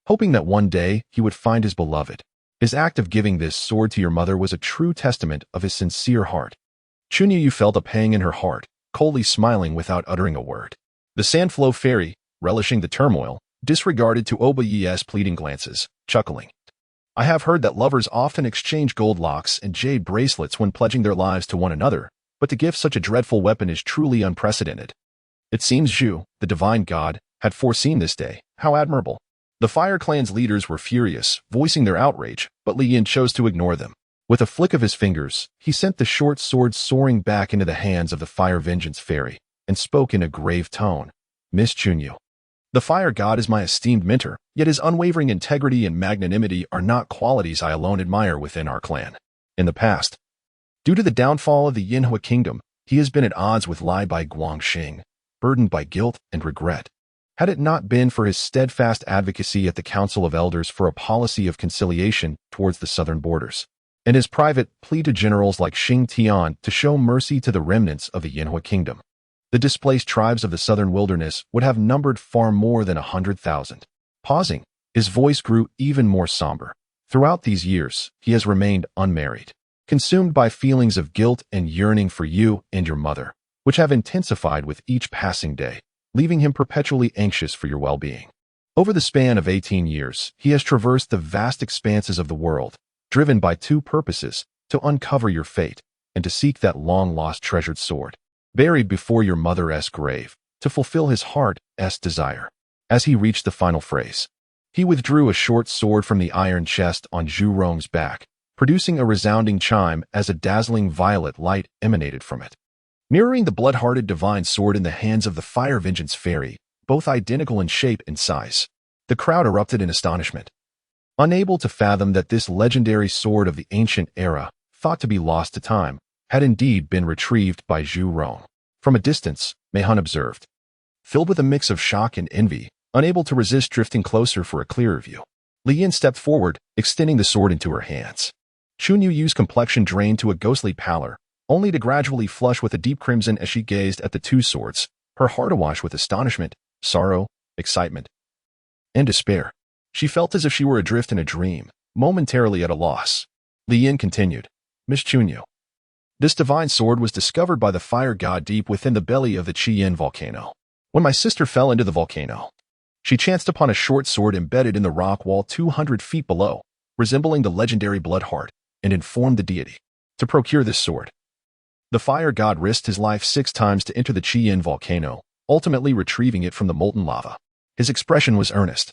hoping that one day he would find his beloved. His act of giving this sword to your mother was a true testament of his sincere heart. Chunyu felt a pang in her heart, coldly smiling without uttering a word. The Sandflow Fairy, relishing the turmoil, disregarded Tuoba Yi's pleading glances, chuckling. I have heard that lovers often exchange gold locks and jade bracelets when pledging their lives to one another, but to give such a dreadful weapon is truly unprecedented. It seems Zhu, the divine god, had foreseen this day. How admirable. The Fire Clan's leaders were furious, voicing their outrage, but Li Yin chose to ignore them. With a flick of his fingers, he sent the short sword soaring back into the hands of the Fire Vengeance Fairy, and spoke in a grave tone. Miss Chunyu. The Fire God is my esteemed mentor, yet his unwavering integrity and magnanimity are not qualities I alone admire within our clan. In the past, due to the downfall of the Yinhua Kingdom, he has been at odds with Lai Bai Guangxing, burdened by guilt and regret. Had it not been for his steadfast advocacy at the Council of Elders for a policy of conciliation towards the southern borders, and his private plea to generals like Xing Tian to show mercy to the remnants of the Yinhua Kingdom, the displaced tribes of the southern wilderness would have numbered far more than 100,000. Pausing, his voice grew even more somber. Throughout these years, he has remained unmarried, consumed by feelings of guilt and yearning for you and your mother, which have intensified with each passing day, leaving him perpetually anxious for your well-being. Over the span of 18 years, he has traversed the vast expanses of the world, driven by two purposes, to uncover your fate and to seek that long-lost treasured sword, buried before your mother's grave, to fulfill his heart's desire. As he reached the final phrase, he withdrew a short sword from the iron chest on Zhu Rong's back, producing a resounding chime as a dazzling violet light emanated from it. Mirroring the blood-hearted divine sword in the hands of the Fire Vengeance Fairy, both identical in shape and size, the crowd erupted in astonishment. Unable to fathom that this legendary sword of the ancient era, thought to be lost to time, had indeed been retrieved by Zhu Rong. From a distance, Meihan observed. Filled with a mix of shock and envy, unable to resist drifting closer for a clearer view, Li Yin stepped forward, extending the sword into her hands. Chunyu Yu's complexion drained to a ghostly pallor, only to gradually flush with a deep crimson as she gazed at the two swords, her heart awash with astonishment, sorrow, excitement, and despair. She felt as if she were adrift in a dream, momentarily at a loss. Li Yin continued, Miss Chunyu. This divine sword was discovered by the fire god deep within the belly of the Qiyin volcano. When my sister fell into the volcano, she chanced upon a short sword embedded in the rock wall 200 feet below, resembling the legendary Bloodheart, and informed the deity to procure this sword. The fire god risked his life 6 times to enter the Qiyin volcano, ultimately retrieving it from the molten lava. His expression was earnest,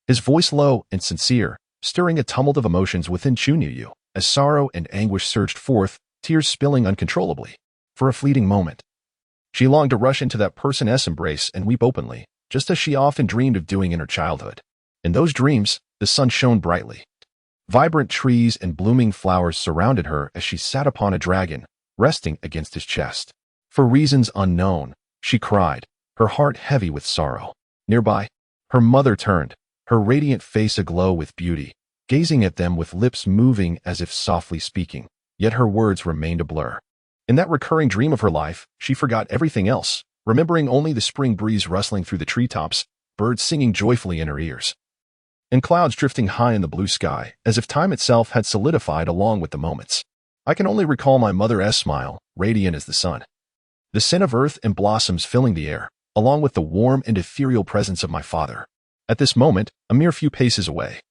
his voice low and sincere, stirring a tumult of emotions within Chunyu as sorrow and anguish surged forth, tears spilling uncontrollably. For a fleeting moment, she longed to rush into that person's embrace and weep openly, just as she often dreamed of doing in her childhood. In those dreams, the sun shone brightly. Vibrant trees and blooming flowers surrounded her as she sat upon a dragon, resting against his chest. For reasons unknown, she cried, her heart heavy with sorrow. Nearby, her mother turned, her radiant face aglow with beauty, gazing at them with lips moving as if softly speaking, yet her words remained a blur. In that recurring dream of her life, she forgot everything else, remembering only the spring breeze rustling through the treetops, birds singing joyfully in her ears, and clouds drifting high in the blue sky, as if time itself had solidified along with the moments. I can only recall my mother's smile, radiant as the sun. The scent of earth and blossoms filling the air, along with the warm and ethereal presence of my father. At this moment, a mere few paces away,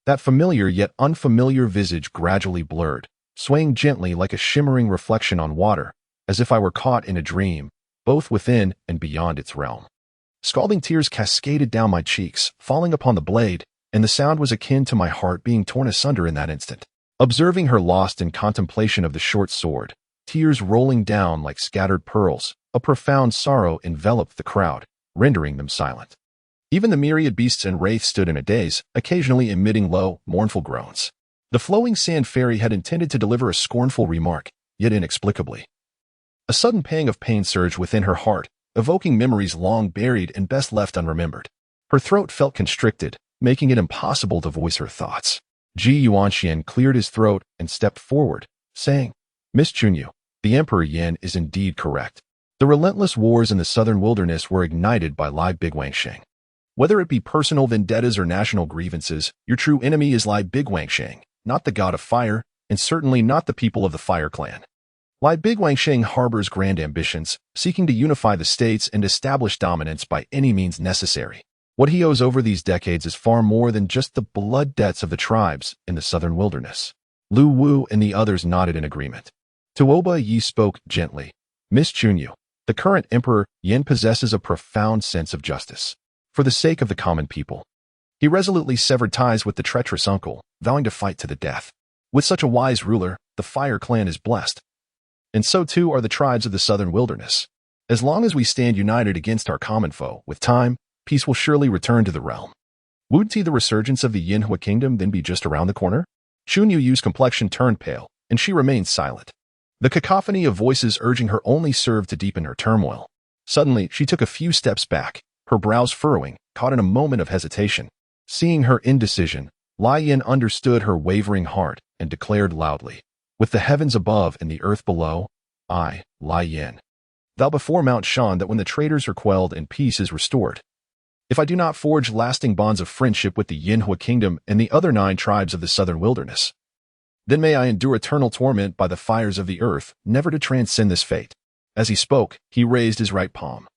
that familiar yet unfamiliar visage gradually blurred, swaying gently like a shimmering reflection on water, as if I were caught in a dream, both within and beyond its realm. Scalding tears cascaded down my cheeks, falling upon the blade, and the sound was akin to my heart being torn asunder in that instant. Observing her lost in contemplation of the short sword, tears rolling down like scattered pearls, a profound sorrow enveloped the crowd, rendering them silent. Even the myriad beasts and wraiths stood in a daze, occasionally emitting low, mournful groans. The flowing sand fairy had intended to deliver a scornful remark, yet inexplicably. A sudden pang of pain surged within her heart, evoking memories long buried and best left unremembered. Her throat felt constricted, making it impossible to voice her thoughts. Ji Yuanxian cleared his throat and stepped forward, saying, Miss Chunyu, the Emperor Yan is indeed correct. The relentless wars in the southern wilderness were ignited by Lai Bigwangsheng. Whether it be personal vendettas or national grievances, your true enemy is Lai Bigwangsheng, not the god of fire, and certainly not the people of the Fire Clan. Lai Bigwangsheng harbors grand ambitions, seeking to unify the states and establish dominance by any means necessary. What he owes over these decades is far more than just the blood debts of the tribes in the southern wilderness. Lu Wu and the others nodded in agreement. Tuoba Yi spoke gently. Miss Chunyu, the current Emperor Yan possesses a profound sense of justice. For the sake of the common people, he resolutely severed ties with the treacherous uncle, vowing to fight to the death. With such a wise ruler, the Fire Clan is blessed. And so too are the tribes of the southern wilderness. As long as we stand united against our common foe, with time, peace will surely return to the realm. Would the resurgence of the Yinhua kingdom then be just around the corner? Chunyu Yu's complexion turned pale, and she remained silent. The cacophony of voices urging her only served to deepen her turmoil. Suddenly, she took a few steps back, her brows furrowing, caught in a moment of hesitation. Seeing her indecision, Lai Yin understood her wavering heart and declared loudly, with the heavens above and the earth below, I, Lai Yin, vow before Mount Shan that when the traitors are quelled and peace is restored, if I do not forge lasting bonds of friendship with the Yinhua kingdom and the other 9 tribes of the southern wilderness, then may I endure eternal torment by the fires of the earth, never to transcend this fate. As he spoke, he raised his right palm,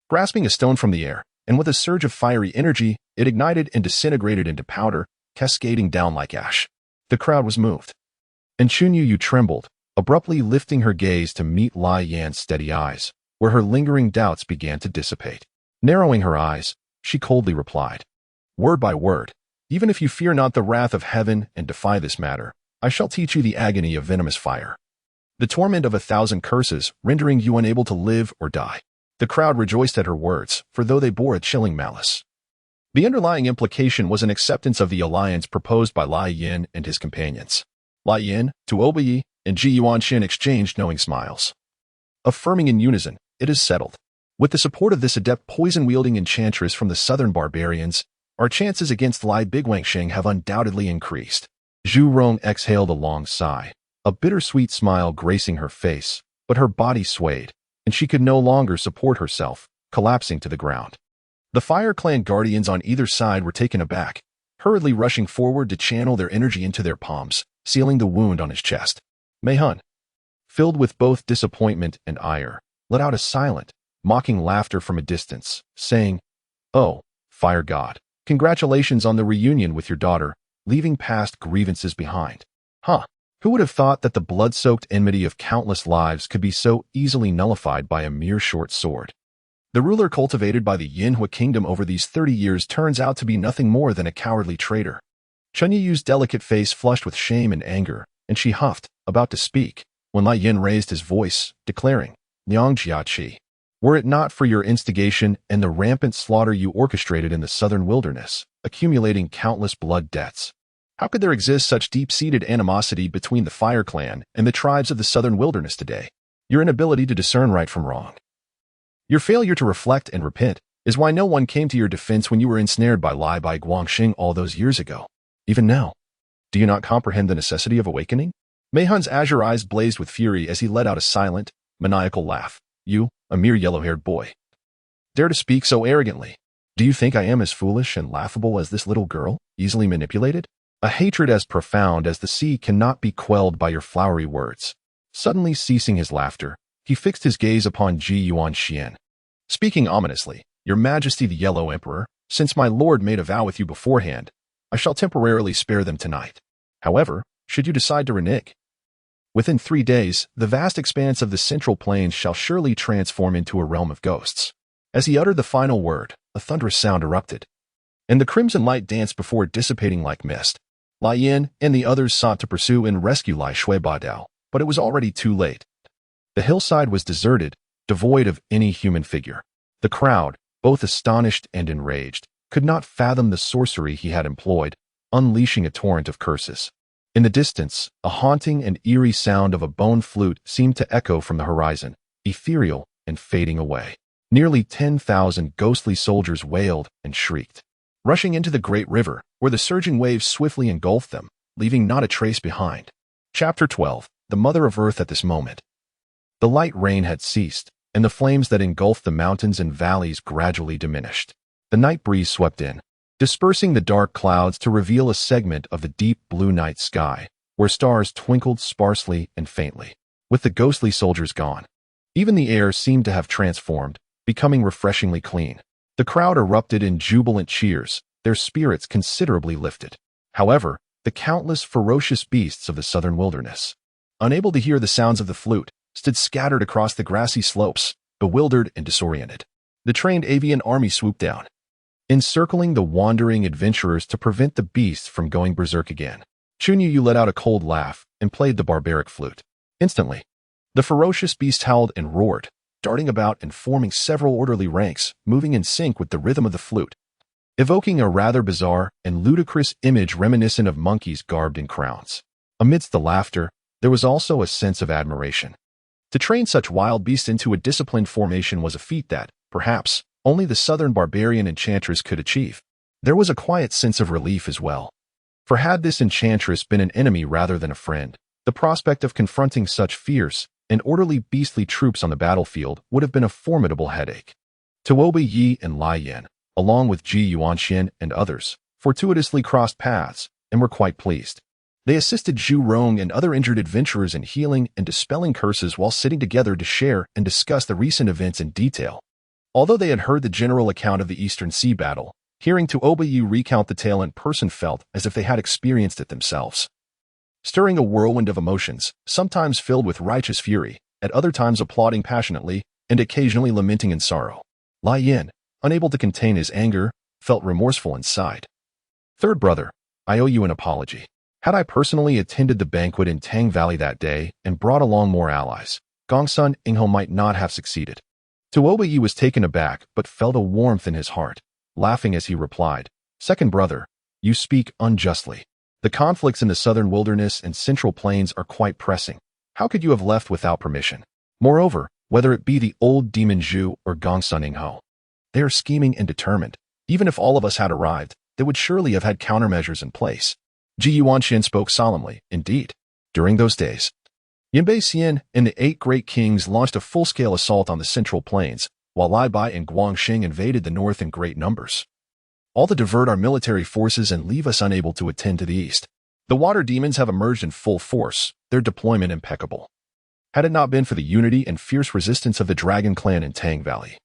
grasping a stone from the air, and with a surge of fiery energy, it ignited and disintegrated into powder, cascading down like ash. The crowd was moved. And Chunyu Yu trembled, abruptly lifting her gaze to meet Lai Yan's steady eyes, where her lingering doubts began to dissipate. Narrowing her eyes, she coldly replied, Word by word, even if you fear not the wrath of heaven and defy this matter, I shall teach you the agony of venomous fire. The torment of 1,000 curses, rendering you unable to live or die. The crowd rejoiced at her words, for though they bore a chilling malice, the underlying implication was an acceptance of the alliance proposed by Lai Yin and his companions. Lai Yin, Tuoba Yi, and Ji Yuanxian exchanged knowing smiles, affirming in unison, it is settled. With the support of this adept poison-wielding enchantress from the southern barbarians, our chances against Lai Bigwangsheng have undoubtedly increased. Zhu Rong exhaled a long sigh, a bittersweet smile gracing her face, but her body swayed, and she could no longer support herself, collapsing to the ground. The Fire Clan guardians on either side were taken aback, hurriedly rushing forward to channel their energy into their palms, sealing the wound on his chest. Mei Hun, filled with both disappointment and ire, let out a silent, mocking laughter from a distance, saying, Oh, Fire God, congratulations on the reunion with your daughter, leaving past grievances behind. Huh, who would have thought that the blood-soaked enmity of countless lives could be so easily nullified by a mere short sword? The ruler cultivated by the Yinhua kingdom over these 30 years turns out to be nothing more than a cowardly traitor. Chunyu Yu's delicate face flushed with shame and anger, and she huffed, about to speak, when Lai Yin raised his voice, declaring, Liang Jiaqi, were it not for your instigation and the rampant slaughter you orchestrated in the southern wilderness, accumulating countless blood debts, how could there exist such deep-seated animosity between the Fire Clan and the tribes of the southern wilderness today? Your inability to discern right from wrong, your failure to reflect and repent, is why no one came to your defense when you were ensnared by Lai Bigwangsheng all those years ago. Even now, do you not comprehend the necessity of awakening? Mei Hun's azure eyes blazed with fury as he let out a silent, maniacal laugh. You, a mere yellow-haired boy, dare to speak so arrogantly. Do you think I am as foolish and laughable as this little girl, easily manipulated? A hatred as profound as the sea cannot be quelled by your flowery words. Suddenly ceasing his laughter, he fixed his gaze upon Ji Ning, speaking ominously. Your Majesty the Yellow Emperor, since my lord made a vow with you beforehand, I shall temporarily spare them tonight. However, should you decide to renege, within 3 days, the vast expanse of the central plains shall surely transform into a realm of ghosts. As he uttered the final word, a thunderous sound erupted, and the crimson light danced before dissipating like mist. Lai Yin and the others sought to pursue and rescue Lai Shui Badao, but it was already too late. The hillside was deserted, devoid of any human figure. The crowd, both astonished and enraged, could not fathom the sorcery he had employed, unleashing a torrent of curses. In the distance, a haunting and eerie sound of a bone flute seemed to echo from the horizon, ethereal and fading away. Nearly 10,000 ghostly soldiers wailed and shrieked, rushing into the great river, where the surging waves swiftly engulfed them, leaving not a trace behind. Chapter 12. The Mother of Earth at this moment. The light rain had ceased, and the flames that engulfed the mountains and valleys gradually diminished. The night breeze swept in, dispersing the dark clouds to reveal a segment of the deep blue night sky, where stars twinkled sparsely and faintly. With the ghostly soldiers gone, even the air seemed to have transformed, becoming refreshingly clean. The crowd erupted in jubilant cheers, their spirits considerably lifted. However, the countless ferocious beasts of the southern wilderness, unable to hear the sounds of the flute, stood scattered across the grassy slopes, bewildered and disoriented. The trained avian army swooped down, encircling the wandering adventurers to prevent the beasts from going berserk again. Chunyu let out a cold laugh and played the barbaric flute. Instantly, the ferocious beast howled and roared, darting about and forming several orderly ranks, moving in sync with the rhythm of the flute, evoking a rather bizarre and ludicrous image reminiscent of monkeys garbed in crowns. Amidst the laughter, there was also a sense of admiration. To train such wild beasts into a disciplined formation was a feat that, perhaps, only the southern barbarian enchantress could achieve. There was a quiet sense of relief as well. For had this enchantress been an enemy rather than a friend, the prospect of confronting such fierce and orderly beastly troops on the battlefield would have been a formidable headache. Tuoba Yi and Lai Yan, along with Ji Ning and others, fortuitously crossed paths and were quite pleased. They assisted Zhu Rong and other injured adventurers in healing and dispelling curses while sitting together to share and discuss the recent events in detail. Although they had heard the general account of the Eastern Sea battle, hearing Tuoba Yi recount the tale in person felt as if they had experienced it themselves. Stirring a whirlwind of emotions, sometimes filled with righteous fury, at other times applauding passionately, and occasionally lamenting in sorrow. Lai Yin, unable to contain his anger, felt remorseful and sighed. Third brother, I owe you an apology. Had I personally attended the banquet in Tang Valley that day and brought along more allies, Gongsun Ingho might not have succeeded. Tuoba Yi was taken aback but felt a warmth in his heart, laughing as he replied, Second brother, you speak unjustly. The conflicts in the southern wilderness and central plains are quite pressing. How could you have left without permission? Moreover, whether it be the old demon Zhu or Gongsun Ingho, they are scheming and determined. Even if all of us had arrived, they would surely have had countermeasures in place. Ji Ning spoke solemnly. Indeed, during those days, Yinbei Xian and the 8 great kings launched a full-scale assault on the central plains, while Lai Bai and Guangxing invaded the north in great numbers, all to divert our military forces and leave us unable to attend to the east. The water demons have emerged in full force, their deployment impeccable. Had it not been for the unity and fierce resistance of the Dragon Clan in Tang Valley,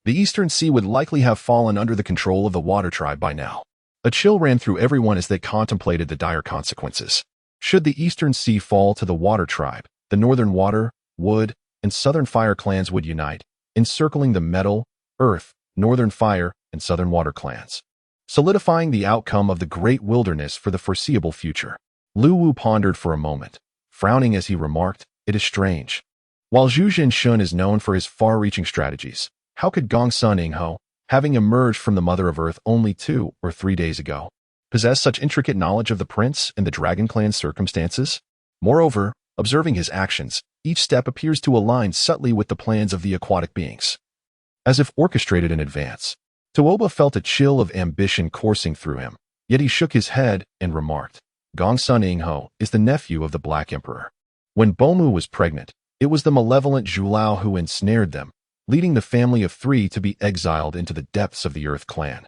the Eastern Sea would likely have fallen under the control of the Water Tribe by now. A chill ran through everyone as they contemplated the dire consequences. Should the Eastern Sea fall to the Water Tribe, the Northern Water, Wood, and Southern Fire clans would unite, encircling the Metal, Earth, Northern Fire, and Southern Water clans, solidifying the outcome of the Great Wilderness for the foreseeable future. Lu Wu pondered for a moment, frowning as he remarked, It is strange. While Zhu Zhenshun is known for his far-reaching strategies, how could Gongsun Ingho, having emerged from the Mother of Earth only 2 or 3 days ago, possess such intricate knowledge of the prince and the Dragon Clan's circumstances? Moreover, observing his actions, each step appears to align subtly with the plans of the aquatic beings, as if orchestrated in advance. Tuoba felt a chill of ambition coursing through him, yet he shook his head and remarked, Gongsun Ingho is the nephew of the Black Emperor. When Bomu was pregnant, it was the malevolent Zhulao who ensnared them, leading the family of 3 to be exiled into the depths of the Earth clan,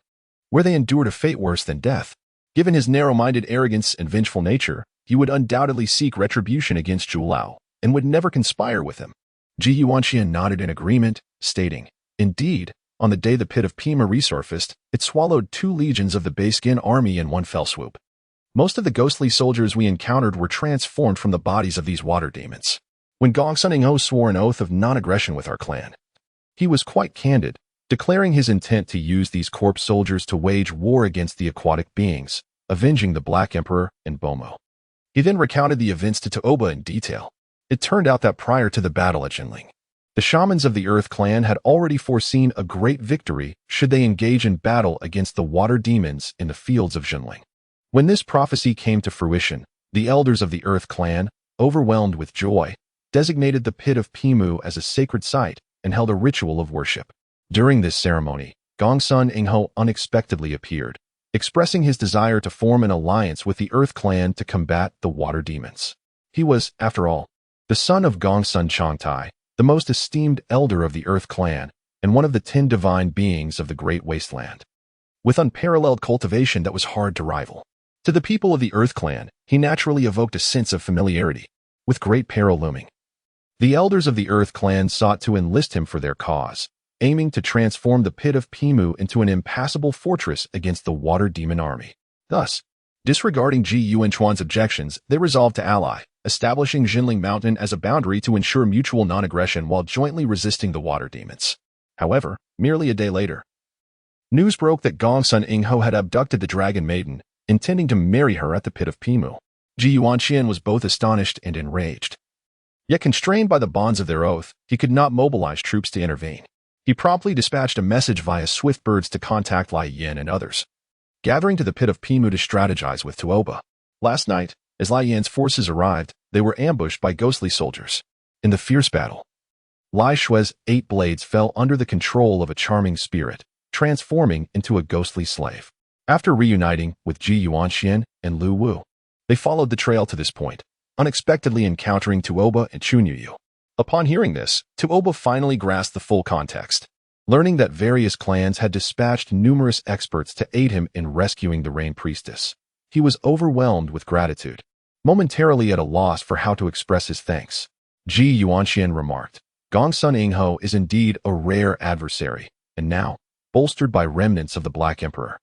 where they endured a fate worse than death. Given his narrow-minded arrogance and vengeful nature, he would undoubtedly seek retribution against Zhu Lao and would never conspire with him. Ji Yuanxian nodded in agreement, stating, "Indeed, on the day the pit of Pima resurfaced, it swallowed 2 legions of the Bayskin army in one fell swoop. Most of the ghostly soldiers we encountered were transformed from the bodies of these water demons. When Gongsun Ingho swore an oath of non-aggression with our clan, he was quite candid, declaring his intent to use these corpse soldiers to wage war against the aquatic beings, avenging the Black Emperor and Bomo. He then recounted the events to Taoba in detail. It turned out that prior to the battle at Ji Ning, the shamans of the Earth clan had already foreseen a great victory should they engage in battle against the water demons in the fields of Ji Ning. When this prophecy came to fruition, the elders of the Earth clan, overwhelmed with joy, designated the pit of Pimu as a sacred site and held a ritual of worship. During this ceremony, Gongsun Ingho unexpectedly appeared, expressing his desire to form an alliance with the Earth clan to combat the water demons. He was, after all, the son of Gongsun Changtai, the most esteemed elder of the Earth clan and one of the 10 divine beings of the Great Wasteland, with unparalleled cultivation that was hard to rival. To the people of the Earth clan, he naturally evoked a sense of familiarity, with great peril looming. The elders of the Earth clan sought to enlist him for their cause, aiming to transform the pit of Pimu into an impassable fortress against the water demon army. Thus, disregarding Ji Yuanchuan's objections, they resolved to ally, establishing Jinling Mountain as a boundary to ensure mutual non-aggression while jointly resisting the water demons. However, merely a day later, news broke that Gongsun Ingho had abducted the Dragon Maiden, intending to marry her at the pit of Pimu. Ji Yuanxian was both astonished and enraged. Yet constrained by the bonds of their oath, he could not mobilize troops to intervene. He promptly dispatched a message via swift birds to contact Lai Yin and others, gathering to the pit of Pimu to strategize with Tuoba. Last night, as Lai Yin's forces arrived, they were ambushed by ghostly soldiers. In the fierce battle, Lai Shui's 8 blades fell under the control of a charming spirit, transforming into a ghostly slave. After reuniting with Ji Yuanxian and Lu Wu, they followed the trail to this point, unexpectedly encountering Tuoba and Chunyu. Upon hearing this, Tuoba finally grasped the full context, learning that various clans had dispatched numerous experts to aid him in rescuing the Rain Priestess. He was overwhelmed with gratitude, momentarily at a loss for how to express his thanks. Ji Yuanxian remarked, "Gongsun Ingho is indeed a rare adversary, and now, bolstered by remnants of the Black Emperor,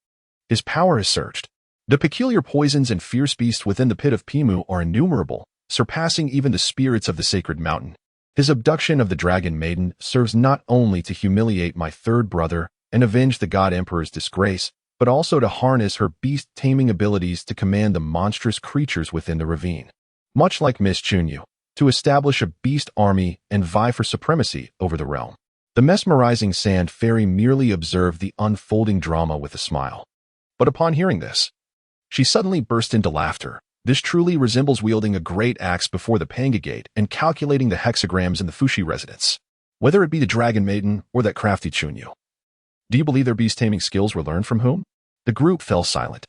his power has surged. The peculiar poisons and fierce beasts within the pit of Pimu are innumerable, surpassing even the spirits of the sacred mountain. His abduction of the Dragon Maiden serves not only to humiliate my 3rd brother and avenge the God Emperor's disgrace, but also to harness her beast-taming abilities to command the monstrous creatures within the ravine. Much like Miss Chunyu, to establish a beast army and vie for supremacy over the realm." The mesmerizing sand fairy merely observed the unfolding drama with a smile. But upon hearing this, she suddenly burst into laughter. This truly resembles wielding a great axe before the Panga Gate and calculating the hexagrams in the Fushi residence, whether it be the Dragon Maiden or that crafty Chunyu. Do you believe their beast-taming skills were learned from whom? The group fell silent,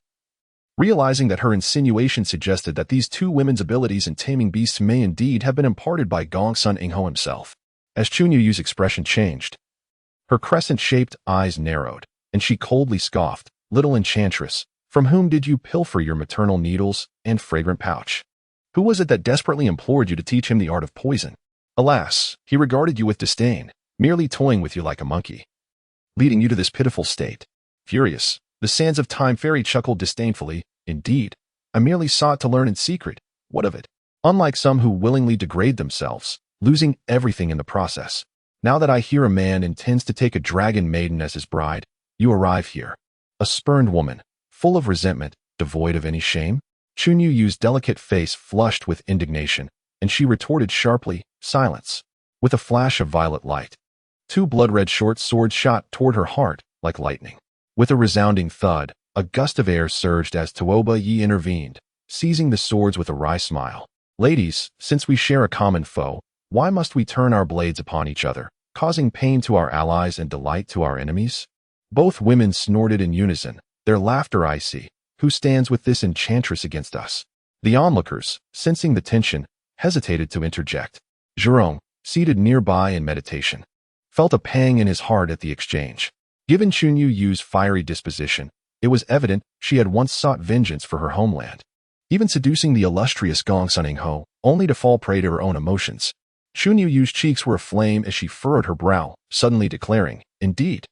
realizing that her insinuation suggested that these 2 women's abilities in taming beasts may indeed have been imparted by Gongsun Ingho himself. As Chunyu's expression changed, her crescent-shaped eyes narrowed, and she coldly scoffed, "Little enchantress, from whom did you pilfer your maternal needles and fragrant pouch? Who was it that desperately implored you to teach him the art of poison? Alas, he regarded you with disdain, merely toying with you like a monkey, leading you to this pitiful state." Furious, the Sands of Time fairy chuckled disdainfully, "Indeed, I merely sought to learn in secret. What of it? Unlike some who willingly degrade themselves, losing everything in the process. Now that I hear a man intends to take a Dragon Maiden as his bride, you arrive here, a spurned woman, full of resentment, devoid of any shame?" Chunyu's delicate face flushed with indignation, and she retorted sharply, "Silence." With a flash of violet light, 2 blood-red short swords shot toward her heart like lightning. With a resounding thud, a gust of air surged as Tuoba Yi intervened, seizing the swords with a wry smile. "Ladies, since we share a common foe, why must we turn our blades upon each other, causing pain to our allies and delight to our enemies?" Both women snorted in unison, their laughter icy. "Who stands with this enchantress against us?" The onlookers, sensing the tension, hesitated to interject. Zhurong, seated nearby in meditation, felt a pang in his heart at the exchange. Given Chunyu Yu's fiery disposition, it was evident she had once sought vengeance for her homeland, even seducing the illustrious Gongsun Ingho, only to fall prey to her own emotions. Chunyu Yu's cheeks were aflame as she furrowed her brow, suddenly declaring, "Indeed,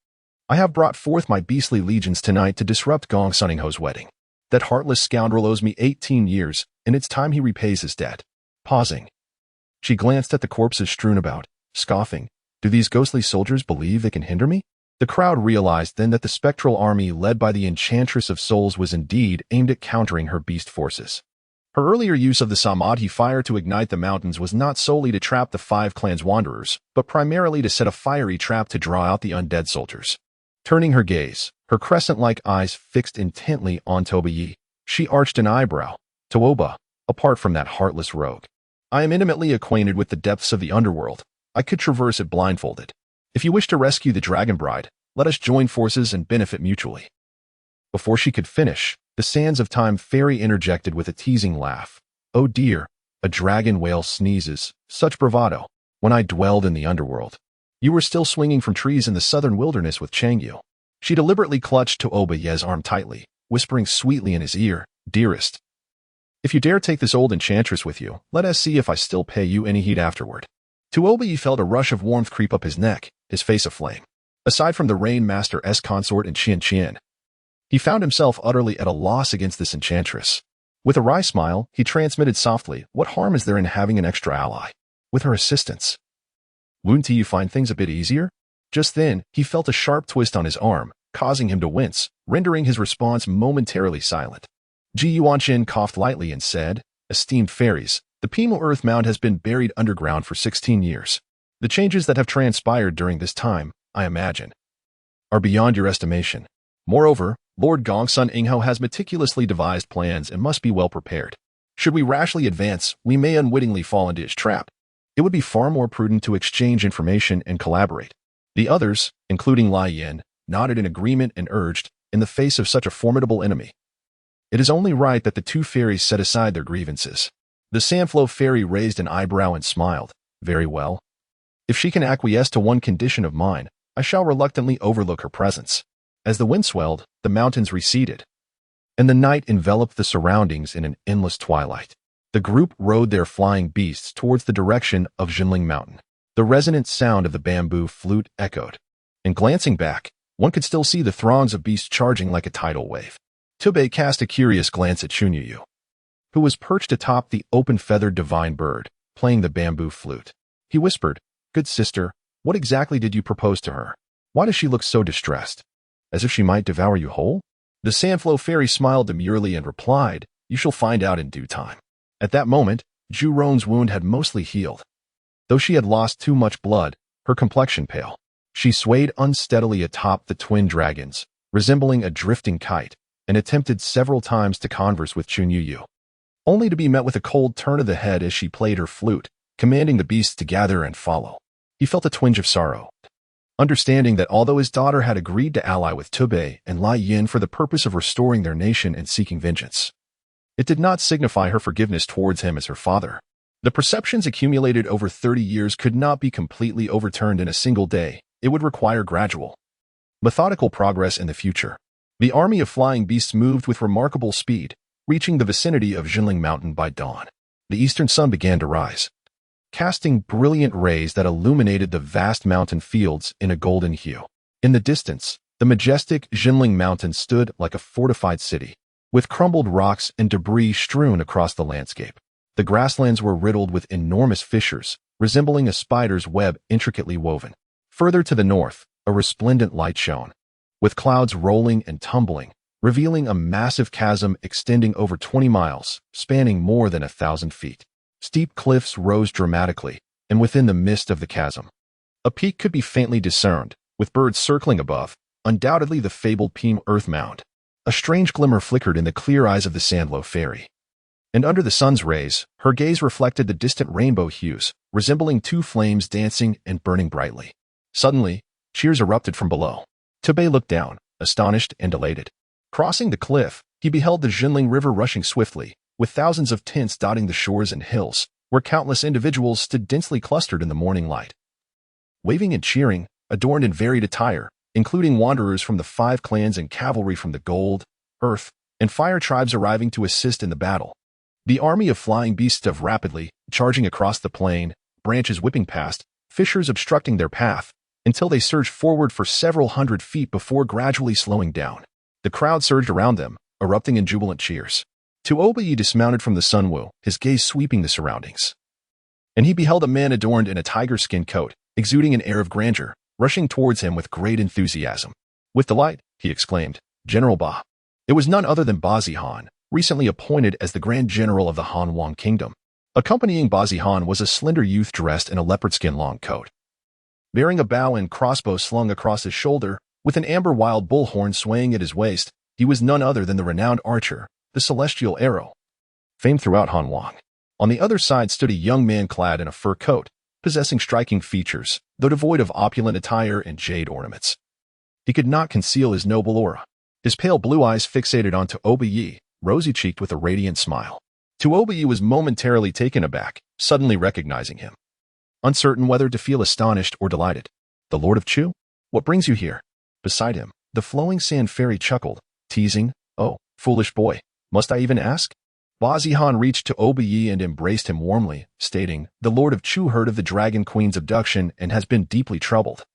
I have brought forth my beastly legions tonight to disrupt Gongsun Ingho's wedding. That heartless scoundrel owes me 18 years, and it's time he repays his debt." Pausing, she glanced at the corpses strewn about, scoffing, "Do these ghostly soldiers believe they can hinder me?" The crowd realized then that the spectral army led by the Enchantress of Souls was indeed aimed at countering her beast forces. Her earlier use of the Samadhi fire to ignite the mountains was not solely to trap the 5 clans' wanderers, but primarily to set a fiery trap to draw out the undead soldiers. Turning her gaze, her crescent-like eyes fixed intently on Toba Yi, she arched an eyebrow. "Tooba, apart from that heartless rogue, I am intimately acquainted with the depths of the underworld. I could traverse it blindfolded. If you wish to rescue the Dragon Bride, let us join forces and benefit mutually." Before she could finish, the Sands of Time fairy interjected with a teasing laugh. "Oh dear, a dragon whale sneezes. Such bravado. When I dwelled in the underworld, you were still swinging from trees in the southern wilderness with Changyu." She deliberately clutched Tooba Ye's arm tightly, whispering sweetly in his ear, "Dearest, if you dare take this old enchantress with you, let us see if I still pay you any heed afterward." Tooba Ye felt a rush of warmth creep up his neck, his face aflame. Aside from the Rain Master's consort and Qian Qian, he found himself utterly at a loss against this enchantress. With a wry smile, he transmitted softly, "What harm is there in having an extra ally? With her assistance, wouldn't you find things a bit easier?" Just then, he felt a sharp twist on his arm, causing him to wince, rendering his response momentarily silent. Ji Yuanqin coughed lightly and said, "Esteemed fairies, the Primordial Earth Mound has been buried underground for 16 years. The changes that have transpired during this time, I imagine, are beyond your estimation. Moreover, Lord Gongsun Ingho has meticulously devised plans and must be well prepared. Should we rashly advance, we may unwittingly fall into his trap. It would be far more prudent to exchange information and collaborate." The others, including Lai Yin, nodded in agreement and urged, in the face of such a formidable enemy, it is only right that the 2 fairies set aside their grievances. The Sandflow fairy raised an eyebrow and smiled. "Very well. If she can acquiesce to one condition of mine, I shall reluctantly overlook her presence." As the wind swelled, the mountains receded, and the night enveloped the surroundings in an endless twilight. The group rode their flying beasts towards the direction of Jinling Mountain. The resonant sound of the bamboo flute echoed, and glancing back, one could still see the throngs of beasts charging like a tidal wave. Tubei cast a curious glance at Chunyu Yu, who was perched atop the open-feathered divine bird, playing the bamboo flute. He whispered, "Good sister, what exactly did you propose to her? Why does she look so distressed? As if she might devour you whole?" The Sandflow fairy smiled demurely and replied, "You shall find out in due time." At that moment, Zhu Ron's wound had mostly healed. Though she had lost too much blood, her complexion pale. She swayed unsteadily atop the twin dragons, resembling a drifting kite, and attempted several times to converse with Chunyu Yu, only to be met with a cold turn of the head as she played her flute, commanding the beasts to gather and follow. He felt a twinge of sorrow, understanding that although his daughter had agreed to ally with Tubei and Lai Yin for the purpose of restoring their nation and seeking vengeance, it did not signify her forgiveness towards him as her father. The perceptions accumulated over 30 years could not be completely overturned in a single day. It would require gradual, methodical progress in the future. The army of flying beasts moved with remarkable speed, reaching the vicinity of Jinling Mountain by dawn. The eastern sun began to rise, casting brilliant rays that illuminated the vast mountain fields in a golden hue. In the distance, the majestic Jinling Mountain stood like a fortified city, with crumbled rocks and debris strewn across the landscape. The grasslands were riddled with enormous fissures, resembling a spider's web intricately woven. Further to the north, a resplendent light shone, with clouds rolling and tumbling, revealing a massive chasm extending over 20 miles, spanning more than 1,000 feet. Steep cliffs rose dramatically, and within the mist of the chasm, a peak could be faintly discerned, with birds circling above, undoubtedly the fabled Primordial Earth Mound. A strange glimmer flickered in the clear eyes of the Sandflow fairy, and under the sun's rays, her gaze reflected the distant rainbow hues, resembling 2 flames dancing and burning brightly. Suddenly, cheers erupted from below. Tubei looked down, astonished and elated. Crossing the cliff, he beheld the Jinling River rushing swiftly, with thousands of tents dotting the shores and hills, where countless individuals stood densely clustered in the morning light. Waving and cheering, adorned in varied attire, including wanderers from the 5 clans and cavalry from the Gold, Earth, and Fire tribes arriving to assist in the battle. The army of flying beasts of rapidly charging across the plain, branches whipping past, fissures obstructing their path, until they surged forward for several hundred feet before gradually slowing down. The crowd surged around them, erupting in jubilant cheers. Tuoba dismounted from the sunwheel, his gaze sweeping the surroundings. And he beheld a man adorned in a tiger skin coat, exuding an air of grandeur, rushing towards him with great enthusiasm. With delight, he exclaimed, "General Ba." It was none other than Ba Zihan, recently appointed as the Grand General of the Han Wang Kingdom. Accompanying Ba Zihan was a slender youth dressed in a leopard skin long coat. Bearing a bow and crossbow slung across his shoulder, with an amber wild bull horn swaying at his waist, he was none other than the renowned archer, the Celestial Arrow, famed throughout Han Wang. On the other side stood a young man clad in a fur coat, possessing striking features, though devoid of opulent attire and jade ornaments. He could not conceal his noble aura. His pale blue eyes fixated onto Oba, rosy-cheeked with a radiant smile. Tuoba was momentarily taken aback, suddenly recognizing him. Uncertain whether to feel astonished or delighted. "The Lord of Chu? What brings you here?" Beside him, the flowing sand fairy chuckled, teasing, "Oh, foolish boy, must I even ask?" Ba Zihan reached to Oba and embraced him warmly, stating, "The Lord of Chu heard of the Dragon Queen's abduction and has been deeply troubled.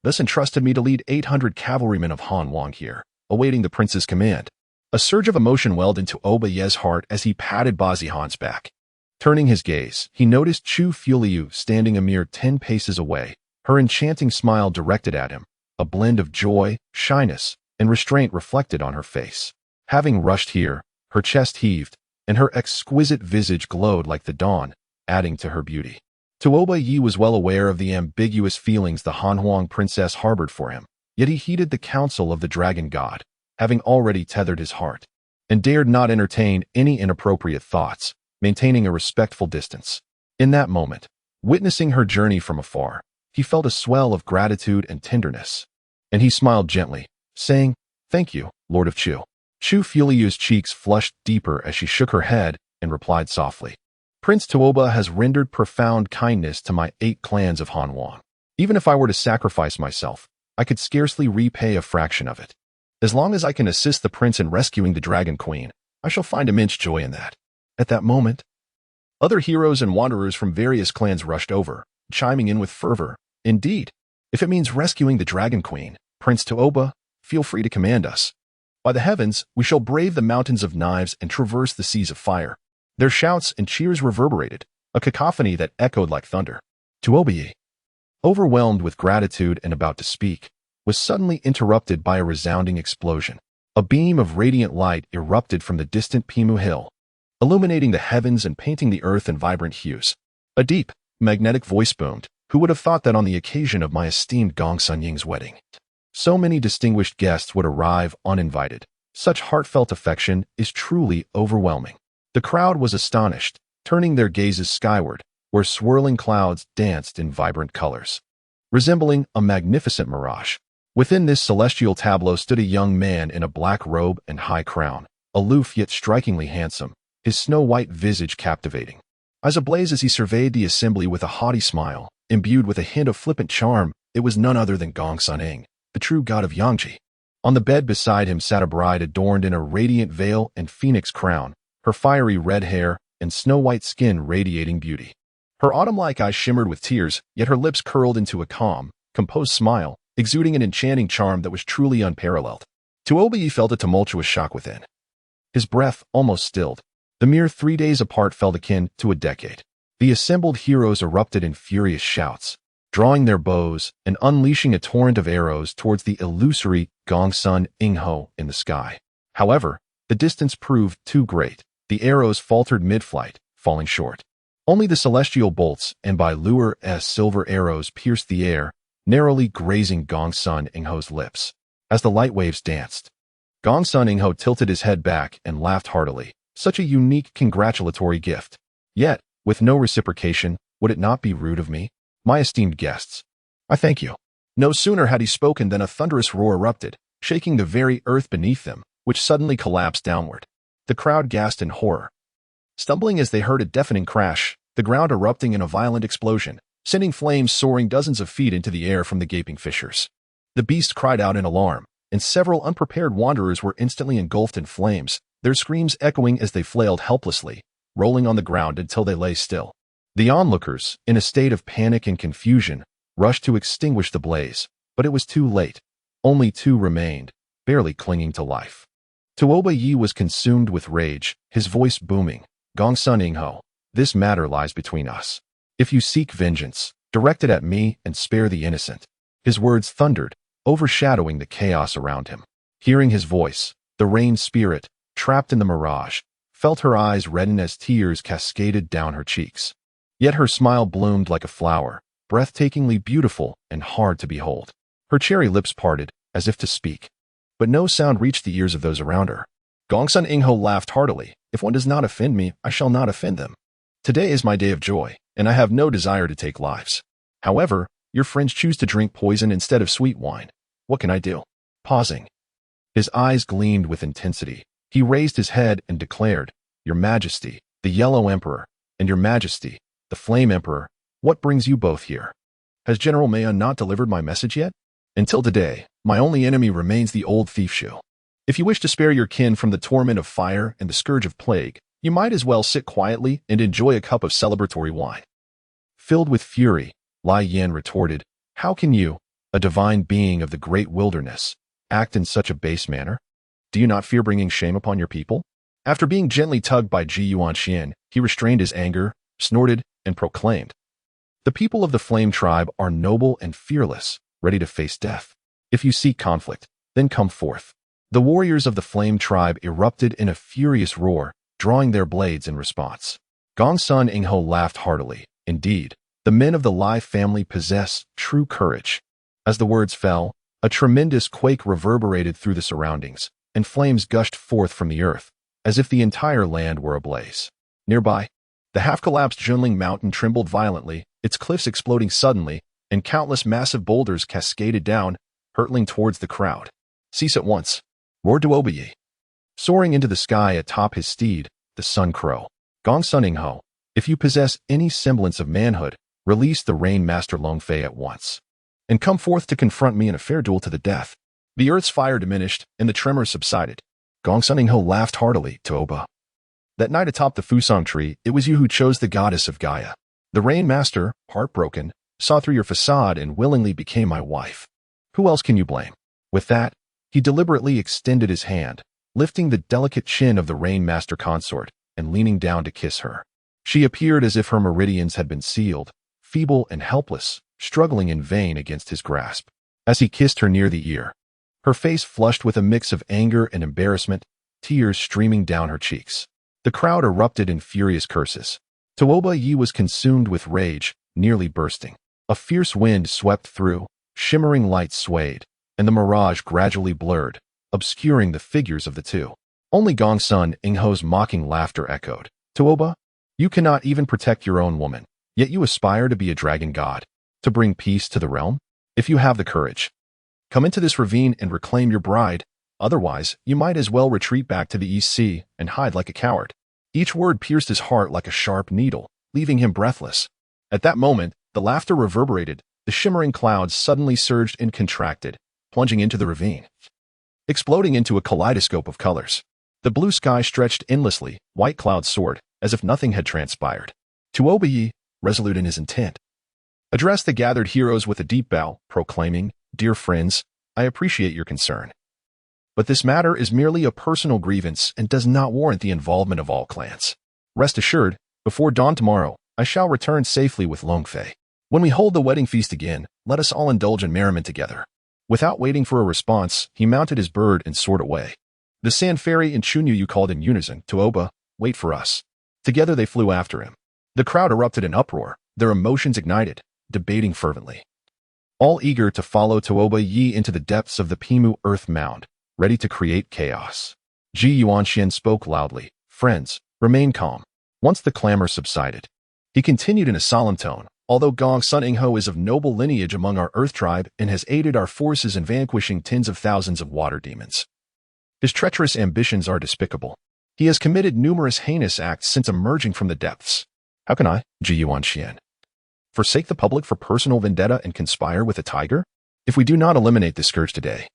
Thus entrusted me to lead 800 cavalrymen of Han Wang here, awaiting the prince's command." A surge of emotion welled into Oba's heart as he patted Ba Zihan's back. Turning his gaze, he noticed Chu Fuliu standing a mere 10 paces away, her enchanting smile directed at him, a blend of joy, shyness, and restraint reflected on her face. Having rushed here, her chest heaved, and her exquisite visage glowed like the dawn, adding to her beauty. Tuoba was well aware of the ambiguous feelings the Han Huang princess harbored for him, yet he heeded the counsel of the dragon god, having already tethered his heart, and dared not entertain any inappropriate thoughts, maintaining a respectful distance. In that moment, witnessing her journey from afar, he felt a swell of gratitude and tenderness, and he smiled gently, saying, "Thank you, Lord of Chu." Chu Fuliu's cheeks flushed deeper as she shook her head and replied softly, "Prince Tuoba has rendered profound kindness to my 8 clans of Han Wang. Even if I were to sacrifice myself, I could scarcely repay a fraction of it. As long as I can assist the prince in rescuing the Dragon Queen, I shall find immense joy in that." At that moment, other heroes and wanderers from various clans rushed over, chiming in with fervor, "Indeed, if it means rescuing the Dragon Queen, Prince Tuoba, feel free to command us. By the heavens, we shall brave the mountains of knives and traverse the seas of fire." Their shouts and cheers reverberated, a cacophony that echoed like thunder. Tuoba, overwhelmed with gratitude and about to speak, was suddenly interrupted by a resounding explosion. A beam of radiant light erupted from the distant Pimu Hill, illuminating the heavens and painting the earth in vibrant hues. A deep, magnetic voice boomed, "Who would have thought that on the occasion of my esteemed Gong Sun Ying's wedding, so many distinguished guests would arrive uninvited? Such heartfelt affection is truly overwhelming." The crowd was astonished, turning their gazes skyward, where swirling clouds danced in vibrant colors, resembling a magnificent mirage. Within this celestial tableau stood a young man in a black robe and high crown, aloof yet strikingly handsome, his snow-white visage captivating. Eyes ablaze as he surveyed the assembly with a haughty smile, imbued with a hint of flippant charm, it was none other than Gong Sun Ying, the true god of Yangji. On the bed beside him sat a bride adorned in a radiant veil and phoenix crown, her fiery red hair and snow-white skin radiating beauty. Her autumn-like eyes shimmered with tears, yet her lips curled into a calm, composed smile, exuding an enchanting charm that was truly unparalleled. Tuoba felt a tumultuous shock within. His breath almost stilled. The mere 3 days apart felt akin to a decade. The assembled heroes erupted in furious shouts, drawing their bows and unleashing a torrent of arrows towards the illusory Gong Sun Ying in the sky. However, the distance proved too great. The arrows faltered mid-flight, falling short. Only the celestial bolts and by lure as silver arrows pierced the air, narrowly grazing Gong Sun Ying's lips. As the light waves danced, Gong Sun Ying tilted his head back and laughed heartily. Such a unique congratulatory gift. Yet, with no reciprocation, would it not be rude of me? My esteemed guests, I thank you. No sooner had he spoken than a thunderous roar erupted, shaking the very earth beneath them, which suddenly collapsed downward. The crowd gasped in horror, stumbling as they heard a deafening crash, the ground erupting in a violent explosion, sending flames soaring dozens of feet into the air from the gaping fissures. The beast cried out in alarm, and several unprepared wanderers were instantly engulfed in flames, their screams echoing as they flailed helplessly, rolling on the ground until they lay still. The onlookers, in a state of panic and confusion, rushed to extinguish the blaze, but it was too late. Only two remained, barely clinging to life. Tuoba Yi was consumed with rage, his voice booming. Gongsun Ingho, this matter lies between us. If you seek vengeance, direct it at me and spare the innocent. His words thundered, overshadowing the chaos around him. Hearing his voice, the rain spirit, trapped in the mirage, felt her eyes redden as tears cascaded down her cheeks. Yet her smile bloomed like a flower, breathtakingly beautiful and hard to behold. Her cherry lips parted, as if to speak. But no sound reached the ears of those around her. Gongsun Ingho laughed heartily. If one does not offend me, I shall not offend them. Today is my day of joy, and I have no desire to take lives. However, your friends choose to drink poison instead of sweet wine. What can I do? Pausing. His eyes gleamed with intensity. He raised his head and declared, Your Majesty, the Yellow Emperor, and Your Majesty, the Flame Emperor, what brings you both here? Has General Maya not delivered my message yet? Until today, my only enemy remains the old thief Shu. If you wish to spare your kin from the torment of fire and the scourge of plague, you might as well sit quietly and enjoy a cup of celebratory wine. Filled with fury, Lai Yan retorted, How can you, a divine being of the great wilderness, act in such a base manner? Do you not fear bringing shame upon your people? After being gently tugged by Ji Yuanxian, he restrained his anger, snorted, and proclaimed, The people of the Flame Tribe are noble and fearless, ready to face death. If you seek conflict, then come forth. The warriors of the Flame Tribe erupted in a furious roar, drawing their blades in response. Gongsun Ingho laughed heartily. Indeed, the men of the Lai family possess true courage. As the words fell, a tremendous quake reverberated through the surroundings, and flames gushed forth from the earth, as if the entire land were ablaze. Nearby, the half-collapsed Junling Mountain trembled violently, its cliffs exploding suddenly, and countless massive boulders cascaded down, hurtling towards the crowd. Cease at once, roared Tuoba Yi. Soaring into the sky atop his steed, the Sun Crow. Gongsun Ingho, if you possess any semblance of manhood, release the Rain Master Longfei at once, and come forth to confront me in a fair duel to the death. The earth's fire diminished, and the tremors subsided. Gongsun Ingho laughed heartily, Tuoba. That night atop the Fusang tree, it was you who chose the goddess of Gaia. The Rain Master, heartbroken, saw through your facade and willingly became my wife. Who else can you blame? With that, he deliberately extended his hand, lifting the delicate chin of the Rain Master consort and leaning down to kiss her. She appeared as if her meridians had been sealed, feeble and helpless, struggling in vain against his grasp. As he kissed her near the ear, her face flushed with a mix of anger and embarrassment, tears streaming down her cheeks. The crowd erupted in furious curses. Tuoba Yi was consumed with rage, nearly bursting. A fierce wind swept through, shimmering lights swayed, and the mirage gradually blurred, obscuring the figures of the two. Only Gongsun Ingho's mocking laughter echoed. Tuoba, you cannot even protect your own woman, yet you aspire to be a dragon god, to bring peace to the realm? If you have the courage, come into this ravine and reclaim your bride, otherwise you might as well retreat back to the East Sea and hide like a coward. Each word pierced his heart like a sharp needle, leaving him breathless. At that moment, the laughter reverberated, the shimmering clouds suddenly surged and contracted, plunging into the ravine, exploding into a kaleidoscope of colors. The blue sky stretched endlessly, white clouds soared, as if nothing had transpired. Tuoba Yi, resolute in his intent, addressed the gathered heroes with a deep bow, proclaiming, Dear friends, I appreciate your concern. But this matter is merely a personal grievance and does not warrant the involvement of all clans. Rest assured, before dawn tomorrow, I shall return safely with Longfei. When we hold the wedding feast again, let us all indulge in merriment together. Without waiting for a response, he mounted his bird and soared away. The Sand Fairy and Chunyu called in unison, Tuoba, wait for us. Together they flew after him. The crowd erupted in uproar, their emotions ignited, debating fervently. All eager to follow Tuoba Yi into the depths of the Pimu Earth Mound, ready to create chaos. Ji Yuanxian spoke loudly, Friends, remain calm. Once the clamor subsided, he continued in a solemn tone, Although Gongsun Ingho is of noble lineage among our Earth tribe and has aided our forces in vanquishing tens of thousands of water demons, his treacherous ambitions are despicable. He has committed numerous heinous acts since emerging from the depths. How can I, Ji Yuanxian, Forsake the public for personal vendetta and conspire with a tiger? If we do not eliminate this scourge today,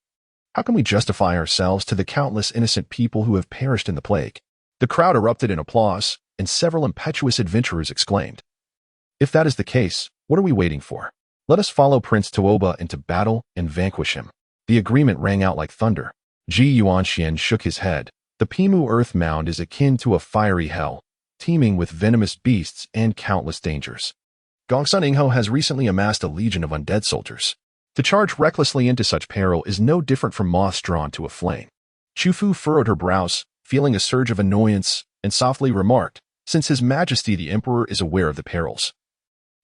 how can we justify ourselves to the countless innocent people who have perished in the plague? The crowd erupted in applause, and several impetuous adventurers exclaimed, "If that is the case, what are we waiting for? Let us follow Prince Tuoba into battle and vanquish him." The agreement rang out like thunder. Ji Yuanxian shook his head. The Pimu Earth Mound is akin to a fiery hell, teeming with venomous beasts and countless dangers. Gongsun Ingho has recently amassed a legion of undead soldiers. To charge recklessly into such peril is no different from moths drawn to a flame. Chufu furrowed her brows, feeling a surge of annoyance, and softly remarked, "Since His Majesty the Emperor is aware of the perils,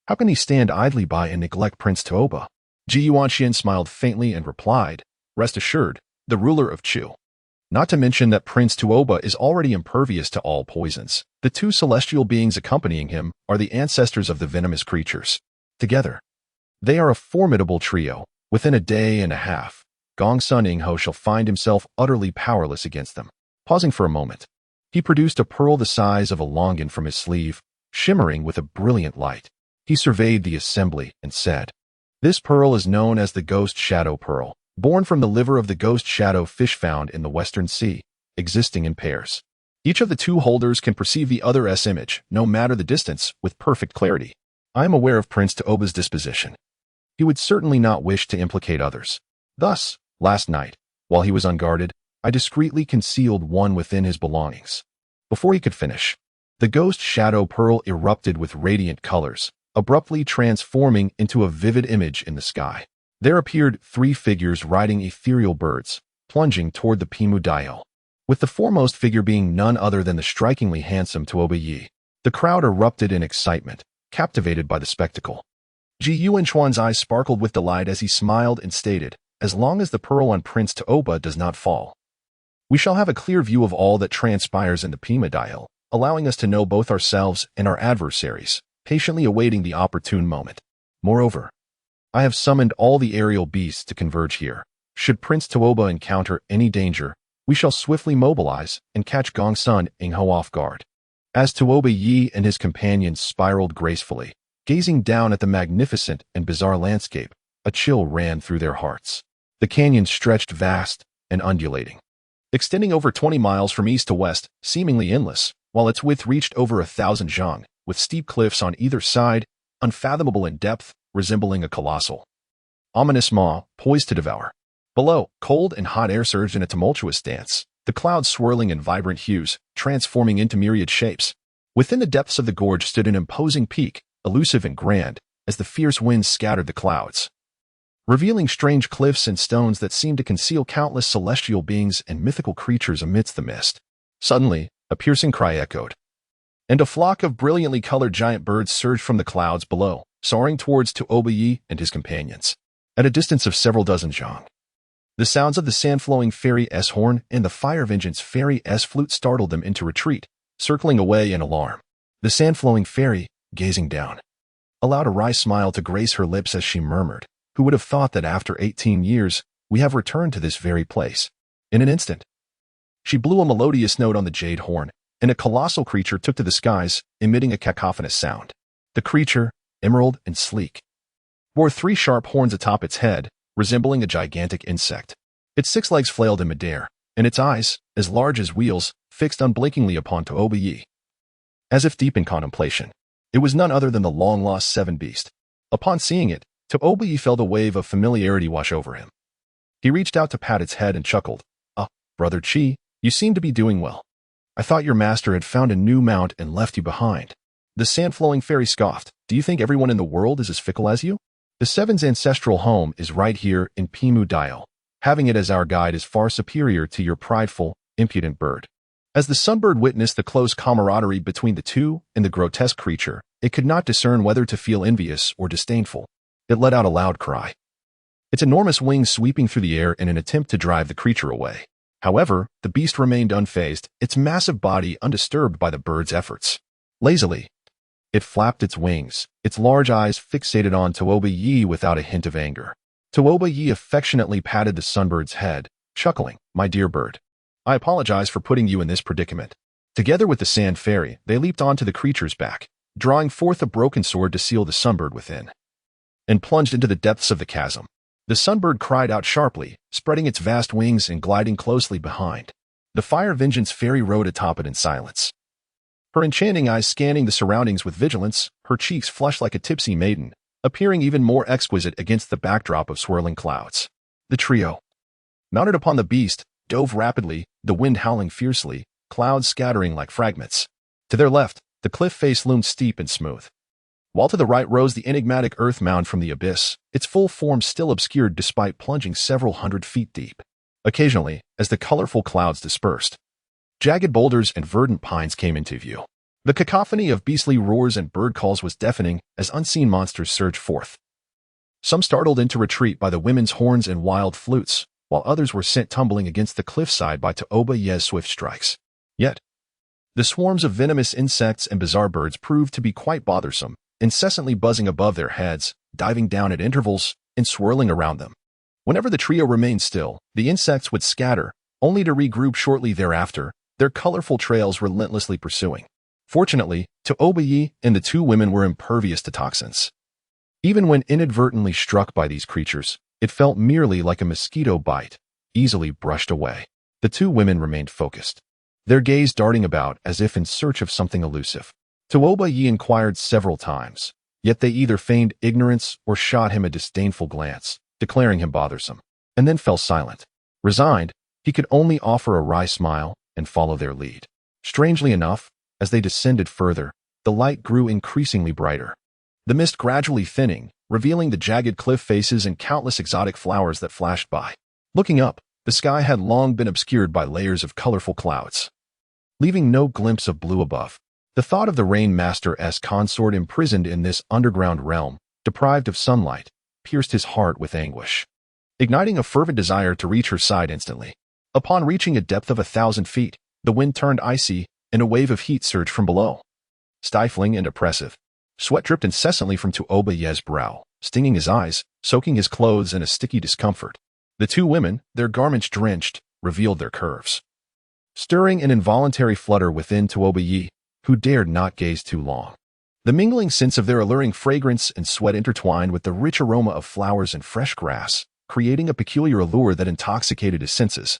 how can he stand idly by and neglect Prince Tuoba?" Ji Yuanxian smiled faintly and replied, "Rest assured, the ruler of Chu. Not to mention that Prince Tuoba is already impervious to all poisons. The two celestial beings accompanying him are the ancestors of the venomous creatures. Together, they are a formidable trio. Within a day and a half, Gongsun Ingho shall find himself utterly powerless against them." Pausing for a moment, he produced a pearl the size of a longan from his sleeve, shimmering with a brilliant light. He surveyed the assembly and said, "This pearl is known as the Ghost Shadow Pearl, born from the liver of the ghost shadow fish found in the Western Sea, existing in pairs. Each of the two holders can perceive the other's image, no matter the distance, with perfect clarity. I am aware of Prince Tuoba's disposition. He would certainly not wish to implicate others. Thus, last night, while he was unguarded, I discreetly concealed one within his belongings." Before he could finish, the ghost shadow pearl erupted with radiant colors, abruptly transforming into a vivid image in the sky. There appeared 3 figures riding ethereal birds, plunging toward the Pimu Dial, with the foremost figure being none other than the strikingly handsome Tuoba Yi. The crowd erupted in excitement, captivated by the spectacle. Ji Yuanchuan's eyes sparkled with delight as he smiled and stated, "As long as the pearl on Prince Tuoba does not fall, we shall have a clear view of all that transpires in the Pimu Dial, allowing us to know both ourselves and our adversaries, patiently awaiting the opportune moment. Moreover, I have summoned all the aerial beasts to converge here. Should Prince Tuoba encounter any danger, we shall swiftly mobilize and catch Gongsun Ingho off guard." As Tuoba Yi and his companions spiraled gracefully, gazing down at the magnificent and bizarre landscape, a chill ran through their hearts. The canyon stretched vast and undulating, extending over 20 miles from east to west, seemingly endless, while its width reached over 1,000 zhang, with steep cliffs on either side, unfathomable in depth, resembling a colossal, ominous maw poised to devour. Below, cold and hot air surged in a tumultuous dance, the clouds swirling in vibrant hues, transforming into myriad shapes. Within the depths of the gorge stood an imposing peak, elusive and grand, as the fierce winds scattered the clouds, revealing strange cliffs and stones that seemed to conceal countless celestial beings and mythical creatures amidst the mist. Suddenly, a piercing cry echoed, and a flock of brilliantly colored giant birds surged from the clouds below, soaring towards Tuoba Yi and his companions. At a distance of several dozen zhang, the sounds of the sand-flowing fairy-s horn and the fire vengeance fairy-s flute startled them into retreat, circling away in alarm. The sand-flowing fairy, gazing down, allowed a wry smile to grace her lips as she murmured, "Who would have thought that after 18 years, we have returned to this very place?" In an instant, she blew a melodious note on the jade horn, and a colossal creature took to the skies, emitting a cacophonous sound. The creature, emerald and sleek, bore 3 sharp horns atop its head, resembling a gigantic insect. Its 6 legs flailed in midair, and its eyes, as large as wheels, fixed unblinkingly upon Tuoba Yi. As if deep in contemplation, it was none other than the long-lost 7 beast. Upon seeing it, Tuoba Yi felt a wave of familiarity wash over him. He reached out to pat its head and chuckled, "Ah, Brother Chi, you seem to be doing well. I thought your master had found a new mount and left you behind." The sand-flowing fairy scoffed, "Do you think everyone in the world is as fickle as you? The Seven's ancestral home is right here in Pimu Dial. Having it as our guide is far superior to your prideful, impudent bird." As the sunbird witnessed the close camaraderie between the two and the grotesque creature, it could not discern whether to feel envious or disdainful. It let out a loud cry, its enormous wings sweeping through the air in an attempt to drive the creature away. However, the beast remained unfazed, its massive body undisturbed by the bird's efforts. Lazily, it flapped its wings, its large eyes fixated on Tuoba Yi without a hint of anger. Tuoba Yi affectionately patted the sunbird's head, chuckling, "My dear bird, I apologize for putting you in this predicament." Together with the sand fairy, they leaped onto the creature's back, drawing forth a broken sword to seal the sunbird within, and plunged into the depths of the chasm. The sunbird cried out sharply, spreading its vast wings and gliding closely behind. The fire vengeance fairy rode atop it in silence, her enchanting eyes scanning the surroundings with vigilance, her cheeks flushed like a tipsy maiden, appearing even more exquisite against the backdrop of swirling clouds. The trio, mounted upon the beast, dove rapidly, the wind howling fiercely, clouds scattering like fragments. To their left, the cliff face loomed steep and smooth, while to the right rose the enigmatic earth mound from the abyss, its full form still obscured despite plunging several hundred feet deep. Occasionally, as the colorful clouds dispersed, jagged boulders and verdant pines came into view. The cacophony of beastly roars and bird calls was deafening as unseen monsters surged forth, some startled into retreat by the women's horns and wild flutes, while others were sent tumbling against the cliffside by Taoba Ye's swift strikes. Yet, the swarms of venomous insects and bizarre birds proved to be quite bothersome, incessantly buzzing above their heads, diving down at intervals, and swirling around them. Whenever the trio remained still, the insects would scatter, only to regroup shortly thereafter, their colorful trails relentlessly pursuing. Fortunately, Taoba and the two women were impervious to toxins. Even when inadvertently struck by these creatures, it felt merely like a mosquito bite, easily brushed away. The two women remained focused, their gaze darting about as if in search of something elusive. Taoba inquired several times, yet they either feigned ignorance or shot him a disdainful glance, declaring him bothersome, and then fell silent. Resigned, he could only offer a wry smile and follow their lead. Strangely enough, as they descended further, the light grew increasingly brighter, the mist gradually thinning, revealing the jagged cliff faces and countless exotic flowers that flashed by. Looking up, the sky had long been obscured by layers of colorful clouds, leaving no glimpse of blue above. The thought of the Rain Master's consort imprisoned in this underground realm, deprived of sunlight, pierced his heart with anguish, igniting a fervent desire to reach her side instantly. Upon reaching a depth of 1,000 feet, the wind turned icy, and a wave of heat surged from below. Stifling and oppressive, sweat dripped incessantly from Taoba Ye's brow, stinging his eyes, soaking his clothes in a sticky discomfort. The two women, their garments drenched, revealed their curves, stirring an involuntary flutter within Taoba, who dared not gaze too long. The mingling scents of their alluring fragrance and sweat intertwined with the rich aroma of flowers and fresh grass, creating a peculiar allure that intoxicated his senses,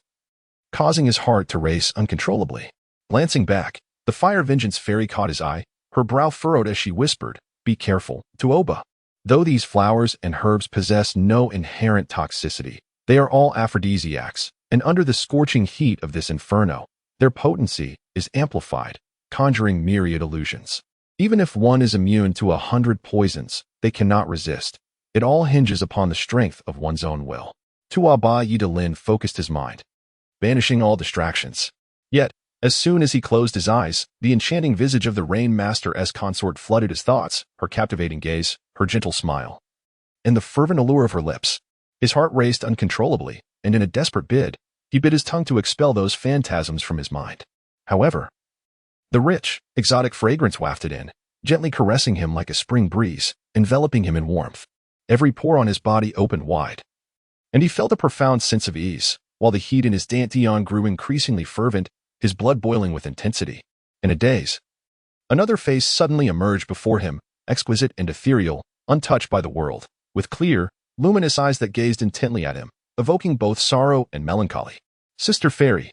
causing his heart to race uncontrollably. Glancing back, the fire vengeance fairy caught his eye, her brow furrowed as she whispered, "Be careful, Taoba. Though these flowers and herbs possess no inherent toxicity, they are all aphrodisiacs, and under the scorching heat of this inferno, their potency is amplified, conjuring myriad illusions. Even if one is immune to 100 poisons, they cannot resist. It all hinges upon the strength of one's own will." Taoba Yi focused his mind, banishing all distractions. Yet, as soon as he closed his eyes, the enchanting visage of the Rain Master's consort flooded his thoughts, her captivating gaze, her gentle smile, and the fervent allure of her lips. His heart raced uncontrollably, and in a desperate bid, he bit his tongue to expel those phantasms from his mind. However, the rich, exotic fragrance wafted in, gently caressing him like a spring breeze, enveloping him in warmth. Every pore on his body opened wide, and he felt a profound sense of ease, while the heat in his dantian grew increasingly fervent, his blood boiling with intensity. In a daze, another face suddenly emerged before him, exquisite and ethereal, untouched by the world, with clear, luminous eyes that gazed intently at him, evoking both sorrow and melancholy. Sister Fairy.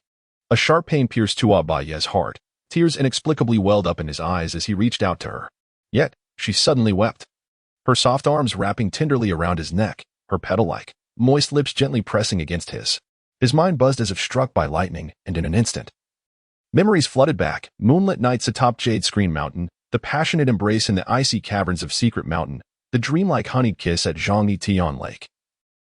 A sharp pain pierced Taoba's heart. Tears inexplicably welled up in his eyes as he reached out to her. Yet, she suddenly wept, her soft arms wrapping tenderly around his neck, her petal-like, moist lips gently pressing against his. His mind buzzed as if struck by lightning, and in an instant, memories flooded back: moonlit nights atop Jade Screen Mountain, the passionate embrace in the icy caverns of Secret Mountain, the dreamlike honeyed kiss at Zhangyi Tian Lake,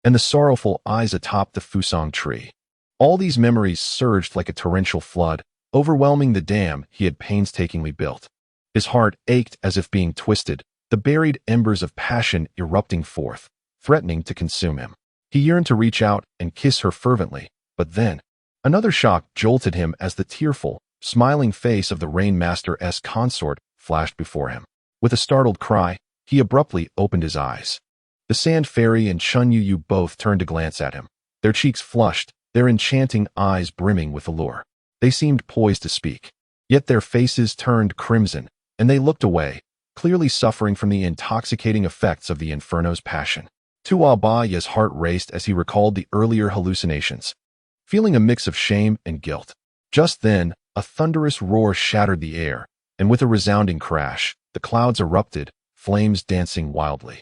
and the sorrowful eyes atop the Fusang tree. All these memories surged like a torrential flood, overwhelming the dam he had painstakingly built. His heart ached as if being twisted, the buried embers of passion erupting forth, threatening to consume him. He yearned to reach out and kiss her fervently, but then, another shock jolted him as the tearful, smiling face of the Rain Master's consort flashed before him. With a startled cry, he abruptly opened his eyes. The Sand Fairy and Chun Yu both turned to glance at him, their cheeks flushed, their enchanting eyes brimming with allure. They seemed poised to speak, yet their faces turned crimson, and they looked away, clearly suffering from the intoxicating effects of the Inferno's passion. Tuo Ba's heart raced as he recalled the earlier hallucinations, feeling a mix of shame and guilt. Just then, a thunderous roar shattered the air, and with a resounding crash, the clouds erupted, flames dancing wildly,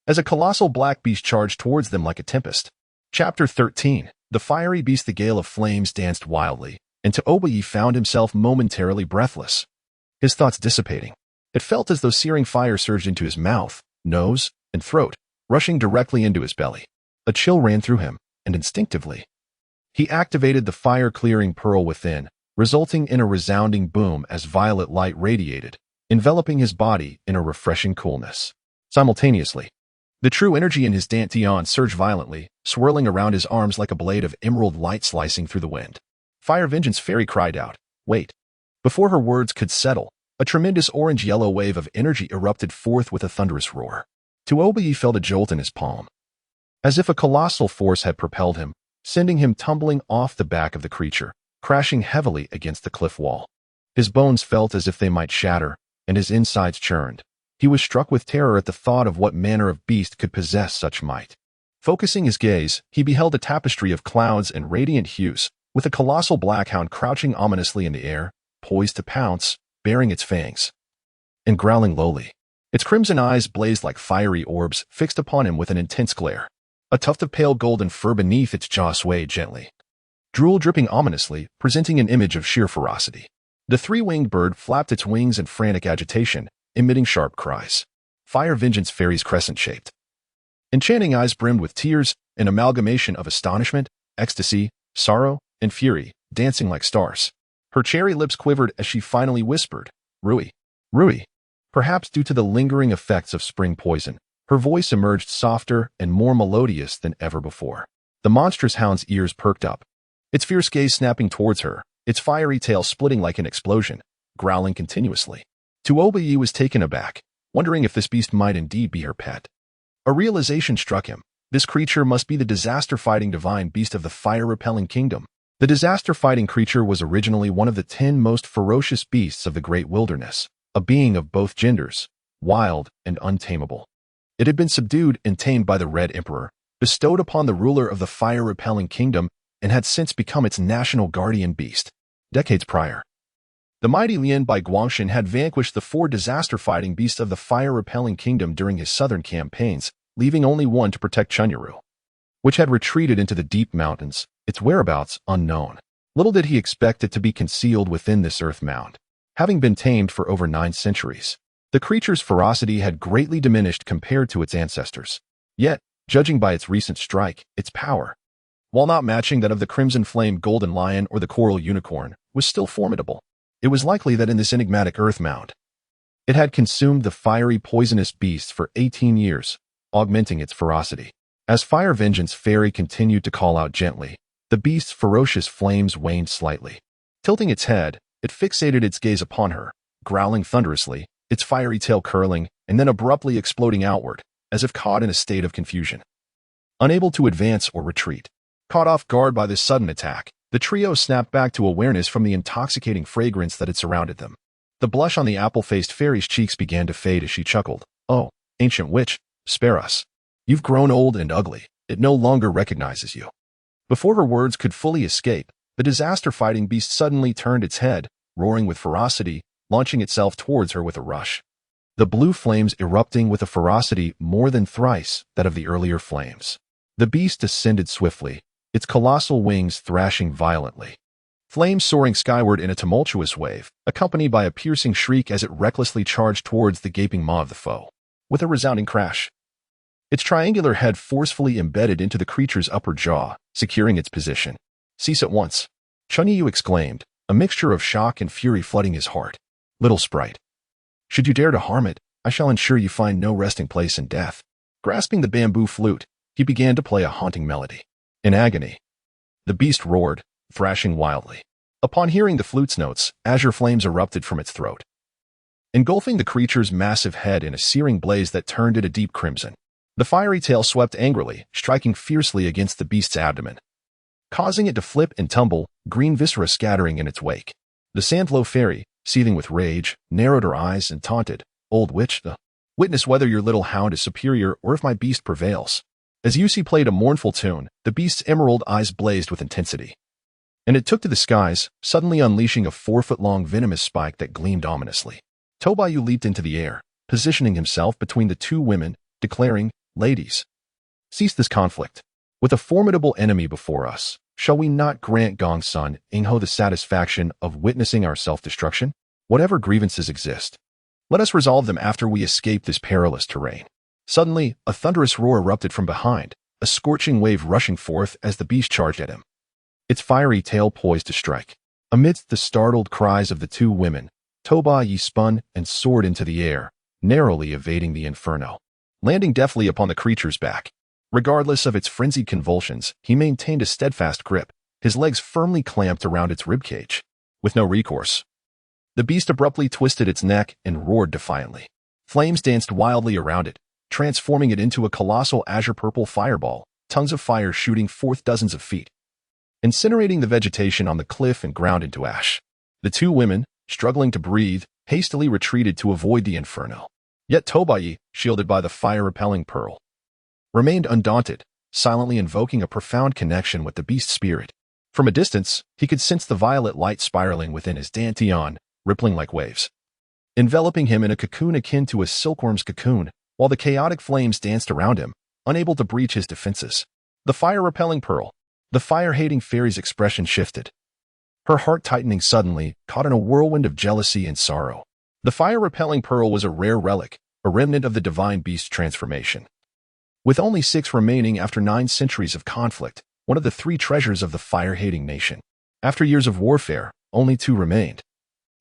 as a colossal black beast charged towards them like a tempest. Chapter 13. The fiery beast. The gale of flames danced wildly, and Tuoba found himself momentarily breathless, his thoughts dissipating. It felt as though searing fire surged into his mouth, nose, and throat, rushing directly into his belly. A chill ran through him, and instinctively, he activated the fire-clearing pearl within, resulting in a resounding boom as violet light radiated, enveloping his body in a refreshing coolness. Simultaneously, the true energy in his dantian surged violently, swirling around his arms like a blade of emerald light slicing through the wind. Fire Vengeance Fairy cried out, "Wait!" Before her words could settle, a tremendous orange-yellow wave of energy erupted forth with a thunderous roar. Tuoba felt a jolt in his palm, as if a colossal force had propelled him, sending him tumbling off the back of the creature, crashing heavily against the cliff wall. His bones felt as if they might shatter, and his insides churned. He was struck with terror at the thought of what manner of beast could possess such might. Focusing his gaze, he beheld a tapestry of clouds and radiant hues, with a colossal black hound crouching ominously in the air, poised to pounce, baring its fangs and growling lowly. Its crimson eyes blazed like fiery orbs, fixed upon him with an intense glare. A tuft of pale golden fur beneath its jaw swayed gently, drool dripping ominously, presenting an image of sheer ferocity. The three-winged bird flapped its wings in frantic agitation, emitting sharp cries. Fire Vengeance Fairy's crescent-shaped, enchanting eyes brimmed with tears, an amalgamation of astonishment, ecstasy, sorrow, and fury, dancing like stars. Her cherry lips quivered as she finally whispered, "Rui, Rui." Perhaps due to the lingering effects of spring poison, her voice emerged softer and more melodious than ever before. The monstrous hound's ears perked up, its fierce gaze snapping towards her, its fiery tail splitting like an explosion, growling continuously. Tuoba was taken aback, wondering if this beast might indeed be her pet. A realization struck him. This creature must be the disaster-fighting divine beast of the fire-repelling kingdom. The disaster-fighting creature was originally one of the 10 most ferocious beasts of the great wilderness, a being of both genders, wild and untamable. It had been subdued and tamed by the Red Emperor, bestowed upon the ruler of the fire-repelling kingdom, and had since become its national guardian beast. Decades prior, the mighty Lian Bai Guangshan had vanquished the 4 disaster-fighting beasts of the fire-repelling kingdom during his southern campaigns, leaving only one to protect Chunyaru, which had retreated into the deep mountains, its whereabouts unknown. Little did he expect it to be concealed within this earth mound. Having been tamed for over 9 centuries, the creature's ferocity had greatly diminished compared to its ancestors. Yet, judging by its recent strike, its power, while not matching that of the crimson flame golden lion or the coral unicorn, was still formidable. It was likely that in this enigmatic earth mound, it had consumed the fiery poisonous beast for 18 years, augmenting its ferocity. As Fire Vengeance Fairy continued to call out gently, the beast's ferocious flames waned slightly. Tilting its head, it fixated its gaze upon her, growling thunderously, its fiery tail curling and then abruptly exploding outward, as if caught in a state of confusion. Unable to advance or retreat, caught off guard by this sudden attack, the trio snapped back to awareness from the intoxicating fragrance that had surrounded them. The blush on the apple-faced fairy's cheeks began to fade as she chuckled. "Oh, ancient witch, spare us. You've grown old and ugly. It no longer recognizes you." Before her words could fully escape, the disaster-fighting beast suddenly turned its head, roaring with ferocity, launching itself towards her with a rush. The blue flames erupting with a ferocity more than thrice that of the earlier flames. The beast descended swiftly, its colossal wings thrashing violently. Flames soaring skyward in a tumultuous wave, accompanied by a piercing shriek as it recklessly charged towards the gaping maw of the foe. With a resounding crash, its triangular head forcefully embedded into the creature's upper jaw, securing its position. "Cease at once," Chunyu exclaimed, a mixture of shock and fury flooding his heart. "Little sprite, should you dare to harm it, I shall ensure you find no resting place in death." Grasping the bamboo flute, he began to play a haunting melody. In agony, the beast roared, thrashing wildly. Upon hearing the flute's notes, azure flames erupted from its throat, engulfing the creature's massive head in a searing blaze that turned it a deep crimson. The fiery tail swept angrily, striking fiercely against the beast's abdomen, causing it to flip and tumble, green viscera scattering in its wake. The Sandflow Fairy, seething with rage, narrowed her eyes and taunted, old witch. Witness whether your little hound is superior or if my beast prevails." As Yusi played a mournful tune, the beast's emerald eyes blazed with intensity. And it took to the skies, suddenly unleashing a 4-foot-long venomous spike that gleamed ominously. Tobayu leaped into the air, positioning himself between the two women, declaring, "Ladies, cease this conflict. With a formidable enemy before us, shall we not grant Gongsun Ingho the satisfaction of witnessing our self-destruction? Whatever grievances exist, let us resolve them after we escape this perilous terrain." Suddenly, a thunderous roar erupted from behind, a scorching wave rushing forth as the beast charged at him, its fiery tail poised to strike. Amidst the startled cries of the two women, Tobayu spun and soared into the air, narrowly evading the inferno, landing deftly upon the creature's back. Regardless of its frenzied convulsions, he maintained a steadfast grip, his legs firmly clamped around its ribcage. With no recourse, the beast abruptly twisted its neck and roared defiantly. Flames danced wildly around it, transforming it into a colossal azure-purple fireball, tongues of fire shooting forth dozens of feet, incinerating the vegetation on the cliff and ground into ash. The two women, struggling to breathe, hastily retreated to avoid the inferno. Yet Tobayu, shielded by the fire-repelling pearl, remained undaunted, silently invoking a profound connection with the beast's spirit. From a distance, he could sense the violet light spiraling within his dantian, rippling like waves, enveloping him in a cocoon akin to a silkworm's cocoon, while the chaotic flames danced around him, unable to breach his defenses. The fire-repelling pearl. The fire-hating fairy's expression shifted, her heart tightening suddenly, caught in a whirlwind of jealousy and sorrow. The fire-repelling pearl was a rare relic, a remnant of the divine beast transformation. With only 6 remaining after 9 centuries of conflict, one of the 3 treasures of the fire-hating nation. After years of warfare, only 2 remained.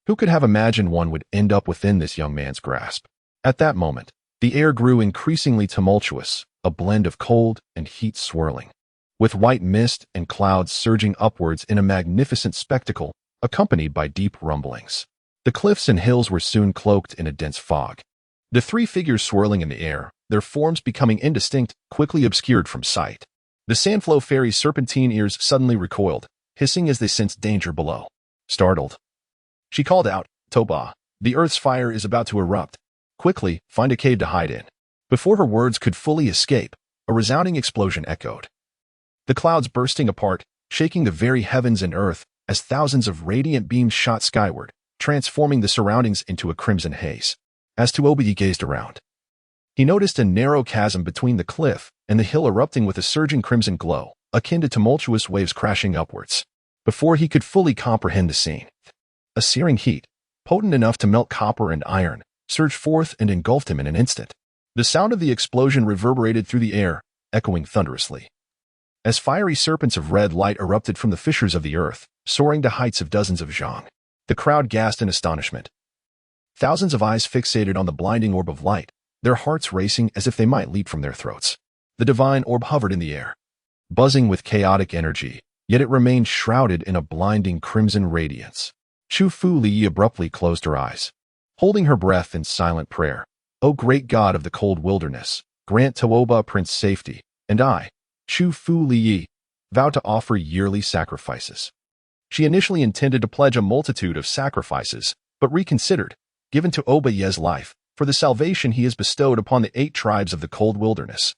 Who could have imagined one would end up within this young man's grasp? At that moment, the air grew increasingly tumultuous, a blend of cold and heat swirling, with white mist and clouds surging upwards in a magnificent spectacle, accompanied by deep rumblings. The cliffs and hills were soon cloaked in a dense fog. The 3 figures swirling in the air, their forms becoming indistinct, quickly obscured from sight. The Sandflow Fairy's serpentine ears suddenly recoiled, hissing as they sensed danger below. Startled, she called out, "Toba, the earth's fire is about to erupt. Quickly, find a cave to hide in." Before her words could fully escape, a resounding explosion echoed, the clouds bursting apart, shaking the very heavens and earth as thousands of radiant beams shot skyward, transforming the surroundings into a crimson haze. As Tuobi gazed around, he noticed a narrow chasm between the cliff and the hill erupting with a surging crimson glow, akin to tumultuous waves crashing upwards. Before he could fully comprehend the scene, a searing heat, potent enough to melt copper and iron, surged forth and engulfed him in an instant. The sound of the explosion reverberated through the air, echoing thunderously, as fiery serpents of red light erupted from the fissures of the earth, soaring to heights of dozens of zhang. The crowd gasped in astonishment. Thousands of eyes fixated on the blinding orb of light, their hearts racing as if they might leap from their throats. The divine orb hovered in the air, buzzing with chaotic energy, yet it remained shrouded in a blinding crimson radiance. Chu Fu Li abruptly closed her eyes, holding her breath in silent prayer. "O great God of the cold wilderness, grant Tuoba Prince safety, and I, Chu Fu Li, vow to offer yearly sacrifices." She initially intended to pledge a multitude of sacrifices, but reconsidered, given to Oba Ye's life, for the salvation he has bestowed upon the 8 tribes of the cold wilderness.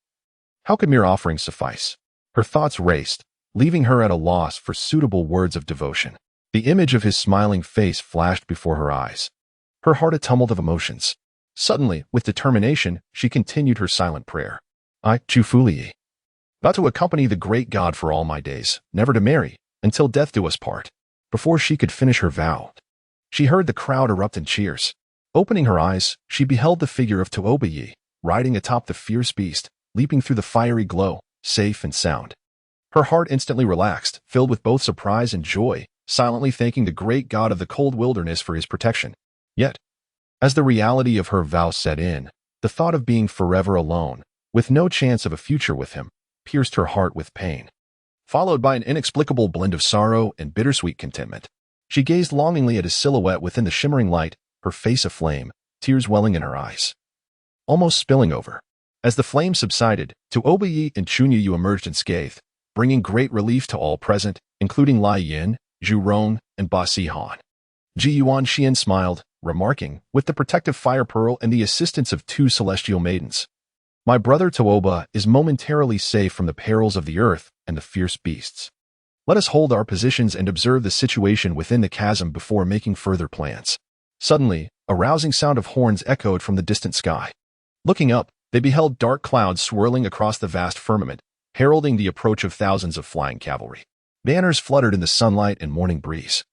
How could mere offerings suffice? Her thoughts raced, leaving her at a loss for suitable words of devotion. The image of his smiling face flashed before her eyes, her heart a tumult of emotions. Suddenly, with determination, she continued her silent prayer. "I, Chu Fu Li, vow to accompany the great God for all my days, never to marry, until death do us part." Before she could finish her vow, she heard the crowd erupt in cheers. Opening her eyes, she beheld the figure of Tuoba, riding atop the fierce beast, leaping through the fiery glow, safe and sound. Her heart instantly relaxed, filled with both surprise and joy, silently thanking the great God of the cold wilderness for his protection. Yet, as the reality of her vow set in, the thought of being forever alone, with no chance of a future with him, pierced her heart with pain, followed by an inexplicable blend of sorrow and bittersweet contentment. She gazed longingly at his silhouette within the shimmering light, her face aflame, tears welling in her eyes, almost spilling over. As the flames subsided, Tuoba and Chunyu emerged unscathed, bringing great relief to all present, including Lai Yin, Zhu Rong, and Ba Si Han. Ji Yuan Xian smiled, remarking, with the protective fire pearl and the assistance of 2 celestial maidens. My brother Taoba is momentarily safe from the perils of the earth and the fierce beasts. Let us hold our positions and observe the situation within the chasm before making further plans. Suddenly, a rousing sound of horns echoed from the distant sky. Looking up, they beheld dark clouds swirling across the vast firmament, heralding the approach of thousands of flying cavalry. Banners fluttered in the sunlight and morning breeze,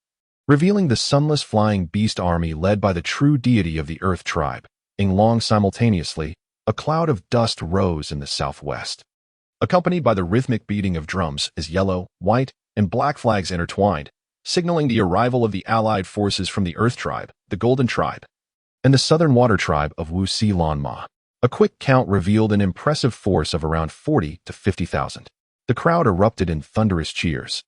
revealing the sunless flying beast army led by the true deity of the Earth tribe. Along simultaneously, a cloud of dust rose in the southwest, accompanied by the rhythmic beating of drums as yellow, white, and black flags intertwined, signaling the arrival of the allied forces from the Earth tribe, the Golden tribe, and the Southern Water tribe of Wu Si Lan Ma. A quick count revealed an impressive force of around 40 to 50,000. The crowd erupted in thunderous cheers,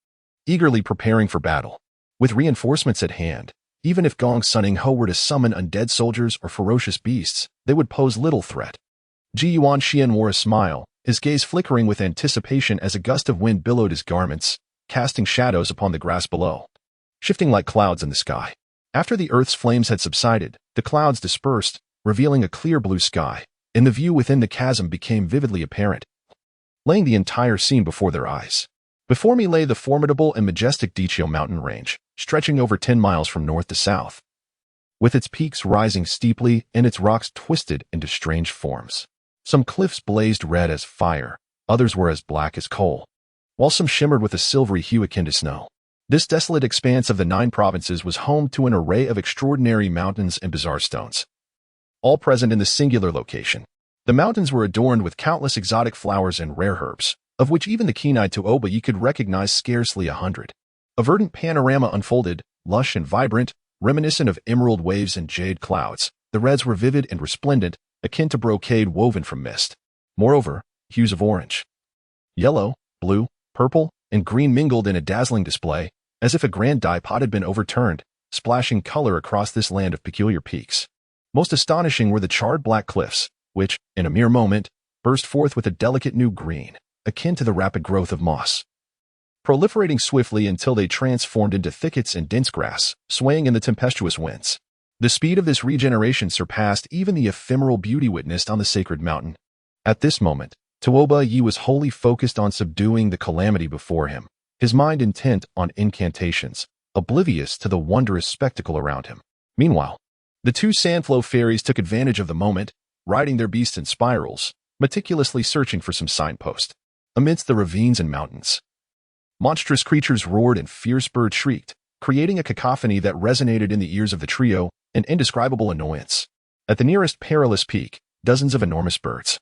eagerly preparing for battle. With reinforcements at hand, even if Gong Sun Ho were to summon undead soldiers or ferocious beasts, they would pose little threat. Ji Yuan Xian wore a smile, his gaze flickering with anticipation as a gust of wind billowed his garments, casting shadows upon the grass below, shifting like clouds in the sky. After the earth's flames had subsided, the clouds dispersed, revealing a clear blue sky, and the view within the chasm became vividly apparent, laying the entire scene before their eyes. Before me lay the formidable and majestic Dichio mountain range, stretching over 10 miles from north to south, with its peaks rising steeply and its rocks twisted into strange forms. Some cliffs blazed red as fire, others were as black as coal, while some shimmered with a silvery hue akin to snow. This desolate expanse of the 9 provinces was home to an array of extraordinary mountains and bizarre stones, all present in the singular location. The mountains were adorned with countless exotic flowers and rare herbs, of which even the keen-eyed Taoba could recognize scarcely 100. A verdant panorama unfolded, lush and vibrant, reminiscent of emerald waves and jade clouds. The reds were vivid and resplendent, akin to brocade woven from mist. Moreover, hues of orange, yellow, blue, purple, and green mingled in a dazzling display, as if a grand dye-pot had been overturned, splashing color across this land of peculiar peaks. Most astonishing were the charred black cliffs, which, in a mere moment, burst forth with a delicate new green, akin to the rapid growth of moss, proliferating swiftly until they transformed into thickets and dense grass, swaying in the tempestuous winds. The speed of this regeneration surpassed even the ephemeral beauty witnessed on the sacred mountain. At this moment, Taoba Yi was wholly focused on subduing the calamity before him, his mind intent on incantations, oblivious to the wondrous spectacle around him. Meanwhile, the 2 Sandflow fairies took advantage of the moment, riding their beasts in spirals, meticulously searching for some signpost. Amidst the ravines and mountains, monstrous creatures roared and fierce birds shrieked, creating a cacophony that resonated in the ears of the trio, an indescribable annoyance. At the nearest perilous peak, dozens of enormous birds,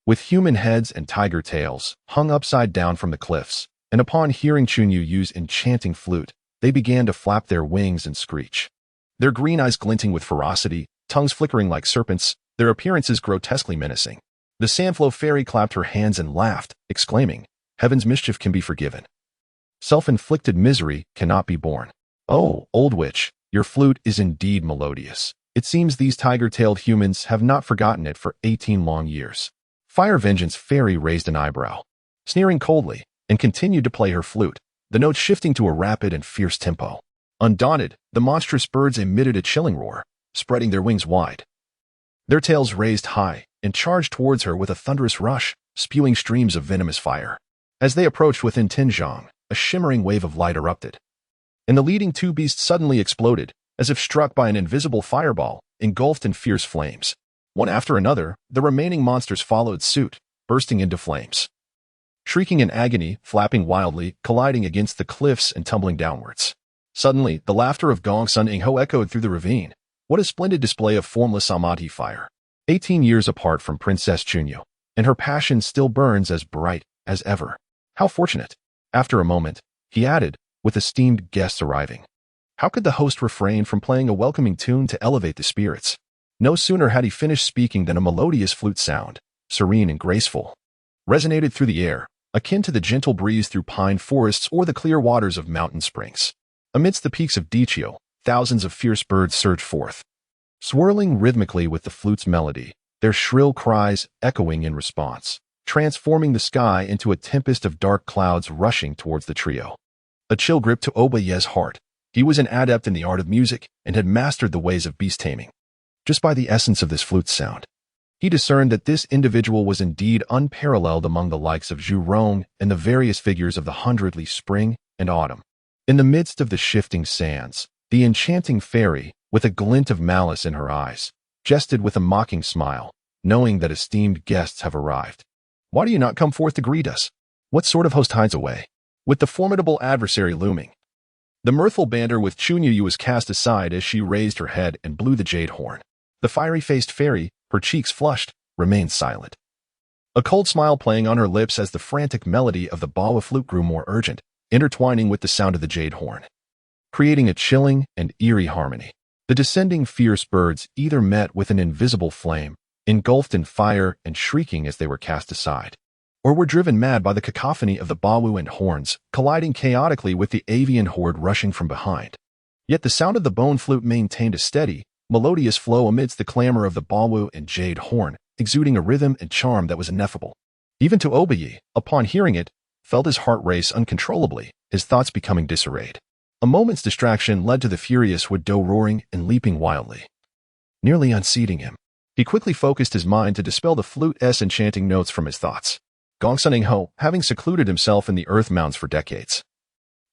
with human heads and tiger tails, hung upside down from the cliffs, and upon hearing Chunyu use enchanting flute, they began to flap their wings and screech. Their green eyes glinting with ferocity, tongues flickering like serpents, their appearances grotesquely menacing. The Sandflow fairy clapped her hands and laughed, exclaiming, "Heaven's mischief can be forgiven. Self-inflicted misery cannot be borne. Oh, old witch, your flute is indeed melodious. It seems these tiger-tailed humans have not forgotten it for 18 long years." Fire Vengeance Fairy raised an eyebrow, sneering coldly, and continued to play her flute, the notes shifting to a rapid and fierce tempo. Undaunted, the monstrous birds emitted a chilling roar, spreading their wings wide, their tails raised high, and charged towards her with a thunderous rush, spewing streams of venomous fire. As they approached within 10 zhang, a shimmering wave of light erupted, and the leading 2 beasts suddenly exploded, as if struck by an invisible fireball, engulfed in fierce flames. One after another, the remaining monsters followed suit, bursting into flames, shrieking in agony, flapping wildly, colliding against the cliffs and tumbling downwards. Suddenly, the laughter of Gong Sun Ho echoed through the ravine. What a splendid display of formless Samadhi fire. 18 years apart from Princess Chunyu, and her passion still burns as bright as ever. How fortunate. After a moment, he added, with esteemed guests arriving. How could the host refrain from playing a welcoming tune to elevate the spirits? No sooner had he finished speaking than a melodious flute sound, serene and graceful, resonated through the air, akin to the gentle breeze through pine forests or the clear waters of mountain springs. Amidst the peaks of Dichio, thousands of fierce birds surged forth, swirling rhythmically with the flute's melody, their shrill cries echoing in response, transforming the sky into a tempest of dark clouds rushing towards the trio. A chill gripped Taoba Ye's heart, He was an adept in the art of music and had mastered the ways of beast taming. Just by the essence of this flute's sound, he discerned that this individual was indeed unparalleled among the likes of Zhu Rong and the various figures of the hundredly spring and autumn. In the midst of the shifting sands, the enchanting fairy, with a glint of malice in her eyes, jested with a mocking smile, knowing that esteemed guests have arrived. Why do you not come forth to greet us? What sort of host hides away, with the formidable adversary looming? The mirthful banter with Chunyu was cast aside as she raised her head and blew the jade horn. The fiery-faced fairy, her cheeks flushed, remained silent. A cold smile playing on her lips as the frantic melody of the bawa flute grew more urgent, intertwining with the sound of the jade horn, creating a chilling and eerie harmony. The descending fierce birds either met with an invisible flame, engulfed in fire and shrieking as they were cast aside, or were driven mad by the cacophony of the bawu and horns, colliding chaotically with the avian horde rushing from behind. Yet the sound of the bone flute maintained a steady, melodious flow amidst the clamor of the bawu and jade horn, exuding a rhythm and charm that was ineffable. Even to Obayi, upon hearing it, felt his heart race uncontrollably, his thoughts becoming disarrayed. A moment's distraction led to the furious Wado roaring and leaping wildly, nearly unseating him. He quickly focused his mind to dispel the flute's enchanting notes from his thoughts. Gongsun Ho, having secluded himself in the earth mounds for decades,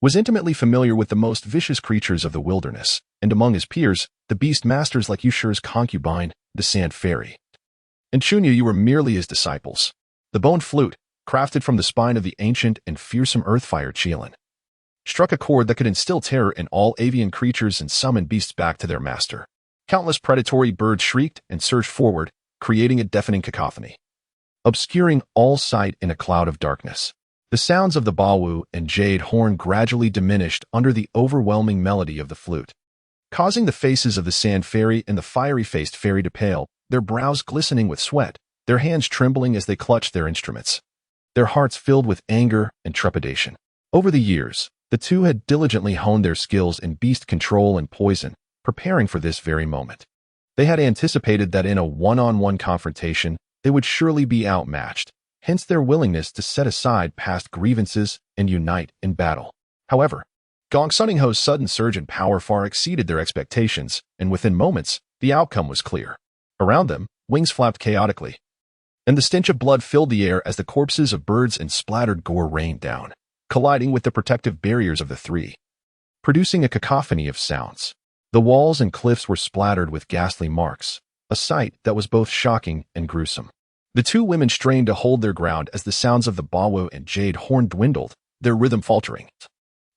was intimately familiar with the most vicious creatures of the wilderness, and among his peers, the beast masters like Yushir's concubine, the Sand Fairy, and Chunyu were merely his disciples. The bone flute, crafted from the spine of the ancient and fearsome earthfire Qilin, struck a chord that could instill terror in all avian creatures and summon beasts back to their master. Countless predatory birds shrieked and surged forward, creating a deafening cacophony, obscuring all sight in a cloud of darkness. The sounds of the bawu and jade horn gradually diminished under the overwhelming melody of the flute, causing the faces of the Sand Fairy and the fiery-faced fairy to pale, their brows glistening with sweat, their hands trembling as they clutched their instruments, their hearts filled with anger and trepidation. Over the years, the two had diligently honed their skills in beast control and poison, preparing for this very moment. They had anticipated that in a one-on-one confrontation, they would surely be outmatched, hence their willingness to set aside past grievances and unite in battle. However, Gongsun Ho's sudden surge in power far exceeded their expectations, and within moments, the outcome was clear. Around them, wings flapped chaotically, and the stench of blood filled the air as the corpses of birds and splattered gore rained down, colliding with the protective barriers of the three, producing a cacophony of sounds. The walls and cliffs were splattered with ghastly marks, a sight that was both shocking and gruesome. The two women strained to hold their ground as the sounds of the bawu and jade horn dwindled, their rhythm faltering,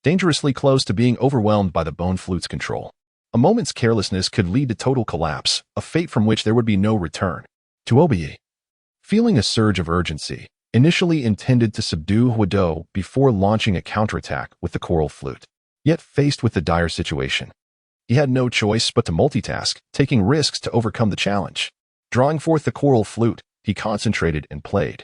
dangerously close to being overwhelmed by the bone flute's control. A moment's carelessness could lead to total collapse, a fate from which there would be no return. To Obayi, feeling a surge of urgency, initially intended to subdue Huado before launching a counterattack with the coral flute. Yet faced with the dire situation, he had no choice but to multitask, taking risks to overcome the challenge. Drawing forth the coral flute, he concentrated and played,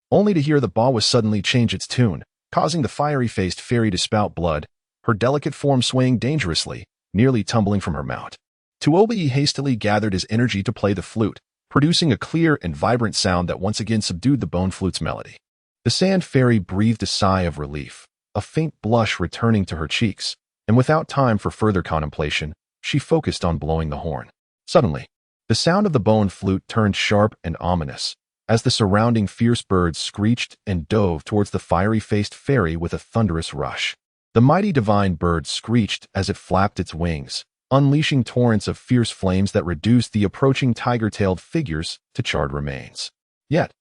only to hear the bawa suddenly change its tune, causing the fiery-faced fairy to spout blood, her delicate form swaying dangerously, nearly tumbling from her mount. Tuobai hastily gathered his energy to play the flute, producing a clear and vibrant sound that once again subdued the bone flute's melody. The Sand Fairy breathed a sigh of relief, a faint blush returning to her cheeks, and without time for further contemplation, she focused on blowing the horn. Suddenly, the sound of the bone flute turned sharp and ominous, as the surrounding fierce birds screeched and dove towards the fiery-faced fairy with a thunderous rush. The mighty divine bird screeched as it flapped its wings, unleashing torrents of fierce flames that reduced the approaching tiger-tailed figures to charred remains. Yet,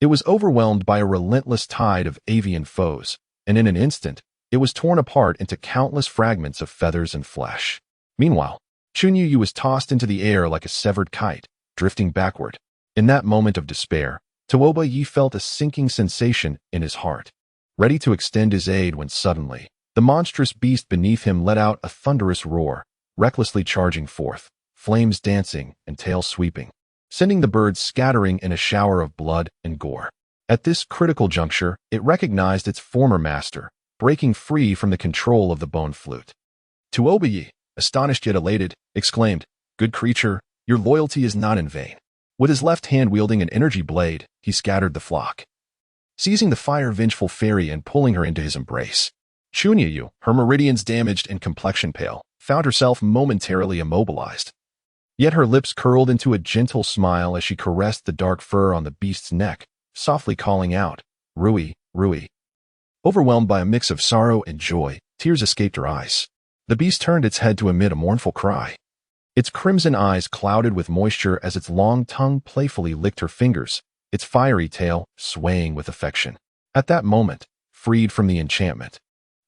it was overwhelmed by a relentless tide of avian foes, and in an instant, it was torn apart into countless fragments of feathers and flesh. Meanwhile, Chunyu was tossed into the air like a severed kite, drifting backward. In that moment of despair, Tuoba Yi felt a sinking sensation in his heart, ready to extend his aid when suddenly, the monstrous beast beneath him let out a thunderous roar, recklessly charging forth, flames dancing and tail sweeping, sending the birds scattering in a shower of blood and gore. At this critical juncture, it recognized its former master, breaking free from the control of the bone flute. Tuoba Yi, astonished yet elated, exclaimed, "Good creature, your loyalty is not in vain." With his left hand wielding an energy blade, he scattered the flock, seizing the fire-vengeful fairy and pulling her into his embrace. Chunyu, her meridians damaged and complexion pale, found herself momentarily immobilized. Yet her lips curled into a gentle smile as she caressed the dark fur on the beast's neck, softly calling out, "Rui, Rui." Overwhelmed by a mix of sorrow and joy, tears escaped her eyes. The beast turned its head to emit a mournful cry. Its crimson eyes clouded with moisture as its long tongue playfully licked her fingers, its fiery tail swaying with affection. At that moment, freed from the enchantment,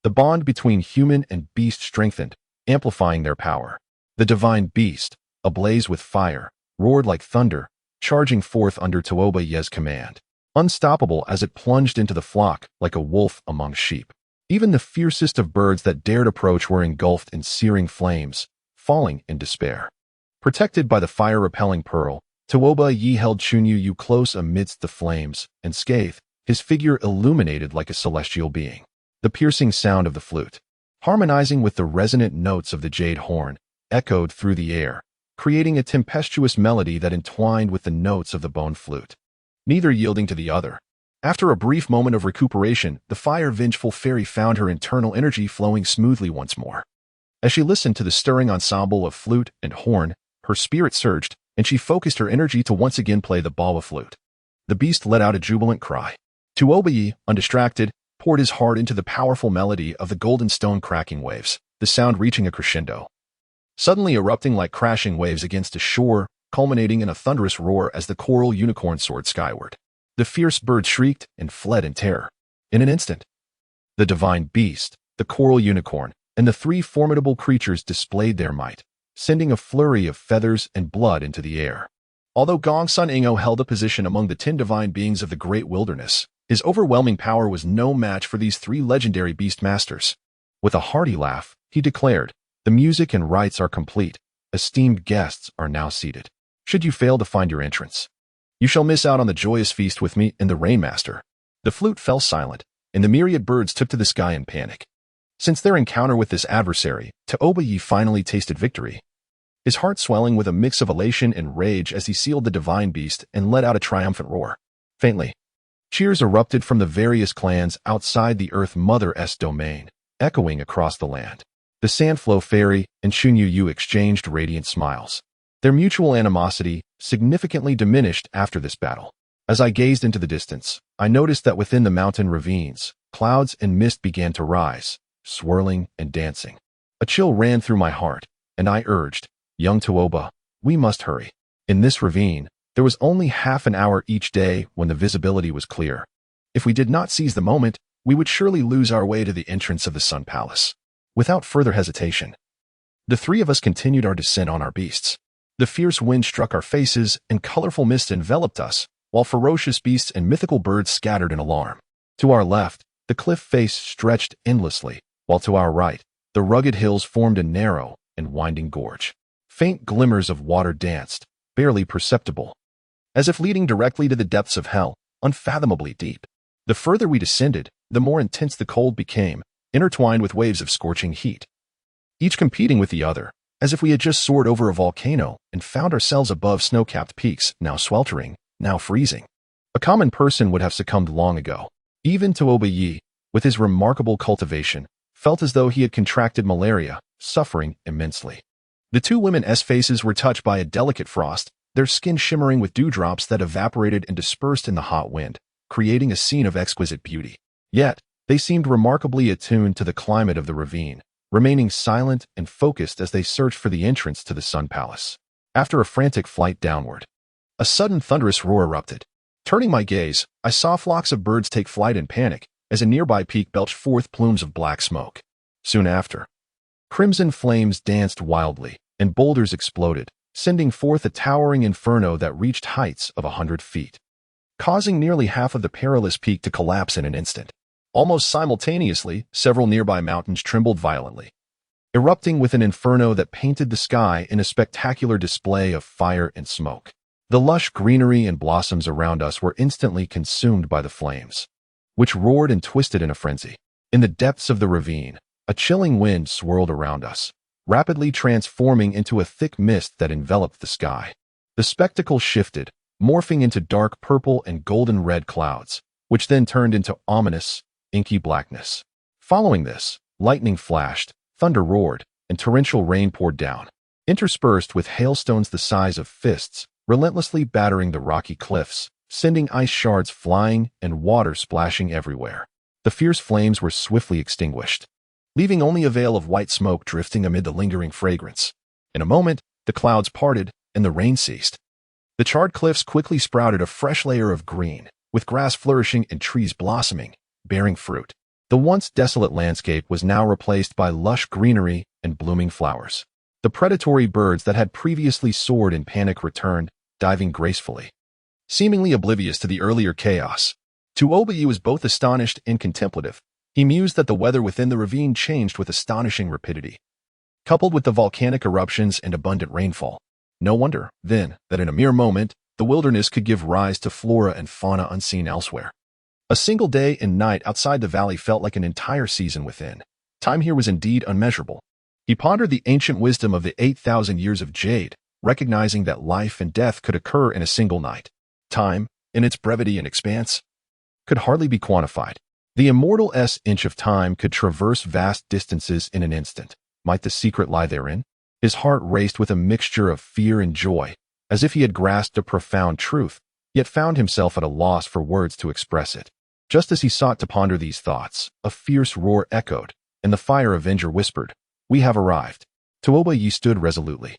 the bond between human and beast strengthened, amplifying their power. The divine beast, ablaze with fire, roared like thunder, charging forth under Tooba Ye's command, unstoppable as it plunged into the flock like a wolf among sheep. Even the fiercest of birds that dared approach were engulfed in searing flames, falling in despair. Protected by the fire-repelling pearl, Tooba Ye held Chunyu close amidst the flames, and scathed, his figure illuminated like a celestial being. The piercing sound of the flute, harmonizing with the resonant notes of the jade horn, echoed through the air, creating a tempestuous melody that entwined with the notes of the bone flute, neither yielding to the other. After a brief moment of recuperation, the fire-vengeful fairy found her internal energy flowing smoothly once more. As she listened to the stirring ensemble of flute and horn, her spirit surged, and she focused her energy to once again play the bawa flute. The beast let out a jubilant cry. Tooba Ye, undistracted, poured his heart into the powerful melody of the golden stone cracking waves, the sound reaching a crescendo, suddenly erupting like crashing waves against a shore, culminating in a thunderous roar as the coral unicorn soared skyward. The fierce bird shrieked and fled in terror. In an instant, the divine beast, the coral unicorn, and the three formidable creatures displayed their might, sending a flurry of feathers and blood into the air. Although Gong Sun Ingo held a position among the 10 divine beings of the great wilderness, his overwhelming power was no match for these 3 legendary beast masters. With a hearty laugh, he declared, "The music and rites are complete. Esteemed guests are now seated. Should you fail to find your entrance, you shall miss out on the joyous feast with me and the Rainmaster." The flute fell silent, and the myriad birds took to the sky in panic. Since their encounter with this adversary, Tooba Ye finally tasted victory, his heart swelling with a mix of elation and rage as he sealed the divine beast and let out a triumphant roar. Faintly, cheers erupted from the various clans outside the Earth Mother's domain, echoing across the land. The Sandflow Fairy and Chunyu exchanged radiant smiles. Their mutual animosity significantly diminished after this battle. As I gazed into the distance, I noticed that within the mountain ravines, clouds and mist began to rise, swirling and dancing. A chill ran through my heart, and I urged, "Young Tooba, we must hurry." In this ravine, there was only half an hour each day when the visibility was clear. If we did not seize the moment, we would surely lose our way to the entrance of the Sun Palace. Without further hesitation, the 3 of us continued our descent on our beasts. The fierce wind struck our faces, and colorful mist enveloped us, while ferocious beasts and mythical birds scattered in alarm. To our left, the cliff face stretched endlessly, while to our right, the rugged hills formed a narrow and winding gorge. Faint glimmers of water danced, barely perceptible, as if leading directly to the depths of hell, unfathomably deep. The further we descended, the more intense the cold became, intertwined with waves of scorching heat, each competing with the other, as if we had just soared over a volcano and found ourselves above snow-capped peaks, now sweltering, now freezing. A common person would have succumbed long ago. Even Tooba Ye, with his remarkable cultivation, felt as though he had contracted malaria, suffering immensely. The 2 women's faces were touched by a delicate frost, their skin shimmering with dewdrops that evaporated and dispersed in the hot wind, creating a scene of exquisite beauty. Yet, they seemed remarkably attuned to the climate of the ravine, remaining silent and focused as they searched for the entrance to the Sun Palace. After a frantic flight downward, a sudden thunderous roar erupted. Turning my gaze, I saw flocks of birds take flight in panic as a nearby peak belched forth plumes of black smoke. Soon after, crimson flames danced wildly, and boulders exploded, sending forth a towering inferno that reached heights of 100 feet, causing nearly half of the perilous peak to collapse in an instant. Almost simultaneously, several nearby mountains trembled violently, erupting with an inferno that painted the sky in a spectacular display of fire and smoke. The lush greenery and blossoms around us were instantly consumed by the flames, which roared and twisted in a frenzy. In the depths of the ravine, a chilling wind swirled around us, rapidly transforming into a thick mist that enveloped the sky. The spectacle shifted, morphing into dark purple and golden red clouds, which then turned into ominous, inky blackness. Following this, lightning flashed, thunder roared, and torrential rain poured down, interspersed with hailstones the size of fists, relentlessly battering the rocky cliffs, sending ice shards flying and water splashing everywhere. The fierce flames were swiftly extinguished, leaving only a veil of white smoke drifting amid the lingering fragrance. In a moment, the clouds parted and the rain ceased. The charred cliffs quickly sprouted a fresh layer of green, with grass flourishing and trees blossoming, bearing fruit. The once desolate landscape was now replaced by lush greenery and blooming flowers. The predatory birds that had previously soared in panic returned, diving gracefully, seemingly oblivious to the earlier chaos. Tuobayu was both astonished and contemplative. He mused that the weather within the ravine changed with astonishing rapidity, coupled with the volcanic eruptions and abundant rainfall. No wonder, then, that in a mere moment, the wilderness could give rise to flora and fauna unseen elsewhere. A single day and night outside the valley felt like an entire season within. Time here was indeed unmeasurable. He pondered the ancient wisdom of the 8,000 years of Jade, recognizing that life and death could occur in a single night. Time, in its brevity and expanse, could hardly be quantified. The immortal inch of time could traverse vast distances in an instant. Might the secret lie therein? His heart raced with a mixture of fear and joy, as if he had grasped a profound truth, yet found himself at a loss for words to express it. Just as he sought to ponder these thoughts, a fierce roar echoed, and the Fire Avenger whispered, "We have arrived." Tuobayu stood resolutely,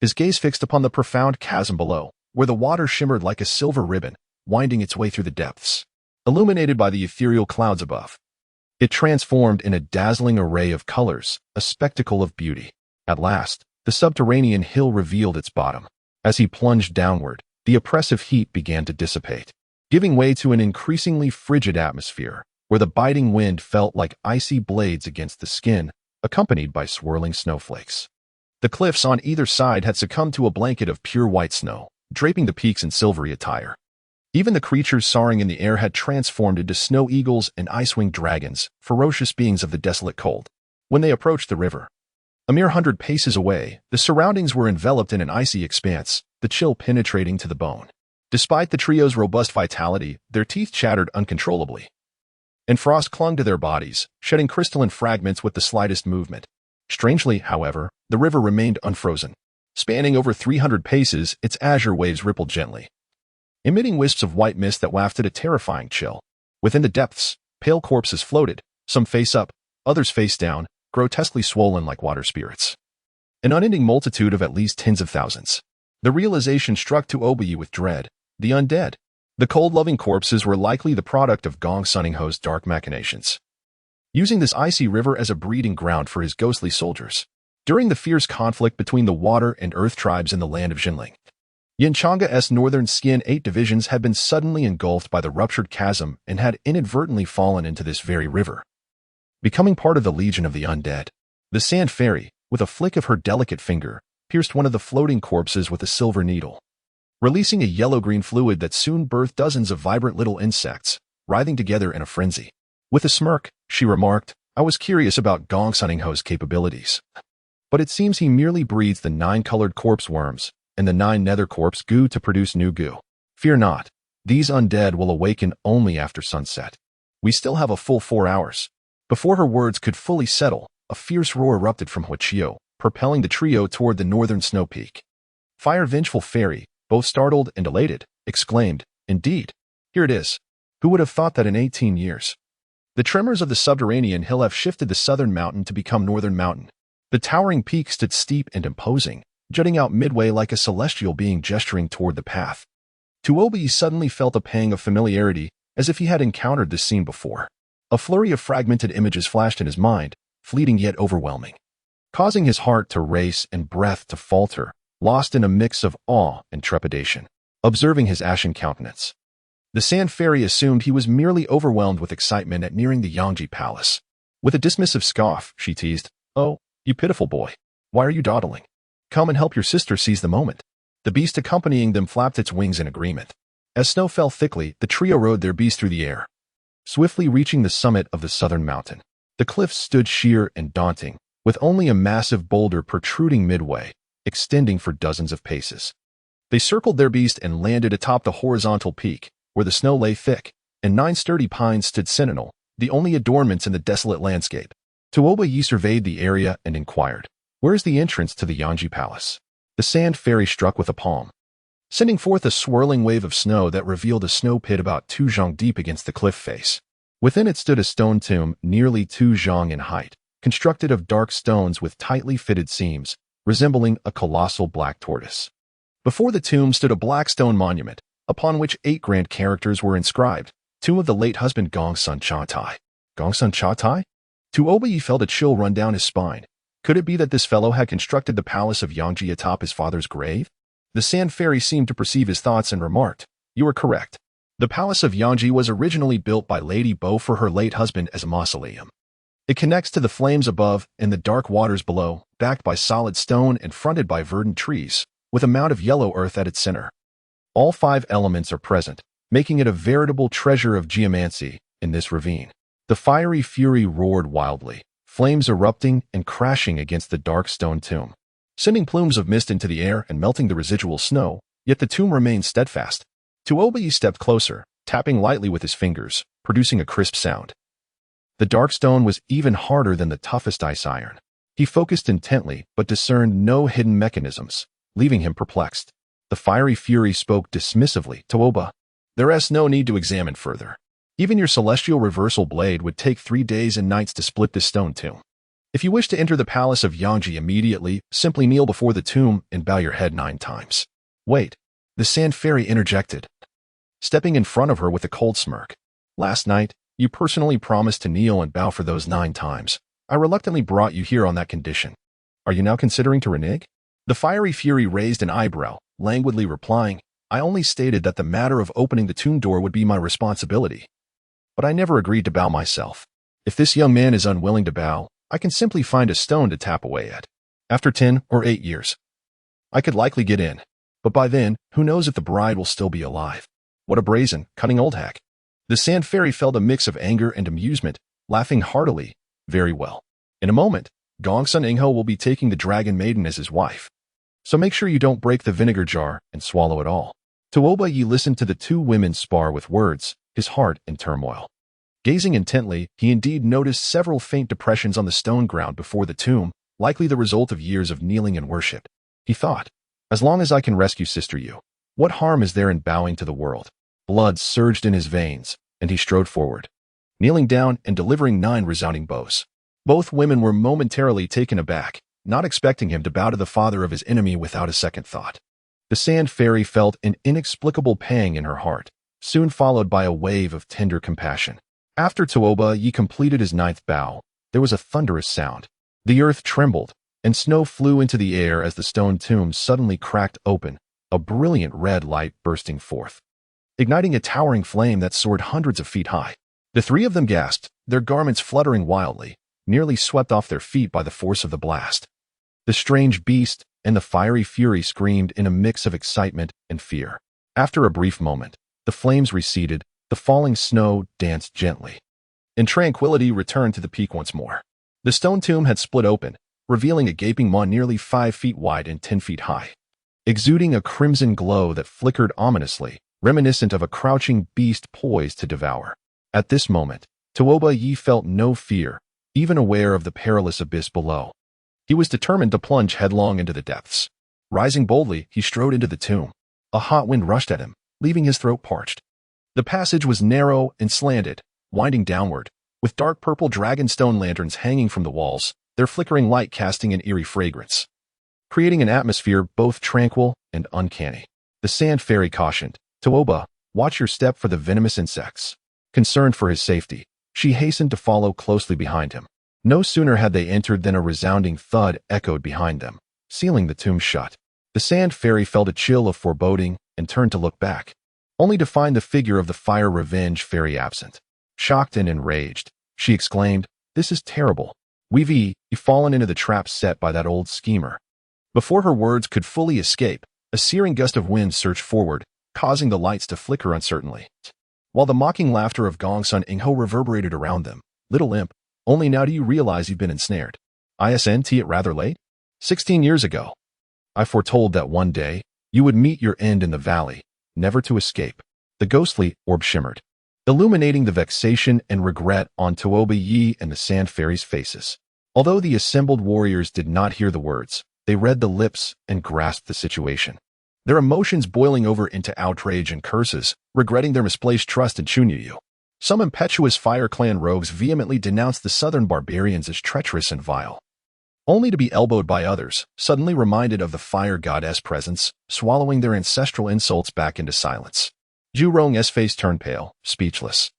his gaze fixed upon the profound chasm below, where the water shimmered like a silver ribbon, winding its way through the depths. Illuminated by the ethereal clouds above, it transformed in a dazzling array of colors, a spectacle of beauty. At last, the subterranean hill revealed its bottom. As he plunged downward, the oppressive heat began to dissipate, giving way to an increasingly frigid atmosphere, where the biting wind felt like icy blades against the skin, accompanied by swirling snowflakes. The cliffs on either side had succumbed to a blanket of pure white snow, draping the peaks in silvery attire. Even the creatures soaring in the air had transformed into snow eagles and ice-winged dragons, ferocious beings of the desolate cold. When they approached the river, a mere 100 paces away, the surroundings were enveloped in an icy expanse, the chill penetrating to the bone. Despite the trio's robust vitality, their teeth chattered uncontrollably, and frost clung to their bodies, shedding crystalline fragments with the slightest movement. Strangely, however, the river remained unfrozen. Spanning over 300 paces, its azure waves rippled gently, emitting wisps of white mist that wafted a terrifying chill. Within the depths, pale corpses floated, some face up, others face down, grotesquely swollen like water spirits. An unending multitude of at least tens of thousands. The realization struck Tuobayu with dread. The undead. The cold-loving corpses were likely the product of Gong Sunningho's dark machinations, using this icy river as a breeding ground for his ghostly soldiers. During the fierce conflict between the water and earth tribes in the land of Jinling, Yinchanga's northern skin 8 divisions had been suddenly engulfed by the ruptured chasm and had inadvertently fallen into this very river, becoming part of the Legion of the Undead. The Sand Fairy, with a flick of her delicate finger, pierced one of the floating corpses with a silver needle, releasing a yellow-green fluid that soon birthed dozens of vibrant little insects, writhing together in a frenzy. With a smirk, she remarked, "I was curious about Gong Sunningho's capabilities, but it seems he merely breeds the 9-colored corpse worms and the 9 nether corpse goo to produce new goo. Fear not, these undead will awaken only after sunset. We still have a full 4 hours." Before her words could fully settle, a fierce roar erupted from Huichio, propelling the trio toward the northern snow peak. Fire Vengeful Fairy, both startled and elated, exclaimed, "Indeed, here it is. Who would have thought that in 18 years?" The tremors of the subterranean hill have shifted the southern mountain to become northern mountain. The towering peak stood steep and imposing, jutting out midway like a celestial being gesturing toward the path. Tuobayu suddenly felt a pang of familiarity, as if he had encountered this scene before. A flurry of fragmented images flashed in his mind, fleeting yet overwhelming, causing his heart to race and breath to falter, lost in a mix of awe and trepidation. Observing his ashen countenance, the Sand Fairy assumed he was merely overwhelmed with excitement at nearing the Yangji Palace. With a dismissive scoff, she teased, "Oh, you pitiful boy. Why are you dawdling? Come and help your sister seize the moment." The beast accompanying them flapped its wings in agreement. As snow fell thickly, the trio rode their beast through the air, swiftly reaching the summit of the southern mountain. The cliffs stood sheer and daunting, with only a massive boulder protruding midway, extending for dozens of paces. They circled their beast and landed atop the horizontal peak, where the snow lay thick, and 9 sturdy pines stood sentinel, the only adornments in the desolate landscape. Tuoba Yi surveyed the area and inquired, "Where is the entrance to the Yangji Palace?" The sand fairy struck with a palm, sending forth a swirling wave of snow that revealed a snow pit about 2 zhang deep against the cliff face. Within it stood a stone tomb nearly 2 zhang in height, constructed of dark stones with tightly fitted seams, resembling a colossal black tortoise. Before the tomb stood a black stone monument, upon which 8 grand characters were inscribed, tomb of the late husband Gongsun Chatai. Gongsun Chatai? Tuoba Yi felt a chill run down his spine. Could it be that this fellow had constructed the palace of Yangji atop his father's grave? The sand fairy seemed to perceive his thoughts and remarked, "You are correct. The palace of Yangji was originally built by Lady Bo for her late husband as a mausoleum. It connects to the flames above and the dark waters below, backed by solid stone and fronted by verdant trees, with a mound of yellow earth at its center. All 5 elements are present, making it a veritable treasure of geomancy in this ravine." The fiery fury roared wildly, flames erupting and crashing against the dark stone tomb, sending plumes of mist into the air and melting the residual snow, yet the tomb remained steadfast. Tuoba Yi stepped closer, tapping lightly with his fingers, producing a crisp sound. The dark stone was even harder than the toughest ice iron. He focused intently but discerned no hidden mechanisms, leaving him perplexed. The fiery fury spoke dismissively, "Tuoba, there is no need to examine further. Even your celestial reversal blade would take 3 days and nights to split this stone tomb. If you wish to enter the palace of Yangji immediately, simply kneel before the tomb and bow your head 9 times. Wait, the sand fairy interjected, stepping in front of her with a cold smirk. Last night, you personally promised to kneel and bow for those 9 times. I reluctantly brought you here on that condition. Are you now considering to renege? The fiery fury raised an eyebrow, languidly replying, I only stated that the matter of opening the tomb door would be my responsibility. But I never agreed to bow myself. If this young man is unwilling to bow, I can simply find a stone to tap away at. After 10 or 8 years, I could likely get in. But by then, who knows if the bride will still be alive. What a brazen, cunning old hack. The sand fairy felt a mix of anger and amusement, laughing heartily. Very well. In a moment, Gongsun Ingho will be taking the dragon maiden as his wife. So make sure you don't break the vinegar jar and swallow it all. Tuoba Yi listened to the 2 women spar with words, his heart in turmoil. Gazing intently, he indeed noticed several faint depressions on the stone ground before the tomb, likely the result of years of kneeling and worship. He thought, as long as I can rescue Sister Yu, what harm is there in bowing to the world? Blood surged in his veins, and he strode forward, kneeling down and delivering 9 resounding bows. Both women were momentarily taken aback, not expecting him to bow to the father of his enemy without a second thought. The sand fairy felt an inexplicable pang in her heart, soon followed by a wave of tender compassion. After Tuoba Yi completed his 9th bow, there was a thunderous sound. The earth trembled, and snow flew into the air as the stone tomb suddenly cracked open, a brilliant red light bursting forth, igniting a towering flame that soared hundreds of feet high. The 3 of them gasped, their garments fluttering wildly, nearly swept off their feet by the force of the blast. The strange beast and the fiery fury screamed in a mix of excitement and fear. After a brief moment, the flames receded, the falling snow danced gently, and tranquility returned to the peak once more. The stone tomb had split open, revealing a gaping maw nearly 5 feet wide and 10 feet high, exuding a crimson glow that flickered ominously, reminiscent of a crouching beast poised to devour. At this moment, Tuoba Yi felt no fear, even aware of the perilous abyss below. He was determined to plunge headlong into the depths. Rising boldly, he strode into the tomb. A hot wind rushed at him, leaving his throat parched. The passage was narrow and slanted, winding downward, with dark purple dragonstone lanterns hanging from the walls, their flickering light casting an eerie fragrance, creating an atmosphere both tranquil and uncanny. The sand fairy cautioned, Tuoba, watch your step for the venomous insects. Concerned for his safety, she hastened to follow closely behind him. No sooner had they entered than a resounding thud echoed behind them, sealing the tomb shut. The sand fairy felt a chill of foreboding and turned to look back, only to find the figure of the fire revenge fairy absent. Shocked and enraged, she exclaimed, this is terrible. We've fallen into the trap set by that old schemer. Before her words could fully escape, a searing gust of wind surged forward, causing the lights to flicker uncertainly, while the mocking laughter of Gongsun Ingho reverberated around them. Little imp, only now do you realize you've been ensnared. Isn't it rather late? 16 years ago, I foretold that one day, you would meet your end in the valley, never to escape. The ghostly orb shimmered, illuminating the vexation and regret on Tuoba Yi and the Sand Fairy's faces. Although the assembled warriors did not hear the words, they read the lips and grasped the situation. Their emotions boiling over into outrage and curses, regretting their misplaced trust in Chunyu. Some impetuous Fire Clan rogues vehemently denounced the southern barbarians as treacherous and vile, only to be elbowed by others, suddenly reminded of the fire goddess presence, swallowing their ancestral insults back into silence. Zhu Rong's face turned pale, speechless.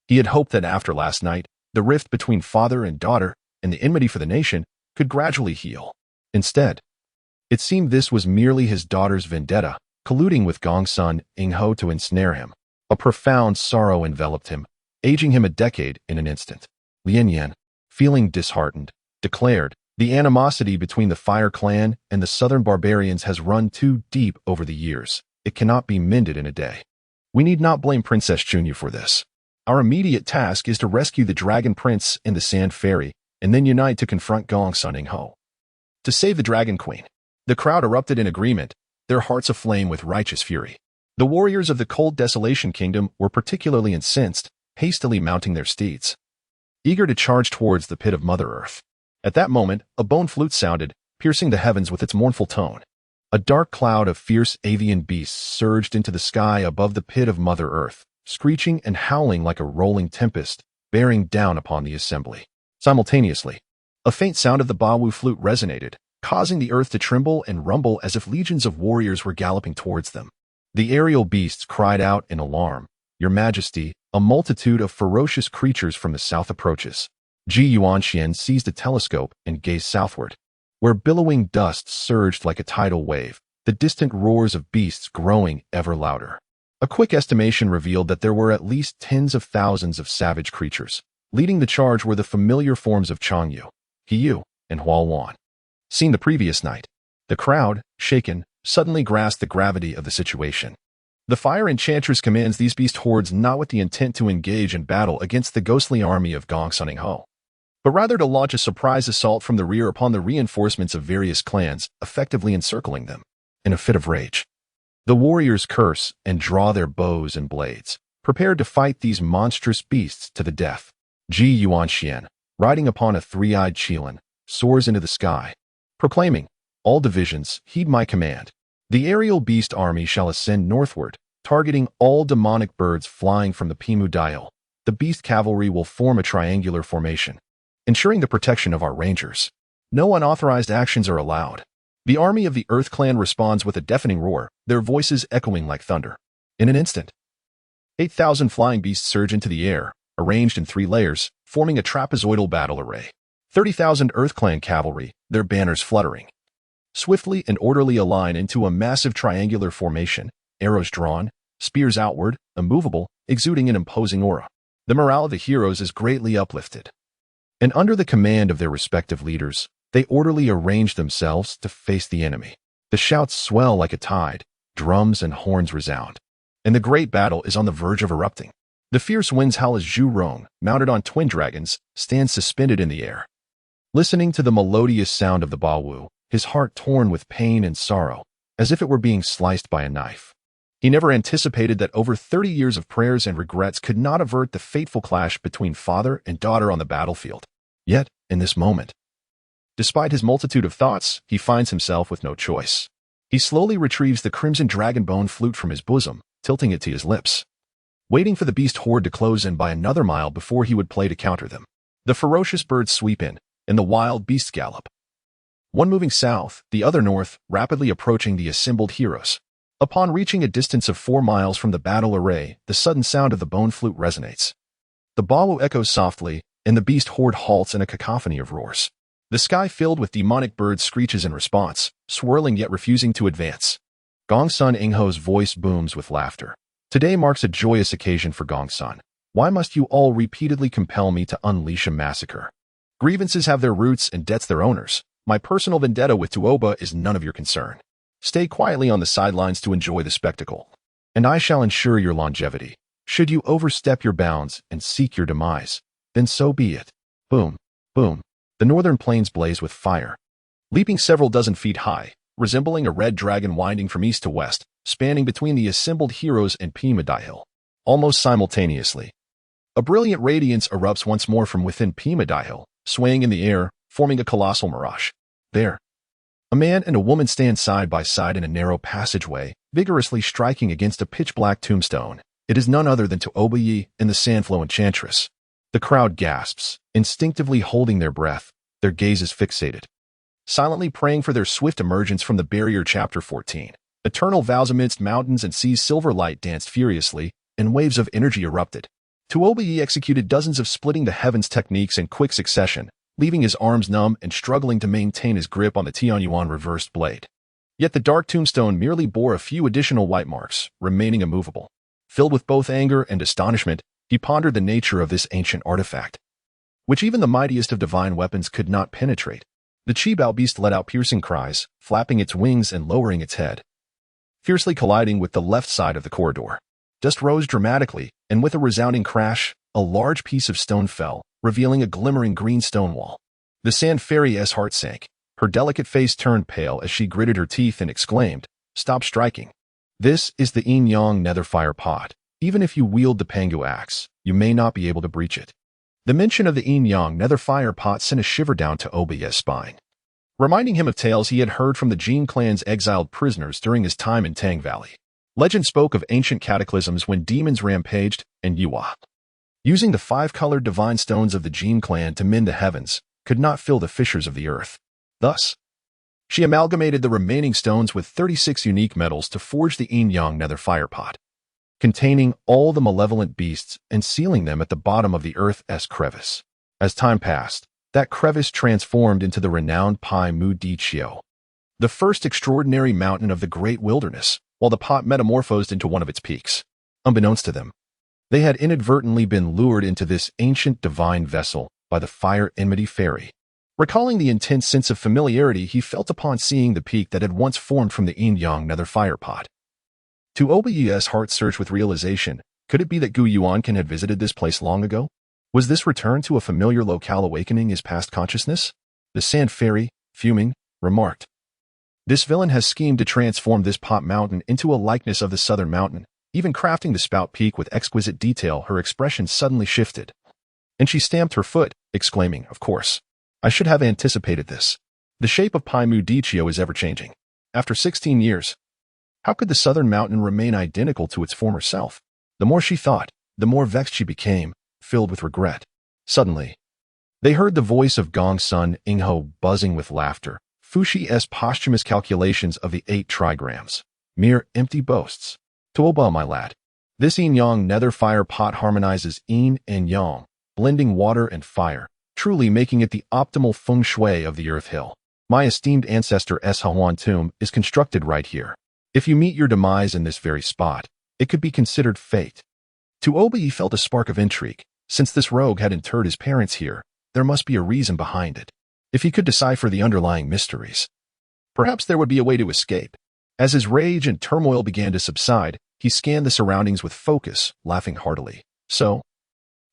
He had hoped that after last night, the rift between father and daughter, and the enmity for the nation, could gradually heal. Instead, it seemed this was merely his daughter's vendetta, colluding with Gongsun Ingho to ensnare him. A profound sorrow enveloped him, aging him a decade in an instant. Lian Yan, feeling disheartened, declared, "The animosity between the Fire Clan and the southern barbarians has run too deep over the years. It cannot be mended in a day. We need not blame Princess Chunyu for this. Our immediate task is to rescue the Dragon Prince and the Sand Fairy, and then unite to confront Gongsun Ingho. To save the Dragon Queen." The crowd erupted in agreement, their hearts aflame with righteous fury. The warriors of the Cold Desolation Kingdom were particularly incensed, hastily mounting their steeds, eager to charge towards the pit of Mother Earth. At that moment, a bone flute sounded, piercing the heavens with its mournful tone. A dark cloud of fierce avian beasts surged into the sky above the pit of Mother Earth, screeching and howling like a rolling tempest, bearing down upon the assembly. Simultaneously, a faint sound of the Bawu flute resonated, causing the earth to tremble and rumble as if legions of warriors were galloping towards them. The aerial beasts cried out in alarm, "Your Majesty, a multitude of ferocious creatures from the south approaches." Ji Yuanxian seized a telescope and gazed southward, where billowing dust surged like a tidal wave, the distant roars of beasts growing ever louder. A quick estimation revealed that there were at least tens of thousands of savage creatures. Leading the charge were the familiar forms of Changyu, Hiyu, and Hualuan, seen the previous night. The crowd, shaken, suddenly grasped the gravity of the situation. The Fire Enchantress commands these beast hordes not with the intent to engage in battle against the ghostly army of Gongsun Ingho, but rather to launch a surprise assault from the rear upon the reinforcements of various clans, effectively encircling them. In a fit of rage, the warriors curse and draw their bows and blades, prepared to fight these monstrous beasts to the death. Ji Yuanxian, riding upon a three-eyed Qilin, soars into the sky, proclaiming, "All divisions, heed my command. The aerial beast army shall ascend northward, targeting all demonic birds flying from the Pimu Dial. The beast cavalry will form a triangular formation, ensuring the protection of our rangers. No unauthorized actions are allowed." The army of the Earth Clan responds with a deafening roar, their voices echoing like thunder. In an instant, 8,000 flying beasts surge into the air, arranged in 3 layers, forming a trapezoidal battle array. 30,000 Earth Clan cavalry, their banners fluttering, swiftly and orderly align into a massive triangular formation, arrows drawn, spears outward, immovable, exuding an imposing aura. The morale of the heroes is greatly uplifted, and under the command of their respective leaders, they orderly arrange themselves to face the enemy. The shouts swell like a tide, drums and horns resound, and the great battle is on the verge of erupting. The fierce winds howl as Zhu Rong, mounted on twin dragons, stands suspended in the air, listening to the melodious sound of the Bawu, his heart torn with pain and sorrow, as if it were being sliced by a knife. He never anticipated that over 30 years of prayers and regrets could not avert the fateful clash between father and daughter on the battlefield. Yet, in this moment, despite his multitude of thoughts, he finds himself with no choice. He slowly retrieves the crimson dragon bone flute from his bosom, tilting it to his lips, waiting for the beast horde to close in by another mile before he would play to counter them. The ferocious birds sweep in, and the wild beasts gallop, one moving south, the other north, rapidly approaching the assembled heroes. Upon reaching a distance of 4 miles from the battle array, the sudden sound of the bone flute resonates. The Bawu echoes softly, and the beast horde halts in a cacophony of roars. The sky filled with demonic birds screeches in response, swirling yet refusing to advance. Gongsun Ingho's voice booms with laughter. "Today marks a joyous occasion for Gongsun. Why must you all repeatedly compel me to unleash a massacre? Grievances have their roots and debts their owners. My personal vendetta with Tuoba is none of your concern. Stay quietly on the sidelines to enjoy the spectacle, and I shall ensure your longevity. Should you overstep your bounds and seek your demise, then so be it." Boom, boom. The northern plains blaze with fire, leaping several dozen feet high, resembling a red dragon winding from east to west, spanning between the assembled heroes and Pima Hill. almost simultaneously. A brilliant radiance erupts once more from within Primordial, swaying in the air, forming a colossal mirage. There, a man and a woman stand side by side in a narrow passageway, vigorously striking against a pitch-black tombstone. It is none other than Yi and the Sandflow Enchantress. The crowd gasps, instinctively holding their breath, their gazes fixated, silently praying for their swift emergence from the barrier. Chapter 14. Eternal vows amidst mountains and seas. Silver light danced furiously, and waves of energy erupted. Yi executed dozens of splitting the heavens techniques in quick succession, leaving his arms numb and struggling to maintain his grip on the Tianyuan reversed blade. Yet the dark tombstone merely bore a few additional white marks, remaining immovable. Filled with both anger and astonishment, he pondered the nature of this ancient artifact, which even the mightiest of divine weapons could not penetrate. The Primordial Beast let out piercing cries, flapping its wings and lowering its head, fiercely colliding with the left side of the corridor. Dust rose dramatically, and with a resounding crash, a large piece of stone fell, revealing a glimmering green stone wall. The Sand Fairy's heart sank. Her delicate face turned pale as she gritted her teeth and exclaimed, "Stop striking. This is the Yin-Yang Netherfire Pot. Even if you wield the Pangu axe, you may not be able to breach it." The mention of the Yin-Yang Netherfire Pot sent a shiver down Yi's spine, reminding him of tales he had heard from the Jin clan's exiled prisoners during his time in Tang Valley. Legend spoke of ancient cataclysms when demons rampaged, and Yuhua, using the 5-colored divine stones of the Jin clan to mend the heavens, could not fill the fissures of the earth. Thus, she amalgamated the remaining stones with 36 unique metals to forge the Yin-Yang Netherfire Pot, containing all the malevolent beasts and sealing them at the bottom of the earth's crevice. As time passed, that crevice transformed into the renowned Primordial, the first extraordinary mountain of the great wilderness, while the pot metamorphosed into one of its peaks. Unbeknownst to them, they had inadvertently been lured into this ancient divine vessel by the fire enmity fairy. Recalling the intense sense of familiarity he felt upon seeing the peak that had once formed from the Yin-Yang Netherfire Pot, Yi's heart surged with realization. Could it be that Gu Yuanqin had visited this place long ago? Was this return to a familiar locale awakening his past consciousness? The Sand Fairy, fuming, remarked, "This villain has schemed to transform this pot mountain into a likeness of the southern mountain." Even crafting the spout peak with exquisite detail, her expression suddenly shifted, and she stamped her foot, exclaiming, "Of course. I should have anticipated this. The shape of Primordial is ever-changing. After 16 years, how could the southern mountain remain identical to its former self?" The more she thought, the more vexed she became, filled with regret. Suddenly, they heard the voice of Gongsun Ingho buzzing with laughter. Fushi's posthumous calculations of the 8 trigrams. Mere empty boasts. "Tuoba, my lad. This Yin-Yang Netherfire Pot harmonizes Yin and Yang, blending water and fire, truly making it the optimal feng shui of the Earth Hill. My esteemed ancestor Huan tomb is constructed right here. If you meet your demise in this very spot, it could be considered fate." Tuoba felt a spark of intrigue. Since this rogue had interred his parents here, there must be a reason behind it. If he could decipher the underlying mysteries, perhaps there would be a way to escape. As his rage and turmoil began to subside, he scanned the surroundings with focus, laughing heartily. "So,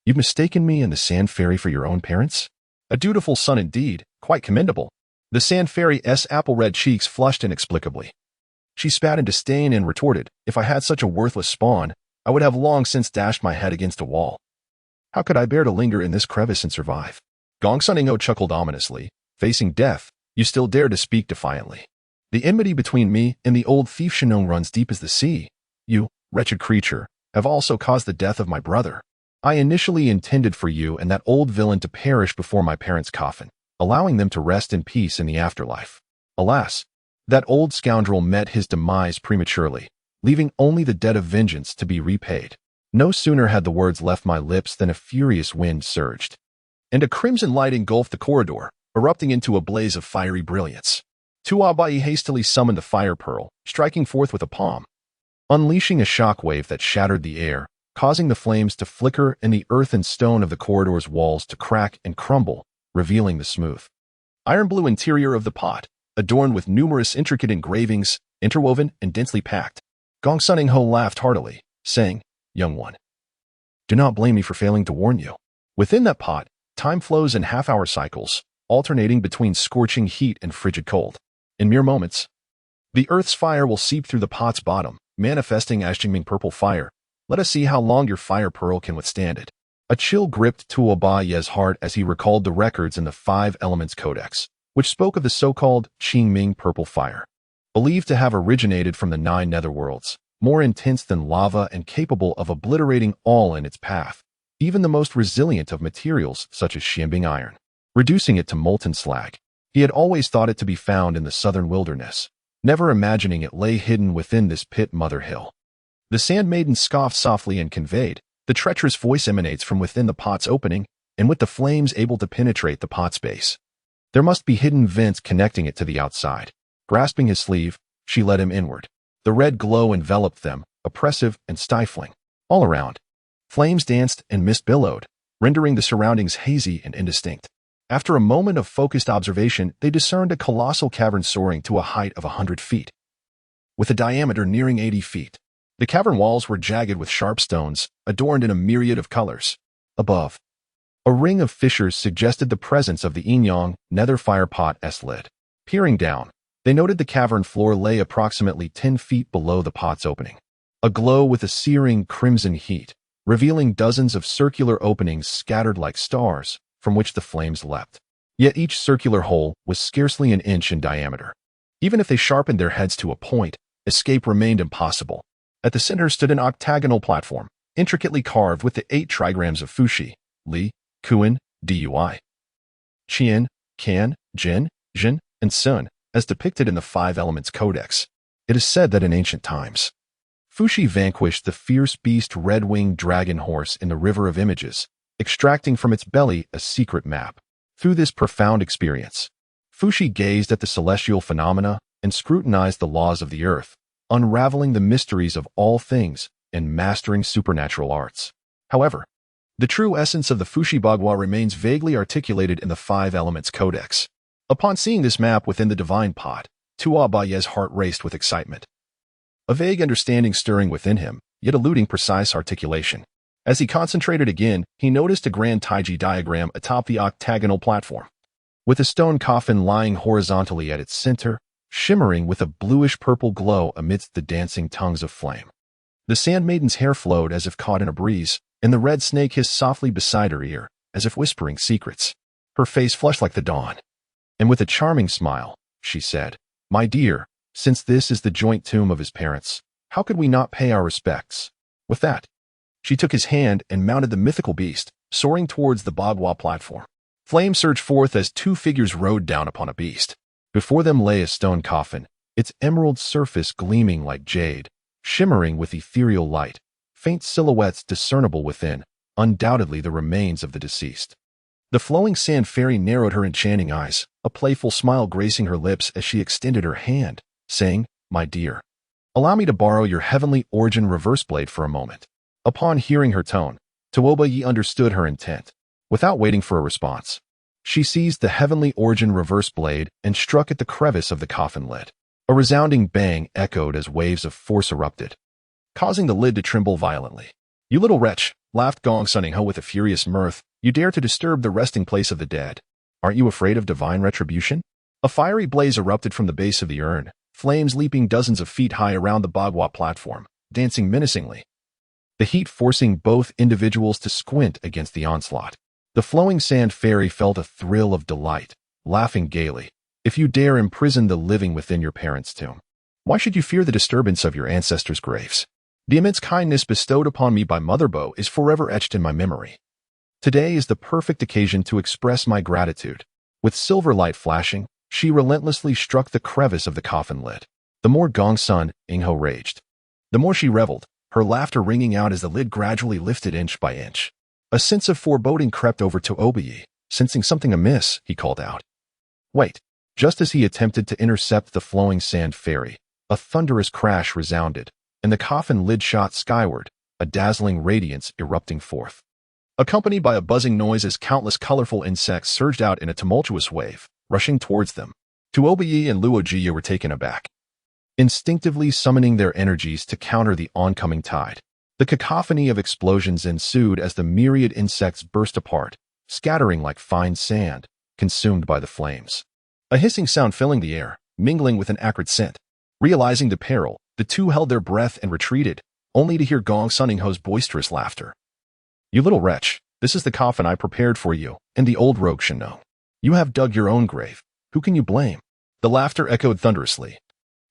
you've mistaken me and the Sand Fairy for your own parents? A dutiful son indeed, quite commendable." The Sand Fairy's apple-red cheeks flushed inexplicably. She spat in disdain and retorted, "If I had such a worthless spawn, I would have long since dashed my head against a wall. How could I bear to linger in this crevice and survive?" Gongsun Ingho chuckled ominously. "Facing death, you still dare to speak defiantly. The enmity between me and the old thief Shinong runs deep as the sea. You, wretched creature, have also caused the death of my brother. I initially intended for you and that old villain to perish before my parents' coffin, allowing them to rest in peace in the afterlife. Alas, that old scoundrel met his demise prematurely, leaving only the debt of vengeance to be repaid." No sooner had the words left my lips than a furious wind surged, and a crimson light engulfed the corridor, erupting into a blaze of fiery brilliance. Tuoba hastily summoned the fire pearl, striking forth with a palm, unleashing a shockwave that shattered the air, causing the flames to flicker and the earth and stone of the corridor's walls to crack and crumble, revealing the smooth, iron-blue interior of the pot, adorned with numerous intricate engravings, interwoven and densely packed. Gongsun Ingho laughed heartily, saying, "Young one, do not blame me for failing to warn you. Within that pot, time flows in half-hour cycles, alternating between scorching heat and frigid cold. In mere moments, the earth's fire will seep through the pot's bottom, manifesting as Jingming purple fire, Let us see how long your fire pearl can withstand it. A chill gripped Tuo Ba Ye's heart as he recalled the records in the Five Elements Codex, which spoke of the so-called Qingming purple fire, believed to have originated from the 9 netherworlds, more intense than lava and capable of obliterating all in its path, even the most resilient of materials such as Xianbing iron, reducing it to molten slag. He had always thought it to be found in the southern wilderness, never imagining it lay hidden within this pit mother hill. The Sand Maiden scoffed softly and conveyed, "The treacherous voice emanates from within the pot's opening, and with the flames able to penetrate the pot's base. There must be hidden vents connecting it to the outside." Grasping his sleeve, she led him inward. The red glow enveloped them, oppressive and stifling. All around, flames danced and mist billowed, rendering the surroundings hazy and indistinct. After a moment of focused observation, they discerned a colossal cavern soaring to a height of 100 feet, with a diameter nearing 80 feet. The cavern walls were jagged with sharp stones, adorned in a myriad of colors. Above, a ring of fissures suggested the presence of the yin-yang nether fire pot's lid. Peering down, they noted the cavern floor lay approximately 10 feet below the pot's opening, aglow with a searing crimson heat, revealing dozens of circular openings scattered like stars, from which the flames leapt. Yet each circular hole was scarcely an inch in diameter. Even if they sharpened their heads to a point, escape remained impossible. At the center stood an octagonal platform, intricately carved with the 8 trigrams of Fuxi, Li, Kuan, Dui, Qian, Kan, Jin, Jin, and Sun, as depicted in the Five Elements Codex. It is said that in ancient times, Fuxi vanquished the fierce beast red-winged dragon horse in the River of Images, extracting from its belly a secret map. Through this profound experience, Fuxi gazed at the celestial phenomena and scrutinized the laws of the earth, unraveling the mysteries of all things and mastering supernatural arts. However, the true essence of the Fuxi Bagua remains vaguely articulated in the Five Elements Codex. Upon seeing this map within the divine pot, Tuo Ba Ye's heart raced with excitement, a vague understanding stirring within him, yet eluding precise articulation. As he concentrated again, he noticed a grand Taiji diagram atop the octagonal platform, with a stone coffin lying horizontally at its center, shimmering with a bluish-purple glow amidst the dancing tongues of flame. The Sand Maiden's hair flowed as if caught in a breeze, and the red snake hissed softly beside her ear, as if whispering secrets. Her face flushed like the dawn, and with a charming smile, she said, "My dear, since this is the joint tomb of his parents, how could we not pay our respects?" With that, she took his hand and mounted the mythical beast, soaring towards the Bagua platform. Flame surged forth as 2 figures rode down upon a beast. Before them lay a stone coffin, its emerald surface gleaming like jade, shimmering with ethereal light, faint silhouettes discernible within, undoubtedly the remains of the deceased. The flowing sand fairy narrowed her enchanting eyes, a playful smile gracing her lips as she extended her hand, saying, "My dear, allow me to borrow your heavenly origin reverse blade for a moment." Upon hearing her tone, Tuo Ba Ye understood her intent. Without waiting for a response, she seized the heavenly origin reverse blade and struck at the crevice of the coffin lid. A resounding bang echoed as waves of force erupted, causing the lid to tremble violently. "You little wretch," laughed Gong Sunning Ho with a furious mirth, "you dare to disturb the resting place of the dead. Aren't you afraid of divine retribution?" A fiery blaze erupted from the base of the urn, flames leaping dozens of feet high around the Bagua platform, dancing menacingly, the heat forcing both individuals to squint against the onslaught. The flowing sand fairy felt a thrill of delight, laughing gaily. "If you dare imprison the living within your parents' tomb, why should you fear the disturbance of your ancestors' graves? The immense kindness bestowed upon me by Mother Bo is forever etched in my memory. Today is the perfect occasion to express my gratitude." With silver light flashing, she relentlessly struck the crevice of the coffin lid. The more Gong Sun Ingho raged, the more she reveled, her laughter ringing out as the lid gradually lifted inch by inch. A sense of foreboding crept over to Obayi. Sensing something amiss, he called out, "Wait!" Just as he attempted to intercept the flowing sand fairy, a thunderous crash resounded, and the coffin lid shot skyward, a dazzling radiance erupting forth, accompanied by a buzzing noise as countless colorful insects surged out in a tumultuous wave, rushing towards them. Tuobayi and Luojiya were taken aback, instinctively summoning their energies to counter the oncoming tide. The cacophony of explosions ensued as the myriad insects burst apart, scattering like fine sand, consumed by the flames. A hissing sound filling the air, mingling with an acrid scent. Realizing the peril, the two held their breath and retreated, only to hear Gong Sunning-ho's boisterous laughter. "You little wretch, this is the coffin I prepared for you, and the old rogue should know. You have dug your own grave. Who can you blame?" The laughter echoed thunderously,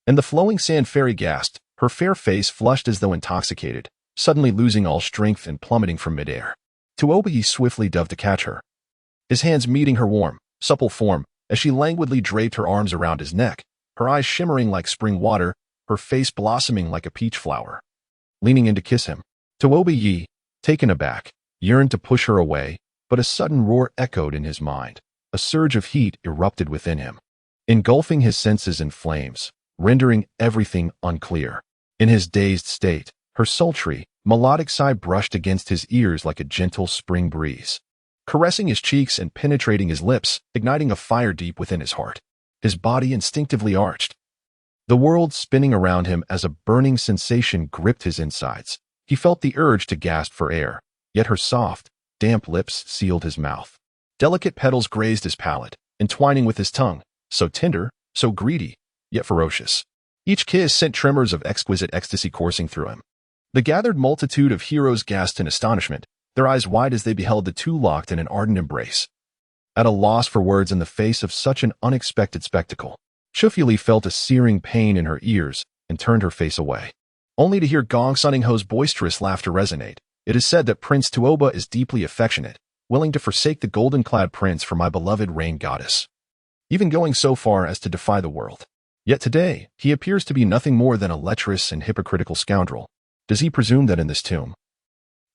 and the flowing sand fairy gasped, her fair face flushed as though intoxicated, suddenly losing all strength and plummeting from midair. Tuoba swiftly dove to catch her, his hands meeting her warm, supple form as she languidly draped her arms around his neck, her eyes shimmering like spring water, her face blossoming like a peach flower. Leaning in to kiss him, Tuoba, taken aback, yearned to push her away, but a sudden roar echoed in his mind. A surge of heat erupted within him, engulfing his senses in flames, rendering everything unclear. In his dazed state, her sultry, melodic sigh brushed against his ears like a gentle spring breeze, caressing his cheeks and penetrating his lips, igniting a fire deep within his heart. His body instinctively arched, the world spinning around him as a burning sensation gripped his insides. He felt the urge to gasp for air, yet her soft, damp lips sealed his mouth. Delicate petals grazed his palate, entwining with his tongue, so tender, so greedy, yet ferocious. Each kiss sent tremors of exquisite ecstasy coursing through him. The gathered multitude of heroes gasped in astonishment, their eyes wide as they beheld the two locked in an ardent embrace. At a loss for words in the face of such an unexpected spectacle, Chufuli felt a searing pain in her ears and turned her face away, only to hear Gong Sunning-ho's boisterous laughter resonate. "It is said that Prince Tuoba is deeply affectionate, willing to forsake the golden-clad prince for my beloved rain goddess, even going so far as to defy the world. Yet today, he appears to be nothing more than a lecherous and hypocritical scoundrel. Does he presume that in this tomb,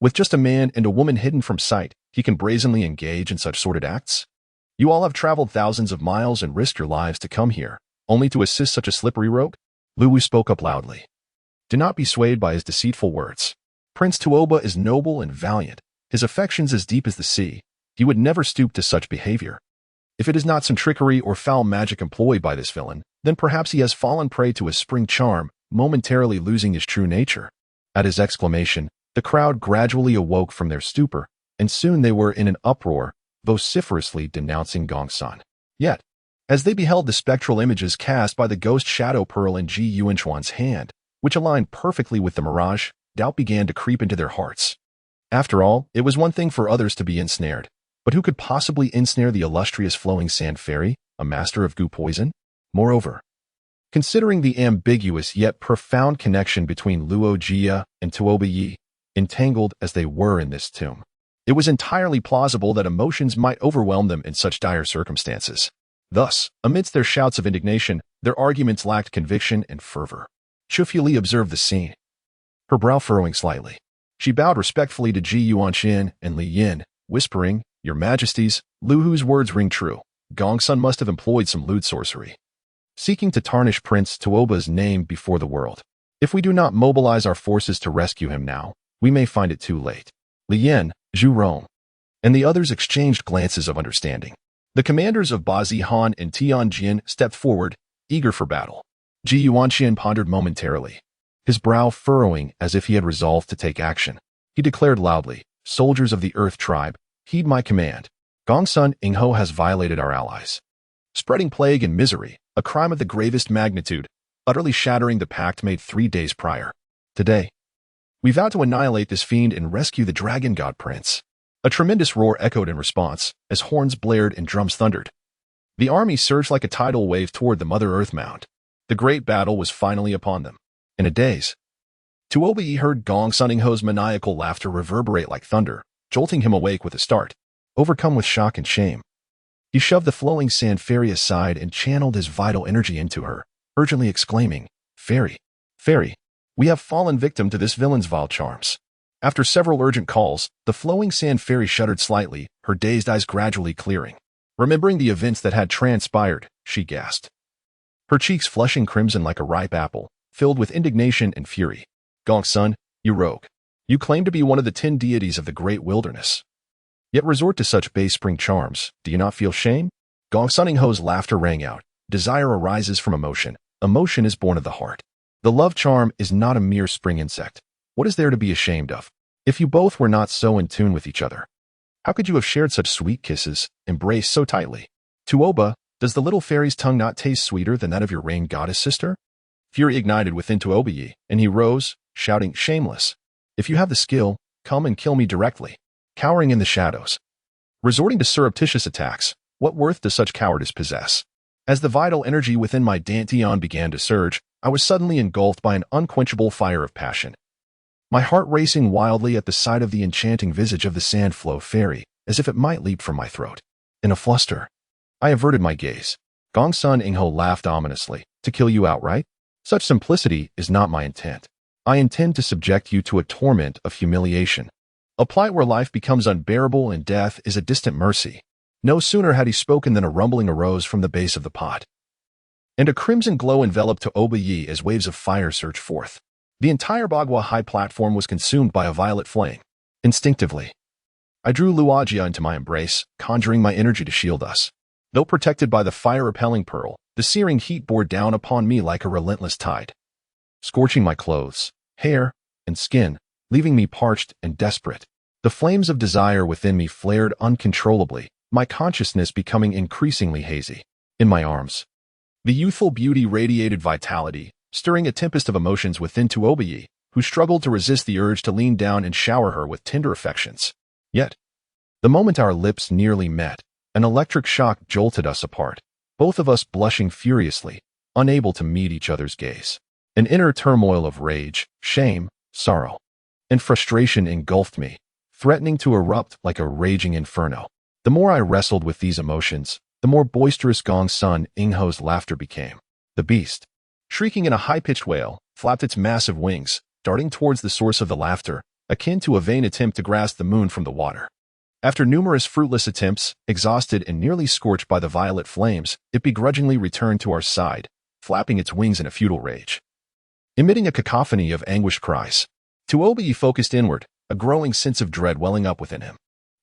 with just a man and a woman hidden from sight, he can brazenly engage in such sordid acts? You all have traveled thousands of miles and risked your lives to come here, only to assist such a slippery rogue?" Luwu spoke up loudly. "Do not be swayed by his deceitful words. Prince Tuoba is noble and valiant, his affections as deep as the sea. He would never stoop to such behavior. If it is not some trickery or foul magic employed by this villain, then perhaps he has fallen prey to a spring charm, momentarily losing his true nature." At his exclamation, the crowd gradually awoke from their stupor, and soon they were in an uproar, vociferously denouncing Gong Sun. Yet, as they beheld the spectral images cast by the ghost shadow pearl in Ji Yuanchuan's hand, which aligned perfectly with the mirage, doubt began to creep into their hearts. After all, it was one thing for others to be ensnared, but who could possibly ensnare the illustrious flowing sand fairy, a master of goo poison? Moreover, considering the ambiguous yet profound connection between Luo Jia and Tuoba, entangled as they were in this tomb, it was entirely plausible that emotions might overwhelm them in such dire circumstances. Thus, amidst their shouts of indignation, their arguments lacked conviction and fervor. Chufuli observed the scene, her brow furrowing slightly. She bowed respectfully to Ji Yuanxin and Li Yin, whispering, "Your Majesties, Luhu's words ring true. Gong Sun must have employed some lewd sorcery, seeking to tarnish Prince Tuoba's name before the world. If we do not mobilize our forces to rescue him now, we may find it too late." Li Yin, Zhu Rong, and the others exchanged glances of understanding. The commanders of Bazi Han and Tianjin stepped forward, eager for battle. Ji Yuanxian pondered momentarily, his brow furrowing as if he had resolved to take action. He declared loudly, "Soldiers of the Earth Tribe, heed my command. Gong Sun Ingho has violated our allies, spreading plague and misery, a crime of the gravest magnitude, utterly shattering the pact made 3 days prior. Today, we vow to annihilate this fiend and rescue the Dragon God Prince." A tremendous roar echoed in response, as horns blared and drums thundered. The army surged like a tidal wave toward the Mother Earth mound. The great battle was finally upon them. In a daze, Tuoba heard Gong Sunning-ho's maniacal laughter reverberate like thunder, jolting him awake with a start. Overcome with shock and shame, he shoved the flowing sand fairy aside and channeled his vital energy into her, urgently exclaiming, "Fairy, fairy, we have fallen victim to this villain's vile charms." After several urgent calls, the flowing sand fairy shuddered slightly, her dazed eyes gradually clearing. Remembering the events that had transpired, she gasped, her cheeks flushing crimson like a ripe apple, filled with indignation and fury. "Gong Sun, you rogue. You claim to be one of the 10 deities of the great wilderness, yet resort to such base spring charms. Do you not feel shame?" Gong Sunning-ho's laughter rang out. "Desire arises from emotion. Emotion is born of the heart. The love charm is not a mere spring insect. What is there to be ashamed of? If you both were not so in tune with each other, how could you have shared such sweet kisses, embraced so tightly? Tuoba, does the little fairy's tongue not taste sweeter than that of your rain goddess sister?" Fury ignited within Tuoba, and he rose, shouting, "Shameless! If you have the skill, come and kill me directly." Cowering in the shadows. Resorting to surreptitious attacks, what worth does such cowardice possess? As the vital energy within my dantian began to surge, I was suddenly engulfed by an unquenchable fire of passion. My heart racing wildly at the sight of the enchanting visage of the Sandflow fairy, as if it might leap from my throat. In a fluster, I averted my gaze. Gongsun Ingho laughed ominously. "To kill you outright? Such simplicity is not my intent. I intend to subject you to a torment of humiliation. A plight where life becomes unbearable and death is a distant mercy." No sooner had he spoken than a rumbling arose from the base of the pot, and a crimson glow enveloped Tuoba Yi as waves of fire surged forth. The entire Bagua high platform was consumed by a violet flame. Instinctively, I drew Luogia into my embrace, conjuring my energy to shield us. Though protected by the fire-repelling pearl, the searing heat bore down upon me like a relentless tide, scorching my clothes, hair, and skin, leaving me parched and desperate. The flames of desire within me flared uncontrollably, my consciousness becoming increasingly hazy. In my arms, the youthful beauty radiated vitality, stirring a tempest of emotions within Tuoba Yi, who struggled to resist the urge to lean down and shower her with tender affections. Yet, the moment our lips nearly met, an electric shock jolted us apart, both of us blushing furiously, unable to meet each other's gaze. An inner turmoil of rage, shame, sorrow, and frustration engulfed me, threatening to erupt like a raging inferno. The more I wrestled with these emotions, the more boisterous Gongsun Ingho's laughter became. The beast, shrieking in a high-pitched wail, flapped its massive wings, darting towards the source of the laughter, akin to a vain attempt to grasp the moon from the water. After numerous fruitless attempts, exhausted and nearly scorched by the violet flames, it begrudgingly returned to our side, flapping its wings in a futile rage, emitting a cacophony of anguished cries. Tuoba Yi focused inward, a growing sense of dread welling up within him.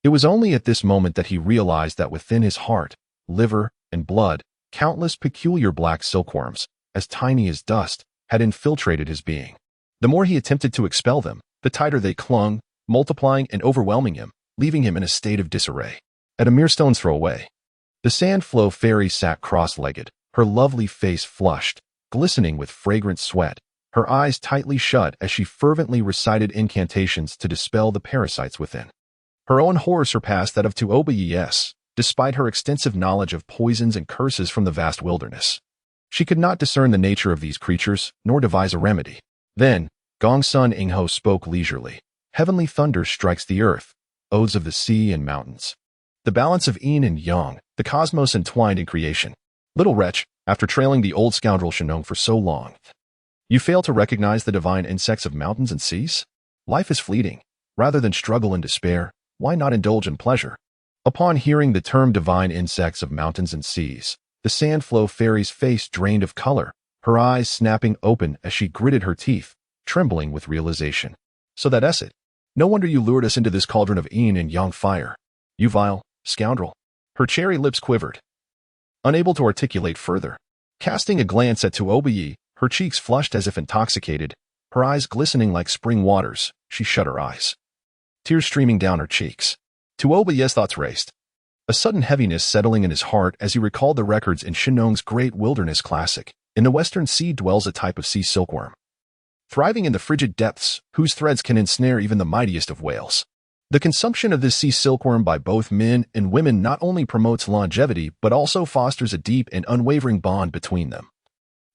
It was only at this moment that he realized that within his heart, liver, and blood, countless peculiar black silkworms, as tiny as dust, had infiltrated his being. The more he attempted to expel them, the tighter they clung, multiplying and overwhelming him, leaving him in a state of disarray. At a mere stone's throw away, the Sandflow fairy sat cross-legged, her lovely face flushed, glistening with fragrant sweat, her eyes tightly shut as she fervently recited incantations to dispel the parasites within. Her own horror surpassed that of Tuoba Yi, despite her extensive knowledge of poisons and curses from the vast wilderness. She could not discern the nature of these creatures, nor devise a remedy. Then, Gongsun Ingho spoke leisurely. "Heavenly thunder strikes the earth, odes of the sea and mountains. The balance of yin and yang, the cosmos entwined in creation. Little wretch, after trailing the old scoundrel Shenong for so long, you fail to recognize the divine insects of mountains and seas? Life is fleeting. Rather than struggle in despair, why not indulge in pleasure?" Upon hearing the term divine insects of mountains and seas, the Sandflow fairy's face drained of color, her eyes snapping open as she gritted her teeth, trembling with realization. "So that's it. No wonder you lured us into this cauldron of yin and yang fire. You vile scoundrel." Her cherry lips quivered, unable to articulate further. Casting a glance at Tuoba Yi, her cheeks flushed as if intoxicated, her eyes glistening like spring waters, she shut her eyes, tears streaming down her cheeks. Tuoba Yi's thoughts raced, a sudden heaviness settling in his heart as he recalled the records in Shenong's great wilderness classic. In the western sea dwells a type of sea silkworm, thriving in the frigid depths, whose threads can ensnare even the mightiest of whales. The consumption of this sea silkworm by both men and women not only promotes longevity but also fosters a deep and unwavering bond between them.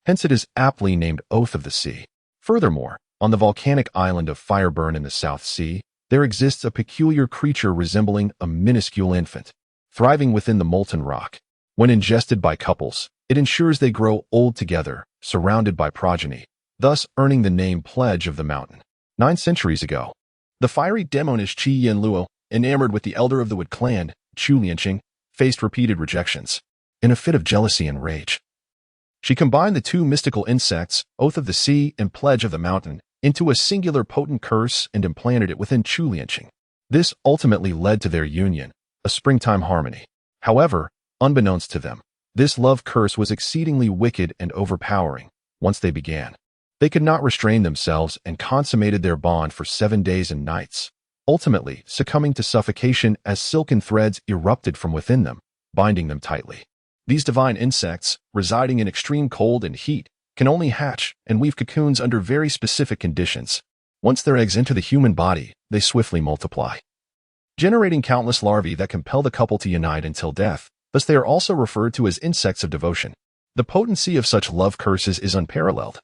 Hence it is aptly named Oath of the Sea. Furthermore, on the volcanic island of Fireburn in the South Sea, there exists a peculiar creature resembling a minuscule infant, thriving within the molten rock. When ingested by couples, it ensures they grow old together, surrounded by progeny, thus earning the name Pledge of the Mountain. 9 centuries ago, the fiery demoness Qi Yin Luo, enamored with the elder of the Wood clan, Chu Lianqing, faced repeated rejections. In a fit of jealousy and rage, she combined the two mystical insects, Oath of the Sea and Pledge of the Mountain, into a singular potent curse and implanted it within Chu Lianqing. This ultimately led to their union, a springtime harmony. However, unbeknownst to them, this love curse was exceedingly wicked and overpowering. Once they began, they could not restrain themselves and consummated their bond for 7 days and nights, ultimately succumbing to suffocation as silken threads erupted from within them, binding them tightly. These divine insects, residing in extreme cold and heat, can only hatch and weave cocoons under very specific conditions. Once their eggs enter the human body, they swiftly multiply, generating countless larvae that compel the couple to unite until death. Thus they are also referred to as insects of devotion. The potency of such love curses is unparalleled,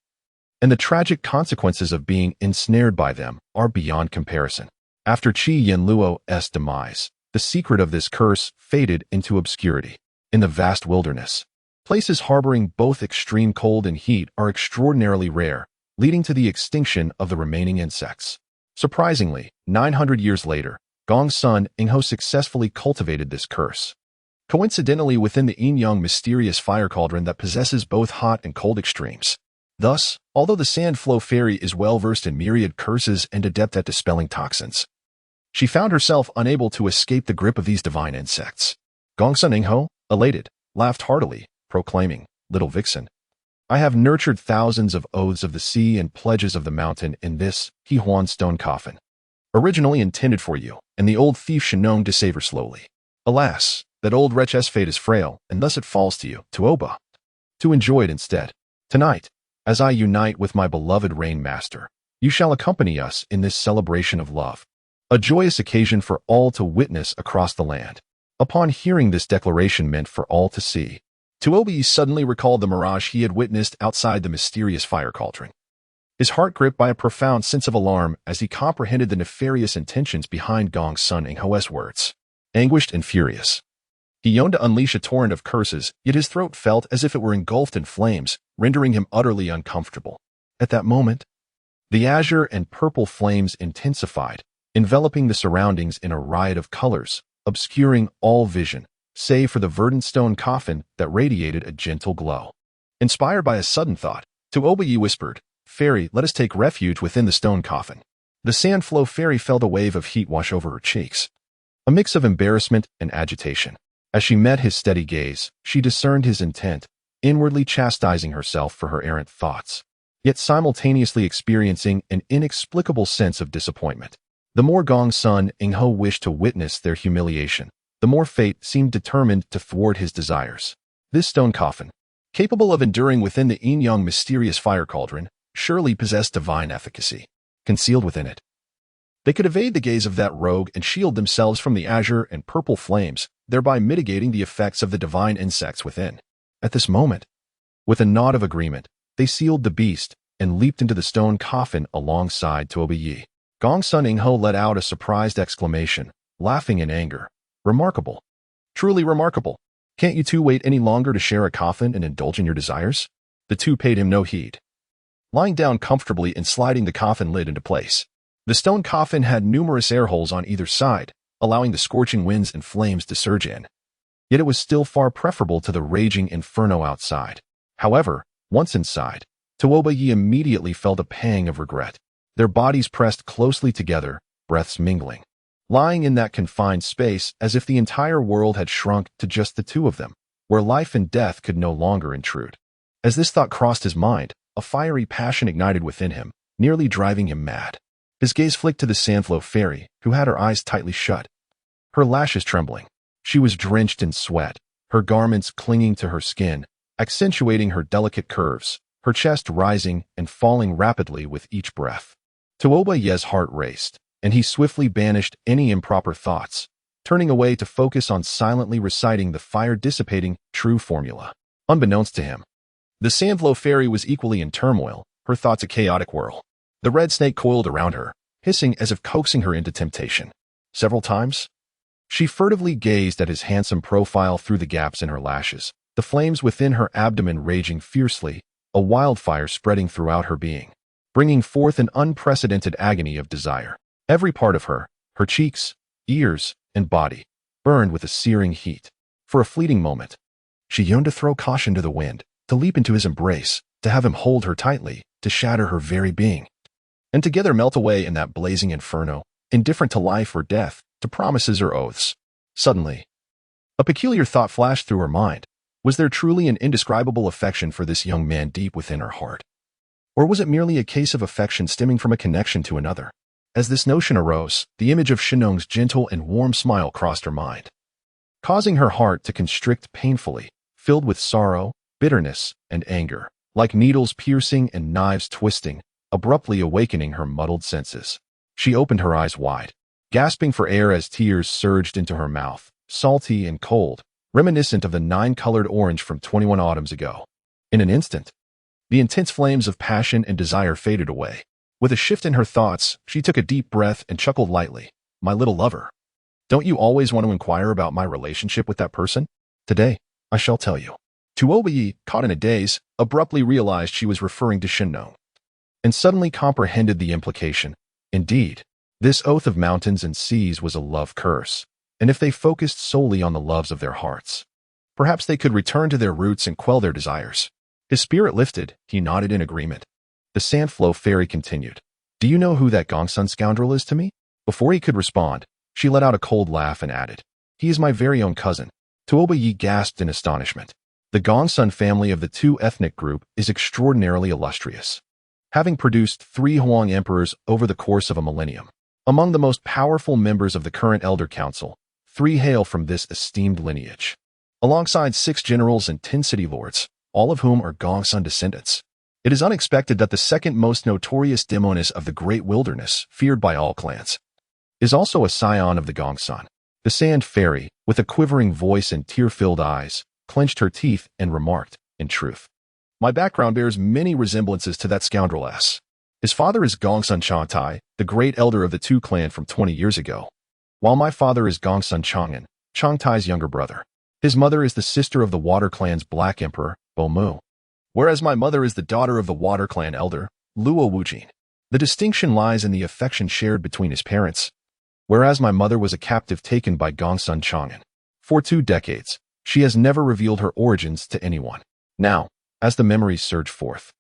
and the tragic consequences of being ensnared by them are beyond comparison. After Qi Yanluo's demise, the secret of this curse faded into obscurity. In the vast wilderness, places harboring both extreme cold and heat are extraordinarily rare, leading to the extinction of the remaining insects. Surprisingly, 900 years later, Gong's son Ingho successfully cultivated this curse. Coincidentally within the yin-yang mysterious fire cauldron that possesses both hot and cold extremes. Thus, although the Sand Flow Fairy is well-versed in myriad curses and adept at dispelling toxins, she found herself unable to escape the grip of these divine insects. Gong's son Ingho, elated, laughed heartily, proclaiming, "Little vixen, I have nurtured thousands of oaths of the sea and pledges of the mountain in this Hehuan stone coffin, originally intended for you and the old thief Shenong to save her slowly. Alas, that old wretch's fate is frail, and thus it falls to you, Tuoba, to enjoy it instead. Tonight, as I unite with my beloved Rain Master, you shall accompany us in this celebration of love, a joyous occasion for all to witness across the land." Upon hearing this declaration meant for all to see, Tuoba suddenly recalled the mirage he had witnessed outside the mysterious fire cauldron. His heart gripped by a profound sense of alarm as he comprehended the nefarious intentions behind Gong's son Ingho's words. Anguished and furious, he yearned to unleash a torrent of curses, yet his throat felt as if it were engulfed in flames, rendering him utterly uncomfortable. At that moment, the azure and purple flames intensified, enveloping the surroundings in a riot of colors, obscuring all vision, save for the verdant stone coffin that radiated a gentle glow. Inspired by a sudden thought, Tuoba whispered, "Fairy, let us take refuge within the stone coffin." The Sand Flow Fairy felt a wave of heat wash over her cheeks, a mix of embarrassment and agitation. As she met his steady gaze, she discerned his intent, inwardly chastising herself for her errant thoughts, yet simultaneously experiencing an inexplicable sense of disappointment. The more Gong's son Ingho wished to witness their humiliation, the more fate seemed determined to thwart his desires. This stone coffin, capable of enduring within the yin-yang mysterious fire cauldron, surely possessed divine efficacy. Concealed within it, they could evade the gaze of that rogue and shield themselves from the azure and purple flames, thereby mitigating the effects of the divine insects within. At this moment, with a nod of agreement, they sealed the beast and leaped into the stone coffin alongside Tuoba. Gong's son Ingho let out a surprised exclamation, laughing in anger. "Remarkable. Truly remarkable. Can't you two wait any longer to share a coffin and indulge in your desires?" The two paid him no heed, lying down comfortably and sliding the coffin lid into place. The stone coffin had numerous air holes on either side, allowing the scorching winds and flames to surge in. Yet it was still far preferable to the raging inferno outside. However, once inside, Tuoba immediately felt a pang of regret. Their bodies pressed closely together, breaths mingling, lying in that confined space as if the entire world had shrunk to just the two of them, where life and death could no longer intrude. As this thought crossed his mind, a fiery passion ignited within him, nearly driving him mad. His gaze flicked to the Sand Flow Fairy, who had her eyes tightly shut, her lashes trembling. She was drenched in sweat, her garments clinging to her skin, accentuating her delicate curves, her chest rising and falling rapidly with each breath. Tuoba's heart raced, and he swiftly banished any improper thoughts, turning away to focus on silently reciting the fire-dissipating true formula. Unbeknownst to him, the Sand Flow Fairy was equally in turmoil, her thoughts a chaotic whirl. The red snake coiled around her, hissing as if coaxing her into temptation. Several times, she furtively gazed at his handsome profile through the gaps in her lashes, the flames within her abdomen raging fiercely, a wildfire spreading throughout her being, bringing forth an unprecedented agony of desire. Every part of her, her cheeks, ears, and body, burned with a searing heat. For a fleeting moment, she yearned to throw caution to the wind, to leap into his embrace, to have him hold her tightly, to shatter her very being, and together melt away in that blazing inferno, indifferent to life or death, to promises or oaths. Suddenly, a peculiar thought flashed through her mind. Was there truly an indescribable affection for this young man deep within her heart? Or was it merely a case of affection stemming from a connection to another? As this notion arose, the image of Shenong's gentle and warm smile crossed her mind, causing her heart to constrict painfully, filled with sorrow, bitterness, and anger. like needles piercing and knives twisting, abruptly awakening her muddled senses. She opened her eyes wide, gasping for air as tears surged into her mouth, salty and cold, reminiscent of the 9-colored orange from 21 autumns ago. In an instant, the intense flames of passion and desire faded away. With a shift in her thoughts, she took a deep breath and chuckled lightly. My little lover, don't you always want to inquire about my relationship with that person? Today, I shall tell you. Tuobai, caught in a daze, abruptly realized she was referring to Ji Ning, and suddenly comprehended the implication. Indeed, this oath of mountains and seas was a love curse, and if they focused solely on the loves of their hearts, perhaps they could return to their roots and quell their desires. His spirit lifted, he nodded in agreement. The Sandflow fairy continued. Do you know who that Gongsun scoundrel is to me? Before he could respond, she let out a cold laugh and added, he is my very own cousin. Tuobai gasped in astonishment. The Gongsun family of the two ethnic group is extraordinarily illustrious, having produced 3 Huang emperors over the course of a millennium. Among the most powerful members of the current Elder Council, 3 hail from this esteemed lineage, alongside 6 generals and 10 city lords, all of whom are Gongsun descendants. It is unexpected that the second most notorious demoness of the Great Wilderness, feared by all clans, is also a scion of the Gongsun. The Sand Fairy, with a quivering voice and tear-filled eyes, clenched her teeth and remarked, in truth, my background bears many resemblances to that scoundrel's. His father is Gongsun Changtai, the great elder of the 2 clan from 20 years ago, while my father is Gongsun Chang'an, Changtai's younger brother. His mother is the sister of the Water Clan's Black Emperor, Bomu, whereas my mother is the daughter of the Water Clan elder, Luo Wujin. The distinction lies in the affection shared between his parents, whereas my mother was a captive taken by Gongsun Chang'an. For 2 decades, she has never revealed her origins to anyone. Now, as the memories surge forth,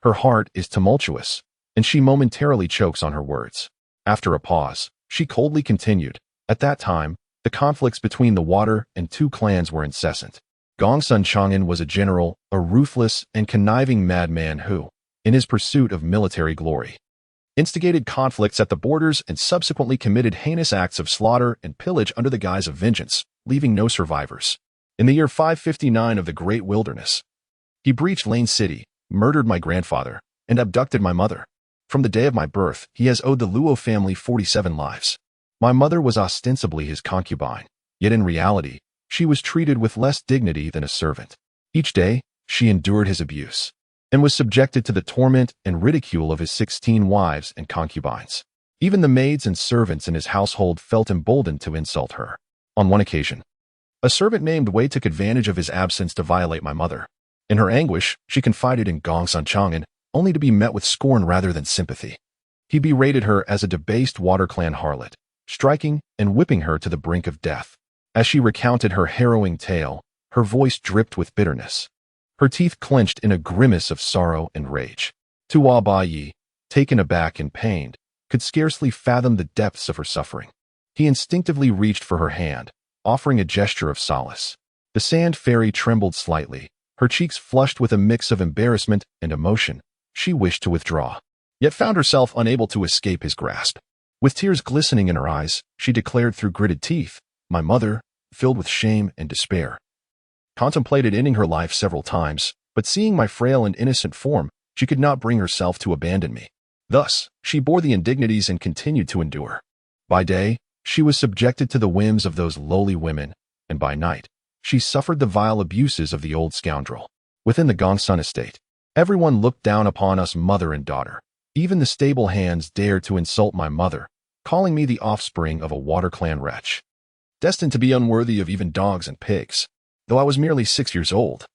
her heart is tumultuous, and she momentarily chokes on her words. After a pause, she coldly continued, at that time, the conflicts between the Water and 2 clans were incessant. Gongsun Chang'an was a general, a ruthless and conniving madman who, in his pursuit of military glory, instigated conflicts at the borders and subsequently committed heinous acts of slaughter and pillage under the guise of vengeance, leaving no survivors. In the year 559 of the Great Wilderness, he breached Lane City, murdered my grandfather, and abducted my mother. From the day of my birth, he has owed the Luo family 47 lives. My mother was ostensibly his concubine, yet in reality, she was treated with less dignity than a servant. Each day, she endured his abuse, and was subjected to the torment and ridicule of his 16 wives and concubines. Even the maids and servants in his household felt emboldened to insult her. On one occasion, a servant named Wei took advantage of his absence to violate my mother. In her anguish, she confided in Gongsun Chang'an, only to be met with scorn rather than sympathy. He berated her as a debased Water Clan harlot, striking and whipping her to the brink of death. As she recounted her harrowing tale, her voice dripped with bitterness. Her teeth clenched in a grimace of sorrow and rage. Tuobai, taken aback and pained, could scarcely fathom the depths of her suffering. He instinctively reached for her hand, offering a gesture of solace. The Sand Fairy trembled slightly, her cheeks flushed with a mix of embarrassment and emotion. She wished to withdraw, yet found herself unable to escape his grasp. With tears glistening in her eyes, she declared through gritted teeth, my mother, filled with shame and despair, contemplated ending her life several times, but seeing my frail and innocent form, she could not bring herself to abandon me. Thus, she bore the indignities and continued to endure. By day, she was subjected to the whims of those lowly women, and by night, she suffered the vile abuses of the old scoundrel. Within the Gongsun estate, everyone looked down upon us mother and daughter. Even the stable hands dared to insult my mother, calling me the offspring of a Water Clan wretch, destined to be unworthy of even dogs and pigs. Though I was merely 6 years old,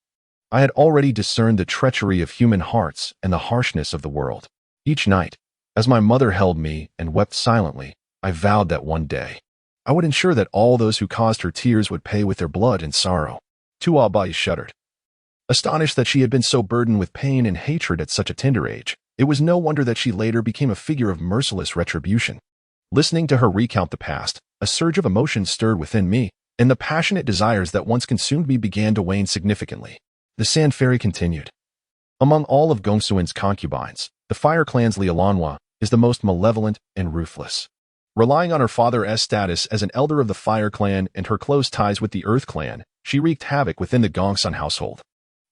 I had already discerned the treachery of human hearts and the harshness of the world. Each night, as my mother held me and wept silently, I vowed that one day, I would ensure that all those who caused her tears would pay with their blood and sorrow. Tuobai shuddered. Astonished that she had been so burdened with pain and hatred at such a tender age, it was no wonder that she later became a figure of merciless retribution. Listening to her recount the past, a surge of emotion stirred within me, and the passionate desires that once consumed me began to wane significantly. The Sand Fairy continued. Among all of Gongsuan's concubines, the Fire Clan's Lialanhua is the most malevolent and ruthless. Relying on her father's status as an elder of the Fire Clan and her close ties with the Earth Clan, she wreaked havoc within the Gongsun household,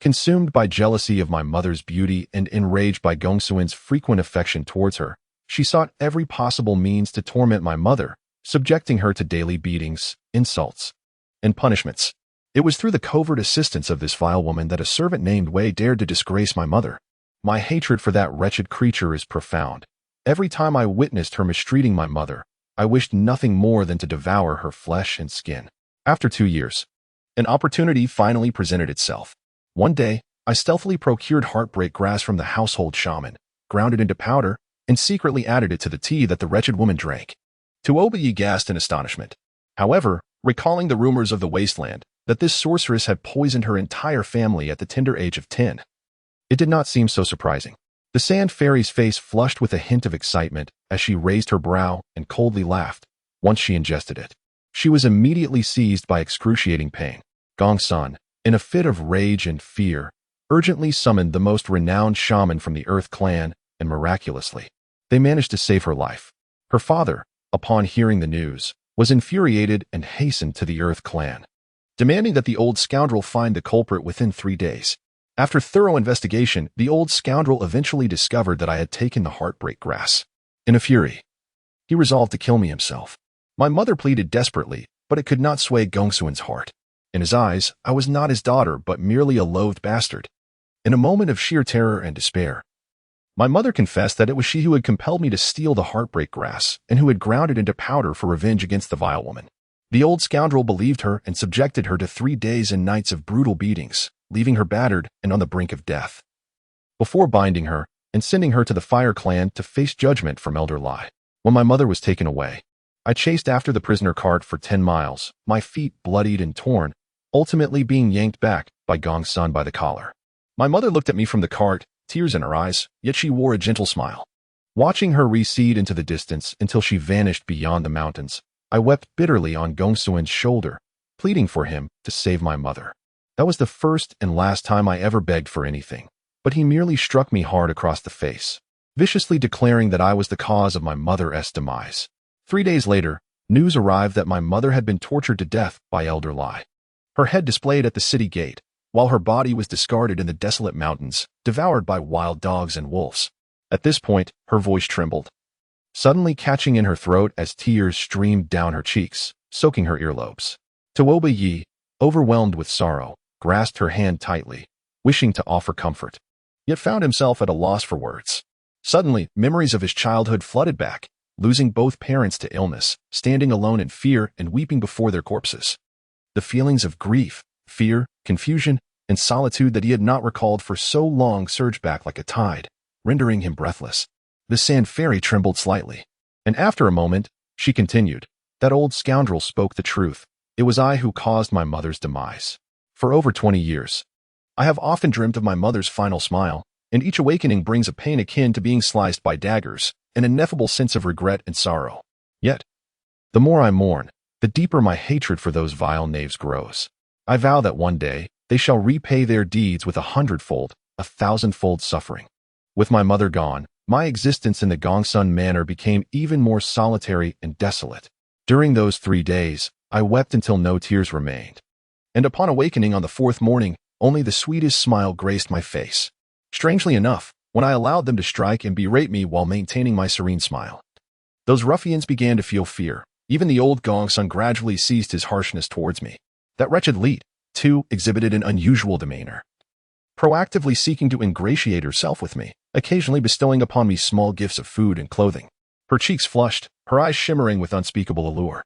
Consumed by jealousy of my mother's beauty and enraged by Gongsuan's frequent affection towards her, she sought every possible means to torment my mother, subjecting her to daily beatings, insults, and punishments. It was through the covert assistance of this vile woman that a servant named Wei dared to disgrace my mother. My hatred for that wretched creature is profound. Every time I witnessed her mistreating my mother, I wished nothing more than to devour her flesh and skin. After 2 years, an opportunity finally presented itself. One day, I stealthily procured heartbreak grass from the household shaman, ground it into powder, and secretly added it to the tea that the wretched woman drank. Tuoba gasped in astonishment. However, recalling the rumors of the wasteland, that this sorceress had poisoned her entire family at the tender age of 10, it did not seem so surprising. The sand fairy's face flushed with a hint of excitement as she raised her brow and coldly laughed. Once she ingested it, she was immediately seized by excruciating pain. Gongsun, in a fit of rage and fear, urgently summoned the most renowned shaman from the Earth clan, and miraculously, they managed to save her life. Her father, upon hearing the news, was infuriated and hastened to the Earth clan, demanding that the old scoundrel find the culprit within 3 days. After thorough investigation, the old scoundrel eventually discovered that I had taken the heartbreak grass. In a fury, he resolved to kill me himself. My mother pleaded desperately, but it could not sway Gongsuan's heart. In his eyes, I was not his daughter, but merely a loathed bastard. In a moment of sheer terror and despair, my mother confessed that it was she who had compelled me to steal the heartbreak grass and who had ground it into powder for revenge against the vile woman. The old scoundrel believed her and subjected her to 3 days and nights of brutal beatings, leaving her battered and on the brink of death, before binding her and sending her to the Fire Clan to face judgment from Elder Lai. When my mother was taken away, I chased after the prisoner cart for 10 miles, my feet bloodied and torn, ultimately being yanked back by Gongsun by the collar. My mother looked at me from the cart, tears in her eyes, yet she wore a gentle smile. Watching her recede into the distance until she vanished beyond the mountains, I wept bitterly on Gongsuan's shoulder, pleading for him to save my mother. That was the first and last time I ever begged for anything, but he merely struck me hard across the face, viciously declaring that I was the cause of my mother's demise. 3 days later, news arrived that my mother had been tortured to death by Elder Lai. Her head displayed at the city gate, while her body was discarded in the desolate mountains, devoured by wild dogs and wolves. At this point, her voice trembled, suddenly catching in her throat as tears streamed down her cheeks, soaking her earlobes. Tuoba Yi, overwhelmed with sorrow, grasped her hand tightly, wishing to offer comfort, yet found himself at a loss for words. Suddenly, memories of his childhood flooded back, losing both parents to illness, standing alone in fear and weeping before their corpses. The feelings of grief, fear, confusion, and solitude that he had not recalled for so long surged back like a tide, rendering him breathless. The sand fairy trembled slightly, and after a moment, she continued, "That old scoundrel spoke the truth. It was I who caused my mother's demise. For over 20 years, I have often dreamt of my mother's final smile, and each awakening brings a pain akin to being sliced by daggers, an ineffable sense of regret and sorrow. Yet, the more I mourn, the deeper my hatred for those vile knaves grows. I vow that one day, they shall repay their deeds with 100-fold, 1,000-fold suffering." With my mother gone, my existence in the Gongsun Manor became even more solitary and desolate. During those 3 days, I wept until no tears remained. And upon awakening on the 4th morning, only the sweetest smile graced my face. Strangely enough, when I allowed them to strike and berate me while maintaining my serene smile, those ruffians began to feel fear. Even the old Gongsun gradually ceased his harshness towards me. That wretched Leet, too, exhibited an unusual demeanor, proactively seeking to ingratiate herself with me, occasionally bestowing upon me small gifts of food and clothing. Her cheeks flushed, her eyes shimmering with unspeakable allure.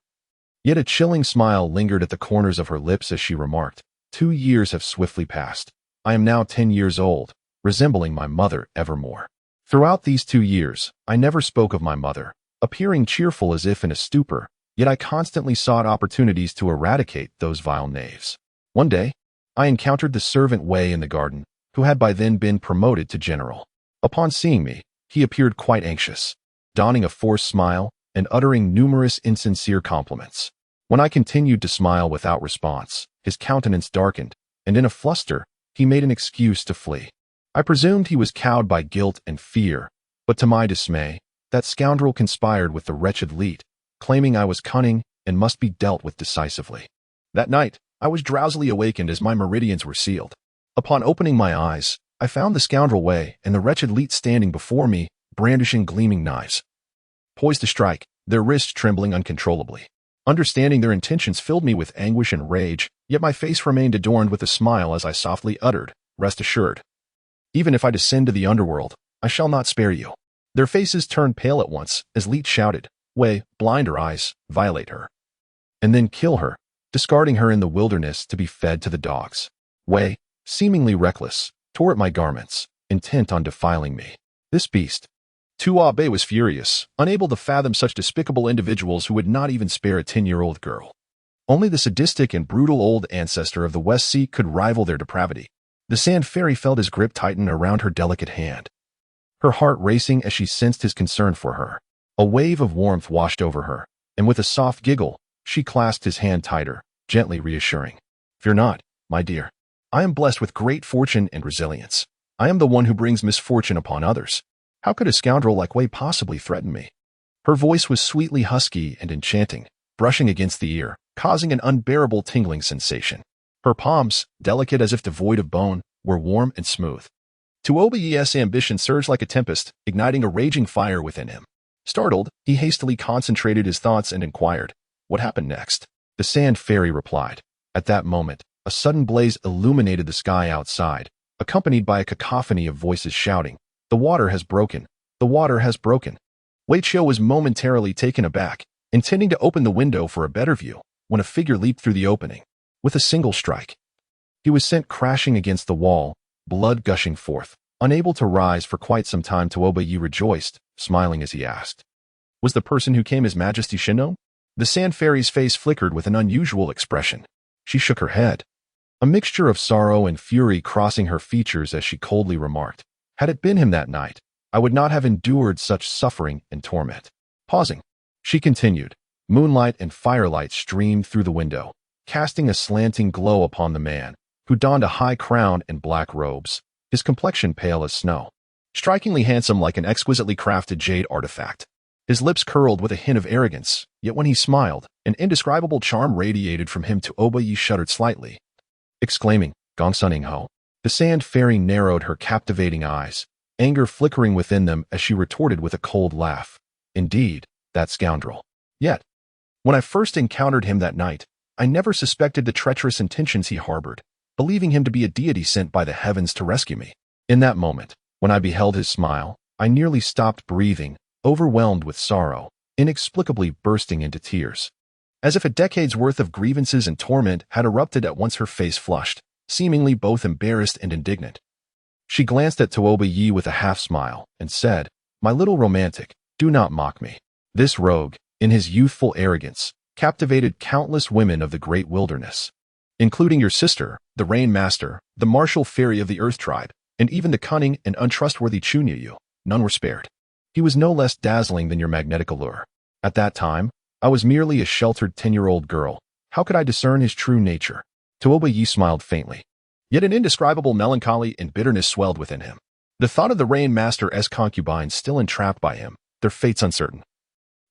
Yet a chilling smile lingered at the corners of her lips as she remarked, 2 years have swiftly passed. I am now 10 years old, resembling my mother evermore. Throughout these 2 years, I never spoke of my mother, appearing cheerful as if in a stupor, yet I constantly sought opportunities to eradicate those vile knaves. One day, I encountered the servant Wei in the garden, who had by then been promoted to general. Upon seeing me, he appeared quite anxious, donning a forced smile and uttering numerous insincere compliments. When I continued to smile without response, his countenance darkened, and in a fluster, he made an excuse to flee. I presumed he was cowed by guilt and fear, but to my dismay, that scoundrel conspired with the wretched Leet, claiming I was cunning and must be dealt with decisively. That night, I was drowsily awakened as my meridians were sealed. Upon opening my eyes, I found the scoundrel Wei and the wretched Leet standing before me, brandishing gleaming knives. Poised to strike, their wrists trembling uncontrollably. Understanding their intentions filled me with anguish and rage, yet my face remained adorned with a smile as I softly uttered, "Rest assured. Even if I descend to the underworld, I shall not spare you." Their faces turned pale at once as Leet shouted, "Wei, blind her eyes, violate her. And then kill her, discarding her in the wilderness to be fed to the dogs." Wei, seemingly reckless, tore at my garments, intent on defiling me. This beast. Tuo Bei was furious, unable to fathom such despicable individuals who would not even spare a 10-year-old girl. Only the sadistic and brutal old ancestor of the West Sea could rival their depravity. The sand fairy felt his grip tighten around her delicate hand, her heart racing as she sensed his concern for her. A wave of warmth washed over her, and with a soft giggle, she clasped his hand tighter, gently reassuring. "Fear not, my dear. I am blessed with great fortune and resilience. I am the one who brings misfortune upon others. How could a scoundrel like Wei possibly threaten me?" Her voice was sweetly husky and enchanting, brushing against the ear, causing an unbearable tingling sensation. Her palms, delicate as if devoid of bone, were warm and smooth. Tuo Bei's ambition surged like a tempest, igniting a raging fire within him. Startled, he hastily concentrated his thoughts and inquired, "What happened next?" The sand fairy replied. At that moment, a sudden blaze illuminated the sky outside, accompanied by a cacophony of voices shouting, "The water has broken! The water has broken!" Wei Qiu was momentarily taken aback, intending to open the window for a better view, when a figure leaped through the opening. With a single strike, he was sent crashing against the wall, blood gushing forth. Unable to rise for quite some time, Tuo Bei rejoiced, smiling as he asked, "Was the person who came His Majesty Shinno?" The sand fairy's face flickered with an unusual expression. She shook her head, a mixture of sorrow and fury crossing her features as she coldly remarked, "Had it been him that night, I would not have endured such suffering and torment." Pausing, she continued, "Moonlight and firelight streamed through the window, casting a slanting glow upon the man, who donned a high crown and black robes, his complexion pale as snow, strikingly handsome like an exquisitely crafted jade artifact. His lips curled with a hint of arrogance, yet when he smiled, an indescribable charm radiated from him. Tuo Bei shuddered slightly, exclaiming, "Gong Suning Ho." The sand fairy narrowed her captivating eyes, anger flickering within them as she retorted with a cold laugh, "Indeed, that scoundrel. Yet, when I first encountered him that night, I never suspected the treacherous intentions he harbored, believing him to be a deity sent by the heavens to rescue me. In that moment, when I beheld his smile, I nearly stopped breathing, overwhelmed with sorrow, inexplicably bursting into tears. As if a decade's worth of grievances and torment had erupted at once, her face flushed, seemingly both embarrassed and indignant. She glanced at Tuo Bei with a half-smile and said, "My little romantic, do not mock me." This rogue, in his youthful arrogance, captivated countless women of the great wilderness, including your sister, the Rain Master, the martial fairy of the Earth Tribe, and even the cunning and untrustworthy Chunyu. None were spared. He was no less dazzling than your magnetic allure. At that time, I was merely a sheltered 10-year-old girl. How could I discern his true nature? Tuo Bei smiled faintly. Yet an indescribable melancholy and bitterness swelled within him. The thought of the Rain Master's concubines still entrapped by him, their fates uncertain,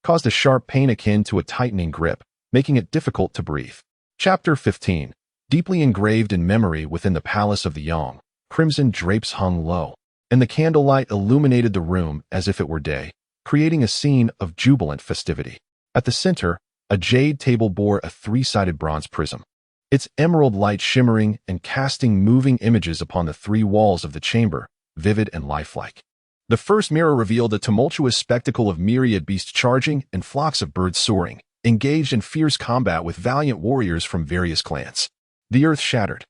caused a sharp pain akin to a tightening grip, making it difficult to breathe. Chapter 15. Deeply engraved in memory within the palace of the Yang, crimson drapes hung low, and the candlelight illuminated the room as if it were day, creating a scene of jubilant festivity. At the center, a jade table bore a three-sided bronze prism, its emerald light shimmering and casting moving images upon the three walls of the chamber, vivid and lifelike. The first mirror revealed a tumultuous spectacle of myriad beasts charging and flocks of birds soaring, engaged in fierce combat with valiant warriors from various clans. The earth shattered,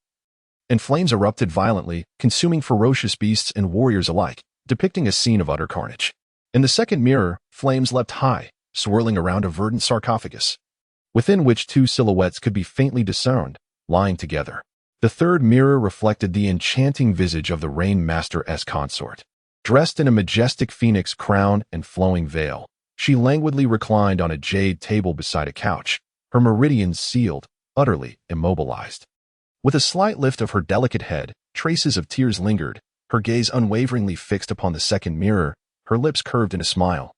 and flames erupted violently, consuming ferocious beasts and warriors alike, depicting a scene of utter carnage. In the second mirror, flames leapt high, swirling around a verdant sarcophagus, within which two silhouettes could be faintly discerned, lying together. The third mirror reflected the enchanting visage of the Rain Master's consort. Dressed in a majestic phoenix crown and flowing veil, she languidly reclined on a jade table beside a couch, her meridians sealed, utterly immobilized. With a slight lift of her delicate head, traces of tears lingered, her gaze unwaveringly fixed upon the second mirror, her lips curved in a smile.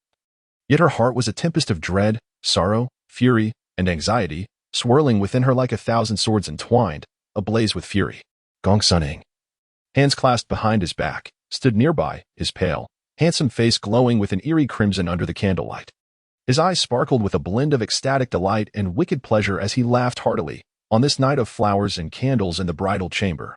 Yet her heart was a tempest of dread, sorrow, fury, and anxiety, swirling within her like 1,000 swords entwined, ablaze with fury. Gong Suning. hands clasped behind his back, stood nearby, his pale, handsome face glowing with an eerie crimson under the candlelight. His eyes sparkled with a blend of ecstatic delight and wicked pleasure as he laughed heartily, on this night of flowers and candles in the bridal chamber.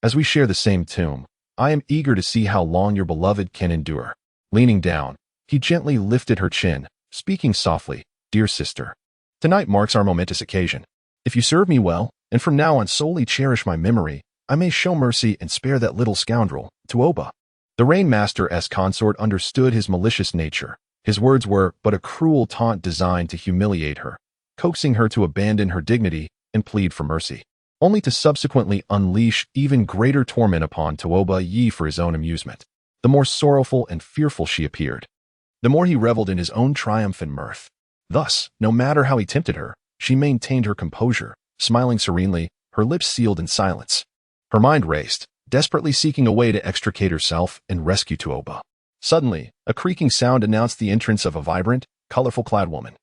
As we share the same tomb, I am eager to see how long your beloved can endure. Leaning down, he gently lifted her chin, speaking softly, "Dear sister, tonight marks our momentous occasion. If you serve me well, and from now on solely cherish my memory, I may show mercy and spare that little scoundrel, Tuoba." The Rainmaster's consort understood his malicious nature. His words were but a cruel taunt designed to humiliate her, coaxing her to abandon her dignity and plead for mercy, only to subsequently unleash even greater torment upon Tuoba Yi for his own amusement. The more sorrowful and fearful she appeared, the more he reveled in his own triumph and mirth. Thus, no matter how he tempted her, she maintained her composure, smiling serenely, her lips sealed in silence. Her mind raced, desperately seeking a way to extricate herself and rescue Tuoba. Suddenly, a creaking sound announced the entrance of a vibrant, colorful-clad woman.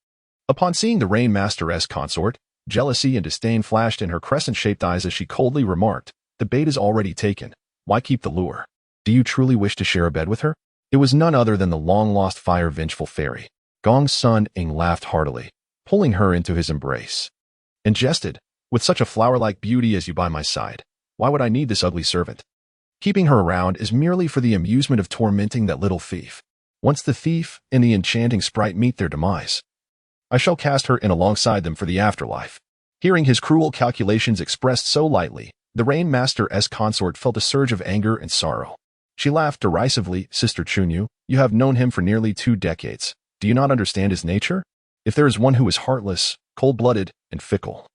Upon seeing the Rainmaster's consort, jealousy and disdain flashed in her crescent-shaped eyes as she coldly remarked, "The bait is already taken. Why keep the lure? Do you truly wish to share a bed with her?" It was none other than the long-lost fire-vengeful fairy. Gong's son Ing laughed heartily, pulling her into his embrace, and jested, "With such a flower-like beauty as you by my side, why would I need this ugly servant? Keeping her around is merely for the amusement of tormenting that little thief. Once the thief and the enchanting sprite meet their demise, I shall cast her in alongside them for the afterlife." Hearing his cruel calculations expressed so lightly, the Rainmaster's consort felt a surge of anger and sorrow. She laughed derisively, "Sister Chunyu, you have known him for nearly 2 decades. Do you not understand his nature? If there is one who is heartless, cold-blooded, and fickle,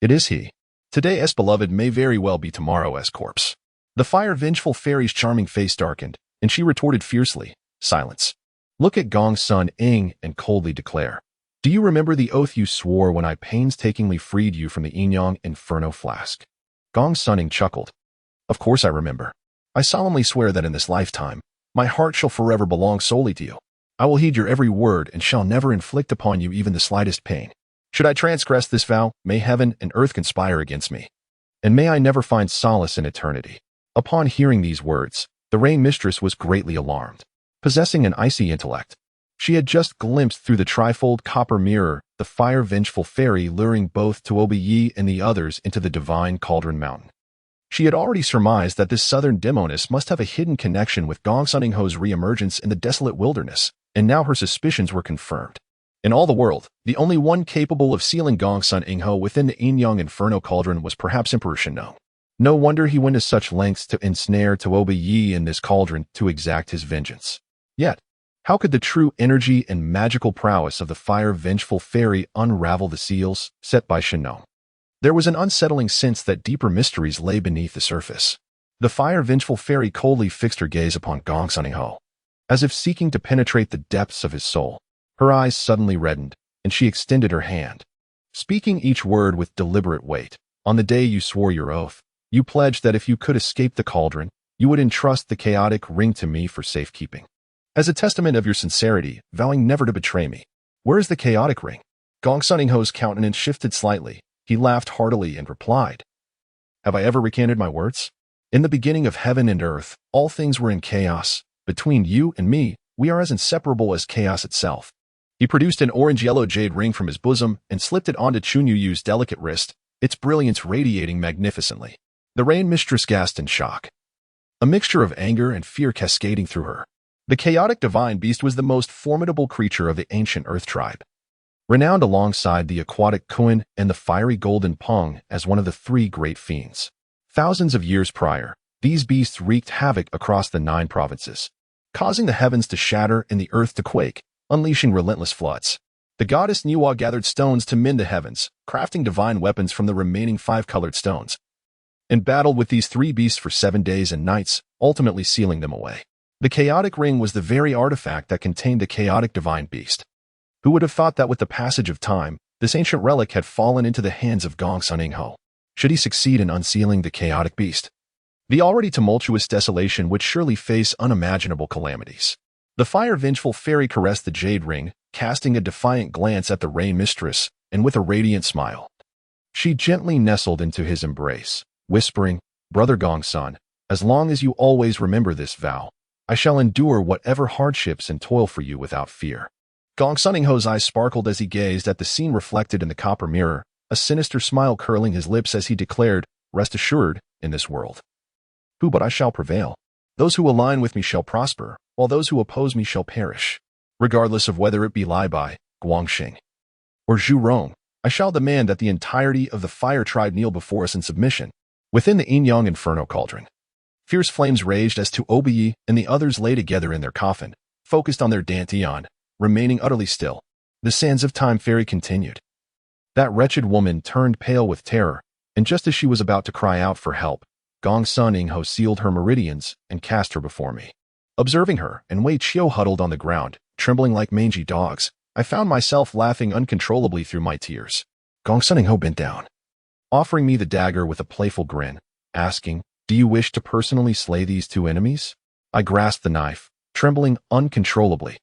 it is he. Today's beloved may very well be tomorrow's corpse." The fire-vengeful fairy's charming face darkened, and she retorted fiercely, "Silence. Look at Gong's son Ing and coldly declare, do you remember the oath you swore when I painstakingly freed you from the Inyang Inferno flask?" Gong's son Ing chuckled. "Of course I remember. I solemnly swear that in this lifetime, my heart shall forever belong solely to you. I will heed your every word and shall never inflict upon you even the slightest pain. Should I transgress this vow, may heaven and earth conspire against me, and may I never find solace in eternity." Upon hearing these words, the Rain Mistress was greatly alarmed. Possessing an icy intellect, she had just glimpsed through the trifold copper mirror the fire-vengeful fairy luring both Tuoba Yi and the others into the divine Cauldron Mountain. She had already surmised that this southern demoness must have a hidden connection with Gong Sun Ingho's reemergence in the desolate wilderness, and now her suspicions were confirmed. In all the world, the only one capable of sealing Gong Sun Ingho within the Inyang Inferno Cauldron was perhaps Emperor Shennong. No wonder he went to such lengths to ensnare Tuoba Yi in this cauldron to exact his vengeance. Yet, how could the true energy and magical prowess of the fire-vengeful fairy unravel the seals set by Shennong? There was an unsettling sense that deeper mysteries lay beneath the surface. The fire-vengeful fairy coldly fixed her gaze upon Gong Sun Ingho, as if seeking to penetrate the depths of his soul. Her eyes suddenly reddened, and she extended her hand, speaking each word with deliberate weight. "On the day you swore your oath, you pledged that if you could escape the cauldron, you would entrust the chaotic ring to me for safekeeping. As a testament of your sincerity, vowing never to betray me. Where is the chaotic ring?" Gong Sun Ingho's countenance shifted slightly. He laughed heartily and replied, "Have I ever recanted my words? In the beginning of heaven and earth, all things were in chaos. Between you and me, we are as inseparable as chaos itself." He produced an orange-yellow jade ring from his bosom and slipped it onto Chunyu's delicate wrist, its brilliance radiating magnificently. The Rain Mistress gasped in shock, a mixture of anger and fear cascading through her. The chaotic divine beast was the most formidable creature of the ancient Earth tribe, renowned alongside the aquatic Kuan and the fiery golden Pong as one of the 3 great fiends. Thousands of years prior, these beasts wreaked havoc across the 9 provinces, causing the heavens to shatter and the earth to quake, unleashing relentless floods. The goddess Niwa gathered stones to mend the heavens, crafting divine weapons from the remaining 5 colored stones, and battled with these 3 beasts for 7 days and nights, ultimately sealing them away. The chaotic ring was the very artifact that contained the chaotic divine beast. Who would have thought that with the passage of time, this ancient relic had fallen into the hands of Gong Sun Ingho? Should he succeed in unsealing the chaotic beast, the already tumultuous desolation would surely face unimaginable calamities. The fire-vengeful fairy caressed the jade ring, casting a defiant glance at the Rain Mistress, and with a radiant smile, she gently nestled into his embrace, whispering, "Brother Gong Sun, As long as you always remember this vow, I shall endure whatever hardships and toil for you without fear." Gong Sunning-ho's eyes sparkled as he gazed at the scene reflected in the copper mirror, a sinister smile curling his lips as he declared, "Rest assured, in this world, who but I shall prevail. Those who align with me shall prosper, while those who oppose me shall perish. Regardless of whether it be Lai Bai, Guangxing, or Zhu Rong, I shall demand that the entirety of the fire tribe kneel before us in submission." Within the Yin-Yang Inferno cauldron, fierce flames raged as Tu Obiyi and the others lay together in their coffin, focused on their dantian, remaining utterly still. The sands of time fairy continued. That wretched woman turned pale with terror, and just as she was about to cry out for help, Gong Sunning-ho sealed her meridians and cast her before me. Observing her and Wei Qiu huddled on the ground, trembling like mangy dogs, I found myself laughing uncontrollably through my tears. Gong Sunning-ho bent down, offering me the dagger with a playful grin, asking, "Do you wish to personally slay these two enemies?" I grasped the knife, trembling uncontrollably,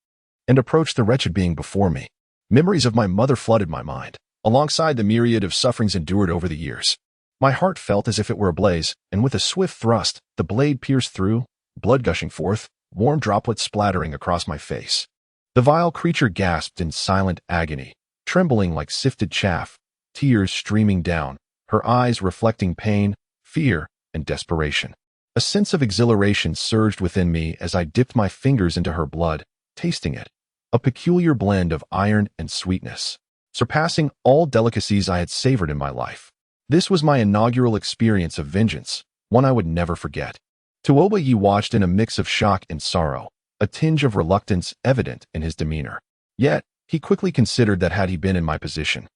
and approached the wretched being before me. Memories of my mother flooded my mind, alongside the myriad of sufferings endured over the years. My heart felt as if it were ablaze, and with a swift thrust, the blade pierced through, blood gushing forth, warm droplets splattering across my face. The vile creature gasped in silent agony, trembling like sifted chaff, tears streaming down, her eyes reflecting pain, fear, and desperation. A sense of exhilaration surged within me as I dipped my fingers into her blood, tasting it, a peculiar blend of iron and sweetness, surpassing all delicacies I had savored in my life. This was my inaugural experience of vengeance, one I would never forget. Tuoba Yi watched in a mix of shock and sorrow, a tinge of reluctance evident in his demeanor. Yet, he quickly considered that had he been in my position,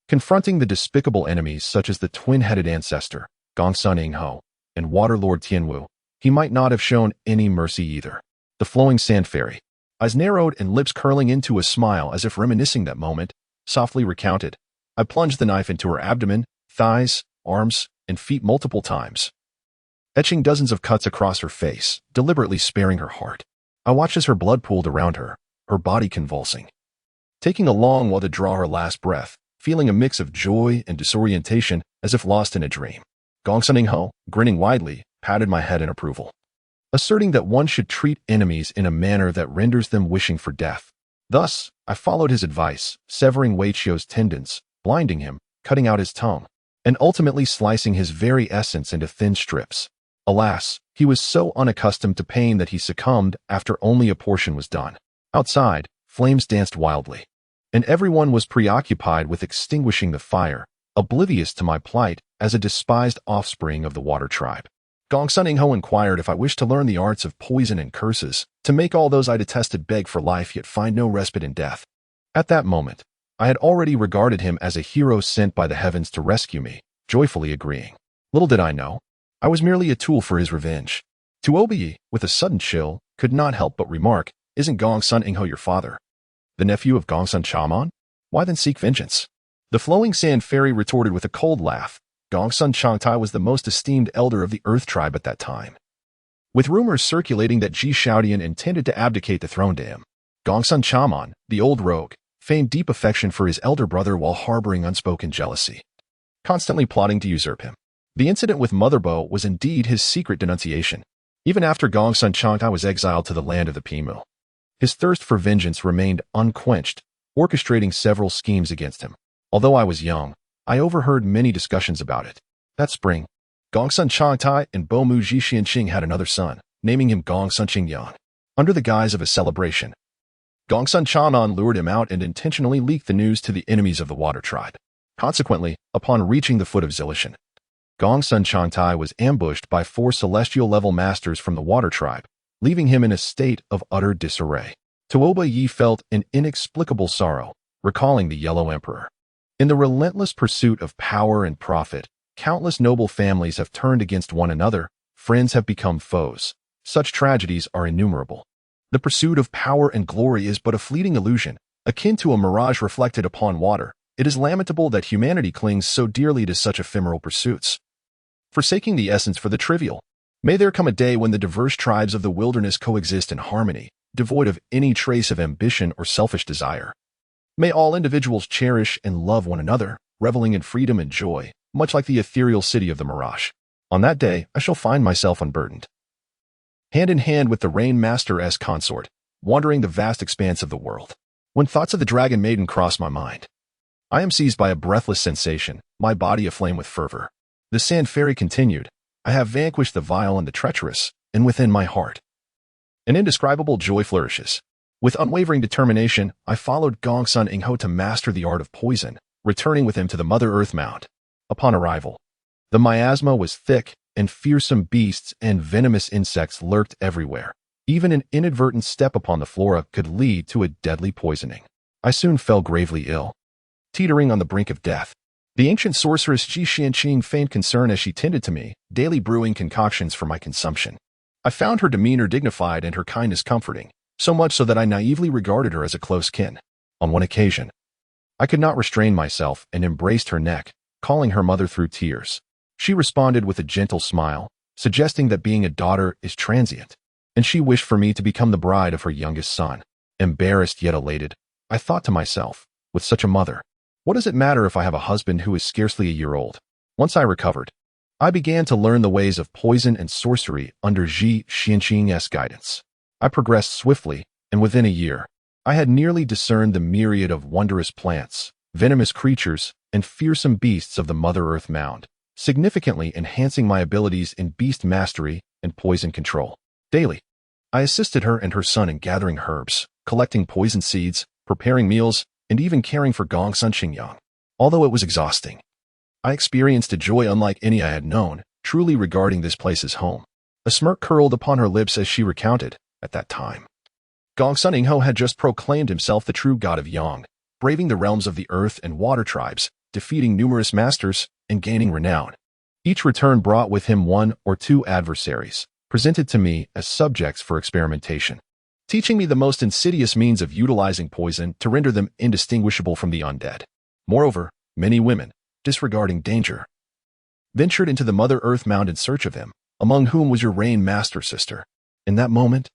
confronting the despicable enemies such as the twin-headed ancestor, Gong Sunning-ho, and Water Lord Tianwu, he might not have shown any mercy either. The flowing sand fairy, eyes narrowed and lips curling into a smile as if reminiscing that moment, softly recounted. I plunged the knife into her abdomen, thighs, arms, and feet multiple times, etching dozens of cuts across her face, deliberately sparing her heart. I watched as her blood pooled around her body convulsing, taking a long while to draw her last breath, feeling a mix of joy and disorientation as if lost in a dream. Gong Sunning-ho, grinning widely, patted my head in approval, asserting that one should treat enemies in a manner that renders them wishing for death. Thus, I followed his advice, severing Wei Qiu's tendons, blinding him, cutting out his tongue, and ultimately slicing his very essence into thin strips. Alas, he was so unaccustomed to pain that he succumbed after only a portion was done. Outside, flames danced wildly, and everyone was preoccupied with extinguishing the fire, oblivious to my plight as a despised offspring of the water tribe. Gong Sunning-ho inquired if I wished to learn the arts of poison and curses, to make all those I detested beg for life yet find no respite in death. At that moment, I had already regarded him as a hero sent by the heavens to rescue me, joyfully agreeing. Little did I know, I was merely a tool for his revenge. Tuobiyi, with a sudden chill, could not help but remark, "Isn't Gong Sunning-ho your father? The nephew of Gong Sun Chaman? Why then seek vengeance?" The flowing sand fairy retorted with a cold laugh. Gong Sun Changtai was the most esteemed elder of the Earth tribe at that time, with rumors circulating that Ji Xiaodian intended to abdicate the throne to him. Gong Sun Chaman, the old rogue, feigned deep affection for his elder brother while harboring unspoken jealousy, constantly plotting to usurp him. The incident with Mother Bo was indeed his secret denunciation. Even after Gong Sun Changtai was exiled to the land of the Pimu, his thirst for vengeance remained unquenched, orchestrating several schemes against him. Although I was young, I overheard many discussions about it. That spring, Gong Sun Changtai and Bo Mu Ji Xianqing had another son, naming him Gong Sun Qingyan. Under the guise of a celebration, Gong Sun Chaman lured him out and intentionally leaked the news to the enemies of the water tribe. Consequently, upon reaching the foot of Zilishan, Gong Sun Changtai was ambushed by 4 celestial-level masters from the water tribe, leaving him in a state of utter disarray. Tuoba Yi felt an inexplicable sorrow, recalling the Yellow Emperor. In the relentless pursuit of power and profit, countless noble families have turned against one another, friends have become foes. Such tragedies are innumerable. The pursuit of power and glory is but a fleeting illusion, akin to a mirage reflected upon water. It is lamentable that humanity clings so dearly to such ephemeral pursuits, forsaking the essence for the trivial. May there come a day when the diverse tribes of the wilderness coexist in harmony, devoid of any trace of ambition or selfish desire. May all individuals cherish and love one another, reveling in freedom and joy, much like the ethereal city of the mirage. On that day, I shall find myself unburdened, hand in hand with the Rain Master-esque consort, wandering the vast expanse of the world. When thoughts of the Dragon Maiden cross my mind, I am seized by a breathless sensation, my body aflame with fervor. The Sand Fairy continued, I have vanquished the vile and the treacherous, and within my heart an indescribable joy flourishes. With unwavering determination, I followed Gongsun Ingho to master the art of poison, returning with him to the Mother Earth Mound. Upon arrival, the miasma was thick, and fearsome beasts and venomous insects lurked everywhere. Even an inadvertent step upon the flora could lead to a deadly poisoning. I soon fell gravely ill, teetering on the brink of death. The ancient sorceress Ji Ning feigned concern as she tended to me, daily brewing concoctions for my consumption. I found her demeanor dignified and her kindness comforting, so much so that I naively regarded her as a close kin. On one occasion, I could not restrain myself and embraced her neck, calling her mother through tears. She responded with a gentle smile, suggesting that being a daughter is transient, and she wished for me to become the bride of her youngest son. Embarrassed yet elated, I thought to myself, with such a mother, what does it matter if I have a husband who is scarcely a year old? Once I recovered, I began to learn the ways of poison and sorcery under Ji Ning's guidance. I progressed swiftly, and within a year, I had nearly discerned the myriad of wondrous plants, venomous creatures, and fearsome beasts of the Mother Earth Mound, significantly enhancing my abilities in beast mastery and poison control. Daily, I assisted her and her son in gathering herbs, collecting poison seeds, preparing meals, and even caring for Gongsun Xingyang. Although it was exhausting, I experienced a joy unlike any I had known, truly regarding this place as home. A smirk curled upon her lips as she recounted, at that time, Gongsun Ingho had just proclaimed himself the true god of Yang, braving the realms of the earth and water tribes, defeating numerous masters, and gaining renown. Each return brought with him one or two adversaries, presented to me as subjects for experimentation, teaching me the most insidious means of utilizing poison to render them indistinguishable from the undead. Moreover, many women, disregarding danger, ventured into the Mother Earth Mound in search of him, among whom was your Rain Master sister. In that moment,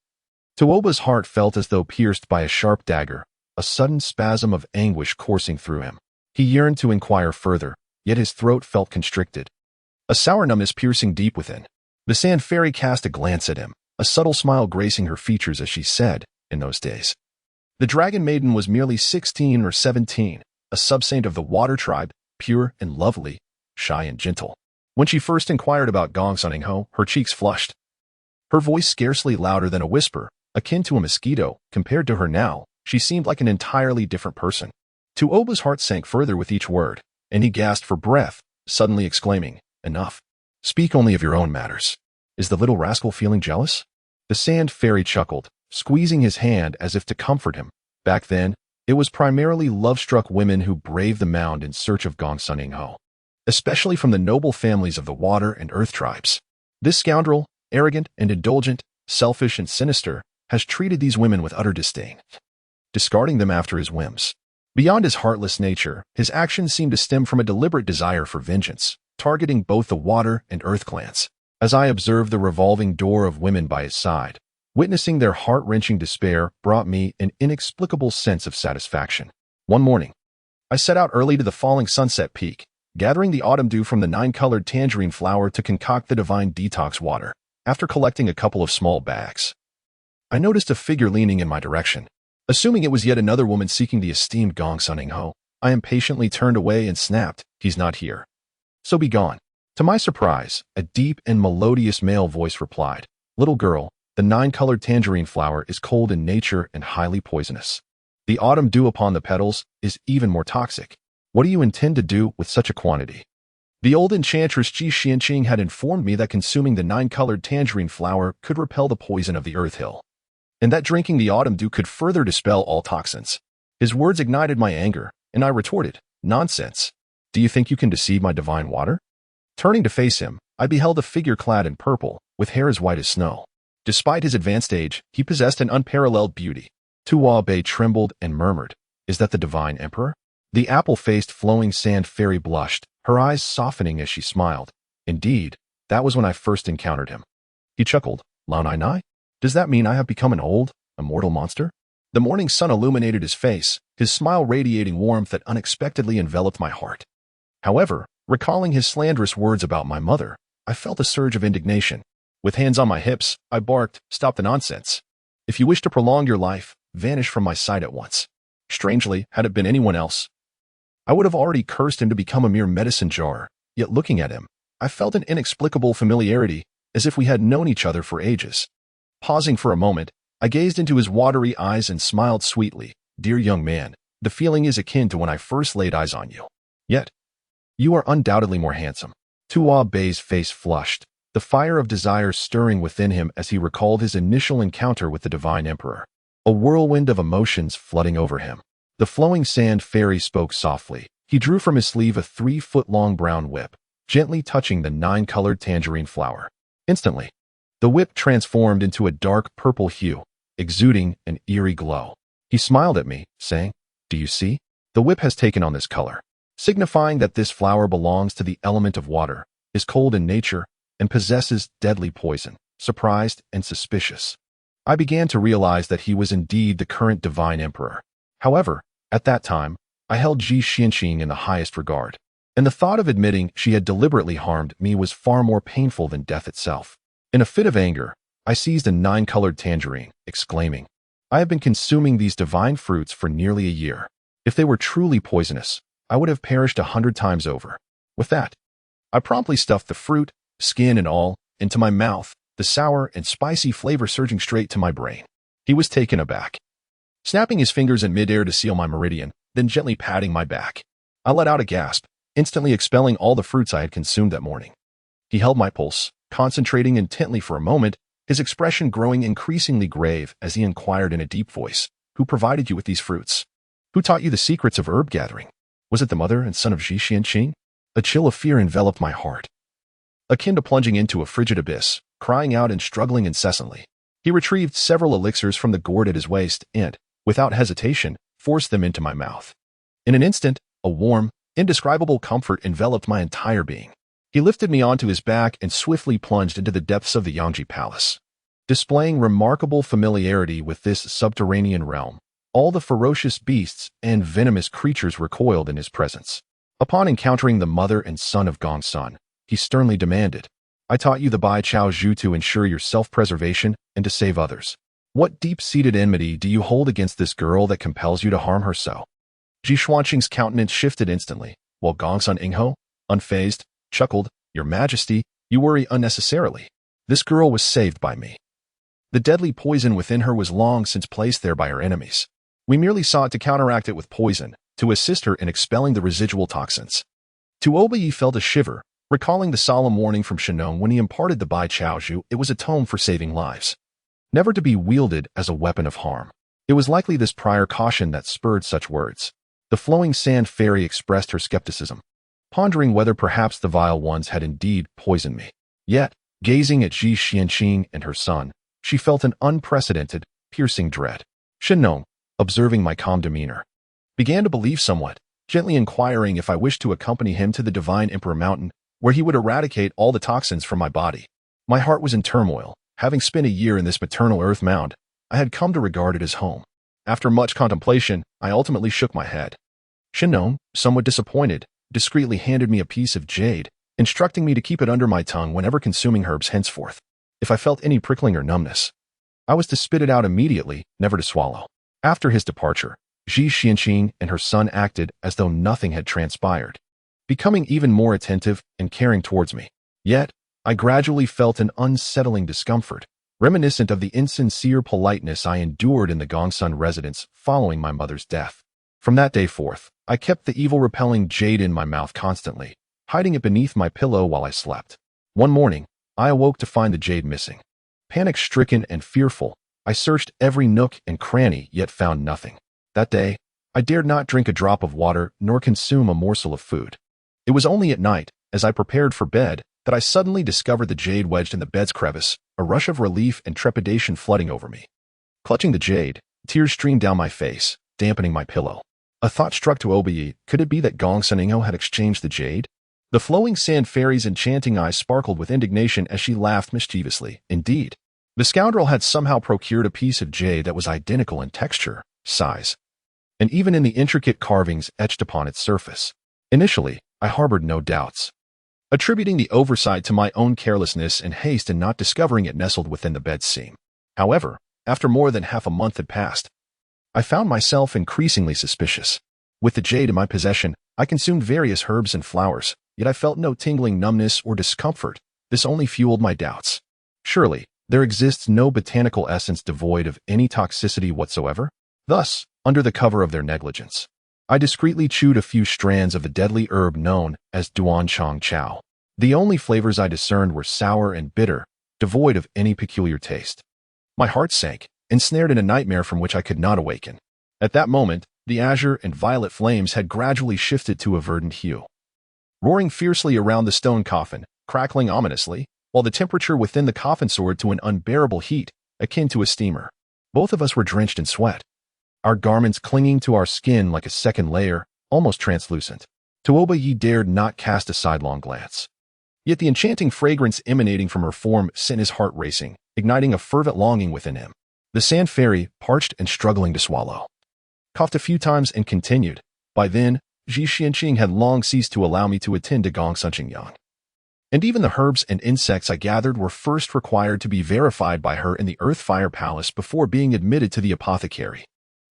Tuoba's heart felt as though pierced by a sharp dagger, a sudden spasm of anguish coursing through him. He yearned to inquire further, yet his throat felt constricted, a sour numbness piercing deep within. The Sand Fairy cast a glance at him, a subtle smile gracing her features as she said, in those days, the Dragon Maiden was merely 16 or 17, a subsaint of the Water Tribe, pure and lovely, shy and gentle. When she first inquired about Gongsun Ingho, her cheeks flushed, her voice scarcely louder than a whisper, akin to a mosquito. Compared to her now, she seemed like an entirely different person. Tuoba's heart sank further with each word, and he gasped for breath, suddenly exclaiming, enough. Speak only of your own matters. Is the little rascal feeling jealous? The Sand Fairy chuckled, squeezing his hand as if to comfort him. Back then, it was primarily love-struck women who braved the mound in search of Gongsun Ingho, especially from the noble families of the water and earth tribes. This scoundrel, arrogant and indulgent, selfish and sinister, has treated these women with utter disdain, discarding them after his whims. Beyond his heartless nature, his actions seemed to stem from a deliberate desire for vengeance, targeting both the water and earth clans. As I observed the revolving door of women by his side, witnessing their heart-wrenching despair brought me an inexplicable sense of satisfaction. One morning, I set out early to the falling sunset peak, gathering the autumn dew from the 9-colored tangerine flower to concoct the divine detox water. After collecting a couple of small bags, I noticed a figure leaning in my direction. Assuming it was yet another woman seeking the esteemed Gongsun Ingho, I impatiently turned away and snapped, "He's not here. So be gone." To my surprise, a deep and melodious male voice replied, "Little girl, the 9-colored tangerine flower is cold in nature and highly poisonous. The autumn dew upon the petals is even more toxic. What do you intend to do with such a quantity?" The old enchantress Ji Ning had informed me that consuming the 9-colored tangerine flower could repel the poison of the earth hill, and that drinking the autumn dew could further dispel all toxins. His words ignited my anger, and I retorted, "Nonsense. Do you think you can deceive my divine water?" Turning to face him, I beheld a figure clad in purple, with hair as white as snow. Despite his advanced age, he possessed an unparalleled beauty. Tuo Bei trembled and murmured, "Is that the divine emperor?" The apple-faced flowing Sand Fairy blushed, her eyes softening as she smiled. Indeed, that was when I first encountered him. He chuckled, "Lao Nai Nai? Does that mean I have become an old, immortal monster?" The morning sun illuminated his face, his smile radiating warmth that unexpectedly enveloped my heart. However, recalling his slanderous words about my mother, I felt a surge of indignation. With hands on my hips, I barked, "Stop the nonsense. If you wish to prolong your life, vanish from my sight at once." Strangely, had it been anyone else, I would have already cursed him to become a mere medicine jar, yet looking at him, I felt an inexplicable familiarity, as if we had known each other for ages. Pausing for a moment, I gazed into his watery eyes and smiled sweetly. "Dear young man, the feeling is akin to when I first laid eyes on you. Yet, you are undoubtedly more handsome." Tua Bei's face flushed, the fire of desire stirring within him as he recalled his initial encounter with the Divine Emperor. A whirlwind of emotions flooding over him. The flowing sand fairy spoke softly. He drew from his sleeve a 3-foot-long brown whip, gently touching the 9-colored tangerine flower. Instantly, the whip transformed into a dark purple hue, exuding an eerie glow. He smiled at me, saying, "Do you see? The whip has taken on this color, signifying that this flower belongs to the element of water, is cold in nature, and possesses deadly poison." Surprised and suspicious, I began to realize that he was indeed the current Divine Emperor. However, at that time, I held Ji Ning in the highest regard, and the thought of admitting she had deliberately harmed me was far more painful than death itself. In a fit of anger, I seized a 9-colored tangerine, exclaiming, "I have been consuming these divine fruits for nearly a year. If they were truly poisonous, I would have perished 100 times over." With that, I promptly stuffed the fruit, skin and all, into my mouth, the sour and spicy flavor surging straight to my brain. He was taken aback, snapping his fingers in midair to seal my meridian, then gently patting my back. I let out a gasp, instantly expelling all the fruits I had consumed that morning. He held my pulse, concentrating intently for a moment, his expression growing increasingly grave as he inquired in a deep voice, "Who provided you with these fruits? Who taught you the secrets of herb gathering? Was it the mother and son of Ji Ning?" A chill of fear enveloped my heart, akin to plunging into a frigid abyss, crying out and struggling incessantly. He retrieved several elixirs from the gourd at his waist and, without hesitation, forced them into my mouth. In an instant, a warm, indescribable comfort enveloped my entire being. He lifted me onto his back and swiftly plunged into the depths of the Yangji Palace. Displaying remarkable familiarity with this subterranean realm, all the ferocious beasts and venomous creatures recoiled in his presence. Upon encountering the mother and son of Gongsun, he sternly demanded, "I taught you the Bai Chao Zhu to ensure your self-preservation and to save others. What deep-seated enmity do you hold against this girl that compels you to harm her so?" Ji Xuanqing's countenance shifted instantly, while Gongsun Ingho, unfazed, chuckled, "Your Majesty, you worry unnecessarily. This girl was saved by me. The deadly poison within her was long since placed there by her enemies. We merely sought to counteract it with poison, to assist her in expelling the residual toxins." Tuobai felt a shiver, recalling the solemn warning from Shenong when he imparted the Bai Chao Zhu. It was a tome for saving lives, never to be wielded as a weapon of harm. It was likely this prior caution that spurred such words. The flowing sand fairy expressed her skepticism, pondering whether perhaps the vile ones had indeed poisoned me. Yet, gazing at Ji Ning and her son, she felt an unprecedented, piercing dread. Shenong, observing my calm demeanor, began to believe somewhat, gently inquiring if I wished to accompany him to the Divine Emperor Mountain, where he would eradicate all the toxins from my body. My heart was in turmoil. Having spent a year in this maternal earth mound, I had come to regard it as home. After much contemplation, I ultimately shook my head. Shenong, somewhat disappointed, discreetly handed me a piece of jade, instructing me to keep it under my tongue whenever consuming herbs henceforth. If I felt any prickling or numbness, I was to spit it out immediately, never to swallow. After his departure, Ji Ning and her son acted as though nothing had transpired, becoming even more attentive and caring towards me. Yet, I gradually felt an unsettling discomfort, reminiscent of the insincere politeness I endured in the Gongsun residence following my mother's death. From that day forth, I kept the evil-repelling jade in my mouth constantly, hiding it beneath my pillow while I slept. One morning, I awoke to find the jade missing. Panic-stricken and fearful, I searched every nook and cranny yet found nothing. That day, I dared not drink a drop of water nor consume a morsel of food. It was only at night, as I prepared for bed, that I suddenly discovered the jade wedged in the bed's crevice, a rush of relief and trepidation flooding over me. Clutching the jade, tears streamed down my face, dampening my pillow. A thought struck Tuobai. Could it be that Gongsun Ingho had exchanged the jade? The flowing sand fairy's enchanting eyes sparkled with indignation as she laughed mischievously. Indeed, the scoundrel had somehow procured a piece of jade that was identical in texture, size, and even in the intricate carvings etched upon its surface. Initially, I harbored no doubts. attributing the oversight to my own carelessness and haste in not discovering it nestled within the bed seam. However, after more than half a month had passed, I found myself increasingly suspicious. With the jade in my possession, I consumed various herbs and flowers, yet I felt no tingling numbness or discomfort. This only fueled my doubts. Surely, there exists no botanical essence devoid of any toxicity whatsoever? Thus, under the cover of their negligence, I discreetly chewed a few strands of the deadly herb known as Duan Chong Chow. The only flavors I discerned were sour and bitter, devoid of any peculiar taste. My heart sank, ensnared in a nightmare from which I could not awaken. At that moment, the azure and violet flames had gradually shifted to a verdant hue, roaring fiercely around the stone coffin, crackling ominously, while the temperature within the coffin soared to an unbearable heat, akin to a steamer. Both of us were drenched in sweat, our garments clinging to our skin like a second layer, almost translucent. Tuoba Yi dared not cast a sidelong glance. Yet the enchanting fragrance emanating from her form sent his heart racing, igniting a fervent longing within him. The sand fairy, parched and struggling to swallow, coughed a few times and continued. By then, Ji Xianqing had long ceased to allow me to attend to Gong Sunqingyang. And even the herbs and insects I gathered were first required to be verified by her in the Earth-Fire Palace before being admitted to the apothecary.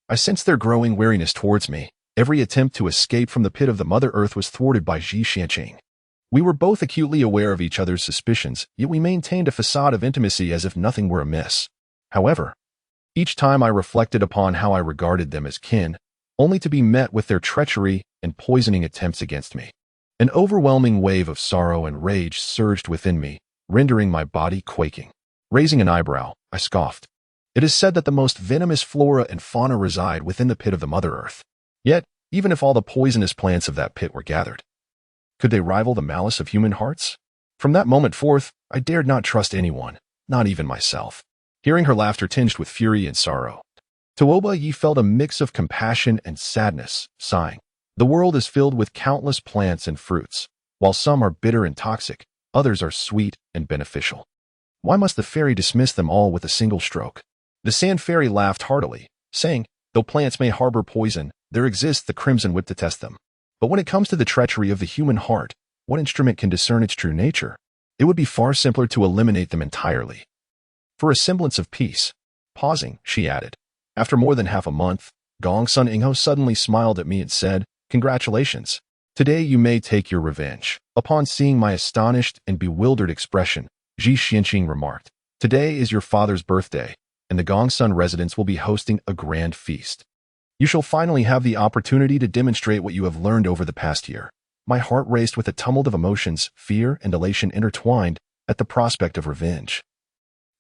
I sensed their growing wariness towards me. Every attempt to escape from the pit of the Mother Earth was thwarted by Ji Xianqing. We were both acutely aware of each other's suspicions, yet we maintained a facade of intimacy as if nothing were amiss. However, each time I reflected upon how I regarded them as kin, only to be met with their treachery and poisoning attempts against me. An overwhelming wave of sorrow and rage surged within me, rendering my body quaking. Raising an eyebrow, I scoffed. It is said that the most venomous flora and fauna reside within the pit of the Mother Earth. Yet, even if all the poisonous plants of that pit were gathered, could they rival the malice of human hearts? From that moment forth, I dared not trust anyone, not even myself. Hearing her laughter tinged with fury and sorrow, Tuoba Yi felt a mix of compassion and sadness, sighing. The world is filled with countless plants and fruits. While some are bitter and toxic, others are sweet and beneficial. Why must the fairy dismiss them all with a single stroke? The sand fairy laughed heartily, saying, though plants may harbor poison, there exists the crimson whip to test them. But when it comes to the treachery of the human heart, what instrument can discern its true nature? It would be far simpler to eliminate them entirely. For a semblance of peace. Pausing, she added. After more than half a month, Gong Sun Ingho suddenly smiled at me and said, congratulations. Today you may take your revenge. Upon seeing my astonished and bewildered expression, Ji Xianqing remarked, today is your father's birthday, and the Gongsun residence will be hosting a grand feast. You shall finally have the opportunity to demonstrate what you have learned over the past year. My heart raced with a tumult of emotions, fear and elation intertwined at the prospect of revenge.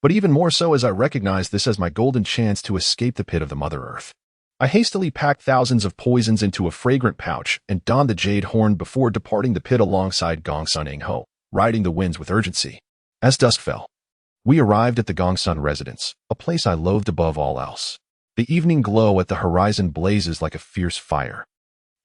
But even more so as I recognized this as my golden chance to escape the pit of the Mother Earth. I hastily packed thousands of poisons into a fragrant pouch and donned the jade horn before departing the pit alongside Gongsun Ingho, riding the winds with urgency. As dusk fell, we arrived at the Gongsun residence, a place I loathed above all else. The evening glow at the horizon blazes like a fierce fire.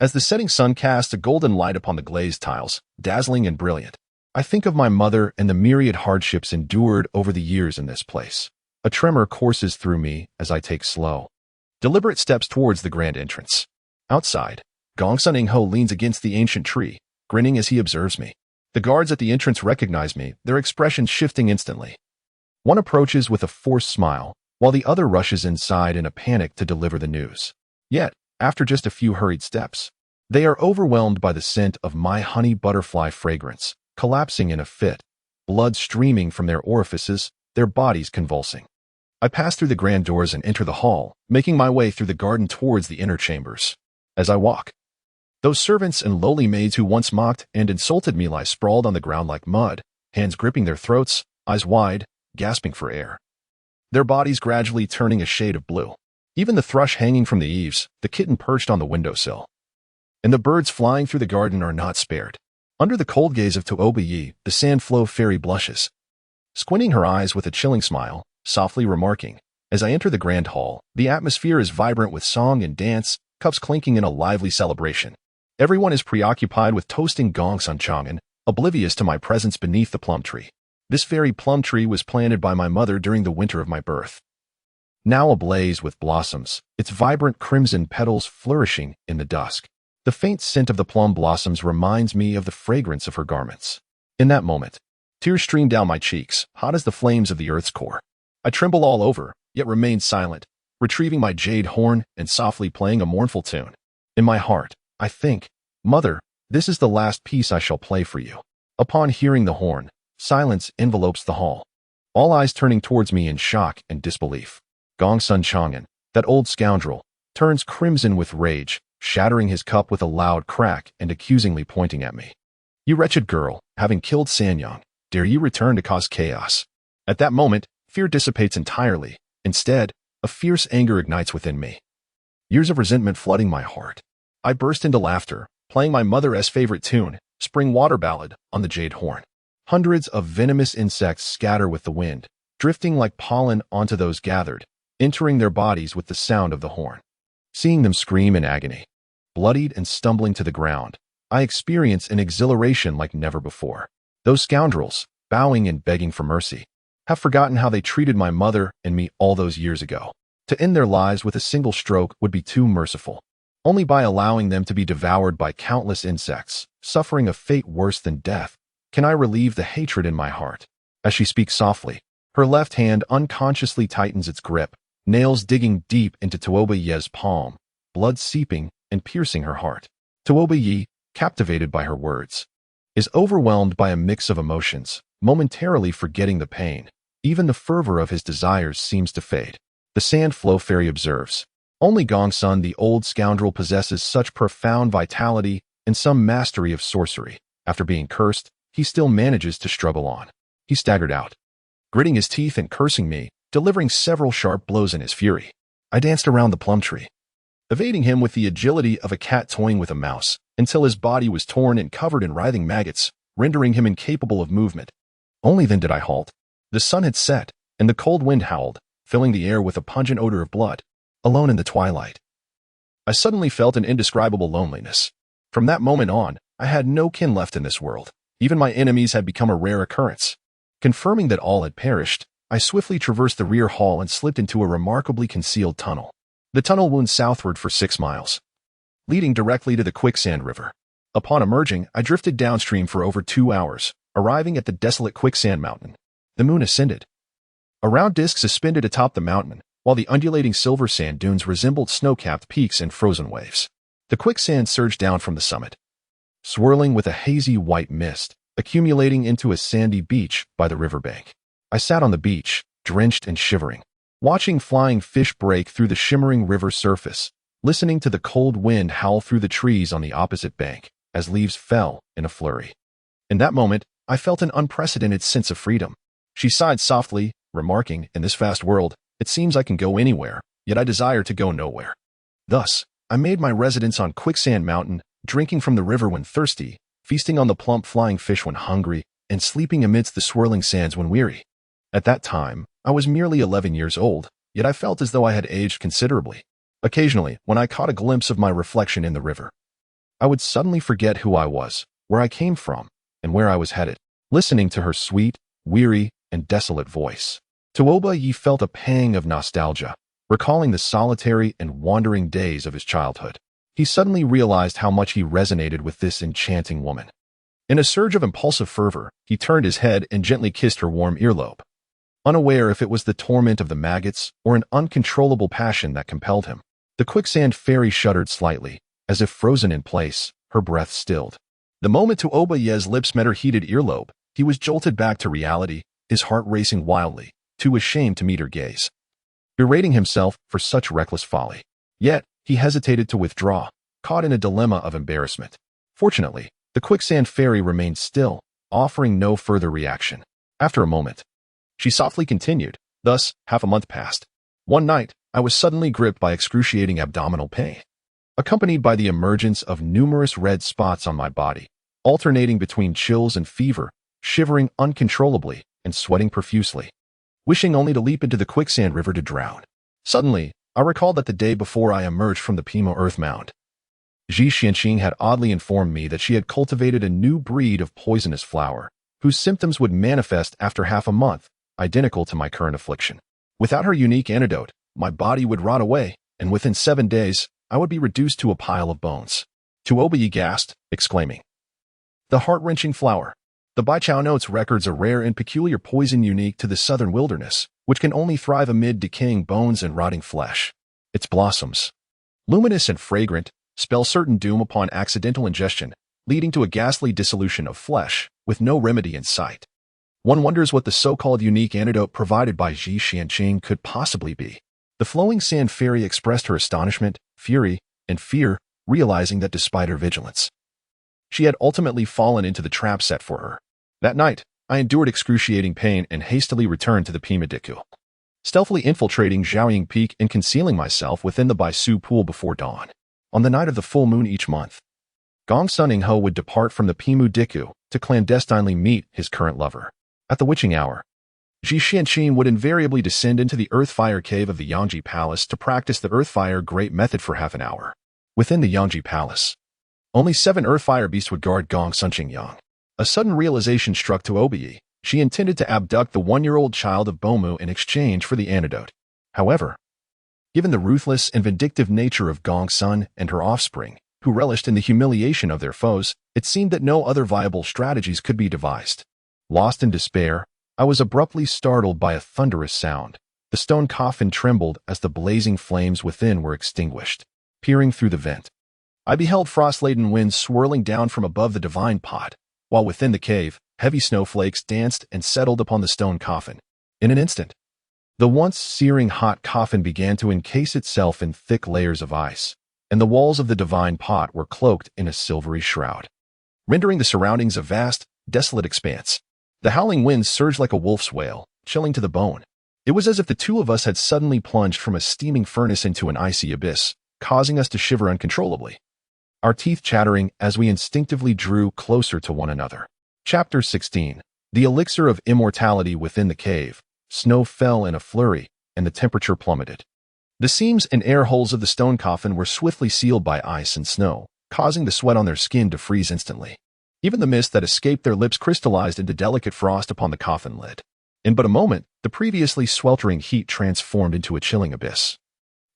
As the setting sun casts a golden light upon the glazed tiles, dazzling and brilliant, I think of my mother and the myriad hardships endured over the years in this place. A tremor courses through me as I take slow, deliberate steps towards the grand entrance. Outside, Gongsun Ingho leans against the ancient tree, grinning as he observes me. The guards at the entrance recognize me, their expressions shifting instantly. One approaches with a forced smile, while the other rushes inside in a panic to deliver the news. Yet, after just a few hurried steps, they are overwhelmed by the scent of my honey butterfly fragrance, collapsing in a fit, blood streaming from their orifices, their bodies convulsing. I pass through the grand doors and enter the hall, making my way through the garden towards the inner chambers. As I walk, those servants and lowly maids who once mocked and insulted me lie sprawled on the ground like mud, hands gripping their throats, eyes wide, gasping for air. Their bodies gradually turning a shade of blue. Even the thrush hanging from the eaves, the kitten perched on the windowsill, and the birds flying through the garden are not spared. Under the cold gaze of Tuoba Yi, the sandflow fairy blushes, squinting her eyes with a chilling smile, softly remarking, as I enter the grand hall, the atmosphere is vibrant with song and dance, cups clinking in a lively celebration. Everyone is preoccupied with toasting Gong Sun Chang'an, oblivious to my presence beneath the plum tree. This very plum tree was planted by my mother during the winter of my birth. Now ablaze with blossoms, its vibrant crimson petals flourishing in the dusk. The faint scent of the plum blossoms reminds me of the fragrance of her garments. In that moment, tears streamed down my cheeks, hot as the flames of the earth's core. I trembled all over, yet remained silent, retrieving my jade horn and softly playing a mournful tune. In my heart, I think, Mother, this is the last piece I shall play for you. Upon hearing the horn, silence envelopes the hall, all eyes turning towards me in shock and disbelief. Gongsun Chang'an, that old scoundrel, turns crimson with rage, shattering his cup with a loud crack and accusingly pointing at me. You wretched girl, having killed Sanyang, dare you return to cause chaos? At that moment, fear dissipates entirely. Instead, a fierce anger ignites within me. Years of resentment flooding my heart. I burst into laughter, playing my mother's favorite tune, Spring Water Ballad, on the jade horn. Hundreds of venomous insects scatter with the wind, drifting like pollen onto those gathered, entering their bodies with the sound of the horn. Seeing them scream in agony, bloodied and stumbling to the ground, I experience an exhilaration like never before. Those scoundrels, bowing and begging for mercy, have forgotten how they treated my mother and me all those years ago. To end their lives with a single stroke would be too merciful. Only by allowing them to be devoured by countless insects, suffering a fate worse than death, can I relieve the hatred in my heart. As she speaks softly, her left hand unconsciously tightens its grip, nails digging deep into Tuoba Ye's palm, blood seeping and piercing her heart. Tuoba Ye, captivated by her words, is overwhelmed by a mix of emotions, momentarily forgetting the pain. Even the fervor of his desires seems to fade. The Sand Flow Fairy observes, only Gongsun the old scoundrel possesses such profound vitality and some mastery of sorcery. After being cursed, he still manages to struggle on. He staggered out, gritting his teeth and cursing me, delivering several sharp blows in his fury. I danced around the plum tree, evading him with the agility of a cat toying with a mouse, until his body was torn and covered in writhing maggots, rendering him incapable of movement. Only then did I halt. The sun had set, and the cold wind howled, filling the air with a pungent odor of blood. Alone in the twilight, I suddenly felt an indescribable loneliness. From that moment on, I had no kin left in this world. Even my enemies had become a rare occurrence. Confirming that all had perished, I swiftly traversed the rear hall and slipped into a remarkably concealed tunnel. The tunnel wound southward for 6 miles, leading directly to the Quicksand River. Upon emerging, I drifted downstream for over 2 hours, arriving at the desolate Quicksand Mountain. The moon ascended, a round disk suspended atop the mountain, while the undulating silver sand dunes resembled snow-capped peaks and frozen waves. The quicksand surged down from the summit, swirling with a hazy white mist, accumulating into a sandy beach by the riverbank. I sat on the beach, drenched and shivering, watching flying fish break through the shimmering river surface, listening to the cold wind howl through the trees on the opposite bank as leaves fell in a flurry. In that moment, I felt an unprecedented sense of freedom. She sighed softly, remarking, in this vast world, it seems I can go anywhere, yet I desire to go nowhere. Thus, I made my residence on Quicksand Mountain, drinking from the river when thirsty, feasting on the plump flying fish when hungry, and sleeping amidst the swirling sands when weary. At that time, I was merely 11 years old, yet I felt as though I had aged considerably. Occasionally, when I caught a glimpse of my reflection in the river, I would suddenly forget who I was, where I came from, and where I was headed, listening to her sweet, weary, and desolate voice. Tuoba Ye felt a pang of nostalgia, recalling the solitary and wandering days of his childhood. He suddenly realized how much he resonated with this enchanting woman. In a surge of impulsive fervor, he turned his head and gently kissed her warm earlobe, unaware if it was the torment of the maggots or an uncontrollable passion that compelled him. The quicksand fairy shuddered slightly, as if frozen in place, her breath stilled. The moment Tuoba Ye's lips met her heated earlobe, he was jolted back to reality, his heart racing wildly, too ashamed to meet her gaze, berating himself for such reckless folly. Yet, he hesitated to withdraw, caught in a dilemma of embarrassment. Fortunately, the quicksand fairy remained still, offering no further reaction. After a moment, she softly continued, thus, half a month passed. One night, I was suddenly gripped by excruciating abdominal pain, accompanied by the emergence of numerous red spots on my body, alternating between chills and fever, shivering uncontrollably and sweating profusely, wishing only to leap into the quicksand river to drown. Suddenly, I recalled that the day before I emerged from the Pimo Earth Mound, Ji Ning had oddly informed me that she had cultivated a new breed of poisonous flower, whose symptoms would manifest after half a month, identical to my current affliction. Without her unique antidote, my body would rot away, and within 7 days, I would be reduced to a pile of bones. Tuoba Ye gasped, exclaiming, the heart-wrenching flower. The Baichao notes records a rare and peculiar poison unique to the southern wilderness, which can only thrive amid decaying bones and rotting flesh. Its blossoms, luminous and fragrant, spell certain doom upon accidental ingestion, leading to a ghastly dissolution of flesh, with no remedy in sight. One wonders what the so-called unique antidote provided by Ji Ning could possibly be. The flowing sand fairy expressed her astonishment, fury, and fear, realizing that despite her vigilance, she had ultimately fallen into the trap set for her. That night, I endured excruciating pain and hastily returned to the Pima stealthily infiltrating Zhaoying Peak and concealing myself within the Baisu pool before dawn. On the night of the full moon each month, Gong Sun Ingho would depart from the Pimu Diku to clandestinely meet his current lover. At the witching hour, Ji Ning would invariably descend into the Earthfire Cave of the Yangji Palace to practice the Earthfire Great Method for half an hour. Within the Yangji Palace, only 7 Earthfire Beasts would guard Gong Sun Qingyang. A sudden realization struck Tuoba. She intended to abduct the 1-year-old child of Bomu in exchange for the antidote. However, given the ruthless and vindictive nature of Gong Sun and her offspring, who relished in the humiliation of their foes, it seemed that no other viable strategies could be devised. Lost in despair, I was abruptly startled by a thunderous sound. The stone coffin trembled as the blazing flames within were extinguished. Peering through the vent, I beheld frost-laden winds swirling down from above the divine pot, while within the cave, heavy snowflakes danced and settled upon the stone coffin. In an instant, the once searing hot coffin began to encase itself in thick layers of ice, and the walls of the divine pot were cloaked in a silvery shroud, rendering the surroundings a vast, desolate expanse. The howling winds surged like a wolf's wail, chilling to the bone. It was as if the two of us had suddenly plunged from a steaming furnace into an icy abyss, causing us to shiver uncontrollably, our teeth chattering as we instinctively drew closer to one another. Chapter 16. The elixir of immortality within the cave. Snow fell in a flurry, and the temperature plummeted. The seams and air holes of the stone coffin were swiftly sealed by ice and snow, causing the sweat on their skin to freeze instantly. Even the mist that escaped their lips crystallized into delicate frost upon the coffin lid. In but a moment, the previously sweltering heat transformed into a chilling abyss,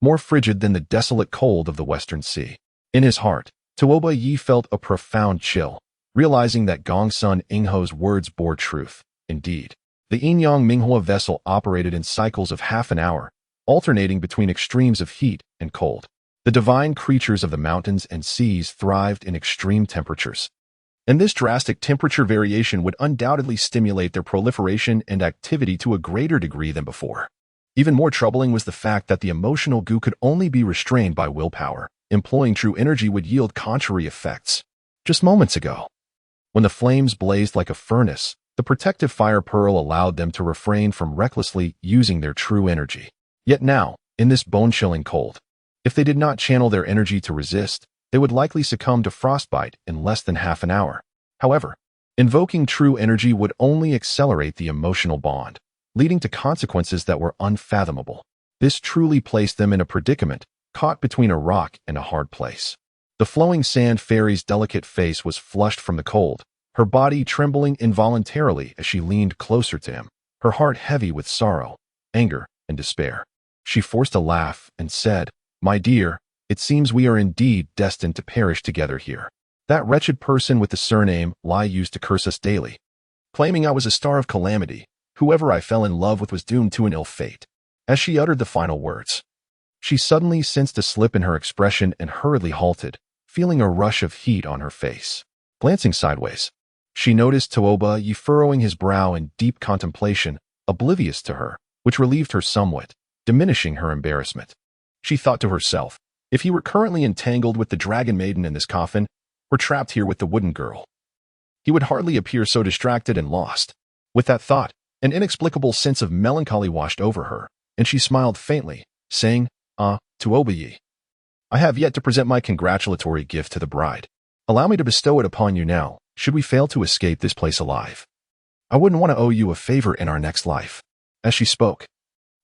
more frigid than the desolate cold of the western sea. In his heart, Tuoba felt a profound chill, realizing that Gong Sun Ingho's words bore truth. Indeed, the Yin-Yang Minghua vessel operated in cycles of half an hour, alternating between extremes of heat and cold. The divine creatures of the mountains and seas thrived in extreme temperatures, and this drastic temperature variation would undoubtedly stimulate their proliferation and activity to a greater degree than before. Even more troubling was the fact that the emotional goo could only be restrained by willpower. Employing true energy would yield contrary effects. Just moments ago, when the flames blazed like a furnace, the protective fire pearl allowed them to refrain from recklessly using their true energy. Yet now, in this bone-chilling cold, if they did not channel their energy to resist, they would likely succumb to frostbite in less than half an hour. However, invoking true energy would only accelerate the emotional bond, leading to consequences that were unfathomable. This truly placed them in a predicament, caught between a rock and a hard place. The flowing sand fairy's delicate face was flushed from the cold, her body trembling involuntarily as she leaned closer to him, her heart heavy with sorrow, anger, and despair. She forced a laugh and said, "My dear, it seems we are indeed destined to perish together here. That wretched person with the surname Lai used to curse us daily, claiming I was a star of calamity. Whoever I fell in love with was doomed to an ill fate." As she uttered the final words, she suddenly sensed a slip in her expression and hurriedly halted, feeling a rush of heat on her face. Glancing sideways, she noticed Tuoba furrowing his brow in deep contemplation, oblivious to her, which relieved her somewhat, diminishing her embarrassment. She thought to herself, if he were currently entangled with the dragon maiden in this coffin, or trapped here with the wooden girl, he would hardly appear so distracted and lost. With that thought, an inexplicable sense of melancholy washed over her, and she smiled faintly, saying, Tuoba, I have yet to present my congratulatory gift to the bride. Allow me to bestow it upon you now, should we fail to escape this place alive. I wouldn't want to owe you a favor in our next life." As she spoke,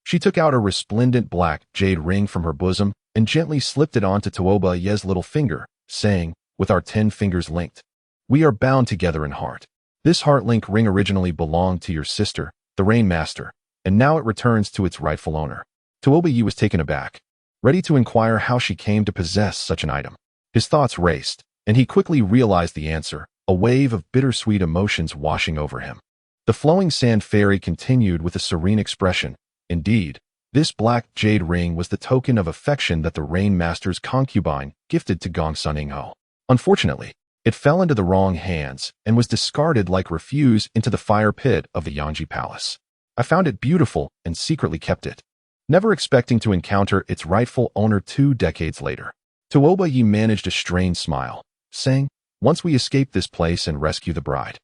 she took out a resplendent black jade ring from her bosom and gently slipped it onto Tuoba's little finger, saying, "With our 10 fingers linked, we are bound together in heart. This heart link ring originally belonged to your sister, the Rain Master, and now it returns to its rightful owner." Tuoba was taken aback, ready to inquire how she came to possess such an item. His thoughts raced, and he quickly realized the answer. a wave of bittersweet emotions washing over him. The flowing sand fairy continued with a serene expression. Indeed, this black jade ring was the token of affection that the Rain Master's concubine gifted to Gongsun Ingho. Unfortunately, it fell into the wrong hands and was discarded like refuse into the fire pit of the Yanji Palace. I found it beautiful and secretly kept it, never expecting to encounter its rightful owner 2 decades later. Tuoba Yi managed a strained smile, saying, "Once we escape this place and rescue the bride,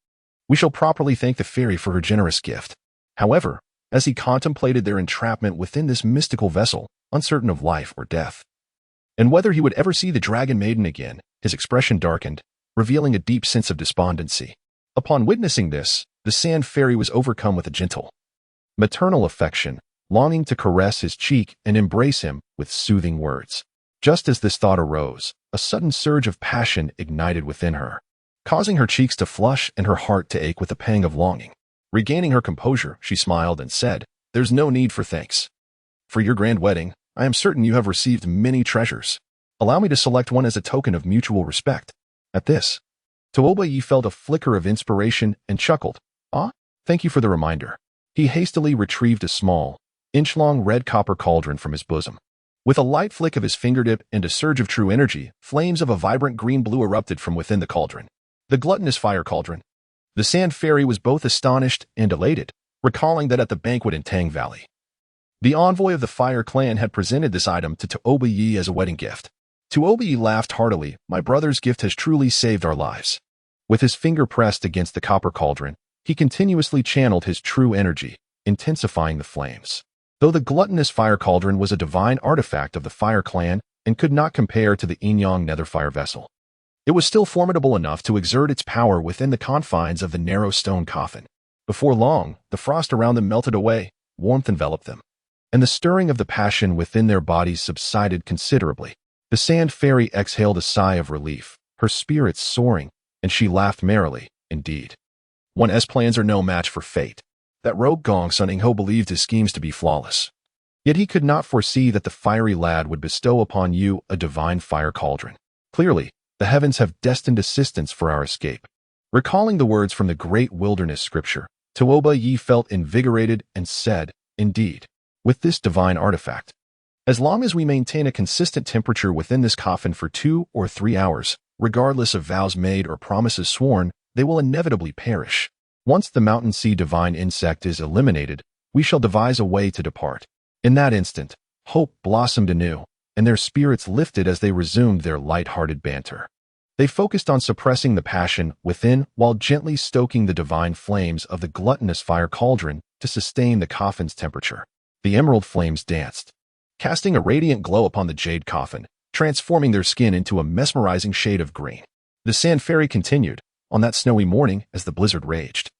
we shall properly thank the fairy for her generous gift." However, as he contemplated their entrapment within this mystical vessel, uncertain of life or death, and whether he would ever see the Dragon Maiden again, his expression darkened, revealing a deep sense of despondency. Upon witnessing this, the Sand Fairy was overcome with a gentle, maternal affection, longing to caress his cheek and embrace him with soothing words. Just as this thought arose, a sudden surge of passion ignited within her, causing her cheeks to flush and her heart to ache with a pang of longing. Regaining her composure, she smiled and said, "There's no need for thanks. For your grand wedding, I am certain you have received many treasures. Allow me to select one as a token of mutual respect." At this, Tuoba Yi felt a flicker of inspiration and chuckled. "Ah, thank you for the reminder." He hastily retrieved a small, inch-long red copper cauldron from his bosom. With a light flick of his fingertip and a surge of true energy, flames of a vibrant green-blue erupted from within the cauldron. The gluttonous fire cauldron. The Sand Fairy was both astonished and elated, recalling that at the banquet in Tang Valley, the envoy of the Fire Clan had presented this item to Tuoba Yi as a wedding gift. Tuoba Yi laughed heartily. "My brother's gift has truly saved our lives." With his finger pressed against the copper cauldron, he continuously channeled his true energy, intensifying the flames. Though the gluttonous fire cauldron was a divine artifact of the Fire Clan and could not compare to the Inyang Netherfire vessel, it was still formidable enough to exert its power within the confines of the narrow stone coffin. Before long, the frost around them melted away, warmth enveloped them, and the stirring of the passion within their bodies subsided considerably. The Sand Fairy exhaled a sigh of relief, her spirits soaring, and she laughed merrily. "Indeed, one's plans are no match for fate." That rogue Gongsun Ingho believed his schemes to be flawless. Yet he could not foresee that the fiery lad would bestow upon you a divine fire cauldron. Clearly, the heavens have destined assistance for our escape. Recalling the words from the great wilderness scripture, Tuoba Yi felt invigorated and said, "Indeed, with this divine artifact, as long as we maintain a consistent temperature within this coffin for 2 or 3 hours, regardless of vows made or promises sworn, they will inevitably perish. Once the mountain sea divine insect is eliminated, we shall devise a way to depart." In that instant, hope blossomed anew, and their spirits lifted as they resumed their light-hearted banter. They focused on suppressing the passion within while gently stoking the divine flames of the gluttonous fire cauldron to sustain the coffin's temperature. The emerald flames danced, casting a radiant glow upon the jade coffin, transforming their skin into a mesmerizing shade of green. The Sand Fairy continued, on that snowy morning as the blizzard raged.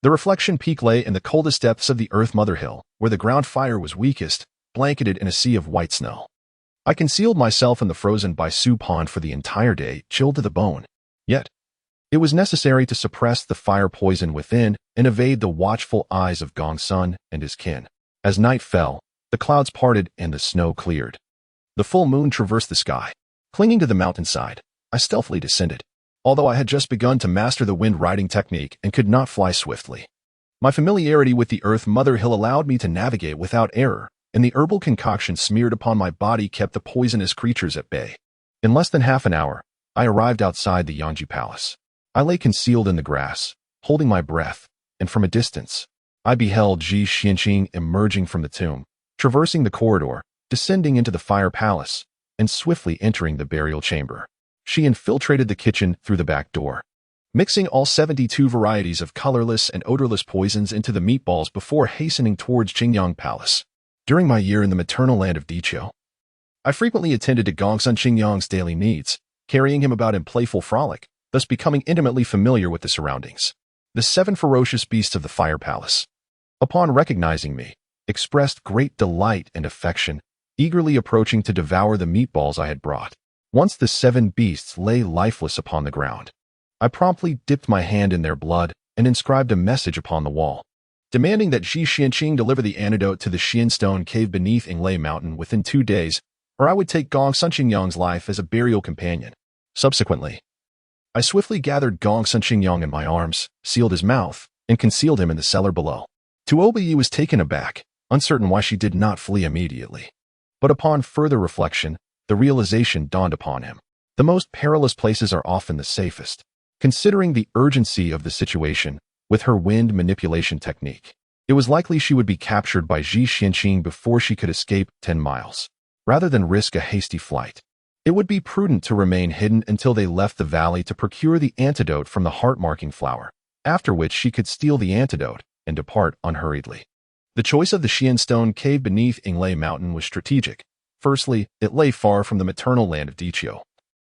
The reflection peak lay in the coldest depths of the Earth Mother Hill, where the ground fire was weakest, blanketed in a sea of white snow. I concealed myself in the frozen Baisu pond for the entire day, chilled to the bone. Yet, it was necessary to suppress the fire poison within and evade the watchful eyes of Gongsun and his kin. As night fell, the clouds parted and the snow cleared. The full moon traversed the sky. Clinging to the mountainside, I stealthily descended, although I had just begun to master the wind riding technique and could not fly swiftly. My familiarity with the Earth Mother Hill allowed me to navigate without error, and the herbal concoction smeared upon my body kept the poisonous creatures at bay. In less than half an hour, I arrived outside the Yanji Palace. I lay concealed in the grass, holding my breath, and from a distance, I beheld Ji Ning emerging from the tomb, traversing the corridor, descending into the fire palace, and swiftly entering the burial chamber. She infiltrated the kitchen through the back door, mixing all 72 varieties of colorless and odorless poisons into the meatballs before hastening towards Qingyang Palace. During my year in the maternal land of Diqiu, I frequently attended to Gongsun Qingyang's daily needs, carrying him about in playful frolic, thus becoming intimately familiar with the surroundings. The 7 ferocious beasts of the fire palace, upon recognizing me, expressed great delight and affection, eagerly approaching to devour the meatballs I had brought. Once the 7 beasts lay lifeless upon the ground, I promptly dipped my hand in their blood and inscribed a message upon the wall, demanding that Ji Ning deliver the antidote to the Xianstone cave beneath Inglay Mountain within 2 days, or I would take Gongsun Qingyang's life as a burial companion. Subsequently, I swiftly gathered Gongsun Qingyang in my arms, sealed his mouth, and concealed him in the cellar below. Tuobiyi was taken aback, uncertain why she did not flee immediately. But upon further reflection, the realization dawned upon him. The most perilous places are often the safest. Considering the urgency of the situation, with her wind manipulation technique, it was likely she would be captured by Ji Ning before she could escape 10 miles. Rather than risk a hasty flight, it would be prudent to remain hidden until they left the valley to procure the antidote from the heart-marking flower, after which she could steal the antidote and depart unhurriedly. The choice of the Xianstone cave beneath Inglay Mountain was strategic. Firstly, it lay far from the maternal land of Dichio.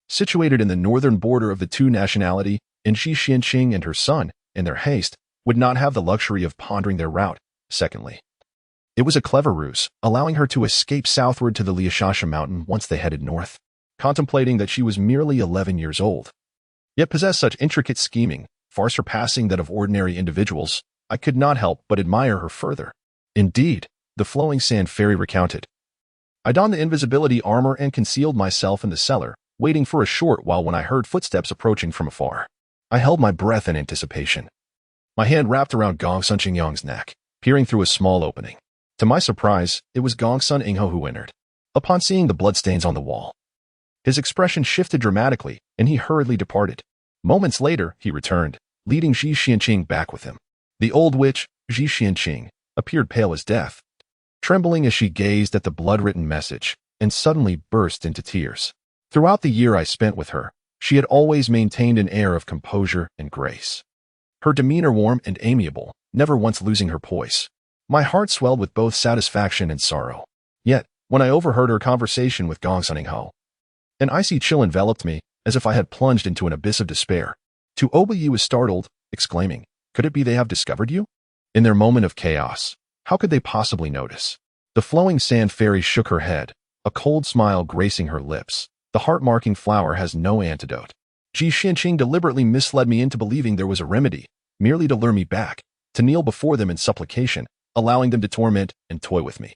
Situated in the northern border of the two nationality, and Ji Ning and her son, in their haste, would not have the luxury of pondering their route. Secondly, it was a clever ruse, allowing her to escape southward to the Liashasha mountain once they headed north. Contemplating that she was merely 11 years old, yet possessed such intricate scheming, far surpassing that of ordinary individuals, I could not help but admire her further. Indeed, the flowing sand fairy recounted, I donned the invisibility armor and concealed myself in the cellar, waiting for a short while when I heard footsteps approaching from afar. I held my breath in anticipation. My hand wrapped around Gongsun Qingyang's neck, peering through a small opening. To my surprise, it was Gongsun Ingho who entered. Upon seeing the bloodstains on the wall, his expression shifted dramatically, and he hurriedly departed. Moments later, he returned, leading Ji Ning back with him. The old witch, Ji Ning, appeared pale as death, trembling as she gazed at the blood-written message, and suddenly burst into tears. Throughout the year I spent with her, she had always maintained an air of composure and grace. Her demeanor warm and amiable, never once losing her poise. My heart swelled with both satisfaction and sorrow. Yet, when I overheard her conversation with Gongsun Ingho, an icy chill enveloped me, as if I had plunged into an abyss of despair. Tuobiyi was startled, exclaiming, Could it be they have discovered you? In their moment of chaos, how could they possibly notice? The flowing sand fairy shook her head, a cold smile gracing her lips. The heart-marking flower has no antidote. Ji Ning deliberately misled me into believing there was a remedy, merely to lure me back, to kneel before them in supplication, allowing them to torment and toy with me.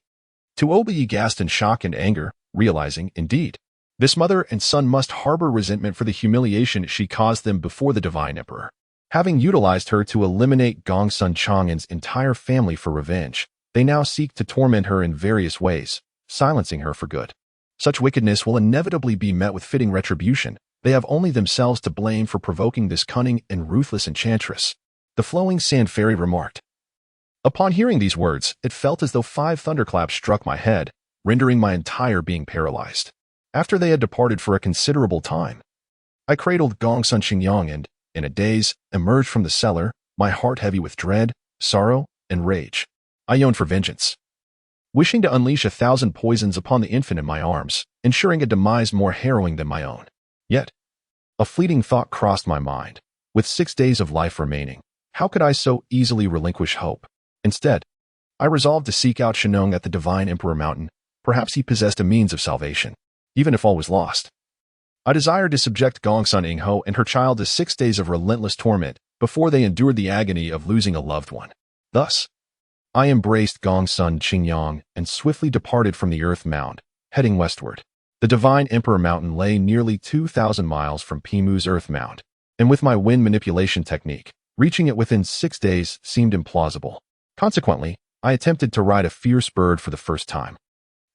Tuobiyi gasped in shock and anger, realizing, indeed, this mother and son must harbor resentment for the humiliation she caused them before the divine emperor. Having utilized her to eliminate Gongsun Chang'an's entire family for revenge, they now seek to torment her in various ways, silencing her for good. Such wickedness will inevitably be met with fitting retribution. They have only themselves to blame for provoking this cunning and ruthless enchantress, the flowing sand fairy remarked. Upon hearing these words, it felt as though 5 thunderclaps struck my head, rendering my entire being paralyzed. After they had departed for a considerable time, I cradled Gongsun Qingyang and, in a daze, emerged from the cellar, my heart heavy with dread, sorrow, and rage. I yearned for vengeance, wishing to unleash 1,000 poisons upon the infant in my arms, ensuring a demise more harrowing than my own. Yet, a fleeting thought crossed my mind. With 6 days of life remaining, how could I so easily relinquish hope? Instead, I resolved to seek out Shenong at the Divine Emperor Mountain. Perhaps he possessed a means of salvation, even if all was lost. I desired to subject Gongsun Ingho and her child to 6 days of relentless torment before they endured the agony of losing a loved one. Thus, I embraced Gongsun Qingyang and swiftly departed from the Earth Mound, heading westward. The Divine Emperor Mountain lay nearly 2,000 miles from Pimu's Earth Mound, and with my wind manipulation technique, reaching it within 6 days seemed implausible. Consequently, I attempted to ride a fierce bird for the first time,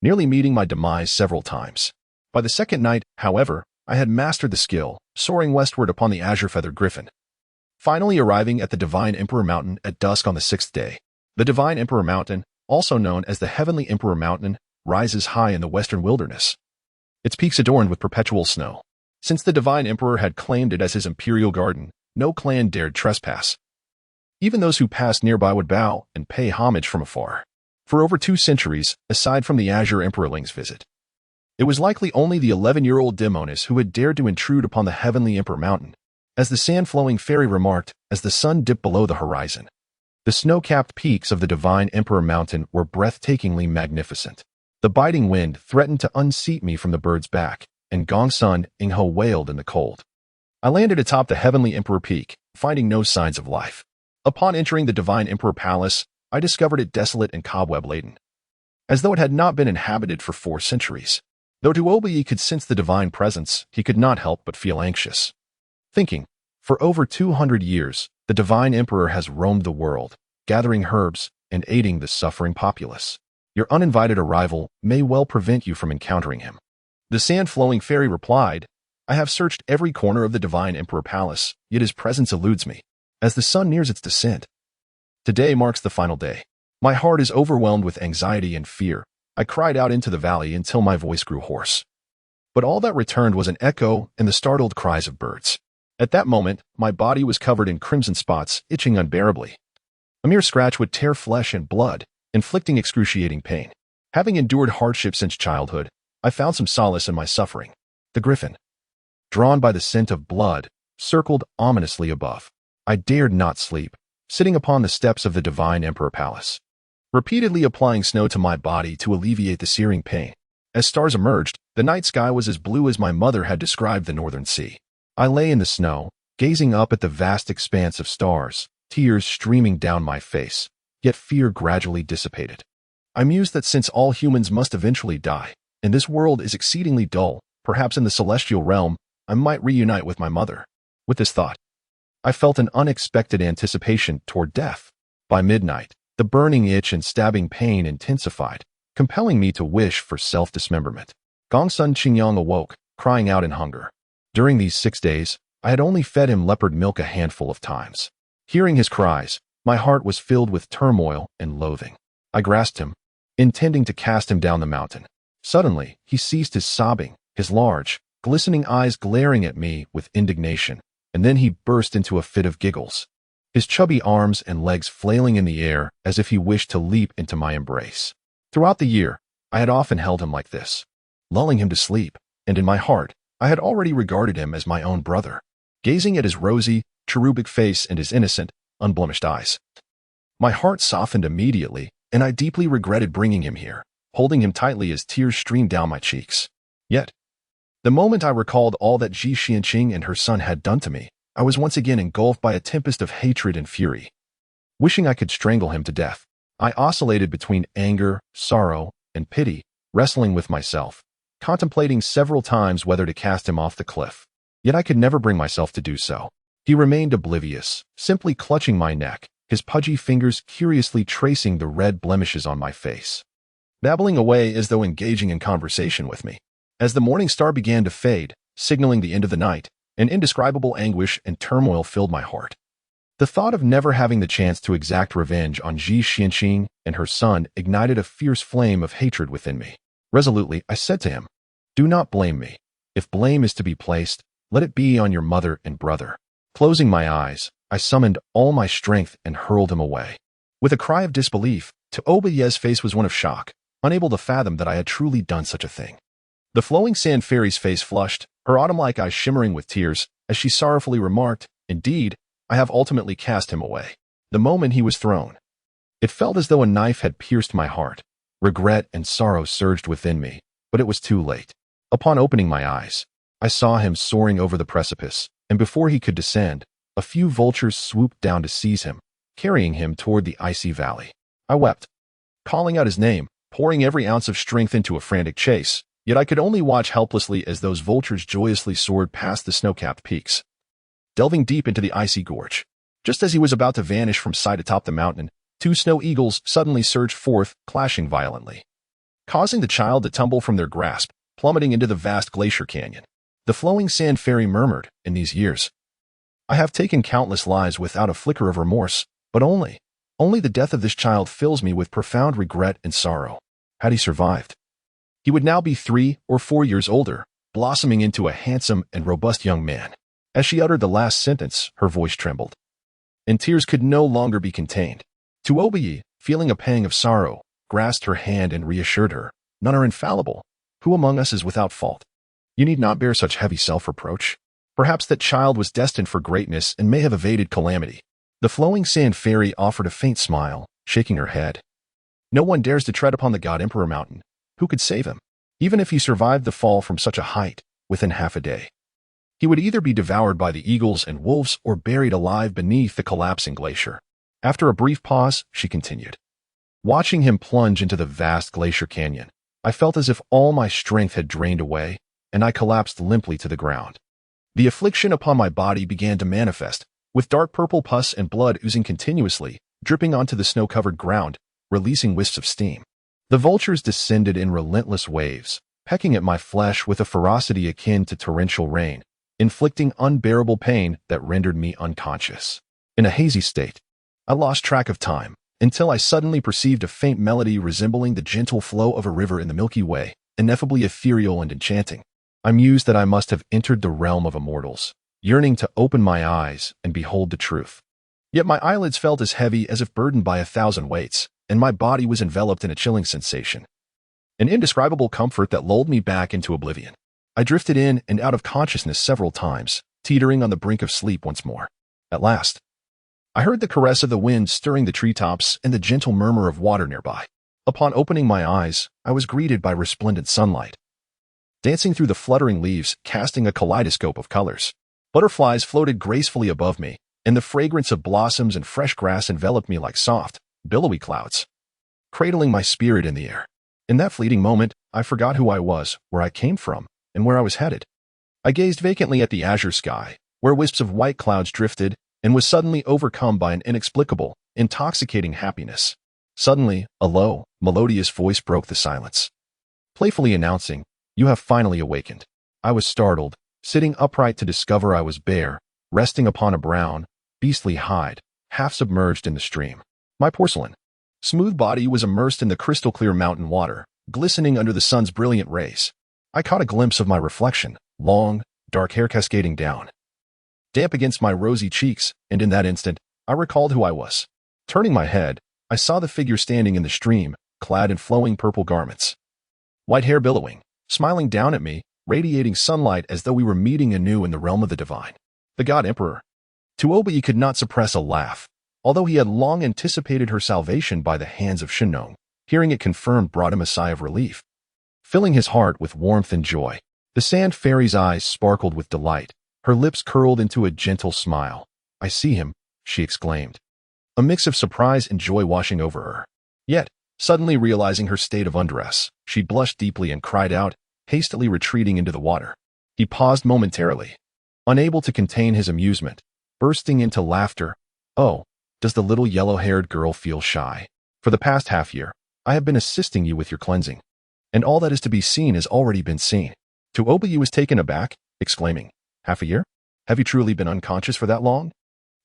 nearly meeting my demise several times. By the second night, however, I had mastered the skill, soaring westward upon the azure-feathered griffin, finally arriving at the Divine Emperor Mountain at dusk on the 6th day. The Divine Emperor Mountain, also known as the Heavenly Emperor Mountain, rises high in the western wilderness, its peaks adorned with perpetual snow. Since the Divine Emperor had claimed it as his imperial garden, no clan dared trespass. Even those who passed nearby would bow and pay homage from afar. For over 2 centuries, aside from the Azure Emperorling's visit, it was likely only the 11-year-old Demonis who had dared to intrude upon the Heavenly Emperor Mountain. As the sand-flowing fairy remarked, as the sun dipped below the horizon, the snow-capped peaks of the Divine Emperor Mountain were breathtakingly magnificent. The biting wind threatened to unseat me from the bird's back, and Gongsun Ingho wailed in the cold. I landed atop the Heavenly Emperor Peak, finding no signs of life. Upon entering the Divine Emperor Palace, I discovered it desolate and cobweb-laden, as though it had not been inhabited for 4 centuries. Though Tuobiyi could sense the divine presence, he could not help but feel anxious. thinking, for over 200 years, the Divine Emperor has roamed the world, gathering herbs and aiding the suffering populace. Your uninvited arrival may well prevent you from encountering him. The sand-flowing fairy replied, I have searched every corner of the Divine Emperor Palace, yet his presence eludes me. As the sun nears its descent, today marks the final day. My heart is overwhelmed with anxiety and fear. I cried out into the valley until my voice grew hoarse. But all that returned was an echo and the startled cries of birds. At that moment, my body was covered in crimson spots, itching unbearably. A mere scratch would tear flesh and blood, inflicting excruciating pain. Having endured hardship since childhood, I found some solace in my suffering. The griffin, drawn by the scent of blood, circled ominously above. I dared not sleep, sitting upon the steps of the Divine Emperor Palace, repeatedly applying snow to my body to alleviate the searing pain. As stars emerged, the night sky was as blue as my mother had described the northern sea. I lay in the snow, gazing up at the vast expanse of stars, tears streaming down my face, yet fear gradually dissipated. I mused that since all humans must eventually die, and this world is exceedingly dull, perhaps in the celestial realm, I might reunite with my mother. With this thought, I felt an unexpected anticipation toward death. By midnight, the burning itch and stabbing pain intensified, compelling me to wish for self-dismemberment. Gongsun Qingyang awoke, crying out in hunger. During these 6 days, I had only fed him leopard milk a handful of times. Hearing his cries, my heart was filled with turmoil and loathing. I grasped him, intending to cast him down the mountain. Suddenly, he ceased his sobbing, his large, glistening eyes glaring at me with indignation, and then he burst into a fit of giggles, his chubby arms and legs flailing in the air as if he wished to leap into my embrace. Throughout the year, I had often held him like this, lulling him to sleep, and in my heart, I had already regarded him as my own brother, gazing at his rosy, cherubic face and his innocent, unblemished eyes. My heart softened immediately, and I deeply regretted bringing him here, holding him tightly as tears streamed down my cheeks. Yet, the moment I recalled all that Ji Ning and her son had done to me, I was once again engulfed by a tempest of hatred and fury. Wishing I could strangle him to death, I oscillated between anger, sorrow, and pity, wrestling with myself, contemplating several times whether to cast him off the cliff. Yet I could never bring myself to do so. He remained oblivious, simply clutching my neck, his pudgy fingers curiously tracing the red blemishes on my face, babbling away as though engaging in conversation with me. As the morning star began to fade, signaling the end of the night, an indescribable anguish and turmoil filled my heart. The thought of never having the chance to exact revenge on Ji Ning and her son ignited a fierce flame of hatred within me. Resolutely, I said to him, "Do not blame me. If blame is to be placed, let it be on your mother and brother." Closing my eyes, I summoned all my strength and hurled him away. With a cry of disbelief, Taoist's face was one of shock, unable to fathom that I had truly done such a thing. The flowing sand fairy's face flushed, her autumn-like eyes shimmering with tears, as she sorrowfully remarked, "Indeed, I have ultimately cast him away." The moment he was thrown, it felt as though a knife had pierced my heart. Regret and sorrow surged within me, but it was too late. Upon opening my eyes, I saw him soaring over the precipice, and before he could descend, a few vultures swooped down to seize him, carrying him toward the icy valley. I wept, calling out his name, pouring every ounce of strength into a frantic chase, yet I could only watch helplessly as those vultures joyously soared past the snow-capped peaks, delving deep into the icy gorge. Just as he was about to vanish from sight atop the mountain, 2 snow eagles suddenly surged forth, clashing violently, causing the child to tumble from their grasp, plummeting into the vast glacier canyon. The flowing sand fairy murmured, "In these years, I have taken countless lives without a flicker of remorse, but only the death of this child fills me with profound regret and sorrow. Had he survived, he would now be 3 or 4 years older, blossoming into a handsome and robust young man." As she uttered the last sentence, her voice trembled, and tears could no longer be contained. Tuobiyi, feeling a pang of sorrow, grasped her hand and reassured her, "None are infallible. Who among us is without fault? You need not bear such heavy self-reproach. Perhaps that child was destined for greatness and may have evaded calamity." The flowing sand fairy offered a faint smile, shaking her head. "No one dares to tread upon the God Emperor Mountain. Who could save him? Even if he survived the fall from such a height, within half a day, he would either be devoured by the eagles and wolves or buried alive beneath the collapsing glacier." After a brief pause, she continued, "Watching him plunge into the vast glacier canyon, I felt as if all my strength had drained away, and I collapsed limply to the ground. The affliction upon my body began to manifest, with dark purple pus and blood oozing continuously, dripping onto the snow-covered ground, releasing wisps of steam. The vultures descended in relentless waves, pecking at my flesh with a ferocity akin to torrential rain, inflicting unbearable pain that rendered me unconscious. In a hazy state, I lost track of time, until I suddenly perceived a faint melody resembling the gentle flow of a river in the Milky Way, ineffably ethereal and enchanting. I mused that I must have entered the realm of immortals, yearning to open my eyes and behold the truth. Yet my eyelids felt as heavy as if burdened by 1,000 weights, and my body was enveloped in a chilling sensation, an indescribable comfort that lulled me back into oblivion. I drifted in and out of consciousness several times, teetering on the brink of sleep once more. At last, I heard the caress of the wind stirring the treetops and the gentle murmur of water nearby. Upon opening my eyes, I was greeted by resplendent sunlight, dancing through the fluttering leaves, casting a kaleidoscope of colors. Butterflies floated gracefully above me, and the fragrance of blossoms and fresh grass enveloped me like soft, billowy clouds, cradling my spirit in the air. In that fleeting moment, I forgot who I was, where I came from, and where I was headed. I gazed vacantly at the azure sky, where wisps of white clouds drifted, and was suddenly overcome by an inexplicable, intoxicating happiness. Suddenly, a low, melodious voice broke the silence, playfully announcing, "You have finally awakened." I was startled, sitting upright to discover I was bare, resting upon a brown, beastly hide, half submerged in the stream. My porcelain, smooth body was immersed in the crystal-clear mountain water, glistening under the sun's brilliant rays. I caught a glimpse of my reflection, long, dark hair cascading down, damp against my rosy cheeks, and in that instant, I recalled who I was. Turning my head, I saw the figure standing in the stream, clad in flowing purple garments, white hair billowing, smiling down at me, radiating sunlight as though we were meeting anew in the realm of the divine. The god emperor. Tuobai could not suppress a laugh, although he had long anticipated her salvation by the hands of Shinong. Hearing it confirmed brought him a sigh of relief, filling his heart with warmth and joy. The sand fairy's eyes sparkled with delight, her lips curled into a gentle smile. "I see him," she exclaimed, a mix of surprise and joy washing over her. Yet, suddenly realizing her state of undress, she blushed deeply and cried out, hastily retreating into the water. He paused momentarily, unable to contain his amusement, bursting into laughter. "Oh, does the little yellow-haired girl feel shy? For the past half-year, I have been assisting you with your cleansing, and all that is to be seen has already been seen." Tuobai was taken aback, exclaiming, "Half a year? Have you truly been unconscious for that long?"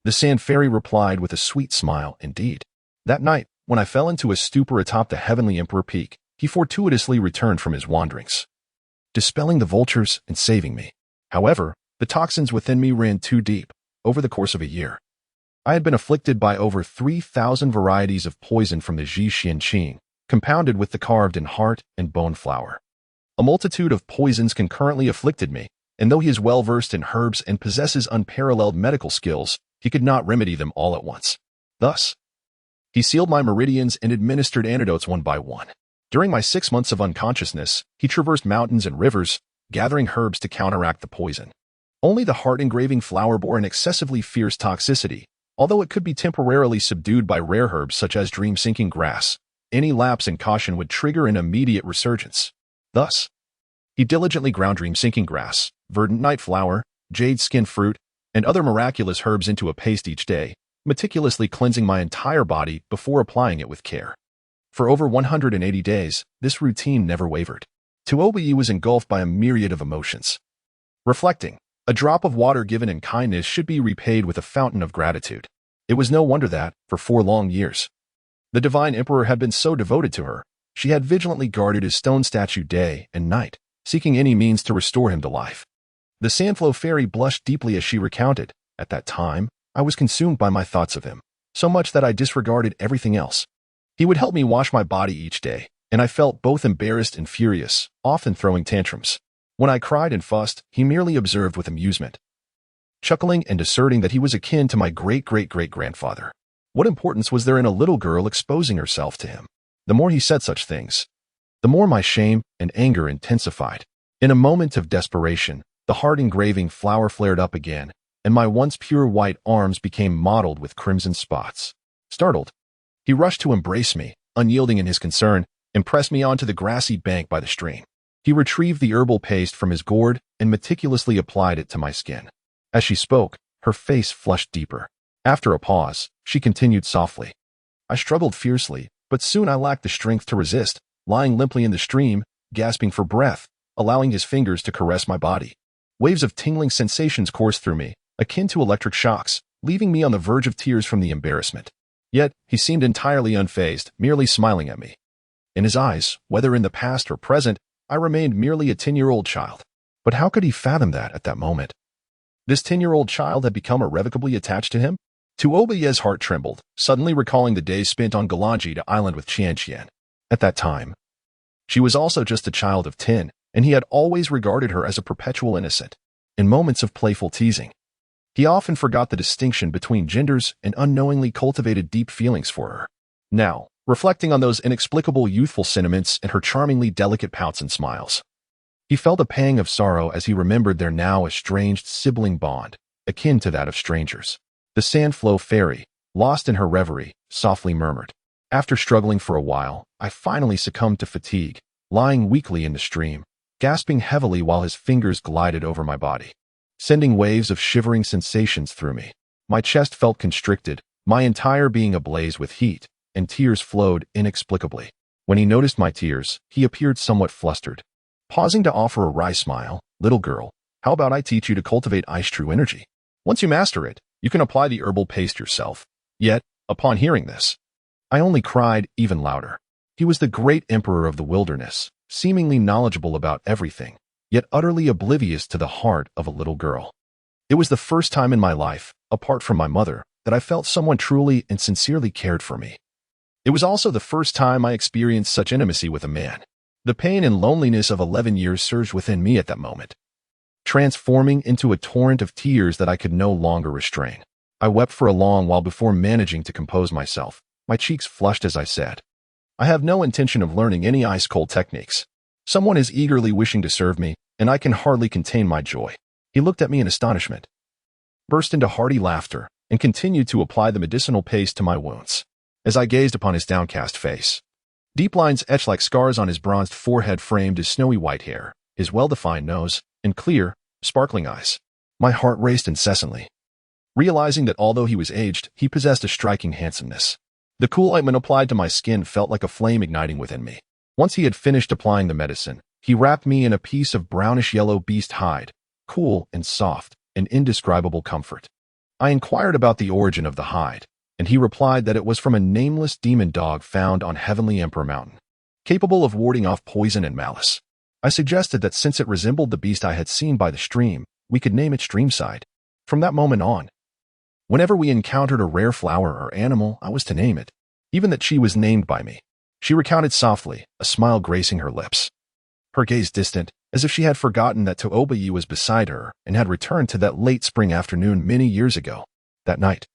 The sand fairy replied with a sweet smile, "Indeed. That night, when I fell into a stupor atop the heavenly emperor peak, he fortuitously returned from his wanderings, dispelling the vultures and saving me. However, the toxins within me ran too deep. Over the course of a year, I had been afflicted by over 3,000 varieties of poison from the Ji Ning, compounded with the carved in heart and bone flower. A multitude of poisons concurrently afflicted me, and though he is well-versed in herbs and possesses unparalleled medical skills, he could not remedy them all at once. Thus, he sealed my meridians and administered antidotes one by one. During my 6 months of unconsciousness, he traversed mountains and rivers, gathering herbs to counteract the poison. Only the heart-engraving flower bore an excessively fierce toxicity, although it could be temporarily subdued by rare herbs such as dream-sinking grass. Any lapse in caution would trigger an immediate resurgence. Thus, he diligently ground dream-sinking grass, verdant night flower, jade skin fruit, and other miraculous herbs into a paste each day, meticulously cleansing my entire body before applying it with care. For over 180 days, this routine never wavered. Tuobai was engulfed by a myriad of emotions. Reflecting, a drop of water given in kindness should be repaid with a fountain of gratitude. It was no wonder that, for 4 long years, the divine emperor had been so devoted to her. She had vigilantly guarded his stone statue day and night, seeking any means to restore him to life. The Sandflow fairy blushed deeply as she recounted, "At that time, I was consumed by my thoughts of him, so much that I disregarded everything else. He would help me wash my body each day, and I felt both embarrassed and furious, often throwing tantrums. When I cried and fussed, he merely observed with amusement, chuckling and asserting that he was akin to my great-great-great-grandfather. What importance was there in a little girl exposing herself to him? The more he said such things, the more my shame and anger intensified. In a moment of desperation, the heart-engraving flower flared up again, and my once pure white arms became mottled with crimson spots. Startled, he rushed to embrace me, unyielding in his concern, and pressed me onto the grassy bank by the stream. He retrieved the herbal paste from his gourd and meticulously applied it to my skin. As she spoke, her face flushed deeper. After a pause, she continued softly. I struggled fiercely, but soon I lacked the strength to resist, lying limply in the stream, gasping for breath, allowing his fingers to caress my body. Waves of tingling sensations coursed through me, akin to electric shocks, leaving me on the verge of tears from the embarrassment. Yet, he seemed entirely unfazed, merely smiling at me. In his eyes, whether in the past or present, I remained merely a 10-year-old child. But how could he fathom that at that moment? This 10-year-old child had become irrevocably attached to him? Tuobaye's heart trembled, suddenly recalling the days spent on Galanji to island with Qianqian. At that time, she was also just a child of 10, and he had always regarded her as a perpetual innocent. In moments of playful teasing, he often forgot the distinction between genders and unknowingly cultivated deep feelings for her. Now, reflecting on those inexplicable youthful sentiments and her charmingly delicate pouts and smiles, he felt a pang of sorrow as he remembered their now estranged sibling bond, akin to that of strangers. The Sandflow fairy, lost in her reverie, softly murmured. After struggling for a while, I finally succumbed to fatigue, lying weakly in the stream, gasping heavily while his fingers glided over my body, sending waves of shivering sensations through me. My chest felt constricted, my entire being ablaze with heat, and tears flowed inexplicably. When he noticed my tears, he appeared somewhat flustered. Pausing to offer a wry smile, "Little girl, how about I teach you to cultivate ice true energy? Once you master it, you can apply the herbal paste yourself." Yet, upon hearing this, I only cried even louder. He was the great emperor of the wilderness, seemingly knowledgeable about everything, yet utterly oblivious to the heart of a little girl. It was the first time in my life, apart from my mother, that I felt someone truly and sincerely cared for me. It was also the first time I experienced such intimacy with a man. The pain and loneliness of 11 years surged within me at that moment, transforming into a torrent of tears that I could no longer restrain. I wept for a long while before managing to compose myself. My cheeks flushed as I said, "I have no intention of learning any ice-cold techniques. Someone is eagerly wishing to serve me, and I can hardly contain my joy." He looked at me in astonishment, burst into hearty laughter, and continued to apply the medicinal paste to my wounds. As I gazed upon his downcast face, deep lines etched like scars on his bronzed forehead framed his snowy white hair, his well-defined nose, and clear, sparkling eyes, my heart raced incessantly, realizing that although he was aged, he possessed a striking handsomeness. The cool ointment applied to my skin felt like a flame igniting within me. Once he had finished applying the medicine, he wrapped me in a piece of brownish-yellow beast hide, cool and soft, an indescribable comfort. I inquired about the origin of the hide, and he replied that it was from a nameless demon dog found on Heavenly Emperor Mountain, capable of warding off poison and malice. I suggested that since it resembled the beast I had seen by the stream, we could name it Streamside. From that moment on, whenever we encountered a rare flower or animal, I was to name it, even that she was named by me. She recounted softly, a smile gracing her lips, her gaze distant, as if she had forgotten that Tuobaye was beside her and had returned to that late spring afternoon many years ago. That night,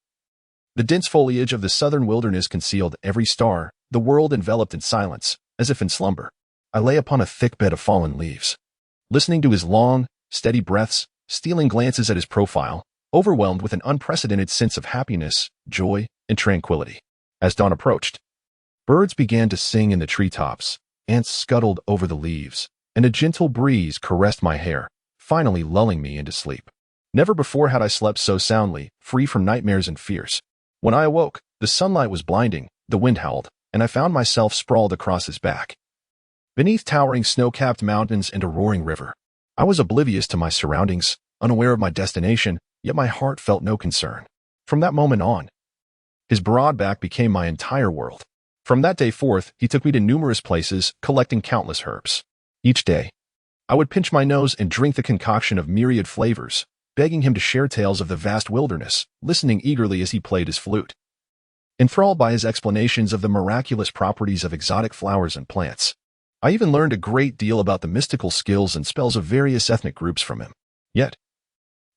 the dense foliage of the southern wilderness concealed every star, the world enveloped in silence, as if in slumber. I lay upon a thick bed of fallen leaves, listening to his long, steady breaths, stealing glances at his profile, overwhelmed with an unprecedented sense of happiness, joy, and tranquility. As dawn approached, birds began to sing in the treetops, ants scuttled over the leaves, and a gentle breeze caressed my hair, finally lulling me into sleep. Never before had I slept so soundly, free from nightmares and fears. When I awoke, the sunlight was blinding, the wind howled, and I found myself sprawled across his back, beneath towering snow-capped mountains and a roaring river. I was oblivious to my surroundings, unaware of my destination, yet my heart felt no concern. From that moment on, his broad back became my entire world. From that day forth, he took me to numerous places, collecting countless herbs. Each day, I would pinch my nose and drink the concoction of myriad flavors, begging him to share tales of the vast wilderness, listening eagerly as he played his flute. Enthralled by his explanations of the miraculous properties of exotic flowers and plants, I even learned a great deal about the mystical skills and spells of various ethnic groups from him. Yet,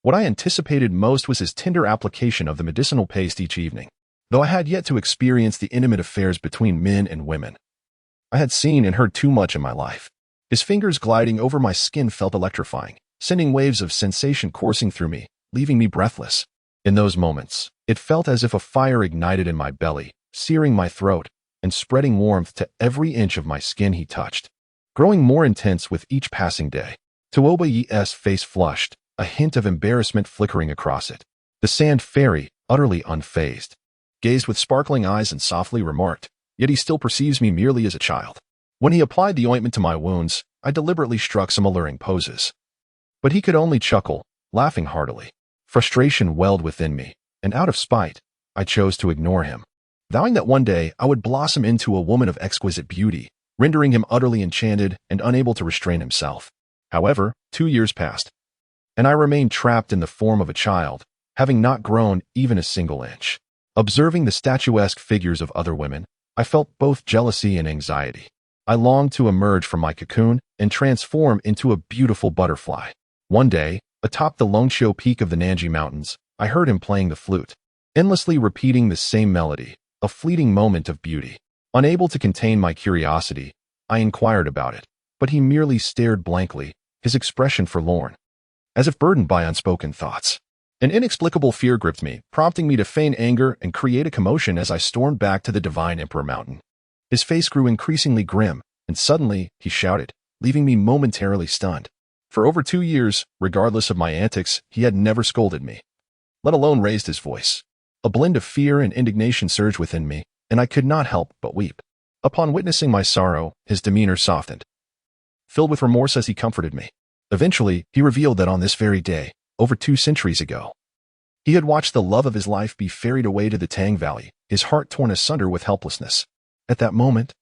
what I anticipated most was his tender application of the medicinal paste each evening. Though I had yet to experience the intimate affairs between men and women, I had seen and heard too much in my life. His fingers gliding over my skin felt electrifying, sending waves of sensation coursing through me, leaving me breathless. In those moments, it felt as if a fire ignited in my belly, searing my throat, and spreading warmth to every inch of my skin he touched. Growing more intense with each passing day, Tuoba's face flushed, a hint of embarrassment flickering across it. The sand fairy, utterly unfazed, gazed with sparkling eyes and softly remarked, "Yet he still perceives me merely as a child." When he applied the ointment to my wounds, I deliberately struck some alluring poses. But he could only chuckle, laughing heartily. Frustration welled within me, and out of spite, I chose to ignore him, vowing that one day I would blossom into a woman of exquisite beauty, rendering him utterly enchanted and unable to restrain himself. However, 2 years passed, and I remained trapped in the form of a child, having not grown even a single inch. Observing the statuesque figures of other women, I felt both jealousy and anxiety. I longed to emerge from my cocoon and transform into a beautiful butterfly. One day, atop the Longqiu peak of the Nanji Mountains, I heard him playing the flute, endlessly repeating the same melody, a fleeting moment of beauty. Unable to contain my curiosity, I inquired about it, but he merely stared blankly, his expression forlorn, as if burdened by unspoken thoughts. An inexplicable fear gripped me, prompting me to feign anger and create a commotion as I stormed back to the Divine Emperor Mountain. His face grew increasingly grim, and suddenly he shouted, leaving me momentarily stunned. For over 2 years, regardless of my antics, he had never scolded me, let alone raised his voice. A blend of fear and indignation surged within me, and I could not help but weep. Upon witnessing my sorrow, his demeanor softened, filled with remorse as he comforted me. Eventually, he revealed that on this very day, over 2 centuries ago, he had watched the love of his life be ferried away to the Tang Valley, his heart torn asunder with helplessness. At that moment,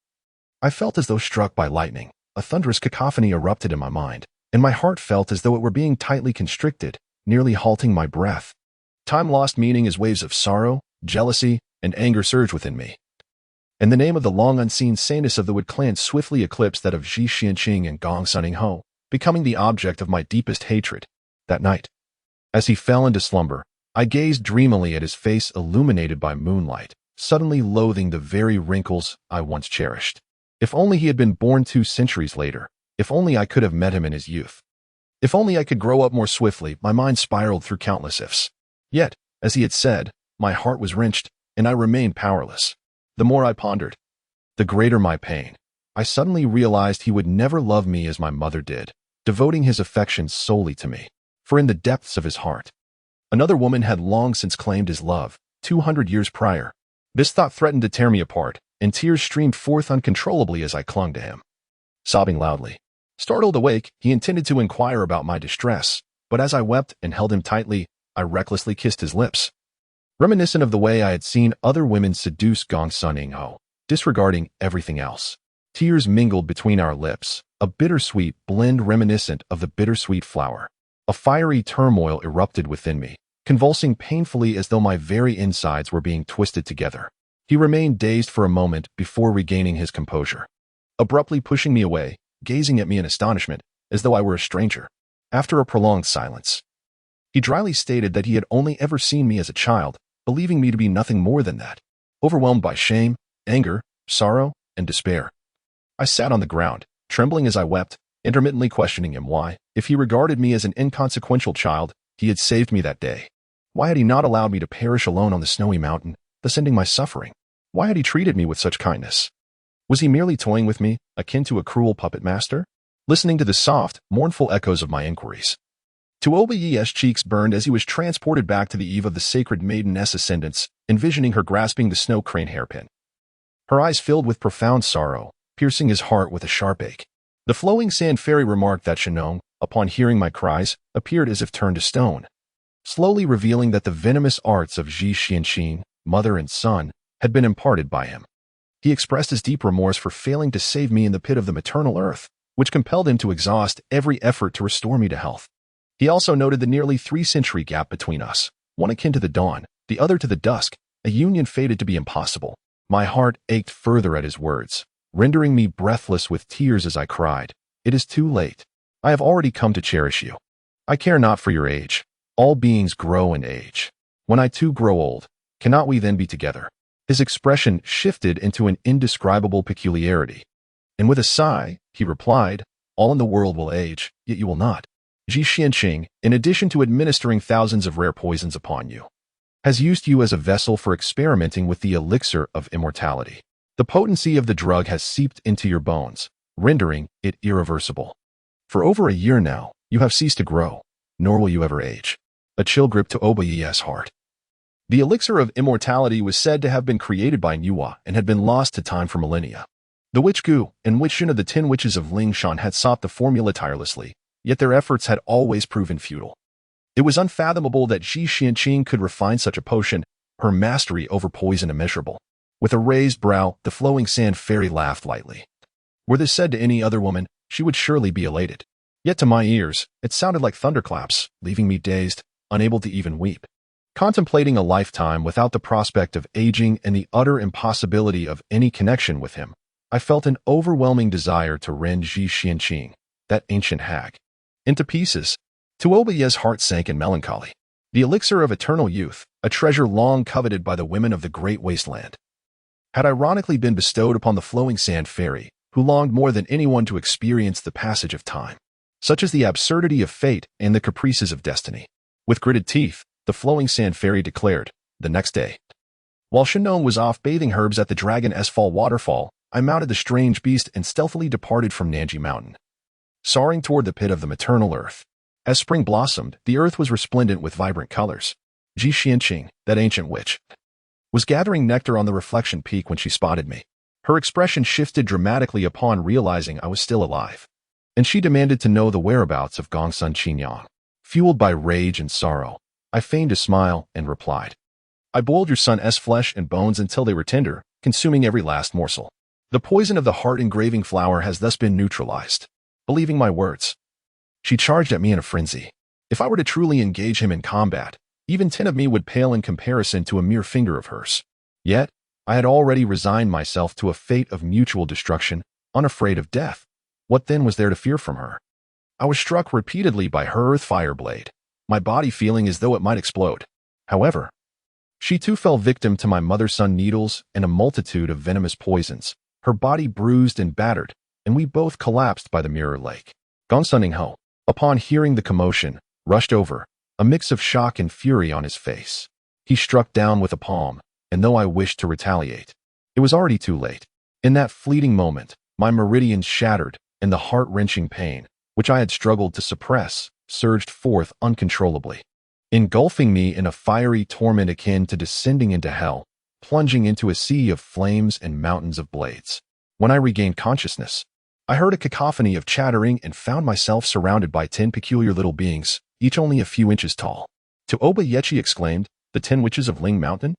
I felt as though struck by lightning. A thunderous cacophony erupted in my mind, and my heart felt as though it were being tightly constricted, nearly halting my breath. Time lost meaning as waves of sorrow, jealousy, and anger surged within me, and the name of the long-unseen saneness of the Wood clan swiftly eclipsed that of Ji Ning and Gong Sunning Ho, becoming the object of my deepest hatred. That night, as he fell into slumber, I gazed dreamily at his face illuminated by moonlight, suddenly loathing the very wrinkles I once cherished. If only he had been born 2 centuries later. If only I could have met him in his youth. If only I could grow up more swiftly. My mind spiraled through countless ifs. Yet, as he had said, my heart was wrenched, and I remained powerless. The more I pondered, the greater my pain. I suddenly realized he would never love me as my mother did, devoting his affection solely to me. For in the depths of his heart, another woman had long since claimed his love, 200 years prior. This thought threatened to tear me apart, and tears streamed forth uncontrollably as I clung to him, sobbing loudly. Startled awake, he intended to inquire about my distress, but as I wept and held him tightly, I recklessly kissed his lips. Reminiscent of the way I had seen other women seduce Gong Sunning Ho, disregarding everything else. Tears mingled between our lips, a bittersweet blend reminiscent of the bittersweet flower. A fiery turmoil erupted within me, convulsing painfully as though my very insides were being twisted together. He remained dazed for a moment before regaining his composure, abruptly pushing me away, gazing at me in astonishment, as though I were a stranger. After a prolonged silence, he dryly stated that he had only ever seen me as a child, believing me to be nothing more than that. Overwhelmed by shame, anger, sorrow, and despair, I sat on the ground, trembling as I wept, intermittently questioning him why, if he regarded me as an inconsequential child, he had saved me that day. Why had he not allowed me to perish alone on the snowy mountain, thus ending my suffering? Why had he treated me with such kindness? Was he merely toying with me, akin to a cruel puppet master? Listening to the soft, mournful echoes of my inquiries, Tuoba's cheeks burned as he was transported back to the eve of the sacred maideness ascendance, envisioning her grasping the snow crane hairpin. Her eyes filled with profound sorrow, piercing his heart with a sharp ache. The flowing sand fairy remarked that Shenong, upon hearing my cries, appeared as if turned to stone, slowly revealing that the venomous arts of Ji Ning, mother and son, had been imparted by him. He expressed his deep remorse for failing to save me in the pit of the maternal earth, which compelled him to exhaust every effort to restore me to health. He also noted the nearly 3-century gap between us, one akin to the dawn, the other to the dusk, a union fated to be impossible. My heart ached further at his words, rendering me breathless with tears as I cried, "It is too late. I have already come to cherish you. I care not for your age. All beings grow and age. When I too grow old, cannot we then be together?" His expression shifted into an indescribable peculiarity, and with a sigh, he replied, "All in the world will age, yet you will not. Ji Ning, in addition to administering thousands of rare poisons upon you, has used you as a vessel for experimenting with the elixir of immortality. The potency of the drug has seeped into your bones, rendering it irreversible. For over a year now, You have ceased to grow, nor will you ever age. A chill grip to Obaye's heart. The elixir of immortality was said to have been created by Nuwa and had been lost to time for millennia. The Witch Gu and Witch Shen of the 10 Witches of Lingshan had sought the formula tirelessly, yet their efforts had always proven futile. It was unfathomable that Ji Ning could refine such a potion, her mastery over poison immeasurable. With a raised brow, the flowing sand fairy laughed lightly. Were this said to any other woman, she would surely be elated. Yet to my ears, it sounded like thunderclaps, leaving me dazed, unable to even weep. Contemplating a lifetime without the prospect of aging and the utter impossibility of any connection with him, I felt an overwhelming desire to rend Ji Ning, that ancient hag, into pieces. Tuobaye's heart sank in melancholy. The elixir of eternal youth, a treasure long coveted by the women of the great wasteland, had ironically been bestowed upon the flowing sand fairy, who longed more than anyone to experience the passage of time. Such is the absurdity of fate and the caprices of destiny. With gritted teeth, the flowing sand fairy declared, the next day. While Shenong was off bathing herbs at the Dragon S-Fall waterfall, I mounted the strange beast and stealthily departed from Nanji Mountain, soaring toward the pit of the maternal earth. As spring blossomed, the earth was resplendent with vibrant colors. Ji Ning, that ancient witch, was gathering nectar on the reflection peak when she spotted me. Her expression shifted dramatically upon realizing I was still alive, and she demanded to know the whereabouts of Gongsun Qinyang. Fueled by rage and sorrow, I feigned a smile and replied, I boiled your son's flesh and bones until they were tender, consuming every last morsel. The poison of the heart-engraving flower has thus been neutralized. Believing my words, she charged at me in a frenzy. If I were to truly engage him in combat, even 10 of me would pale in comparison to a mere finger of hers. Yet, I had already resigned myself to a fate of mutual destruction, unafraid of death. What then was there to fear from her? I was struck repeatedly by her earth fire blade, my body feeling as though it might explode. However, she too fell victim to my mother-son needles and a multitude of venomous poisons, her body bruised and battered, and we both collapsed by the mirror lake. Gongsun Ho, upon hearing the commotion, rushed over, a mix of shock and fury on his face. He struck down with a palm, and though I wished to retaliate, it was already too late. In that fleeting moment, my meridians shattered, and the heart-wrenching pain, which I had struggled to suppress, surged forth uncontrollably, engulfing me in a fiery torment akin to descending into hell, plunging into a sea of flames and mountains of blades. When I regained consciousness, I heard a cacophony of chattering and found myself surrounded by 10 peculiar little beings, each only a few inches tall. To Obayechi exclaimed, the 10 witches of Ling Mountain?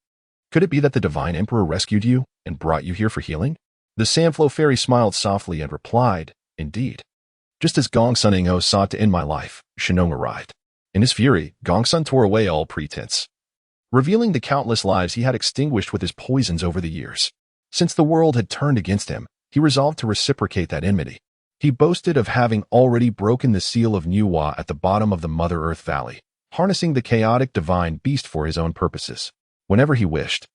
Could it be that the divine emperor rescued you and brought you here for healing? The Sandflow fairy smiled softly and replied, indeed. Just as Gongsun Ho sought to end my life, Shenong arrived. In his fury, Gongsun tore away all pretense, revealing the countless lives he had extinguished with his poisons over the years. Since the world had turned against him, he resolved to reciprocate that enmity. He boasted of having already broken the seal of Nuwa at the bottom of the Mother Earth Valley, harnessing the chaotic divine beast for his own purposes. Whenever he wished,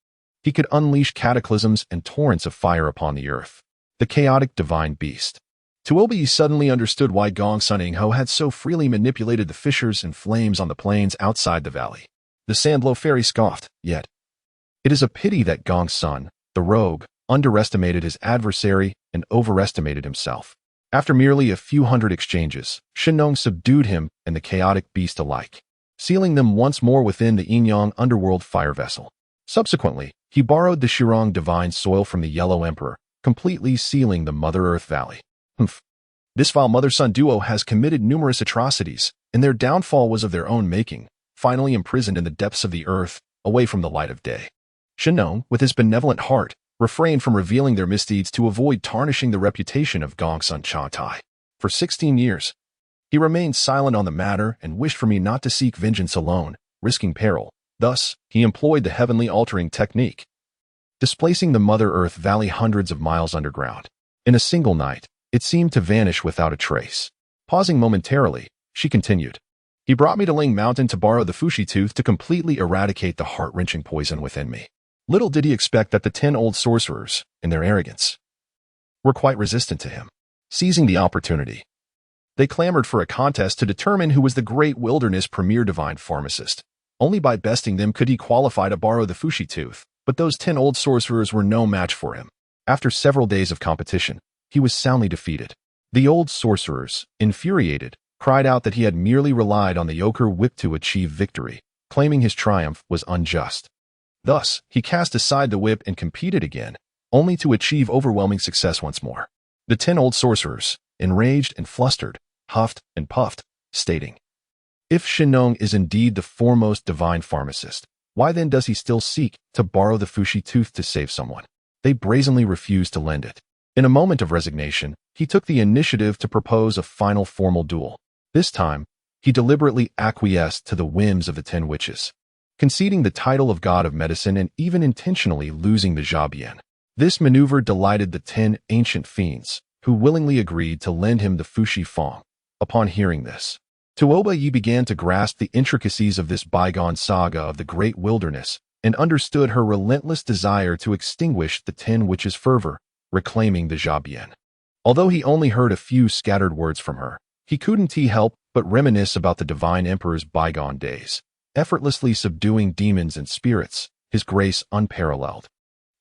he could unleash cataclysms and torrents of fire upon the earth. The chaotic divine beast. Tuobi suddenly understood why Gongsun Ho had so freely manipulated the fissures and flames on the plains outside the valley. The Sandflow fairy scoffed, yet. It is a pity that Gongsun, the rogue, underestimated his adversary and overestimated himself. After merely a few hundred exchanges, Shenong subdued him and the chaotic beast alike, sealing them once more within the Yinyang underworld fire vessel. Subsequently, he borrowed the Shirong divine soil from the Yellow Emperor, completely sealing the Mother Earth Valley. This vile mother-son duo has committed numerous atrocities, and their downfall was of their own making, finally imprisoned in the depths of the earth, away from the light of day. Shenong, with his benevolent heart, refrained from revealing their misdeeds to avoid tarnishing the reputation of Gongsun Chaotai. For 16 years, he remained silent on the matter and wished for me not to seek vengeance alone, risking peril. Thus, he employed the heavenly altering technique, displacing the Mother Earth Valley hundreds of miles underground. In a single night, it seemed to vanish without a trace. Pausing momentarily, she continued, he brought me to Ling Mountain to borrow the Fushi Tooth to completely eradicate the heart-wrenching poison within me. Little did he expect that the 10 old sorcerers, in their arrogance, were quite resistant to him. Seizing the opportunity, they clamored for a contest to determine who was the great wilderness premier divine pharmacist. Only by besting them could he qualify to borrow the Fushi Tooth, but those 10 old sorcerers were no match for him. After several days of competition, he was soundly defeated. The old sorcerers, infuriated, cried out that he had merely relied on the ochre whip to achieve victory, claiming his triumph was unjust. Thus, he cast aside the whip and competed again, only to achieve overwhelming success once more. The 10 old sorcerers, enraged and flustered, huffed and puffed, stating, "If Ji Ning is indeed the foremost divine pharmacist, why then does he still seek to borrow the Fushi tooth to save someone?" They brazenly refused to lend it. In a moment of resignation, he took the initiative to propose a final formal duel. This time, he deliberately acquiesced to the whims of the 10 witches, conceding the title of god of medicine and even intentionally losing the Jiabian. This maneuver delighted the 10 ancient fiends, who willingly agreed to lend him the Fushi Fang. Upon hearing this, Tuoba Yi began to grasp the intricacies of this bygone saga of the great wilderness and understood her relentless desire to extinguish the 10 witches' fervor, reclaiming the Jiabian. Although he only heard a few scattered words from her, he couldn't help but reminisce about the divine emperor's bygone days, effortlessly subduing demons and spirits, his grace unparalleled.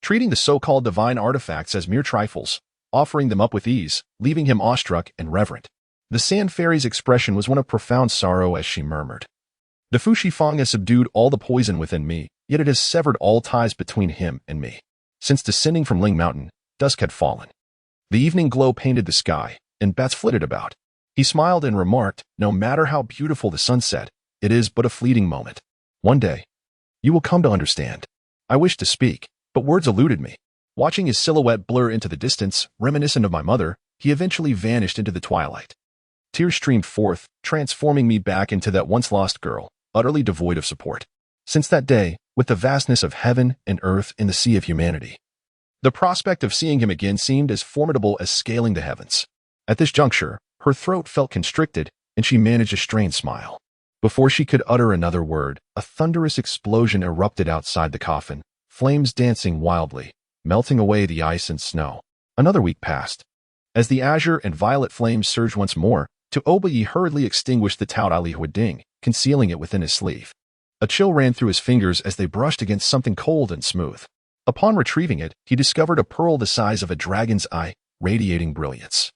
Treating the so-called divine artifacts as mere trifles, offering them up with ease, leaving him awestruck and reverent. The Sand Fairy's expression was one of profound sorrow as she murmured, "The Fushi Fang has subdued all the poison within me, yet it has severed all ties between him and me." Since descending from Ling Mountain, dusk had fallen. The evening glow painted the sky, and bats flitted about. He smiled and remarked, "No matter how beautiful the sunset, it is but a fleeting moment. One day, you will come to understand." I wished to speak, but words eluded me. Watching his silhouette blur into the distance, reminiscent of my mother, he eventually vanished into the twilight. Tears streamed forth, transforming me back into that once-lost girl, utterly devoid of support. Since that day, with the vastness of heaven and earth in the sea of humanity, the prospect of seeing him again seemed as formidable as scaling the heavens. At this juncture, her throat felt constricted, and she managed a strained smile. Before she could utter another word, a thunderous explosion erupted outside the coffin, flames dancing wildly, melting away the ice and snow. Another week passed. As the azure and violet flames surged once more, Tuoba Yi hurriedly extinguished the Taoist Huading, concealing it within his sleeve. A chill ran through his fingers as they brushed against something cold and smooth. Upon retrieving it, he discovered a pearl the size of a dragon's eye, radiating brilliance,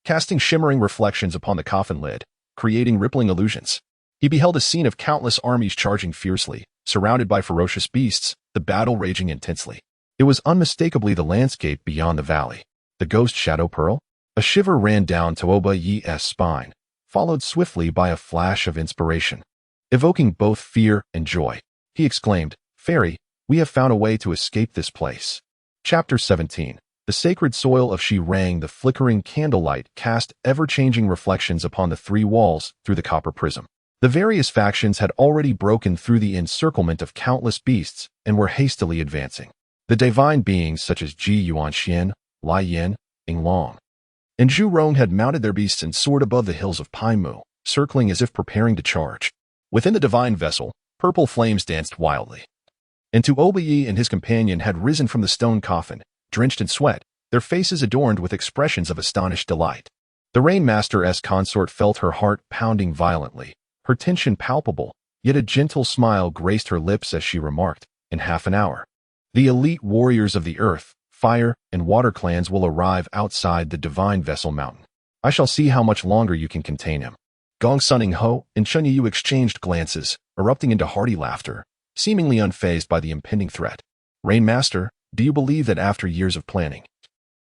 casting shimmering reflections upon the coffin lid, creating rippling illusions. He beheld a scene of countless armies charging fiercely, surrounded by ferocious beasts, the battle raging intensely. It was unmistakably the landscape beyond the valley. The ghost shadow pearl? A shiver ran down Tuoba Yi's spine, followed swiftly by a flash of inspiration. Evoking both fear and joy, he exclaimed, "Fairy, we have found a way to escape this place." Chapter 17. The sacred soil of Shi Rang. The flickering candlelight cast ever-changing reflections upon the 3 walls through the copper prism. The various factions had already broken through the encirclement of countless beasts and were hastily advancing. The divine beings such as Ji Yuanxian, Lai Yin, Ing Long, and Zhu Rong had mounted their beasts and soared above the hills of Paimu, circling as if preparing to charge. Within the divine vessel, purple flames danced wildly. And Tuoba Yi and his companion had risen from the stone coffin, drenched in sweat, their faces adorned with expressions of astonished delight. The Rainmaster's consort felt her heart pounding violently, her tension palpable, yet a gentle smile graced her lips as she remarked, "In half an hour, the elite warriors of the earth, fire, and water clans will arrive outside the divine vessel mountain. I shall see how much longer you can contain him." Gong Suning Ho and Chen Yu exchanged glances, erupting into hearty laughter, seemingly unfazed by the impending threat. "Rainmaster, do you believe that after years of planning,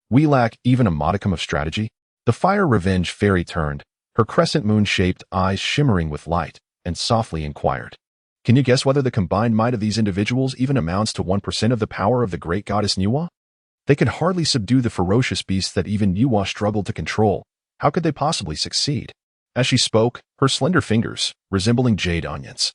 we lack even a modicum of strategy?" The fire revenge fairy turned, her crescent moon-shaped eyes shimmering with light, and softly inquired, "Can you guess whether the combined might of these individuals even amounts to 1% of the power of the great goddess Niwa? They could hardly subdue the ferocious beasts that even Niwa struggled to control. How could they possibly succeed?" As she spoke, her slender fingers, resembling jade onions,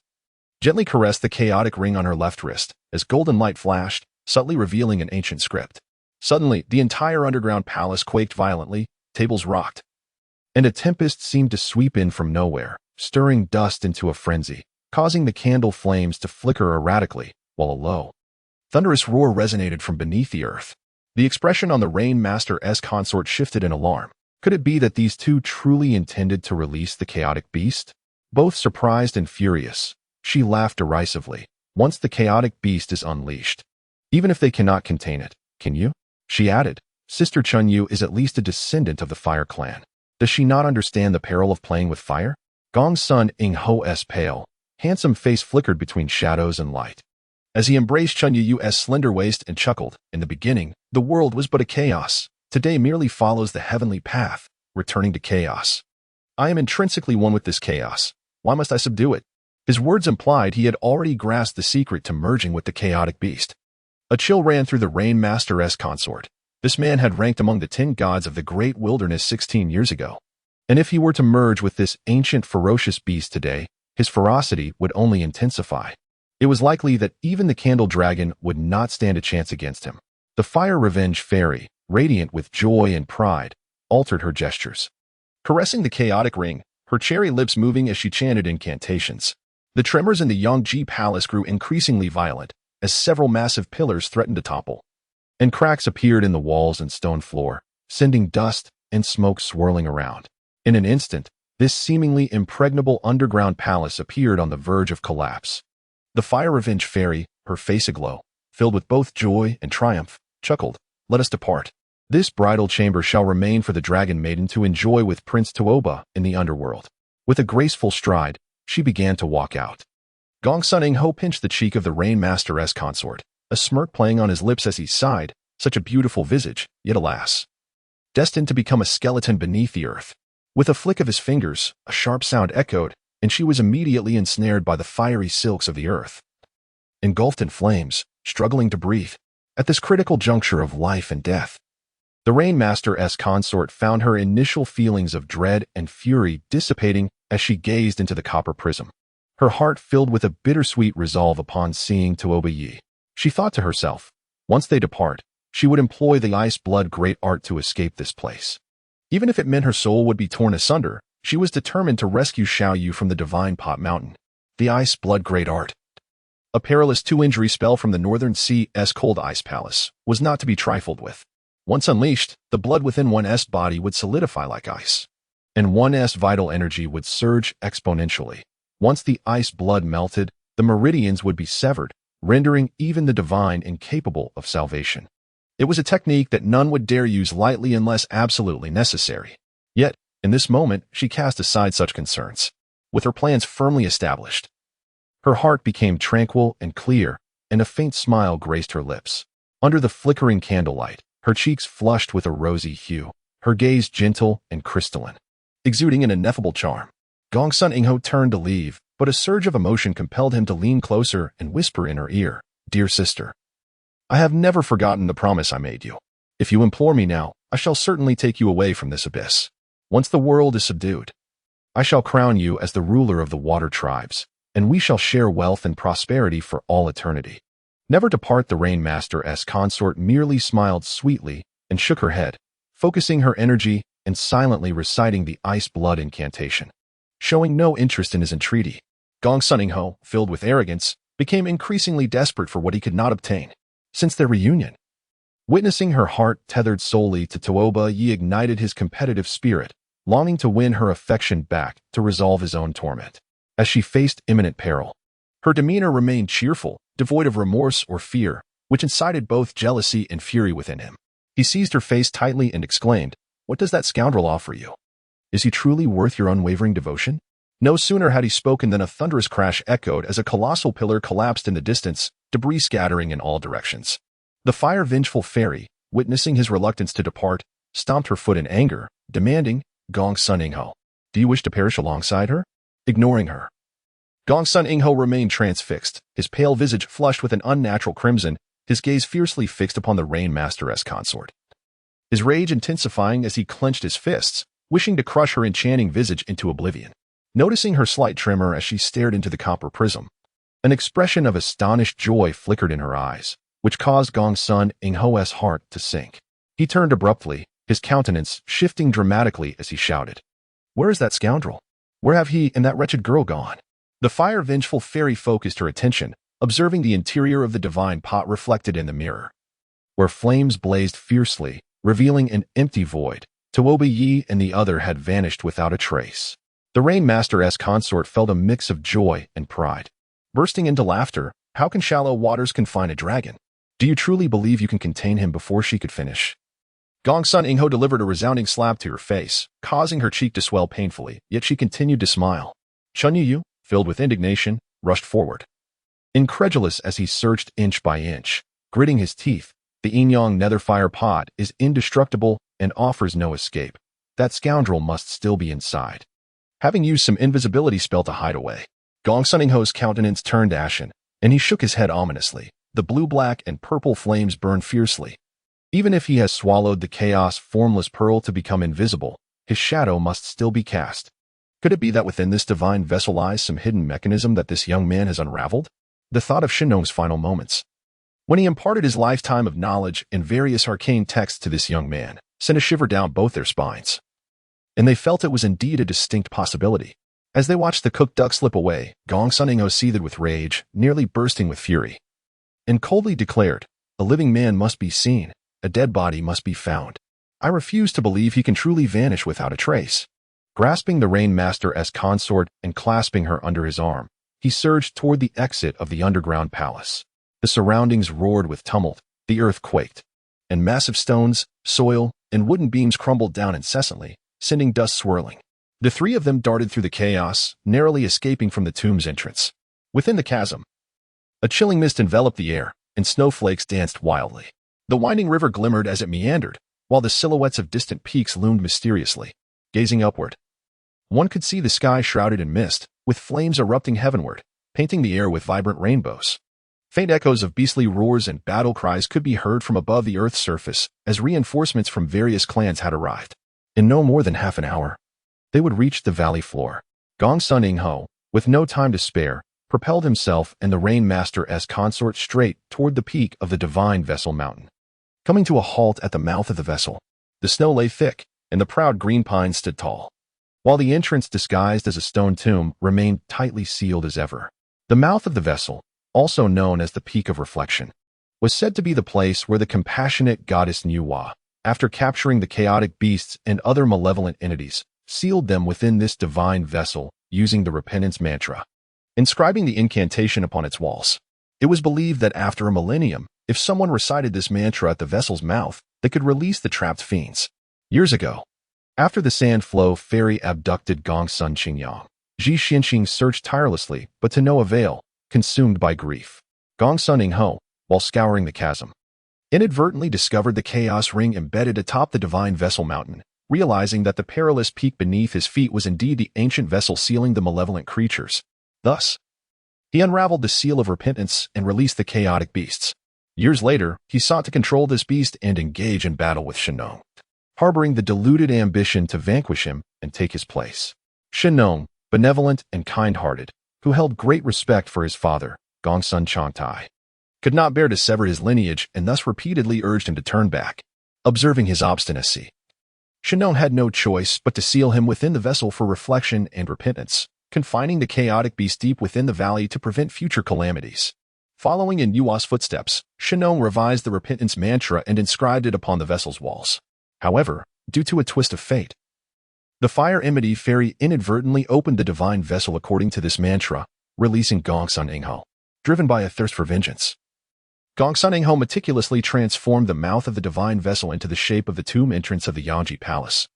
gently caressed the chaotic ring on her left wrist, as golden light flashed, subtly revealing an ancient script. Suddenly, the entire underground palace quaked violently, tables rocked, and a tempest seemed to sweep in from nowhere, stirring dust into a frenzy, causing the candle flames to flicker erratically, while a low, thunderous roar resonated from beneath the earth. The expression on the Rainmaster's consort shifted in alarm. Could it be that these two truly intended to release the chaotic beast? Both surprised and furious, she laughed derisively. "Once the chaotic beast is unleashed, even if they cannot contain it, can you?" She added, "Sister Chun Yu is at least a descendant of the Fire Clan. Does she not understand the peril of playing with fire? Gong's son Ing Ho's pale, handsome face flickered between shadows and light. As he embraced Chun Yu's slender waist and chuckled, in the beginning, the world was but a chaos. Today merely follows the heavenly path, returning to chaos. I am intrinsically one with this chaos. Why must I subdue it? His words implied he had already grasped the secret to merging with the chaotic beast. A chill ran through the Rain Master's consort. This man had ranked among the 10 gods of the great wilderness 16 years ago. And if he were to merge with this ancient ferocious beast today, his ferocity would only intensify. It was likely that even the candle dragon would not stand a chance against him. The fire revenge fairy, radiant with joy and pride, altered her gestures. Caressing the chaotic ring, her cherry lips moving as she chanted incantations. The tremors in the Yangji palace grew increasingly violent, as several massive pillars threatened to topple. And cracks appeared in the walls and stone floor, sending dust and smoke swirling around. In an instant, this seemingly impregnable underground palace appeared on the verge of collapse. The fire revenge fairy, her face aglow, filled with both joy and triumph, chuckled, "Let us depart. This bridal chamber shall remain for the dragon maiden to enjoy with Prince Tuoba in the underworld." With a graceful stride, she began to walk out. Gong's son Ing Ho pinched the cheek of the Rain Master's consort, a smirk playing on his lips as he sighed, such a beautiful visage, yet alas, destined to become a skeleton beneath the earth. With a flick of his fingers, a sharp sound echoed, and she was immediately ensnared by the fiery silks of the earth. Engulfed in flames, struggling to breathe, at this critical juncture of life and death, the Rain Master's consort found her initial feelings of dread and fury dissipating as she gazed into the copper prism. Her heart filled with a bittersweet resolve upon seeing Tuoba Yi. She thought to herself, once they depart, she would employ the ice blood great art to escape this place. Even if it meant her soul would be torn asunder, she was determined to rescue Xiao Yu from the divine pot mountain. The ice blood great art. A perilous 2-injury spell from the Northern Sea's cold ice palace was not to be trifled with. Once unleashed, the blood within one's body would solidify like ice, and one's vital energy would surge exponentially. Once the ice blood melted, the meridians would be severed, rendering even the divine incapable of salvation. It was a technique that none would dare use lightly unless absolutely necessary. Yet, in this moment, she cast aside such concerns. With her plans firmly established, her heart became tranquil and clear, and a faint smile graced her lips. Under the flickering candlelight, her cheeks flushed with a rosy hue, her gaze gentle and crystalline, exuding an ineffable charm. Gong's son Ing Ho turned to leave, but a surge of emotion compelled him to lean closer and whisper in her ear, "Dear sister, I have never forgotten the promise I made you. If you implore me now, I shall certainly take you away from this abyss. Once the world is subdued, I shall crown you as the ruler of the water tribes, and we shall share wealth and prosperity for all eternity." Never depart. The Rain Master's consort merely smiled sweetly and shook her head, focusing her energy and silently reciting the ice blood incantation. Showing no interest in his entreaty, Gong's son Ing Ho, filled with arrogance, became increasingly desperate for what he could not obtain. Since their reunion, witnessing her heart tethered solely to Tuoba Yi ignited his competitive spirit, longing to win her affection back to resolve his own torment. As she faced imminent peril, her demeanor remained cheerful, devoid of remorse or fear, which incited both jealousy and fury within him. He seized her face tightly and exclaimed, "What does that scoundrel offer you? Is he truly worth your unwavering devotion?" No sooner had he spoken than a thunderous crash echoed as a colossal pillar collapsed in the distance, debris scattering in all directions. The fire-vengeful fairy, witnessing his reluctance to depart, stomped her foot in anger, demanding, "Gong's son Ing Ho, do you wish to perish alongside her?" Ignoring her, Gong's son Ing Ho remained transfixed, his pale visage flushed with an unnatural crimson, his gaze fiercely fixed upon the Rain Master's consort. His rage intensifying as he clenched his fists, wishing to crush her enchanting visage into oblivion. Noticing her slight tremor as she stared into the copper prism, an expression of astonished joy flickered in her eyes, which caused Gong's son Ing Ho's heart to sink. He turned abruptly, his countenance shifting dramatically as he shouted, "Where is that scoundrel? Where have he and that wretched girl gone?" The fire-vengeful fairy focused her attention, observing the interior of the divine pot reflected in the mirror, where flames blazed fiercely, revealing an empty void. Tuoba Yi and the other had vanished without a trace. The Rain Master's consort felt a mix of joy and pride. Bursting into laughter, "How can shallow waters confine a dragon? Do you truly believe you can contain him before she could finish?" Gong Sun Ingho delivered a resounding slap to her face, causing her cheek to swell painfully, yet she continued to smile. Chun Yu, filled with indignation, rushed forward. Incredulous as he searched inch by inch, gritting his teeth, the Yin-Yang netherfire pod is indestructible and offers no escape. That scoundrel must still be inside. Having used some invisibility spell to hide away, Gong Sun Ingho's countenance turned ashen, and he shook his head ominously. The blue, black, and purple flames burned fiercely. Even if he has swallowed the chaos formless pearl to become invisible, his shadow must still be cast. Could it be that within this divine vessel lies some hidden mechanism that this young man has unraveled? The thought of Shinong's final moments, when he imparted his lifetime of knowledge and various arcane texts to this young man, sent a shiver down both their spines. And they felt it was indeed a distinct possibility. As they watched the cooked duck slip away, Gong Sun Ingho seethed with rage, nearly bursting with fury, and coldly declared, "A living man must be seen, a dead body must be found. I refuse to believe he can truly vanish without a trace." Grasping the Rain Master as consort and clasping her under his arm, he surged toward the exit of the underground palace. The surroundings roared with tumult, the earth quaked, and massive stones, soil, and wooden beams crumbled down incessantly, sending dust swirling. The three of them darted through the chaos, narrowly escaping from the tomb's entrance. Within the chasm, a chilling mist enveloped the air, and snowflakes danced wildly. The winding river glimmered as it meandered, while the silhouettes of distant peaks loomed mysteriously. Gazing upward, one could see the sky shrouded in mist, with flames erupting heavenward, painting the air with vibrant rainbows. Faint echoes of beastly roars and battle cries could be heard from above the earth's surface as reinforcements from various clans had arrived. In no more than half an hour, they would reach the valley floor. Gong Sun Ingho, with no time to spare, propelled himself and the Rain Master as consort straight toward the peak of the divine vessel mountain. Coming to a halt at the mouth of the vessel, the snow lay thick, and the proud green pines stood tall, while the entrance, disguised as a stone tomb, remained tightly sealed as ever. The mouth of the vessel, also known as the Peak of Reflection, was said to be the place where the compassionate goddess Nuwa, after capturing the chaotic beasts and other malevolent entities, sealed them within this divine vessel using the repentance mantra, inscribing the incantation upon its walls. It was believed that after a millennium, if someone recited this mantra at the vessel's mouth, they could release the trapped fiends. Years ago, after the Sand Flow Fairy abducted Gong Sun Qingyang, Ji Xinxing searched tirelessly, but to no avail, consumed by grief. Gong Sun Ingho, while scouring the chasm, inadvertently discovered the chaos ring embedded atop the divine vessel mountain, realizing that the perilous peak beneath his feet was indeed the ancient vessel sealing the malevolent creatures. Thus, he unraveled the seal of repentance and released the chaotic beasts. Years later, he sought to control this beast and engage in battle with Shinong, harboring the deluded ambition to vanquish him and take his place. Shinong, benevolent and kind-hearted, who held great respect for his father, Gong Sun Changtai, could not bear to sever his lineage and thus repeatedly urged him to turn back. Observing his obstinacy, Shinong had no choice but to seal him within the vessel for reflection and repentance, confining the chaotic beast deep within the valley to prevent future calamities. Following in Yua's footsteps, Shinong revised the repentance mantra and inscribed it upon the vessel's walls. However, due to a twist of fate, the Fire Enmity Fairy inadvertently opened the divine vessel according to this mantra, releasing Gong Sun Ingho. Driven by a thirst for vengeance, Gong Sun Ingho meticulously transformed the mouth of the divine vessel into the shape of the tomb entrance of the Yangji Palace,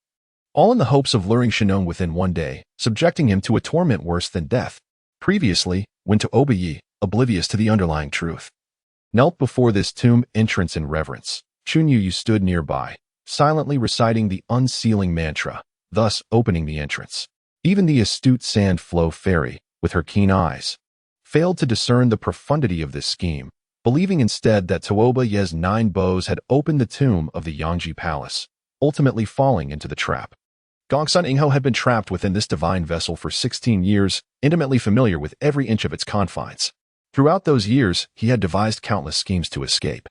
all in the hopes of luring Shinong within one day, subjecting him to a torment worse than death. Previously, when Taoist, oblivious to the underlying truth, knelt before this tomb entrance in reverence, Chun Yu stood nearby, silently reciting the unsealing mantra, thus opening the entrance. Even the astute Sand Flow Fairy, with her keen eyes, failed to discern the profundity of this scheme, believing instead that Taoist's 9 bows had opened the tomb of the Yangji Palace, ultimately falling into the trap. Gong Sun Ingho had been trapped within this divine vessel for 16 years, intimately familiar with every inch of its confines. Throughout those years, he had devised countless schemes to escape.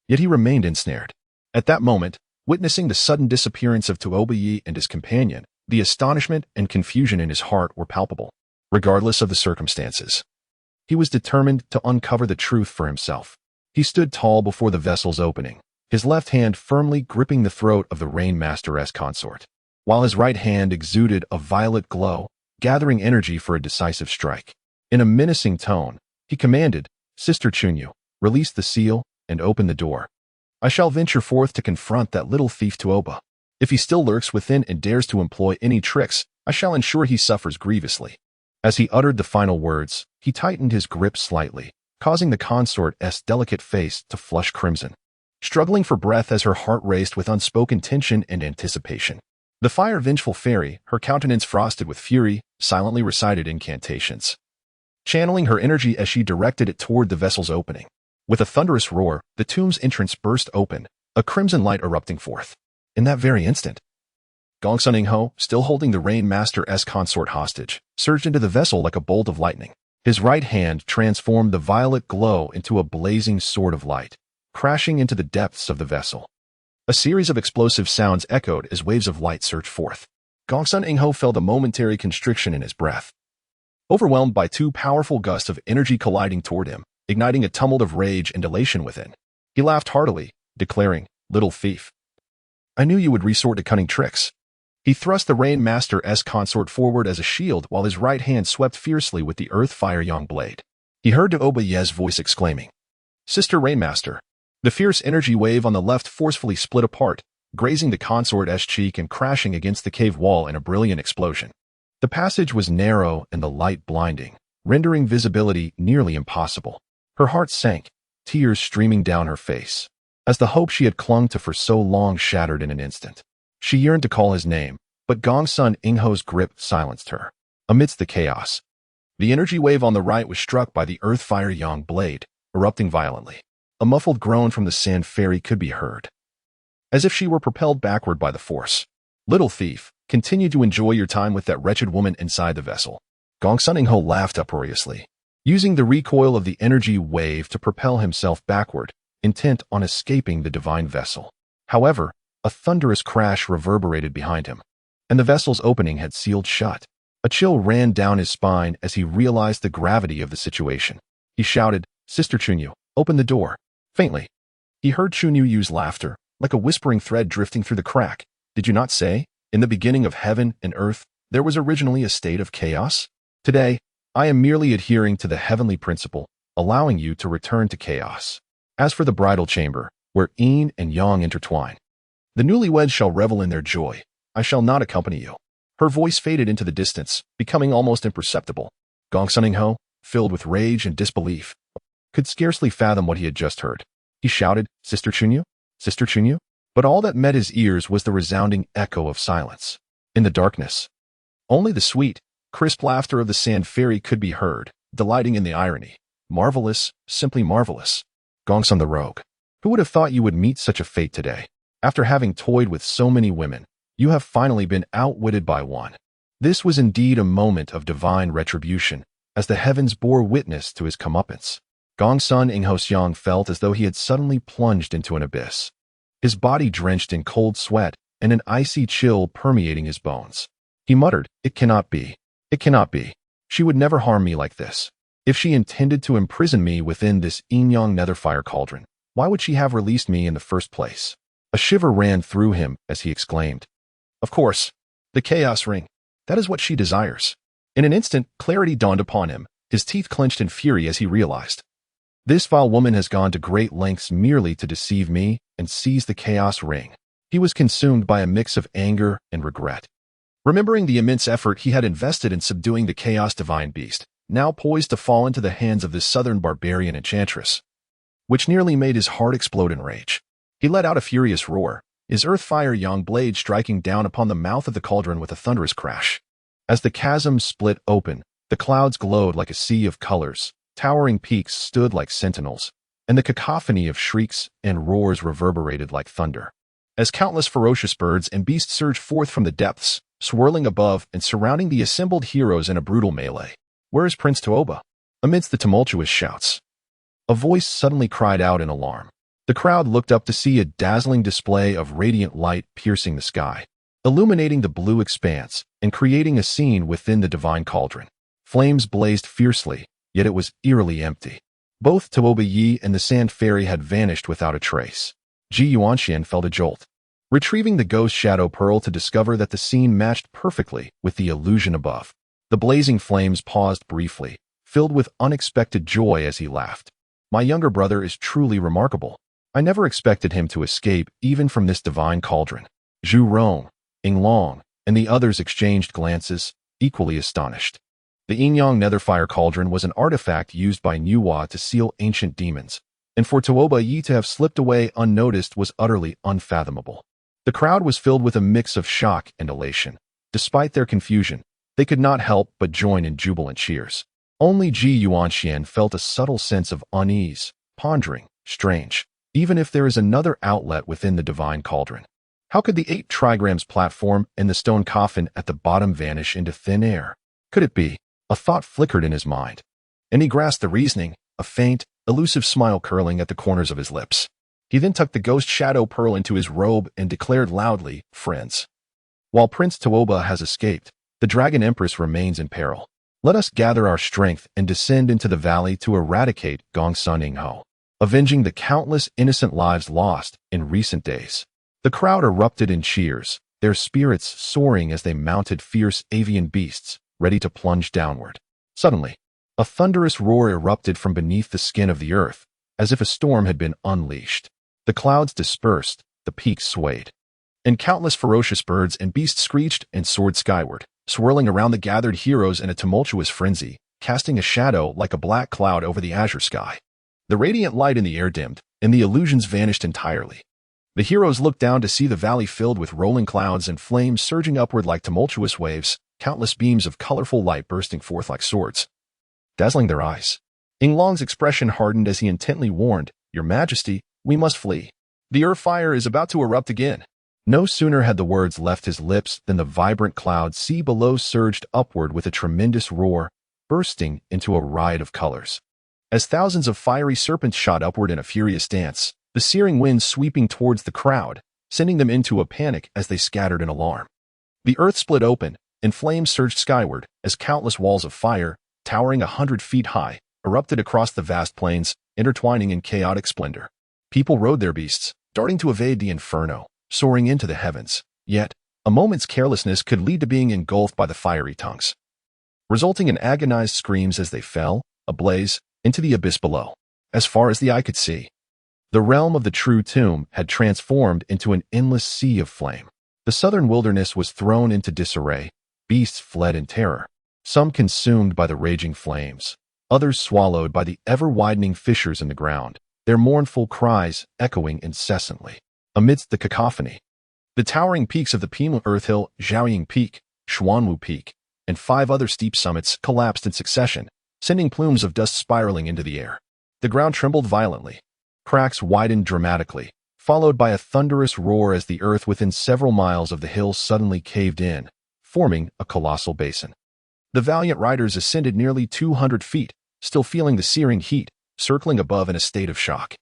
Yet he remained ensnared. At that moment, witnessing the sudden disappearance of Taoist and his companion, the astonishment and confusion in his heart were palpable. Regardless of the circumstances, he was determined to uncover the truth for himself. He stood tall before the vessel's opening, his left hand firmly gripping the throat of the Rain Master as consort, while his right hand exuded a violet glow, gathering energy for a decisive strike. In a menacing tone, he commanded, "Sister Chunyu, release the seal and open the door." I shall venture forth to confront that little thief Tuoba. If he still lurks within and dares to employ any tricks, I shall ensure he suffers grievously." As he uttered the final words, he tightened his grip slightly, causing the consort's delicate face to flush crimson. Struggling for breath as her heart raced with unspoken tension and anticipation. The fire-vengeful fairy, her countenance frosted with fury, silently recited incantations, channeling her energy as she directed it toward the vessel's opening. With a thunderous roar, the tomb's entrance burst open, a crimson light erupting forth. In that very instant, Gongsun Ingho, still holding the Rain Master's consort hostage, surged into the vessel like a bolt of lightning. His right hand transformed the violet glow into a blazing sword of light, crashing into the depths of the vessel. A series of explosive sounds echoed as waves of light surged forth. Gongsun Ingho felt a momentary constriction in his breath, overwhelmed by two powerful gusts of energy colliding toward him, igniting a tumult of rage and elation within. He laughed heartily, declaring, "Little thief, I knew you would resort to cunning tricks." He thrust the Rain Master's consort forward as a shield while his right hand swept fiercely with the Earth Fire Yang blade. He heard Tuoba's voice exclaiming, "Sister Rainmaster." The fierce energy wave on the left forcefully split apart, grazing the consort's cheek and crashing against the cave wall in a brilliant explosion. The passage was narrow and the light blinding, rendering visibility nearly impossible. Her heart sank, tears streaming down her face, as the hope she had clung to for so long shattered in an instant. She yearned to call his name, but Gongsun Ingho's grip silenced her. Amidst the chaos, the energy wave on the right was struck by the Earth Fire Yang blade, erupting violently. A muffled groan from the Sand Fairy could be heard, as if she were propelled backward by the force. "Little thief, continue to enjoy your time with that wretched woman inside the vessel." Gongsun Ingho laughed uproariously, using the recoil of the energy wave to propel himself backward, intent on escaping the divine vessel. However, a thunderous crash reverberated behind him, and the vessel's opening had sealed shut. A chill ran down his spine as he realized the gravity of the situation. He shouted, "Sister Chunyu, open the door." Faintly, he heard Chunyu use laughter, like a whispering thread drifting through the crack. "Did you not say, in the beginning of heaven and earth, there was originally a state of chaos? Today, I am merely adhering to the heavenly principle, allowing you to return to chaos. As for the bridal chamber, where yin and yang intertwine, the newlyweds shall revel in their joy. I shall not accompany you." Her voice faded into the distance, becoming almost imperceptible. Gongsun Ingho, filled with rage and disbelief, could scarcely fathom what he had just heard. He shouted, "Sister Chunyu? Sister Chunyu?" But all that met his ears was the resounding echo of silence. In the darkness, only the sweet, crisp laughter of the Sand Fairy could be heard, delighting in the irony. "Marvelous, simply marvelous. Gongsun the Rogue. Who would have thought you would meet such a fate today? After having toyed with so many women, you have finally been outwitted by one." This was indeed a moment of divine retribution, as the heavens bore witness to his comeuppance. Gongsun Ingho felt as though he had suddenly plunged into an abyss, his body drenched in cold sweat and an icy chill permeating his bones. He muttered, "It cannot be. It cannot be. She would never harm me like this. If she intended to imprison me within this yin-yang netherfire cauldron, why would she have released me in the first place?" A shiver ran through him as he exclaimed, "Of course, the Chaos Ring. That is what she desires." In an instant, clarity dawned upon him, his teeth clenched in fury as he realized, "This vile woman has gone to great lengths merely to deceive me and seize the Chaos Ring." He was consumed by a mix of anger and regret, remembering the immense effort he had invested in subduing the Chaos Divine Beast, now poised to fall into the hands of this southern barbarian enchantress, which nearly made his heart explode in rage. He let out a furious roar, his Earth Fire Yang blade striking down upon the mouth of the cauldron with a thunderous crash. As the chasm split open, the clouds glowed like a sea of colors, towering peaks stood like sentinels, and the cacophony of shrieks and roars reverberated like thunder. As countless ferocious birds and beasts surged forth from the depths, swirling above and surrounding the assembled heroes in a brutal melee. "Where is Prince Tuoba?" Amidst the tumultuous shouts, a voice suddenly cried out in alarm. The crowd looked up to see a dazzling display of radiant light piercing the sky, illuminating the blue expanse and creating a scene within the divine cauldron. Flames blazed fiercely, yet it was eerily empty. Both Tuoba and the Sand Fairy had vanished without a trace. Ji Yuanxian felt a jolt, retrieving the ghost shadow pearl to discover that the scene matched perfectly with the illusion above. The blazing flames paused briefly, filled with unexpected joy as he laughed. "My younger brother is truly remarkable. I never expected him to escape even from this divine cauldron. Zhu Rong, Ying Long, and the others exchanged glances, equally astonished. The Yin-Yang Netherfire Cauldron was an artifact used by Nuwa to seal ancient demons, and for Tuoba Yi to have slipped away unnoticed was utterly unfathomable. The crowd was filled with a mix of shock and elation. Despite their confusion, they could not help but join in jubilant cheers. Only Ji Yuanxian felt a subtle sense of unease, pondering, strange, even if there is another outlet within the divine cauldron. How could the 8 trigrams platform and the stone coffin at the bottom vanish into thin air? Could it be? A thought flickered in his mind, and he grasped the reasoning, a faint, elusive smile curling at the corners of his lips. He then tucked the ghost shadow pearl into his robe and declared loudly, "Friends, while Prince Tuoba has escaped, the Dragon Empress remains in peril. Let us gather our strength and descend into the valley to eradicate Gongsun Ingho, avenging the countless innocent lives lost in recent days." The crowd erupted in cheers, their spirits soaring as they mounted fierce avian beasts, ready to plunge downward. Suddenly, a thunderous roar erupted from beneath the skin of the earth, as if a storm had been unleashed. The clouds dispersed, the peaks swayed, and countless ferocious birds and beasts screeched and soared skyward, swirling around the gathered heroes in a tumultuous frenzy, casting a shadow like a black cloud over the azure sky. The radiant light in the air dimmed, and the illusions vanished entirely. The heroes looked down to see the valley filled with rolling clouds and flames surging upward like tumultuous waves, countless beams of colorful light bursting forth like swords, dazzling their eyes. Ying Long's expression hardened as he intently warned, "Your Majesty, we must flee. The earth fire is about to erupt again." No sooner had the words left his lips than the vibrant cloud sea below surged upward with a tremendous roar, bursting into a riot of colors. As thousands of fiery serpents shot upward in a furious dance, the searing wind sweeping towards the crowd, sending them into a panic as they scattered in alarm. The earth split open, and flames surged skyward as countless walls of fire, towering 100 feet high, erupted across the vast plains, intertwining in chaotic splendor. People rode their beasts, darting to evade the inferno, soaring into the heavens. Yet, a moment's carelessness could lead to being engulfed by the fiery tongues, resulting in agonized screams as they fell, ablaze, into the abyss below. As far as the eye could see, the realm of the true tomb had transformed into an endless sea of flame. The southern wilderness was thrown into disarray. Beasts fled in terror, some consumed by the raging flames, others swallowed by the ever-widening fissures in the ground, their mournful cries echoing incessantly. Amidst the cacophony, the towering peaks of the Pima Earth Hill, Zhaoying Peak, Xuanwu Peak, and 5 other steep summits collapsed in succession, sending plumes of dust spiraling into the air. The ground trembled violently. Cracks widened dramatically, followed by a thunderous roar as the earth within several miles of the hills suddenly caved in, forming a colossal basin. The valiant riders ascended nearly 200 feet, still feeling the searing heat, circling above in a state of shock.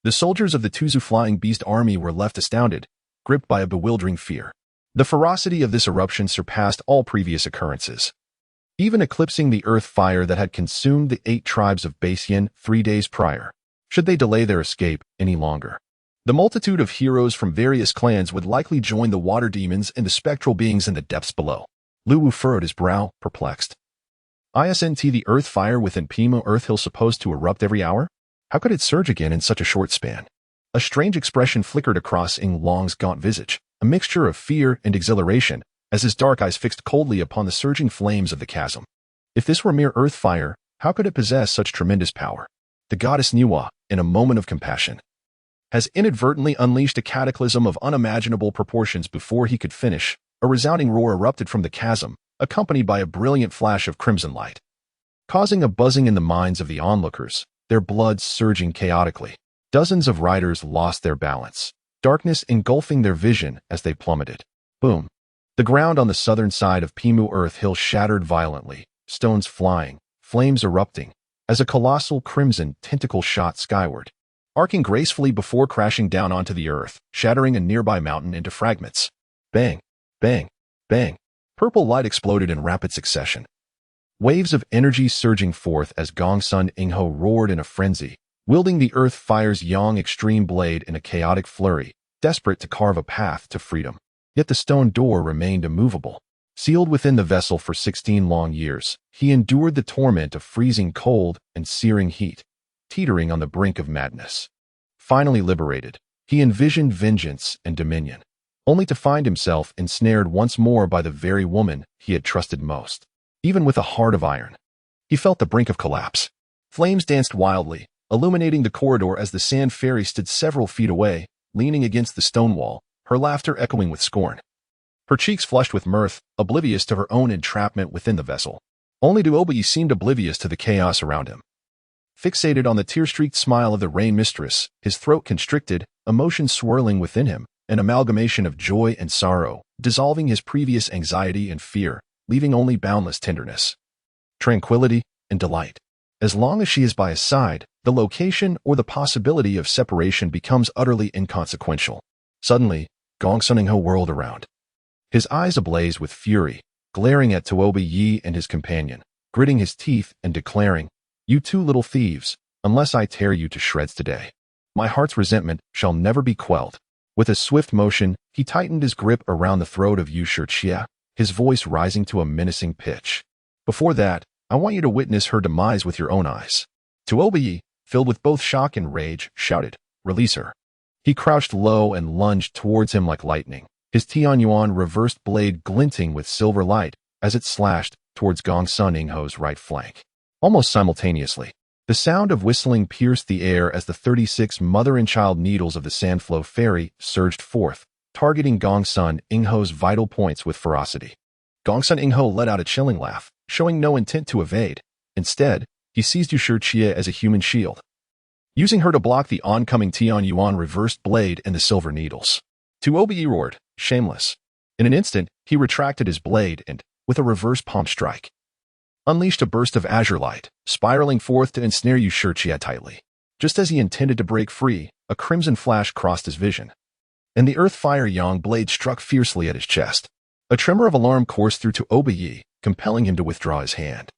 The soldiers of the Tuzu Flying Beast Army were left astounded, gripped by a bewildering fear. The ferocity of this eruption surpassed all previous occurrences, even eclipsing the earth fire that had consumed the 8 tribes of Baisyan 3 days prior. Should they delay their escape any longer, the multitude of heroes from various clans would likely join the water demons and the spectral beings in the depths below. Lu Wu furrowed his brow, perplexed. Isn't the earth fire within Pima Earth Hill supposed to erupt every hour? How could it surge again in such a short span? A strange expression flickered across Ying Long's gaunt visage, a mixture of fear and exhilaration, as his dark eyes fixed coldly upon the surging flames of the chasm. If this were mere earth fire, how could it possess such tremendous power? The goddess Nuwa, in a moment of compassion, has inadvertently unleashed a cataclysm of unimaginable proportions. Before he could finish, a resounding roar erupted from the chasm, accompanied by a brilliant flash of crimson light, causing a buzzing in the minds of the onlookers, their blood surging chaotically. Dozens of riders lost their balance, darkness engulfing their vision as they plummeted. Boom! The ground on the southern side of Pimu Earth Hill shattered violently, stones flying, flames erupting, as a colossal crimson tentacle shot skyward, arcing gracefully before crashing down onto the earth, shattering a nearby mountain into fragments. Bang! Bang! Bang! Purple light exploded in rapid succession, waves of energy surging forth as Gongsun Ingho roared in a frenzy, wielding the earth fire's yang extreme blade in a chaotic flurry, desperate to carve a path to freedom. Yet the stone door remained immovable. Sealed within the vessel for 16 long years, he endured the torment of freezing cold and searing heat, teetering on the brink of madness. Finally liberated, he envisioned vengeance and dominion, only to find himself ensnared once more by the very woman he had trusted most. Even with a heart of iron, he felt the brink of collapse. Flames danced wildly, illuminating the corridor as the sand fairy stood several feet away, leaning against the stone wall, her laughter echoing with scorn. Her cheeks flushed with mirth, oblivious to her own entrapment within the vessel. Only Duobi seemed oblivious to the chaos around him. Fixated on the tear-streaked smile of the rain mistress, his throat constricted, emotions swirling within him, an amalgamation of joy and sorrow, dissolving his previous anxiety and fear, leaving only boundless tenderness, tranquility, and delight. As long as she is by his side, the location or the possibility of separation becomes utterly inconsequential. Suddenly, Gong Suningho whirled around, his eyes ablaze with fury, glaring at Tuobi Yi and his companion, gritting his teeth and declaring, "You two little thieves, unless I tear you to shreds today, my heart's resentment shall never be quelled." With a swift motion, he tightened his grip around the throat of Yu Shixia, his voice rising to a menacing pitch. "Before that, I want you to witness her demise with your own eyes." Tuobi Yi, filled with both shock and rage, shouted, "Release her." He crouched low and lunged towards him like lightning, his Tianyuan reversed blade glinting with silver light as it slashed towards Gong Suningho's right flank. Almost simultaneously, the sound of whistling pierced the air as the 36 mother and child needles of the Sandflow Fairy surged forth, targeting Gong Suningho's vital points with ferocity. Gong Suningho let out a chilling laugh, showing no intent to evade. Instead, he seized Yu Shixia as a human shield, using her to block the oncoming Tianyuan reversed blade and the silver needles. Tuobi roared, "Shameless." In an instant, he retracted his blade and, with a reverse palm strike, unleashed a burst of azure light, spiraling forth to ensnare Yu Shixia tightly. Just as he intended to break free, a crimson flash crossed his vision, and the earth fire yang blade struck fiercely at his chest. A tremor of alarm coursed through Tuobi Yi, compelling him to withdraw his hand,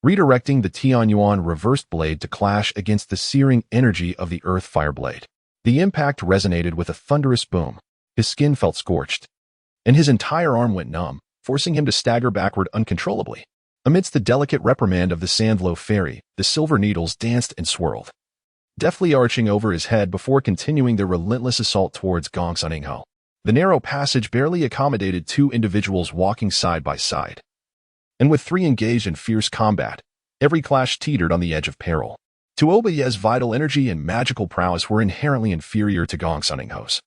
redirecting the Tianyuan reversed blade to clash against the searing energy of the earth fire blade. The impact resonated with a thunderous boom. His skin felt scorched, and his entire arm went numb, forcing him to stagger backward uncontrollably. Amidst the delicate reprimand of the Sandflow Fairy, the silver needles danced and swirled, deftly arching over his head before continuing their relentless assault towards Gong Suningho. The narrow passage barely accommodated two individuals walking side by side, and with three engaged in fierce combat, every clash teetered on the edge of peril. Tuobi Yi's vital energy and magical prowess were inherently inferior to Gong Suningho's,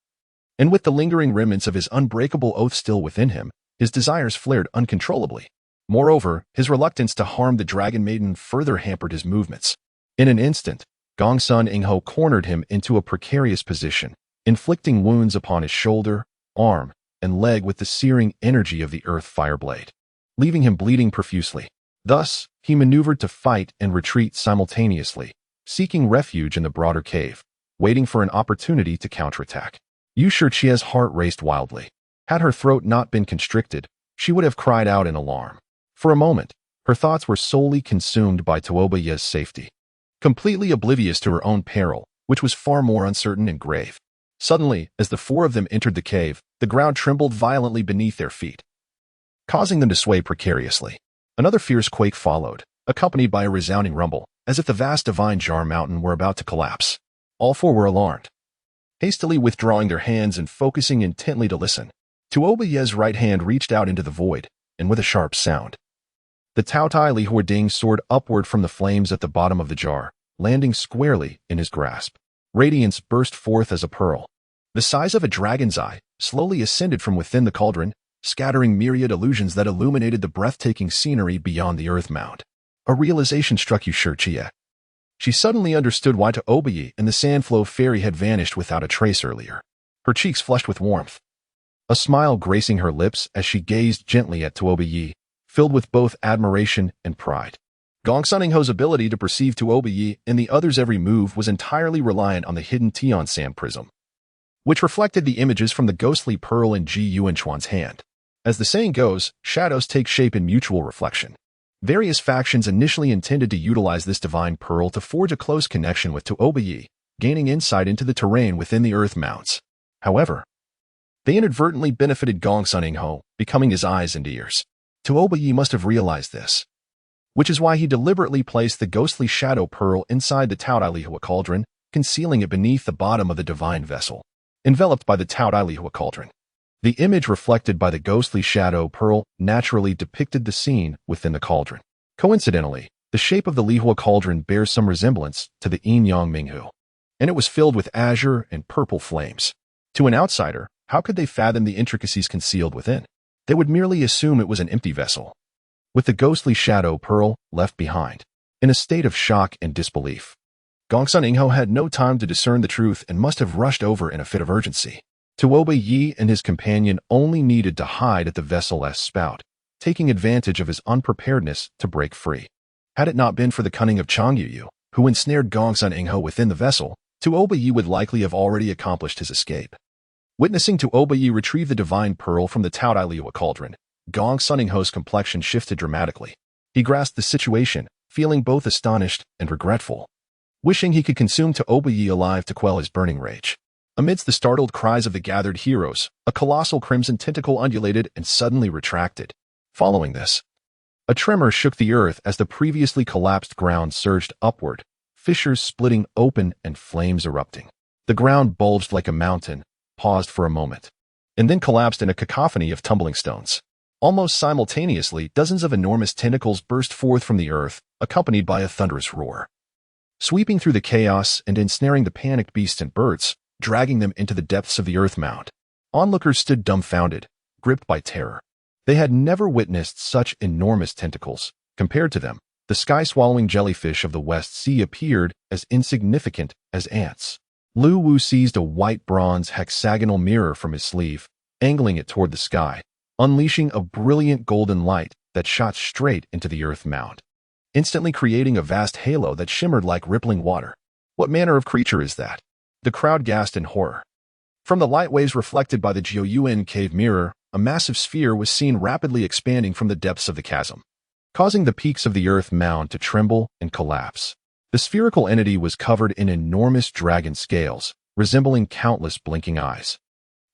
and with the lingering remnants of his unbreakable oath still within him, his desires flared uncontrollably. Moreover, his reluctance to harm the Dragon Maiden further hampered his movements. In an instant, Gong Suningho cornered him into a precarious position, inflicting wounds upon his shoulder, arm, and leg with the searing energy of the earth fire blade, leaving him bleeding profusely. Thus, he maneuvered to fight and retreat simultaneously, seeking refuge in the broader cave, waiting for an opportunity to counterattack. Yu Shixia's heart raced wildly. Had her throat not been constricted, she would have cried out in alarm. For a moment, her thoughts were solely consumed by Tuobi Yi's safety, completely oblivious to her own peril, which was far more uncertain and grave. Suddenly, as the four of them entered the cave, the ground trembled violently beneath their feet, causing them to sway precariously. Another fierce quake followed, accompanied by a resounding rumble, as if the vast divine jar mountain were about to collapse. All four were alarmed, hastily withdrawing their hands and focusing intently to listen. Tuobi Yi's right hand reached out into the void, and with a sharp sound, the Tao Tai Li Huarding soared upward from the flames at the bottom of the jar, landing squarely in his grasp. Radiance burst forth as a pearl, the size of a dragon's eye, slowly ascended from within the cauldron, scattering myriad illusions that illuminated the breathtaking scenery beyond the earth mound. A realization struck Yu Shixia. She suddenly understood why Tuobi Yi and the Sandflow Fairy had vanished without a trace earlier. Her cheeks flushed with warmth, a smile gracing her lips as she gazed gently at Tuobi Yi, filled with both admiration and pride. Gong Suningho's ability to perceive Tuobi Yi and the others' every move was entirely reliant on the hidden Tian Sand prism, which reflected the images from the ghostly pearl in Ji Yuanchuan's hand. As the saying goes, shadows take shape in mutual reflection. Various factions initially intended to utilize this divine pearl to forge a close connection with Tuobi Yi, gaining insight into the terrain within the earth mounds. However, they inadvertently benefited Gong Suningho, becoming his eyes and ears. Tuobi Yi must have realized this, which is why he deliberately placed the ghostly shadow pearl inside the Tao Tai Li Hua cauldron, concealing it beneath the bottom of the divine vessel, enveloped by the Taoist cauldron. The image reflected by the ghostly shadow pearl naturally depicted the scene within the cauldron. Coincidentally, the shape of the Lihua cauldron bears some resemblance to the Yin Yang Minghu, and it was filled with azure and purple flames. To an outsider, how could they fathom the intricacies concealed within? They would merely assume it was an empty vessel, with the ghostly shadow pearl left behind. In a state of shock and disbelief, Gongsun Ingho had no time to discern the truth and must have rushed over in a fit of urgency. Tuoba Yi and his companion only needed to hide at the vessel's spout, taking advantage of his unpreparedness to break free. Had it not been for the cunning of Chang Yuyu, who ensnared Gongsun Ingho within the vessel, Tuoba Yi would likely have already accomplished his escape. Witnessing Tuoba Yi retrieve the divine pearl from the Taoist cauldron, Gongsun Ingho's complexion shifted dramatically. He grasped the situation, feeling both astonished and regretful, wishing he could consume Tuoba Yi alive to quell his burning rage. Amidst the startled cries of the gathered heroes, a colossal crimson tentacle undulated and suddenly retracted. Following this, a tremor shook the earth as the previously collapsed ground surged upward, fissures splitting open and flames erupting. The ground bulged like a mountain, paused for a moment, and then collapsed in a cacophony of tumbling stones. Almost simultaneously, dozens of enormous tentacles burst forth from the earth, accompanied by a thunderous roar. Sweeping through the chaos and ensnaring the panicked beasts and birds, dragging them into the depths of the earth mound. Onlookers stood dumbfounded, gripped by terror. They had never witnessed such enormous tentacles. Compared to them, the sky-swallowing jellyfish of the West Sea appeared as insignificant as ants. Lu Wu seized a white bronze hexagonal mirror from his sleeve, angling it toward the sky, unleashing a brilliant golden light that shot straight into the earth mound, instantly creating a vast halo that shimmered like rippling water. What manner of creature is that? The crowd gasped in horror. From the light waves reflected by the Jiuyuan cave mirror, a massive sphere was seen rapidly expanding from the depths of the chasm, causing the peaks of the earth mound to tremble and collapse. The spherical entity was covered in enormous dragon scales, resembling countless blinking eyes,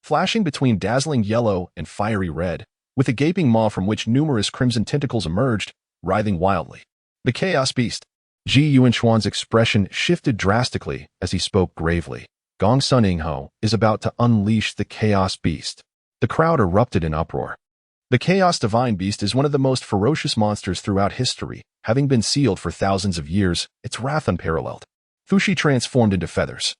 flashing between dazzling yellow and fiery red, with a gaping maw from which numerous crimson tentacles emerged, writhing wildly. The Chaos Beast. Ji Yuanchuan's expression shifted drastically as he spoke gravely. Gongsun Ingho is about to unleash the Chaos Beast. The crowd erupted in uproar. The Chaos Divine Beast is one of the most ferocious monsters throughout history. Having been sealed for thousands of years, its wrath unparalleled. Fushi transformed into feathers.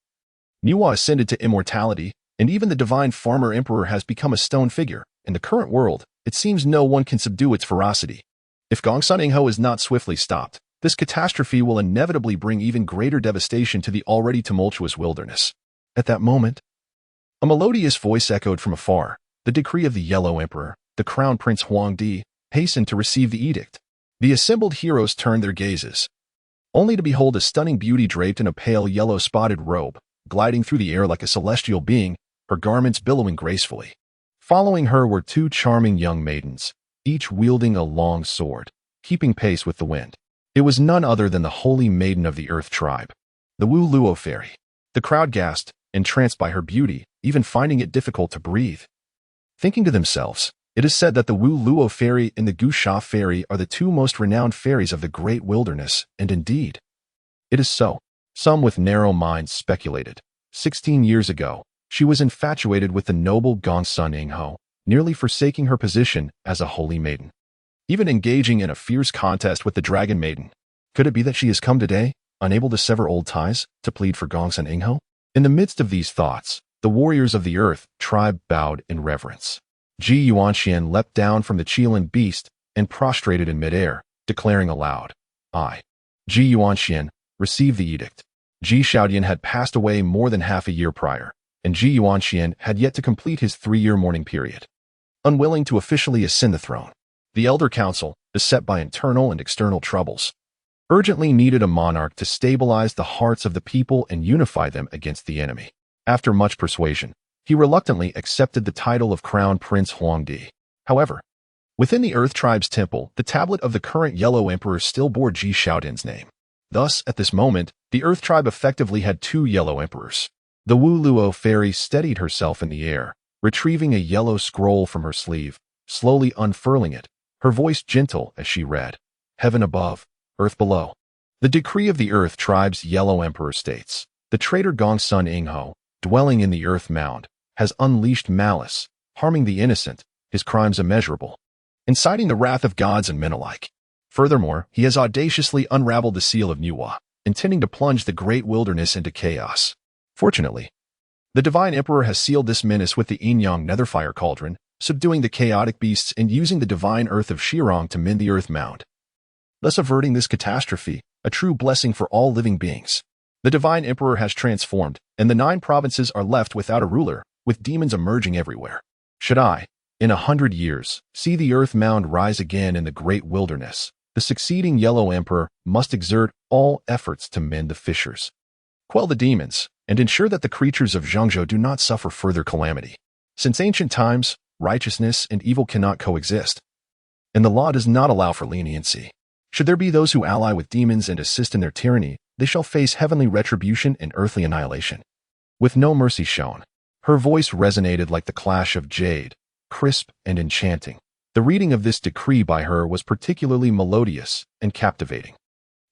Niwa ascended to immortality, and even the divine farmer emperor has become a stone figure. In the current world, it seems no one can subdue its ferocity. If Gongsun Ingho is not swiftly stopped, this catastrophe will inevitably bring even greater devastation to the already tumultuous wilderness. At that moment, a melodious voice echoed from afar. The decree of the Yellow Emperor, the Crown Prince Huangdi, hastened to receive the edict. The assembled heroes turned their gazes, only to behold a stunning beauty draped in a pale yellow spotted robe, gliding through the air like a celestial being, her garments billowing gracefully. Following her were two charming young maidens, each wielding a long sword, keeping pace with the wind. It was none other than the holy maiden of the Earth tribe, the Wu Luo fairy. The crowd gasped, entranced by her beauty, even finding it difficult to breathe. Thinking to themselves, it is said that the Wu Luo fairy and the Gu Sha fairy are the two most renowned fairies of the great wilderness, and indeed, it is so. Some with narrow minds speculated. 16 years ago, she was infatuated with the noble Gongsun Ingho, nearly forsaking her position as a holy maiden, even engaging in a fierce contest with the Dragon Maiden. Could it be that she has come today, unable to sever old ties, to plead for Gongsun Ingho? In the midst of these thoughts, the warriors of the Earth tribe bowed in reverence. Ji Yuanxian leapt down from the Qilan beast and prostrated in midair, declaring aloud, I, Ji Yuanxian, receive the edict. Ji Shaodian had passed away more than half a year prior, and Ji Yuanxian had yet to complete his 3-year mourning period. Unwilling to officially ascend the throne, the Elder Council, beset by internal and external troubles, urgently needed a monarch to stabilize the hearts of the people and unify them against the enemy. After much persuasion, he reluctantly accepted the title of Crown Prince Huangdi. However, within the Earth Tribe's temple, the tablet of the current Yellow Emperor still bore Ji Shaodian's name. Thus, at this moment, the Earth Tribe effectively had 2 Yellow Emperors. The Wu Luo fairy steadied herself in the air, retrieving a yellow scroll from her sleeve, slowly unfurling it, her voice gentle as she read, Heaven above, earth below. The decree of the Earth Tribe's Yellow Emperor states, The traitor Gongsun Ingho, dwelling in the Earth Mound, has unleashed malice, harming the innocent, his crimes immeasurable, inciting the wrath of gods and men alike. Furthermore, he has audaciously unraveled the seal of Nuwa, intending to plunge the great wilderness into chaos. Fortunately, the Divine Emperor has sealed this menace with the Yin-Yang Netherfire Cauldron, subduing the chaotic beasts and using the divine earth of Shirong to mend the Earth Mound, thus averting this catastrophe, a true blessing for all living beings. The Divine Emperor has transformed, and the 9 provinces are left without a ruler, with demons emerging everywhere. Should I, in 100 years, see the Earth Mound rise again in the great wilderness, the succeeding Yellow Emperor must exert all efforts to mend the fissures, quell the demons, and ensure that the creatures of Zhengzhou do not suffer further calamity. Since ancient times, righteousness and evil cannot coexist, and the law does not allow for leniency. Should there be those who ally with demons and assist in their tyranny, they shall face heavenly retribution and earthly annihilation. With no mercy shown, her voice resonated like the clash of jade, crisp and enchanting. The reading of this decree by her was particularly melodious and captivating.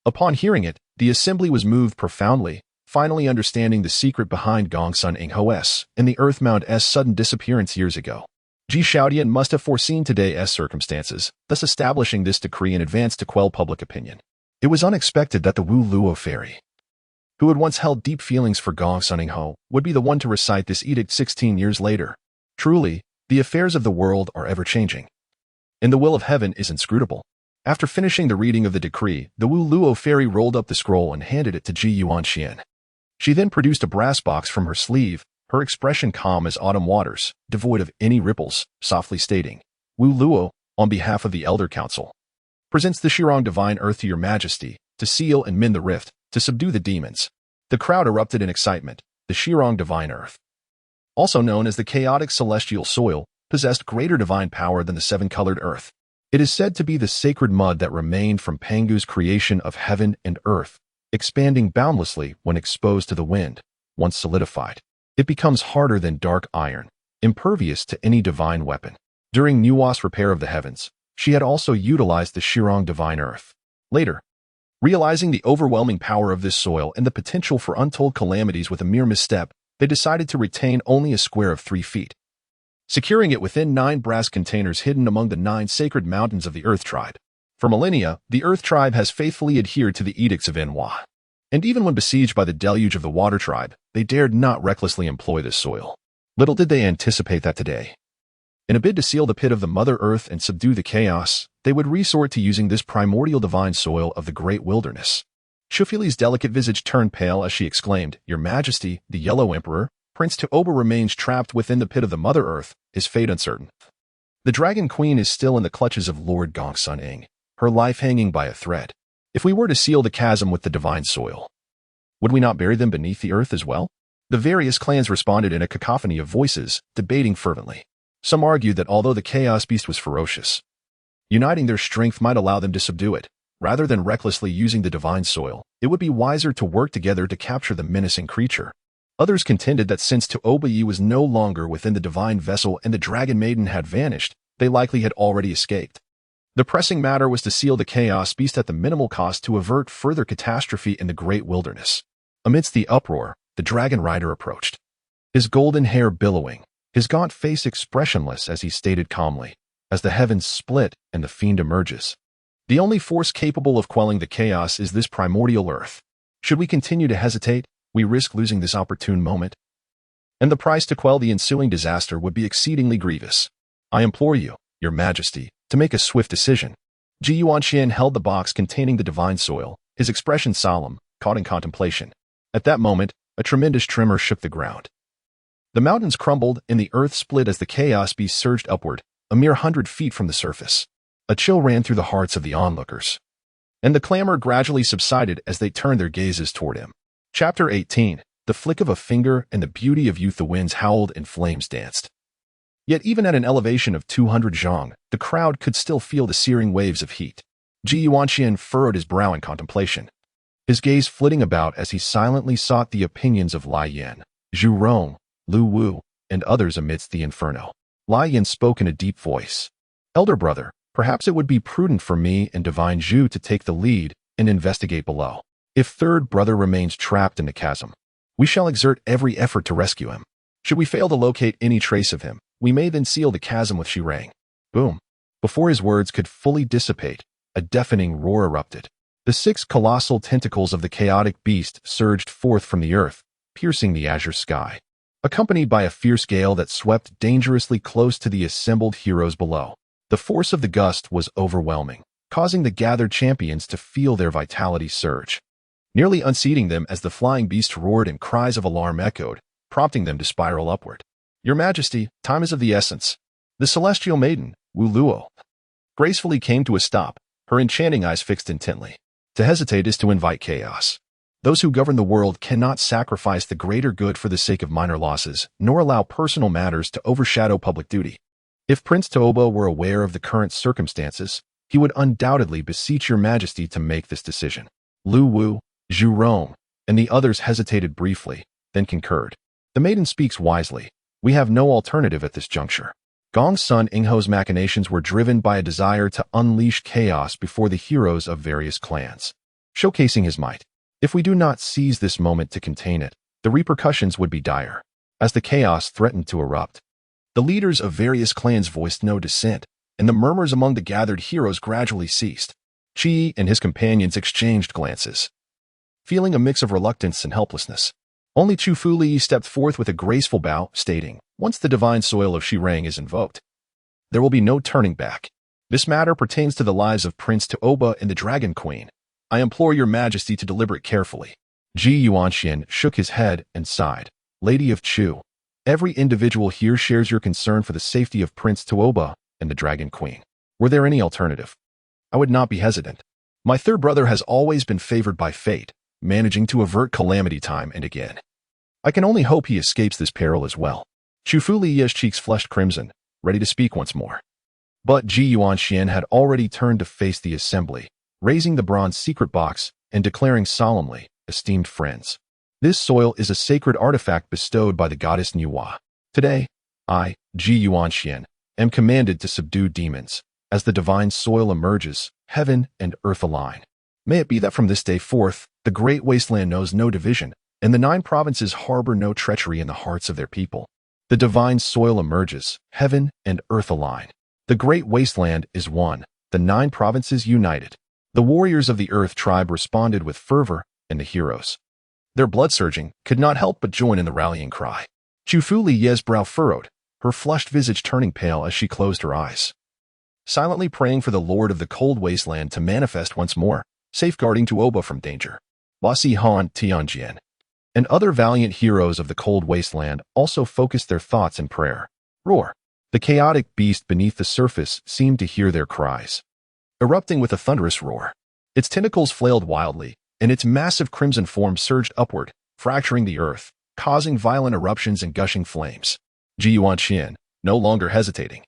Upon hearing it, the assembly was moved profoundly, finally understanding the secret behind Gongsun Ingho's and the Earth Mound's sudden disappearance years ago. Ji Shaodian must have foreseen today's circumstances, thus establishing this decree in advance to quell public opinion. It was unexpected that the Wu Luo fairy, who had once held deep feelings for Gongsun Ingho, would be the one to recite this edict 16 years later. Truly, the affairs of the world are ever-changing, and the will of heaven is inscrutable. After finishing the reading of the decree, the Wu Luo fairy rolled up the scroll and handed it to Ji Yuanxian. She then produced a brass box from her sleeve, her expression calm as autumn waters, devoid of any ripples, softly stating, "Wu Luo, on behalf of the Elder Council, presents the Shirong Divine Earth to your Majesty, to seal and mend the rift, to subdue the demons." The crowd erupted in excitement. The Shirong Divine Earth, also known as the chaotic celestial soil, possessed greater divine power than the 7-colored earth. It is said to be the sacred mud that remained from Pangu's creation of heaven and earth, expanding boundlessly when exposed to the wind. Once solidified, it becomes harder than dark iron, impervious to any divine weapon. During Nuwa's repair of the heavens, she had also utilized the Shirong Divine Earth. Later, realizing the overwhelming power of this soil and the potential for untold calamities with a mere misstep, they decided to retain only a square of 3 feet, securing it within 9 brass containers hidden among the 9 sacred mountains of the Earth Tribe. For millennia, the Earth Tribe has faithfully adhered to the edicts of Enwa, and even when besieged by the deluge of the Water Tribe, they dared not recklessly employ this soil. Little did they anticipate that today, in a bid to seal the pit of the Mother Earth and subdue the chaos, they would resort to using this primordial divine soil of the great wilderness. Shufili's delicate visage turned pale as she exclaimed, "Your Majesty, the Yellow Emperor, Prince Tuoba remains trapped within the pit of the Mother Earth, his fate uncertain. The Dragon Queen is still in the clutches of Lord Gongsun Ing, her life hanging by a thread. If we were to seal the chasm with the divine soil, would we not bury them beneath the earth as well?" The various clans responded in a cacophony of voices, debating fervently. Some argued that although the Chaos Beast was ferocious, uniting their strength might allow them to subdue it. Rather than recklessly using the divine soil, it would be wiser to work together to capture the menacing creature. Others contended that since Tuoba was no longer within the divine vessel and the Dragon Maiden had vanished, they likely had already escaped. The pressing matter was to seal the Chaos Beast at the minimal cost to avert further catastrophe in the great wilderness. Amidst the uproar, the Dragon Rider approached, his golden hair billowing, his gaunt face expressionless as he stated calmly, "As the heavens split and the fiend emerges, the only force capable of quelling the chaos is this primordial earth. Should we continue to hesitate, we risk losing this opportune moment, and the price to quell the ensuing disaster would be exceedingly grievous. I implore you, Your Majesty, to make a swift decision." Ji Yuanxian held the box containing the divine soil, his expression solemn, caught in contemplation. At that moment, a tremendous tremor shook the ground. The mountains crumbled and the earth split as the Chaos Beast surged upward, a mere 100 feet from the surface. A chill ran through the hearts of the onlookers, and the clamor gradually subsided as they turned their gazes toward him. Chapter 18. The flick of a finger and the beauty of youth. The winds howled and flames danced. Yet even at an elevation of 200 zhang, the crowd could still feel the searing waves of heat. Ji Yuanxian furrowed his brow in contemplation, his gaze flitting about as he silently sought the opinions of Lai Yan, Zhu Rong, Lu Wu, and others amidst the inferno. Lai Yan spoke in a deep voice. "Elder brother, perhaps it would be prudent for me and Divine Zhu to take the lead and investigate below. If third brother remains trapped in the chasm, We shall exert every effort to rescue him. Should we fail to locate any trace of him, we may then seal the chasm with Ji Ning. Boom. Before his words could fully dissipate, a deafening roar erupted. The 6 colossal tentacles of the chaotic beast surged forth from the earth, piercing the azure sky, accompanied by a fierce gale that swept dangerously close to the assembled heroes below. The force of the gust was overwhelming, causing the gathered champions to feel their vitality surge, nearly unseating them as the flying beast roared and cries of alarm echoed, prompting them to spiral upward. Your Majesty, time is of the essence. The celestial maiden, Wu Luo, gracefully came to a stop, her enchanting eyes fixed intently. To hesitate is to invite chaos. Those who govern the world cannot sacrifice the greater good for the sake of minor losses, nor allow personal matters to overshadow public duty. If Prince Taoba were aware of the current circumstances, he would undoubtedly beseech your Majesty to make this decision. Lu Wu, Zhu Rong, and the others hesitated briefly, then concurred. The maiden speaks wisely. We have no alternative at this juncture. Gong's son Ingho's machinations were driven by a desire to unleash chaos before the heroes of various clans, showcasing his might. If we do not seize this moment to contain it, the repercussions would be dire. As the chaos threatened to erupt, the leaders of various clans voiced no dissent, and the murmurs among the gathered heroes gradually ceased. Qi and his companions exchanged glances, feeling a mix of reluctance and helplessness. Only Chu Fuli stepped forth with a graceful bow, stating, once the divine soil of Ji Ning is invoked, there will be no turning back. This matter pertains to the lives of Prince Taoba and the Dragon Queen. I implore your Majesty to deliberate carefully. Ji Yuanxian shook his head and sighed. Lady of Chu, every individual here shares your concern for the safety of Prince Taoba and the Dragon Queen. Were there any alternative? I would not be hesitant. My third brother has always been favored by fate, managing to avert calamity time and again. I can only hope he escapes this peril as well. Chu Fuli's cheeks flushed crimson, ready to speak once more. But Ji Yuanxian had already turned to face the assembly, raising the bronze secret box and declaring solemnly, esteemed friends, this soil is a sacred artifact bestowed by the goddess Nuwa. Today, I, Ji Yuanxian, am commanded to subdue demons. As the divine soil emerges, heaven and earth align. May it be that from this day forth, the great wasteland knows no division, and the 9 provinces harbor no treachery in the hearts of their people. The divine soil emerges, heaven and earth align. The great wasteland is one, the 9 provinces united. The warriors of the earth tribe responded with fervor, and the heroes, their blood surging, could not help but join in the rallying cry. Chu Fuli's brow furrowed, her flushed visage turning pale as she closed her eyes, silently praying for the Lord of the cold wasteland to manifest once more, safeguarding Taoba from danger. Basi Han Tianjian and other valiant heroes of the cold wasteland also focused their thoughts in prayer. Roar! The chaotic beast beneath the surface seemed to hear their cries, erupting with a thunderous roar. Its tentacles flailed wildly, and its massive crimson form surged upward, fracturing the earth, causing violent eruptions and gushing flames. Ji Yuanxian, no longer hesitating,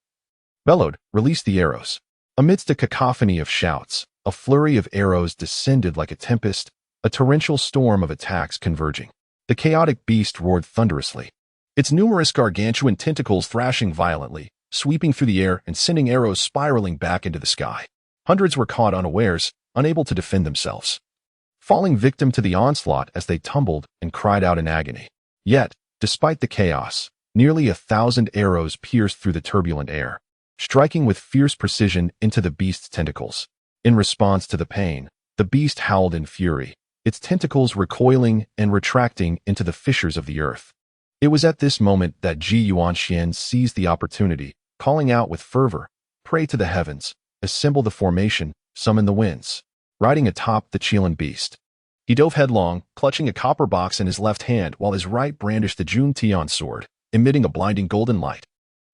bellowed, released the arrows. Amidst a cacophony of shouts, a flurry of arrows descended like a tempest, a torrential storm of attacks converging. The chaotic beast roared thunderously, its numerous gargantuan tentacles thrashing violently, sweeping through the air and sending arrows spiraling back into the sky. Hundreds were caught unawares, unable to defend themselves, falling victim to the onslaught as they tumbled and cried out in agony. Yet, despite the chaos, nearly 1,000 arrows pierced through the turbulent air, striking with fierce precision into the beast's tentacles. In response to the pain, the beast howled in fury, its tentacles recoiling and retracting into the fissures of the earth. It was at this moment that Ji Yuanxian seized the opportunity, calling out with fervor, "Pray to the heavens, assemble the formation, summon the winds." Riding atop the Qilan beast, he dove headlong, clutching a copper box in his left hand while his right brandished the Jun Tian sword, emitting a blinding golden light.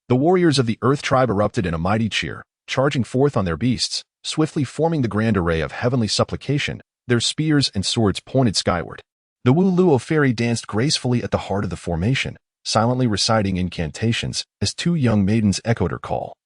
The warriors of the Earth tribe erupted in a mighty cheer, charging forth on their beasts, swiftly forming the grand array of heavenly supplication, their spears and swords pointed skyward. The Wu Luo fairy danced gracefully at the heart of the formation, silently reciting incantations as 2 young maidens echoed her call,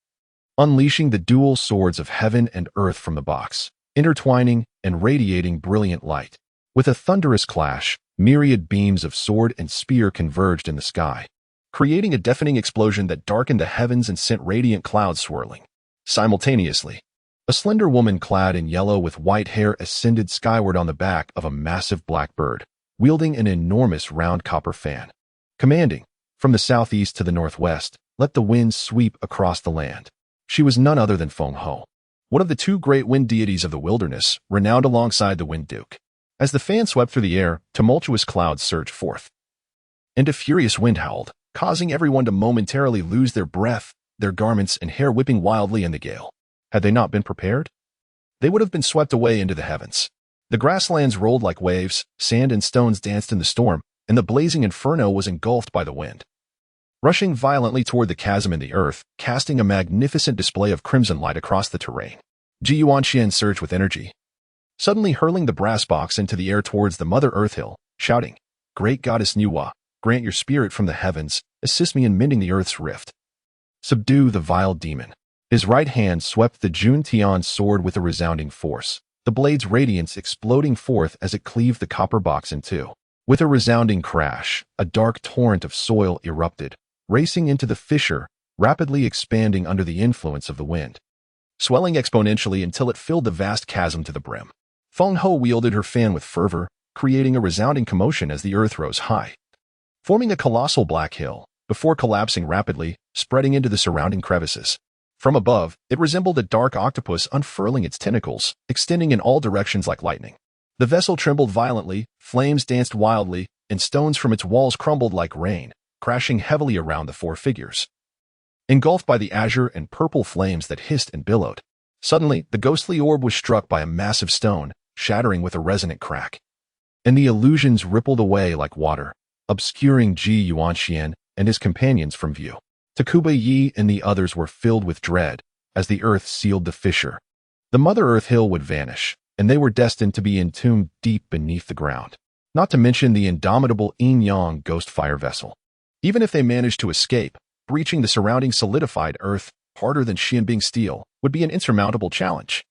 unleashing the dual swords of heaven and earth from the box, intertwining and radiating brilliant light. With a thunderous clash, myriad beams of sword and spear converged in the sky, creating a deafening explosion that darkened the heavens and sent radiant clouds swirling. Simultaneously, a slender woman clad in yellow with white hair ascended skyward on the back of a massive black bird, wielding an enormous round copper fan. Commanding, from the southeast to the northwest, let the winds sweep across the land. She was none other than Feng Ho, one of the two great wind deities of the wilderness, renowned alongside the Wind Duke. As the fan swept through the air, tumultuous clouds surged forth, and a furious wind howled, causing everyone to momentarily lose their breath, their garments and hair whipping wildly in the gale. Had they not been prepared, they would have been swept away into the heavens. The grasslands rolled like waves, sand and stones danced in the storm, and the blazing inferno was engulfed by the wind, rushing violently toward the chasm in the earth, casting a magnificent display of crimson light across the terrain. Ji Ning surged with energy, suddenly hurling the brass box into the air towards the Mother Earth Hill, shouting, "Great Goddess Nuwa, grant your spirit from the heavens, assist me in mending the earth's rift. Subdue the vile demon." His right hand swept the Jun Tian's sword with a resounding force, the blade's radiance exploding forth as it cleaved the copper box in two. With a resounding crash, a dark torrent of soil erupted, racing into the fissure, rapidly expanding under the influence of the wind, swelling exponentially until it filled the vast chasm to the brim. Feng Ho wielded her fan with fervor, creating a resounding commotion as the earth rose high, forming a colossal black hill, before collapsing rapidly, spreading into the surrounding crevices. From above, it resembled a dark octopus unfurling its tentacles, extending in all directions like lightning. The vessel trembled violently, flames danced wildly, and stones from its walls crumbled like rain, crashing heavily around the four figures, engulfed by the azure and purple flames that hissed and billowed. Suddenly, the ghostly orb was struck by a massive stone, shattering with a resonant crack, and the illusions rippled away like water, obscuring Ji Ning and his companions from view. Takuba Yi and the others were filled with dread as the earth sealed the fissure. The Mother Earth Hill would vanish, and they were destined to be entombed deep beneath the ground, not to mention the indomitable Yin-Yang ghost fire vessel. Even if they managed to escape, breaching the surrounding solidified earth, harder than Xianbing steel, would be an insurmountable challenge.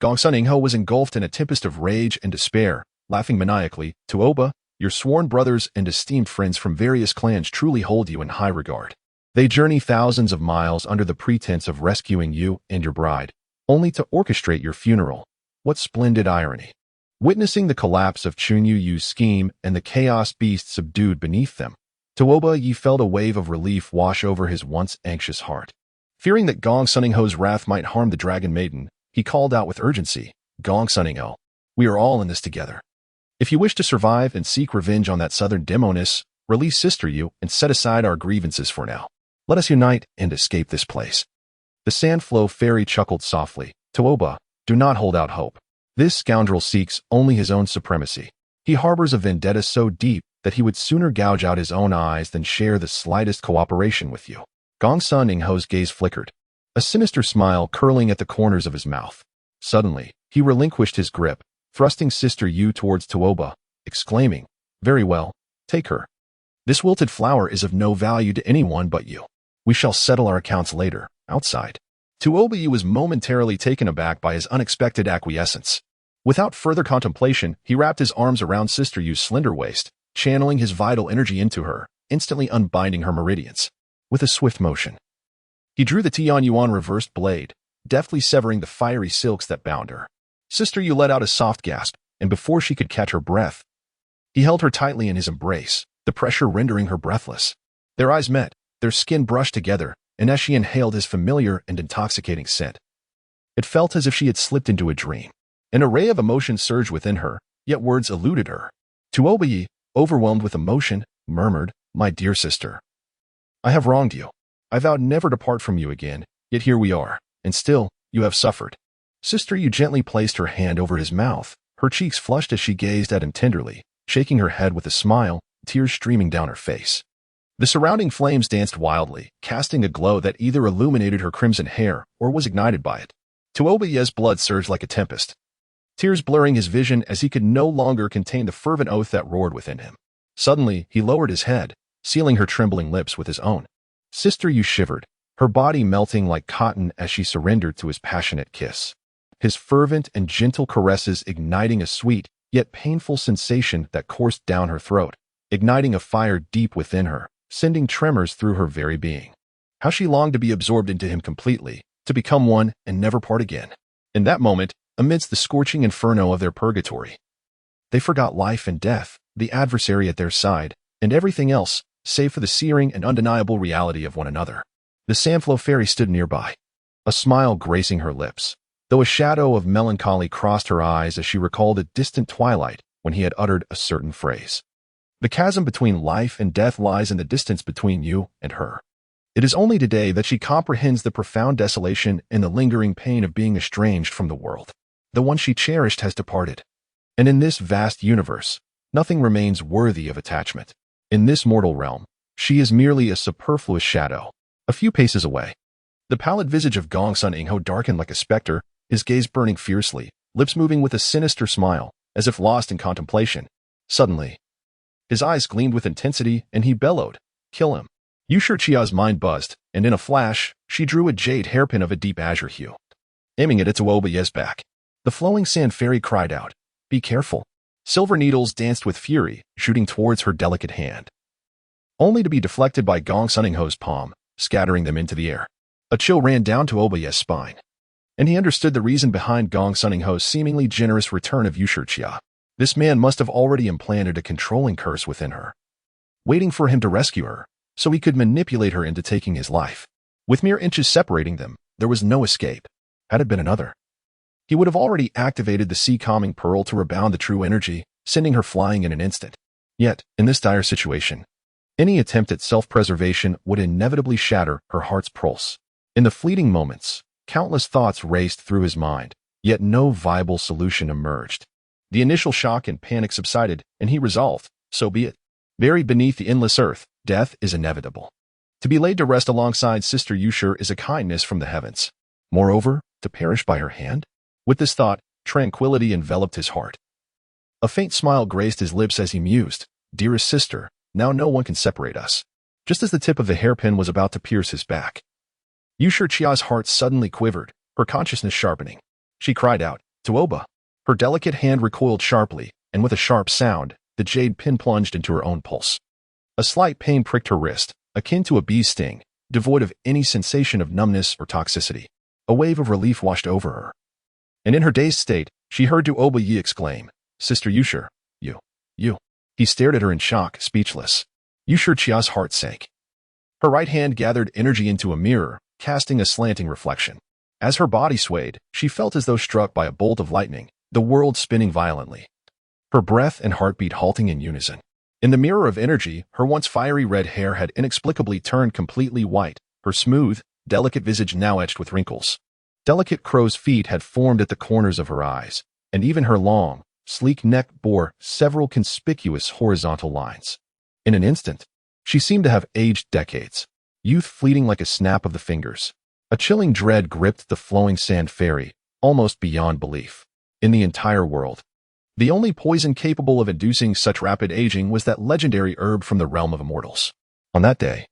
Gong Sun-Ho was engulfed in a tempest of rage and despair, laughing maniacally. "Tuoba, your sworn brothers and esteemed friends from various clans truly hold you in high regard. They journey thousands of miles under the pretense of rescuing you and your bride, only to orchestrate your funeral. What splendid irony." Witnessing the collapse of Chunyu Yu's scheme and the chaos beast subdued beneath them, Tuoba Yi felt a wave of relief wash over his once anxious heart. Fearing that Gong Sun-Ho's wrath might harm the Dragon Maiden, he called out with urgency, "Gong Sun-Ho, we are all in this together. If you wish to survive and seek revenge on that southern demoness, release Sister Yu and set aside our grievances for now. Let us unite and escape this place." The Sandflow fairy chuckled softly. "Tuoba, do not hold out hope. This scoundrel seeks only his own supremacy. He harbors a vendetta so deep that he would sooner gouge out his own eyes than share the slightest cooperation with you." Gong Sun-Ho's gaze flickered, a sinister smile curling at the corners of his mouth. Suddenly, he relinquished his grip, thrusting Sister Yu towards Tuoba, exclaiming, "Very well, take her. This wilted flower is of no value to anyone but you. We shall settle our accounts later, outside." Tuoba Yu was momentarily taken aback by his unexpected acquiescence. Without further contemplation, he wrapped his arms around Sister Yu's slender waist, channeling his vital energy into her, instantly unbinding her meridians. With a swift motion, he drew the Tian Yuan reversed blade, deftly severing the fiery silks that bound her. Sister Yu let out a soft gasp, and before she could catch her breath, he held her tightly in his embrace, the pressure rendering her breathless. Their eyes met, their skin brushed together, and as she inhaled his familiar and intoxicating scent, it felt as if she had slipped into a dream. An array of emotions surged within her, yet words eluded her. Tuoba Yi, overwhelmed with emotion, murmured, "My dear sister, I have wronged you. I vowed never to part from you again, yet here we are, and still, you have suffered." Sister Yu gently placed her hand over his mouth, her cheeks flushed as she gazed at him tenderly, shaking her head with a smile, tears streaming down her face. The surrounding flames danced wildly, casting a glow that either illuminated her crimson hair or was ignited by it. Tuoba Yi's blood surged like a tempest, tears blurring his vision as he could no longer contain the fervent oath that roared within him. Suddenly, he lowered his head, sealing her trembling lips with his own. Sister Yu shivered, her body melting like cotton as she surrendered to his passionate kiss, his fervent and gentle caresses igniting a sweet, yet painful sensation that coursed down her throat, igniting a fire deep within her, sending tremors through her very being. How she longed to be absorbed into him completely, to become one and never part again. In that moment, amidst the scorching inferno of their purgatory, they forgot life and death, the adversary at their side, and everything else, save for the searing and undeniable reality of one another. The Sandflow fairy stood nearby, a smile gracing her lips, though a shadow of melancholy crossed her eyes as she recalled a distant twilight when he had uttered a certain phrase. The chasm between life and death lies in the distance between you and her. It is only today that she comprehends the profound desolation and the lingering pain of being estranged from the world. The one she cherished has departed. And in this vast universe, nothing remains worthy of attachment. In this mortal realm, she is merely a superfluous shadow, a few paces away. The pallid visage of Gong Sun Ingho darkened like a specter, his gaze burning fiercely, lips moving with a sinister smile, as if lost in contemplation. Suddenly, his eyes gleamed with intensity, and he bellowed, "Kill him." Yushur Chia's mind buzzed, and in a flash, she drew a jade hairpin of a deep azure hue, aiming it at Tuobaye's back. The flowing sand fairy cried out, "Be careful." Silver needles danced with fury, shooting towards her delicate hand, only to be deflected by Gong Sun Ingho's palm, scattering them into the air. A chill ran down Tuobaye's spine, and he understood the reason behind Gong Sun Ingho's seemingly generous return of Yushur Chia. This man must have already implanted a controlling curse within her, waiting for him to rescue her, so he could manipulate her into taking his life. With mere inches separating them, there was no escape. Had it been another, he would have already activated the sea-calming pearl to rebound the true energy, sending her flying in an instant. Yet, in this dire situation, any attempt at self-preservation would inevitably shatter her heart's pulse. In the fleeting moments, countless thoughts raced through his mind, yet no viable solution emerged. The initial shock and panic subsided, and he resolved, so be it. Buried beneath the endless earth, death is inevitable. To be laid to rest alongside Sister Yushur is a kindness from the heavens. Moreover, to perish by her hand? With this thought, tranquility enveloped his heart. A faint smile graced his lips as he mused, "Dearest sister, now no one can separate us." Just as the tip of the hairpin was about to pierce his back, Yushur Chia's heart suddenly quivered, her consciousness sharpening. She cried out, "Tuoba!" Her delicate hand recoiled sharply, and with a sharp sound, the jade pin plunged into her own pulse. A slight pain pricked her wrist, akin to a bee's sting, devoid of any sensation of numbness or toxicity. A wave of relief washed over her, and in her dazed state, she heard Tuoba exclaim, "Sister Yushur, you." He stared at her in shock, speechless. Yushur Chia's heart sank. Her right hand gathered energy into a mirror, casting a slanting reflection. As her body swayed, she felt as though struck by a bolt of lightning, the world spinning violently, her breath and heartbeat halting in unison. In the mirror of energy, her once fiery red hair had inexplicably turned completely white, her smooth, delicate visage now etched with wrinkles. Delicate crow's feet had formed at the corners of her eyes, and even her long, sleek neck bore several conspicuous horizontal lines. In an instant, she seemed to have aged decades, youth fleeting like a snap of the fingers. A chilling dread gripped the flowing sand fairy, almost beyond belief. In the entire world, the only poison capable of inducing such rapid aging was that legendary herb from the realm of immortals. On that day,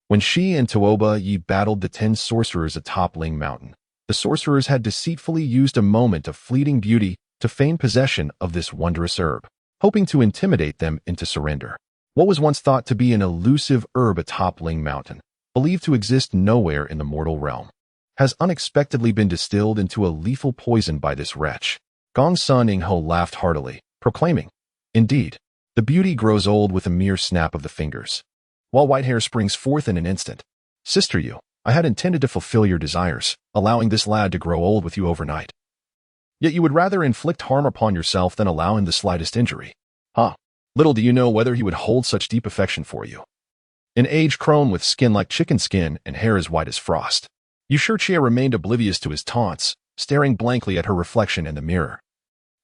when she and Tuoba battled the 10 sorcerers atop Ling Mountain, the sorcerers had deceitfully used a moment of fleeting beauty to feign possession of this wondrous herb, hoping to intimidate them into surrender. What was once thought to be an elusive herb atop Ling Mountain, believed to exist nowhere in the mortal realm, has unexpectedly been distilled into a lethal poison by this wretch. Gong Sun Ingho laughed heartily, proclaiming, "Indeed, the beauty grows old with a mere snap of the fingers, while white hair springs forth in an instant. Sister I had intended to fulfill your desires, allowing this lad to grow old with you overnight. Yet you would rather inflict harm upon yourself than allow him the slightest injury. Little do you know whether he would hold such deep affection for you. An age crone with skin like chicken skin and hair as white as frost." Yushur Chia remained oblivious to his taunts, staring blankly at her reflection in the mirror.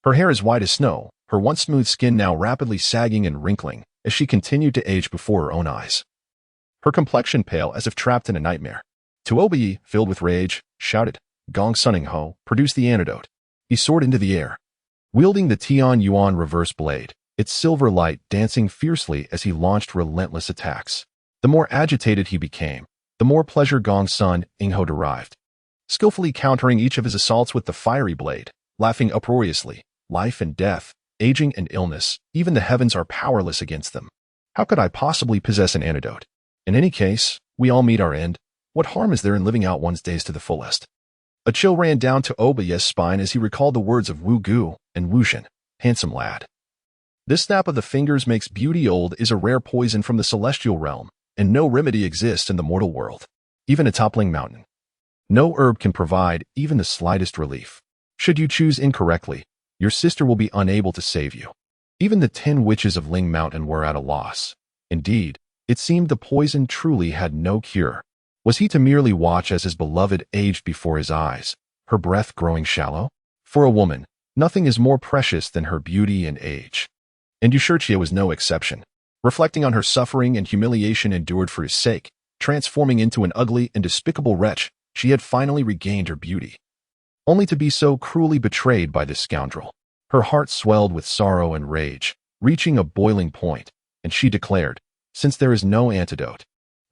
Her hair as white as snow, her once smooth skin now rapidly sagging and wrinkling as she continued to age before her own eyes. Her complexion pale as if trapped in a nightmare. Tuoba, filled with rage, shouted, "Gong Sun Ingho, produce the antidote." He soared into the air, wielding the Tian Yuan reverse blade, its silver light dancing fiercely as he launched relentless attacks. The more agitated he became, the more pleasure Gong Sun Ingho derived, skillfully countering each of his assaults with the fiery blade, laughing uproariously. Life and death, aging and illness, even the heavens are powerless against them. How could I possibly possess an antidote? In any case, we all meet our end. What harm is there in living out one's days to the fullest? A chill ran down to Obaye's spine as he recalled the words of Wu Gu and Wu Shen, "Handsome lad." This snap of the fingers makes beauty old is a rare poison from the celestial realm, and no remedy exists in the mortal world. Even a toppling mountain. No herb can provide even the slightest relief. Should you choose incorrectly, your sister will be unable to save you. Even the 10 witches of Ling Mountain were at a loss. Indeed, it seemed the poison truly had no cure. Was he to merely watch as his beloved aged before his eyes, her breath growing shallow? For a woman, nothing is more precious than her beauty and age. And Yushurtia was no exception. Reflecting on her suffering and humiliation endured for his sake, transforming into an ugly and despicable wretch, she had finally regained her beauty. Only to be so cruelly betrayed by this scoundrel. Her heart swelled with sorrow and rage, reaching a boiling point, and she declared, "Since there is no antidote,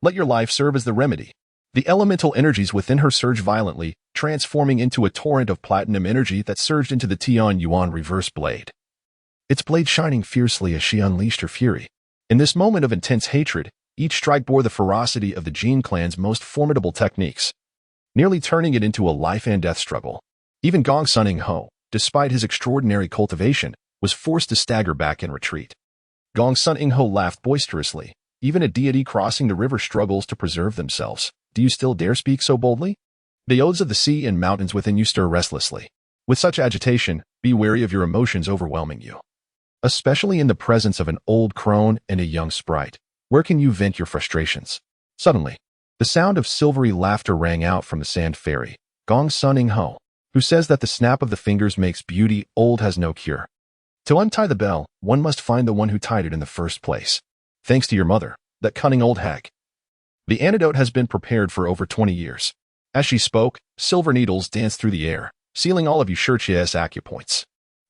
let your life serve as the remedy." The elemental energies within her surged violently, transforming into a torrent of platinum energy that surged into the Tian Yuan reverse blade. Its blade shining fiercely as she unleashed her fury. In this moment of intense hatred, each strike bore the ferocity of the Jin clan's most formidable techniques, nearly turning it into a life and death struggle. Even Gong Sun Ho, despite his extraordinary cultivation, was forced to stagger back and retreat. Gong Sun Ho laughed boisterously. Even a deity crossing the river struggles to preserve themselves. Do you still dare speak so boldly? The oaths of the sea and mountains within you stir restlessly. With such agitation, be wary of your emotions overwhelming you. Especially in the presence of an old crone and a young sprite. Where can you vent your frustrations? Suddenly, the sound of silvery laughter rang out from the sand fairy, Gong Sun Ho, who says that the snap of the fingers makes beauty old has no cure. To untie the bell, one must find the one who tied it in the first place. Thanks to your mother, that cunning old hag. The antidote has been prepared for over 20 years. As she spoke, silver needles danced through the air, sealing all of Yushurtia's acupoints.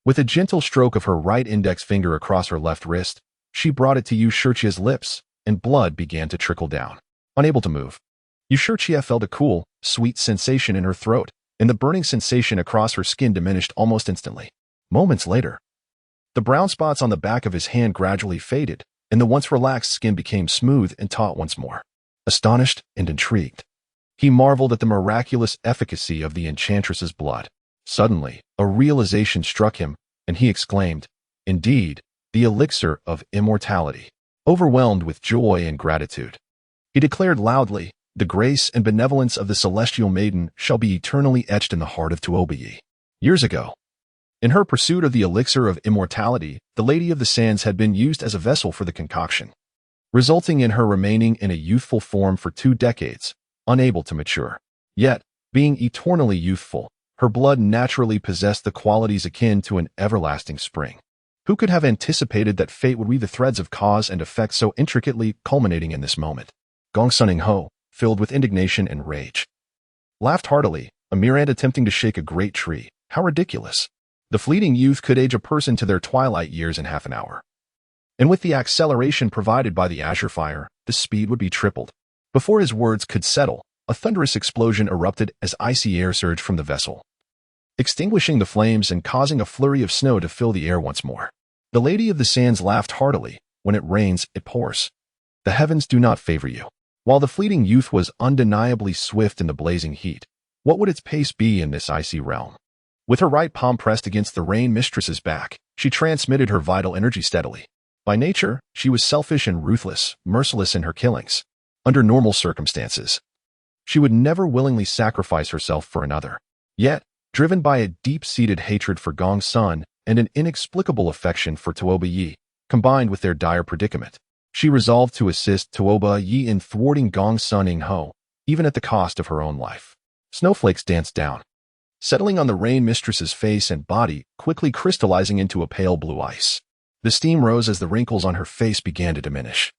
With a gentle stroke of her right index finger across her left wrist, she brought it to Yushurtia's lips, and blood began to trickle down. Unable to move, Yushurtia felt a cool, sweet sensation in her throat, and the burning sensation across her skin diminished almost instantly. Moments later, the brown spots on the back of his hand gradually faded, and the once relaxed skin became smooth and taut once more. Astonished and intrigued, he marveled at the miraculous efficacy of the enchantress's blood. Suddenly, a realization struck him, and he exclaimed, "Indeed, the elixir of immortality." Overwhelmed with joy and gratitude, he declared loudly, "The grace and benevolence of the celestial maiden shall be eternally etched in the heart of Tuobiyi." Years ago, in her pursuit of the elixir of immortality, the Lady of the Sands had been used as a vessel for the concoction, resulting in her remaining in a youthful form for 2 decades, unable to mature. Yet, being eternally youthful, her blood naturally possessed the qualities akin to an everlasting spring. Who could have anticipated that fate would weave the threads of cause and effect so intricately, culminating in this moment? Gong Sun Ho, filled with indignation and rage, laughed heartily, a mere ant attempting to shake a great tree. How ridiculous. The fleeting youth could age a person to their twilight years in half an hour. And with the acceleration provided by the azure fire, the speed would be tripled. Before his words could settle, a thunderous explosion erupted as icy air surged from the vessel, extinguishing the flames and causing a flurry of snow to fill the air once more. The Lady of the Sands laughed heartily. When it rains, it pours. The heavens do not favor you. While the fleeting youth was undeniably swift in the blazing heat, what would its pace be in this icy realm? With her right palm pressed against the rain mistress's back, she transmitted her vital energy steadily. By nature, she was selfish and ruthless, merciless in her killings. Under normal circumstances, she would never willingly sacrifice herself for another. Yet, driven by a deep-seated hatred for Gong Sun and an inexplicable affection for Tuoba Yi, combined with their dire predicament, she resolved to assist Tuoba Yi in thwarting Gong Sun Ho, even at the cost of her own life. Snowflakes danced down, settling on the rain mistress's face and body, quickly crystallizing into a pale blue ice. The steam rose as the wrinkles on her face began to diminish,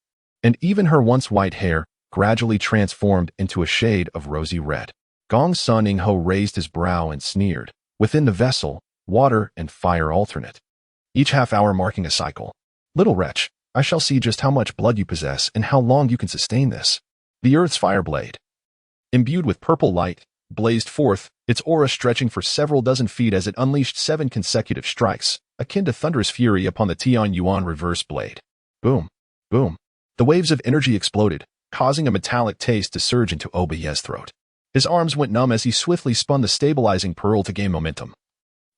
and even her once white hair gradually transformed into a shade of rosy red. Gong Sun Ho raised his brow and sneered. Within the vessel, water and fire alternate, each half hour marking a cycle. Little wretch, I shall see just how much blood you possess and how long you can sustain this. The earth's fire blade, imbued with purple light, blazed forth, its aura stretching for several dozen feet as it unleashed 7 consecutive strikes, akin to thunderous fury upon the Tian Yuan reverse blade. Boom, boom. The waves of energy exploded, causing a metallic taste to surge into Obaye's throat. His arms went numb as he swiftly spun the stabilizing pearl to gain momentum,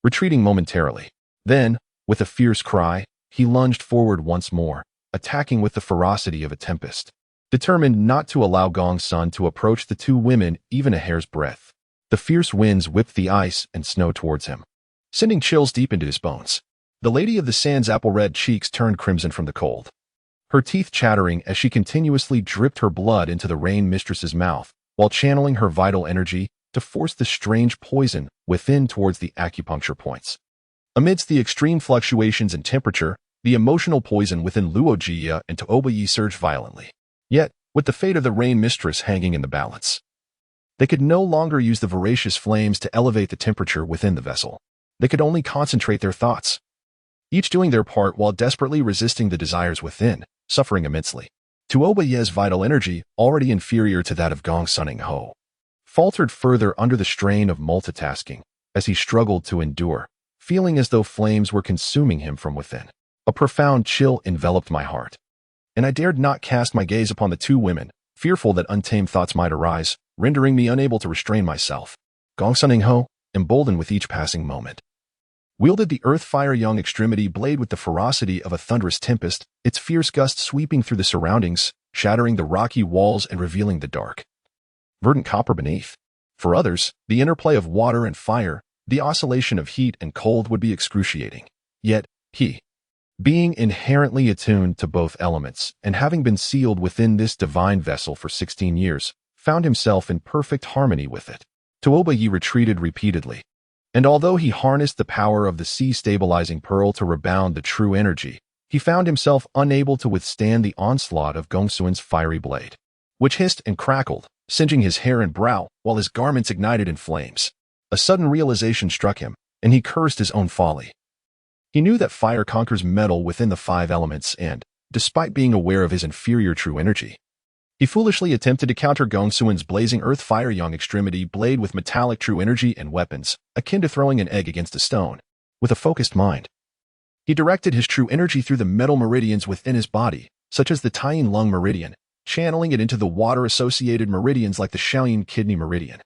retreating momentarily. Then, with a fierce cry, he lunged forward once more, attacking with the ferocity of a tempest. Determined not to allow Gong Sun to approach the two women even a hair's breadth, the fierce winds whipped the ice and snow towards him, sending chills deep into his bones. The Lady of the Sand's apple-red cheeks turned crimson from the cold, her teeth chattering as she continuously dripped her blood into the rain mistress's mouth while channeling her vital energy to force the strange poison within towards the acupuncture points. Amidst the extreme fluctuations in temperature, the emotional poison within Luo Jia and Taoba Yi surged violently. Yet, with the fate of the rain mistress hanging in the balance, they could no longer use the voracious flames to elevate the temperature within the vessel. They could only concentrate their thoughts, each doing their part while desperately resisting the desires within, suffering immensely. Tuoba Ye's vital energy, already inferior to that of Gong Sunning Ho, faltered further under the strain of multitasking as he struggled to endure, feeling as though flames were consuming him from within. A profound chill enveloped my heart, and I dared not cast my gaze upon the two women, fearful that untamed thoughts might arise, rendering me unable to restrain myself. Gong Sunning Ho, emboldened with each passing moment, wielded the earth-fire young extremity blade with the ferocity of a thunderous tempest, its fierce gust sweeping through the surroundings, shattering the rocky walls and revealing the dark, verdant copper beneath. For others, the interplay of water and fire, the oscillation of heat and cold would be excruciating. Yet, he, being inherently attuned to both elements and having been sealed within this divine vessel for 16 years, found himself in perfect harmony with it. Tuoba Yi retreated repeatedly, and although he harnessed the power of the sea-stabilizing pearl to rebound the true energy, he found himself unable to withstand the onslaught of Gongsun's fiery blade, which hissed and crackled, singeing his hair and brow while his garments ignited in flames. A sudden realization struck him, and he cursed his own folly. He knew that fire conquers metal within the 5 elements and, despite being aware of his inferior true energy, he foolishly attempted to counter Gongsun's blazing earth fire young extremity blade with metallic true energy and weapons, akin to throwing an egg against a stone. With a focused mind, he directed his true energy through the metal meridians within his body, such as the Taiyin lung meridian, channeling it into the water-associated meridians like the Shaoyin kidney meridian,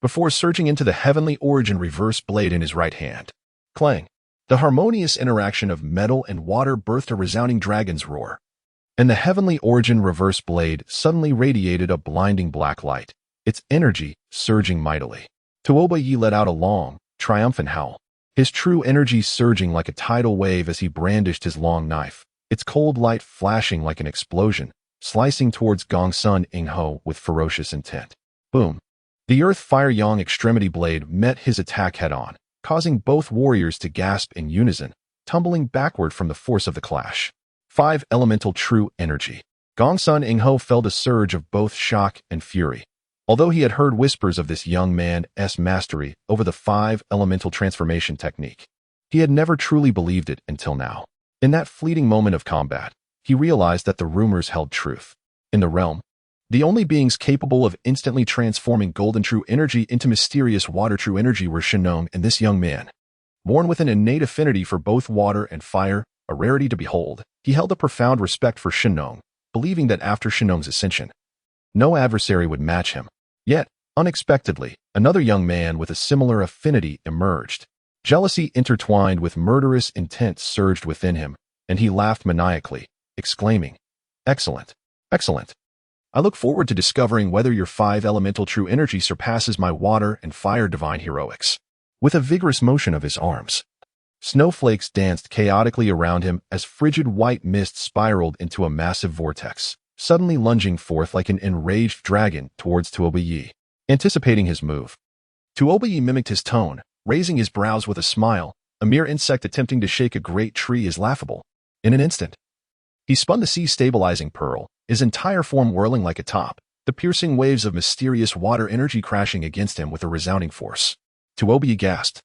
before surging into the heavenly origin reverse blade in his right hand. Clang! The harmonious interaction of metal and water birthed a resounding dragon's roar, and the heavenly origin reverse blade suddenly radiated a blinding black light, its energy surging mightily. Tuoba Yi let out a long, triumphant howl, his true energy surging like a tidal wave as he brandished his long knife, its cold light flashing like an explosion, slicing towards Gong Sun Ing Ho with ferocious intent. Boom! The earth fire yang extremity blade met his attack head-on, causing both warriors to gasp in unison, tumbling backward from the force of the clash. 5 elemental true energy. Gong Sun Ing Ho felt a surge of both shock and fury. Although he had heard whispers of this young man's mastery over the 5 elemental transformation technique, he had never truly believed it until now. In that fleeting moment of combat, he realized that the rumors held truth. In the realm, the only beings capable of instantly transforming golden true energy into mysterious water true energy were Shinong and this young man. Born with an innate affinity for both water and fire, a rarity to behold, he held a profound respect for Shinong, believing that after Shinong's ascension, no adversary would match him. Yet, unexpectedly, another young man with a similar affinity emerged. Jealousy intertwined with murderous intent surged within him, and he laughed maniacally, exclaiming, "Excellent! Excellent! I look forward to discovering whether your 5 elemental true energy surpasses my water and fire divine heroics." With a vigorous motion of his arms, snowflakes danced chaotically around him as frigid white mist spiraled into a massive vortex, suddenly lunging forth like an enraged dragon towards Tuoba Yi. Anticipating his move, Tuoba Yi mimicked his tone, raising his brows with a smile. A mere insect attempting to shake a great tree is laughable. In an instant, he spun the sea-stabilizing pearl, his entire form whirling like a top, the piercing waves of mysterious water energy crashing against him with a resounding force. Tuoba Yi gasped,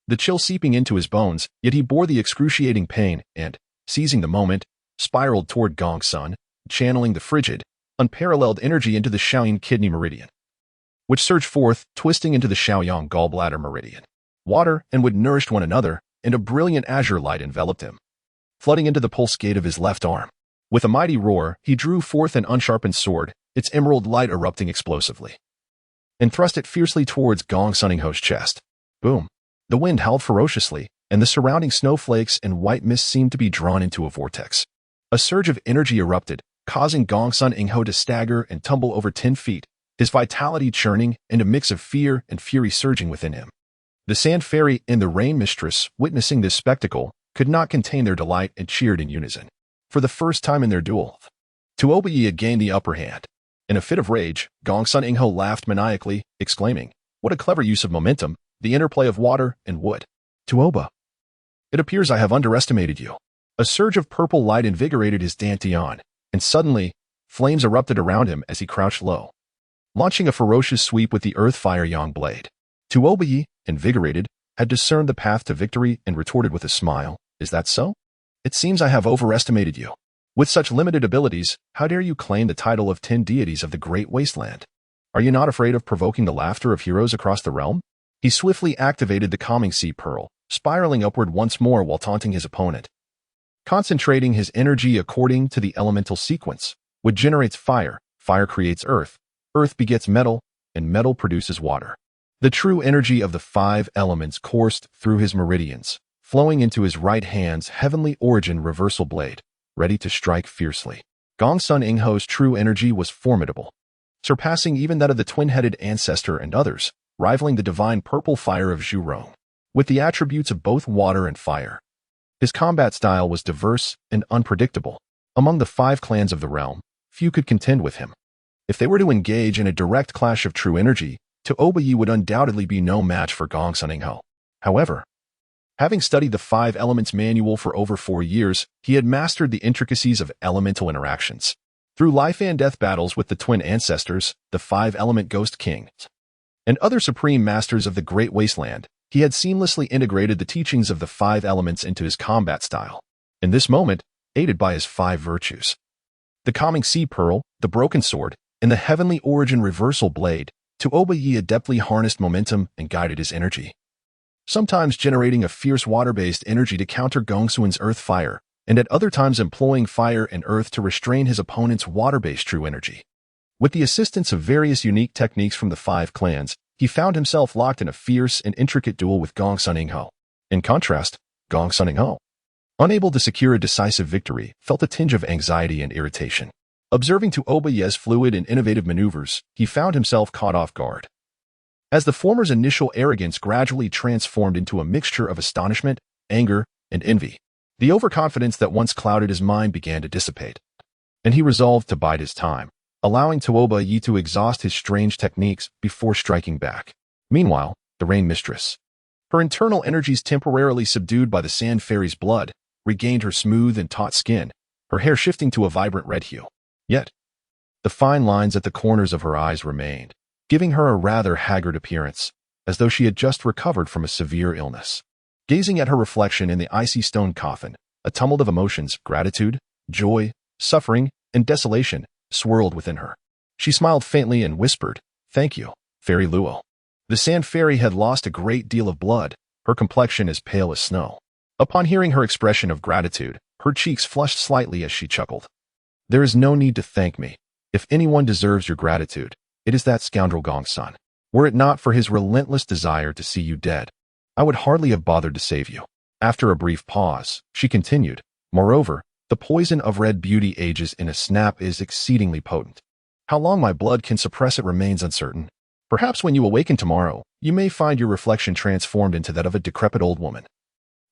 the chill seeping into his bones, yet he bore the excruciating pain and, seizing the moment, spiraled toward Gong Sun, channeling the frigid, unparalleled energy into the Shaoyin kidney meridian, which surged forth, twisting into the Shaoyang gallbladder meridian. Water and wood nourished one another, and a brilliant azure light enveloped him, flooding into the pulse gate of his left arm. With a mighty roar, he drew forth an unsharpened sword, its emerald light erupting explosively, and thrust it fiercely towards Gong Sunning Ho's chest. Boom! The wind howled ferociously, and the surrounding snowflakes and white mist seemed to be drawn into a vortex. A surge of energy erupted, causing Gongsun Ingho to stagger and tumble over 10 feet, his vitality churning and a mix of fear and fury surging within him. The Sand Fairy and the Rain Mistress, witnessing this spectacle, could not contain their delight and cheered in unison. For the first time in their duel, Tuobayi had gained the upper hand. In a fit of rage, Gongsun Ingho laughed maniacally, exclaiming, "What a clever use of momentum, the interplay of water and wood. Tuoba, it appears I have underestimated you." A surge of purple light invigorated his dantian, and suddenly, flames erupted around him as he crouched low, launching a ferocious sweep with the Earth Fire Yang blade. Tuobayi, invigorated, had discerned the path to victory and retorted with a smile, "Is that so? It seems I have overestimated you. With such limited abilities, how dare you claim the title of 10 deities of the Great Wasteland? Are you not afraid of provoking the laughter of heroes across the realm?" He swiftly activated the calming sea pearl, spiraling upward once more while taunting his opponent. Concentrating his energy according to the elemental sequence, wood generates fire, fire creates earth, earth begets metal, and metal produces water. The true energy of the 5 elements coursed through his meridians, flowing into his right hand's heavenly origin reversal blade, ready to strike fiercely. Gongsun Ingho's true energy was formidable, surpassing even that of the twin-headed ancestor and others, rivaling the divine purple fire of Zhurong. With the attributes of both water and fire, his combat style was diverse and unpredictable. Among the 5 clans of the realm, few could contend with him. If they were to engage in a direct clash of true energy, Tuobayi would undoubtedly be no match for Gongsun Ingho. However, having studied the 5 Elements manual for over 4 years, he had mastered the intricacies of elemental interactions. Through life and death battles with the twin ancestors, the 5-element Ghost King, and other supreme masters of the Great Wasteland, he had seamlessly integrated the teachings of the 5 elements into his combat style. In this moment, aided by his 5 virtues, the calming sea pearl, the broken sword, and the heavenly origin reversal blade, Tuobayi adeptly harnessed momentum and guided his energy, sometimes generating a fierce water-based energy to counter Gongsun's earth fire, and at other times employing fire and earth to restrain his opponent's water-based true energy. With the assistance of various unique techniques from the 5 clans, he found himself locked in a fierce and intricate duel with Gongsun Ingho. In contrast, Gongsun Ingho, unable to secure a decisive victory, felt a tinge of anxiety and irritation. Observing Tuobayi's fluid and innovative maneuvers, he found himself caught off guard. As the former's initial arrogance gradually transformed into a mixture of astonishment, anger, and envy, the overconfidence that once clouded his mind began to dissipate, and he resolved to bide his time, allowing Tuobayi to exhaust his strange techniques before striking back. Meanwhile, the Rain Mistress, her internal energies temporarily subdued by the Sand Fairy's blood, regained her smooth and taut skin, her hair shifting to a vibrant red hue. Yet, the fine lines at the corners of her eyes remained, giving her a rather haggard appearance, as though she had just recovered from a severe illness. Gazing at her reflection in the icy stone coffin, a tumult of emotions, gratitude, joy, suffering, and desolation, swirled within her. She smiled faintly and whispered, "Thank you, Fairy Luo." The Sand Fairy had lost a great deal of blood, her complexion as pale as snow. Upon hearing her expression of gratitude, her cheeks flushed slightly as she chuckled. "There is no need to thank me. If anyone deserves your gratitude, it is that scoundrel Gongsun. Were it not for his relentless desire to see you dead, I would hardly have bothered to save you." After a brief pause, she continued, "Moreover, the poison of red beauty ages in a snap is exceedingly potent. How long my blood can suppress it remains uncertain. Perhaps when you awaken tomorrow, you may find your reflection transformed into that of a decrepit old woman.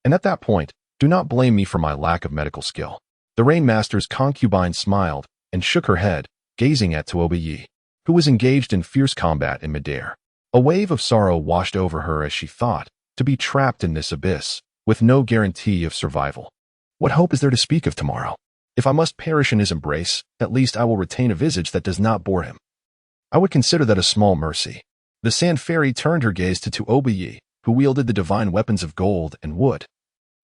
And at that point, do not blame me for my lack of medical skill." The Rain Master's concubine smiled and shook her head, gazing at Tuobayi, who was engaged in fierce combat in midair. A wave of sorrow washed over her as she thought, to be trapped in this abyss, with no guarantee of survival. What hope is there to speak of tomorrow? If I must perish in his embrace, at least I will retain a visage that does not bore him. I would consider that a small mercy. The Sand Fairy turned her gaze to Tuobayi, who wielded the divine weapons of gold and wood,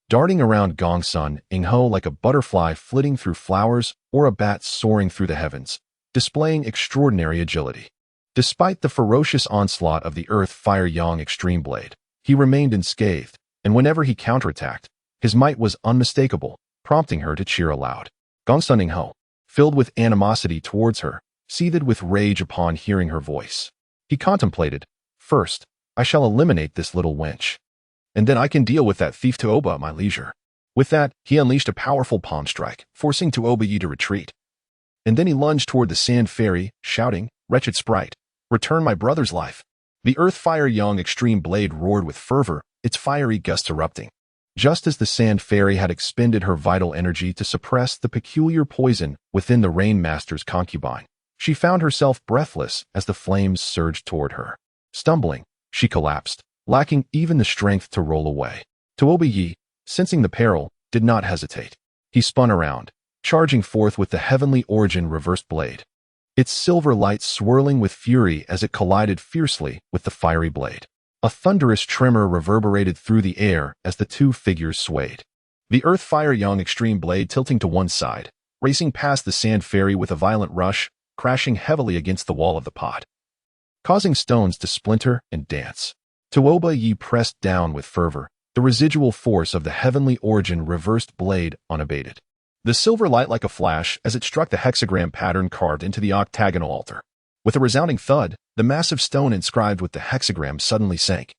darting around Gongsun Ingho like a butterfly flitting through flowers or a bat soaring through the heavens, displaying extraordinary agility. Despite the ferocious onslaught of the Earth Fire Yang Extreme Blade, he remained unscathed, and whenever he counterattacked, his might was unmistakable, prompting her to cheer aloud. Gongsun Ingho, filled with animosity towards her, seethed with rage upon hearing her voice. He contemplated, "First, I shall eliminate this little wench. and then I can deal with that thief Taoba at my leisure. With that, he unleashed a powerful palm strike, forcing Taoba Yi to retreat. And then he lunged toward the sand fairy, shouting, "Wretched sprite, return my brother's life." The earth fire young extreme blade roared with fervor, its fiery gusts erupting. Just as the sand fairy had expended her vital energy to suppress the peculiar poison within the Rain Master's concubine, she found herself breathless as the flames surged toward her. Stumbling, she collapsed, lacking even the strength to roll away. Taoba Yi, sensing the peril, did not hesitate. He spun around, charging forth with the heavenly origin reversed blade, its silver light swirling with fury as it collided fiercely with the fiery blade. A thunderous tremor reverberated through the air as the two figures swayed. The earth fire young extreme blade tilting to one side, racing past the sand fairy with a violent rush, crashing heavily against the wall of the pot, causing stones to splinter and dance. Taoba Yi pressed down with fervor, the residual force of the heavenly origin reversed blade unabated. The silver light like a flash as it struck the hexagram pattern carved into the octagonal altar. With a resounding thud, the massive stone inscribed with the hexagram suddenly sank,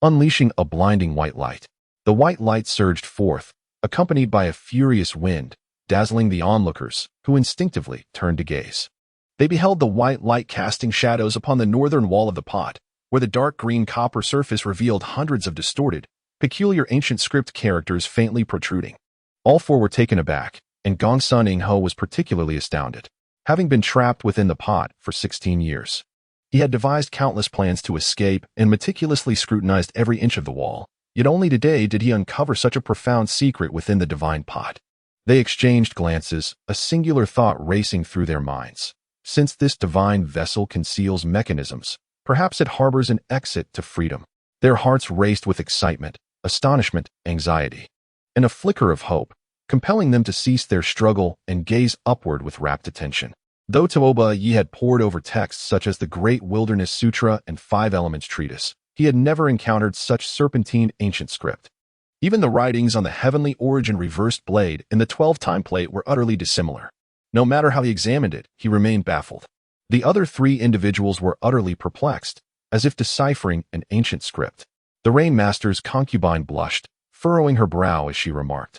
unleashing a blinding white light. The white light surged forth, accompanied by a furious wind, dazzling the onlookers, who instinctively turned to gaze. They beheld the white light casting shadows upon the northern wall of the pot, where the dark green copper surface revealed hundreds of distorted, peculiar ancient script characters faintly protruding. All four were taken aback, and Gongsun Ingho was particularly astounded. Having been trapped within the pot for 16 years, he had devised countless plans to escape and meticulously scrutinized every inch of the wall, yet only today did he uncover such a profound secret within the divine pot. They exchanged glances, a singular thought racing through their minds. Since this divine vessel conceals mechanisms, perhaps it harbors an exit to freedom. Their hearts raced with excitement, astonishment, anxiety, and a flicker of hope, compelling them to cease their struggle and gaze upward with rapt attention. Though Taoba Yi had pored over texts such as the Great Wilderness Sutra and Five Elements Treatise, he had never encountered such serpentine ancient script. Even the writings on the heavenly origin reversed blade and the 12-time plate were utterly dissimilar. No matter how he examined it, he remained baffled. The other three individuals were utterly perplexed, as if deciphering an ancient script. The Rain Master's concubine blushed, furrowing her brow as she remarked,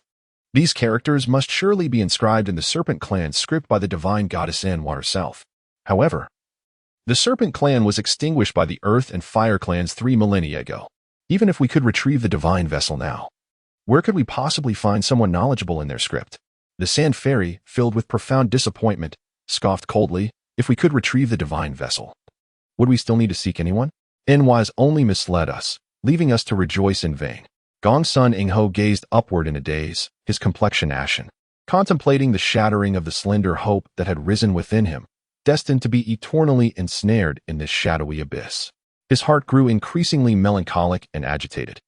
"These characters must surely be inscribed in the Serpent Clan's script by the divine goddess Anwa herself." However, the Serpent Clan was extinguished by the Earth and Fire Clans 3 millennia ago. Even if we could retrieve the divine vessel now, where could we possibly find someone knowledgeable in their script? The Sand Fairy, filled with profound disappointment, scoffed coldly, "If we could retrieve the divine vessel, would we still need to seek anyone? Anwa's only misled us, leaving us to rejoice in vain." Gongsun Ingho gazed upward in a daze, his complexion ashen, contemplating the shattering of the slender hope that had risen within him, destined to be eternally ensnared in this shadowy abyss. His heart grew increasingly melancholic and agitated,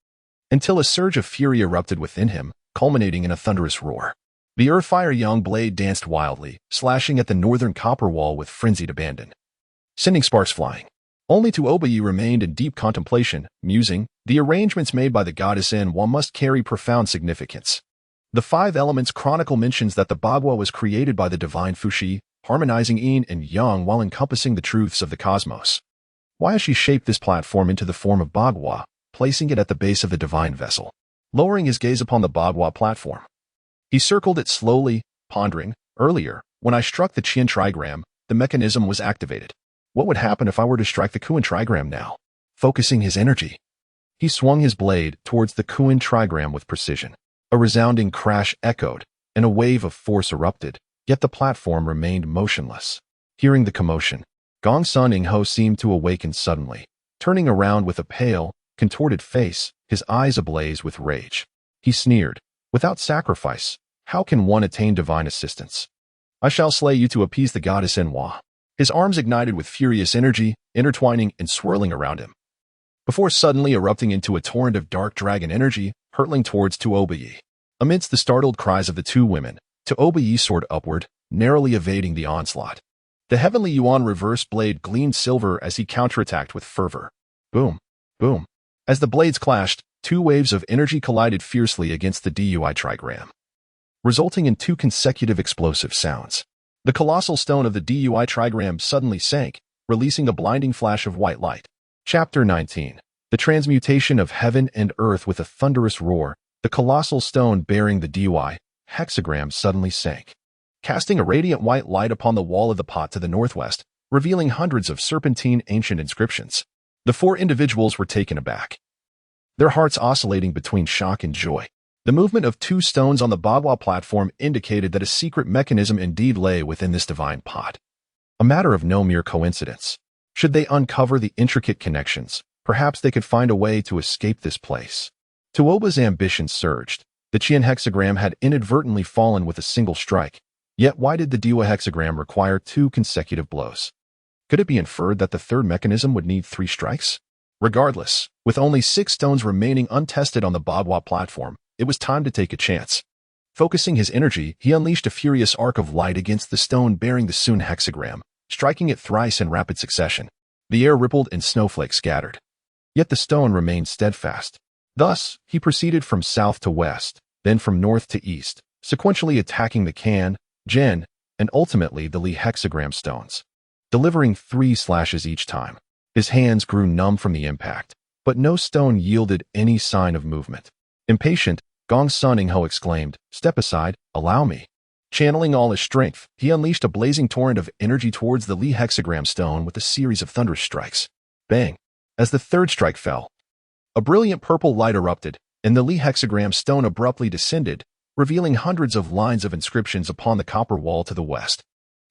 until a surge of fury erupted within him, culminating in a thunderous roar. The Earthfire young blade danced wildly, slashing at the northern copper wall with frenzied abandon, sending sparks flying. Only Taoba Yi remained in deep contemplation, musing, the arrangements made by the goddess Anwa must carry profound significance. The Five Elements Chronicle mentions that the Bagua was created by the divine Fuxi, harmonizing yin and yang while encompassing the truths of the cosmos. Why has she shaped this platform into the form of Bagua, placing it at the base of the divine vessel? Lowering his gaze upon the Bagua platform, he circled it slowly, pondering, "Earlier, when I struck the Qian trigram, the mechanism was activated. What would happen if I were to strike the Kuan trigram now?" Focusing his energy, he swung his blade towards the Kuan trigram with precision. A resounding crash echoed, and a wave of force erupted, yet the platform remained motionless. Hearing the commotion, Gongsun Ingho seemed to awaken suddenly, turning around with a pale, contorted face, his eyes ablaze with rage. He sneered, "Without sacrifice, how can one attain divine assistance? I shall slay you to appease the goddess Anwa." His arms ignited with furious energy, intertwining and swirling around him, before suddenly erupting into a torrent of dark dragon energy, hurtling towards Taoba Yi. Amidst the startled cries of the two women, Taoba Yi soared upward, narrowly evading the onslaught. The heavenly Yuan reverse blade gleamed silver as he counterattacked with fervor. Boom, boom. As the blades clashed, two waves of energy collided fiercely against the Dui trigram, resulting in two consecutive explosive sounds. The colossal stone of the Dui trigram suddenly sank, releasing a blinding flash of white light. Chapter 19. The transmutation of heaven and earth with a thunderous roar, the colossal stone bearing the devour hexagram suddenly sank, casting a radiant white light upon the wall of the pot to the northwest, revealing hundreds of serpentine ancient inscriptions. The four individuals were taken aback, their hearts oscillating between shock and joy. The movement of two stones on the Bagua platform indicated that a secret mechanism indeed lay within this divine pot. A matter of no mere coincidence. Should they uncover the intricate connections, perhaps they could find a way to escape this place. Tuoba's ambition surged. The Qian hexagram had inadvertently fallen with a single strike. Yet why did the Dewa hexagram require 2 consecutive blows? Could it be inferred that the third mechanism would need 3 strikes? Regardless, with only 6 stones remaining untested on the Bagua platform, it was time to take a chance. Focusing his energy, he unleashed a furious arc of light against the stone bearing the Sun hexagram, striking it thrice in rapid succession. The air rippled and snowflakes scattered. Yet the stone remained steadfast. Thus, he proceeded from south to west, then from north to east, sequentially attacking the Kan, Jin, and ultimately the Li hexagram stones, delivering 3 slashes each time. His hands grew numb from the impact, but no stone yielded any sign of movement. Impatient, Gong Sunning-ho exclaimed, "Step aside, allow me." Channeling all his strength, he unleashed a blazing torrent of energy towards the Li hexagram stone with a series of thunderous strikes. Bang! As the third strike fell, a brilliant purple light erupted, and the Li hexagram stone abruptly descended, revealing hundreds of lines of inscriptions upon the copper wall to the west.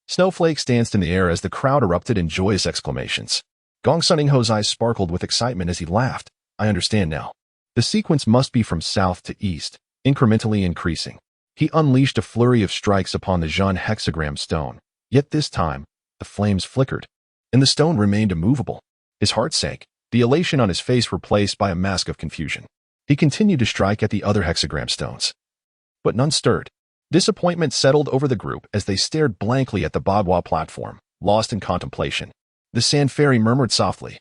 Snowflakes danced in the air as the crowd erupted in joyous exclamations. Gong Sunning-ho's eyes sparkled with excitement as he laughed. "I understand now. The sequence must be from south to east, incrementally increasing." He unleashed a flurry of strikes upon the Zhan hexagram stone, yet this time, the flames flickered, and the stone remained immovable. His heart sank, the elation on his face replaced by a mask of confusion. He continued to strike at the other hexagram stones, but none stirred. Disappointment settled over the group as they stared blankly at the Bagua platform, lost in contemplation. The Sand Fairy murmured softly.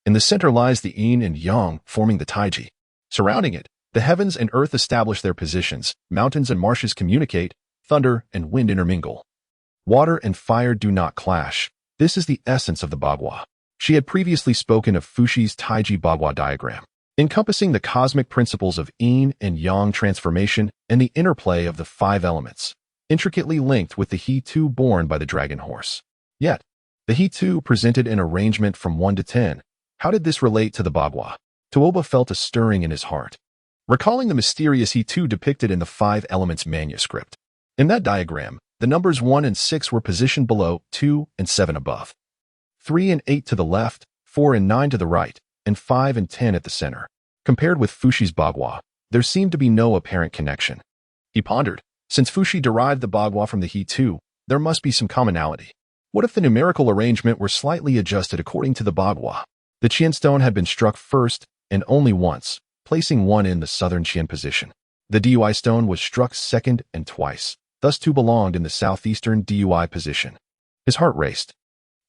In the center lies the yin and yang, forming the taiji. Surrounding it, the heavens and earth establish their positions, mountains and marshes communicate, thunder and wind intermingle. Water and fire do not clash. This is the essence of the Bagua. She had previously spoken of Fushi's Taiji Bagua diagram, encompassing the cosmic principles of yin and yang transformation and the interplay of the 5 elements, intricately linked with the He-Tu born by the dragon horse. Yet, the He-Tu presented an arrangement from 1 to 10. How did this relate to the Bagua? Tuoba felt a stirring in his heart, recalling the mysterious He-Tu depicted in the 5 Elements manuscript. In that diagram, the numbers 1 and 6 were positioned below, 2 and 7 above, 3 and 8 to the left, 4 and 9 to the right, and 5 and 10 at the center. Compared with Fushi's Bagua, there seemed to be no apparent connection. He pondered, since Fushi derived the Bagua from the He-Tu, there must be some commonality. What if the numerical arrangement were slightly adjusted according to the Bagua? The Qian stone had been struck first and only once, placing 1 in the southern Qian position. The Dui stone was struck second and twice, thus 2 belonged in the southeastern Dui position. His heart raced,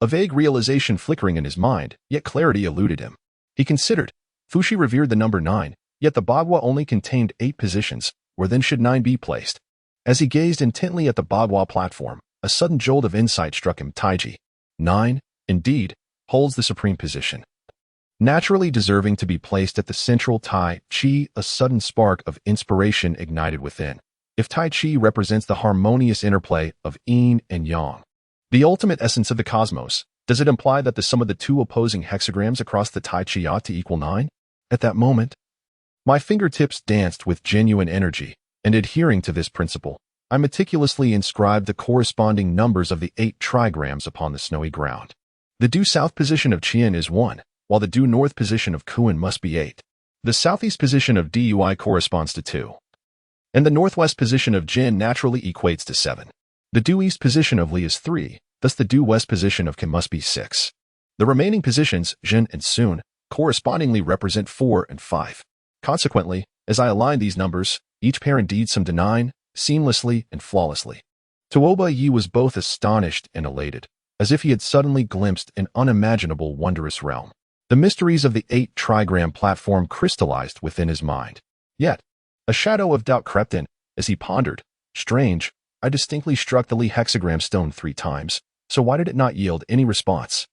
a vague realization flickering in his mind, yet clarity eluded him. He considered, Fushi revered the number 9, yet the Bagua only contained 8 positions, where then should 9 be placed? As he gazed intently at the Bagua platform, a sudden jolt of insight struck him. Taiji, 9, indeed, holds the supreme position, naturally deserving to be placed at the central Tai Chi. A sudden spark of inspiration ignited within. If Tai Chi represents the harmonious interplay of yin and yang, the ultimate essence of the cosmos, does it imply that the sum of the 2 opposing hexagrams across the Tai Chi ought to equal 9? At that moment, my fingertips danced with genuine energy, and adhering to this principle, I meticulously inscribed the corresponding numbers of the 8 trigrams upon the snowy ground. The due south position of Qian is 1, while the due north position of Kuan must be 8. The southeast position of Dui corresponds to 2, and the northwest position of Jin naturally equates to 7. The due east position of Li is 3, thus the due west position of Kim must be 6. The remaining positions, Jin and Sun, correspondingly represent 4 and 5. Consequently, as I aligned these numbers, each pair indeed summed to 9, seamlessly and flawlessly. Tuoba Yi was both astonished and elated, as if he had suddenly glimpsed an unimaginable wondrous realm. The mysteries of the 8 trigram platform crystallized within his mind. Yet, a shadow of doubt crept in, as he pondered. Strange, I distinctly struck the Li hexagram stone 3 times, so why did it not yield any response?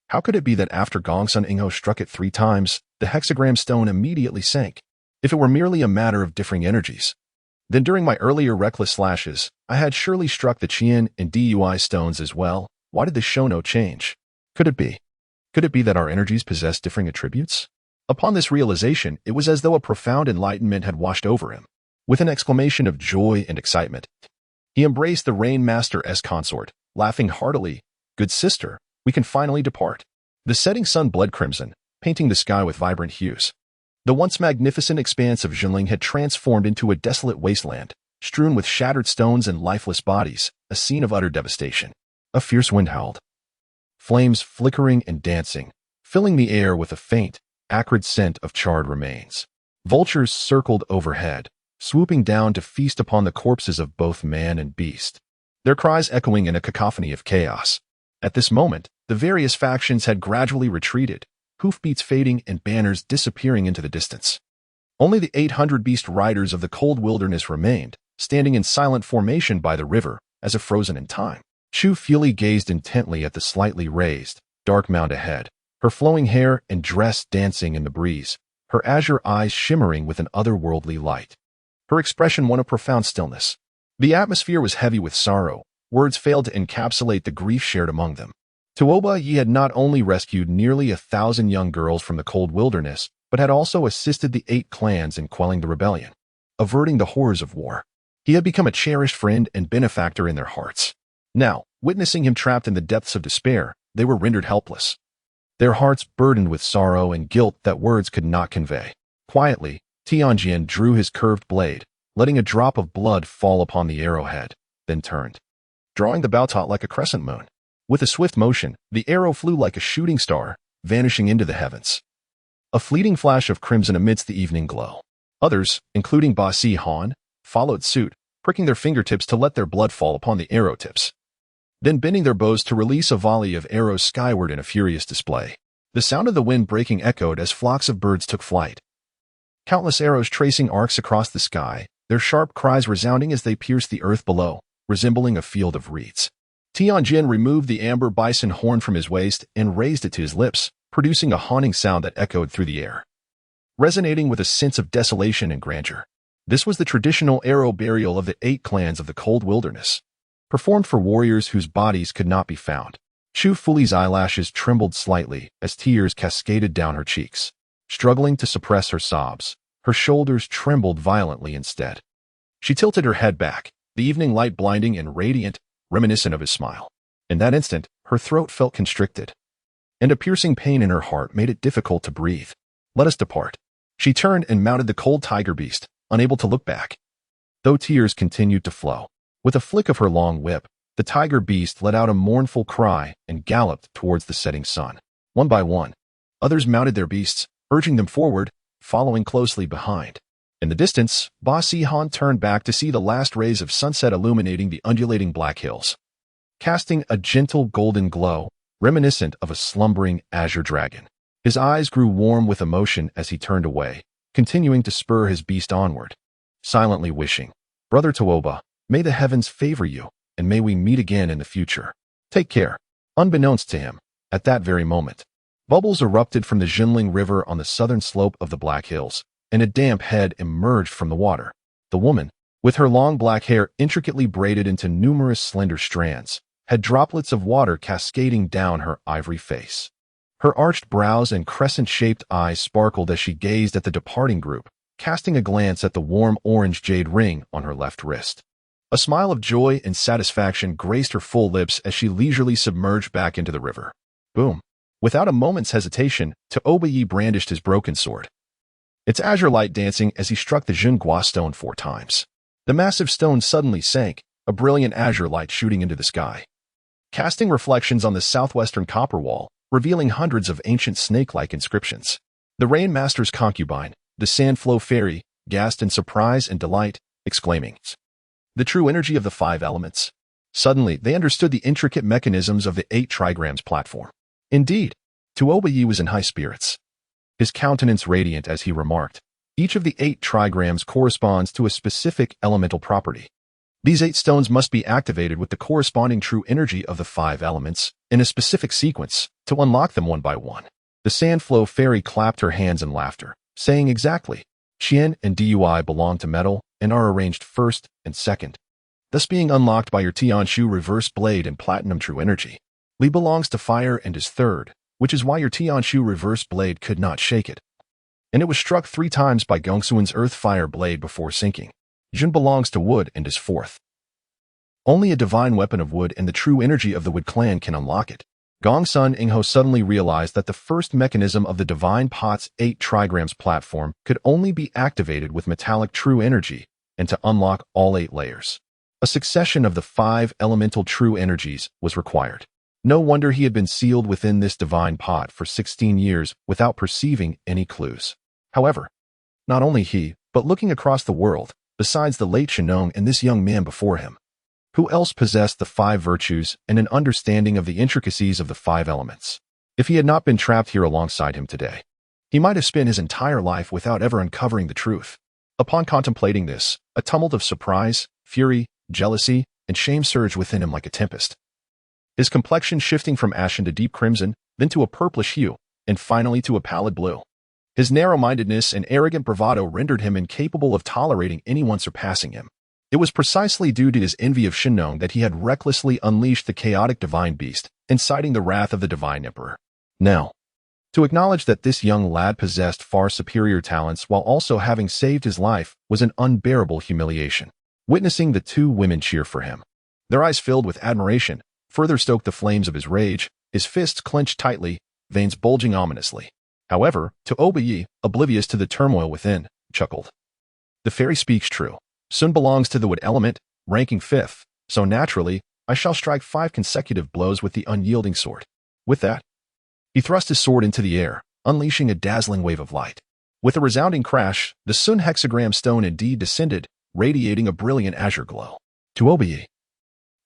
How could it be that after Gongsun Ingho struck it 3 times, the hexagram stone immediately sank? If it were merely a matter of differing energies, then during my earlier reckless slashes, I had surely struck the Qian and Dui stones as well. Why did the Shono change? Could it be? Could it be that our energies possess differing attributes? Upon this realization, it was as though a profound enlightenment had washed over him. With an exclamation of joy and excitement, he embraced the Rain Master's consort, laughing heartily. Good sister, we can finally depart. The setting sun bled crimson, painting the sky with vibrant hues. The once magnificent expanse of Jinling had transformed into a desolate wasteland, strewn with shattered stones and lifeless bodies, a scene of utter devastation. A fierce wind howled, flames flickering and dancing, filling the air with a faint, acrid scent of charred remains. Vultures circled overhead, swooping down to feast upon the corpses of both man and beast, their cries echoing in a cacophony of chaos. At this moment, the various factions had gradually retreated, hoofbeats fading and banners disappearing into the distance. Only the 800 beast riders of the cold wilderness remained, standing in silent formation by the river, as if frozen in time. Chu Fuli gazed intently at the slightly raised, dark mound ahead, her flowing hair and dress dancing in the breeze, her azure eyes shimmering with an otherworldly light. Her expression won a profound stillness. The atmosphere was heavy with sorrow. Words failed to encapsulate the grief shared among them. Tuoba Yi had not only rescued nearly 1,000 young girls from the cold wilderness, but had also assisted the 8 clans in quelling the rebellion, averting the horrors of war. He had become a cherished friend and benefactor in their hearts. Now, witnessing him trapped in the depths of despair, they were rendered helpless, their hearts burdened with sorrow and guilt that words could not convey. Quietly, Tianjian drew his curved blade, letting a drop of blood fall upon the arrowhead, then turned, drawing the Baotot like a crescent moon. With a swift motion, the arrow flew like a shooting star, vanishing into the heavens. A fleeting flash of crimson amidst the evening glow. Others, including Ba Si Han, followed suit, pricking their fingertips to let their blood fall upon the arrow tips, then bending their bows to release a volley of arrows skyward in a furious display. The sound of the wind breaking echoed as flocks of birds took flight. Countless arrows tracing arcs across the sky, their sharp cries resounding as they pierced the earth below, resembling a field of reeds. Tianjin removed the amber bison horn from his waist and raised it to his lips, producing a haunting sound that echoed through the air, resonating with a sense of desolation and grandeur. This was the traditional arrow burial of the 8 clans of the cold wilderness, performed for warriors whose bodies could not be found. Chu Fuli's eyelashes trembled slightly as tears cascaded down her cheeks. Struggling to suppress her sobs, her shoulders trembled violently instead. She tilted her head back, the evening light blinding and radiant, reminiscent of his smile. In that instant, her throat felt constricted, and a piercing pain in her heart made it difficult to breathe. Let us depart. She turned and mounted the cold tiger beast, unable to look back, though tears continued to flow. With a flick of her long whip, the tiger beast let out a mournful cry and galloped towards the setting sun. One by one, others mounted their beasts, urging them forward, following closely behind. In the distance, Ba Si Han turned back to see the last rays of sunset illuminating the undulating black hills, casting a gentle golden glow, reminiscent of a slumbering azure dragon. His eyes grew warm with emotion as he turned away, continuing to spur his beast onward, silently wishing, "Brother Tuoba, may the heavens favor you, and may we meet again in the future. Take care." Unbeknownst to him, at that very moment, bubbles erupted from the Jinling River on the southern slope of the Black Hills, and a damp head emerged from the water. The woman, with her long black hair intricately braided into numerous slender strands, had droplets of water cascading down her ivory face. Her arched brows and crescent-shaped eyes sparkled as she gazed at the departing group, casting a glance at the warm orange jade ring on her left wrist. A smile of joy and satisfaction graced her full lips as she leisurely submerged back into the river. Boom! Without a moment's hesitation, Tuoba Yi brandished his broken sword, its azure light dancing as he struck the Zhenghua stone 4 times. The massive stone suddenly sank, a brilliant azure light shooting into the sky, casting reflections on the southwestern copper wall, revealing hundreds of ancient snake-like inscriptions. The Rain Master's concubine, the Sandflow Fairy, gasped in surprise and delight, exclaiming, "The true energy of the 5 elements." Suddenly, they understood the intricate mechanisms of the 8 trigrams platform. Indeed, Tuoba Yi was in high spirits, his countenance radiant as he remarked, "Each of the 8 trigrams corresponds to a specific elemental property. These 8 stones must be activated with the corresponding true energy of the 5 elements in a specific sequence to unlock them one by one. The Sandflow Fairy clapped her hands in laughter, saying exactly. Qian and Dui belong to metal and are arranged first and second, thus being unlocked by your Tianshu Reverse Blade and Platinum True Energy. Li belongs to fire and is third, which is why your Tianshu Reverse Blade could not shake it. And it was struck 3 times by Gongsuan's Earth Fire Blade before sinking. Jun belongs to wood and is fourth. Only a divine weapon of wood and the true energy of the Wood clan can unlock it. Gongsun Ingho suddenly realized that the first mechanism of the Divine Pot's 8 trigrams platform could only be activated with metallic true energy, and to unlock all 8 layers, a succession of the 5 elemental true energies was required. No wonder he had been sealed within this divine pot for 16 years without perceiving any clues. However, not only he, but looking across the world, besides the late Shenong and this young man before him, who else possessed the 5 virtues and an understanding of the intricacies of the 5 elements? If he had not been trapped here alongside him today, he might have spent his entire life without ever uncovering the truth. Upon contemplating this, a tumult of surprise, fury, jealousy, and shame surged within him like a tempest. His complexion shifting from ashen to deep crimson, then to a purplish hue, and finally to a pallid blue. His narrow-mindedness and arrogant bravado rendered him incapable of tolerating anyone surpassing him. It was precisely due to his envy of Shenong that he had recklessly unleashed the chaotic divine beast, inciting the wrath of the divine emperor. Now, to acknowledge that this young lad possessed far superior talents while also having saved his life was an unbearable humiliation. Witnessing the 2 women cheer for him, their eyes filled with admiration, further stoked the flames of his rage, his fists clenched tightly, veins bulging ominously. However, to Obayi, oblivious to the turmoil within, chuckled. The fairy speaks true. Sun belongs to the wood element, ranking 5th, so naturally, I shall strike 5 consecutive blows with the unyielding sword. With that, he thrust his sword into the air, unleashing a dazzling wave of light. With a resounding crash, the Sun hexagram stone indeed descended, radiating a brilliant azure glow. To Obayi,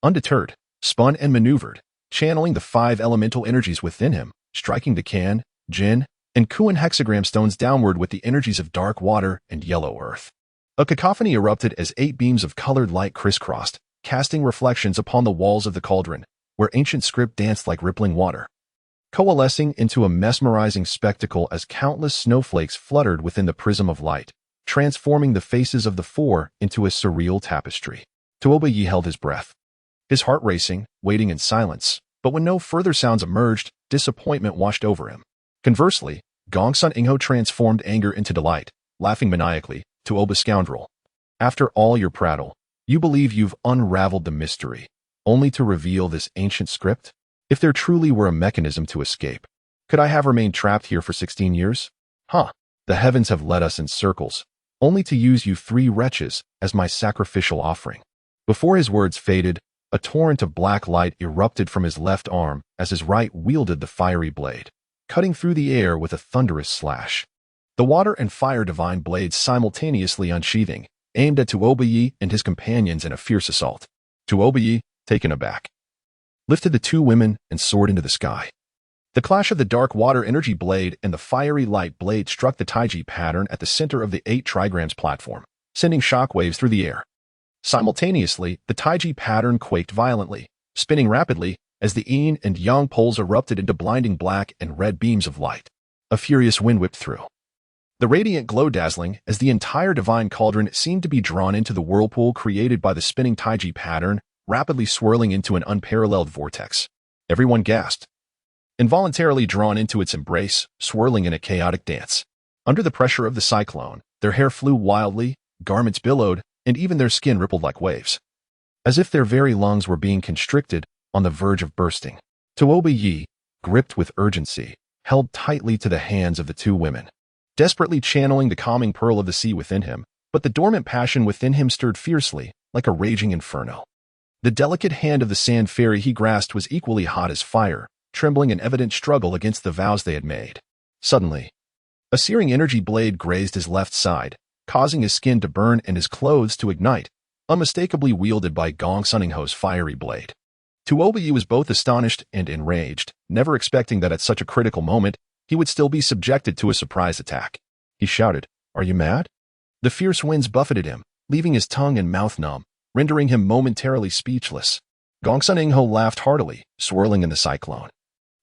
undeterred, spun and maneuvered, channeling the 5 elemental energies within him, striking the Kan, Jin, and Kuan hexagram stones downward with the energies of dark water and yellow earth. A cacophony erupted as 8 beams of colored light crisscrossed, casting reflections upon the walls of the cauldron, where ancient script danced like rippling water, coalescing into a mesmerizing spectacle as countless snowflakes fluttered within the prism of light, transforming the faces of the 4 into a surreal tapestry. Tuoba-Yi held his breath, his heart racing, waiting in silence, but when no further sounds emerged, disappointment washed over him. Conversely, Gongsun Ingho transformed anger into delight, laughing maniacally. Tuoba scoundrel, after all your prattle, you believe you've unraveled the mystery, only to reveal this ancient script? If there truly were a mechanism to escape, could I have remained trapped here for 16 years? Huh, the heavens have led us in circles, only to use you 3 wretches as my sacrificial offering. Before his words faded, a torrent of black light erupted from his left arm as his right wielded the fiery blade, cutting through the air with a thunderous slash. The water and fire divine blades simultaneously unsheathing, aimed at Tuoba-Yi and his companions in a fierce assault. Tuoba-Yi, taken aback, lifted the 2 women and soared into the sky. The clash of the dark water energy blade and the fiery light blade struck the Taiji pattern at the center of the 8 trigrams platform, sending shockwaves through the air. Simultaneously, the Taiji pattern quaked violently, spinning rapidly as the yin and yang poles erupted into blinding black and red beams of light. A furious wind whipped through. The radiant glow dazzling as the entire divine cauldron seemed to be drawn into the whirlpool created by the spinning Taiji pattern, rapidly swirling into an unparalleled vortex. Everyone gasped, involuntarily drawn into its embrace, swirling in a chaotic dance. Under the pressure of the cyclone, their hair flew wildly, garments billowed, and even their skin rippled like waves, as if their very lungs were being constricted, on the verge of bursting. Tuoba-Yi, gripped with urgency, held tightly to the hands of the 2 women, desperately channeling the calming pearl of the sea within him, but the dormant passion within him stirred fiercely, like a raging inferno. The delicate hand of the sand fairy he grasped was equally hot as fire, trembling in evident struggle against the vows they had made. Suddenly, a searing energy blade grazed his left side, causing his skin to burn and his clothes to ignite, unmistakably wielded by Gongsun Ingho's fiery blade. Tuoba-Yi was both astonished and enraged, never expecting that at such a critical moment, he would still be subjected to a surprise attack. He shouted, "Are you mad?" The fierce winds buffeted him, leaving his tongue and mouth numb, rendering him momentarily speechless. Gongsun Ingho laughed heartily, swirling in the cyclone.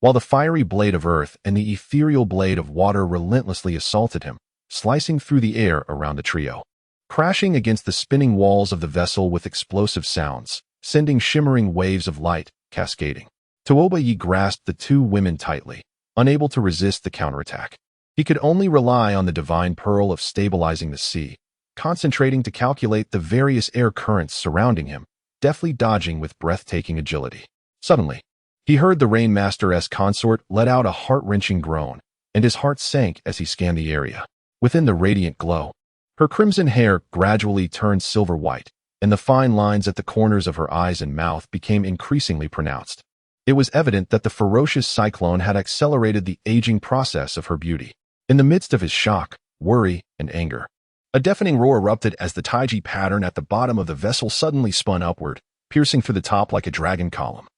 While the fiery blade of earth and the ethereal blade of water relentlessly assaulted him, slicing through the air around the trio. Crashing against the spinning walls of the vessel with explosive sounds, sending shimmering waves of light, cascading. Tuoba Yi grasped the two women tightly, unable to resist the counterattack. He could only rely on the divine pearl of stabilizing the sea, concentrating to calculate the various air currents surrounding him, deftly dodging with breathtaking agility. Suddenly, he heard the Rainmaster's consort let out a heart-wrenching groan, and his heart sank as he scanned the area. Within the radiant glow, her crimson hair gradually turned silver-white, and the fine lines at the corners of her eyes and mouth became increasingly pronounced. It was evident that the ferocious cyclone had accelerated the aging process of her beauty. In the midst of his shock, worry, and anger, a deafening roar erupted as the Taiji pattern at the bottom of the vessel suddenly spun upward, piercing through the top like a dragon column,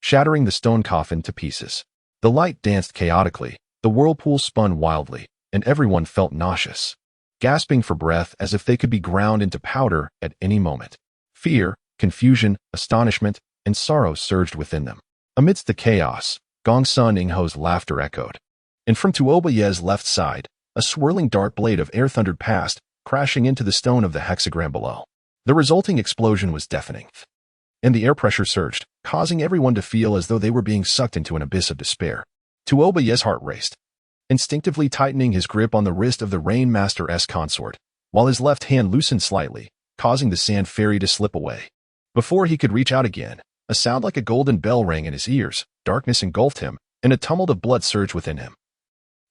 shattering the stone coffin to pieces. The light danced chaotically, the whirlpool spun wildly, and everyone felt nauseous, gasping for breath as if they could be ground into powder at any moment. Fear, confusion, astonishment, and sorrow surged within them. Amidst the chaos, Gongsun Ingho's laughter echoed. And from Tuoba Ye's left side, a swirling dark blade of air thundered past, crashing into the stone of the hexagram below. The resulting explosion was deafening, and the air pressure surged, causing everyone to feel as though they were being sucked into an abyss of despair. Tuoba Ye's heart raced, instinctively tightening his grip on the wrist of the Rainmaster's consort, while his left hand loosened slightly, causing the sand fairy to slip away. Before he could reach out again, a sound like a golden bell rang in his ears, darkness engulfed him, and a tumult of blood surged within him,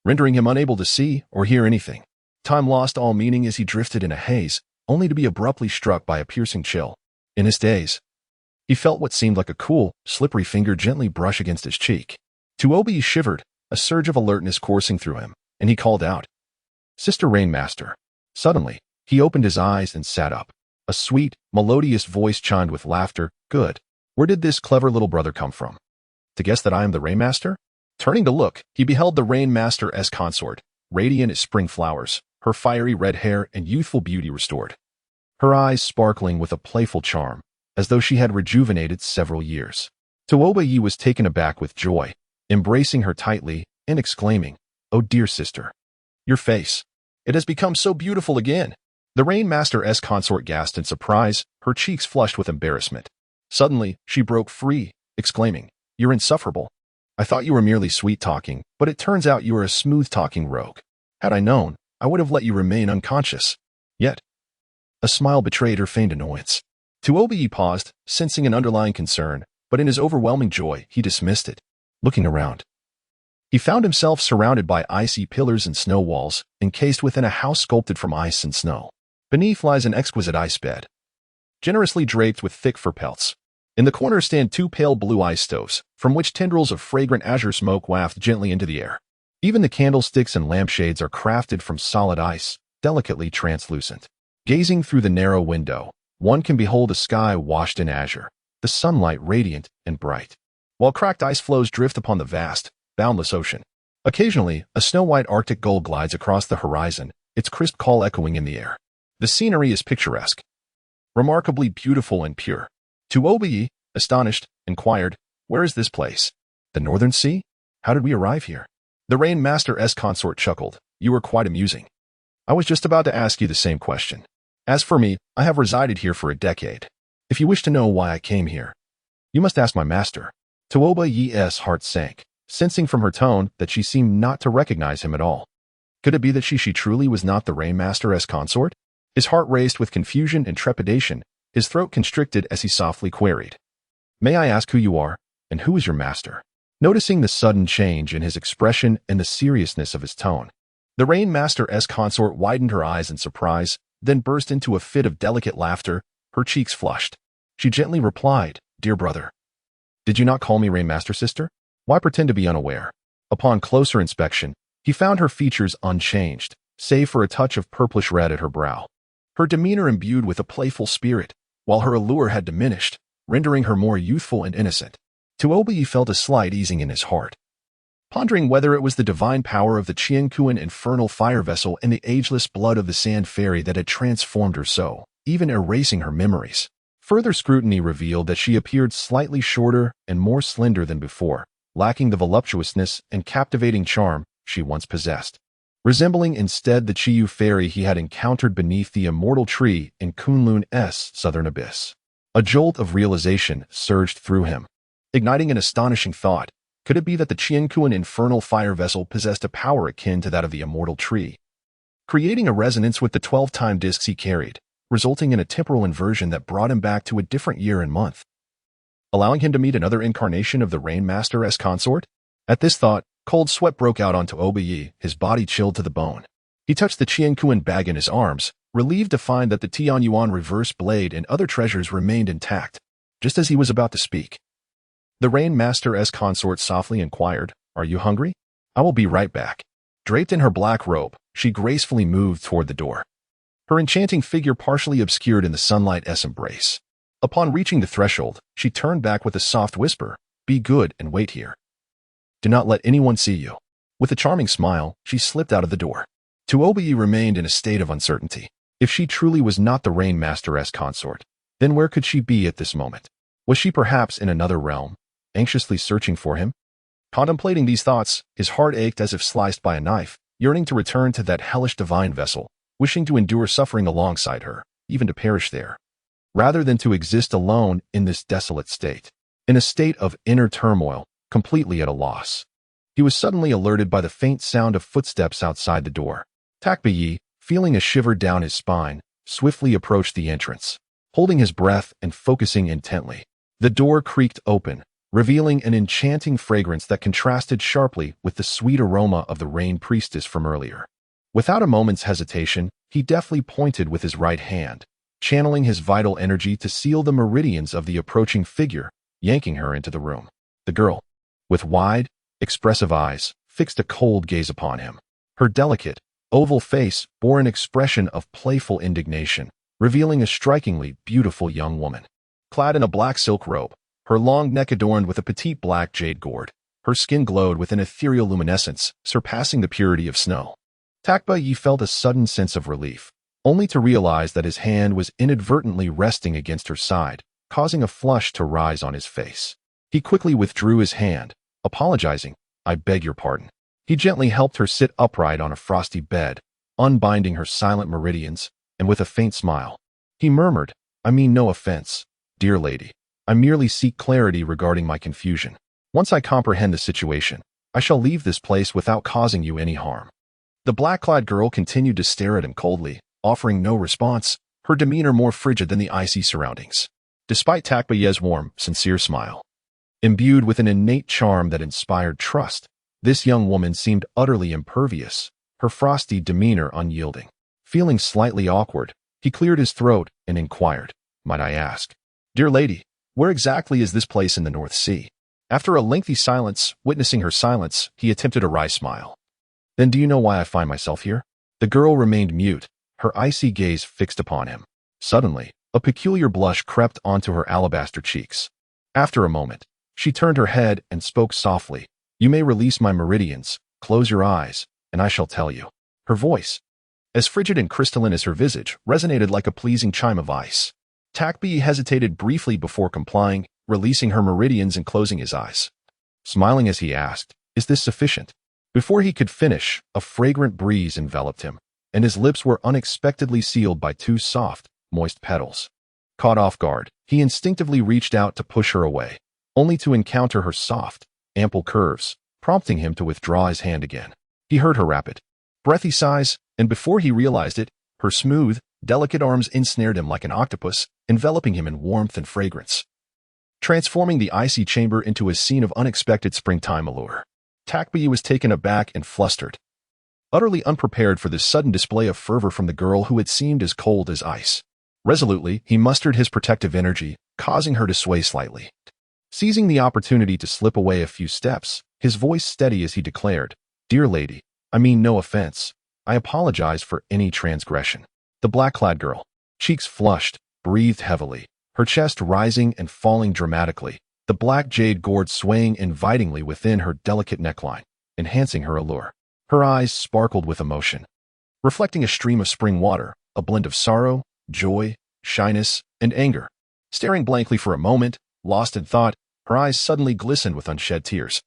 rendering him unable to see or hear anything. Time lost all meaning as he drifted in a haze, only to be abruptly struck by a piercing chill. In his daze, he felt what seemed like a cool, slippery finger gently brush against his cheek. Tuoba shivered, a surge of alertness coursing through him, and he called out, "Sister Rainmaster." Suddenly, he opened his eyes and sat up. A sweet, melodious voice chimed with laughter. "Good. Where did this clever little brother come from? To guess that I am the Rainmaster?" Turning to look, he beheld the Rainmaster's consort, radiant as spring flowers, her fiery red hair and youthful beauty restored. Her eyes sparkling with a playful charm, as though she had rejuvenated several years. Tuoba Yi was taken aback with joy, embracing her tightly and exclaiming, "Oh dear sister, your face. It has become so beautiful again." The Rainmaster's consort gasped in surprise, her cheeks flushed with embarrassment. Suddenly, she broke free, exclaiming, "You're insufferable. I thought you were merely sweet-talking, but it turns out you are a smooth-talking rogue. Had I known, I would have let you remain unconscious." Yet, a smile betrayed her feigned annoyance. Tuoba Yi paused, sensing an underlying concern, but in his overwhelming joy, he dismissed it. Looking around, he found himself surrounded by icy pillars and snow walls, encased within a house sculpted from ice and snow. Beneath lies an exquisite ice bed, generously draped with thick fur pelts. In the corner stand two pale blue ice stoves, from which tendrils of fragrant azure smoke waft gently into the air. Even the candlesticks and lampshades are crafted from solid ice, delicately translucent. Gazing through the narrow window, one can behold a sky washed in azure, the sunlight radiant and bright, while cracked ice floes drift upon the vast, boundless ocean. Occasionally, a snow-white Arctic gull glides across the horizon, its crisp call echoing in the air. The scenery is picturesque, remarkably beautiful and pure. Tuoba Yi, astonished, inquired, "Where is this place? The Northern Sea? How did we arrive here?" The Rainmaster's consort chuckled. "You were quite amusing. I was just about to ask you the same question. As for me, I have resided here for a decade. If you wish to know why I came here, you must ask my master." Tuoba Yi's heart sank, sensing from her tone that she seemed not to recognize him at all. Could it be that she truly was not the Rainmaster's consort? His heart raced with confusion and trepidation, his throat constricted as he softly queried, "May I ask who you are, and who is your master?" Noticing the sudden change in his expression and the seriousness of his tone, the Rainmaster's consort widened her eyes in surprise, then burst into a fit of delicate laughter, her cheeks flushed. She gently replied, "Dear brother, did you not call me Rainmaster sister? Why pretend to be unaware?" Upon closer inspection, he found her features unchanged, save for a touch of purplish red at her brow. Her demeanor imbued with a playful spirit, while her allure had diminished, rendering her more youthful and innocent. Tuoba Yi felt a slight easing in his heart, pondering whether it was the divine power of the Qianquan infernal fire vessel and the ageless blood of the sand fairy that had transformed her so, even erasing her memories. Further scrutiny revealed that she appeared slightly shorter and more slender than before, lacking the voluptuousness and captivating charm she once possessed. Resembling instead the Chiyu fairy he had encountered beneath the immortal tree in Kunlun's southern abyss. A jolt of realization surged through him, igniting an astonishing thought. Could it be that the Qiankuan infernal fire vessel possessed a power akin to that of the immortal tree, creating a resonance with the 12-time discs he carried, resulting in a temporal inversion that brought him back to a different year and month, allowing him to meet another incarnation of the Rainmaster's consort? At this thought, cold sweat broke out onto Obayi, his body chilled to the bone. He touched the Qiankuan bag in his arms, relieved to find that the Tianyuan reverse blade and other treasures remained intact. Just as he was about to speak, the Rainmaster's consort softly inquired, "Are you hungry? I will be right back." Draped in her black robe, she gracefully moved toward the door, her enchanting figure partially obscured in the sunlight's embrace. Upon reaching the threshold, she turned back with a soft whisper, "Be good and wait here. Do not let anyone see you." With a charming smile, she slipped out of the door. Tuobayi remained in a state of uncertainty. If she truly was not the Rainmaster's consort, then where could she be at this moment? Was she perhaps in another realm, anxiously searching for him? Contemplating these thoughts, his heart ached as if sliced by a knife, yearning to return to that hellish divine vessel, wishing to endure suffering alongside her, even to perish there, rather than to exist alone in this desolate state. In a state of inner turmoil, completely at a loss, he was suddenly alerted by the faint sound of footsteps outside the door. Takbayi, feeling a shiver down his spine, swiftly approached the entrance, holding his breath and focusing intently. The door creaked open, revealing an enchanting fragrance that contrasted sharply with the sweet aroma of the rain priestess from earlier. Without a moment's hesitation, he deftly pointed with his right hand, channeling his vital energy to seal the meridians of the approaching figure, yanking her into the room. The girl, with wide, expressive eyes, fixed a cold gaze upon him. Her delicate, oval face bore an expression of playful indignation, revealing a strikingly beautiful young woman. Clad in a black silk robe, her long neck adorned with a petite black jade gourd, her skin glowed with an ethereal luminescence, surpassing the purity of snow. Takbayi felt a sudden sense of relief, only to realize that his hand was inadvertently resting against her side, causing a flush to rise on his face. He quickly withdrew his hand, apologizing, "I beg your pardon." He gently helped her sit upright on a frosty bed, unbinding her silent meridians, and with a faint smile, he murmured, "I mean no offense, dear lady. I merely seek clarity regarding my confusion. Once I comprehend the situation, I shall leave this place without causing you any harm." The black-clad girl continued to stare at him coldly, offering no response, her demeanor more frigid than the icy surroundings. Despite Takbaye's warm, sincere smile, imbued with an innate charm that inspired trust, this young woman seemed utterly impervious, her frosty demeanor unyielding. Feeling slightly awkward, he cleared his throat and inquired, "Might I ask, dear lady, where exactly is this place in the North Sea?" After a lengthy silence, witnessing her silence, he attempted a wry smile. "Then do you know why I find myself here?" The girl remained mute, her icy gaze fixed upon him. Suddenly, a peculiar blush crept onto her alabaster cheeks. After a moment, she turned her head and spoke softly, "You may release my meridians, close your eyes, and I shall tell you." Her voice, as frigid and crystalline as her visage, resonated like a pleasing chime of ice. Takbi hesitated briefly before complying, releasing her meridians and closing his eyes, smiling as he asked, "Is this sufficient?" Before he could finish, a fragrant breeze enveloped him, and his lips were unexpectedly sealed by two soft, moist petals. Caught off guard, he instinctively reached out to push her away, only to encounter her soft, ample curves, prompting him to withdraw his hand again. He heard her rapid, breathy sighs, and before he realized it, her smooth, delicate arms ensnared him like an octopus, enveloping him in warmth and fragrance, transforming the icy chamber into a scene of unexpected springtime allure. Takbi was taken aback and flustered, utterly unprepared for this sudden display of fervor from the girl who had seemed as cold as ice. Resolutely, he mustered his protective energy, causing her to sway slightly. Seizing the opportunity to slip away a few steps, his voice steady as he declared, "Dear lady, I mean no offense. I apologize for any transgression." The black-clad girl, cheeks flushed, breathed heavily, her chest rising and falling dramatically, the black jade gourd swaying invitingly within her delicate neckline, enhancing her allure. Her eyes sparkled with emotion, reflecting a stream of spring water, a blend of sorrow, joy, shyness, and anger. Staring blankly for a moment, lost in thought, her eyes suddenly glistened with unshed tears,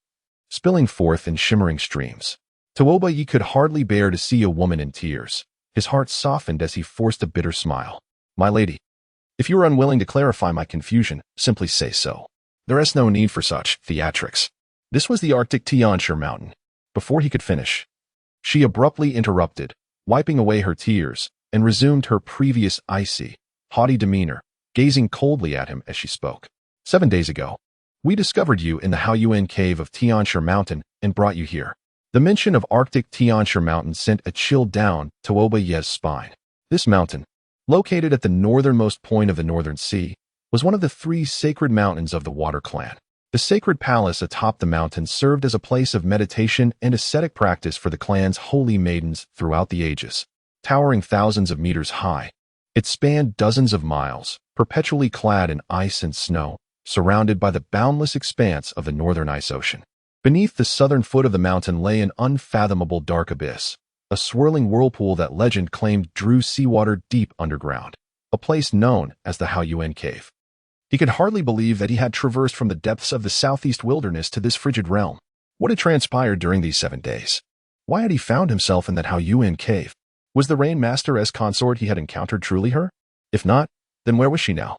spilling forth in shimmering streams. Tuoba could hardly bear to see a woman in tears. His heart softened as he forced a bitter smile. "My lady, if you are unwilling to clarify my confusion, simply say so. There is no need for such theatrics." This was the Arctic Tianxia mountain. Before he could finish, she abruptly interrupted, wiping away her tears, and resumed her previous icy, haughty demeanor, gazing coldly at him as she spoke. 7 days ago, we discovered you in the Haoyuan cave of Tianxia Mountain and brought you here. The mention of Arctic Tianxia Mountain sent a chill down Tuoba's spine. This mountain, located at the northernmost point of the Northern Sea, was one of the 3 sacred mountains of the Water Clan. The sacred palace atop the mountain served as a place of meditation and ascetic practice for the clan's holy maidens throughout the ages. Towering thousands of meters high, it spanned dozens of miles, perpetually clad in ice and snow, surrounded by the boundless expanse of the northern ice ocean. Beneath the southern foot of the mountain lay an unfathomable dark abyss, a swirling whirlpool that legend claimed drew seawater deep underground, a place known as the Haoyuan Cave. He could hardly believe that he had traversed from the depths of the southeast wilderness to this frigid realm. What had transpired during these 7 days? Why had he found himself in that Haoyuan cave? Was the Rain Master's consort he had encountered truly her? If not, then where was she now?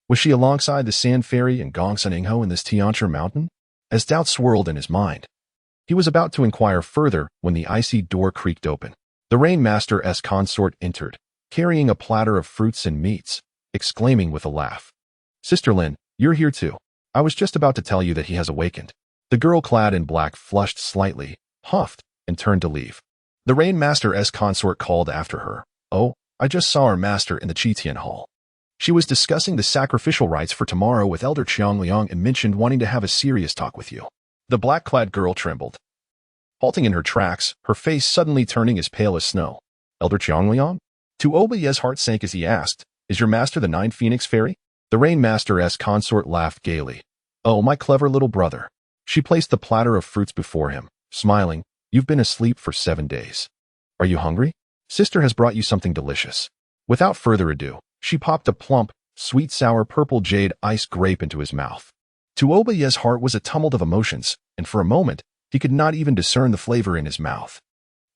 Was she alongside the Sand Fairy and Gong Saningho in this Tianxia mountain? As doubt swirled in his mind, he was about to inquire further when the icy door creaked open. The Rain Master's consort entered, carrying a platter of fruits and meats, exclaiming with a laugh, "Sister Lin, you're here too. I was just about to tell you that he has awakened." The girl clad in black flushed slightly, huffed, and turned to leave. The Rain Master's consort called after her, "Oh, I just saw our master in the Qitian Hall. She was discussing the sacrificial rites for tomorrow with Elder Qiangliang and mentioned wanting to have a serious talk with you." The black-clad girl trembled, halting in her tracks, her face suddenly turning as pale as snow. "Elder Qiangliang?" Tuoba's heart sank as he asked, "Is your master the 9 Phoenix Fairy?" The Rain Master's consort laughed gaily. "Oh, my clever little brother." She placed the platter of fruits before him, smiling. "You've been asleep for 7 days. Are you hungry? Sister has brought you something delicious." Without further ado, she popped a plump, sweet-sour purple jade ice grape into his mouth. Tuoba's heart was a tumult of emotions, and for a moment, he could not even discern the flavor in his mouth.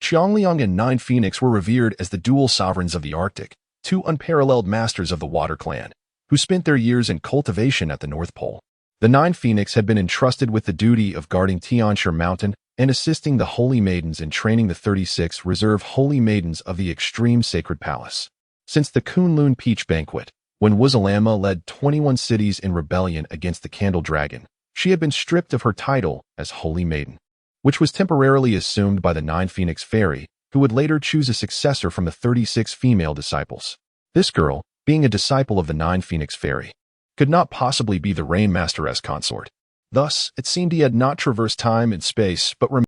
Qiangliang and 9 Phoenix were revered as the dual sovereigns of the Arctic, 2 unparalleled masters of the Water Clan, who spent their years in cultivation at the North Pole. The 9 Phoenix had been entrusted with the duty of guarding Tianxia Mountain and assisting the Holy Maidens in training the 36 reserve Holy Maidens of the Extreme Sacred Palace. Since the Kunlun Peach Banquet, when Wuzalama led 21 cities in rebellion against the Candle Dragon, she had been stripped of her title as Holy Maiden, which was temporarily assumed by the 9 Phoenix Fairy, who would later choose a successor from the 36 female disciples. This girl, being a disciple of the 9 Phoenix Fairy, could not possibly be the Rain Master's consort. Thus, it seemed he had not traversed time and space, but remained